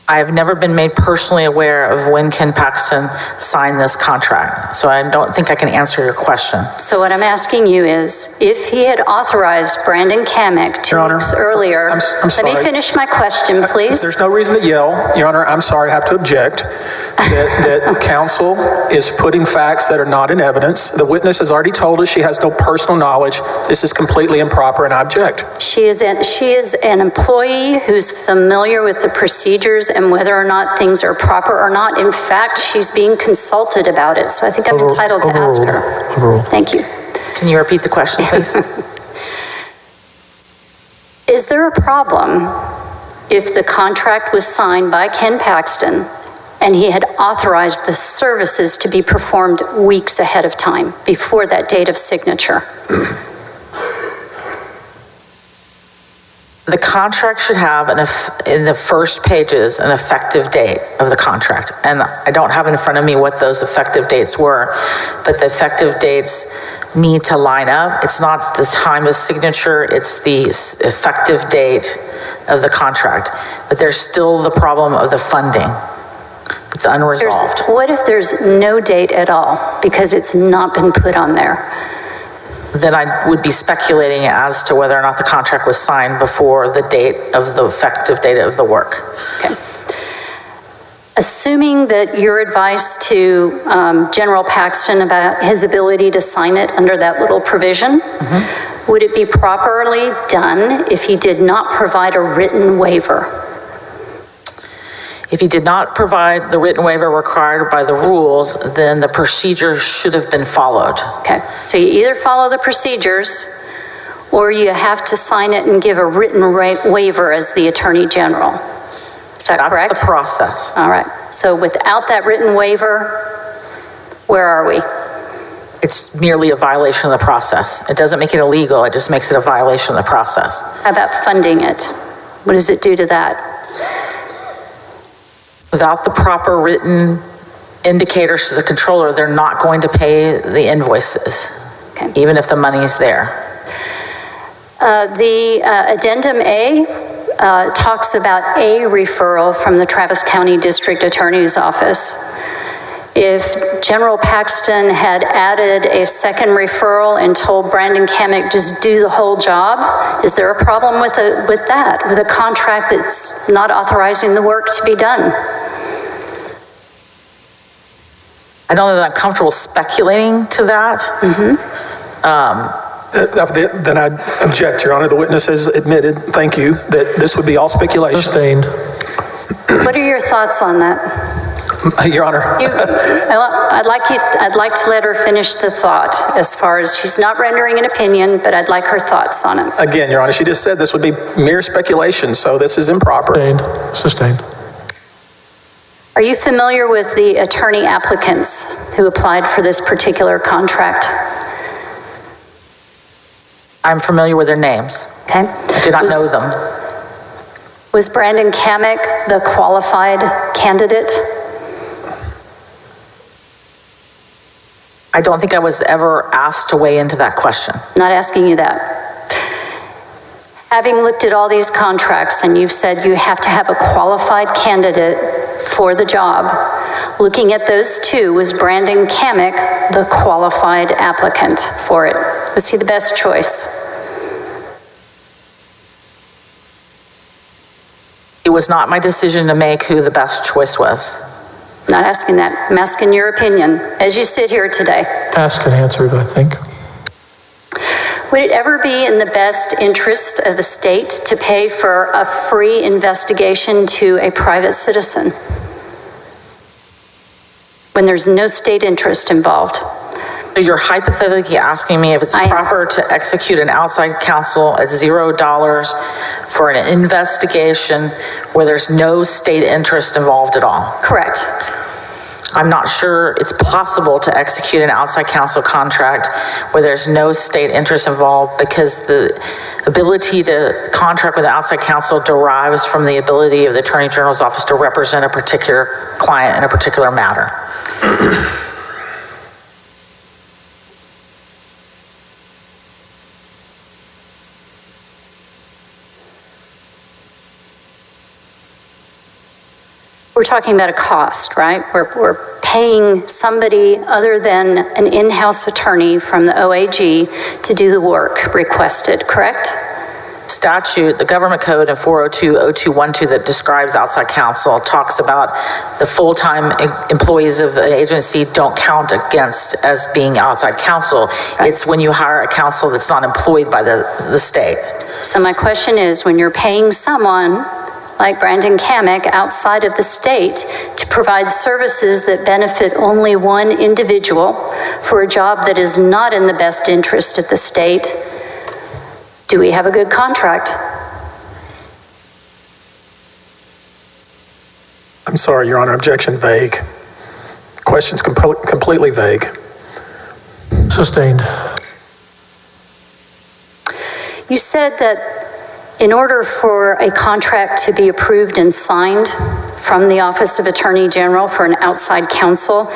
I have never been made personally aware of when Ken Paxton signed this contract, so I don't think I can answer your question. So what I'm asking you is, if he had authorized Brandon Kamek 2 weeks earlier, I'm sorry. let me finish my question, please. There's no reason to yell. Your Honor, I'm sorry, I have to object that counsel is putting facts that are not in evidence. The witness has already told us she has no personal knowledge. This is completely improper, and I object. She is an employee who's familiar with the procedures and whether or not things are proper or not. In fact, she's being consulted about it, so I think I'm entitled to ask her. Overruled. Thank you. Can you repeat the question, please? Is there a problem if the contract was signed by Ken Paxton and he had authorized the services to be performed weeks ahead of time, before that date of signature? The contract should have, in the first pages, an effective date of the contract. And I don't have in front of me what those effective dates were, but the effective dates need to line up. It's not the time of signature, it's the effective date of the contract. But there's still the problem of the funding. It's unresolved. What if there's no date at all because it's not been put on there? Then I would be speculating as to whether or not the contract was signed before the date of the effective date of the work. Okay. Assuming that your advice to General Paxton about his ability to sign it under that little provision, would it be properly done if he did not provide a written waiver? If he did not provide the written waiver required by the rules, then the procedure should have been followed. Okay, so you either follow the procedures or you have to sign it and give a written waiver as the Attorney General. Is that correct? That's the process. All right, so without that written waiver, where are we? It's merely a violation of the process. It doesn't make it illegal, it just makes it a violation of the process. How about funding it? What does it do to that? Without the proper written indicators to the controller, they're not going to pay the invoices, even if the money's there. The addendum A talks about a referral from the Travis County District Attorney's Office. If General Paxton had added a second referral and told Brandon Kamek just do the whole job, is there a problem with that, with a contract that's not authorizing the work to be done? I don't know that I'm comfortable speculating to that. Then I object, Your Honor. The witness has admitted, thank you, that this would be all speculation. Sustained. What are your thoughts on that? Your Honor. I'd like to let her finish the thought, as far as she's not rendering an opinion, but I'd like her thoughts on it. Again, Your Honor, she just said this would be mere speculation, so this is improper. Sustained. Are you familiar with the attorney applicants who applied for this particular contract? I'm familiar with their names. Okay. I do not know them. Was Brandon Kamek the qualified candidate? I don't think I was ever asked to weigh into that question. Not asking you that. Having looked at all these contracts, and you've said you have to have a qualified candidate for the job, looking at those two, was Brandon Kamek the qualified applicant for it? Was he the best choice? It was not my decision to make who the best choice was. Not asking that. I'm asking your opinion as you sit here today. Asked and answered, I think. Would it ever be in the best interest of the state to pay for a free investigation to a private citizen when there's no state interest involved? So you're hypothetically asking me if it's proper to execute an outside counsel at $0 for an investigation where there's no state interest involved at all? Correct. I'm not sure it's possible to execute an outside counsel contract where there's no state interest involved, because the ability to contract with outside counsel derives from the ability of the Attorney General's office to represent a particular client in a particular matter. We're talking about a cost, right? We're paying somebody other than an in-house attorney from the OAG to do the work requested, correct? Statute, the government code in 402-0212 that describes outside counsel talks about the full-time employees of an agency don't count against as being outside counsel. Right. It's when you hire a counsel that's not employed by the state. So my question is, when you're paying someone like Brandon Kamek outside of the state to provide services that benefit only one individual for a job that is not in the best interest of the state, do we have a good contract? I'm sorry, Your Honor, objection vague. Question's completely vague. Sustained. You said that in order for a contract to be approved and signed from the Office of Attorney General for an outside counsel,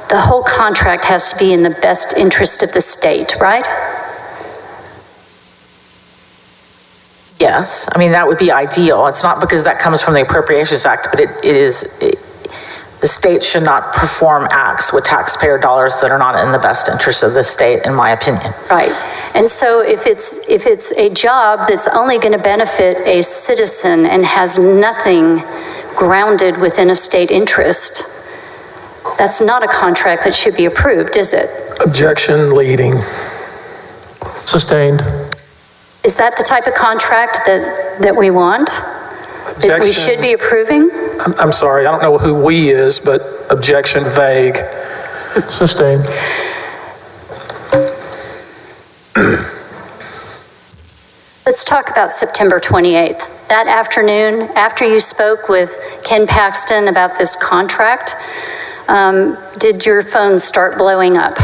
the whole contract has to be in the best interest of the state, right? Yes, I mean, that would be ideal. It's not because that comes from the Appropriations Act, but the state should not perform acts with taxpayer dollars that are not in the best interest of the state, in my opinion. Right. And so if it's a job that's only going to benefit a citizen and has nothing grounded within a state interest, that's not a contract that should be approved, is it? Objection leading. Sustained. Is that the type of contract that we want? Objection. That we should be approving? I'm sorry, I don't know who we is, but objection vague. Sustained. Let's talk about September 28th. That afternoon, after you spoke with Ken Paxton about this contract, did your phone start blowing up?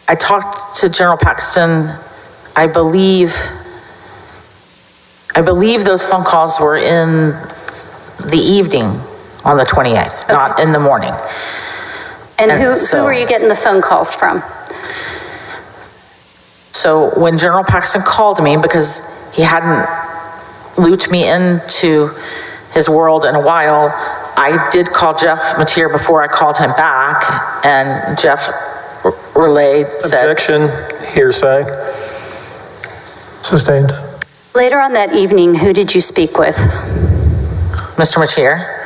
I talked to General Paxton, I believe those phone calls were in the evening on the 28th, okay, not in the morning. And who were you getting the phone calls from? So when General Paxton called me, because he hadn't looped me into his world in a while, I did call Jeff Mateer before I called him back, and Jeff relayed, objection, hearsay. Sustained. Later on that evening, who did you speak with? Mr. Mateer.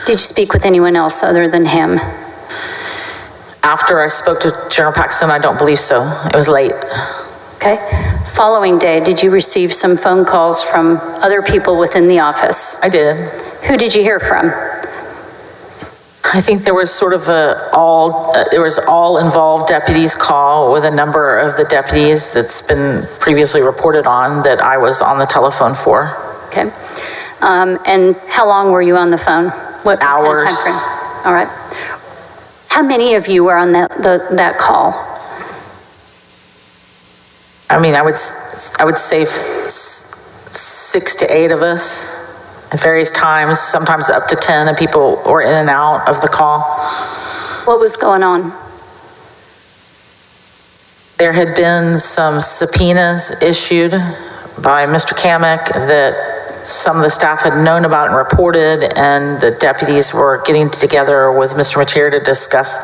Did you speak with anyone else other than him? After I spoke to General Paxton, I don't believe so. It was late. Okay. Following day, did you receive some phone calls from other people within the office? I did. Who did you hear from? I think there was sort of all involved deputies call with a number of the deputies that's been previously reported on that I was on the telephone for. Okay. And how long were you on the phone? What hours? Kind of time frame? All right. How many of you were on that call? I mean, I would say 6 to 8 of us at various times, sometimes up to 10, and people were in and out of the call. What was going on? There had been some subpoenas issued by Mr. Kamek that some of the staff had known about and reported, and the deputies were getting together with Mr. Mateer to discuss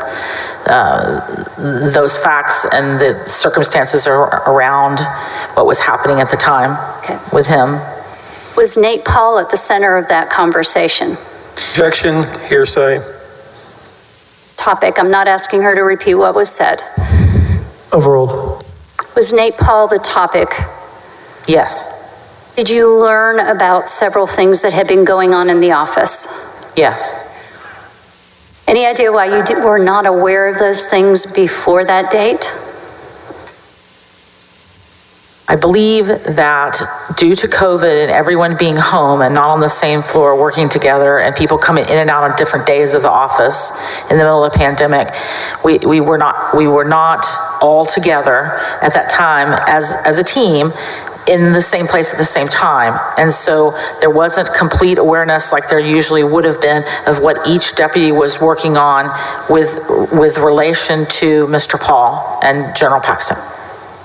those facts and the circumstances around what was happening at the time with him. Was Nate Paul at the center of that conversation? Objection, hearsay. Topic, I'm not asking her to repeat what was said. Overruled. Was Nate Paul the topic? Yes. Did you learn about several things that had been going on in the office? Yes. Any idea why you were not aware of those things before that date? I believe that due to COVID and everyone being home and not on the same floor working together and people coming in and out on different days of the office in the middle of the pandemic, we were not all together at that time as a team in the same place at the same time. And so there wasn't complete awareness like there usually would have been of what each deputy was working on with relation to Mr. Paul and General Paxton.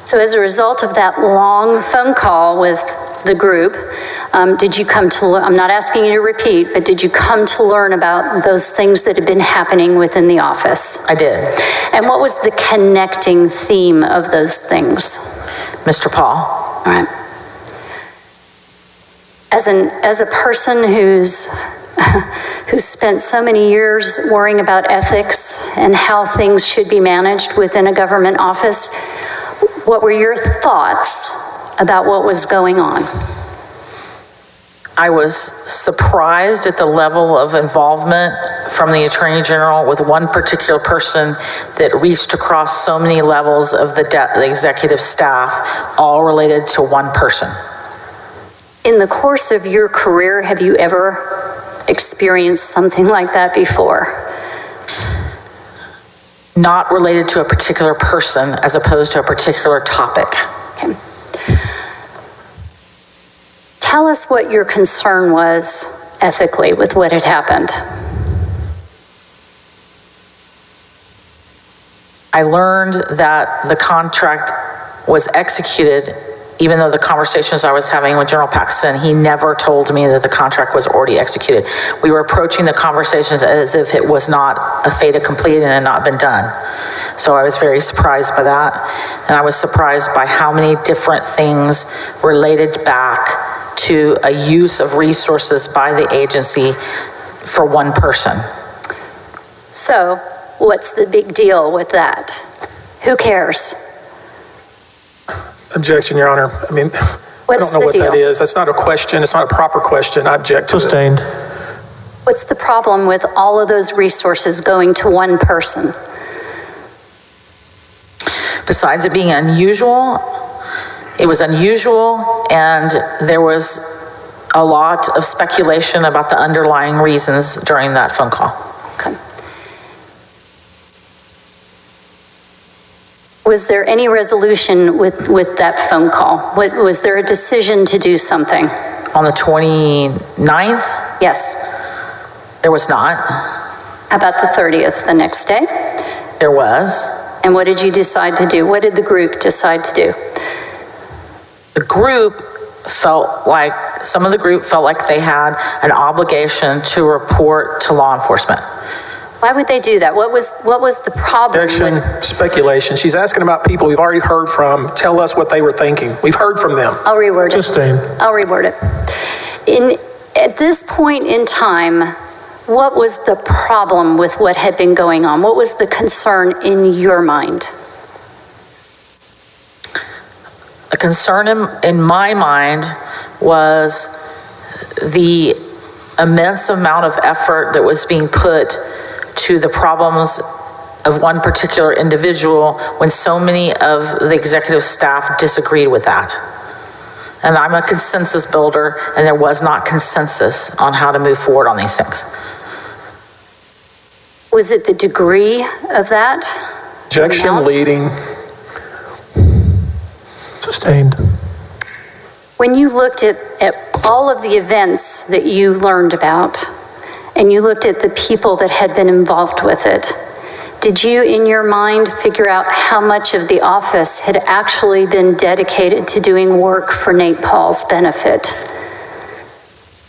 So as a result of that long phone call with the group, did you come to, I'm not asking you to repeat, but did you come to learn about those things that had been happening within the office? I did. And what was the connecting theme of those things? Mr. Paul. All right. As a person who's spent so many years worrying about ethics and how things should be managed within a government office, what were your thoughts about what was going on? I was surprised at the level of involvement from the Attorney General with one particular person that reached across so many levels of the executive staff, all related to one person. In the course of your career, have you ever experienced something like that before? Not related to a particular person as opposed to a particular topic. Okay. Tell us what your concern was ethically with what had happened. I learned that the contract was executed, even though the conversations I was having with General Paxton, he never told me that the contract was already executed. We were approaching the conversations as if it was not a fait accompli and had not been done. So I was very surprised by that. And I was surprised by how many different things related back to a use of resources by the agency for one person. So, what's the big deal with that? Who cares? Objection, Your Honor. I mean, I don't know what that is. That's not a question. It's not a proper question. I object to it. Sustained. What's the problem with all of those resources going to one person? Besides it being unusual, it was unusual, and there was a lot of speculation about the underlying reasons during that phone call. Okay. Was there any resolution with that phone call? Was there a decision to do something? On the 29th? Yes. There was not. How about the 30th, the next day? There was. And what did you decide to do? What did the group decide to do? The group felt like, some of the group felt like they had an obligation to report to law enforcement. Why would they do that? What was the problem? Objection, speculation. She's asking about people we've already heard from. Tell us what they were thinking. We've heard from them. I'll reword it. Sustained. I'll reword it. At this point in time, what was the problem with what had been going on? What was the concern in your mind? A concern in my mind was the immense amount of effort that was being put to the problems of one particular individual when so many of the executive staff disagreed with that. And I'm a consensus builder, and there was not consensus on how to move forward on these things. Was it the degree of that? Objection, leading. Sustained. When you looked at all of the events that you learned about, and you looked at the people that had been involved with it, did you, in your mind, figure out how much of the office had actually been dedicated to doing work for Nate Paul's benefit?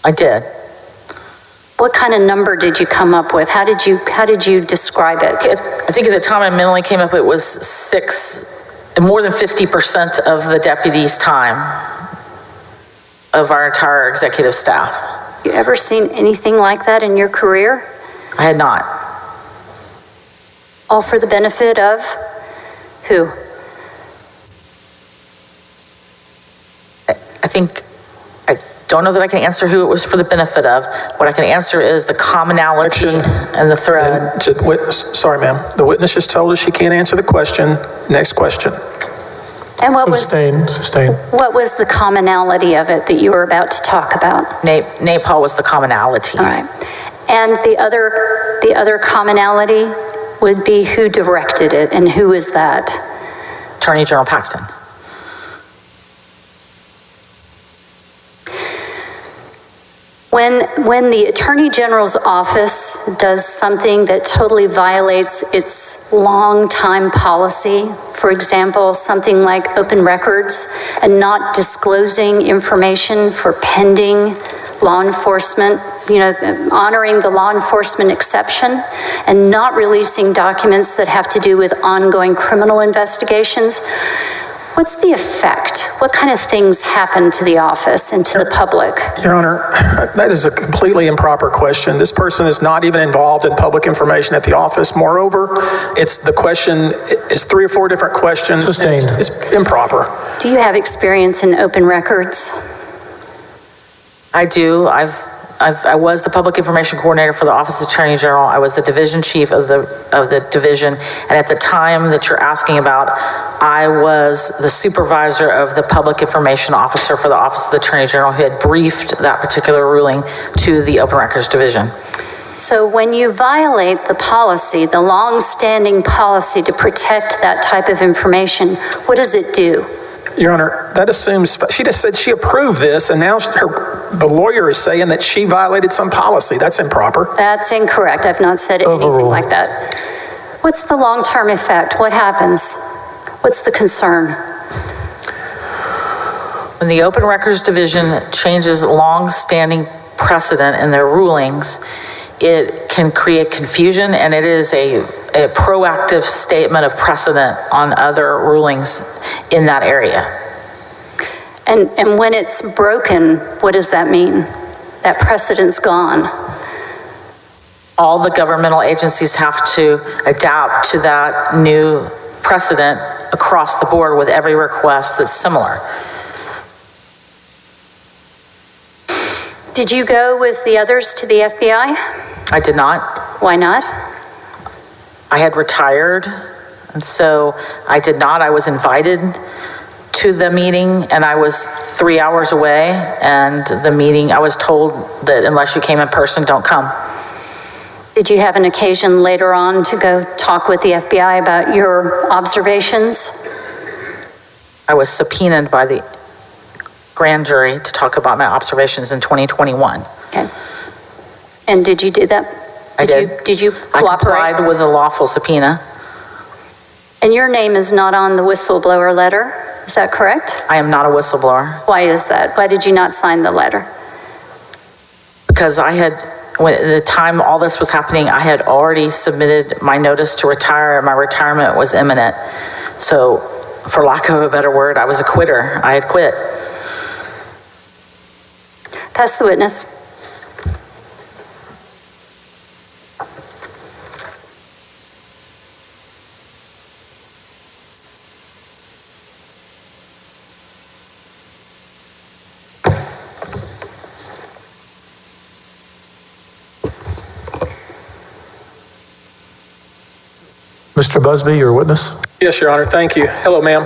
I did. What kind of number did you come up with? How did you describe it? I think at the time I mentally came up, it was more than 50% of the deputies' time of our entire executive staff. You ever seen anything like that in your career? I had not. All for the benefit of who? I don't know that I can answer who it was for the benefit of. What I can answer is the commonality and the thread. Sorry, ma'am. The witness just told us she can't answer the question. Next question. And what Sustained. What was the commonality of it that you were about to talk about? Nate Paul was the commonality. All right. And the other commonality would be who directed it, and who is that? Attorney General Paxton. When the Attorney General's office does something that totally violates its long-time policy, for example, something like open records and not disclosing information for pending law enforcement, honoring the law enforcement exception and not releasing documents that have to do with ongoing criminal investigations, what's the effect? What kind of things happen to the office and to the public? Your Honor, that is a completely improper question. This person is not even involved in public information at the office. Moreover, the question is 3 or 4 different questions. Sustained. It's improper. Do you have experience in open records? I do. I was the public information coordinator for the Office of Attorney General. I was the division chief of the division. And at the time that you're asking about, I was the supervisor of the public information officer for the Office of the Attorney General who had briefed that particular ruling to the Open Records Division. So when you violate the policy, the long-standing policy to protect that type of information, what does it do? Your Honor, that assumes, she just said she approved this, and now the lawyer is saying that she violated some policy. That's improper. That's incorrect. I've not said anything like that. What's the long-term effect? What happens? What's the concern? When the Open Records Division changes long-standing precedent in their rulings, it can create confusion, and it is a proactive statement of precedent on other rulings in that area. And when it's broken, what does that mean? That precedent's gone. All the governmental agencies have to adapt to that new precedent across the board with every request that's similar. Did you go with the others to the FBI? I did not. Why not? I had retired, and so I did not. I was invited to the meeting, and I was 3 hours away, and the meeting, I was told that unless you came in person, don't come. Did you have an occasion later on to go talk with the FBI about your observations? I was subpoenaed by the grand jury to talk about my observations in 2021. Okay. And did you do that? I did. Did you cooperate? I complied with the lawful subpoena. And your name is not on the whistleblower letter, is that correct? I am not a whistleblower. Why is that? Why did you not sign the letter? Because at the time all this was happening, I had already submitted my notice to retire, and my retirement was imminent. So, for lack of a better word, I was a quitter. I had quit. Pass the witness. Mr. Busby, your witness. Yes, Your Honor. Thank you. Hello, ma'am.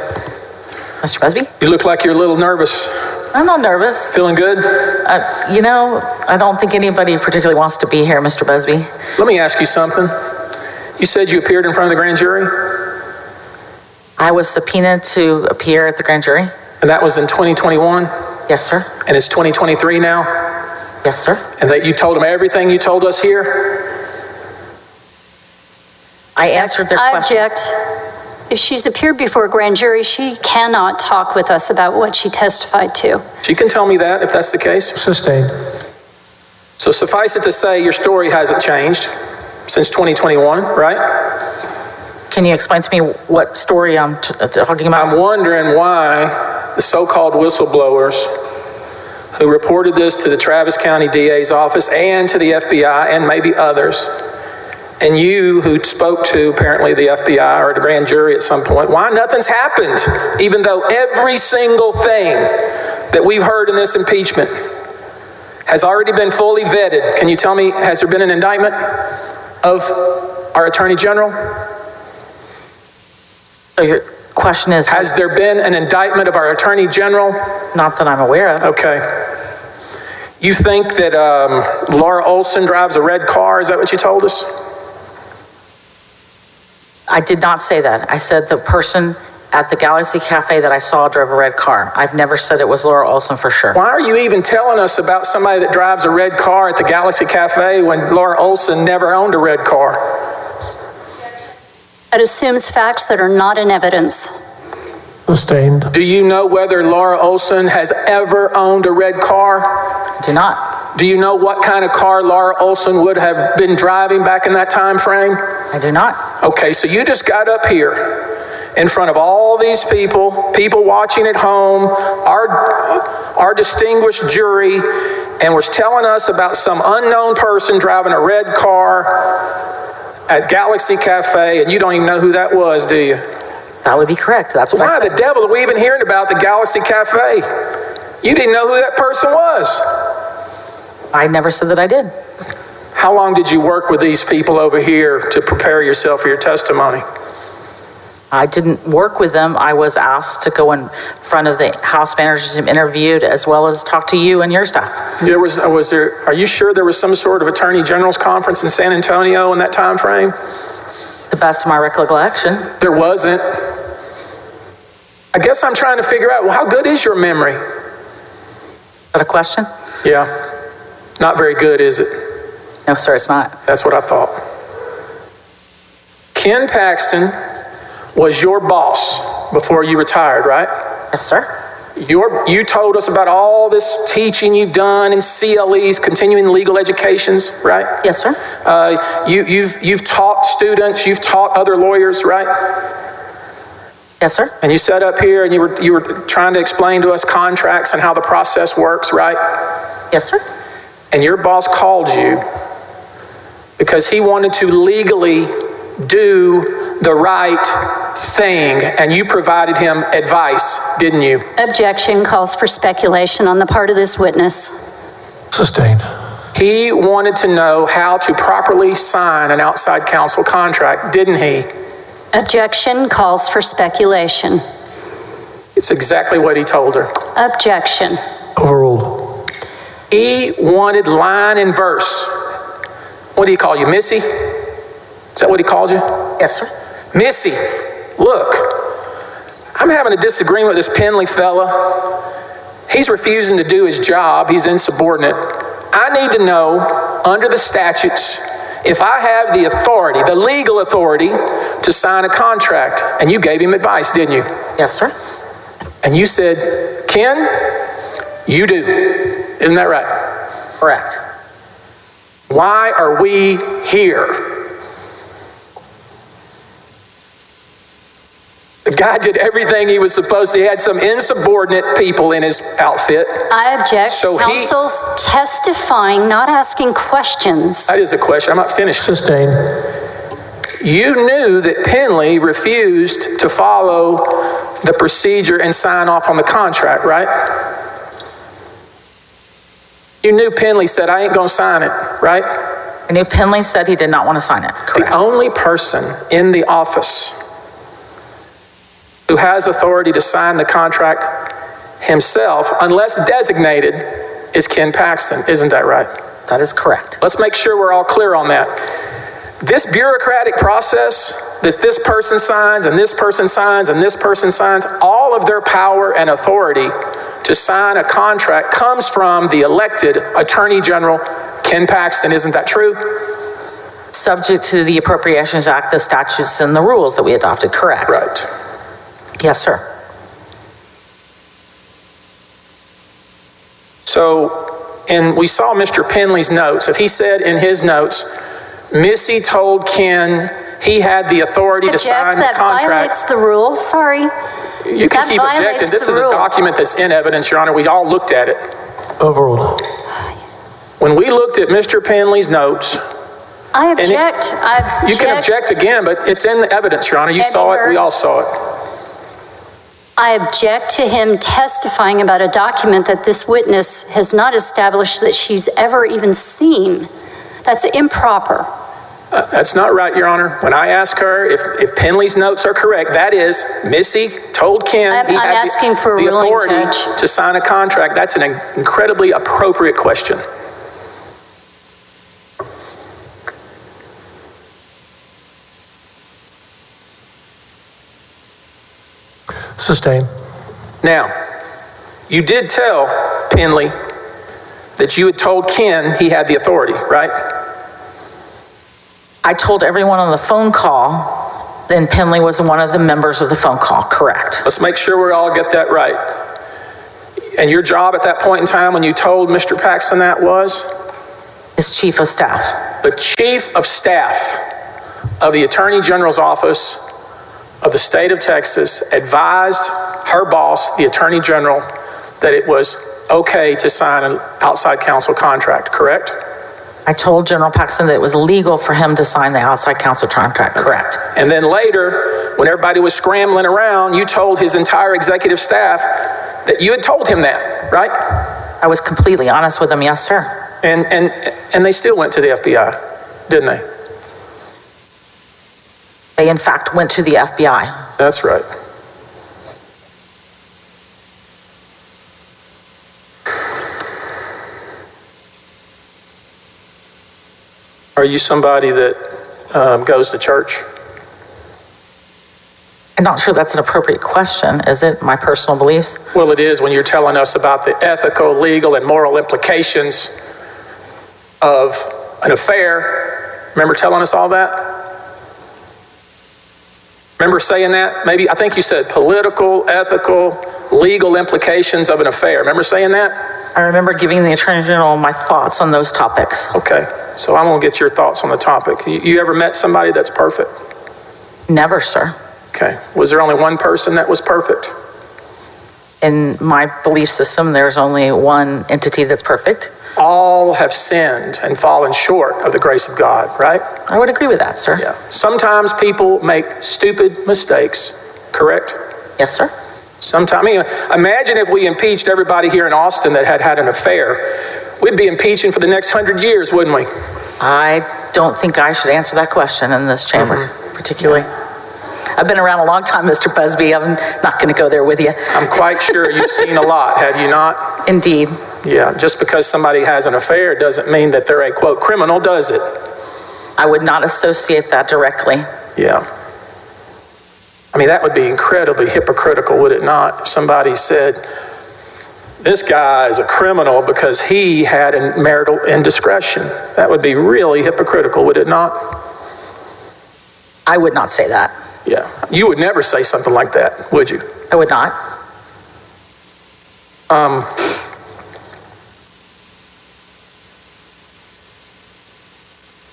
Mr. Busby? You look like you're a little nervous. I'm not nervous. Feeling good? I don't think anybody particularly wants to be here, Mr. Busby. Let me ask you something. You said you appeared in front of the grand jury? I was subpoenaed to appear at the grand jury. And that was in 2021? Yes, sir. And it's 2023 now? Yes, sir. And that you told them everything you told us here? I answered their question. I object. If she's appeared before a grand jury, she cannot talk with us about what she testified to. She can tell me that if that's the case. Sustained. So suffice it to say, your story hasn't changed since 2021, right? Can you explain to me what story I'm talking about? I'm wondering why the so-called whistleblowers who reported this to the Travis County DA's office and to the FBI and maybe others, and you who spoke to apparently the FBI or the grand jury at some point, why nothing's happened, even though every single thing that we've heard in this impeachment has already been fully vetted? Can you tell me, has there been an indictment of our Attorney General? So your question is... Has there been an indictment of our Attorney General? Not that I'm aware of. Okay. You think that Laura Olson drives a red car? Is that what you told us? I did not say that. I said the person at the Galaxy Cafe that I saw drove a red car. I've never said it was Laura Olson for sure. Why are you even telling us about somebody that drives a red car at the Galaxy Cafe when Laura Olson never owned a red car? It assumes facts that are not in evidence. Sustained. Do you know whether Laura Olson has ever owned a red car? I do not. Do you know what kind of car Laura Olson would have been driving back in that time frame? I do not. Okay, so you just got up here in front of all these people watching at home, our distinguished jury, and was telling us about some unknown person driving a red car at Galaxy Cafe, and you don't even know who that was, do you? That would be correct. That's what I said. Why the devil are we even hearing about the Galaxy Cafe? You didn't know who that person was. I never said that I did. How long did you work with these people over here to prepare yourself for your testimony? I didn't work with them. I was asked to go in front of the House managers and interviewed, as well as talk to you and your staff. Are you sure there was some sort of Attorney General's conference in San Antonio in that time frame? The best of my recollection. There wasn't. I guess I'm trying to figure out, well, how good is your memory? Is that a question? Yeah. Not very good, is it? No, sir, it's not. That's what I thought. Ken Paxton was your boss before you retired, right? Yes, sir. You told us about all this teaching you've done in CLEs, continuing legal educations, right? Yes, sir. You've taught students, you've taught other lawyers, right? Yes, sir. And you sat up here and you were trying to explain to us contracts and how the process works, right? Yes, sir. And your boss called you because he wanted to legally do the right thing, and you provided him advice, didn't you? Objection. Calls for speculation on the part of this witness. Sustained. He wanted to know how to properly sign an outside counsel contract, didn't he? Objection. Calls for speculation. It's exactly what he told her. Objection. Overruled. He wanted line and verse. What do he call you, Missy? Is that what he called you? Yes, sir. Missy, look, I'm having a disagreement with this Penley fella. He's refusing to do his job. He's insubordinate. I need to know, under the statutes, if I have the authority, the legal authority, to sign a contract. And you gave him advice, didn't you? Yes, sir. And you said, Ken, you do. Isn't that right? Correct. Why are we here? The guy did everything he was supposed to. He had some insubordinate people in his outfit. I object. So Counsel's testifying, not asking questions. That is a question. I'm not finished. Sustained. You knew that Penley refused to follow the procedure and sign off on the contract, right? You knew Penley said, I ain't going to sign it, right? I knew Penley said he did not want to sign it. Correct. The only person in the office who has authority to sign the contract himself, unless designated, is Ken Paxton. Isn't that right? That is correct. Let's make sure we're all clear on that. This bureaucratic process that this person signs and this person signs and this person signs, all of their power and authority to sign a contract comes from the elected Attorney General, Ken Paxton. Isn't that true? Subject to the Appropriations Act, the statutes, and the rules that we adopted. Correct. Right. Yes, sir. So, and we saw Mr. Penley's notes. If he said in his notes, Missy told Ken he had the authority to sign the contract. That violates the rule. Sorry. You can keep objecting. This is a document that's in evidence, Your Honor. We all looked at it. Overruled. When we looked at Mr. Penley's notes, I object. You can object again, but it's in the evidence, Your Honor. You saw it. We all saw it. I object to him testifying about a document that this witness has not established that she's ever even seen. That's improper. That's not right, Your Honor. When I ask her if Penley's notes are correct, that is, Missy told Ken he had asking for a the ruling, authority Judge. to sign a contract. That's an incredibly appropriate question. Sustained. Now, you did tell Penley that you had told Ken he had the authority, right? I told everyone on the phone call, then Penley was one of the members of the phone call, correct? Let's make sure we all get that right. And your job at that point in time when you told Mr. Paxton that was? As chief of staff. The chief of staff of the Attorney General's office of the state of Texas advised her boss, the Attorney General, that it was okay to sign an outside counsel contract, correct? I told General Paxton that it was legal for him to sign the outside counsel contract, correct? And then later, when everybody was scrambling around, you told his entire executive staff that you had told him that, right? I was completely honest with him, yes, sir. And they still went to the FBI, didn't they? They in fact went to the FBI. That's right. Are you somebody that goes to church? I'm not sure that's an appropriate question. Is it my personal beliefs? Well, it is when you're telling us about the ethical, legal, and moral implications of an affair. Remember telling us all that? Remember saying that? Maybe, I think you said political, ethical, legal implications of an affair. Remember saying that? I remember giving the Attorney General my thoughts on those topics. Okay, so I'm gonna get your thoughts on the topic. You ever met somebody that's perfect? Never, sir. Okay, was there only one person that was perfect? In my belief system, there's only one entity that's perfect. All have sinned and fallen short of the grace of God, right? I would agree with that, sir. Yeah. Sometimes people make stupid mistakes, correct? Yes, sir. Sometimes, imagine if we impeached everybody here in Austin that had an affair. We'd be impeaching for the next 100 years, wouldn't we? I don't think I should answer that question in this chamber, particularly. Yeah. I've been around a long time, Mr. Busby. I'm not going to go there with you. I'm quite sure you've seen a lot, have you not? Indeed. Yeah, just because somebody has an affair doesn't mean that they're a, quote, criminal, does it? I would not associate that directly. Yeah. I mean, that would be incredibly hypocritical, would it not? If somebody said, this guy is a criminal because he had a marital indiscretion. That would be really hypocritical, would it not? I would not say that. Yeah. You would never say something like that, would you? I would not.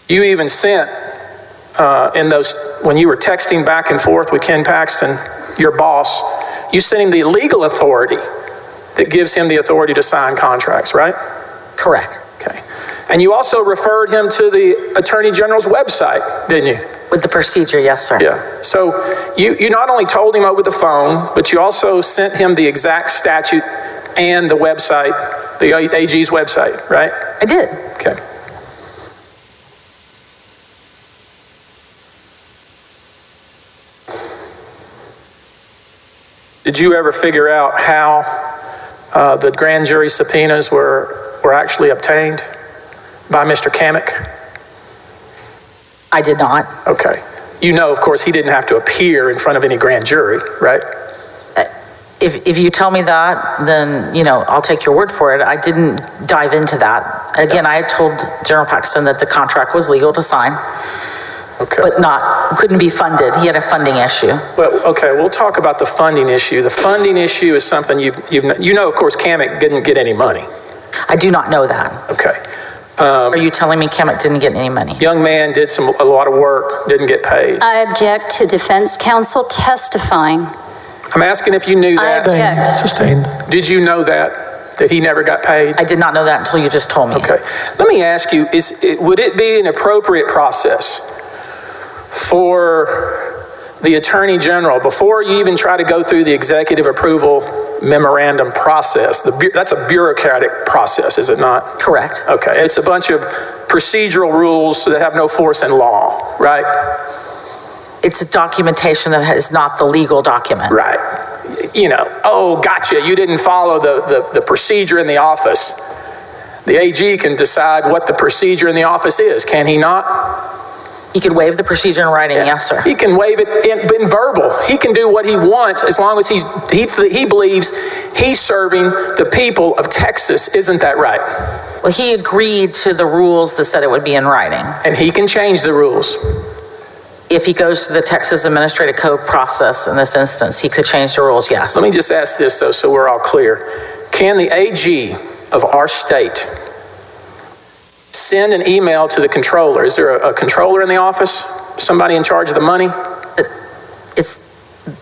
You even sent in those, when you were texting back and forth with Ken Paxton, your boss, you sent him the legal authority that gives him the authority to sign contracts, right? Correct. Okay. And you also referred him to the Attorney General's website, didn't you? With the procedure, yes, sir. Yeah. So you not only told him over the phone, but you also sent him the exact statute and the website, the AG's website, right? I did. Okay. Did you ever figure out how the grand jury subpoenas were actually obtained by Mr. Kamek? I did not. Okay. You know, of course, he didn't have to appear in front of any grand jury, right? If you tell me that, then, I'll take your word for it. I didn't dive into that. Again, I had told General Paxton that the contract was legal to sign. Okay. But couldn't be funded. He had a funding issue. Well, okay, we'll talk about the funding issue. The funding issue is something of course, Kamek didn't get any money. I do not know that. Okay. Are you telling me Kamek didn't get any money? Young man did a lot of work, didn't get paid. I object to defense counsel testifying. I'm asking if you knew that. I object. Sustained. Did you know that he never got paid? I did not know that until you just told me. Okay. Let me ask you, would it be an appropriate process for the Attorney General, before you even try to go through the executive approval memorandum process, that's a bureaucratic process, is it not? Correct. Okay, it's a bunch of procedural rules that have no force in law, right? It's a documentation that is not the legal document. Right. You know, oh, gotcha, you didn't follow the procedure in the office. The AG can decide what the procedure in the office is, can he not? He can waive the procedure in writing, yes, sir. He can waive it in verbal. He can do what he wants as long as he believes he's serving the people of Texas. Isn't that right? Well, he agreed to the rules that said it would be in writing. And he can change the rules. If he goes through the Texas Administrative Code process in this instance, he could change the rules, yes. Let me just ask this, though, so we're all clear. Can the AG of our state send an email to the controller? Is there a controller in the office? Somebody in charge of the money?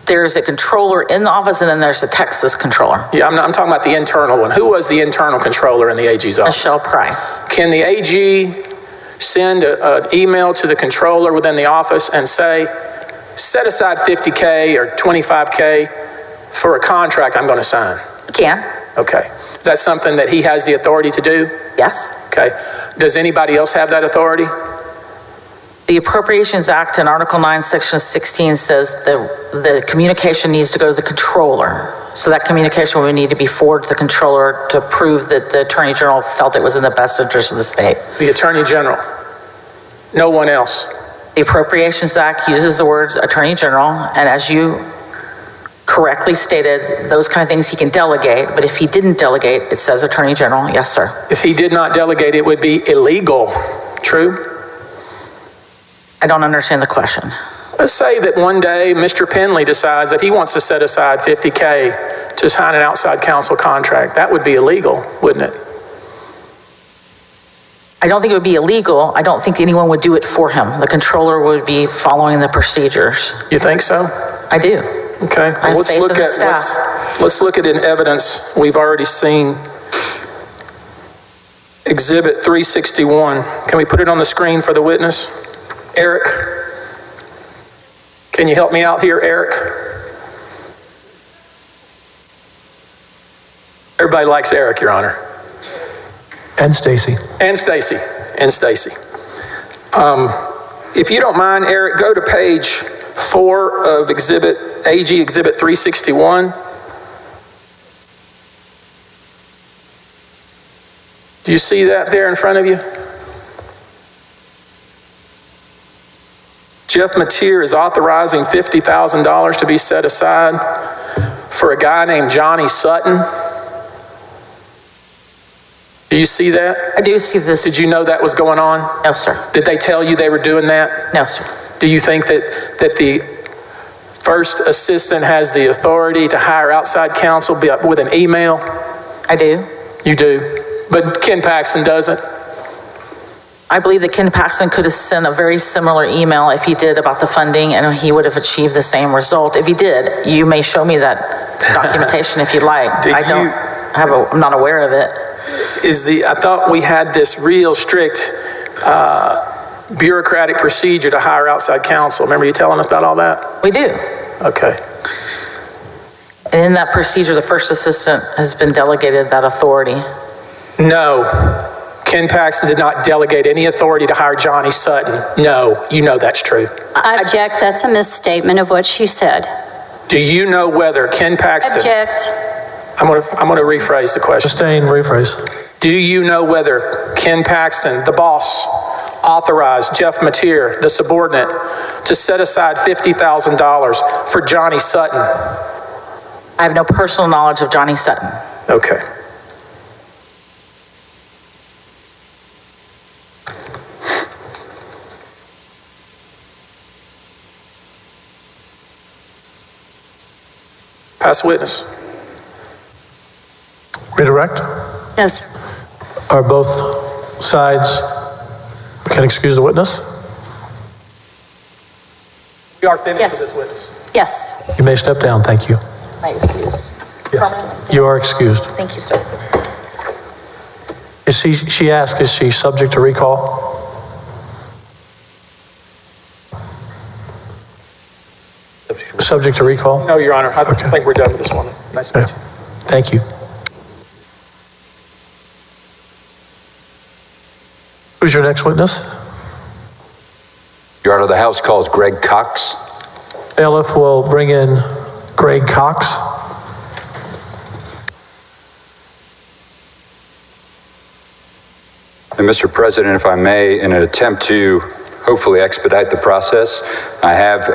There's a controller in the office, and then there's a Texas controller. Yeah, I'm talking about the internal one. Who was the internal controller in the AG's office? Michelle Price. Can the AG send an email to the controller within the office and say, set aside $50K or $25K for a contract I'm going to sign? He can. Okay. Is that something that he has the authority to do? Yes. Okay. Does anybody else have that authority? The Appropriations Act in Article 9, Section 16 says the communication needs to go to the controller. So that communication would need to be forwarded to the controller to prove that the Attorney General felt it was in the best interest of the state. The Attorney General. No one else. The Appropriations Act uses the words Attorney General, and as you correctly stated, those kind of things he can delegate, but if he didn't delegate, it says Attorney General. Yes, sir. If he did not delegate, it would be illegal. True? I don't understand the question. Let's say that one day Mr. Penley decides that he wants to set aside $50K to sign an outside counsel contract. That would be illegal, wouldn't it? I don't think it would be illegal. I don't think anyone would do it for him. The controller would be following the procedures. You think so? I do. Okay. Well, let's look at an evidence we've already seen. Exhibit 361. Can we put it on the screen for the witness? Eric, can you help me out here, Eric? Everybody likes Eric, Your Honor. And Stacy. And Stacy. And Stacy. If you don't mind, Eric, go to page 4 of AG Exhibit 361. Do you see that there in front of you? Jeff Mateer is authorizing $50,000 to be set aside for a guy named Johnny Sutton. Do you see that? I do see this. Did you know that was going on? No, sir. Did they tell you they were doing that? No, sir. Do you think that the first assistant has the authority to hire outside counsel with an email? I do. You do. But Ken Paxton doesn't? I believe that Ken Paxton could have sent a very similar email if he did about the funding, and he would have achieved the same result. If he did, you may show me that documentation if you'd like. I'm not aware of it. I thought we had this real strict bureaucratic procedure to hire outside counsel. Remember you telling us about all that? We do. Okay. And in that procedure, the first assistant has been delegated that authority. No. Ken Paxton did not delegate any authority to hire Johnny Sutton. No, you know that's true. I object. That's a misstatement of what she said. Do you know whether Ken Paxton... Object. I'm going to rephrase the question. Sustain, rephrase. Do you know whether Ken Paxton, the boss, authorized Jeff Mateer, the subordinate, to set aside $50,000 for Johnny Sutton? I have no personal knowledge of Johnny Sutton. Okay. Pass witness. Redirect? No, sir. Are both sides can excuse the witness? We are finished Yes. with this witness. Yes. You may step down, thank you. Am I excused? Yes. You are excused. Thank you, sir. She asked, is she subject to recall? subject to recall? No, Your Honor. I think we're done with this one. Nice to meet you. Thank you. Who's your next witness? Your Honor, the House calls Greg Cox. Bailiff will bring in Greg Cox. And Mr. President, if I may, in an attempt to hopefully expedite the process, I have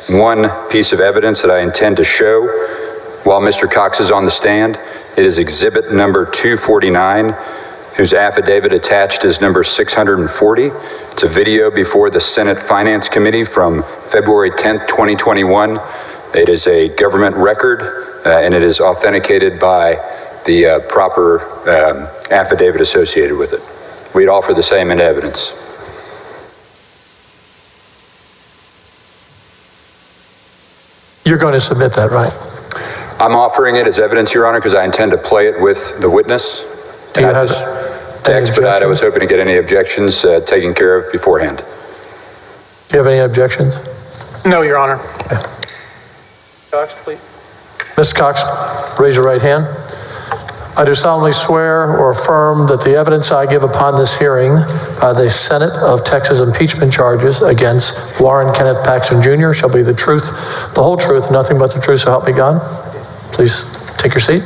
one piece of evidence that I intend to show while Mr. Cox is on the stand. It is exhibit number 249, whose affidavit attached is number 640. It's a video before the Senate Finance Committee from February 10th, 2021. It is a government record, and it is authenticated by the proper affidavit associated with it. We'd offer the same in evidence. You're going to submit that, right? I'm offering it as evidence, Your Honor, because I intend to play it with the witness. Do you have to expedite, I was hoping to get any objections taken care of beforehand. Do you have any objections? No, Your Honor. Cox, please. Ms. Cox, raise your right hand. I do solemnly swear or affirm that the evidence I give upon this hearing by the Senate of Texas impeachment charges against Warren Kenneth Paxton Jr. shall be the truth, the whole truth, nothing but the truth, so help me God. Please take your seat.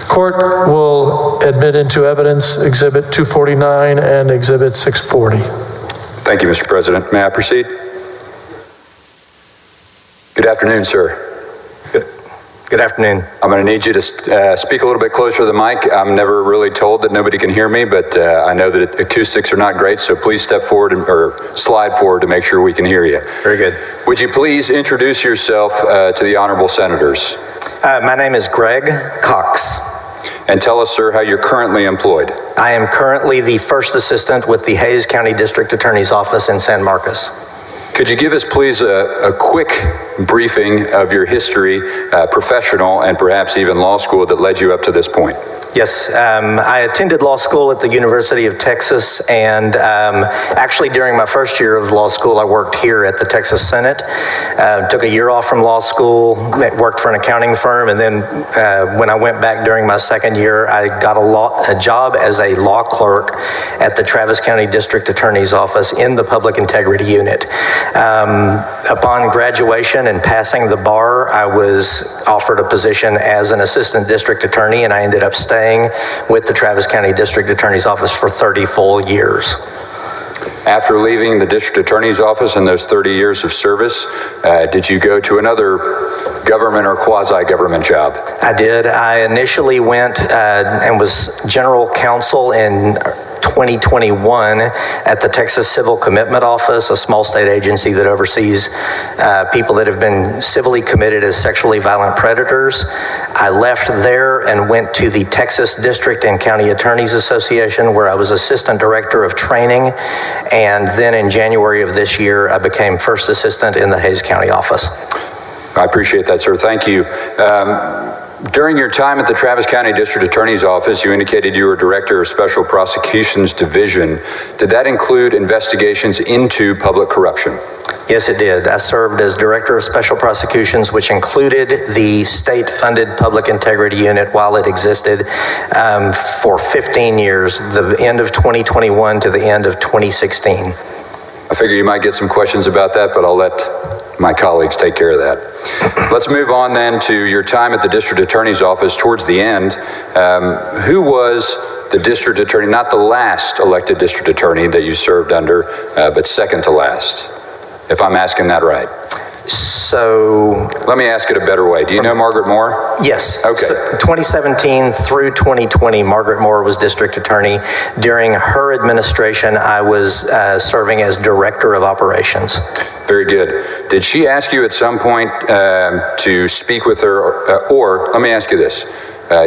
Court will admit into evidence Exhibit 249 and Exhibit 640. Thank you, Mr. President. May I proceed? Good afternoon, sir. Good afternoon. I'm going to need you to speak a little bit closer to the mic. I'm never really told that nobody can hear me, but I know that acoustics are not great, so please step forward or slide forward to make sure we can hear you. Very good. Would you please introduce yourself to the honorable senators? My name is Greg Cox. And tell us, sir, how you're currently employed. I am currently the first assistant with the Hays County District Attorney's Office in San Marcos. Could you give us, please, a quick briefing of your history, professional and perhaps even law school, that led you up to this point? Yes, I attended law school at the University of Texas, and actually during my first year of law school, I worked here at the Texas Senate. Took a year off from law school, worked for an accounting firm, and then when I went back during my second year, I got a job as a law clerk at the Travis County District Attorney's Office in the Public Integrity Unit. Upon graduation and passing the bar, I was offered a position as an assistant district attorney, and I ended up staying with the Travis County District Attorney's Office for 30 full years. After leaving the district attorney's office in those 30 years of service, did you go to another government or quasi-government job? I did. I initially went and was general counsel in 2021 at the Texas Civil Commitment Office, a small state agency that oversees people that have been civilly committed as sexually violent predators. I left there and went to the Texas District and County Attorneys Association, where I was assistant director of training. And then in January of this year, I became first assistant in the Hays County office. I appreciate that, sir. Thank you. During your time at the Travis County District Attorney's Office, you indicated you were Director of Special Prosecutions Division. Did that include investigations into public corruption? Yes, it did. I served as Director of Special Prosecutions, which included the state-funded Public Integrity Unit while it existed for 15 years, the end of 2021 to the end of 2016. I figure you might get some questions about that, but I'll let my colleagues take care of that. Let's move on then to your time at the District Attorney's Office towards the end. Who was the District Attorney, not the last elected District Attorney that you served under, but second to last, if I'm asking that right? So let me ask it a better way. Do you know Margaret Moore? Yes. Okay. So 2017 through 2020, Margaret Moore was district attorney. During her administration, I was serving as director of operations. Very good. Did she ask you at some point to speak with her, or let me ask you this.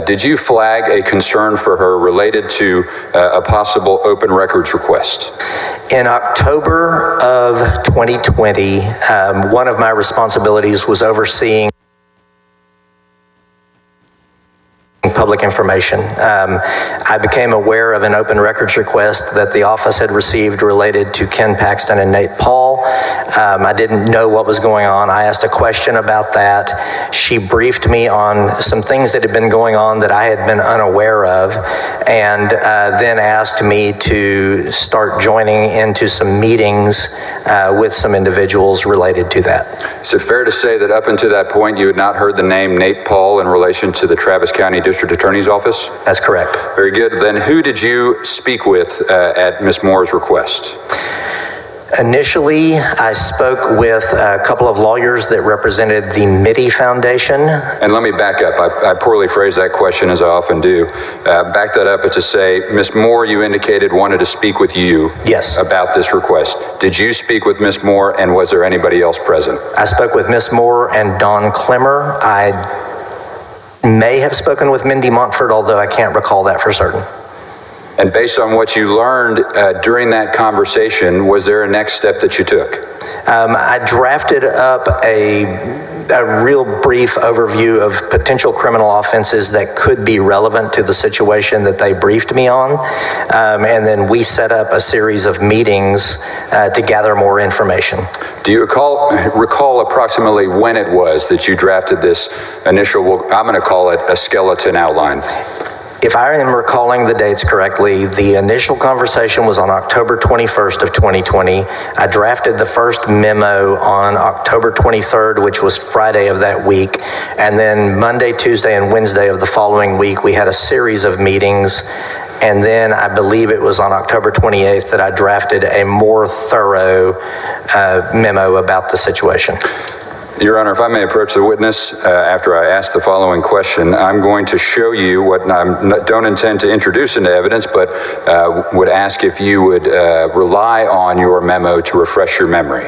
Did you flag a concern for her related to a possible open records request? In October of 2020, one of my responsibilities was overseeing public information. I became aware of an open records request that the office had received related to Ken Paxton and Nate Paul. I didn't know what was going on. I asked a question about that. She briefed me on some things that had been going on that I had been unaware of, and then asked me to start joining into some meetings with some individuals related to that. Is it fair to say that up until that point you had not heard the name Nate Paul in relation to the Travis County District Attorney's Office? That's correct. Very good. Then who did you speak with at Ms. Moore's request? Initially, I spoke with a couple of lawyers that represented the Mitty Foundation. And let me back up. I poorly phrased that question, as I often do. Back that up to say, Ms. Moore, you indicated wanted to speak with you. Yes. About this request. Did you speak with Ms. Moore, and was there anybody else present? I spoke with Ms. Moore and Don Clemmer. I may have spoken with Mindy Montford, although I can't recall that for certain. And based on what you learned during that conversation, was there a next step that you took? I drafted up a real brief overview of potential criminal offenses that could be relevant to the situation that they briefed me on. And then we set up a series of meetings to gather more information. Do you recall approximately when it was that you drafted this initial, I'm going to call it a skeleton outline? If I am recalling the dates correctly, the initial conversation was on October 21st of 2020. I drafted the first memo on October 23rd, which was Friday of that week. And then Monday, Tuesday, and Wednesday of the following week, we had a series of meetings. And then I believe it was on October 28th that I drafted a more thorough memo about the situation. Your Honor, if I may approach the witness after I ask the following question, I'm going to show you what I don't intend to introduce into evidence, but would ask if you would rely on your memo to refresh your memory.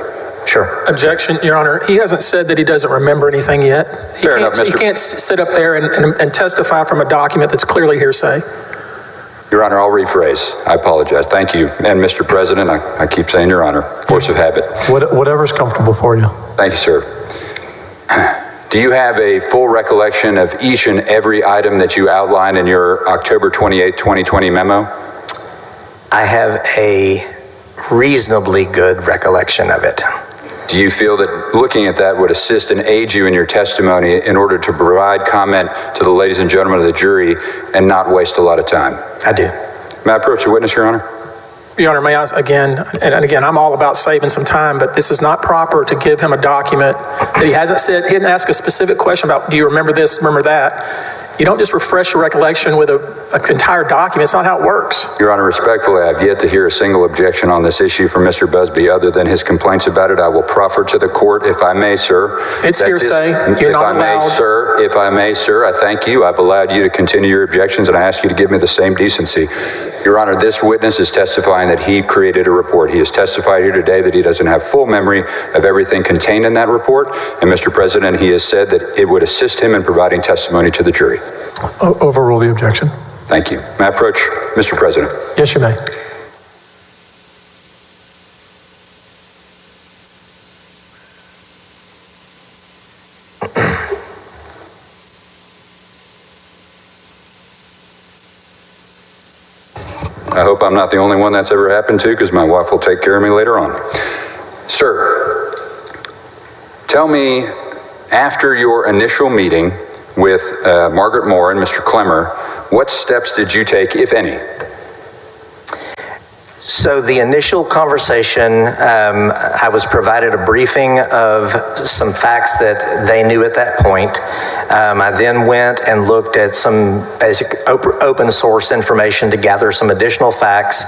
Sure. Objection, Your Honor. He hasn't said that he doesn't remember anything yet. Fair enough, Mr. He can't sit up there and testify from a document that's clearly hearsay. Your Honor, I'll rephrase. I apologize. Thank you. And Mr. President, I keep saying Your Honor, force of habit. Whatever's comfortable for you. Thank you, sir. Do you have a full recollection of each and every item that you outlined in your October 28, 2020 memo? I have a reasonably good recollection of it. Do you feel that looking at that would assist and aid you in your testimony in order to provide comment to the ladies and gentlemen of the jury and not waste a lot of time? I do. May I approach the witness, Your Honor? Your Honor, may I again, and again, I'm all about saving some time, but this is not proper to give him a document that he hasn't said, he didn't ask a specific question about, do you remember this, remember that? You don't just refresh your recollection with an entire document. It's not how it works. Your Honor, respectfully, I've yet to hear a single objection on this issue from Mr. Busby other than his complaints about it. I will proffer to the court, if I may, sir. It's hearsay. You're not allowed. If I may, sir, I thank you. I've allowed you to continue your objections, and I ask you to give me the same decency. Your Honor, this witness is testifying that he created a report. He has testified here today that he doesn't have full memory of everything contained in that report, and Mr. President, he has said that it would assist him in providing testimony to the jury. Overrule the objection. Thank you. May I approach Mr. President? Yes, you may. I hope I'm not the only one that's ever happened to, because my wife will take care of me later on. Sir, tell me, after your initial meeting with Margaret Moore and Mr. Clemmer, what steps did you take, if any? So the initial conversation, I was provided a briefing of some facts that they knew at that point. I then went and looked at some basic open source information to gather some additional facts,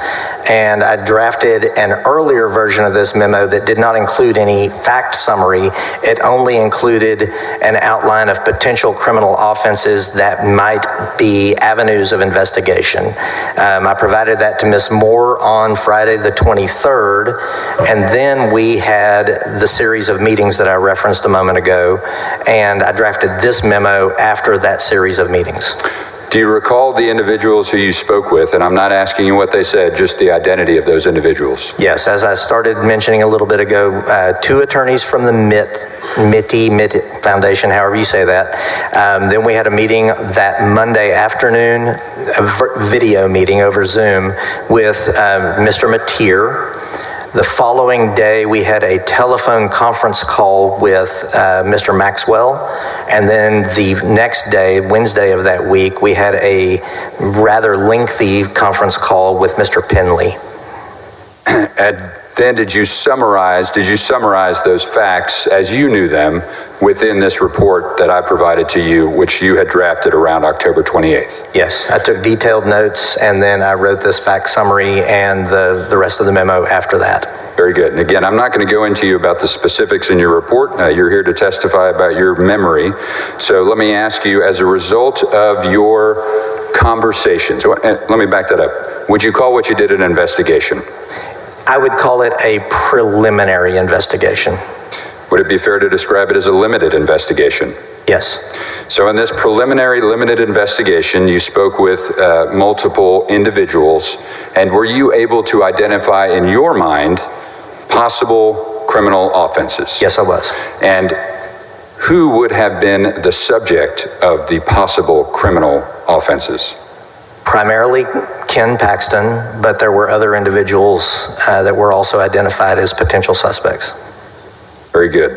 and I drafted an earlier version of this memo that did not include any fact summary. It only included an outline of potential criminal offenses that might be avenues of investigation. I provided that to Ms. Moore on Friday the 23rd, and then we had the series of meetings that I referenced a moment ago, and I drafted this memo after that series of meetings. Do you recall the individuals who you spoke with? And I'm not asking you what they said, just the identity of those individuals. Yes, as I started mentioning a little bit ago, 2 attorneys from the MIT Foundation, however you say that. Then we had a meeting that Monday afternoon, a video meeting over Zoom with Mr. Mateer. The following day, we had a telephone conference call with Mr. Maxwell. And then the next day, Wednesday of that week, we had a rather lengthy conference call with Mr. Penley. And then did you summarize those facts as you knew them within this report that I provided to you, which you had drafted around October 28th? Yes, I took detailed notes and then I wrote this fact summary and the rest of the memo after that. Very good. And again, I'm not going to go into you about the specifics in your report. You're here to testify about your memory. So let me ask you, as a result of your conversations, let me back that up. Would you call what you did an investigation? I would call it a preliminary investigation. Would it be fair to describe it as a limited investigation? Yes. So in this preliminary limited investigation, you spoke with multiple individuals, and were you able to identify in your mind possible criminal offenses? Yes, I was. And who would have been the subject of the possible criminal offenses? Primarily Ken Paxton, but there were other individuals that were also identified as potential suspects. Very good.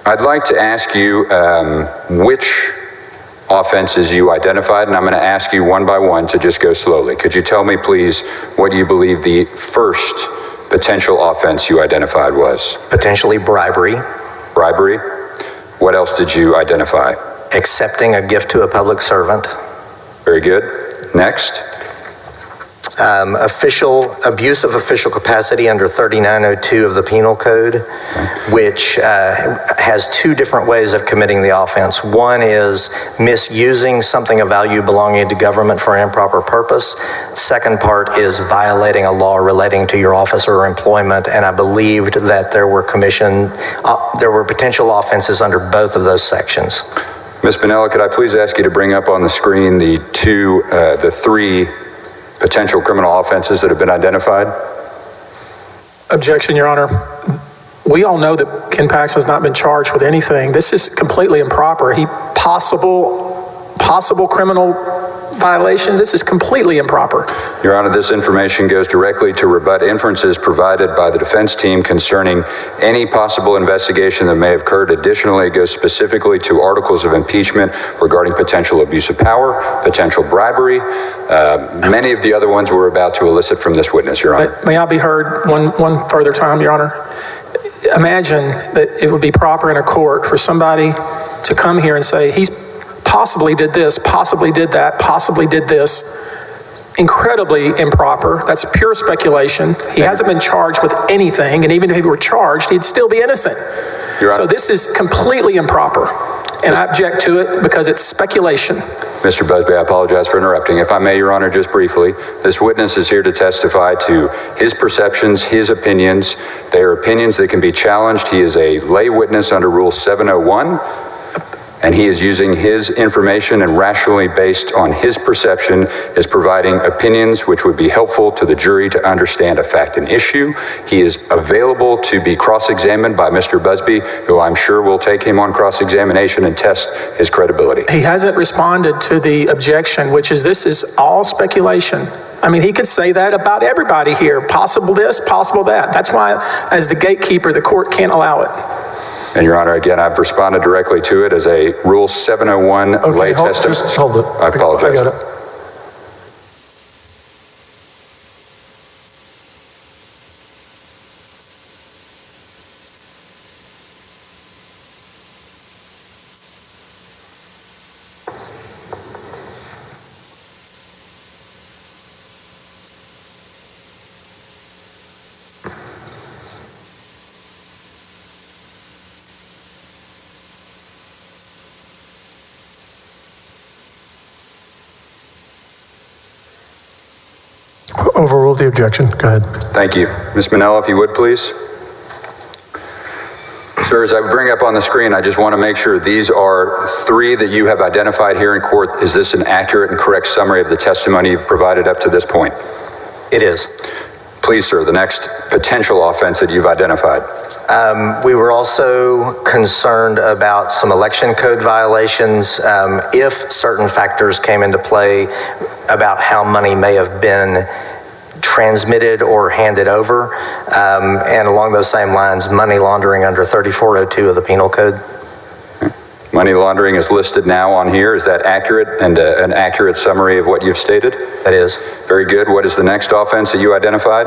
I'd like to ask you which offenses you identified, and I'm going to ask you one by one to just go slowly. Could you tell me, please, what you believe the first potential offense you identified was? Potentially bribery. Bribery. What else did you identify? Accepting a gift to a public servant. Very good. Next. Abuse of official capacity under 3902 of the Penal Code, which has 2 different ways of committing the offense. One is misusing something of value belonging to government for an improper purpose. Second part is violating a law relating to your office or employment, and I believed that there were potential offenses under both of those sections. Ms. Bonella, could I please ask you to bring up on the screen the 3 potential criminal offenses that have been identified? Objection, Your Honor. We all know that Ken Paxton has not been charged with anything. This is completely improper. Possible criminal violations. This is completely improper. Your Honor, this information goes directly to rebut inferences provided by the defense team concerning any possible investigation that may have occurred. Additionally, it goes specifically to articles of impeachment regarding potential abuse of power, potential bribery. Many of the other ones we're about to elicit from this witness, Your Honor. May I be heard one further time, Your Honor? Imagine that it would be proper in a court for somebody to come here and say, he's possibly did this, possibly did that, possibly did this. Incredibly improper. That's pure speculation. He hasn't been charged with anything, and even if he were charged, he'd still be innocent. So this is completely improper, and I object to it because it's speculation. Mr. Busby, I apologize for interrupting. If I may, Your Honor, just briefly, this witness is here to testify to his perceptions, his opinions. They are opinions that can be challenged. He is a lay witness under Rule 701. And he is using his information and rationally based on his perception is providing opinions which would be helpful to the jury to understand a fact and issue. He is available to be cross-examined by Mr. Busby, who I'm sure will take him on cross-examination and test his credibility. He hasn't responded to the objection, which is this is all speculation. I mean, he could say that about everybody here. Possible this, possible that. That's why, as the gatekeeper, the court can't allow it. And Your Honor, again, I've responded directly to it as a Rule 701 lay testimony. Just hold it. I apologize. I got it. Overruled the objection. Go ahead. Thank you. Ms. Manella, if you would, please. Sir, as I bring up on the screen, I just want to make sure these are 3 that you have identified here in court. Is this an accurate and correct summary of the testimony you've provided up to this point? It is. Please, sir, the next potential offense that you've identified. We were also concerned about some election code violations if certain factors came into play about how money may have been transmitted or handed over, and along those same lines, money laundering under 3402 of the Penal Code. Money laundering is listed now on here. Is that accurate and an accurate summary of what you've stated? That is. Very good. What is the next offense that you identified?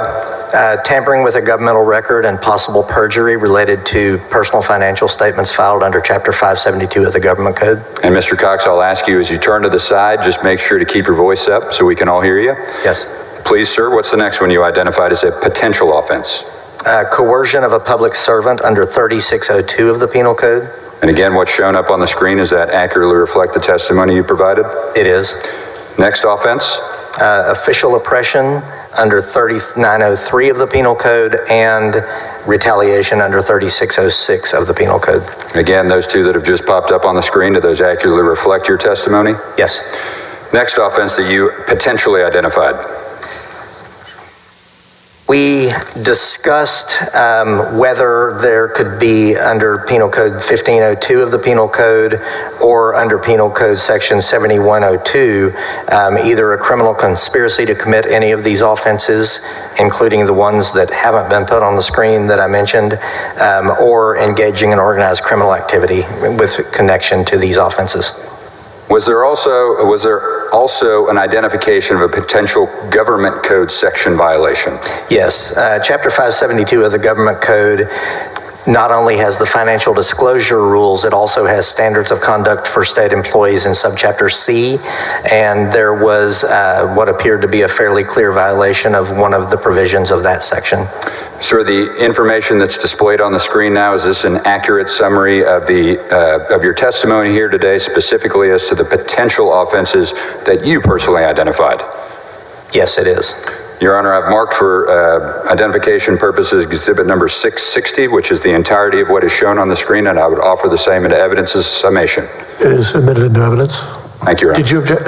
Tampering with a governmental record and possible perjury related to personal financial statements filed under Chapter 572 of the Government Code. And Mr. Cox, I'll ask you as you turn to the side, just make sure to keep your voice up so we can all hear you. Yes. Please, sir, what's the next one you identified as a potential offense? Coercion of a public servant under 3602 of the Penal Code. And again, what's shown up on the screen, does that accurately reflect the testimony you provided? It is. Next offense? Official oppression under 3903 of the Penal Code and retaliation under 3606 of the Penal Code. Again, those 2 that have just popped up on the screen, do those accurately reflect your testimony? Yes. Next offense that you potentially identified? We discussed whether there could be under Penal Code 1502 of the Penal Code or under Penal Code Section 7102, either a criminal conspiracy to commit any of these offenses, including the ones that haven't been put on the screen that I mentioned, or engaging in organized criminal activity with connection to these offenses. Was there also an identification of a potential government code section violation? Yes. Chapter 572 of the Government Code not only has the financial disclosure rules, it also has standards of conduct for state employees in subchapter C, and there was what appeared to be a fairly clear violation of one of the provisions of that section. Sir, the information that's displayed on the screen now, is this an accurate summary of your testimony here today, specifically as to the potential offenses that you personally identified? Yes, it is. Your Honor, I've marked for identification purposes exhibit number 660, which is the entirety of what is shown on the screen, and I would offer the same into evidence as summation. It is admitted into evidence. Thank you, Your Honor. Did you object?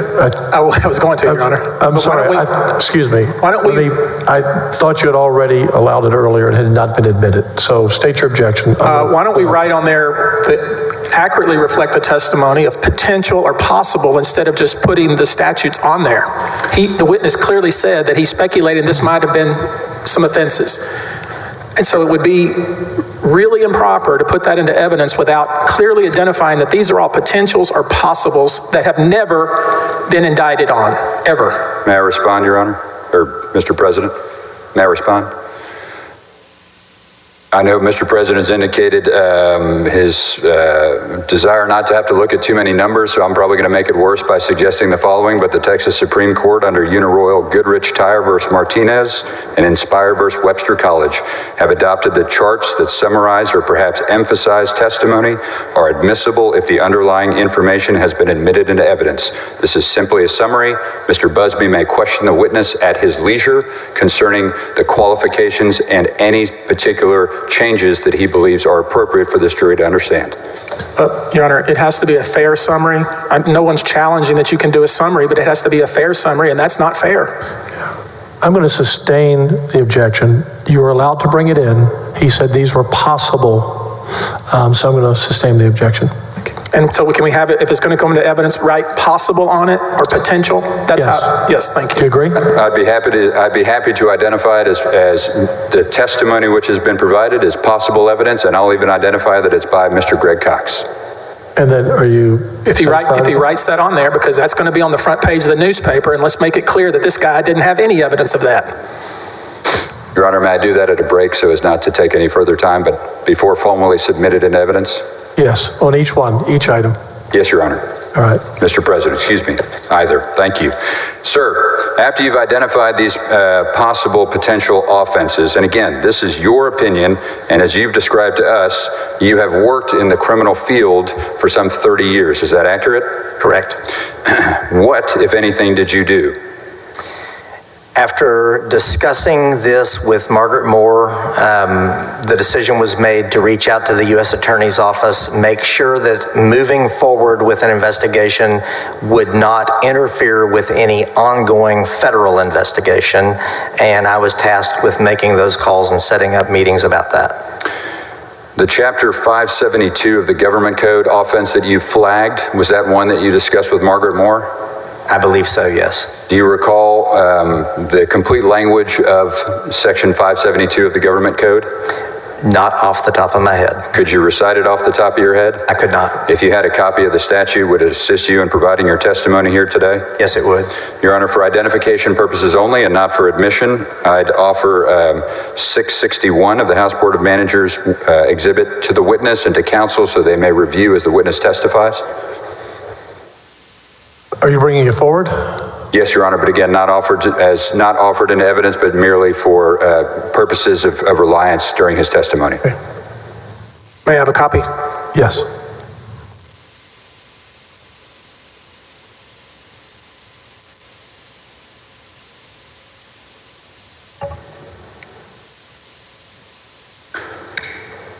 I was going to, Your Honor. I'm sorry. Excuse me. Why don't we? I thought you had already allowed it earlier and had not been admitted. So state your objection. Why don't we write on there that accurately reflect the testimony of potential or possible instead of just putting the statutes on there? The witness clearly said that he speculated this might have been some offenses. And so it would be really improper to put that into evidence without clearly identifying that these are all potentials or possibles that have never been indicted on, ever. May I respond, Your Honor? Or Mr. President? May I respond? I know Mr. President has indicated his desire not to have to look at too many numbers, so I'm probably going to make it worse by suggesting the following, but the Texas Supreme Court under Uniroyal Goodrich Tire versus Martinez and Inspire versus Webster College have adopted the charts that summarize or perhaps emphasize testimony are admissible if the underlying information has been admitted into evidence. This is simply a summary. Mr. Busby may question the witness at his leisure concerning the qualifications and any particular changes that he believes are appropriate for this jury to understand. Your Honor, it has to be a fair summary. No one's challenging that you can do a summary, but it has to be a fair summary, and that's not fair. I'm going to sustain the objection. You were allowed to bring it in. He said these were possible, so I'm going to sustain the objection. And so can we have it, if it's going to come into evidence, write possible on it or potential? That's yes. Yes, thank you. Do you agree? I'd be happy to identify it as the testimony which has been provided as possible evidence, and I'll even identify that it's by Mr. Greg Cox. And then are you? If he writes that on there, because that's going to be on the front page of the newspaper, and let's make it clear that this guy didn't have any evidence of that. Your Honor, may I do that at a break so as not to take any further time, but before formally submitted in evidence? Yes, on each one, each item. Yes, Your Honor. All right. Mr. President, excuse me, either. Thank you. Sir, after you've identified these possible potential offenses, and again, this is your opinion, and as you've described to us, you have worked in the criminal field for some 30 years. Is that accurate? Correct. What, if anything, did you do? After discussing this with Margaret Moore, the decision was made to reach out to the U.S. Attorney's Office, make sure that moving forward with an investigation would not interfere with any ongoing federal investigation, and I was tasked with making those calls and setting up meetings about that. The Chapter 572 of the Government Code offense that you flagged, was that one that you discussed with Margaret Moore? I believe so, yes. Do you recall the complete language of Section 572 of the Government Code? Not off the top of my head. Could you recite it off the top of your head? I could not. If you had a copy of the statute, would it assist you in providing your testimony here today? Yes, it would. Your Honor, for identification purposes only and not for admission, I'd offer 661 of the House Board of Managers exhibit to the witness and to counsel so they may review as the witness testifies. Are you bringing it forward? Yes, Your Honor, but again, not offered into evidence, but merely for purposes of reliance during his testimony. Okay. May I have a copy? Yes.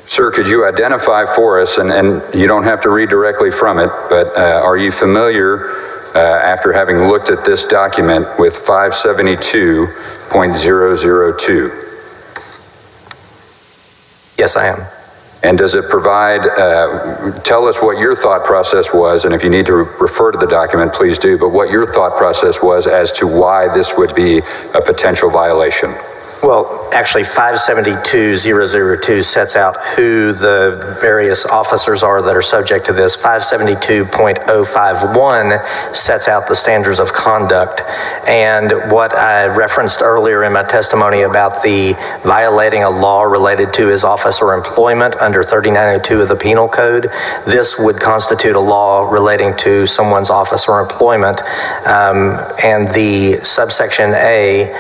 Sir, could you identify for us, and you don't have to read directly from it, but are you familiar after having looked at this document with 572.002? Yes, I am. And does it provide, tell us what your thought process was, and if you need to refer to the document, please do, but what your thought process was as to why this would be a potential violation. Well, actually, 572.002 sets out who the various officers are that are subject to this. 572.051 sets out the standards of conduct. And what I referenced earlier in my testimony about the violating a law related to his office or employment under 3902 of the Penal Code, this would constitute a law relating to someone's office or employment. And the subsection A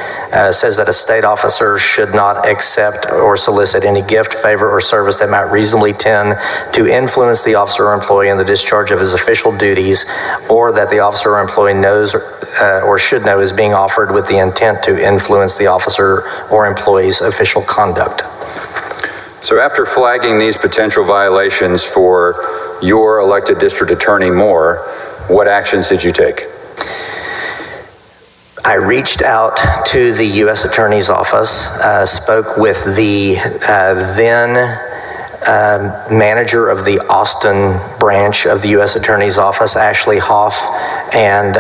says that a state officer should not accept or solicit any gift, favor, or service that might reasonably tend to influence the officer or employee in the discharge of his official duties, or that the officer or employee knows or should know is being offered with the intent to influence the officer or employee's official conduct. So after flagging these potential violations for your elected district attorney Moore, what actions did you take? I reached out to the U.S. Attorney's Office, spoke with the then manager of the Austin branch of the U.S. Attorney's Office, Ashley Hoff, and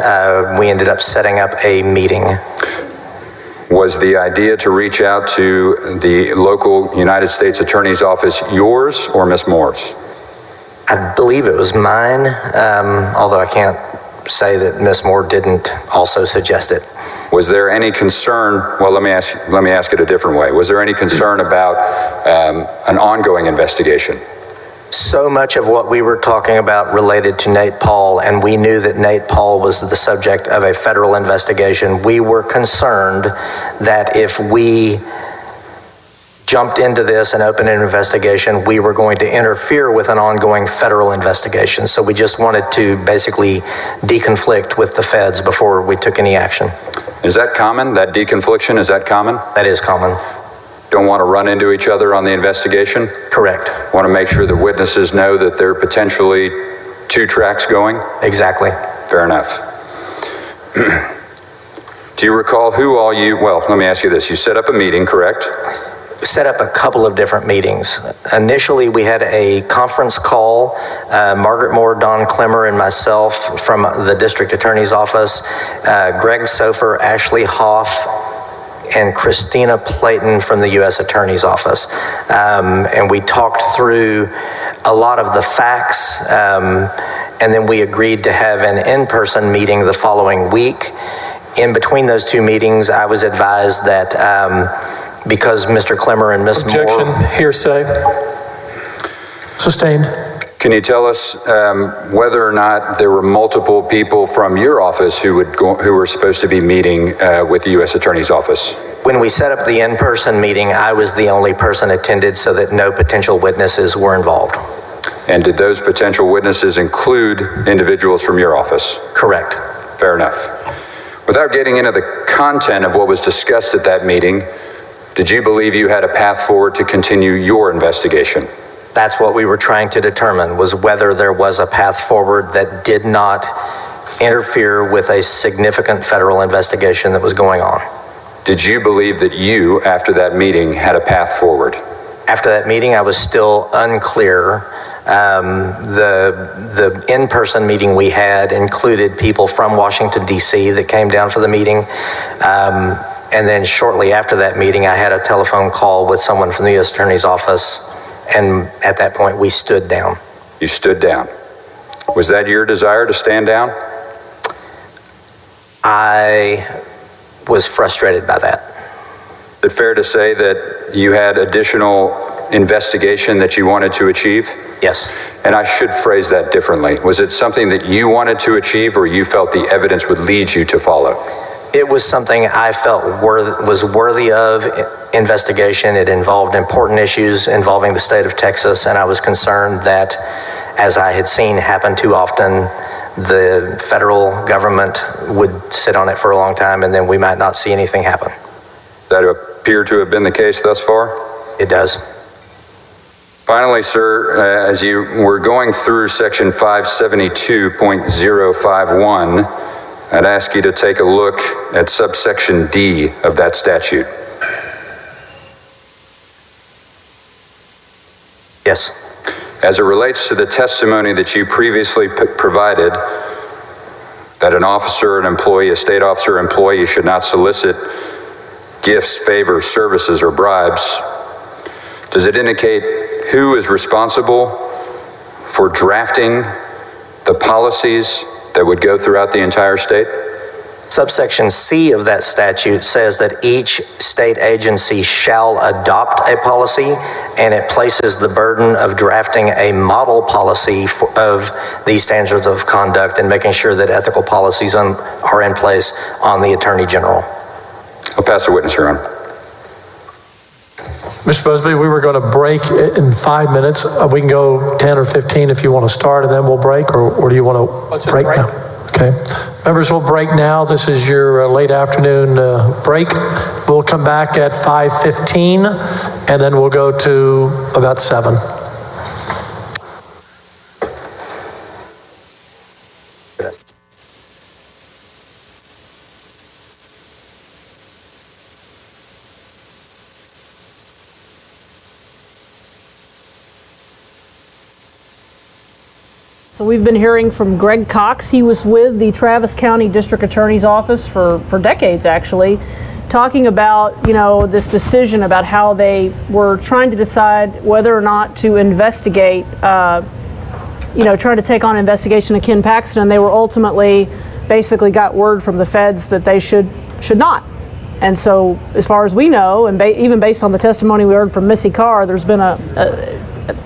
we ended up setting up a meeting. Was the idea to reach out to the local United States Attorney's Office yours or Ms. Moore's? I believe it was mine, although I can't say that Ms. Moore didn't also suggest it. Was there any concern, well, let me ask it a different way. Was there any concern about an ongoing investigation? So much of what we were talking about related to Nate Paul, and we knew that Nate Paul was the subject of a federal investigation. We were concerned that if we jumped into this and opened an investigation, we were going to interfere with an ongoing federal investigation. So we just wanted to basically deconflict with the feds before we took any action. Is that common? That deconfliction, is that common? That is common. Don't want to run into each other on the investigation? Correct. Want to make sure the witnesses know that there are potentially two tracks going? Exactly. Fair enough. Do you recall who all you, well, let me ask you this. You set up a meeting, correct? Set up a couple of different meetings. Initially, we had a conference call, Margaret Moore, Don Clemmer, and myself from the district attorney's office, Greg Sofer, Ashley Hoff, and Christina Playton from the U.S. Attorney's Office. And we talked through a lot of the facts, and then we agreed to have an in-person meeting the following week. In between those two meetings, I was advised that because Mr. Clemmer and Ms. Moore... Objection, hearsay. Sustained. Can you tell us whether or not there were multiple people from your office who were supposed to be meeting with the U.S. Attorney's Office? When we set up the in-person meeting, I was the only person attended so that no potential witnesses were involved. And did those potential witnesses include individuals from your office? Correct. Fair enough. Without getting into the content of what was discussed at that meeting, did you believe you had a path forward to continue your investigation? That's what we were trying to determine, was whether there was a path forward that did not interfere with a significant federal investigation that was going on. Did you believe that you, after that meeting, had a path forward? After that meeting, I was still unclear. The in-person meeting we had included people from Washington, D.C. that came down for the meeting. And then shortly after that meeting, I had a telephone call with someone from the U.S. Attorney's Office. And at that point, we stood down. You stood down. Was that your desire to stand down? I was frustrated by that. Is it fair to say that you had additional investigation that you wanted to achieve? Yes. And I should phrase that differently. Was it something that you wanted to achieve, or you felt the evidence would lead you to follow? It was something I felt was worthy of investigation. It involved important issues involving the state of Texas, and I was concerned that, as I had seen happen too often, the federal government would sit on it for a long time, and then we might not see anything happen. Does that appear to have been the case thus far? It does. Finally, sir, as you were going through section 572.051, I'd ask you to take a look at subsection D of that statute. Yes. As it relates to the testimony that you previously provided, that an officer, an employee, a state officer or employee should not solicit gifts, favors, services, or bribes, does it indicate who is responsible for drafting the policies that would go throughout the entire state? Subsection C of that statute says that each state agency shall adopt a policy, and it places the burden of drafting a model policy of these standards of conduct and making sure that ethical policies are in place on the Attorney General. I'll pass the witness around. Mr. Busby, we were going to break in 5 minutes. We can go 10 or 15 if you want to start, and then we'll break, or do you want to break now? Okay. Members, we'll break now. This is your late afternoon break. We'll come back at 5:15, and then we'll go to about 7. So we've been hearing from Greg Cox. He was with the Travis County District Attorney's Office for decades, actually, talking about, this decision about how they were trying to decide whether or not to investigate, trying to take on an investigation of Ken Paxton, and they were ultimately basically got word from the feds that they should not. And so, as far as we know, and even based on the testimony we heard from Missy Carr, there's been a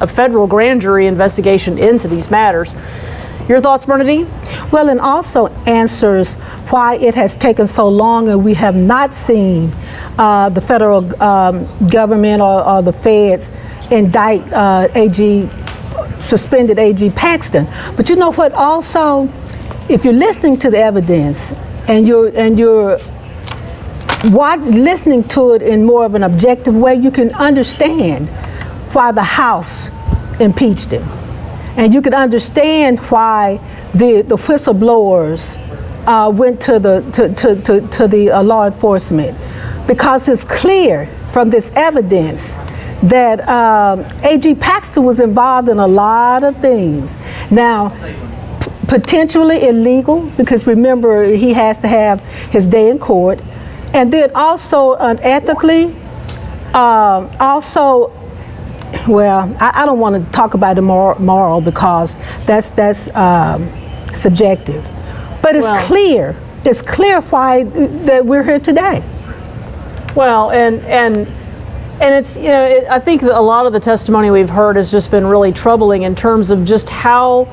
federal grand jury investigation into these matters. Your thoughts, Bernadine? Well, and also answers why it has taken so long and we have not seen the federal government or the feds indict suspended AG Paxton. But you know what also, if you're listening to the evidence and you're listening to it in more of an objective way, you can understand why the House impeached him. And you can understand why the whistleblowers went to the law enforcement, because it's clear from this evidence that AG Paxton was involved in a lot of things. Now, potentially illegal, because remember, he has to have his day in court, and then also unethically, well, I don't want to talk about the moral because that's subjective. But it's clear why that we're here today. Well, and it's, I think that a lot of the testimony we've heard has just been really troubling in terms of just how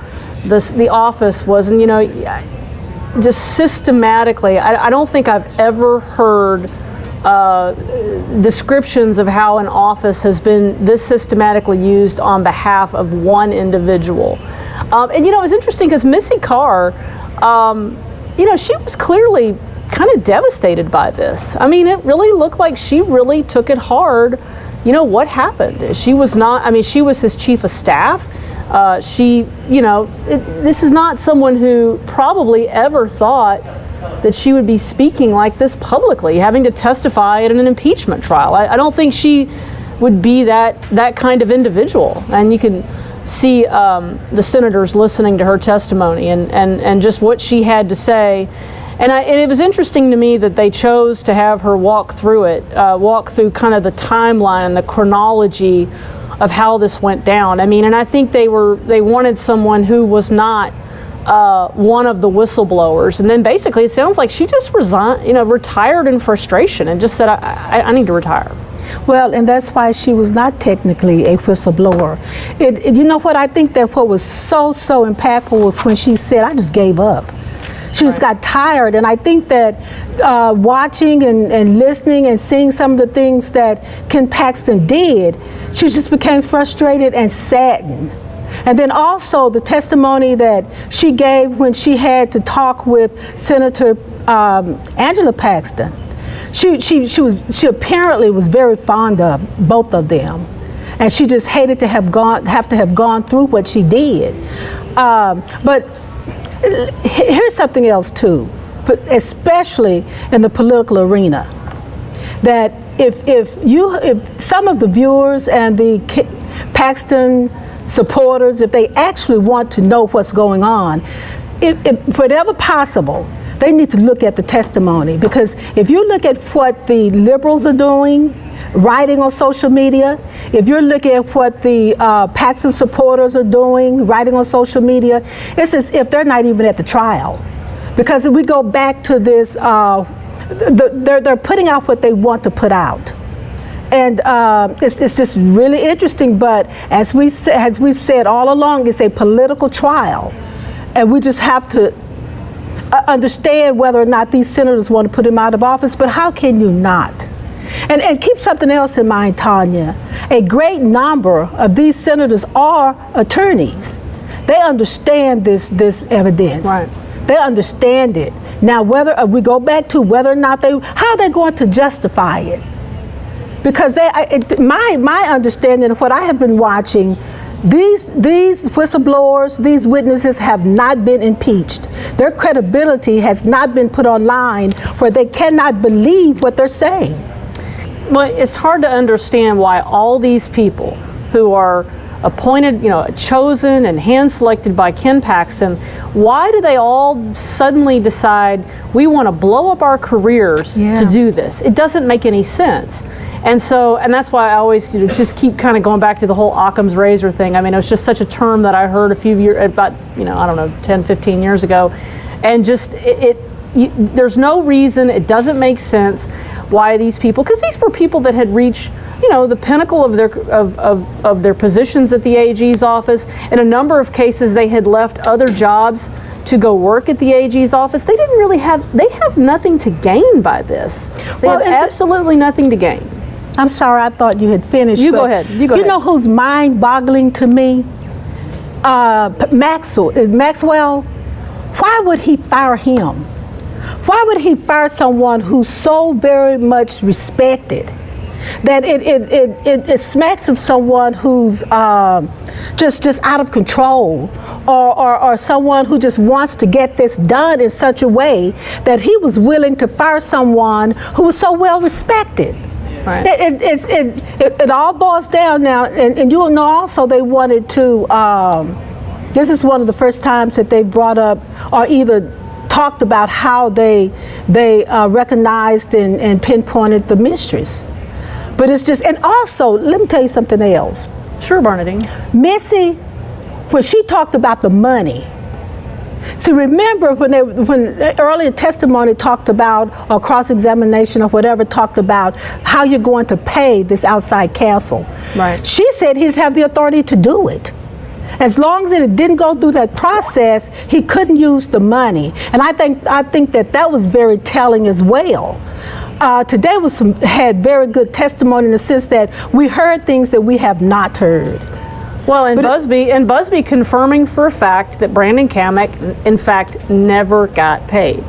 the office was, and just systematically, I don't think I've ever heard descriptions of how an office has been this systematically used on behalf of one individual. And it was interesting because Missy Carr, she was clearly kind of devastated by this. I mean, it really looked like she really took it hard. You know, what happened? She was not, I mean, she was his chief of staff. This is not someone who probably ever thought that she would be speaking like this publicly, having to testify at an impeachment trial. I don't think she would be that kind of individual. And you can see the senators listening to her testimony and just what she had to say. And it was interesting to me that they chose to have her walk through kind of the timeline and the chronology of how this went down. I mean, and I think they wanted someone who was not one of the whistleblowers. And then basically it sounds like she just retired in frustration and just said, I need to retire. Well, and that's why she was not technically a whistleblower. You know what, I think that what was so impactful was when she said, I just gave up. She just got tired, and I think that watching and listening and seeing some of the things that Ken Paxton did, she just became frustrated and saddened. And then also the testimony that she gave when she had to talk with Senator Angela Paxton. She apparently was very fond of both of them, and she just hated to have gone through what she did. But here's something else too, especially in the political arena, that if some of the viewers and the Paxton supporters, if they actually want to know what's going on, if whatever possible, they need to look at the testimony. Because if you look at what the liberals are doing, writing on social media, if you're looking at what the Paxton supporters are doing, writing on social media, it's as if they're not even at the trial. Because if we go back to this, they're putting out what they want to put out. And it's just really interesting, but as we've said all along, it's a political trial. And we just have to understand whether or not these senators want to put him out of office, but how can you not? And keep something else in mind, Tanya. A great number of these senators are attorneys. They understand this evidence. Right. They understand it. Now, whether we go back to whether or not how they're going to justify it. Because my understanding of what I have been watching, these whistleblowers, these witnesses have not been impeached. Their credibility has not been put online where they cannot believe what they're saying. Well, it's hard to understand why all these people who are appointed, chosen and hand-selected by Ken Paxton, why do they all suddenly decide we want to blow up our careers to do this? It doesn't make any sense. And that's why I always just keep kind of going back to the whole Occam's razor thing. I mean, it was just such a term that I heard a few years, about, 10, 15 years ago. And just, there's no reason, it doesn't make sense why these people, because these were people that had reached, the pinnacle of their positions at the AG's office. In a number of cases, they had left other jobs to go work at the AG's office. They have nothing to gain by this. They have absolutely nothing to gain. I'm sorry, I thought you had finished. You go ahead. You know who's mind-boggling to me? Maxwell. Why would he fire him? Why would he fire someone who's so very much respected that it smacks of someone who's just out of control, or someone who just wants to get this done in such a way that he was willing to fire someone who was so well respected? Right. It all boils down now, and you will know also they wanted to. This is one of the first times that they brought up or either talked about how they recognized and pinpointed the mistress. But it's just, and also, let me tell you something else. Sure, Bernadine. Missy, when she talked about the money, see, remember when earlier testimony talked about, or cross-examination or whatever, talked about how you're going to pay this outside counsel. Right. She said he'd have the authority to do it. As long as it didn't go through that process, he couldn't use the money. And I think that was very telling as well. Today had very good testimony in the sense that we heard things that we have not heard. Well, and Busby confirming for a fact that Brandon Kamek, in fact, never got paid.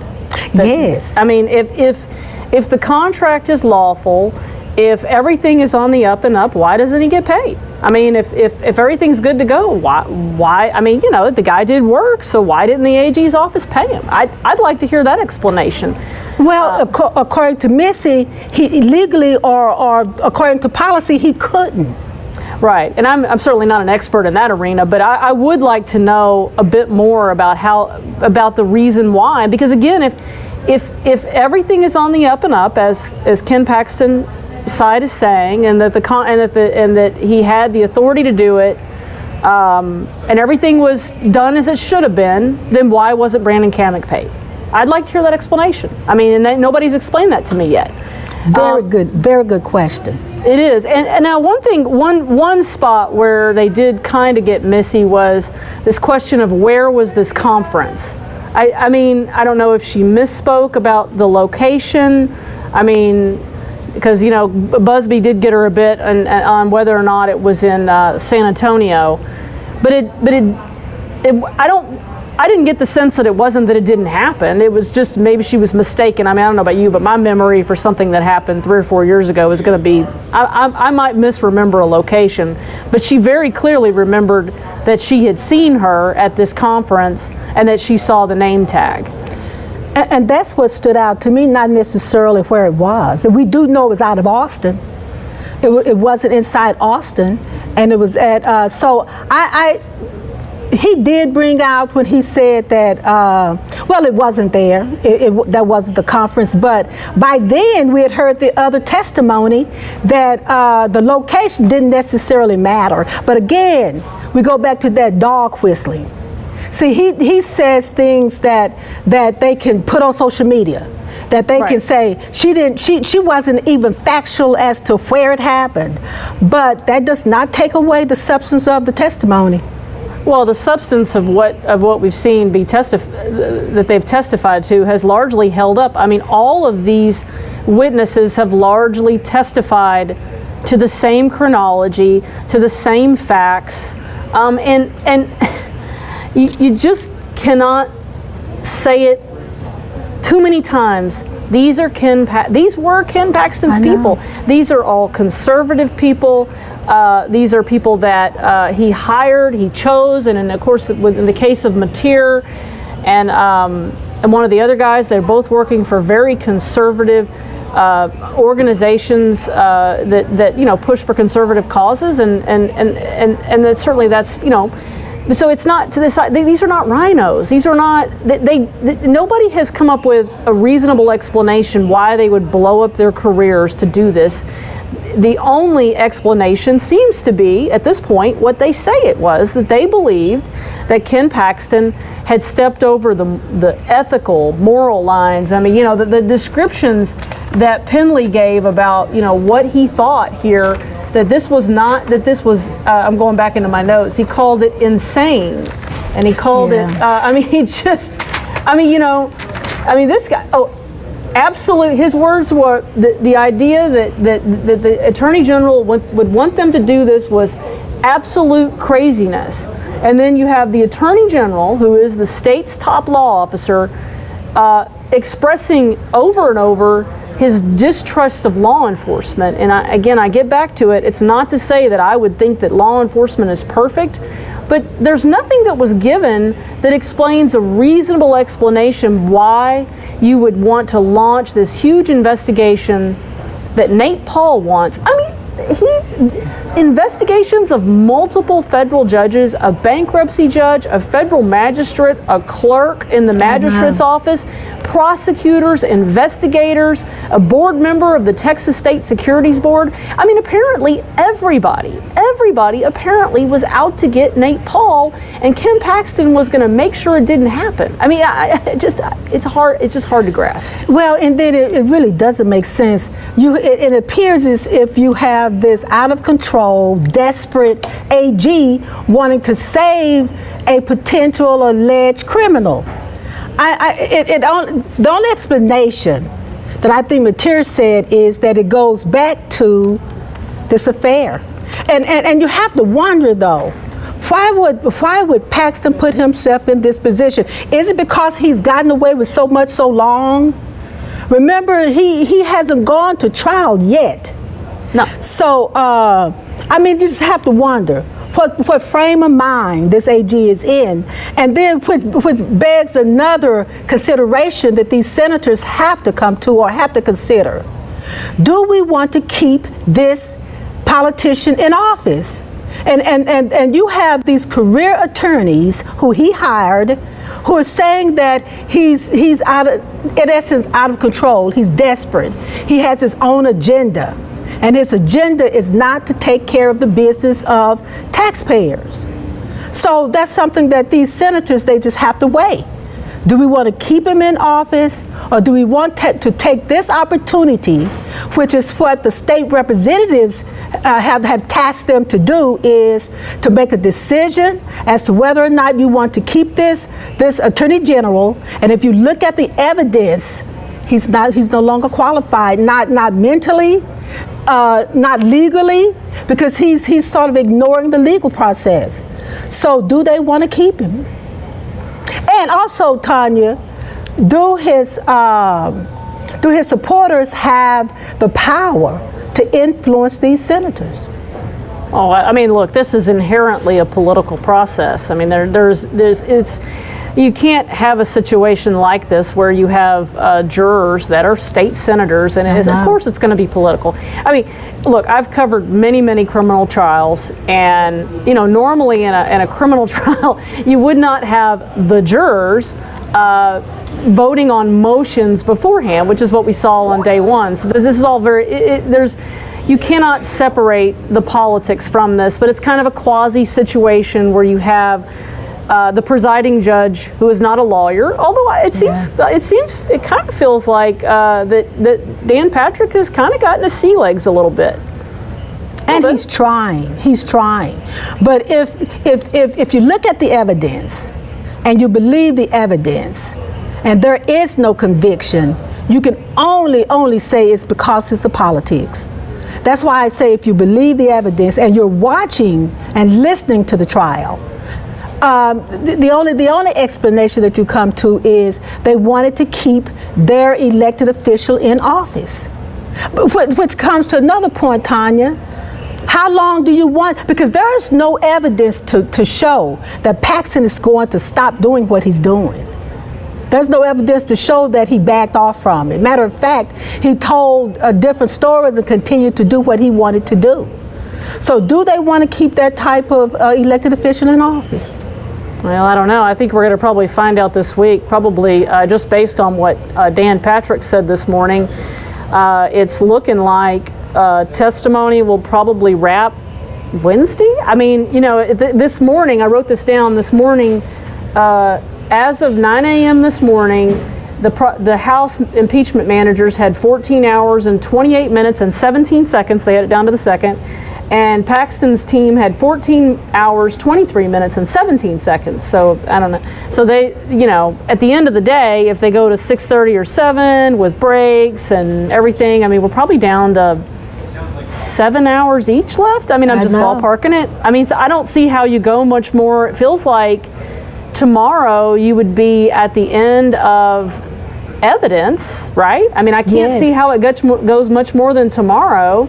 Yes. I mean, if the contract is lawful, if everything is on the up and up, why doesn't he get paid? I mean, if everything's good to go, why? I mean, the guy did work, so why didn't the AG's office pay him? I'd like to hear that explanation. Well, according to Missy, he legally or according to policy, he couldn't. Right, and I'm certainly not an expert in that arena, but I would like to know a bit more about the reason why. Because again, if everything is on the up and up, as Ken Paxton side is saying, and that he had the authority to do it, and everything was done as it should have been, then why wasn't Brandon Kamek paid? I'd like to hear that explanation. I mean, and nobody's explained that to me yet. Very good question. It is, and now one spot where they did kind of get messy was this question of where was this conference. I mean, I don't know if she misspoke about the location. I mean, because Busby did get her a bit on whether or not it was in San Antonio, but I didn't get the sense that it wasn't that it didn't happen. It was just maybe she was mistaken. I mean, I don't know about you, but my memory for something that happened 3 or 4 years ago is going to be, I might misremember a location, but she very clearly remembered that she had seen her at this conference and that she saw the name tag. And that's what stood out to me, not necessarily where it was. And we do know it was out of Austin. It wasn't inside Austin, and it was at, he did bring out when he said that, it wasn't there. That wasn't the conference. But by then, we had heard the other testimony that the location didn't necessarily matter. But again, we go back to that dog whistling. See, he says things that they can put on social media, that they can say she wasn't even factual as to where it happened. But that does not take away the substance of the testimony. Well, the substance of what we've seen that they've testified to has largely held up. I mean, all of these witnesses have largely testified to the same chronology, to the same facts, and you just cannot say it too many times. These were Ken Paxton's people. These are all conservative people. These are people that he hired, he chose, and of course, in the case of Mateer and one of the other guys, they're both working for very conservative organizations that push for conservative causes, and that certainly that's So it's not to this side. These are not rhinos. These are not. Nobody has come up with a reasonable explanation why they would blow up their careers to do this. The only explanation seems to be, at this point, what they say it was, that they believed that Ken Paxton had stepped over the ethical, moral lines. I mean, the descriptions that Penley gave about, what he thought here, that this was, I'm going back into my notes, he called it insane. And he called it, this guy, absolutely, his words were the idea that the Attorney General would want them to do this was absolute craziness. And then you have the Attorney General, who is the state's top law officer, expressing over and over his distrust of law enforcement. And I get back to it. It's not to say that I would think that law enforcement is perfect, but there's nothing that was given that explains a reasonable explanation why you would want to launch this huge investigation that Nate Paul wants. I mean, investigations of multiple federal judges, a bankruptcy judge, a federal magistrate, a clerk in the magistrate's office, prosecutors, investigators, a board member of the Texas State Securities Board. I mean, apparently everybody apparently was out to get Nate Paul, and Ken Paxton was going to make sure it didn't happen. I mean, it's just hard to grasp. Well, and then it really doesn't make sense. It appears as if you have this out of control, desperate AG wanting to save a potential alleged criminal. The only explanation that I think Mateer said is that it goes back to this affair. And you have to wonder, though, why would Paxton put himself in this position? Is it because he's gotten away with so much so long? Remember, he hasn't gone to trial yet. No. So, you just have to wonder what frame of mind this AG is in. And then which begs another consideration that these senators have to come to or have to consider. Do we want to keep this politician in office? And you have these career attorneys who he hired who are saying that he's in essence out of control. He's desperate. He has his own agenda. And his agenda is not to take care of the business of taxpayers. So that's something that these senators, they just have to weigh. Do we want to keep him in office, or do we want to take this opportunity, which is what the state representatives have tasked them to do, is to make a decision as to whether or not you want to keep this attorney general. And if you look at the evidence, he's no longer qualified, not mentally, not legally, because he's sort of ignoring the legal process. So do they want to keep him? And also, Tanya, do his supporters have the power to influence these senators? Oh, I mean, look, this is inherently a political process. I mean, you can't have a situation like this where you have jurors that are state senators, and of course it's going to be political. I mean, look, I've covered many criminal trials, and normally in a criminal trial, you would not have the jurors voting on motions beforehand, which is what we saw on day one. So this is all you cannot separate the politics from this, but it's kind of a quasi situation where you have the presiding judge, who is not a lawyer, although it kind of feels like that Dan Patrick has kind of gotten his sea legs a little bit. And he's trying. But if you look at the evidence and you believe the evidence and there is no conviction, you can only say it's because it's the politics. That's why I say if you believe the evidence and you're watching and listening to the trial, the only explanation that you come to is they wanted to keep their elected official in office. Which comes to another point, Tanya. How long do you want? Because there is no evidence to show that Paxton is going to stop doing what he's doing. There's no evidence to show that he backed off from it. Matter of fact, he told different stories and continued to do what he wanted to do. So do they want to keep that type of elected official in office? Well, I don't know. I think we're going to probably find out this week, probably just based on what Dan Patrick said this morning. It's looking like testimony will probably wrap Wednesday. I mean, this morning, I wrote this down this morning, as of 9 a.m. this morning, the House impeachment managers had 14 hours and 28 minutes and 17 seconds. They had it down to the second. And Paxton's team had 14 hours, 23 minutes, and 17 seconds. So, I don't know. So they, at the end of the day, if they go to 6:30 or 7 with breaks and everything, I mean, we're probably down to 7 hours each left. I mean, I'm just ballparking it. I mean, so I don't see how you go much more. It feels like tomorrow you would be at the end of evidence, right? I mean, I can't see how it goes much more than tomorrow.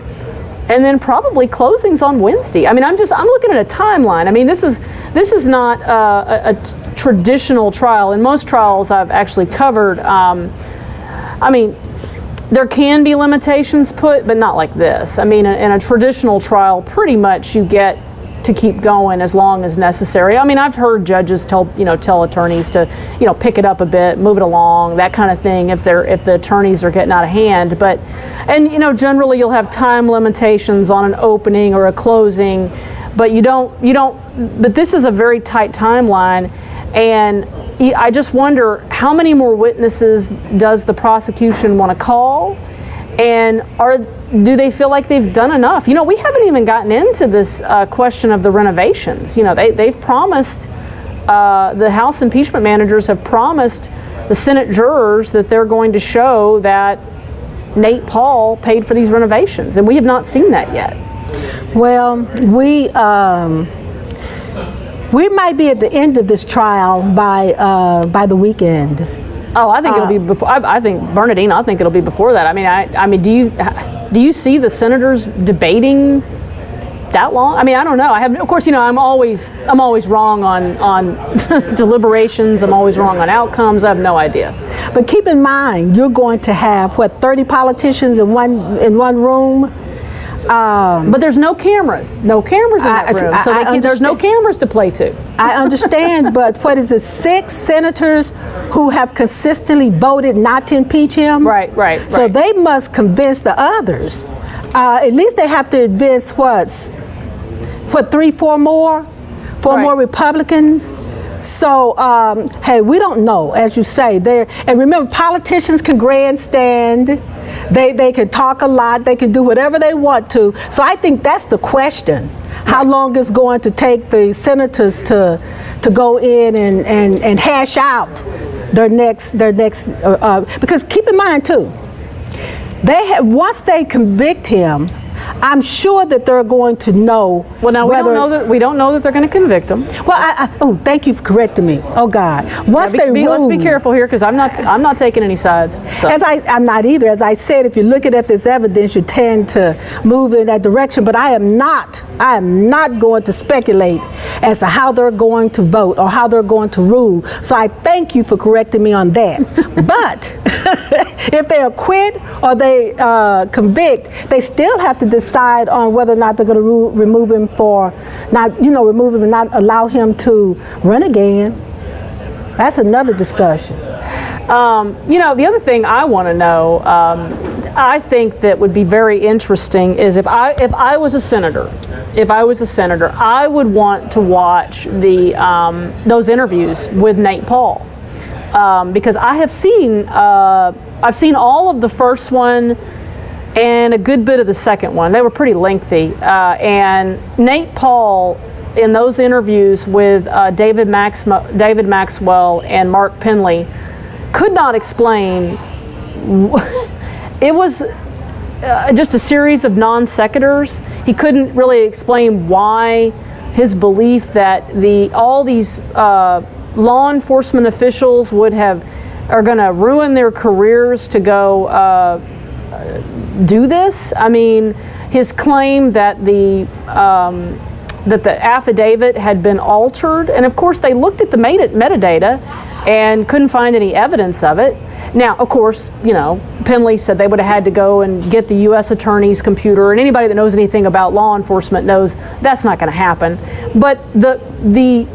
And then probably closings on Wednesday. I mean, I'm looking at a timeline. I mean, this is not a traditional trial. In most trials I've actually covered, I mean, there can be limitations put, but not like this. I mean, in a traditional trial, pretty much you get to keep going as long as necessary. I mean, I've heard judges tell attorneys to, pick it up a bit, move it along, that kind of thing if the attorneys are getting out of hand. But generally you'll have time limitations on an opening or a closing, but but this is a very tight timeline, and I just wonder how many more witnesses does the prosecution want to call? And do they feel like they've done enough? We haven't even gotten into this question of the renovations. They've promised, the House impeachment managers have promised the Senate jurors that they're going to show that Nate Paul paid for these renovations, and we have not seen that yet. Well, We might be at the end of this trial by the weekend. Oh, I think it'll be before. I think Bernardine. I think it'll be before that. I mean, do you see the senators debating that long? I mean, I don't know. Of course, I'm always wrong on deliberations. I'm always wrong on outcomes. I have no idea. But keep in mind, you're going to have 30 politicians in one room. But there's no cameras. No cameras in that room. So there's no cameras to play to. I understand, but what is it, 6 senators who have consistently voted not to impeach him? Right. So they must convince the others. At least they have to convince, 3-4 more? Four more Republicans? So, hey, we don't know, as you say. And remember, politicians can grandstand. They can talk a lot. They can do whatever they want to. So I think that's the question. How long is going to take the senators to go in and hash out their next because keep in mind too, once they convict him, I'm sure that they're going to know. Well, now we don't know that they're going to convict him. Well, thank you for correcting me. Oh God, let's be careful here because I'm not taking any sides. So. I'm not either. As I said, if you're looking at this evidence, you tend to move in that direction. But I am not going to speculate as to how they're going to vote or how they're going to rule. So I thank you for correcting me on that. But if they acquit or they convict, they still have to decide on whether or not they're going to remove him remove him and not allow him to run again. That's another discussion. The other thing I want to know, I think that would be very interesting is if I was a senator, I would want to watch those interviews with Nate Paul. Because I've seen all of the first one and a good bit of the second one. They were pretty lengthy. And Nate Paul, in those interviews with David Maxwell and Mark Penley, could not explain. It was just a series of non sequiturs. He couldn't really explain why his belief that all these law enforcement officials are going to ruin their careers to go do this. I mean, his claim that the affidavit had been altered, and of course they looked at the metadata and couldn't find any evidence of it. Now, of course, Penley said they would have had to go and get the U.S. Attorney's computer, and anybody that knows anything about law enforcement knows that's not going to happen. But the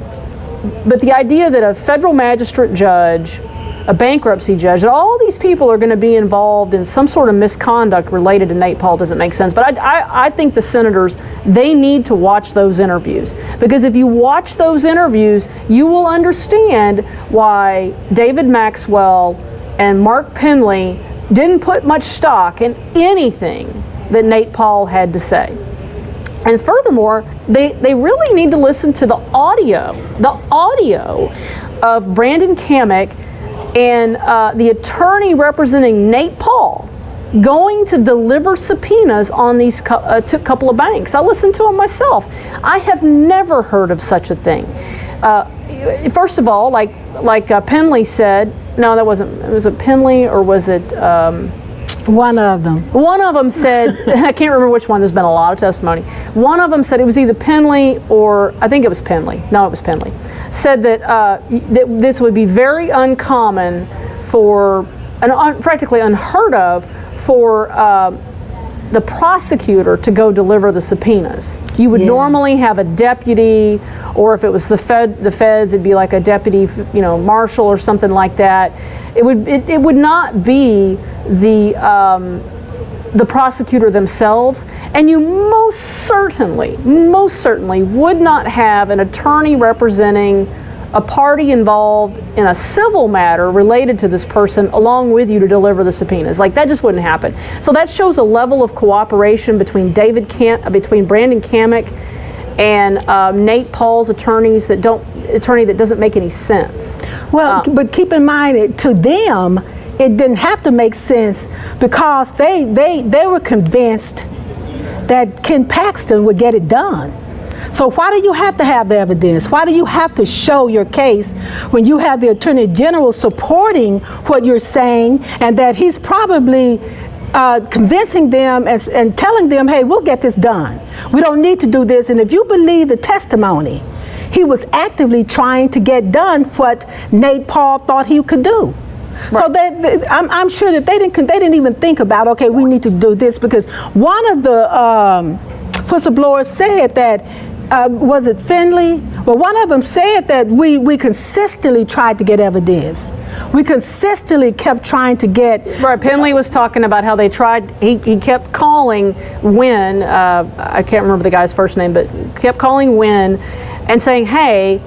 idea that a federal magistrate judge, a bankruptcy judge, that all these people are going to be involved in some sort of misconduct related to Nate Paul doesn't make sense. But I think the senators, they need to watch those interviews. Because if you watch those interviews, you will understand why David Maxwell and Mark Penley didn't put much stock in anything that Nate Paul had to say. And furthermore, they really need to listen to the audio of Brandon Kamek and the attorney representing Nate Paul going to deliver subpoenas on these couple of banks. I listened to them myself. I have never heard of such a thing. First of all, like Penley said, no, that wasn't. Was it Penley or was it? One of them. One of them said, I can't remember which one. There's been a lot of testimony. One of them said it was either Penley or I think it was Penley. No, it was Penley. Said that this would be very uncommon and practically unheard of for the prosecutor to go deliver the subpoenas. You would normally have a deputy, or if it was the feds, it'd be like a deputy, marshal or something like that. It would not be the prosecutor themselves, and you most certainly would not have an attorney representing a party involved in a civil matter related to this person along with you to deliver the subpoenas. Like, that just wouldn't happen. So that shows a level of cooperation between between Brandon Kamek and Nate Paul's attorney that doesn't make any sense. Well, but keep in mind, to them, it didn't have to make sense because they were convinced that Ken Paxton would get it done. So why do you have to have evidence? Why do you have to show your case when you have the Attorney General supporting what you're saying, and that he's probably convincing them and telling them, hey, we'll get this done. We don't need to do this. And if you believe the testimony, he was actively trying to get done what Nate Paul thought he could do. Right. So I'm sure that they didn't even think about, okay, we need to do this, because one of the whistleblowers said that, was it Finley? Well, one of them said that we consistently tried to get evidence. We consistently kept trying to get... Right, Finley was talking about how they tried, he kept calling Wynn, I can't remember the guy's first name, but kept calling Wynn and saying, hey,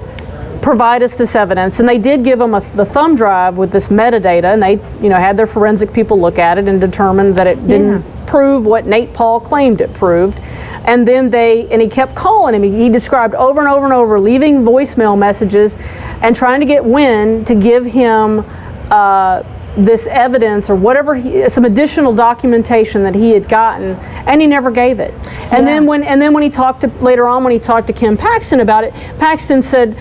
provide us this evidence. And they did give them the thumb drive with this metadata, and they had their forensic people look at it and determined that it didn't prove what Nate Paul claimed it proved. And then he kept calling him. He described over and over and over, leaving voicemail messages and trying to get Wynn to give him this evidence or whatever, some additional documentation that he had gotten, and he never gave it. And then when he talked to Ken Paxton about it, Paxton said,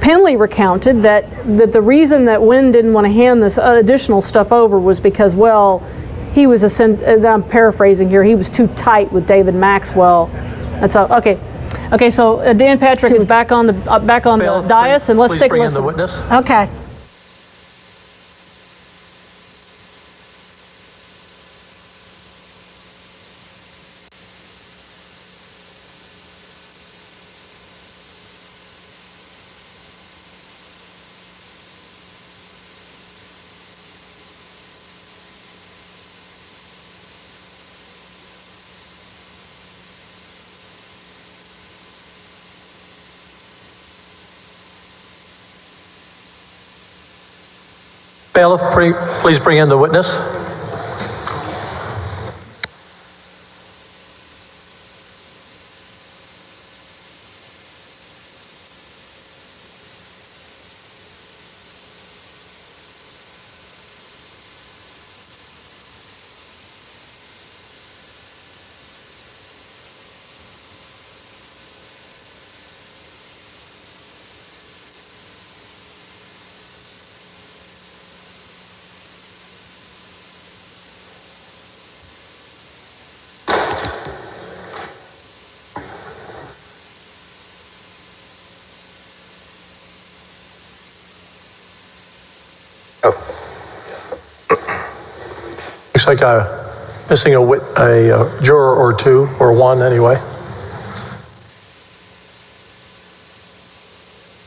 Penley recounted that the reason that Wynn didn't want to hand this additional stuff over was because, well, he was I'm paraphrasing here, he was too tight with David Maxwell. And so, okay, so Dan Patrick is back on the dais, and let's take a listen. Please bring in the witness. Okay. Bailiff, please bring in the witness. Looks like missing a juror or two, or one anyway.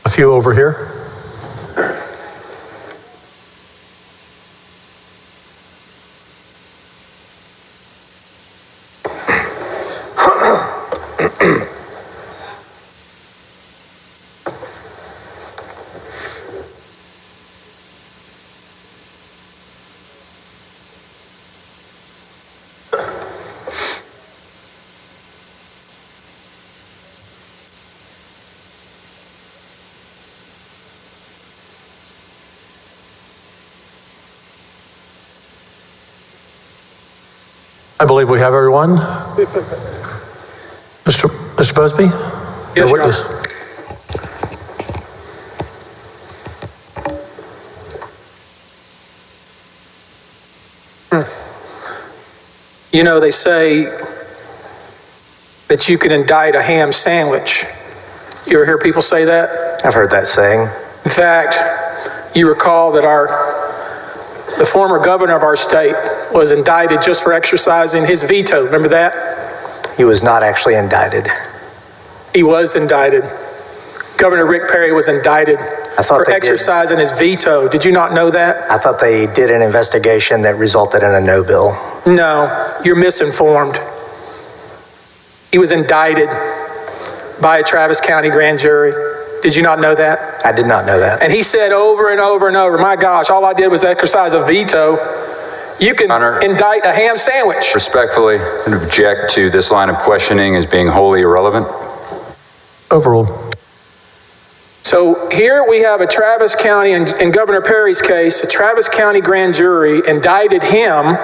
A few over here. I believe we have everyone. Mr. Busby? Yes, your witness. You know, they say that you can indict a ham sandwich. You ever hear people say that? I've heard that saying. In fact, you recall that the former governor of our state was indicted just for exercising his veto. Remember that? He was not actually indicted. He was indicted. Governor Rick Perry was indicted for exercising his veto. Did you not know that? I thought they did an investigation that resulted in a no bill. No, you're misinformed. He was indicted by a Travis County grand jury. Did you not know that? I did not know that. And he said over and over and over, my gosh, all I did was exercise a veto. You can indict a ham sandwich. Respectfully, and object to this line of questioning as being wholly irrelevant. Overruled. So here we have a Travis County, in Governor Perry's case, a Travis County grand jury indicted him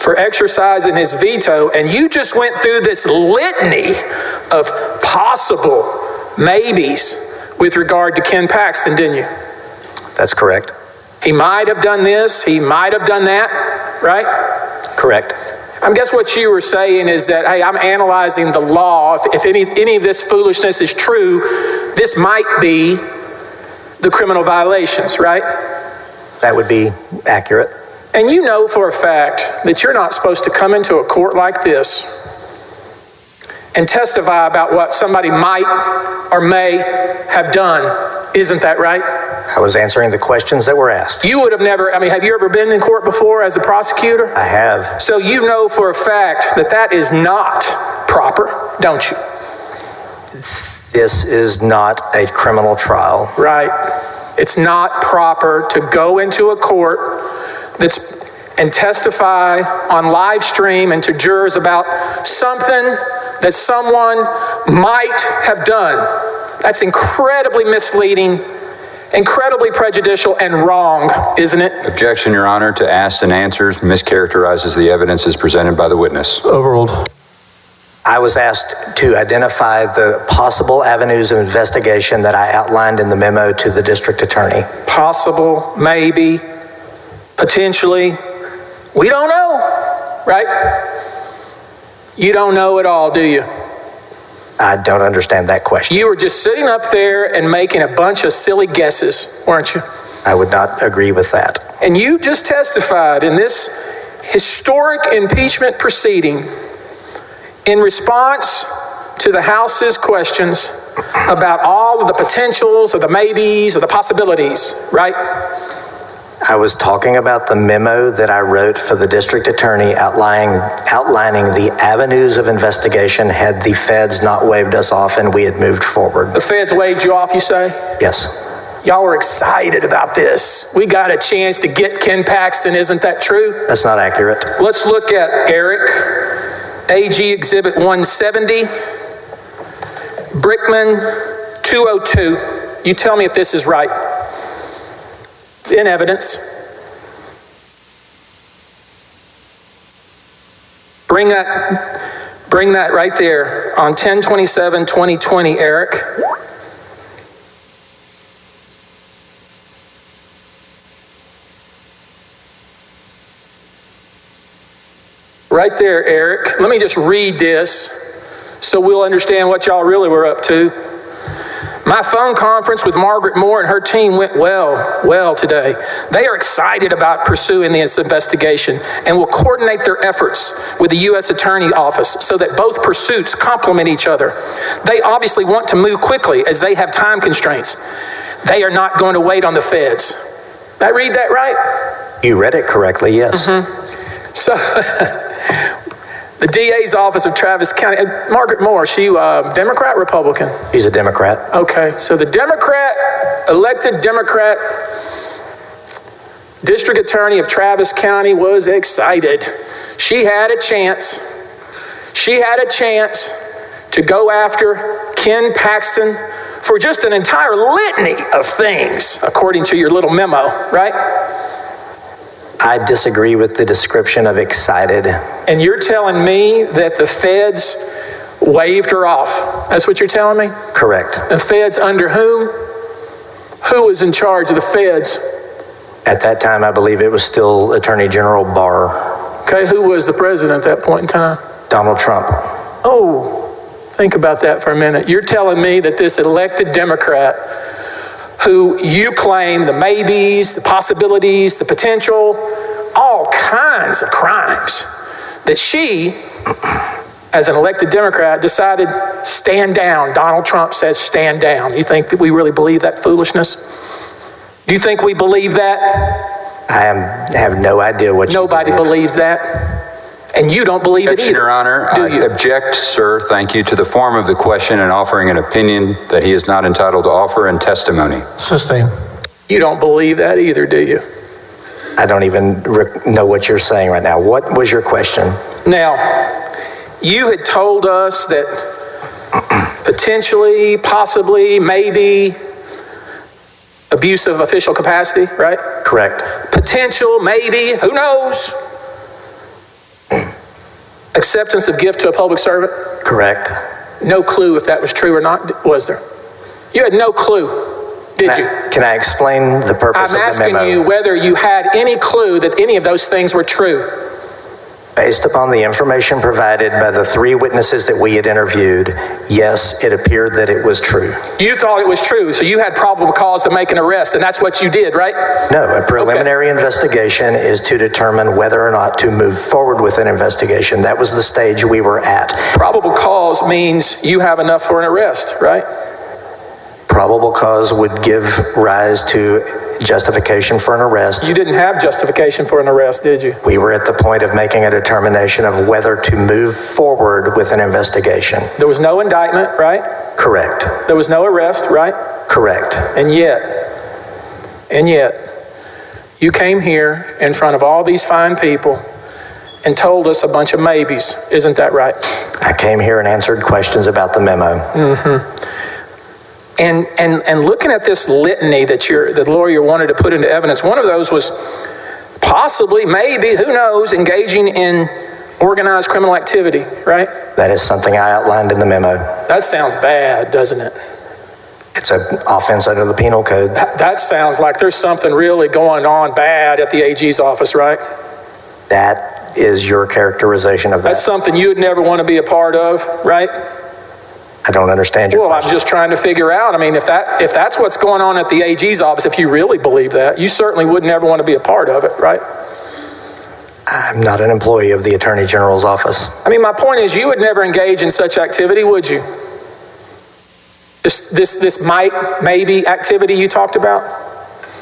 for exercising his veto, and you just went through this litany of possible maybes with regard to Ken Paxton, didn't you? That's correct. He might have done this, he might have done that, right? Correct. I guess what you were saying is that, hey, I'm analyzing the law. If any of this foolishness is true, this might be the criminal violations, right? That would be accurate. And you know for a fact that you're not supposed to come into a court like this and testify about what somebody might or may have done. Isn't that right? I was answering the questions that were asked. You would have never, have you ever been in court before as a prosecutor? I have. So you know for a fact that that is not proper, don't you? This is not a criminal trial. Right. It's not proper to go into a court and testify on live stream and to jurors about something that someone might have done. That's incredibly misleading, incredibly prejudicial, and wrong, isn't it? Objection, Your Honor, to asked and answers mischaracterizes the evidence as presented by the witness. Overruled. I was asked to identify the possible avenues of investigation that I outlined in the memo to the district attorney. Possible, maybe, potentially. We don't know, right? You don't know it all, do you? I don't understand that question. You were just sitting up there and making a bunch of silly guesses, weren't you? I would not agree with that. And you just testified in this historic impeachment proceeding in response to the House's questions about all of the potentials or the maybes or the possibilities, right? I was talking about the memo that I wrote for the district attorney outlining the avenues of investigation had the feds not waved us off and we had moved forward. The feds waved you off, you say? Yes. Y'all were excited about this. We got a chance to get Ken Paxton, isn't that true? That's not accurate. Let's look at Eric, AG Exhibit 170, Brickman 202. You tell me if this is right. It's in evidence. Bring that right there on 10/27/2020, Eric. Right there, Eric. Let me just read this so we'll understand what y'all really were up to. My phone conference with Margaret Moore and her team went well today. They are excited about pursuing this investigation and will coordinate their efforts with the U.S. Attorney Office so that both pursuits complement each other. They obviously want to move quickly as they have time constraints. They are not going to wait on the feds. Did I read that right? You read it correctly, yes. So, the DA's office of Travis County, Margaret Moore, she Democrat, Republican? She's a Democrat. Okay, so the elected Democrat district attorney of Travis County was excited. She had a chance to go after Ken Paxton for just an entire litany of things, according to your little memo, right? I disagree with the description of excited. And you're telling me that the feds waved her off. That's what you're telling me? Correct. The feds under whom? Who was in charge of the feds? At that time, I believe it was still Attorney General Barr. Okay, who was the president at that point in time? Donald Trump. Oh, think about that for a minute. You're telling me that this elected Democrat, who you claim the maybes, the possibilities, the potential, all kinds of crimes, that she, as an elected Democrat, decided, stand down. Donald Trump says stand down. You think that we really believe that foolishness? Do you think we believe that? I have no idea what Nobody believes that. And you don't believe it either. Your Honor, I object, sir, thank you, to the form of the question and offering an opinion that he is not entitled to offer in testimony. Sustain. You don't believe that either, do you? I don't even know what you're saying right now. What was your question? Now, you had told us that potentially, possibly, maybe abuse of official capacity, right? Correct. Potential, maybe, who knows? Acceptance of gift to a public servant? Correct. No clue if that was true or not, was there? You had no clue, did you? Can I explain the purpose I'm of the memo? asking you whether you had any clue that any of those things were true. Based upon the information provided by the 3 witnesses that we had interviewed, yes, it appeared that it was true. You thought it was true, so you had probable cause to make an arrest, and that's what you did, right? No, a preliminary investigation is to determine whether or not to move forward with an investigation. That was the stage we were at. Probable cause means you have enough for an arrest, right? Probable cause would give rise to justification for an arrest. You didn't have justification for an arrest, did you? We were at the point of making a determination of whether to move forward with an investigation. There was no indictment, right? Correct. There was no arrest, right? Correct. And yet, you came here in front of all these fine people and told us a bunch of maybes. Isn't that right? I came here and answered questions about the memo. Mm-hmm. And looking at this litany that the lawyer wanted to put into evidence, one of those was possibly, maybe, who knows, engaging in organized criminal activity, right? That is something I outlined in the memo. That sounds bad, doesn't it? It's an offense under the penal code. That sounds like there's something really going on bad at the AG's office, right? That is your characterization of that. That's something you'd never want to be a part of, right? I don't understand your question. I'm just trying to figure out. I mean, if that's what's going on at the AG's office, if you really believe that, you certainly wouldn't ever want to be a part of it, right? I'm not an employee of the Attorney General's office. I mean, my point is, you would never engage in such activity, would you? This maybe activity you talked about?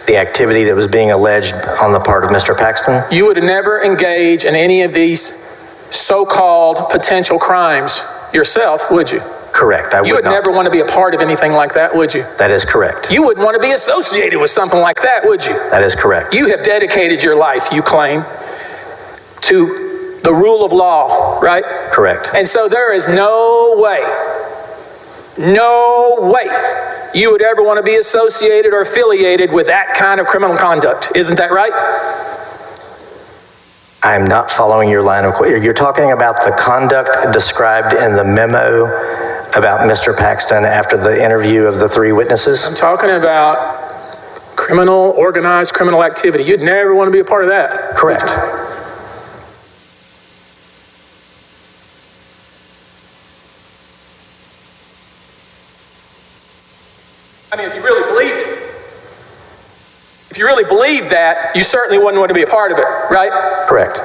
The activity that was being alleged on the part of Mr. Paxton? You would never engage in any of these so-called potential crimes yourself, would you? Correct, I would not. You would never want to be a part of anything like that, would you? That is correct. You wouldn't want to be associated with something like that, would you? That is correct. You have dedicated your life, you claim, to the rule of law, right? Correct. And so there is no way you would ever want to be associated or affiliated with that kind of criminal conduct. Isn't that right? I'm not following your line of questioning. You're talking about the conduct described in the memo about Mr. Paxton after the interview of the 3 witnesses? I'm talking about organized criminal activity. You'd never want to be a part of that. Correct. I mean, if you really believed that, you certainly wouldn't want to be a part of it, right? Correct.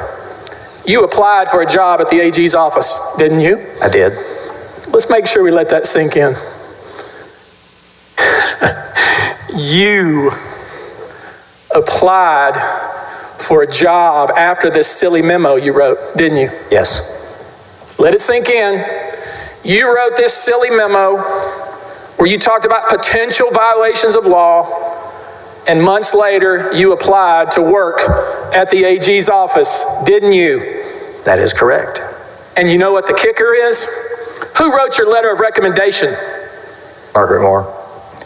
You applied for a job at the AG's office, didn't you? I did. Let's make sure we let that sink in. You applied for a job after this silly memo you wrote, didn't you? Yes. Let it sink in. You wrote this silly memo where you talked about potential violations of law, and months later, you applied to work at the AG's office, didn't you? That is correct. And you know what the kicker is? Who wrote your letter of recommendation? Margaret Moore.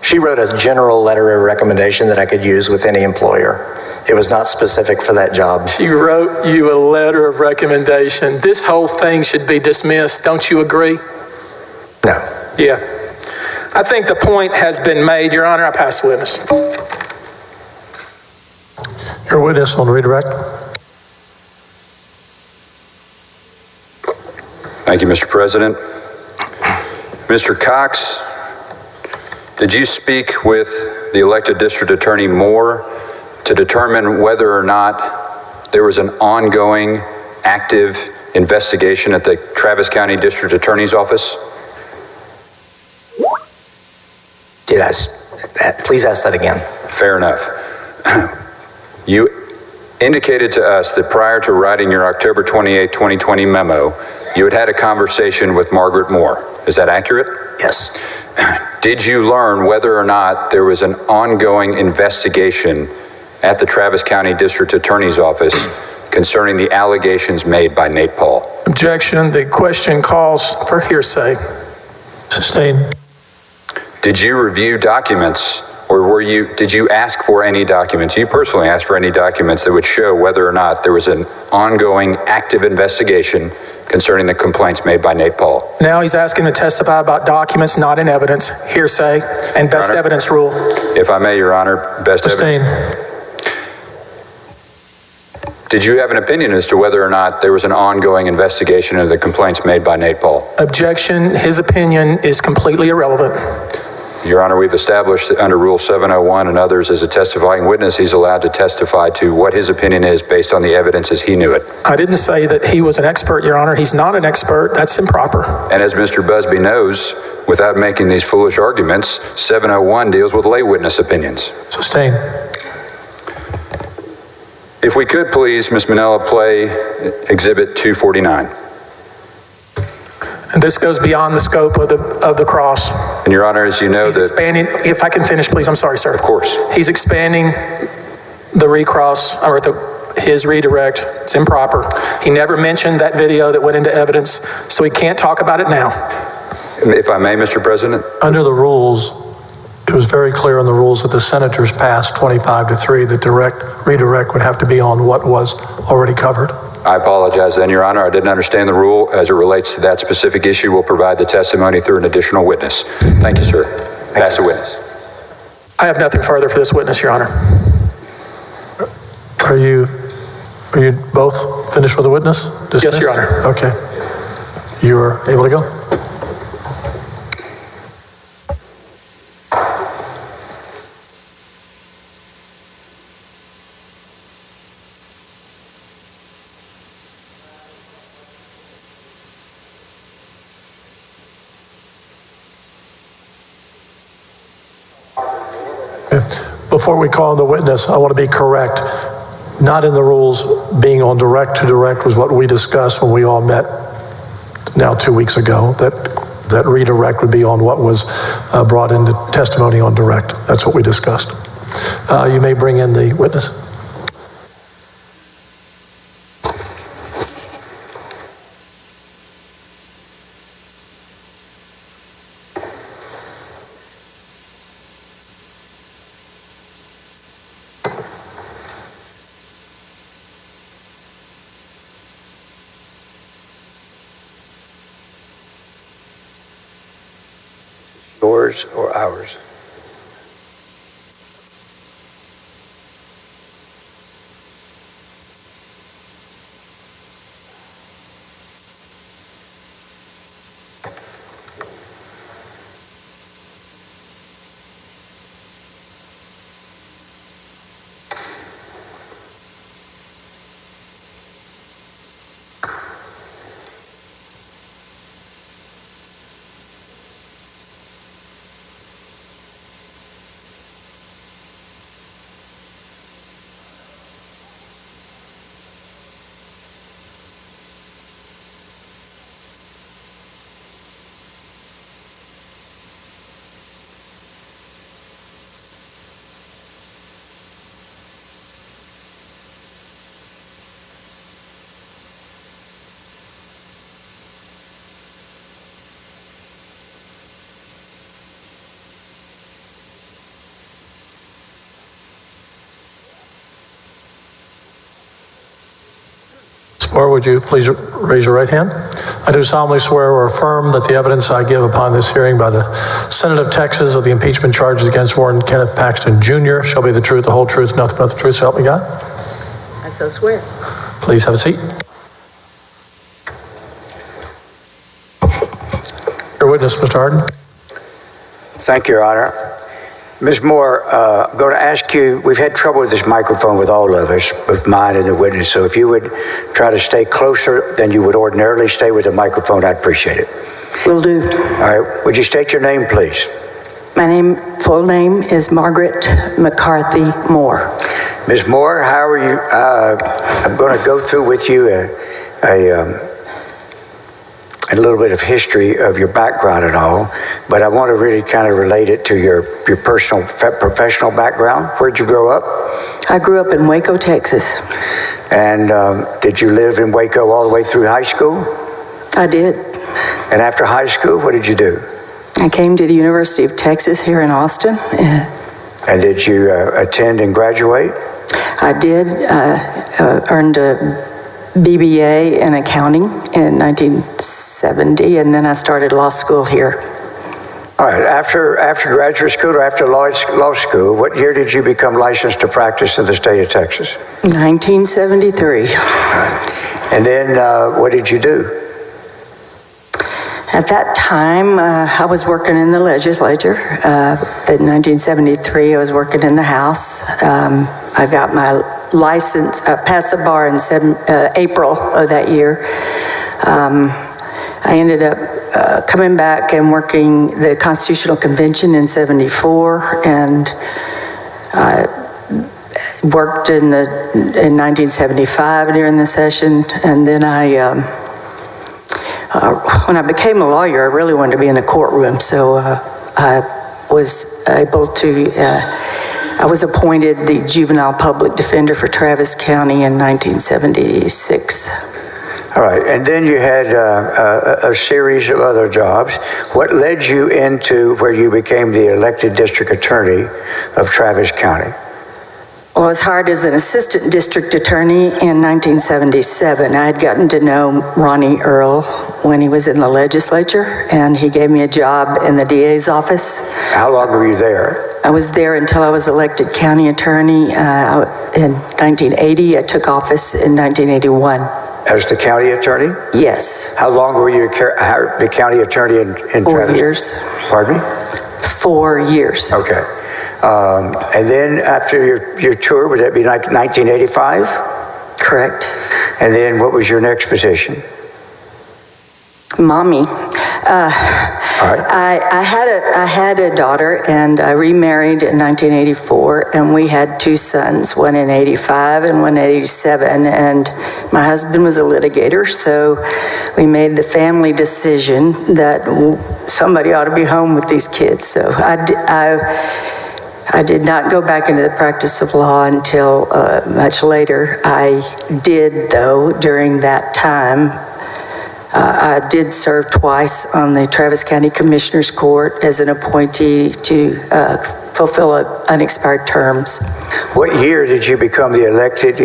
She wrote a general letter of recommendation that I could use with any employer. It was not specific for that job. She wrote you a letter of recommendation. This whole thing should be dismissed. Don't you agree? No. Yeah. I think the point has been made. Your Honor, I pass the witness. Your witness on redirect. Thank you, Mr. President. Mr. Cox, did you speak with the elected district attorney Moore to determine whether or not there was an ongoing active investigation at the Travis County District Attorney's Office? Did I? Please ask that again. Fair enough. You indicated to us that prior to writing your October 28, 2020 memo, you had had a conversation with Margaret Moore. Is that accurate? Yes. Did you learn whether or not there was an ongoing investigation at the Travis County District Attorney's Office concerning the allegations made by Nate Paul? Objection. The question calls for hearsay. Sustained. Did you review documents or did you ask for any documents? You personally asked for any documents that would show whether or not there was an ongoing active investigation concerning the complaints made by Nate Paul? Now he's asking to testify about documents not in evidence, hearsay, and best evidence rule. If I may, Your Honor, best evidence. Did you have an opinion as to whether or not there was an ongoing investigation into the complaints made by Nate Paul? Objection. His opinion is completely irrelevant. Your Honor, we've established that under Rule 701 and others, as a testifying witness, he's allowed to testify to what his opinion is based on the evidence as he knew it. I didn't say that he was an expert, Your Honor. He's not an expert. That's improper. And as Mr. Busby knows, without making these foolish arguments, 701 deals with lay witness opinions. Sustained. If we could please, Ms. Manella, play Exhibit 249. And this goes beyond the scope of the cross. And Your Honor, as you know, he's expanding. If I can finish, please. I'm sorry, sir. Of course. He's expanding the recross or his redirect. It's improper. He never mentioned that video that went into evidence, so he can't talk about it now. If I may, Mr. President. Under the rules, it was very clear in the rules that the senators passed 25-3 that redirect would have to be on what was already covered. I apologize then, Your Honor. I didn't understand the rule as it relates to that specific issue. We'll provide the testimony through an additional witness. Thank you, sir. Pass the witness. I have nothing further for this witness, Your Honor. Are you both finished with the witness? Dismissed? Yes, Your Honor. Okay. You are able to go? Before we call the witness, I want to be correct. Not in the rules, being on direct to direct was what we discussed when we all met now 2 weeks ago, that redirect would be on what was brought into testimony on direct. That's what we discussed. You may bring in the witness. Yours or ours? Or would you please raise your right hand? I do solemnly swear or affirm that the evidence I give upon this hearing by the Senate of Texas of the impeachment charges against Warden Kenneth Paxton Jr. shall be the truth, the whole truth, nothing but the truth, so help me God. I so swear. Please have a seat. Your witness, Mr. Hardin. Thank you, Your Honor. Ms. Moore, I'm going to ask you, we've had trouble with this microphone with all of us, with mine and the witness, so if you would try to stay closer than you would ordinarily stay with the microphone, I'd appreciate it. Will do. All right, would you state your name, please? My full name is Margaret McCarthy Moore. Ms. Moore, how are you? I'm going to go through with you a little bit of history of your background and all, but I want to really kind of relate it to your personal, professional background. Where'd you grow up? I grew up in Waco, Texas. And did you live in Waco all the way through high school? I did. And after high school, what did you do? I came to the University of Texas here in Austin And did you attend and graduate? I did. Earned a BBA in accounting in 1970, and then I started law school here. All right, after graduate school or after law school, what year did you become licensed to practice in the state of Texas? 1973. And then what did you do? At that time, I was working in the legislature. In 1973, I was working in the House. I got my license, passed the bar in April of that year. I ended up coming back and working the Constitutional Convention in 74, and I worked in 1975 during the session, and then when I became a lawyer, I really wanted to be in a courtroom, so I was able to, I was appointed the Juvenile Public Defender for Travis County in 1976. All right, and then you had a series of other jobs. What led you into where you became the elected district attorney of Travis County? Well, I was hired as an assistant district attorney in 1977. I had gotten to know Ronnie Earl when he was in the legislature, and he gave me a job in the DA's office. How long were you there? I was there until I was elected county attorney in 1980. I took office in 1981. As the county attorney? Yes. How long were you the county attorney in Travis? 4 years. Pardon me? 4 years. Okay. And then after your tour, would that be like 1985? Correct. And then what was your next position? Mommy. All right. I had a daughter, and I remarried in 1984, and we had two sons, one in 85 and one in 87, and my husband was a litigator, so we made the family decision that somebody ought to be home with these kids. So I did not go back into the practice of law until much later. I did, though, during that time. I did serve twice on the Travis County Commissioner's Court as an appointee to fulfill unexpired terms. What year did you become the elected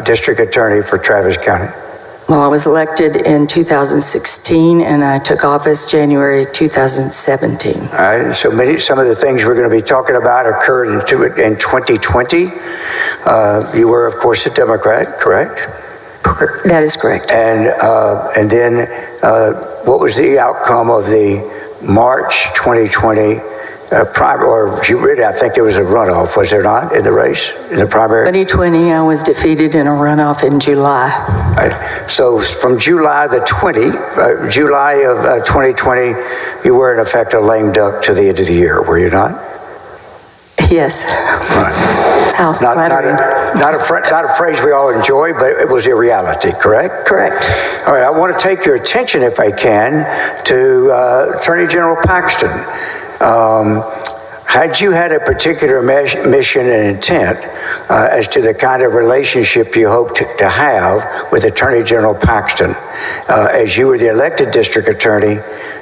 district attorney for Travis County? Well, I was elected in 2016, and I took office January 2017. All right, so some of the things we're going to be talking about occurred in 2020. You were, of course, a Democrat, correct? That is correct. And then what was the outcome of the March 2020 primary, or really, I think there was a runoff, was there not, in the race, in the primary? 2020, I was defeated in a runoff in July. Right. So from July of 2020, you were in effect a lame duck to the end of the year, were you not? Yes. Right. How flattering. Not a phrase we all enjoy, but it was a reality, correct? Correct. All right, I want to take your attention, if I can, to Attorney General Paxton. Had you had a particular mission and intent as to the kind of relationship you hoped to have with Attorney General Paxton, as you were the elected district attorney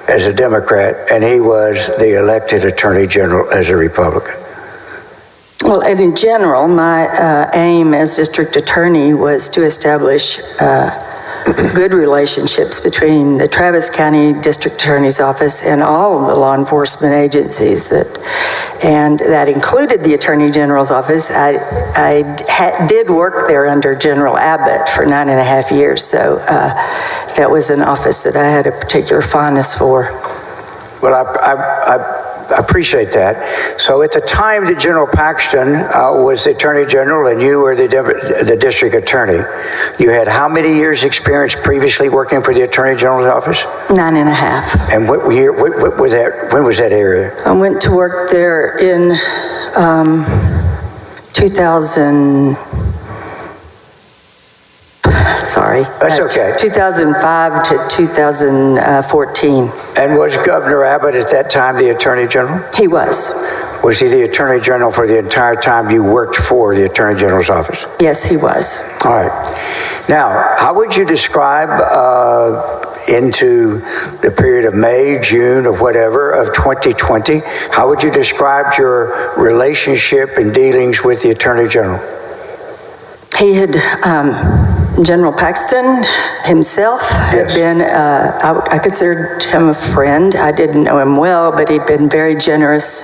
as a Democrat, and he was the elected Attorney General as a Republican? Well, and in general, my aim as district attorney was to establish good relationships between the Travis County District Attorney's Office and all of the law enforcement agencies, and that included the Attorney General's Office. I did work there under General Abbott for 9.5 years, so that was an office that I had a particular fondness for. Well, I appreciate that. So at the time that General Paxton was the Attorney General and you were the District Attorney, you had how many years experience previously working for the Attorney General's office? 9.5. And what year, what was that, when was that area? I went to work there in 2000. Sorry. That's okay. 2005 to 2014. And was Governor Abbott at that time the Attorney General? He was. Was he the Attorney General for the entire time you worked for the Attorney General's office? Yes, he was. All right. Now, how would you describe into the period of May, June, or whatever of 2020. How would you describe your relationship and dealings with the Attorney General? He had, General Paxton himself had been, I considered him a friend. I didn't know him well, but he'd been very generous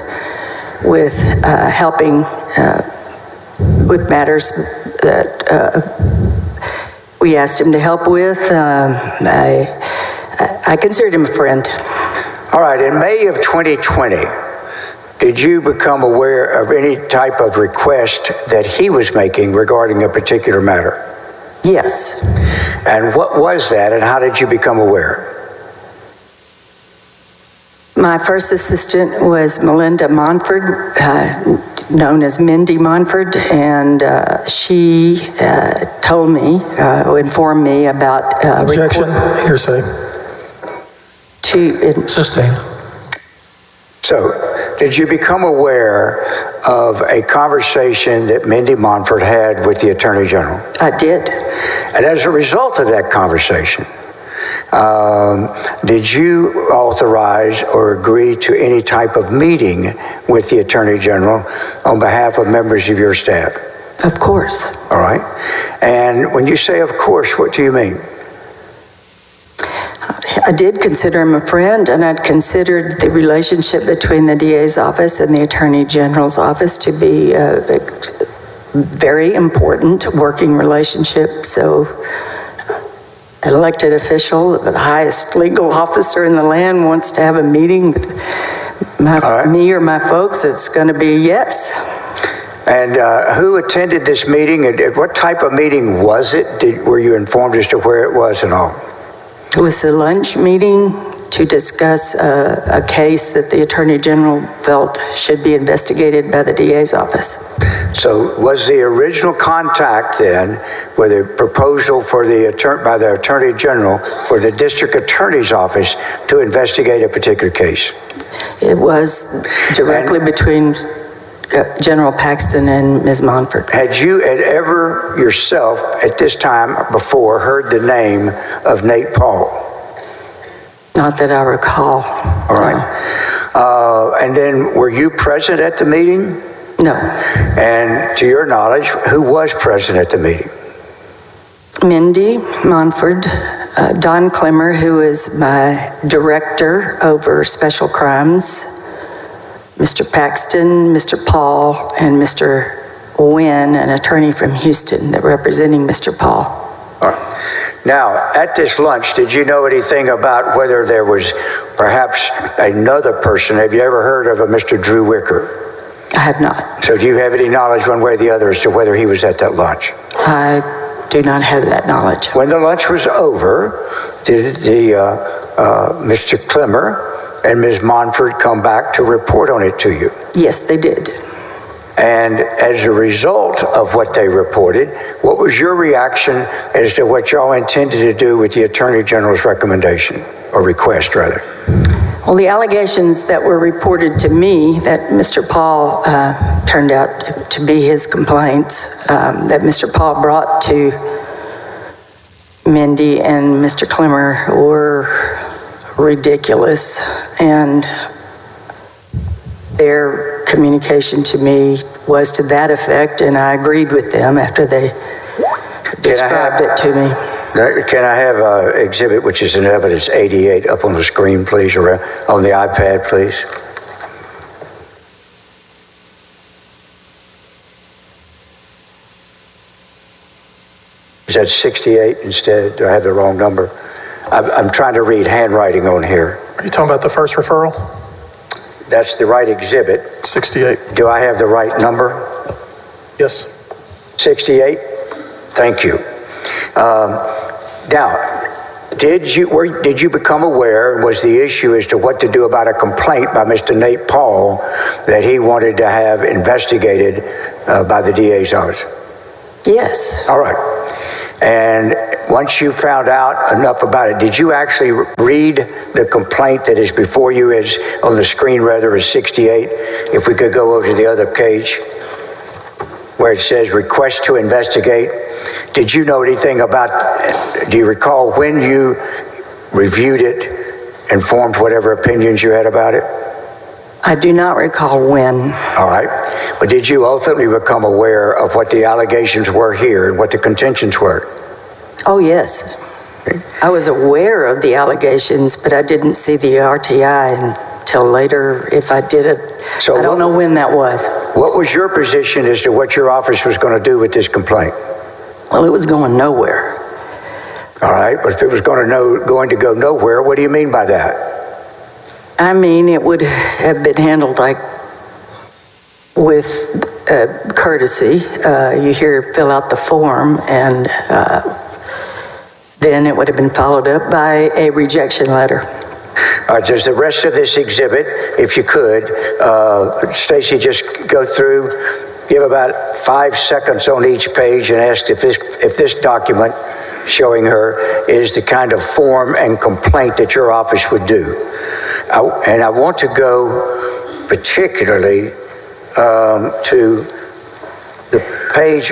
with helping with matters that we asked him to help with. I considered him a friend. All right, in May of 2020, did you become aware of any type of request that he was making regarding a particular matter? Yes. And what was that, and how did you become aware? My first assistant was Melinda Monford, known as Mindy Monford, and she told me, informed me about... Objection, hearsay. Sustained. So, did you become aware of a conversation that Mindy Monford had with the Attorney General? I did. And as a result of that conversation, did you authorize or agree to any type of meeting with the Attorney General on behalf of members of your staff? Of course. All right. And when you say of course, what do you mean? I did consider him a friend, and I'd considered the relationship between the DA's office and the Attorney General's office to be a very important working relationship. So an elected official, the highest legal officer in the land, wants to have a meeting with me or my folks, it's going to be yes. And who attended this meeting? And what type of meeting was it? Were you informed as to where it was and all? It was a lunch meeting to discuss a case that the Attorney General felt should be investigated by the DA's office. So was the original contact then with a proposal for by the Attorney General for the District Attorney's Office to investigate a particular case? It was directly between General Paxton and Ms. Monford. Had you ever yourself at this time before heard the name of Nate Paul? Not that I recall. All right. And then were you present at the meeting? No. And to your knowledge, who was present at the meeting? Mindy Monford, Don Clemmer, who is my director over special crimes, Mr. Paxton, Mr. Paul, and Mr. Wynn, an attorney from Houston, that representing Mr. Paul. All right. Now, at this lunch, did you know anything about whether there was perhaps another person? Have you ever heard of a Mr. Drew Wicker? I have not. So do you have any knowledge one way or the other as to whether he was at that lunch? I do not have that knowledge. When the lunch was over, did Mr. Clemmer and Ms. Monford come back to report on it to you? Yes, they did. And as a result of what they reported, what was your reaction as to what y'all intended to do with the Attorney General's recommendation, or request rather? Well, the allegations that were reported to me that Mr. Paul turned out to be his complaints that Mr. Paul brought to Mindy and Mr. Clemmer were ridiculous, and their communication to me was to that effect, and I agreed with them after they described it to me. Can I have exhibit, which is in evidence 88, up on the screen, please, or on the iPad, please? Is that 68 instead? Do I have the wrong number? I'm trying to read handwriting on here. Are you talking about the first referral? That's the right exhibit. 68. Do I have the right number? Yes. 68? Thank you. Now, did you become aware, and was the issue as to what to do about a complaint by Mr. Nate Paul that he wanted to have investigated by the DA's office? Yes. All right. And once you found out enough about it, did you actually read the complaint that is before you, is on the screen rather, is 68? If we could go over to the other page where it says request to investigate. Did you know anything about, do you recall when you reviewed it, and formed whatever opinions you had about it? I do not recall when. All right. But did you ultimately become aware of what the allegations were here and what the contentions were? Oh, yes. I was aware of the allegations, but I didn't see the RTI until later. If I did it, I don't know when that was. What was your position as to what your office was going to do with this complaint? Well, it was going nowhere. All right, but if it was going to go nowhere, what do you mean by that? I mean, it would have been handled like with courtesy. You hear fill out the form, and then it would have been followed up by a rejection letter. All right, does the rest of this exhibit, if you could, Stacy, just go through, give about 5 seconds on each page and ask if this document showing her is the kind of form and complaint that your office would do. And I want to go particularly to the page.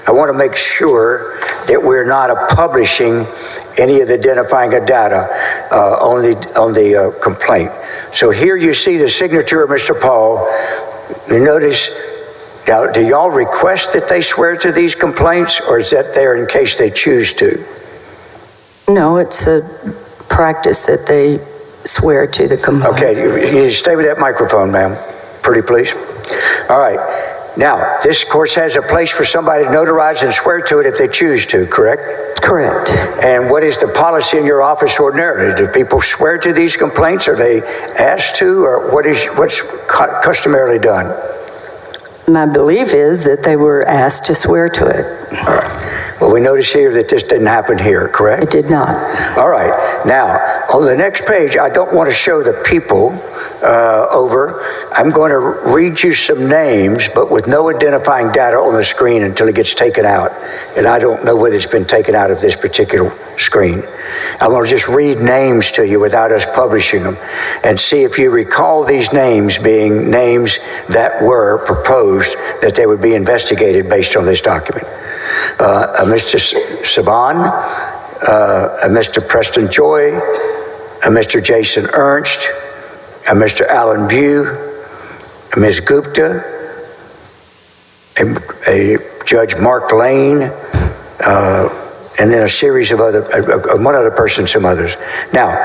I want to make sure that we're not publishing any of the identifying data on the complaint. So here you see the signature of Mr. Paul. You notice, now, do y'all request that they swear to these complaints, or is that there in case they choose to? No, it's a practice that they swear to the complaint. Okay, you stay with that microphone, ma'am. Pretty please. All right. Now, this, of course, has a place for somebody to notarize and swear to it if they choose to, correct? Correct. And what is the policy in your office ordinarily? Do people swear to these complaints? Are they asked to, or what's customarily done? My belief is that they were asked to swear to it. All right. Well, we notice here that this didn't happen here, correct? It did not. All right. Now, on the next page, I don't want to show the people over. I'm going to read you some names, but with no identifying data on the screen until it gets taken out. And I don't know whether it's been taken out of this particular screen. I'm going to just read names to you without us publishing them and see if you recall these names being names that were proposed that they would be investigated based on this document. Mr. Saban, Mr. Preston Joy, Mr. Jason Ernst, Mr. Alan Bew, Ms. Gupta, a Judge Mark Lane, and then a series of one other person, some others. Now,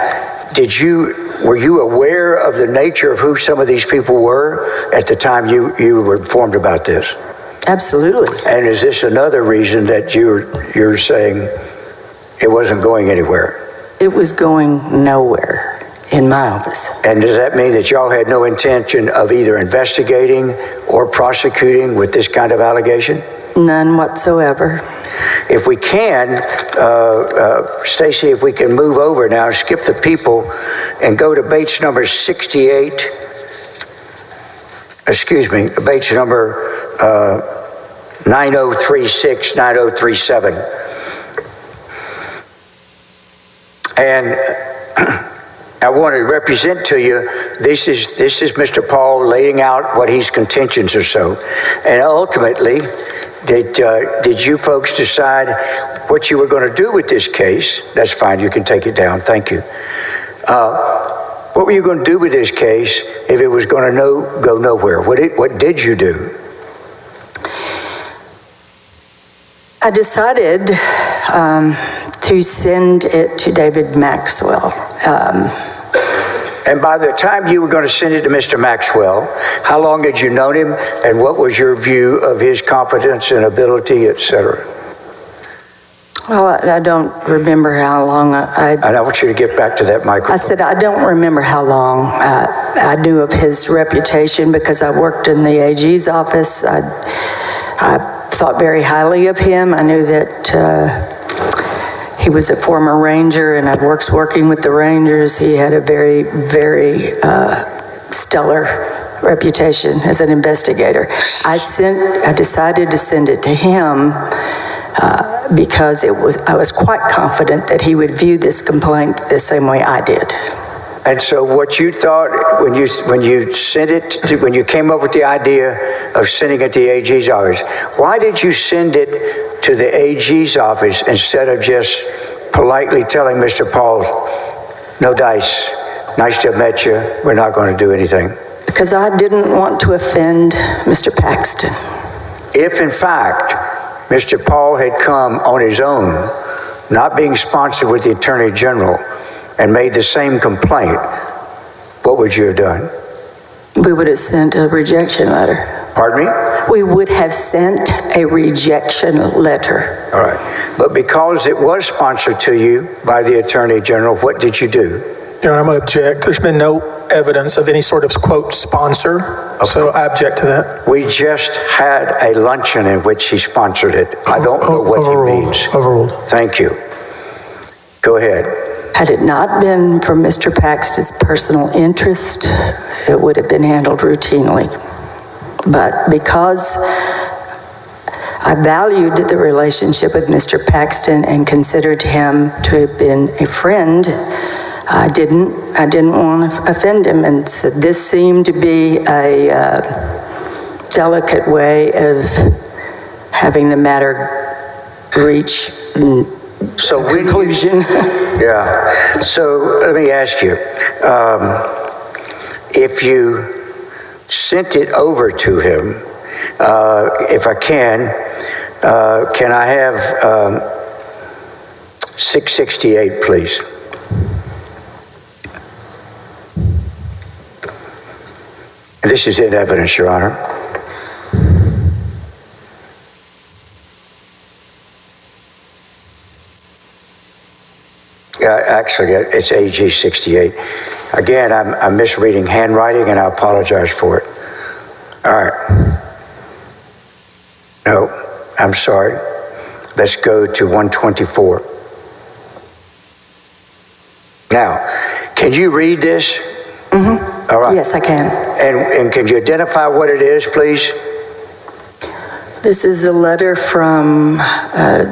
were you aware of the nature of who some of these people were at the time you were informed about this? Absolutely. And is this another reason that you're saying it wasn't going anywhere? It was going nowhere in my office. And does that mean that y'all had no intention of either investigating or prosecuting with this kind of allegation? None whatsoever. If we can, Stacy, if we can move over now, skip the people and go to Bates number 68. Excuse me, Bates number 9036, 9037. And I want to represent to you, this is Mr. Paul laying out what his contentions are so. And ultimately, did you folks decide what you were going to do with this case? That's fine, you can take it down, thank you. What were you going to do with this case if it was going to go nowhere? What did you do? I decided to send it to David Maxwell. And by the time you were going to send it to Mr. Maxwell, how long had you known him, and what was your view of his competence and ability, etc.? Well, I don't remember how long And I want you to get back to that microphone. I said I don't remember how long. I knew of his reputation because I worked in the AG's office. I thought very highly of him. I knew that he was a former Ranger, and I'd working with the Rangers. He had a very, very stellar reputation as an investigator. I decided to send it to him because I was quite confident that he would view this complaint the same way I did. And so what you thought when you sent it, when you came up with the idea of sending it to the AG's office, why did you send it to the AG's office instead of just politely telling Mr. Paul, No dice. Nice to have met you. We're not going to do anything. Because I didn't want to offend Mr. Paxton. If, in fact, Mr. Paul had come on his own, not being sponsored with the Attorney General, and made the same complaint, what would you have done? We would have sent a rejection letter. Pardon me? We would have sent a rejection letter. All right. But because it was sponsored to you by the Attorney General, what did you do? Your Honor, I'm going to object. There's been no evidence of any sort of, quote, sponsor, so I object to that. We just had a luncheon in which he sponsored it. I don't know what he means. Overruled. Thank you. Go ahead. Had it not been for Mr. Paxton's personal interest, it would have been handled routinely. But because I valued the relationship with Mr. Paxton and considered him to have been a friend, I didn't want to offend him, and so this seemed to be a delicate way of having the matter reach conclusion. Yeah. So let me ask you, if you sent it over to him, if I can I have 668, please? This is in evidence, Your Honor. Actually, it's AG 68. Again, I'm misreading handwriting, and I apologize for it. All right. No, I'm sorry. Let's go to 124. Now, can you read this? Mm-hmm. All right. Yes, I can. And can you identify what it is, please? This is a letter from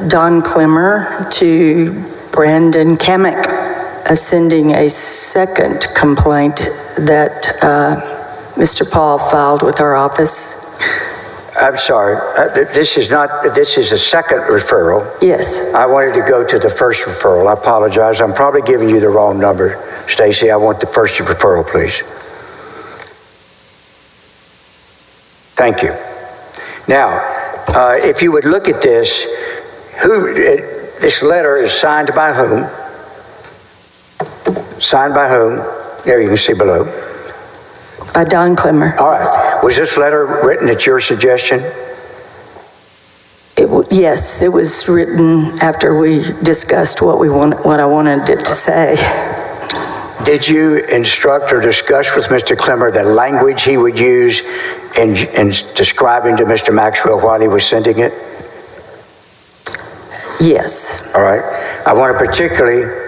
Don Clemmer to Brandon Kamek, sending a second complaint that Mr. Paul filed with our office. I'm sorry. This is a second referral. Yes. I wanted to go to the first referral. I apologize. I'm probably giving you the wrong number. Stacy, I want the first referral, please. Thank you. Now, if you would look at this, this letter is signed by whom? Signed by whom? There, you can see below. By Don Clemmer. All right. Was this letter written at your suggestion? Yes, it was written after we discussed what I wanted it to say. Did you instruct or discuss with Mr. Clemmer the language he would use in describing to Mr. Maxwell while he was sending it? Yes. All right. I want to particularly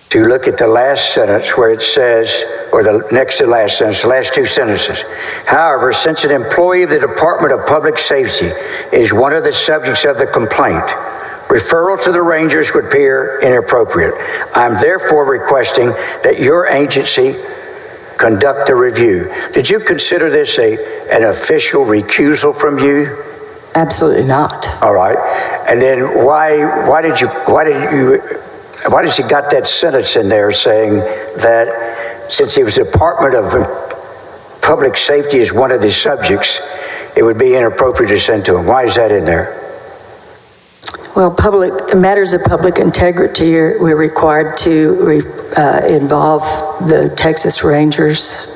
to look at the last sentence where it says, or the next to last sentence, the last two sentences. However, since an employee of the Department of Public Safety is one of the subjects of the complaint, referral to the Rangers would appear inappropriate. I'm therefore requesting that your agency conduct a review. Did you consider this an official recusal from you? Absolutely not. All right. And then why did you got that sentence in there saying that since he was the Department of Public Safety is one of the subjects, it would be inappropriate to send to him? Why is that in there? Well, matters of public integrity we're required to involve the Texas Rangers.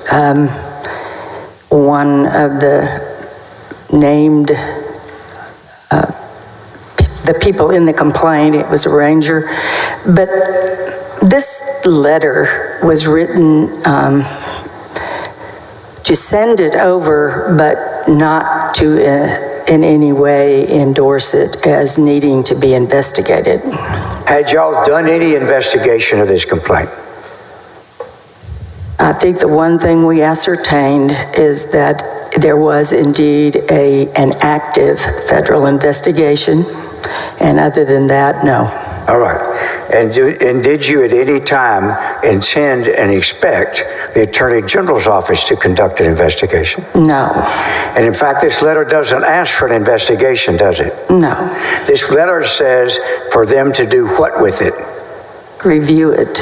One of the named the people in the complaint, it was a Ranger. But this letter was written to send it over, but not to in any way endorse it as needing to be investigated. Had y'all done any investigation of this complaint? I think the one thing we ascertained is that there was indeed an active federal investigation, and other than that, no. All right. And did you at any time intend and expect the Attorney General's office to conduct an investigation? No. And in fact, this letter doesn't ask for an investigation, does it? No. This letter says for them to do what with it? Review it.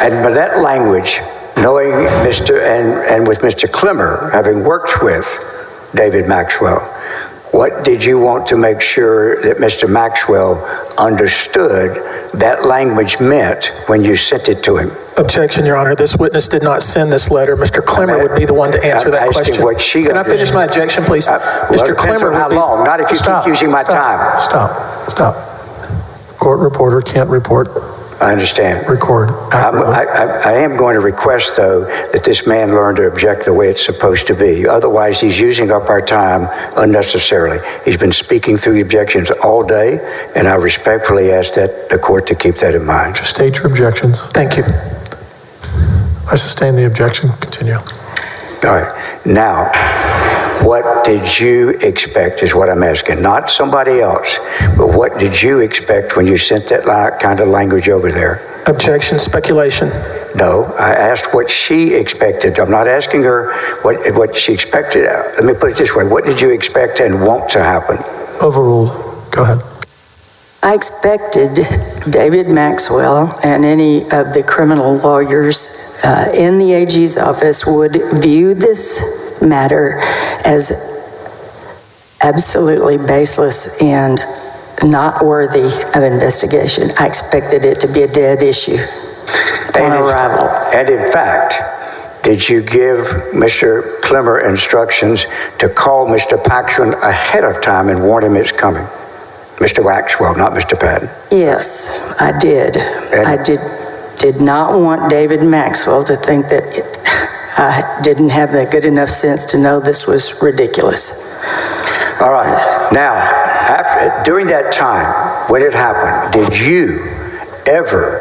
And by that language, knowing and with Mr. Clemmer, having worked with David Maxwell, what did you want to make sure that Mr. Maxwell understood that language meant when you sent it to him? Objection, Your Honor. This witness did not send this letter. Mr. Clemmer would be the one to answer that question. Can I finish my objection, please? Mr. Clemmer how long? Not if you keep using my time. Stop. Court reporter can't report. I understand. Record. I am going to request, though, that this man learn to object the way it's supposed to be. Otherwise, he's using up our time unnecessarily. He's been speaking through the objections all day, and I respectfully ask that the court to keep that in mind. Just state your objections. Thank you. I sustain the objection. Continue. All right. Now, what did you expect is what I'm asking. Not somebody else, but what did you expect when you sent that kind of language over there? Objection, speculation. No, I asked what she expected. I'm not asking her what she expected. Let me put it this way. What did you expect and want to happen? Overruled. Go ahead. I expected David Maxwell and any of the criminal lawyers in the AG's office would view this matter as absolutely baseless and not worthy of investigation. I expected it to be a dead issue on arrival. And in fact, did you give Mr. Clemmer instructions to call Mr. Paxton ahead of time and warn him it's coming? Mr. Maxwell, not Mr. Patton. Yes, I did. I did not want David Maxwell to think that I didn't have the good enough sense to know this was ridiculous. All right. Now, during that time, when it happened, did you ever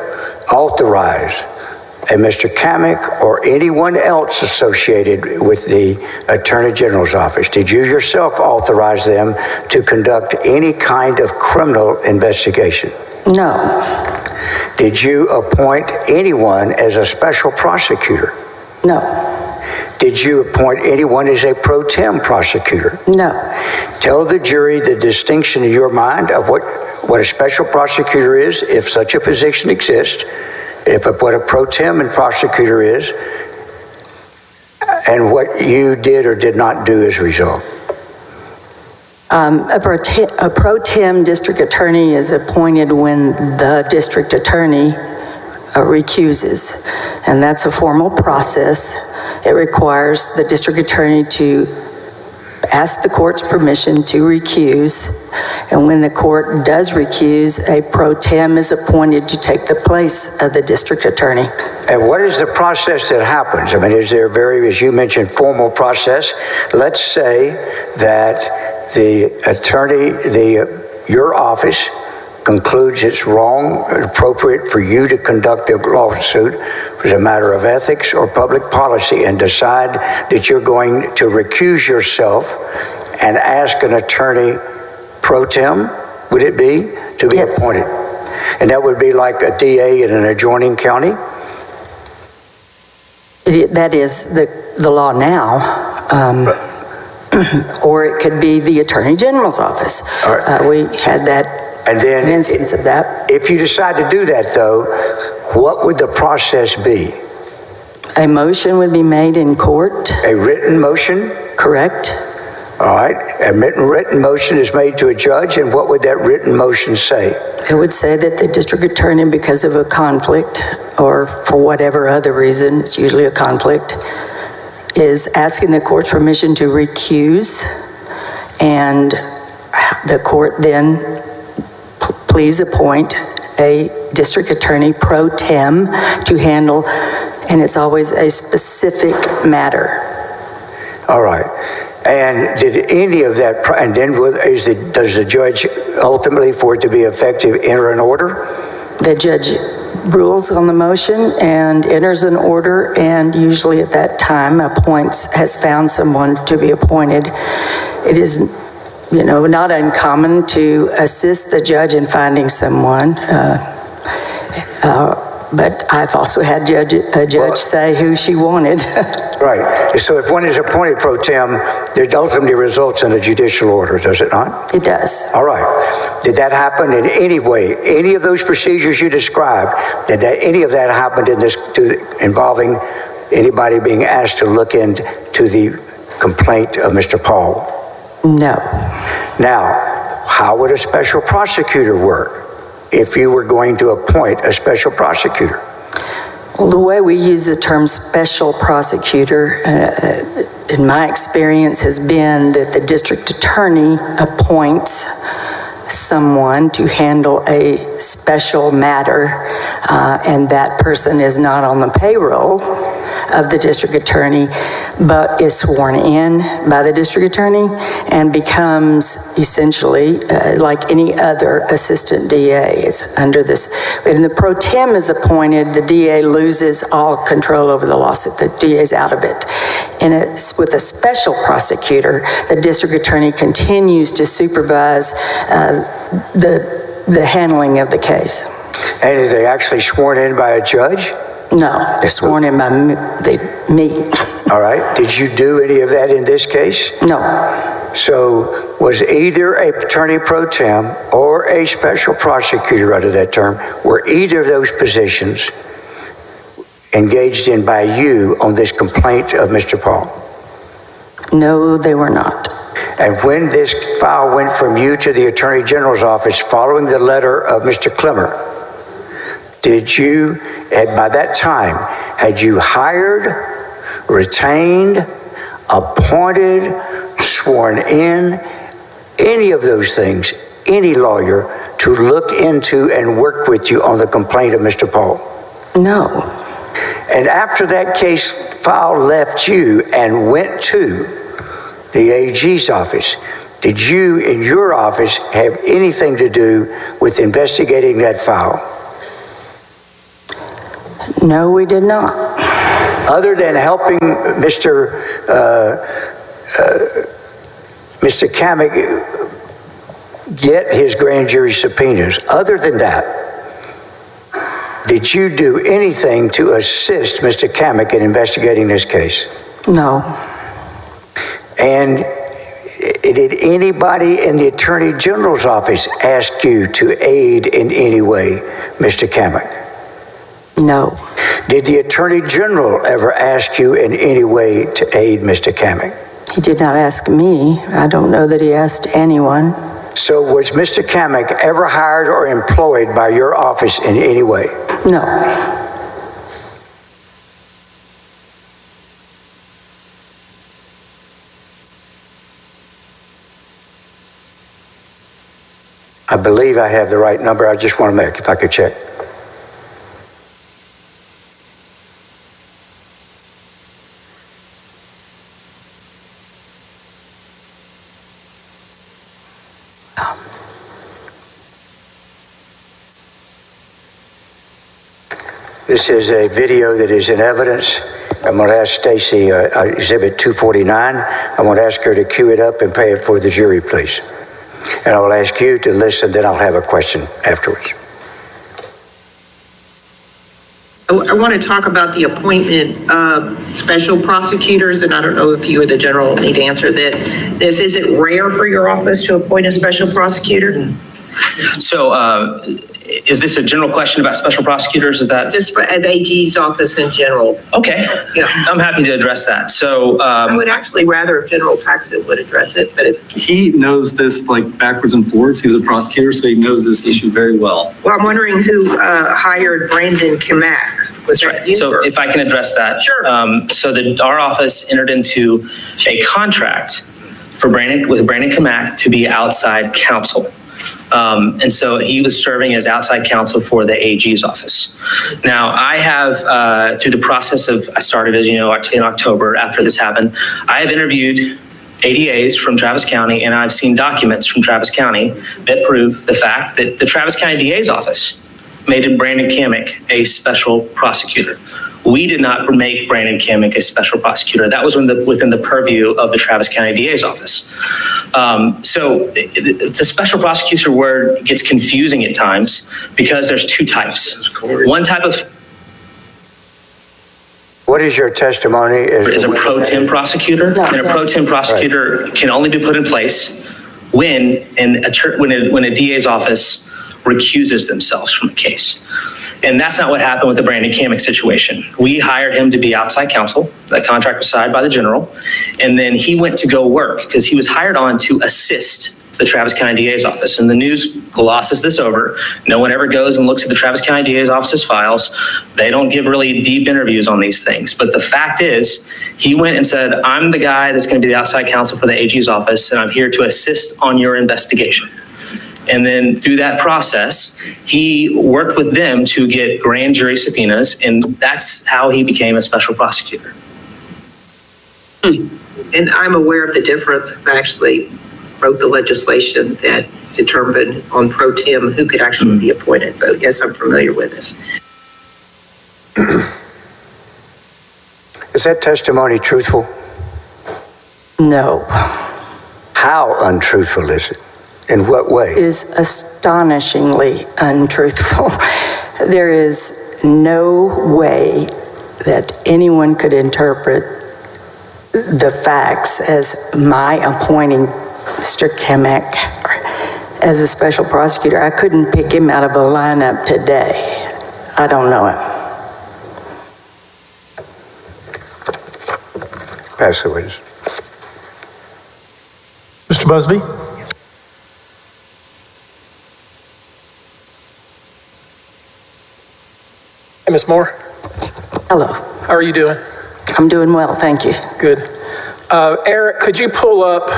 authorize a Mr. Kamek or anyone else associated with the Attorney General's office, did you yourself authorize them to conduct any kind of criminal investigation? No. Did you appoint anyone as a special prosecutor? No. Did you appoint anyone as a pro tem prosecutor? No. Tell the jury the distinction in your mind of what a special prosecutor is, if such a position exists, what a pro tem and prosecutor is, and what you did or did not do as a result. A pro tem district attorney is appointed when the district attorney recuses, and that's a formal process. It requires the district attorney to ask the court's permission to recuse, and when the court does recuse, a pro tem is appointed to take the place of the district attorney. And what is the process that happens? I mean, is there as you mentioned, formal process? Let's say that the attorney, your office concludes it's wrong and appropriate for you to conduct a lawsuit as a matter of ethics or public policy and decide that you're going to recuse yourself and ask an attorney pro tem, would it be, to be appointed? And that would be like a DA in an adjoining county? That is the law now. Or it could be the Attorney General's office. Right. We had that. And then an instance of that. If you decide to do that, though, what would the process be? A motion would be made in court. A written motion? Correct. All right. A written motion is made to a judge, and what would that written motion say? It would say that the district attorney, because of a conflict, or for whatever other reason, it's usually a conflict, is asking the court's permission to recuse, and the court then please appoint a district attorney pro tem to handle, and it's always a specific matter. All right. And did any of that, and then does the judge ultimately, for it to be effective, enter an order? The judge rules on the motion and enters an order, and usually at that time has found someone to be appointed. It is not uncommon to assist the judge in finding someone. But I've also had a judge say who she wanted. Right. So if one is appointed pro tem, it ultimately results in a judicial order, does it not? It does. All right. Did that happen in any way? Any of those procedures you described, any of that happened in this involving anybody being asked to look into the complaint of Mr. Paul? No. Now, how would a special prosecutor work if you were going to appoint a special prosecutor? Well, the way we use the term special prosecutor, in my experience, has been that the district attorney appoints someone to handle a special matter, and that person is not on the payroll of the district attorney, but is sworn in by the district attorney and becomes essentially like any other assistant DA. It's under this, when the pro tem is appointed, the DA loses all control over the lawsuit. The DA is out of it. And it's with a special prosecutor, the district attorney continues to supervise the handling of the case. And are they actually sworn in by a judge? No, they're sworn in by me. All right. Did you do any of that in this case? No. So was either a attorney pro tem or a special prosecutor under that term, were either of those positions engaged in by you on this complaint of Mr. Paul? No, they were not. And when this file went from you to the Attorney General's office following the letter of Mr. Clemmer, did you, by that time, had you hired, retained, appointed, sworn in, any of those things, any lawyer to look into and work with you on the complaint of Mr. Paul? No. And after that case file left you and went to the AG's office, did you in your office have anything to do with investigating that file? No, we did not. Other than helping Mr. Kamek get his grand jury subpoenas, other than that, did you do anything to assist Mr. Kamek in investigating this case? No. And did anybody in the Attorney General's office ask you to aid in any way Mr. Kamek? No. Did the Attorney General ever ask you in any way to aid Mr. Kamek? He did not ask me. I don't know that he asked anyone. So was Mr. Kamek ever hired or employed by your office in any way? No. I believe I have the right number. I just want to make, if I could check. This is a video that is in evidence. I'm going to ask Stacy, Exhibit 249. I want to ask her to cue it up and play it for the jury, please. And I will ask you to listen, then I'll have a question afterwards. I want to talk about the appointment of special prosecutors, and I don't know if you or the general need to answer that. Is it rare for your office to appoint a special prosecutor? So is this a general question about special prosecutors? Is that just at the AG's office in general? Okay. Yeah, I'm happy to address that. So I would actually rather if General Paxton would address it, but if he knows this like backwards and forwards. He was a prosecutor, so he knows this issue very well. Well, I'm wondering who hired Brandon Kamak. Was that you? So if I can address that. Sure. So our office entered into a contract for with Brandon Kamak to be outside counsel. And so he was serving as outside counsel for the AG's office. Now, I have, through the process of, I started, as you know, in October after this happened, I have interviewed ADAs from Travis County, and I've seen documents from Travis County that prove the fact that the Travis County DA's office made Brandon Kamek a special prosecutor. We did not make Brandon Kimmick a special prosecutor. That was within the purview of the Travis County DA's office. So the special prosecutor word gets confusing at times because there's two types. One type of What is your testimony? Is a pro tem prosecutor, and a pro tem prosecutor can only be put in place when a DA's office recuses themselves from a case. And that's not what happened with the Brandon Kimmick situation. We hired him to be outside counsel. That contract was signed by the general. And then he went to go work because he was hired on to assist the Travis County DA's office. And the news glosses this over. No one ever goes and looks at the Travis County DA's office's files. They don't give really deep interviews on these things. But the fact is, he went and said, I'm the guy that's going to be the outside counsel for the AG's office, and I'm here to assist on your investigation. And then through that process, he worked with them to get grand jury subpoenas, and that's how he became a special prosecutor. And I'm aware of the difference. I actually wrote the legislation that determined on pro tem who could actually be appointed. So yes, I'm familiar with this. Is that testimony truthful? No. How untruthful is it? In what way? It is astonishingly untruthful. There is no way that anyone could interpret the facts as my appointing Mr. Kimmick as a special prosecutor. I couldn't pick him out of a lineup today. I don't know him. Pass the witness. Mr. Busby? Hey, Ms. Moore. Hello. How are you doing? I'm doing well, thank you. Good. Eric, could you pull up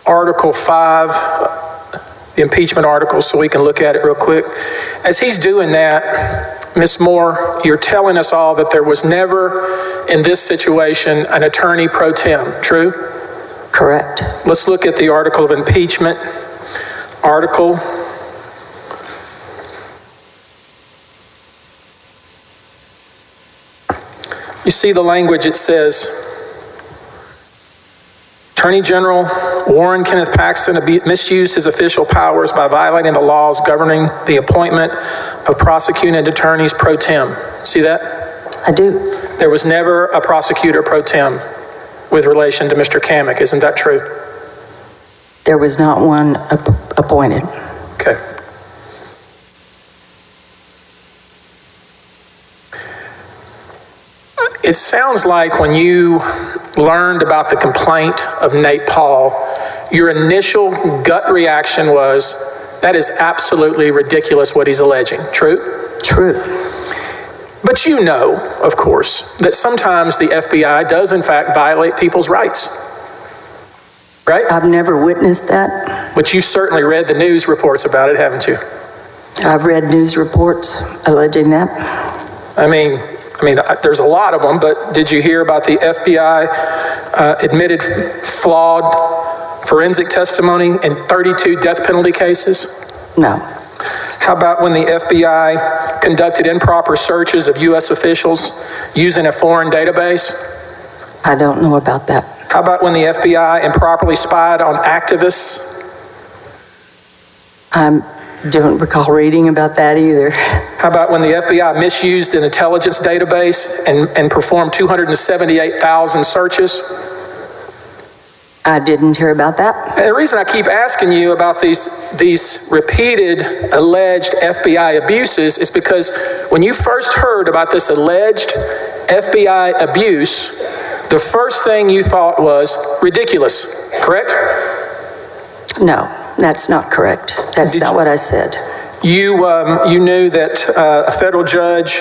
Article 5, the impeachment article, so we can look at it real quick? As he's doing that, Ms. Moore, you're telling us all that there was never, in this situation, an attorney pro tem, true? Correct. Let's look at the article of impeachment. Article. You see the language, it says, Attorney General Warren Kenneth Paxton misused his official powers by violating the laws governing the appointment of prosecuting attorneys pro tem. See that? I do. There was never a prosecutor pro tem with relation to Mr. Kimmick. Isn't that true? There was not one appointed. Okay. It sounds like when you learned about the complaint of Nate Paul, your initial gut reaction was, that is absolutely ridiculous what he's alleging. True? True. But you know, of course, that sometimes the FBI does in fact violate people's rights. Right? I've never witnessed that. But you certainly read the news reports about it, haven't you? I've read news reports alleging that. I mean, there's a lot of them, but did you hear about the FBI admitted flawed forensic testimony in 32 death penalty cases? No. How about when the FBI conducted improper searches of U.S. officials using a foreign database? I don't know about that. How about when the FBI improperly spied on activists? I don't recall reading about that either. How about when the FBI misused an intelligence database and performed 278,000 searches? I didn't hear about that. And the reason I keep asking you about these repeated alleged FBI abuses is because when you first heard about this alleged FBI abuse, the first thing you thought was ridiculous, correct? No, that's not correct. That's not what I said. You knew that a federal judge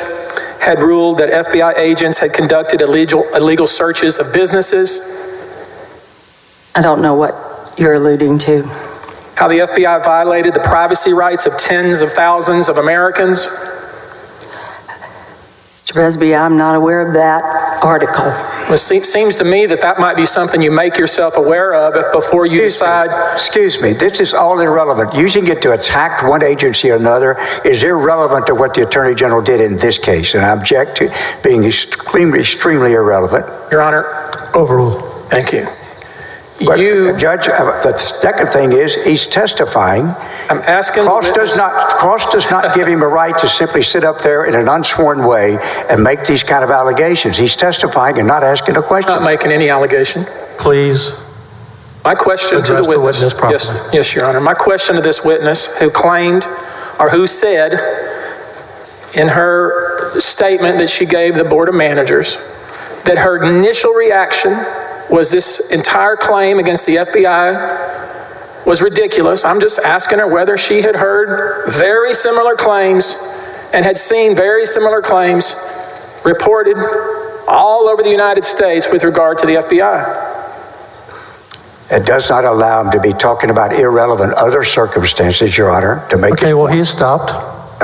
had ruled that FBI agents had conducted illegal searches of businesses. I don't know what you're alluding to. How the FBI violated the privacy rights of tens of thousands of Americans. Mr. Busby, I'm not aware of that article. It seems to me that might be something you make yourself aware of before you decide. Excuse me, this is all irrelevant. Using it to attack one agency or another is irrelevant to what the Attorney General did in this case, and I object to being extremely irrelevant. Your Honor. Overruled. Thank you. But Judge, the second thing is he's testifying. I'm asking. Cross does not give him a right to simply sit up there in an unsworn way and make these kind of allegations. He's testifying and not asking a question. Not making any allegation. Please. My question to the witness. Yes, Your Honor. My question to this witness who claimed or who said in her statement that she gave the Board of Managers that her initial reaction was this entire claim against the FBI was ridiculous. I'm just asking her whether she had heard very similar claims and had seen very similar claims reported all over the United States with regard to the FBI. It does not allow him to be talking about irrelevant other circumstances, Your Honor, to make. Okay, well, he's stopped.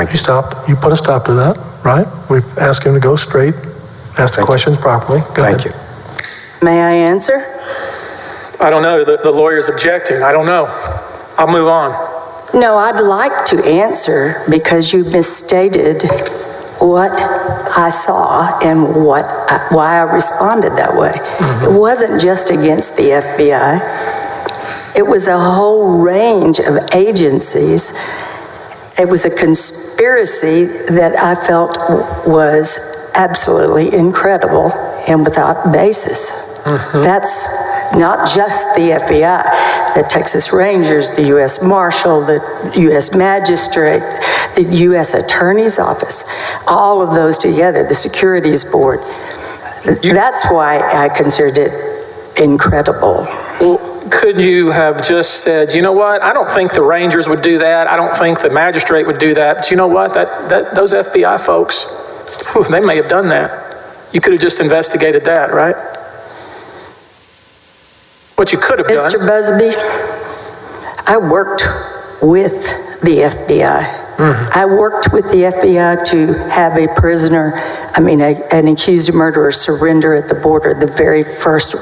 He stopped. You put a stop to that, right? We've asked him to go straight, ask the questions properly. Go ahead. Thank you. May I answer? I don't know. The lawyer's objecting. I don't know. I'll move on. No, I'd like to answer because you misstated what I saw and why I responded that way. It wasn't just against the FBI. It was a whole range of agencies. It was a conspiracy that I felt was absolutely incredible and without basis. That's not just the FBI, the Texas Rangers, the U.S. Marshal, the U.S. Magistrate, the U.S. Attorney's Office, all of those together, the Securities Board. That's why I considered it incredible. Well, could you have just said, you know what, I don't think the Rangers would do that, I don't think the Magistrate would do that, but you know what, those FBI folks, they may have done that. You could have just investigated that, right? What you could have done. Mr. Busby, I worked with the FBI. I worked with the FBI to have a prisoner, an accused murderer surrender at the border the very first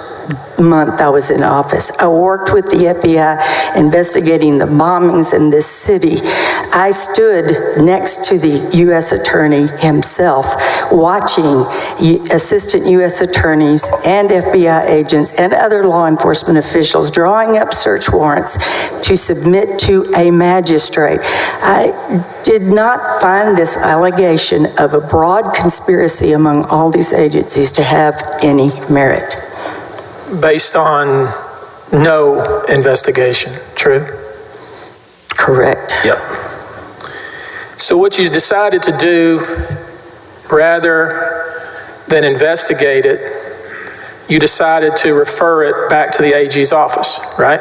month I was in office. I worked with the FBI investigating the bombings in this city. I stood next to the U.S. Attorney himself, watching assistant U.S. attorneys and FBI agents and other law enforcement officials drawing up search warrants to submit to a magistrate. I did not find this allegation of a broad conspiracy among all these agencies to have any merit. Based on no investigation, true? Correct. Yep. So what you decided to do, rather than investigate it, you decided to refer it back to the AG's office, right?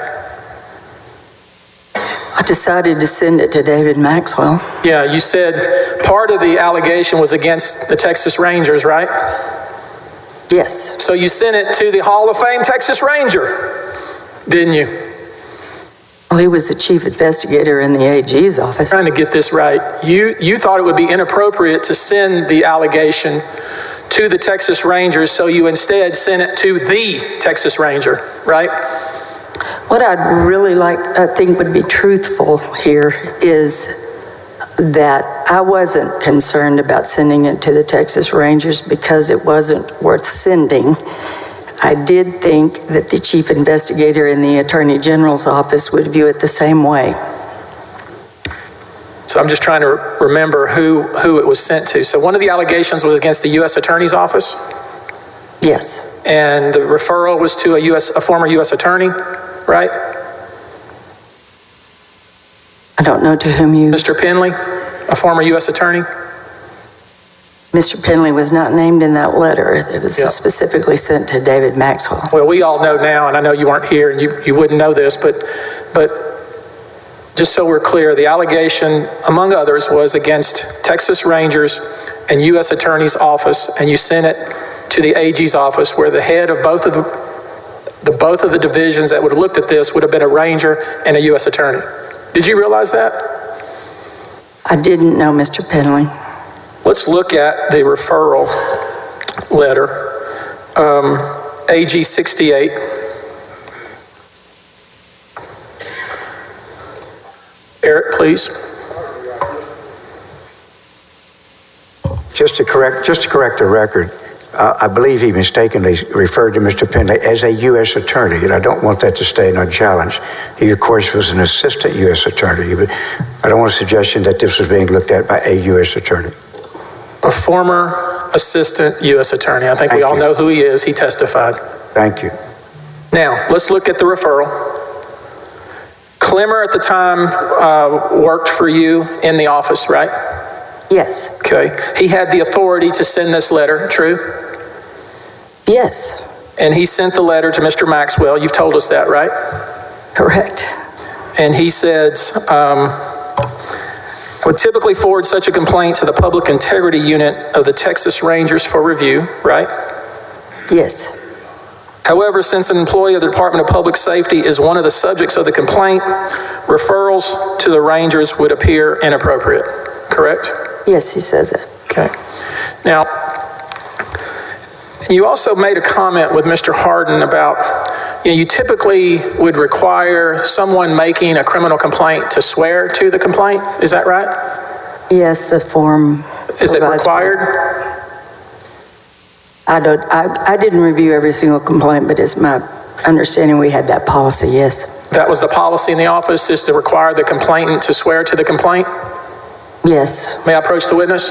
I decided to send it to David Maxwell. Yeah, you said part of the allegation was against the Texas Rangers, right? Yes. So you sent it to the Hall of Fame Texas Ranger, didn't you? Well, he was the chief investigator in the AG's office. Trying to get this right. You thought it would be inappropriate to send the allegation to the Texas Rangers, so you instead sent it to the Texas Ranger, right? What I'd really I think would be truthful here is that I wasn't concerned about sending it to the Texas Rangers because it wasn't worth sending. I did think that the chief investigator in the Attorney General's office would view it the same way. So I'm just trying to remember who it was sent to. So one of the allegations was against the U.S. Attorney's office? Yes. And the referral was to a former U.S. attorney, right? I don't know to whom you... Mr. Penley, a former U.S. attorney? Mr. Penley was not named in that letter. It was specifically sent to David Maxwell. Well, we all know now, and I know you weren't here and you wouldn't know this, but just so we're clear, the allegation, among others, was against Texas Rangers and U.S. Attorney's office, and you sent it to the AG's office, where the head of both of the divisions that would have looked at this would have been a Ranger and a U.S. Attorney. Did you realize that? I didn't know Mr. Penley. Let's look at the referral letter AG 68. Eric, please. Just to correct the record, I believe he mistakenly referred to Mr. Penley as a U.S. attorney, and I don't want that to stay unchallenged. He, of course, was an assistant U.S. attorney, but I don't want a suggestion that this was being looked at by a U.S. attorney. A former assistant U.S. attorney. I think we all know who he is. He testified. Thank you. Now, let's look at the referral. Clemmer at the time worked for you in the office, right? Yes. Okay. He had the authority to send this letter, true? Yes. And he sent the letter to Mr. Maxwell. You've told us that, right? Correct. And he said, would typically forward such a complaint to the Public Integrity Unit of the Texas Rangers for review, right? Yes. However, since an employee of the Department of Public Safety is one of the subjects of the complaint, referrals to the Rangers would appear inappropriate, correct? Yes, he says it. Okay. Now, you also made a comment with Mr. Harden about, you typically would require someone making a criminal complaint to swear to the complaint. Is that right? Yes, the form. Is it required? I didn't review every single complaint, but it's my understanding we had that policy, yes. That was the policy in the office, is to require the complainant to swear to the complaint? Yes. May I approach the witness?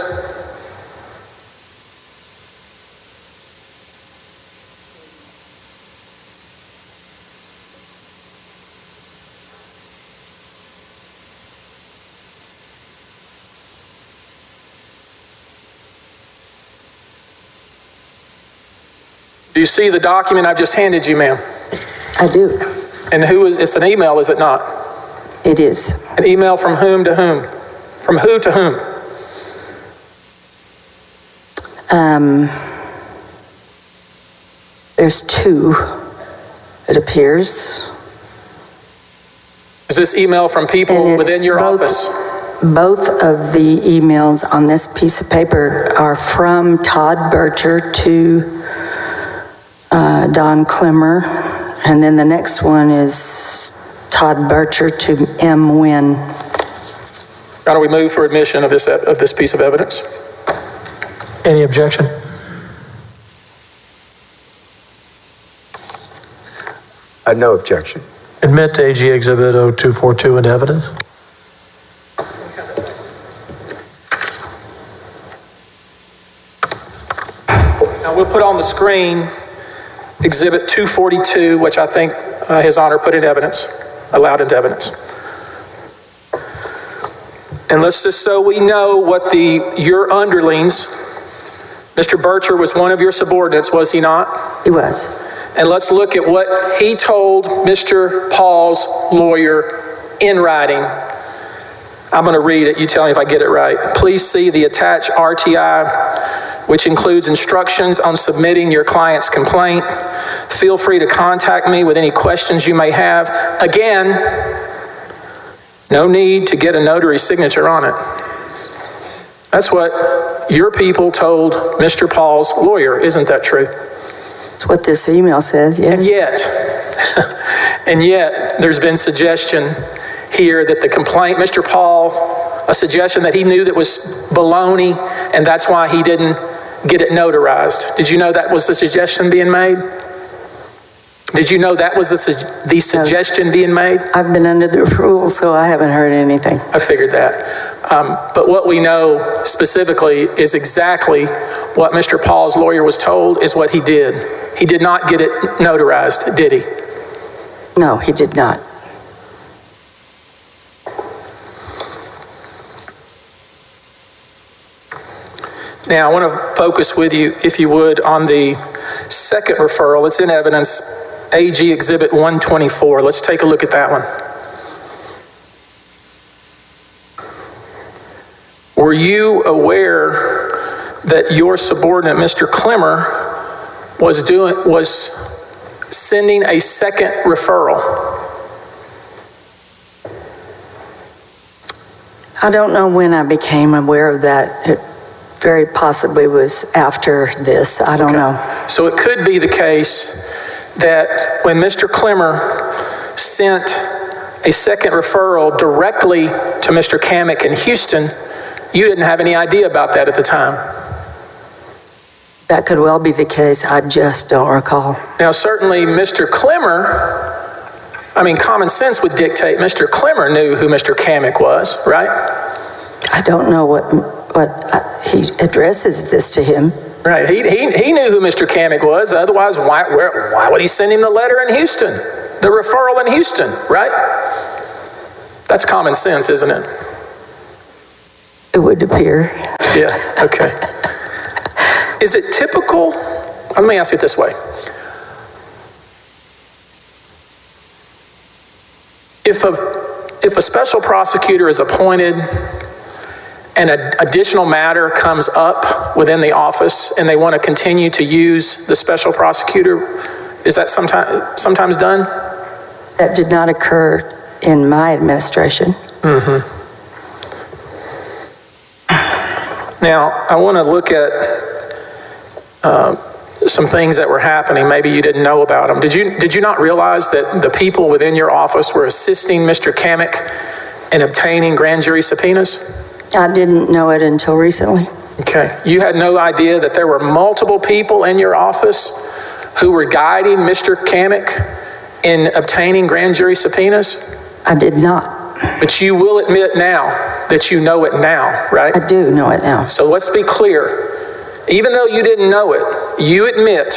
Do you see the document I've just handed you, ma'am? I do. And it's an email, is it not? It is. An email from whom to whom? From who to whom? There's two, it appears. Is this email from people within your office? Both of the emails on this piece of paper are from Todd Bircher to Don Clemmer, and then the next one is Todd Bircher to M. Wynn. How do we move for admission of this piece of evidence? Any objection? No objection. Admit AG Exhibit 0242 into evidence. Now we'll put on the screen Exhibit 242, which I think His Honor put in evidence, allowed into evidence. And let's just so we know what your underlings, Mr. Bircher was one of your subordinates, was he not? He was. And let's look at what he told Mr. Paul's lawyer in writing. I'm going to read it. You tell me if I get it right. Please see the attached RTI, which includes instructions on submitting your client's complaint. Feel free to contact me with any questions you may have. Again, no need to get a notary signature on it. That's what your people told Mr. Paul's lawyer. Isn't that true? That's what this email says, yes. And yet, there's been suggestion here that the complaint, Mr. Paul, a suggestion that he knew that was baloney, and that's why he didn't get it notarized. Did you know that was the suggestion being made? Did you know that was the suggestion being made? I've been under the rules, so I haven't heard anything. I figured that. But what we know specifically is exactly what Mr. Paul's lawyer was told is what he did. He did not get it notarized, did he? No, he did not. Now, I want to focus with you, if you would, on the second referral. It's in evidence, AG Exhibit 124. Let's take a look at that one. Were you aware that your subordinate, Mr. Clemmer, was sending a second referral? I don't know when I became aware of that. It very possibly was after this. I don't know. So it could be the case that when Mr. Clemmer sent a second referral directly to Mr. Kamek in Houston, you didn't have any idea about that at the time. That could well be the case. I just don't recall. Now, certainly Mr. Clemmer, common sense would dictate Mr. Clemmer knew who Mr. Kamek was, right? I don't know what he addresses this to him. Right, he knew who Mr. Kamek was, otherwise why would he send him the letter in Houston? The referral in Houston, right? That's common sense, isn't it? It would appear. Yeah, okay. Is it typical? Let me ask you it this way. If a special prosecutor is appointed and an additional matter comes up within the office and they want to continue to use the special prosecutor, is that sometimes done? That did not occur in my administration. Mm-hmm. Now, I want to look at some things that were happening. Maybe you didn't know about them. Did you not realize that the people within your office were assisting Mr. Kamek in obtaining grand jury subpoenas? I didn't know it until recently. Okay. You had no idea that there were multiple people in your office who were guiding Mr. Kamek in obtaining grand jury subpoenas? I did not. But you will admit now that you know it now, right? I do know it now. So let's be clear. Even though you didn't know it, you admit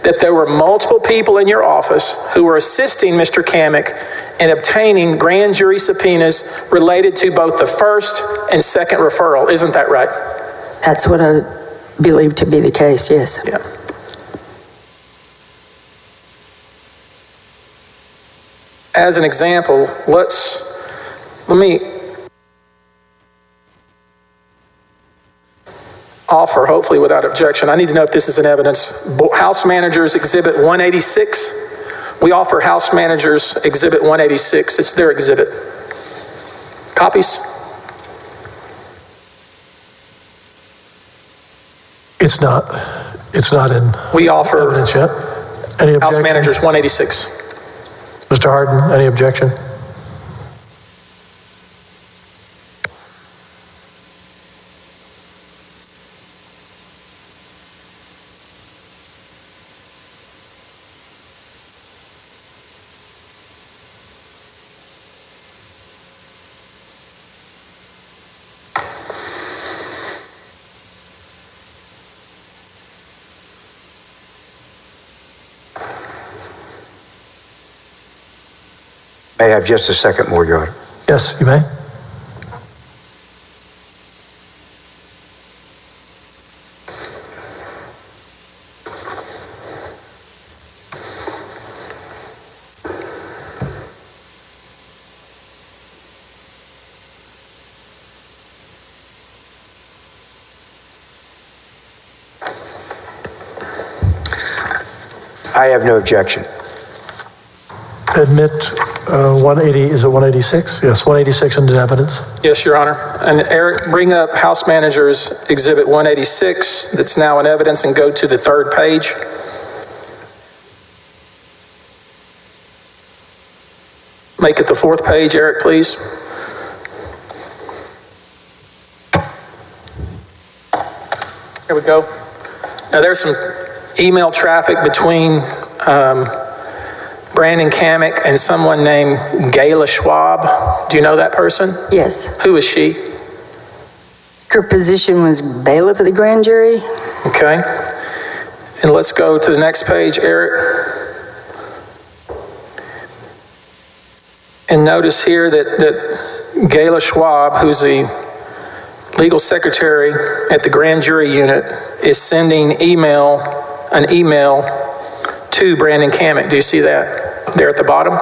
that there were multiple people in your office who were assisting Mr. Kamek in obtaining grand jury subpoenas related to both the first and second referral. Isn't that right? That's what I believe to be the case, yes. Yeah. As an example, let me offer, hopefully without objection. I need to know if this is in evidence. House Managers Exhibit 186. We offer House Managers Exhibit 186. It's their exhibit. Copies? It's not in we offer evidence yet. Any objection? House Managers 186. Mr. Hardin, any objection? May I have just a second more, Your Honor? Yes, you may. I have no objection. Admit 180, is it 186? Yes, 186 into evidence. Yes, Your Honor. And Eric, bring up House Managers Exhibit 186 that's now in evidence and go to the third page. Make it the fourth page, Eric, please. Here we go. Now there's some email traffic between Brandon Kamek and someone named Gayla Schwab. Do you know that person? Yes. Who is she? Her position was bailiff of the grand jury. Okay. And let's go to the next page, Eric. And notice here that Gayla Schwab, who's the legal secretary at the grand jury unit, is sending an email to Brandon Kamek. Do you see that there at the bottom?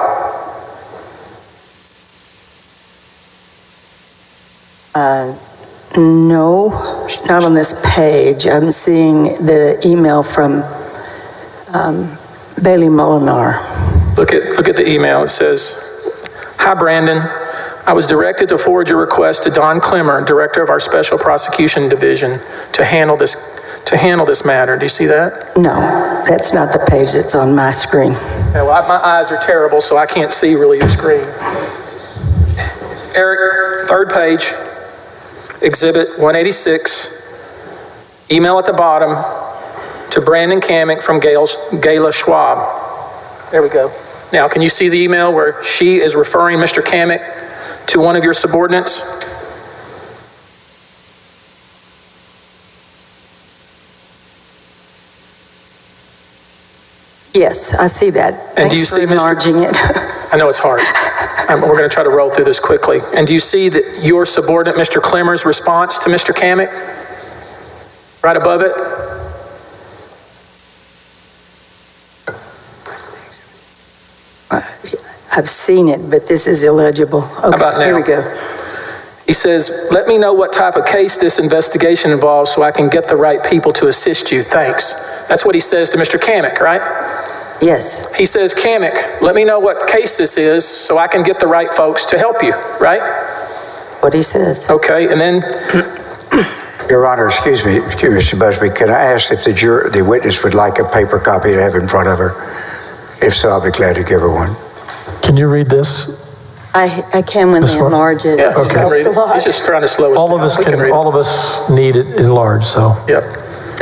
No, not on this page. I'm seeing the email from Bailey Molinar. Look at the email. It says, "Hi, Brandon. I was directed to forward your request to Don Clemmer, director of our Special Prosecution Division, to handle this to handle this matter. Do you see that? No, that's not the page that's on my screen. Yeah, well, my eyes are terrible, so I can't see really your screen. Eric, third page, Exhibit 186, email at the bottom to Brandon Kamick from Gayla Schwab. There we go. Now, can you see the email where she is referring Mr. Kamick to one of your subordinates? Yes, I see that. And do you see enlarging it? I know it's hard. We're going to try to roll through this quickly. And do you see that your subordinate, Mr. Clemmer's response to Mr. Kamick? Right above it? I've seen it, but this is illegible. Okay, How about now? Here we go. He says, let me know what type of case this investigation involves so I can get the right people to assist you. Thanks. That's what he says to Mr. Kamick, right? Yes. He says, Kamick, let me know what case this is so I can get the right folks to help you, right? What he says. Okay, and then... Your Honor, excuse me, Mr. Busby, can I ask if the witness would like a paper copy to have in front of her? If so, I'll be glad to give her one. Can you read this? I can when they enlarge it. Yeah, okay. Read it. He's just trying to slow us all down. All of us need it enlarged, so. Yep.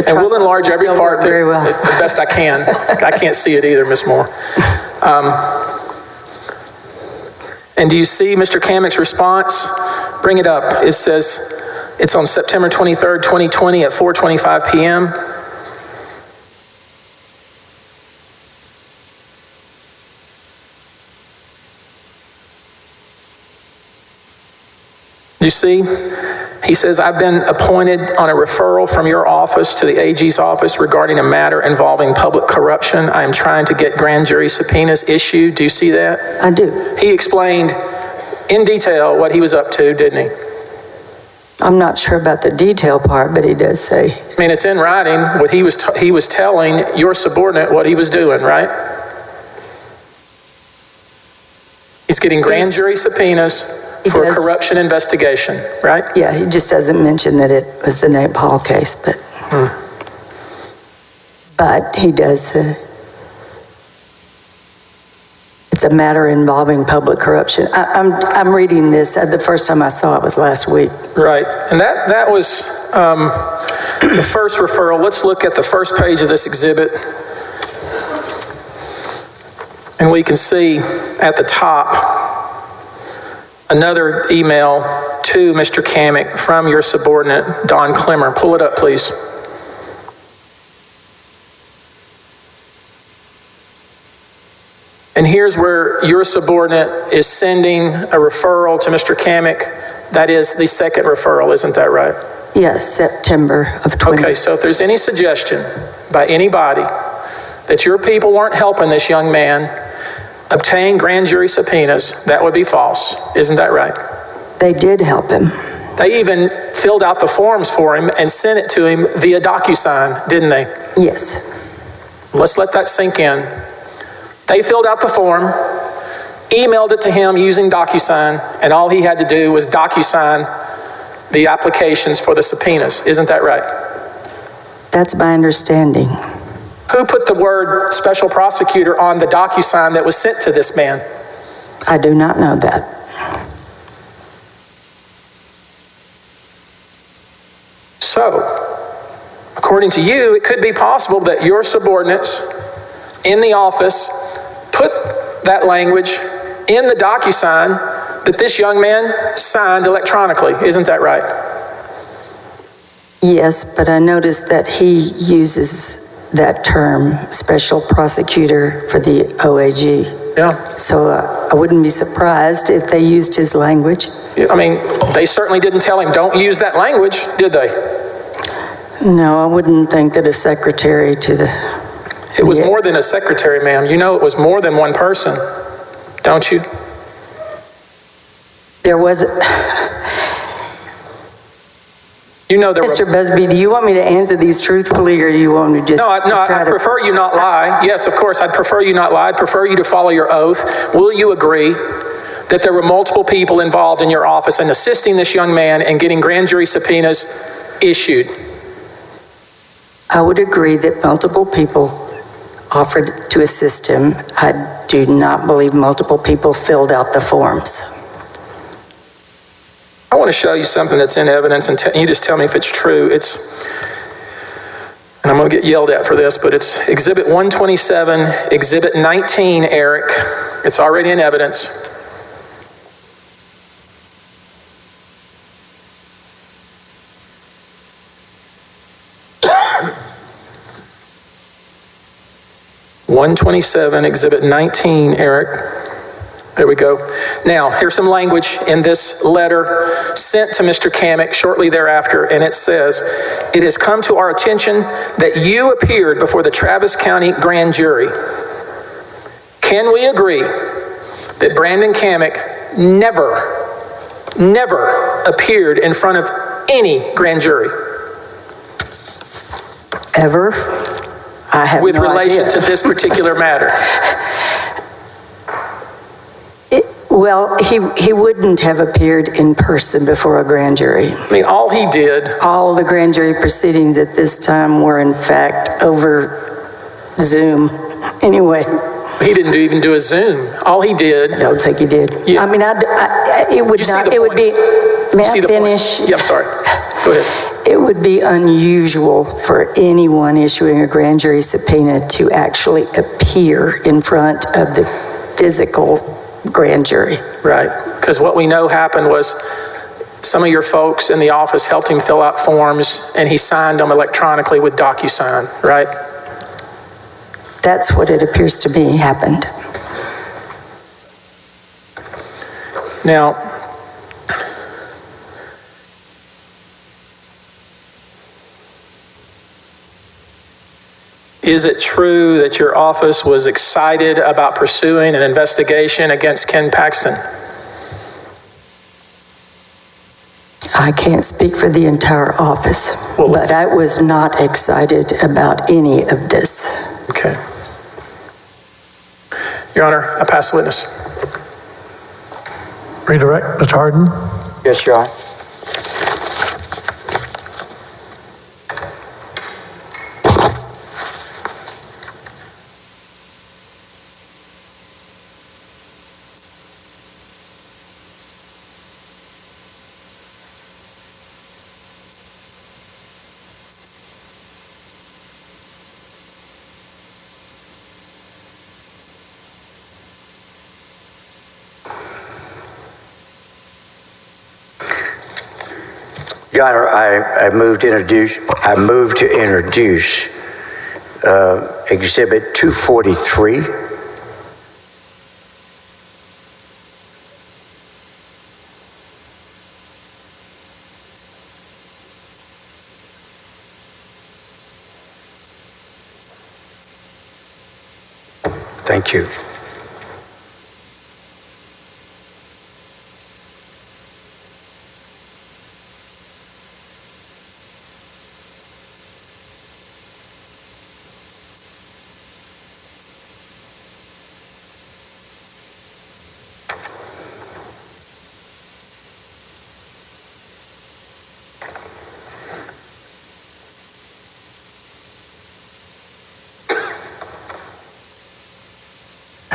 And we'll enlarge every part very well. The best I can. I can't see it either, Ms. Moore. And do you see Mr. Kamick's response? Bring it up. It says, it's on September 23rd, 2020 at 4:25 p.m. You see, he says, I've been appointed on a referral from your office to the AG's office regarding a matter involving public corruption. I am trying to get grand jury subpoenas issued. Do you see that? I do. He explained in detail what he was up to, didn't he? I'm not sure about the detail part, but he does say. I mean, it's in writing. What he was telling your subordinate what he was doing, right? He's getting grand jury subpoenas for a corruption investigation, right? Yeah, he just doesn't mention that it was the Nate Paul case, but but he does say it's a matter involving public corruption. I'm reading this. The first time I saw it was last week. Right, and that was the first referral. Let's look at the first page of this exhibit, and we can see at the top another email to Mr. Kamick from your subordinate, Don Clemmer. Pull it up, please. And here's where your subordinate is sending a referral to Mr. Kamick. That is the second referral, isn't that right? Yes, September of 20. Okay, so if there's any suggestion by anybody that your people weren't helping this young man obtain grand jury subpoenas, that would be false. Isn't that right? They did help him. They even filled out the forms for him and sent it to him via DocuSign, didn't they? Yes. Let's let that sink in. They filled out the form, emailed it to him using DocuSign, and all he had to do was DocuSign the applications for the subpoenas. Isn't that right? That's my understanding. Who put the word special prosecutor on the DocuSign that was sent to this man? I do not know that. So, according to you, it could be possible that your subordinates in the office put that language in the DocuSign that this young man signed electronically. Isn't that right? Yes, but I noticed that he uses that term, special prosecutor, for the OAG. Yeah. So I wouldn't be surprised if they used his language. I mean, they certainly didn't tell him, don't use that language, did they? No, I wouldn't think that a secretary to the... It was more than a secretary, ma'am. You know it was more than one person, don't you? There was... You know there Mr. Busby, do you want me to answer these truthfully, or do you want me to just... I prefer you not lie. Yes, of course, I'd prefer you not lie. I'd prefer you to follow your oath. Will you agree that there were multiple people involved in your office in assisting this young man and getting grand jury subpoenas issued? I would agree that multiple people offered to assist him. I do not believe multiple people filled out the forms. I want to show you something that's in evidence, and you just tell me if it's true. And I'm going to get yelled at for this, but it's Exhibit 127, Exhibit 19, Eric. It's already in evidence. (127) Exhibit 19, Eric. There we go. Now, here's some language in this letter sent to Mr. Kamek shortly thereafter, and it says, "It has come to our attention that you appeared before the Travis County Grand Jury. Can we agree that Brandon Kamek never appeared in front of any grand jury?" Ever? I have with no relation idea. to this particular matter. Well, he wouldn't have appeared in person before a grand jury. I mean, all he did... All the grand jury proceedings at this time were, in fact, over Zoom. Anyway. He didn't even do a Zoom. All he did... I don't think he did. Yeah. I mean, it would not... It would be... May I finish? Yeah, sorry. Go ahead. It would be unusual for anyone issuing a grand jury subpoena to actually appear in front of the physical grand jury. Right, because what we know happened was some of your folks in the office helped him fill out forms and he signed them electronically with DocuSign, right? That's what it appears to me happened. Now, is it true that your office was excited about pursuing an investigation against Ken Paxton? I can't speak for the entire office, but I was not excited about any of this. Okay. Your Honor, I pass the witness. Redirect, Mr. Harden. Yes, Your Honor. Your Honor, I move to introduce Exhibit 243. Thank you.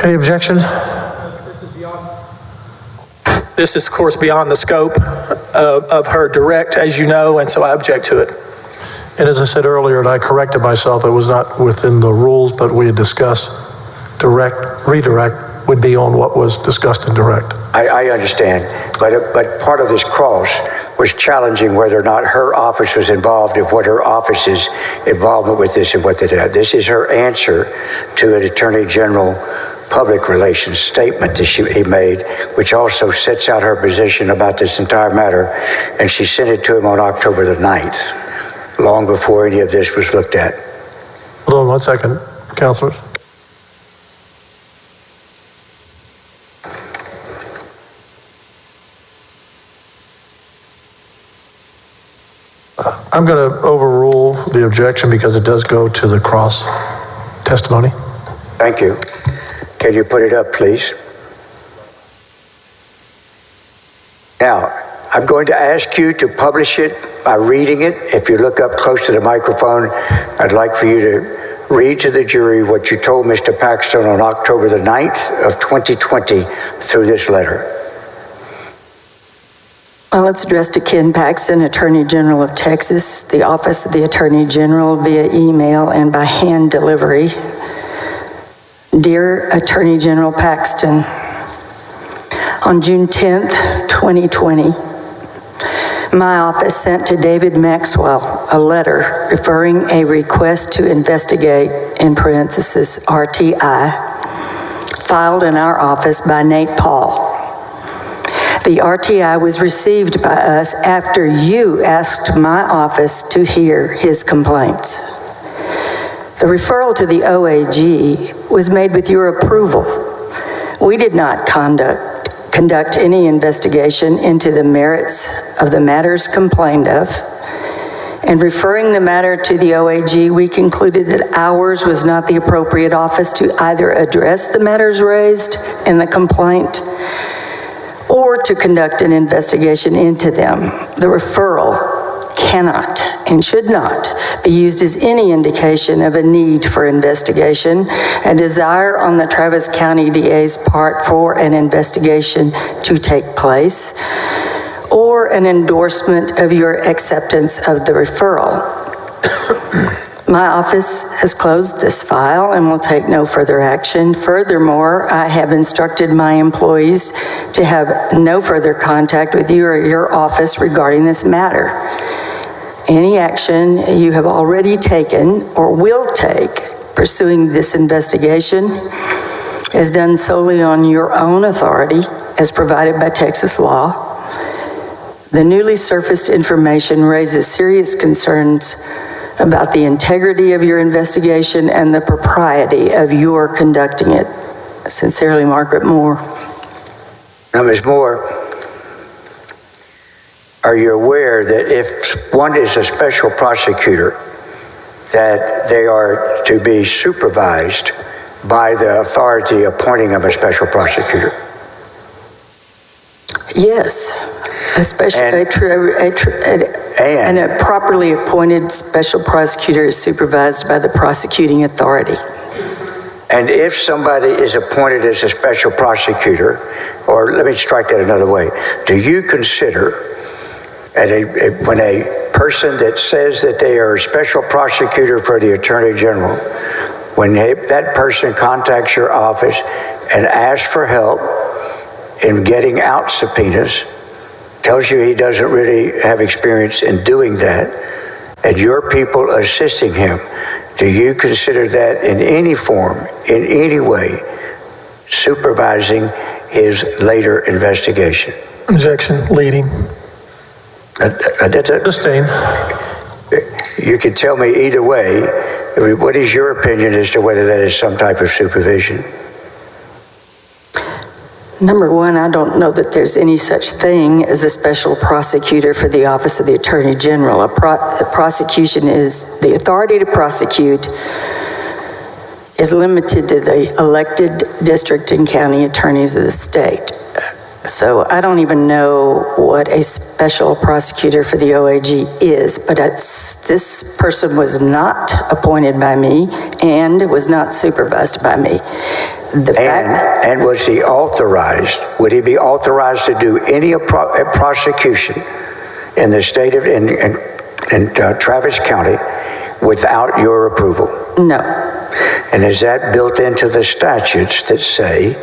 Any objections? This is, of course, beyond the scope of her direct, as you know, and so I object to it. And as I said earlier, and I corrected myself, it was not within the rules, but we had discussed redirect would be on what was discussed in direct. I understand, but part of this cross was challenging whether or not her office was involved in what her office's involvement with this and what they did. This is her answer to an Attorney General public relations statement that he made, which also sets out her position about this entire matter, and she sent it to him on October the 9th, long before any of this was looked at. Hold on one second, councilors. I'm going to overrule the objection because it does go to the cross testimony. Thank you. Can you put it up, please? Now, I'm going to ask you to publish it by reading it. If you look up close to the microphone, I'd like for you to read to the jury what you told Mr. Paxton on October the 9th of 2020 through this letter. Well, it's addressed to Ken Paxton, Attorney General of Texas, the Office of the Attorney General, via email and by hand delivery. Dear Attorney General Paxton, on June 10th, 2020, my office sent to David Maxwell a letter referring a request to investigate, in parentheses, RTI, filed in our office by Nate Paul. The RTI was received by us after you asked my office to hear his complaints. The referral to the OAG was made with your approval. We did not conduct any investigation into the merits of the matters complained of. And referring the matter to the OAG, we concluded that ours was not the appropriate office to either address the matters raised in the complaint or to conduct an investigation into them. The referral cannot and should not be used as any indication of a need for investigation, a desire on the Travis County DA's part for an investigation to take place, or an endorsement of your acceptance of the referral. My office has closed this file and will take no further action. Furthermore, I have instructed my employees to have no further contact with you or your office regarding this matter. Any action you have already taken or will take pursuing this investigation is done solely on your own authority as provided by Texas law. The newly surfaced information raises serious concerns about the integrity of your investigation and the propriety of your conducting it. Sincerely, Margaret Moore. Now, Ms. Moore, are you aware that if one is a special prosecutor, that they are to be supervised by the authority appointing them a special prosecutor? Yes, especially and a properly appointed special prosecutor is supervised by the prosecuting authority. And if somebody is appointed as a special prosecutor, or let me strike that another way, do you consider when a person that says that they are a special prosecutor for the Attorney General, when that person contacts your office and asks for help in getting out subpoenas, tells you he doesn't really have experience in doing that, and your people assisting him, do you consider that in any form, in any way, supervising his later investigation? Objection, leading. Sustained. You can tell me either way. What is your opinion as to whether that is some type of supervision? Number one, I don't know that there's any such thing as a special prosecutor for the Office of the Attorney General. A prosecution is, the authority to prosecute is limited to the elected district and county attorneys of the state. So I don't even know what a special prosecutor for the OAG is, but this person was not appointed by me and was not supervised by me. And was he authorized? Would he be authorized to do any prosecution in the state of in Travis County without your approval? No. And is that built into the statutes that say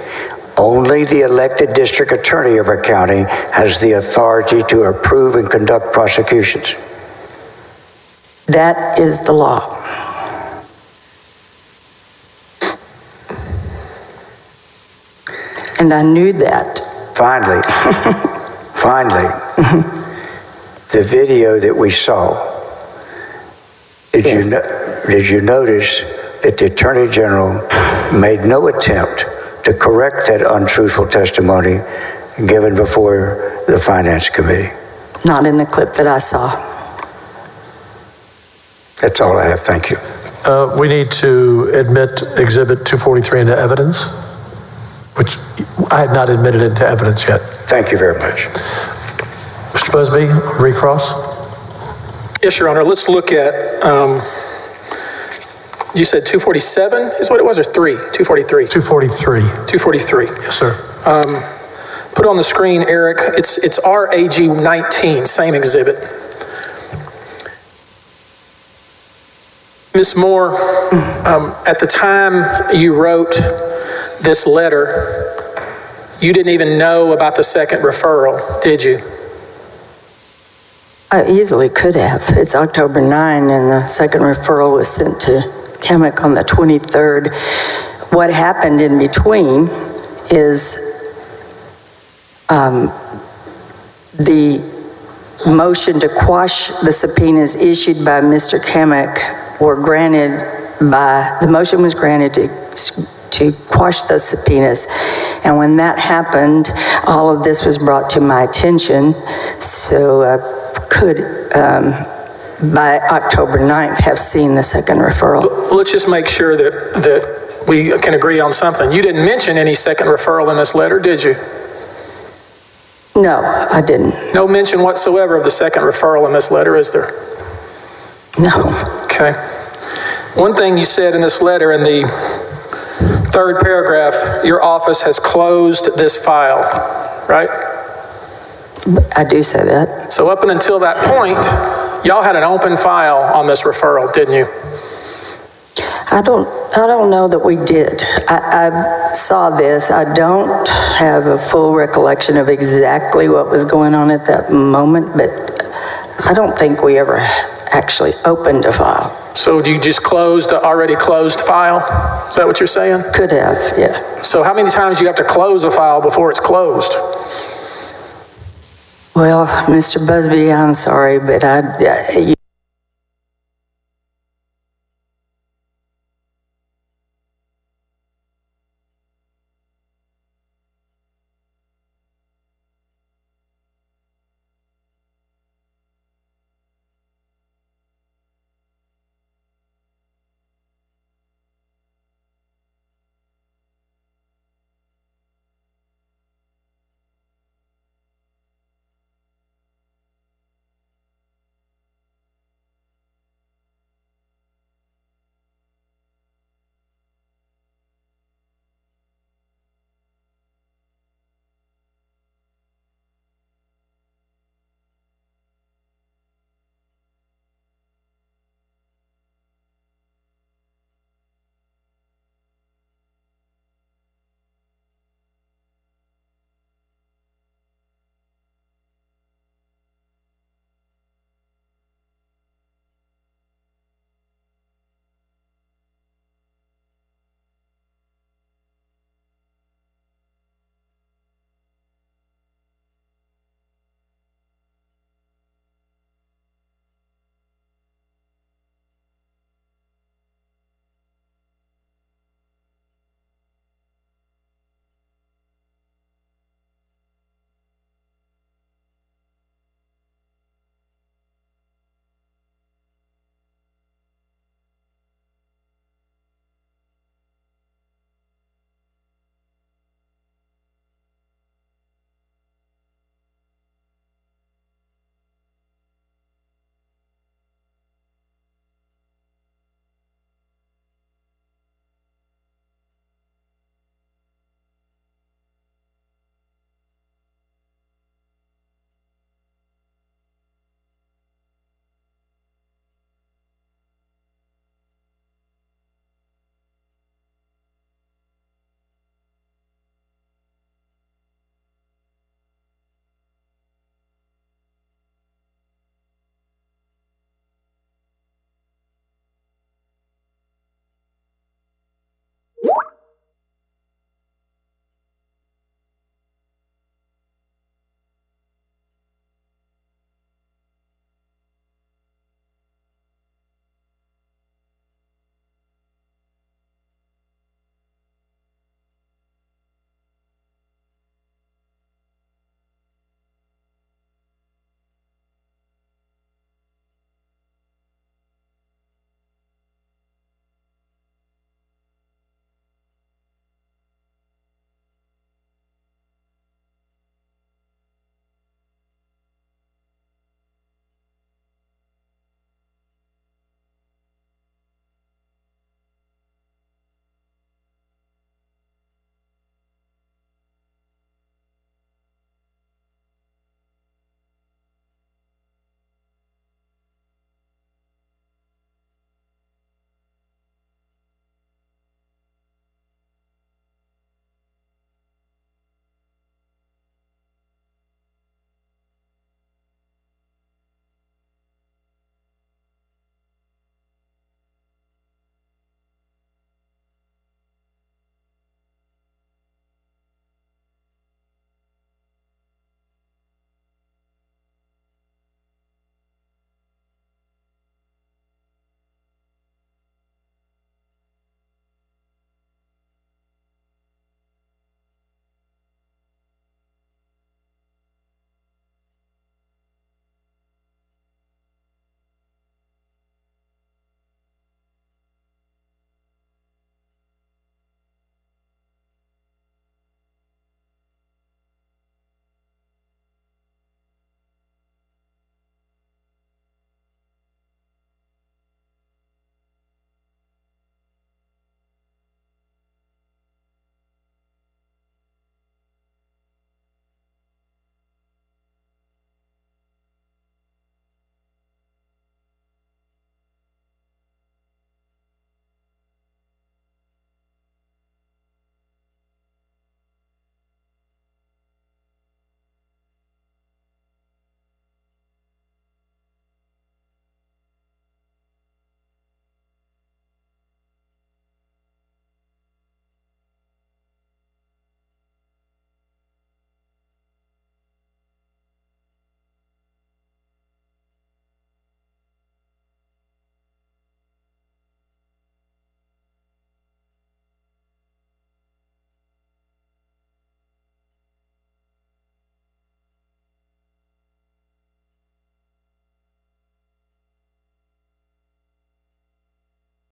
only the elected district attorney of a county has the authority to approve and conduct prosecutions? That is the law. And I knew that. Finally, the video that we saw, did you notice that the Attorney General made no attempt to correct that untruthful testimony given before the Finance Committee? Not in the clip that I saw. That's all I have. Thank you. We need to admit Exhibit 243 into evidence, which I had not admitted into evidence yet. Thank you very much. Mr. Mr. Busby, recross. Yes, Your Honor. Let's look at, you said 247 is what it was, or 243? 243. 243. Yes, sir. Put on the screen, Eric. It's RAG 19, same exhibit. Ms. Moore, at the time you wrote this letter, you didn't even know about the second referral, did you? I easily could have. It's October 9, and the second referral was sent to Kamek on the 23rd. What happened in between is the motion to quash the subpoenas issued by Mr. Kamek were granted the motion was granted to quash those subpoenas. And when that happened, all of this was brought to my attention, so I could, by October 9th, have seen the second referral. Let's just make sure that we can agree on something. You didn't mention any second referral in this letter, did you? No, I didn't. No mention whatsoever of the second referral in this letter, is there? No. Okay. One thing you said in this letter, in the third paragraph, your office has closed this file, right? I do say that. So up and until that point, y'all had an open file on this referral, didn't you? I don't know that we did. I saw this. I don't have a full recollection of exactly what was going on at that moment, but I don't think we ever actually opened a file. So you just closed the already closed file? Is that what you're saying? Could have, yeah. So how many times do you have to close a file before it's closed? Well, Mr. Busby, I'm sorry, but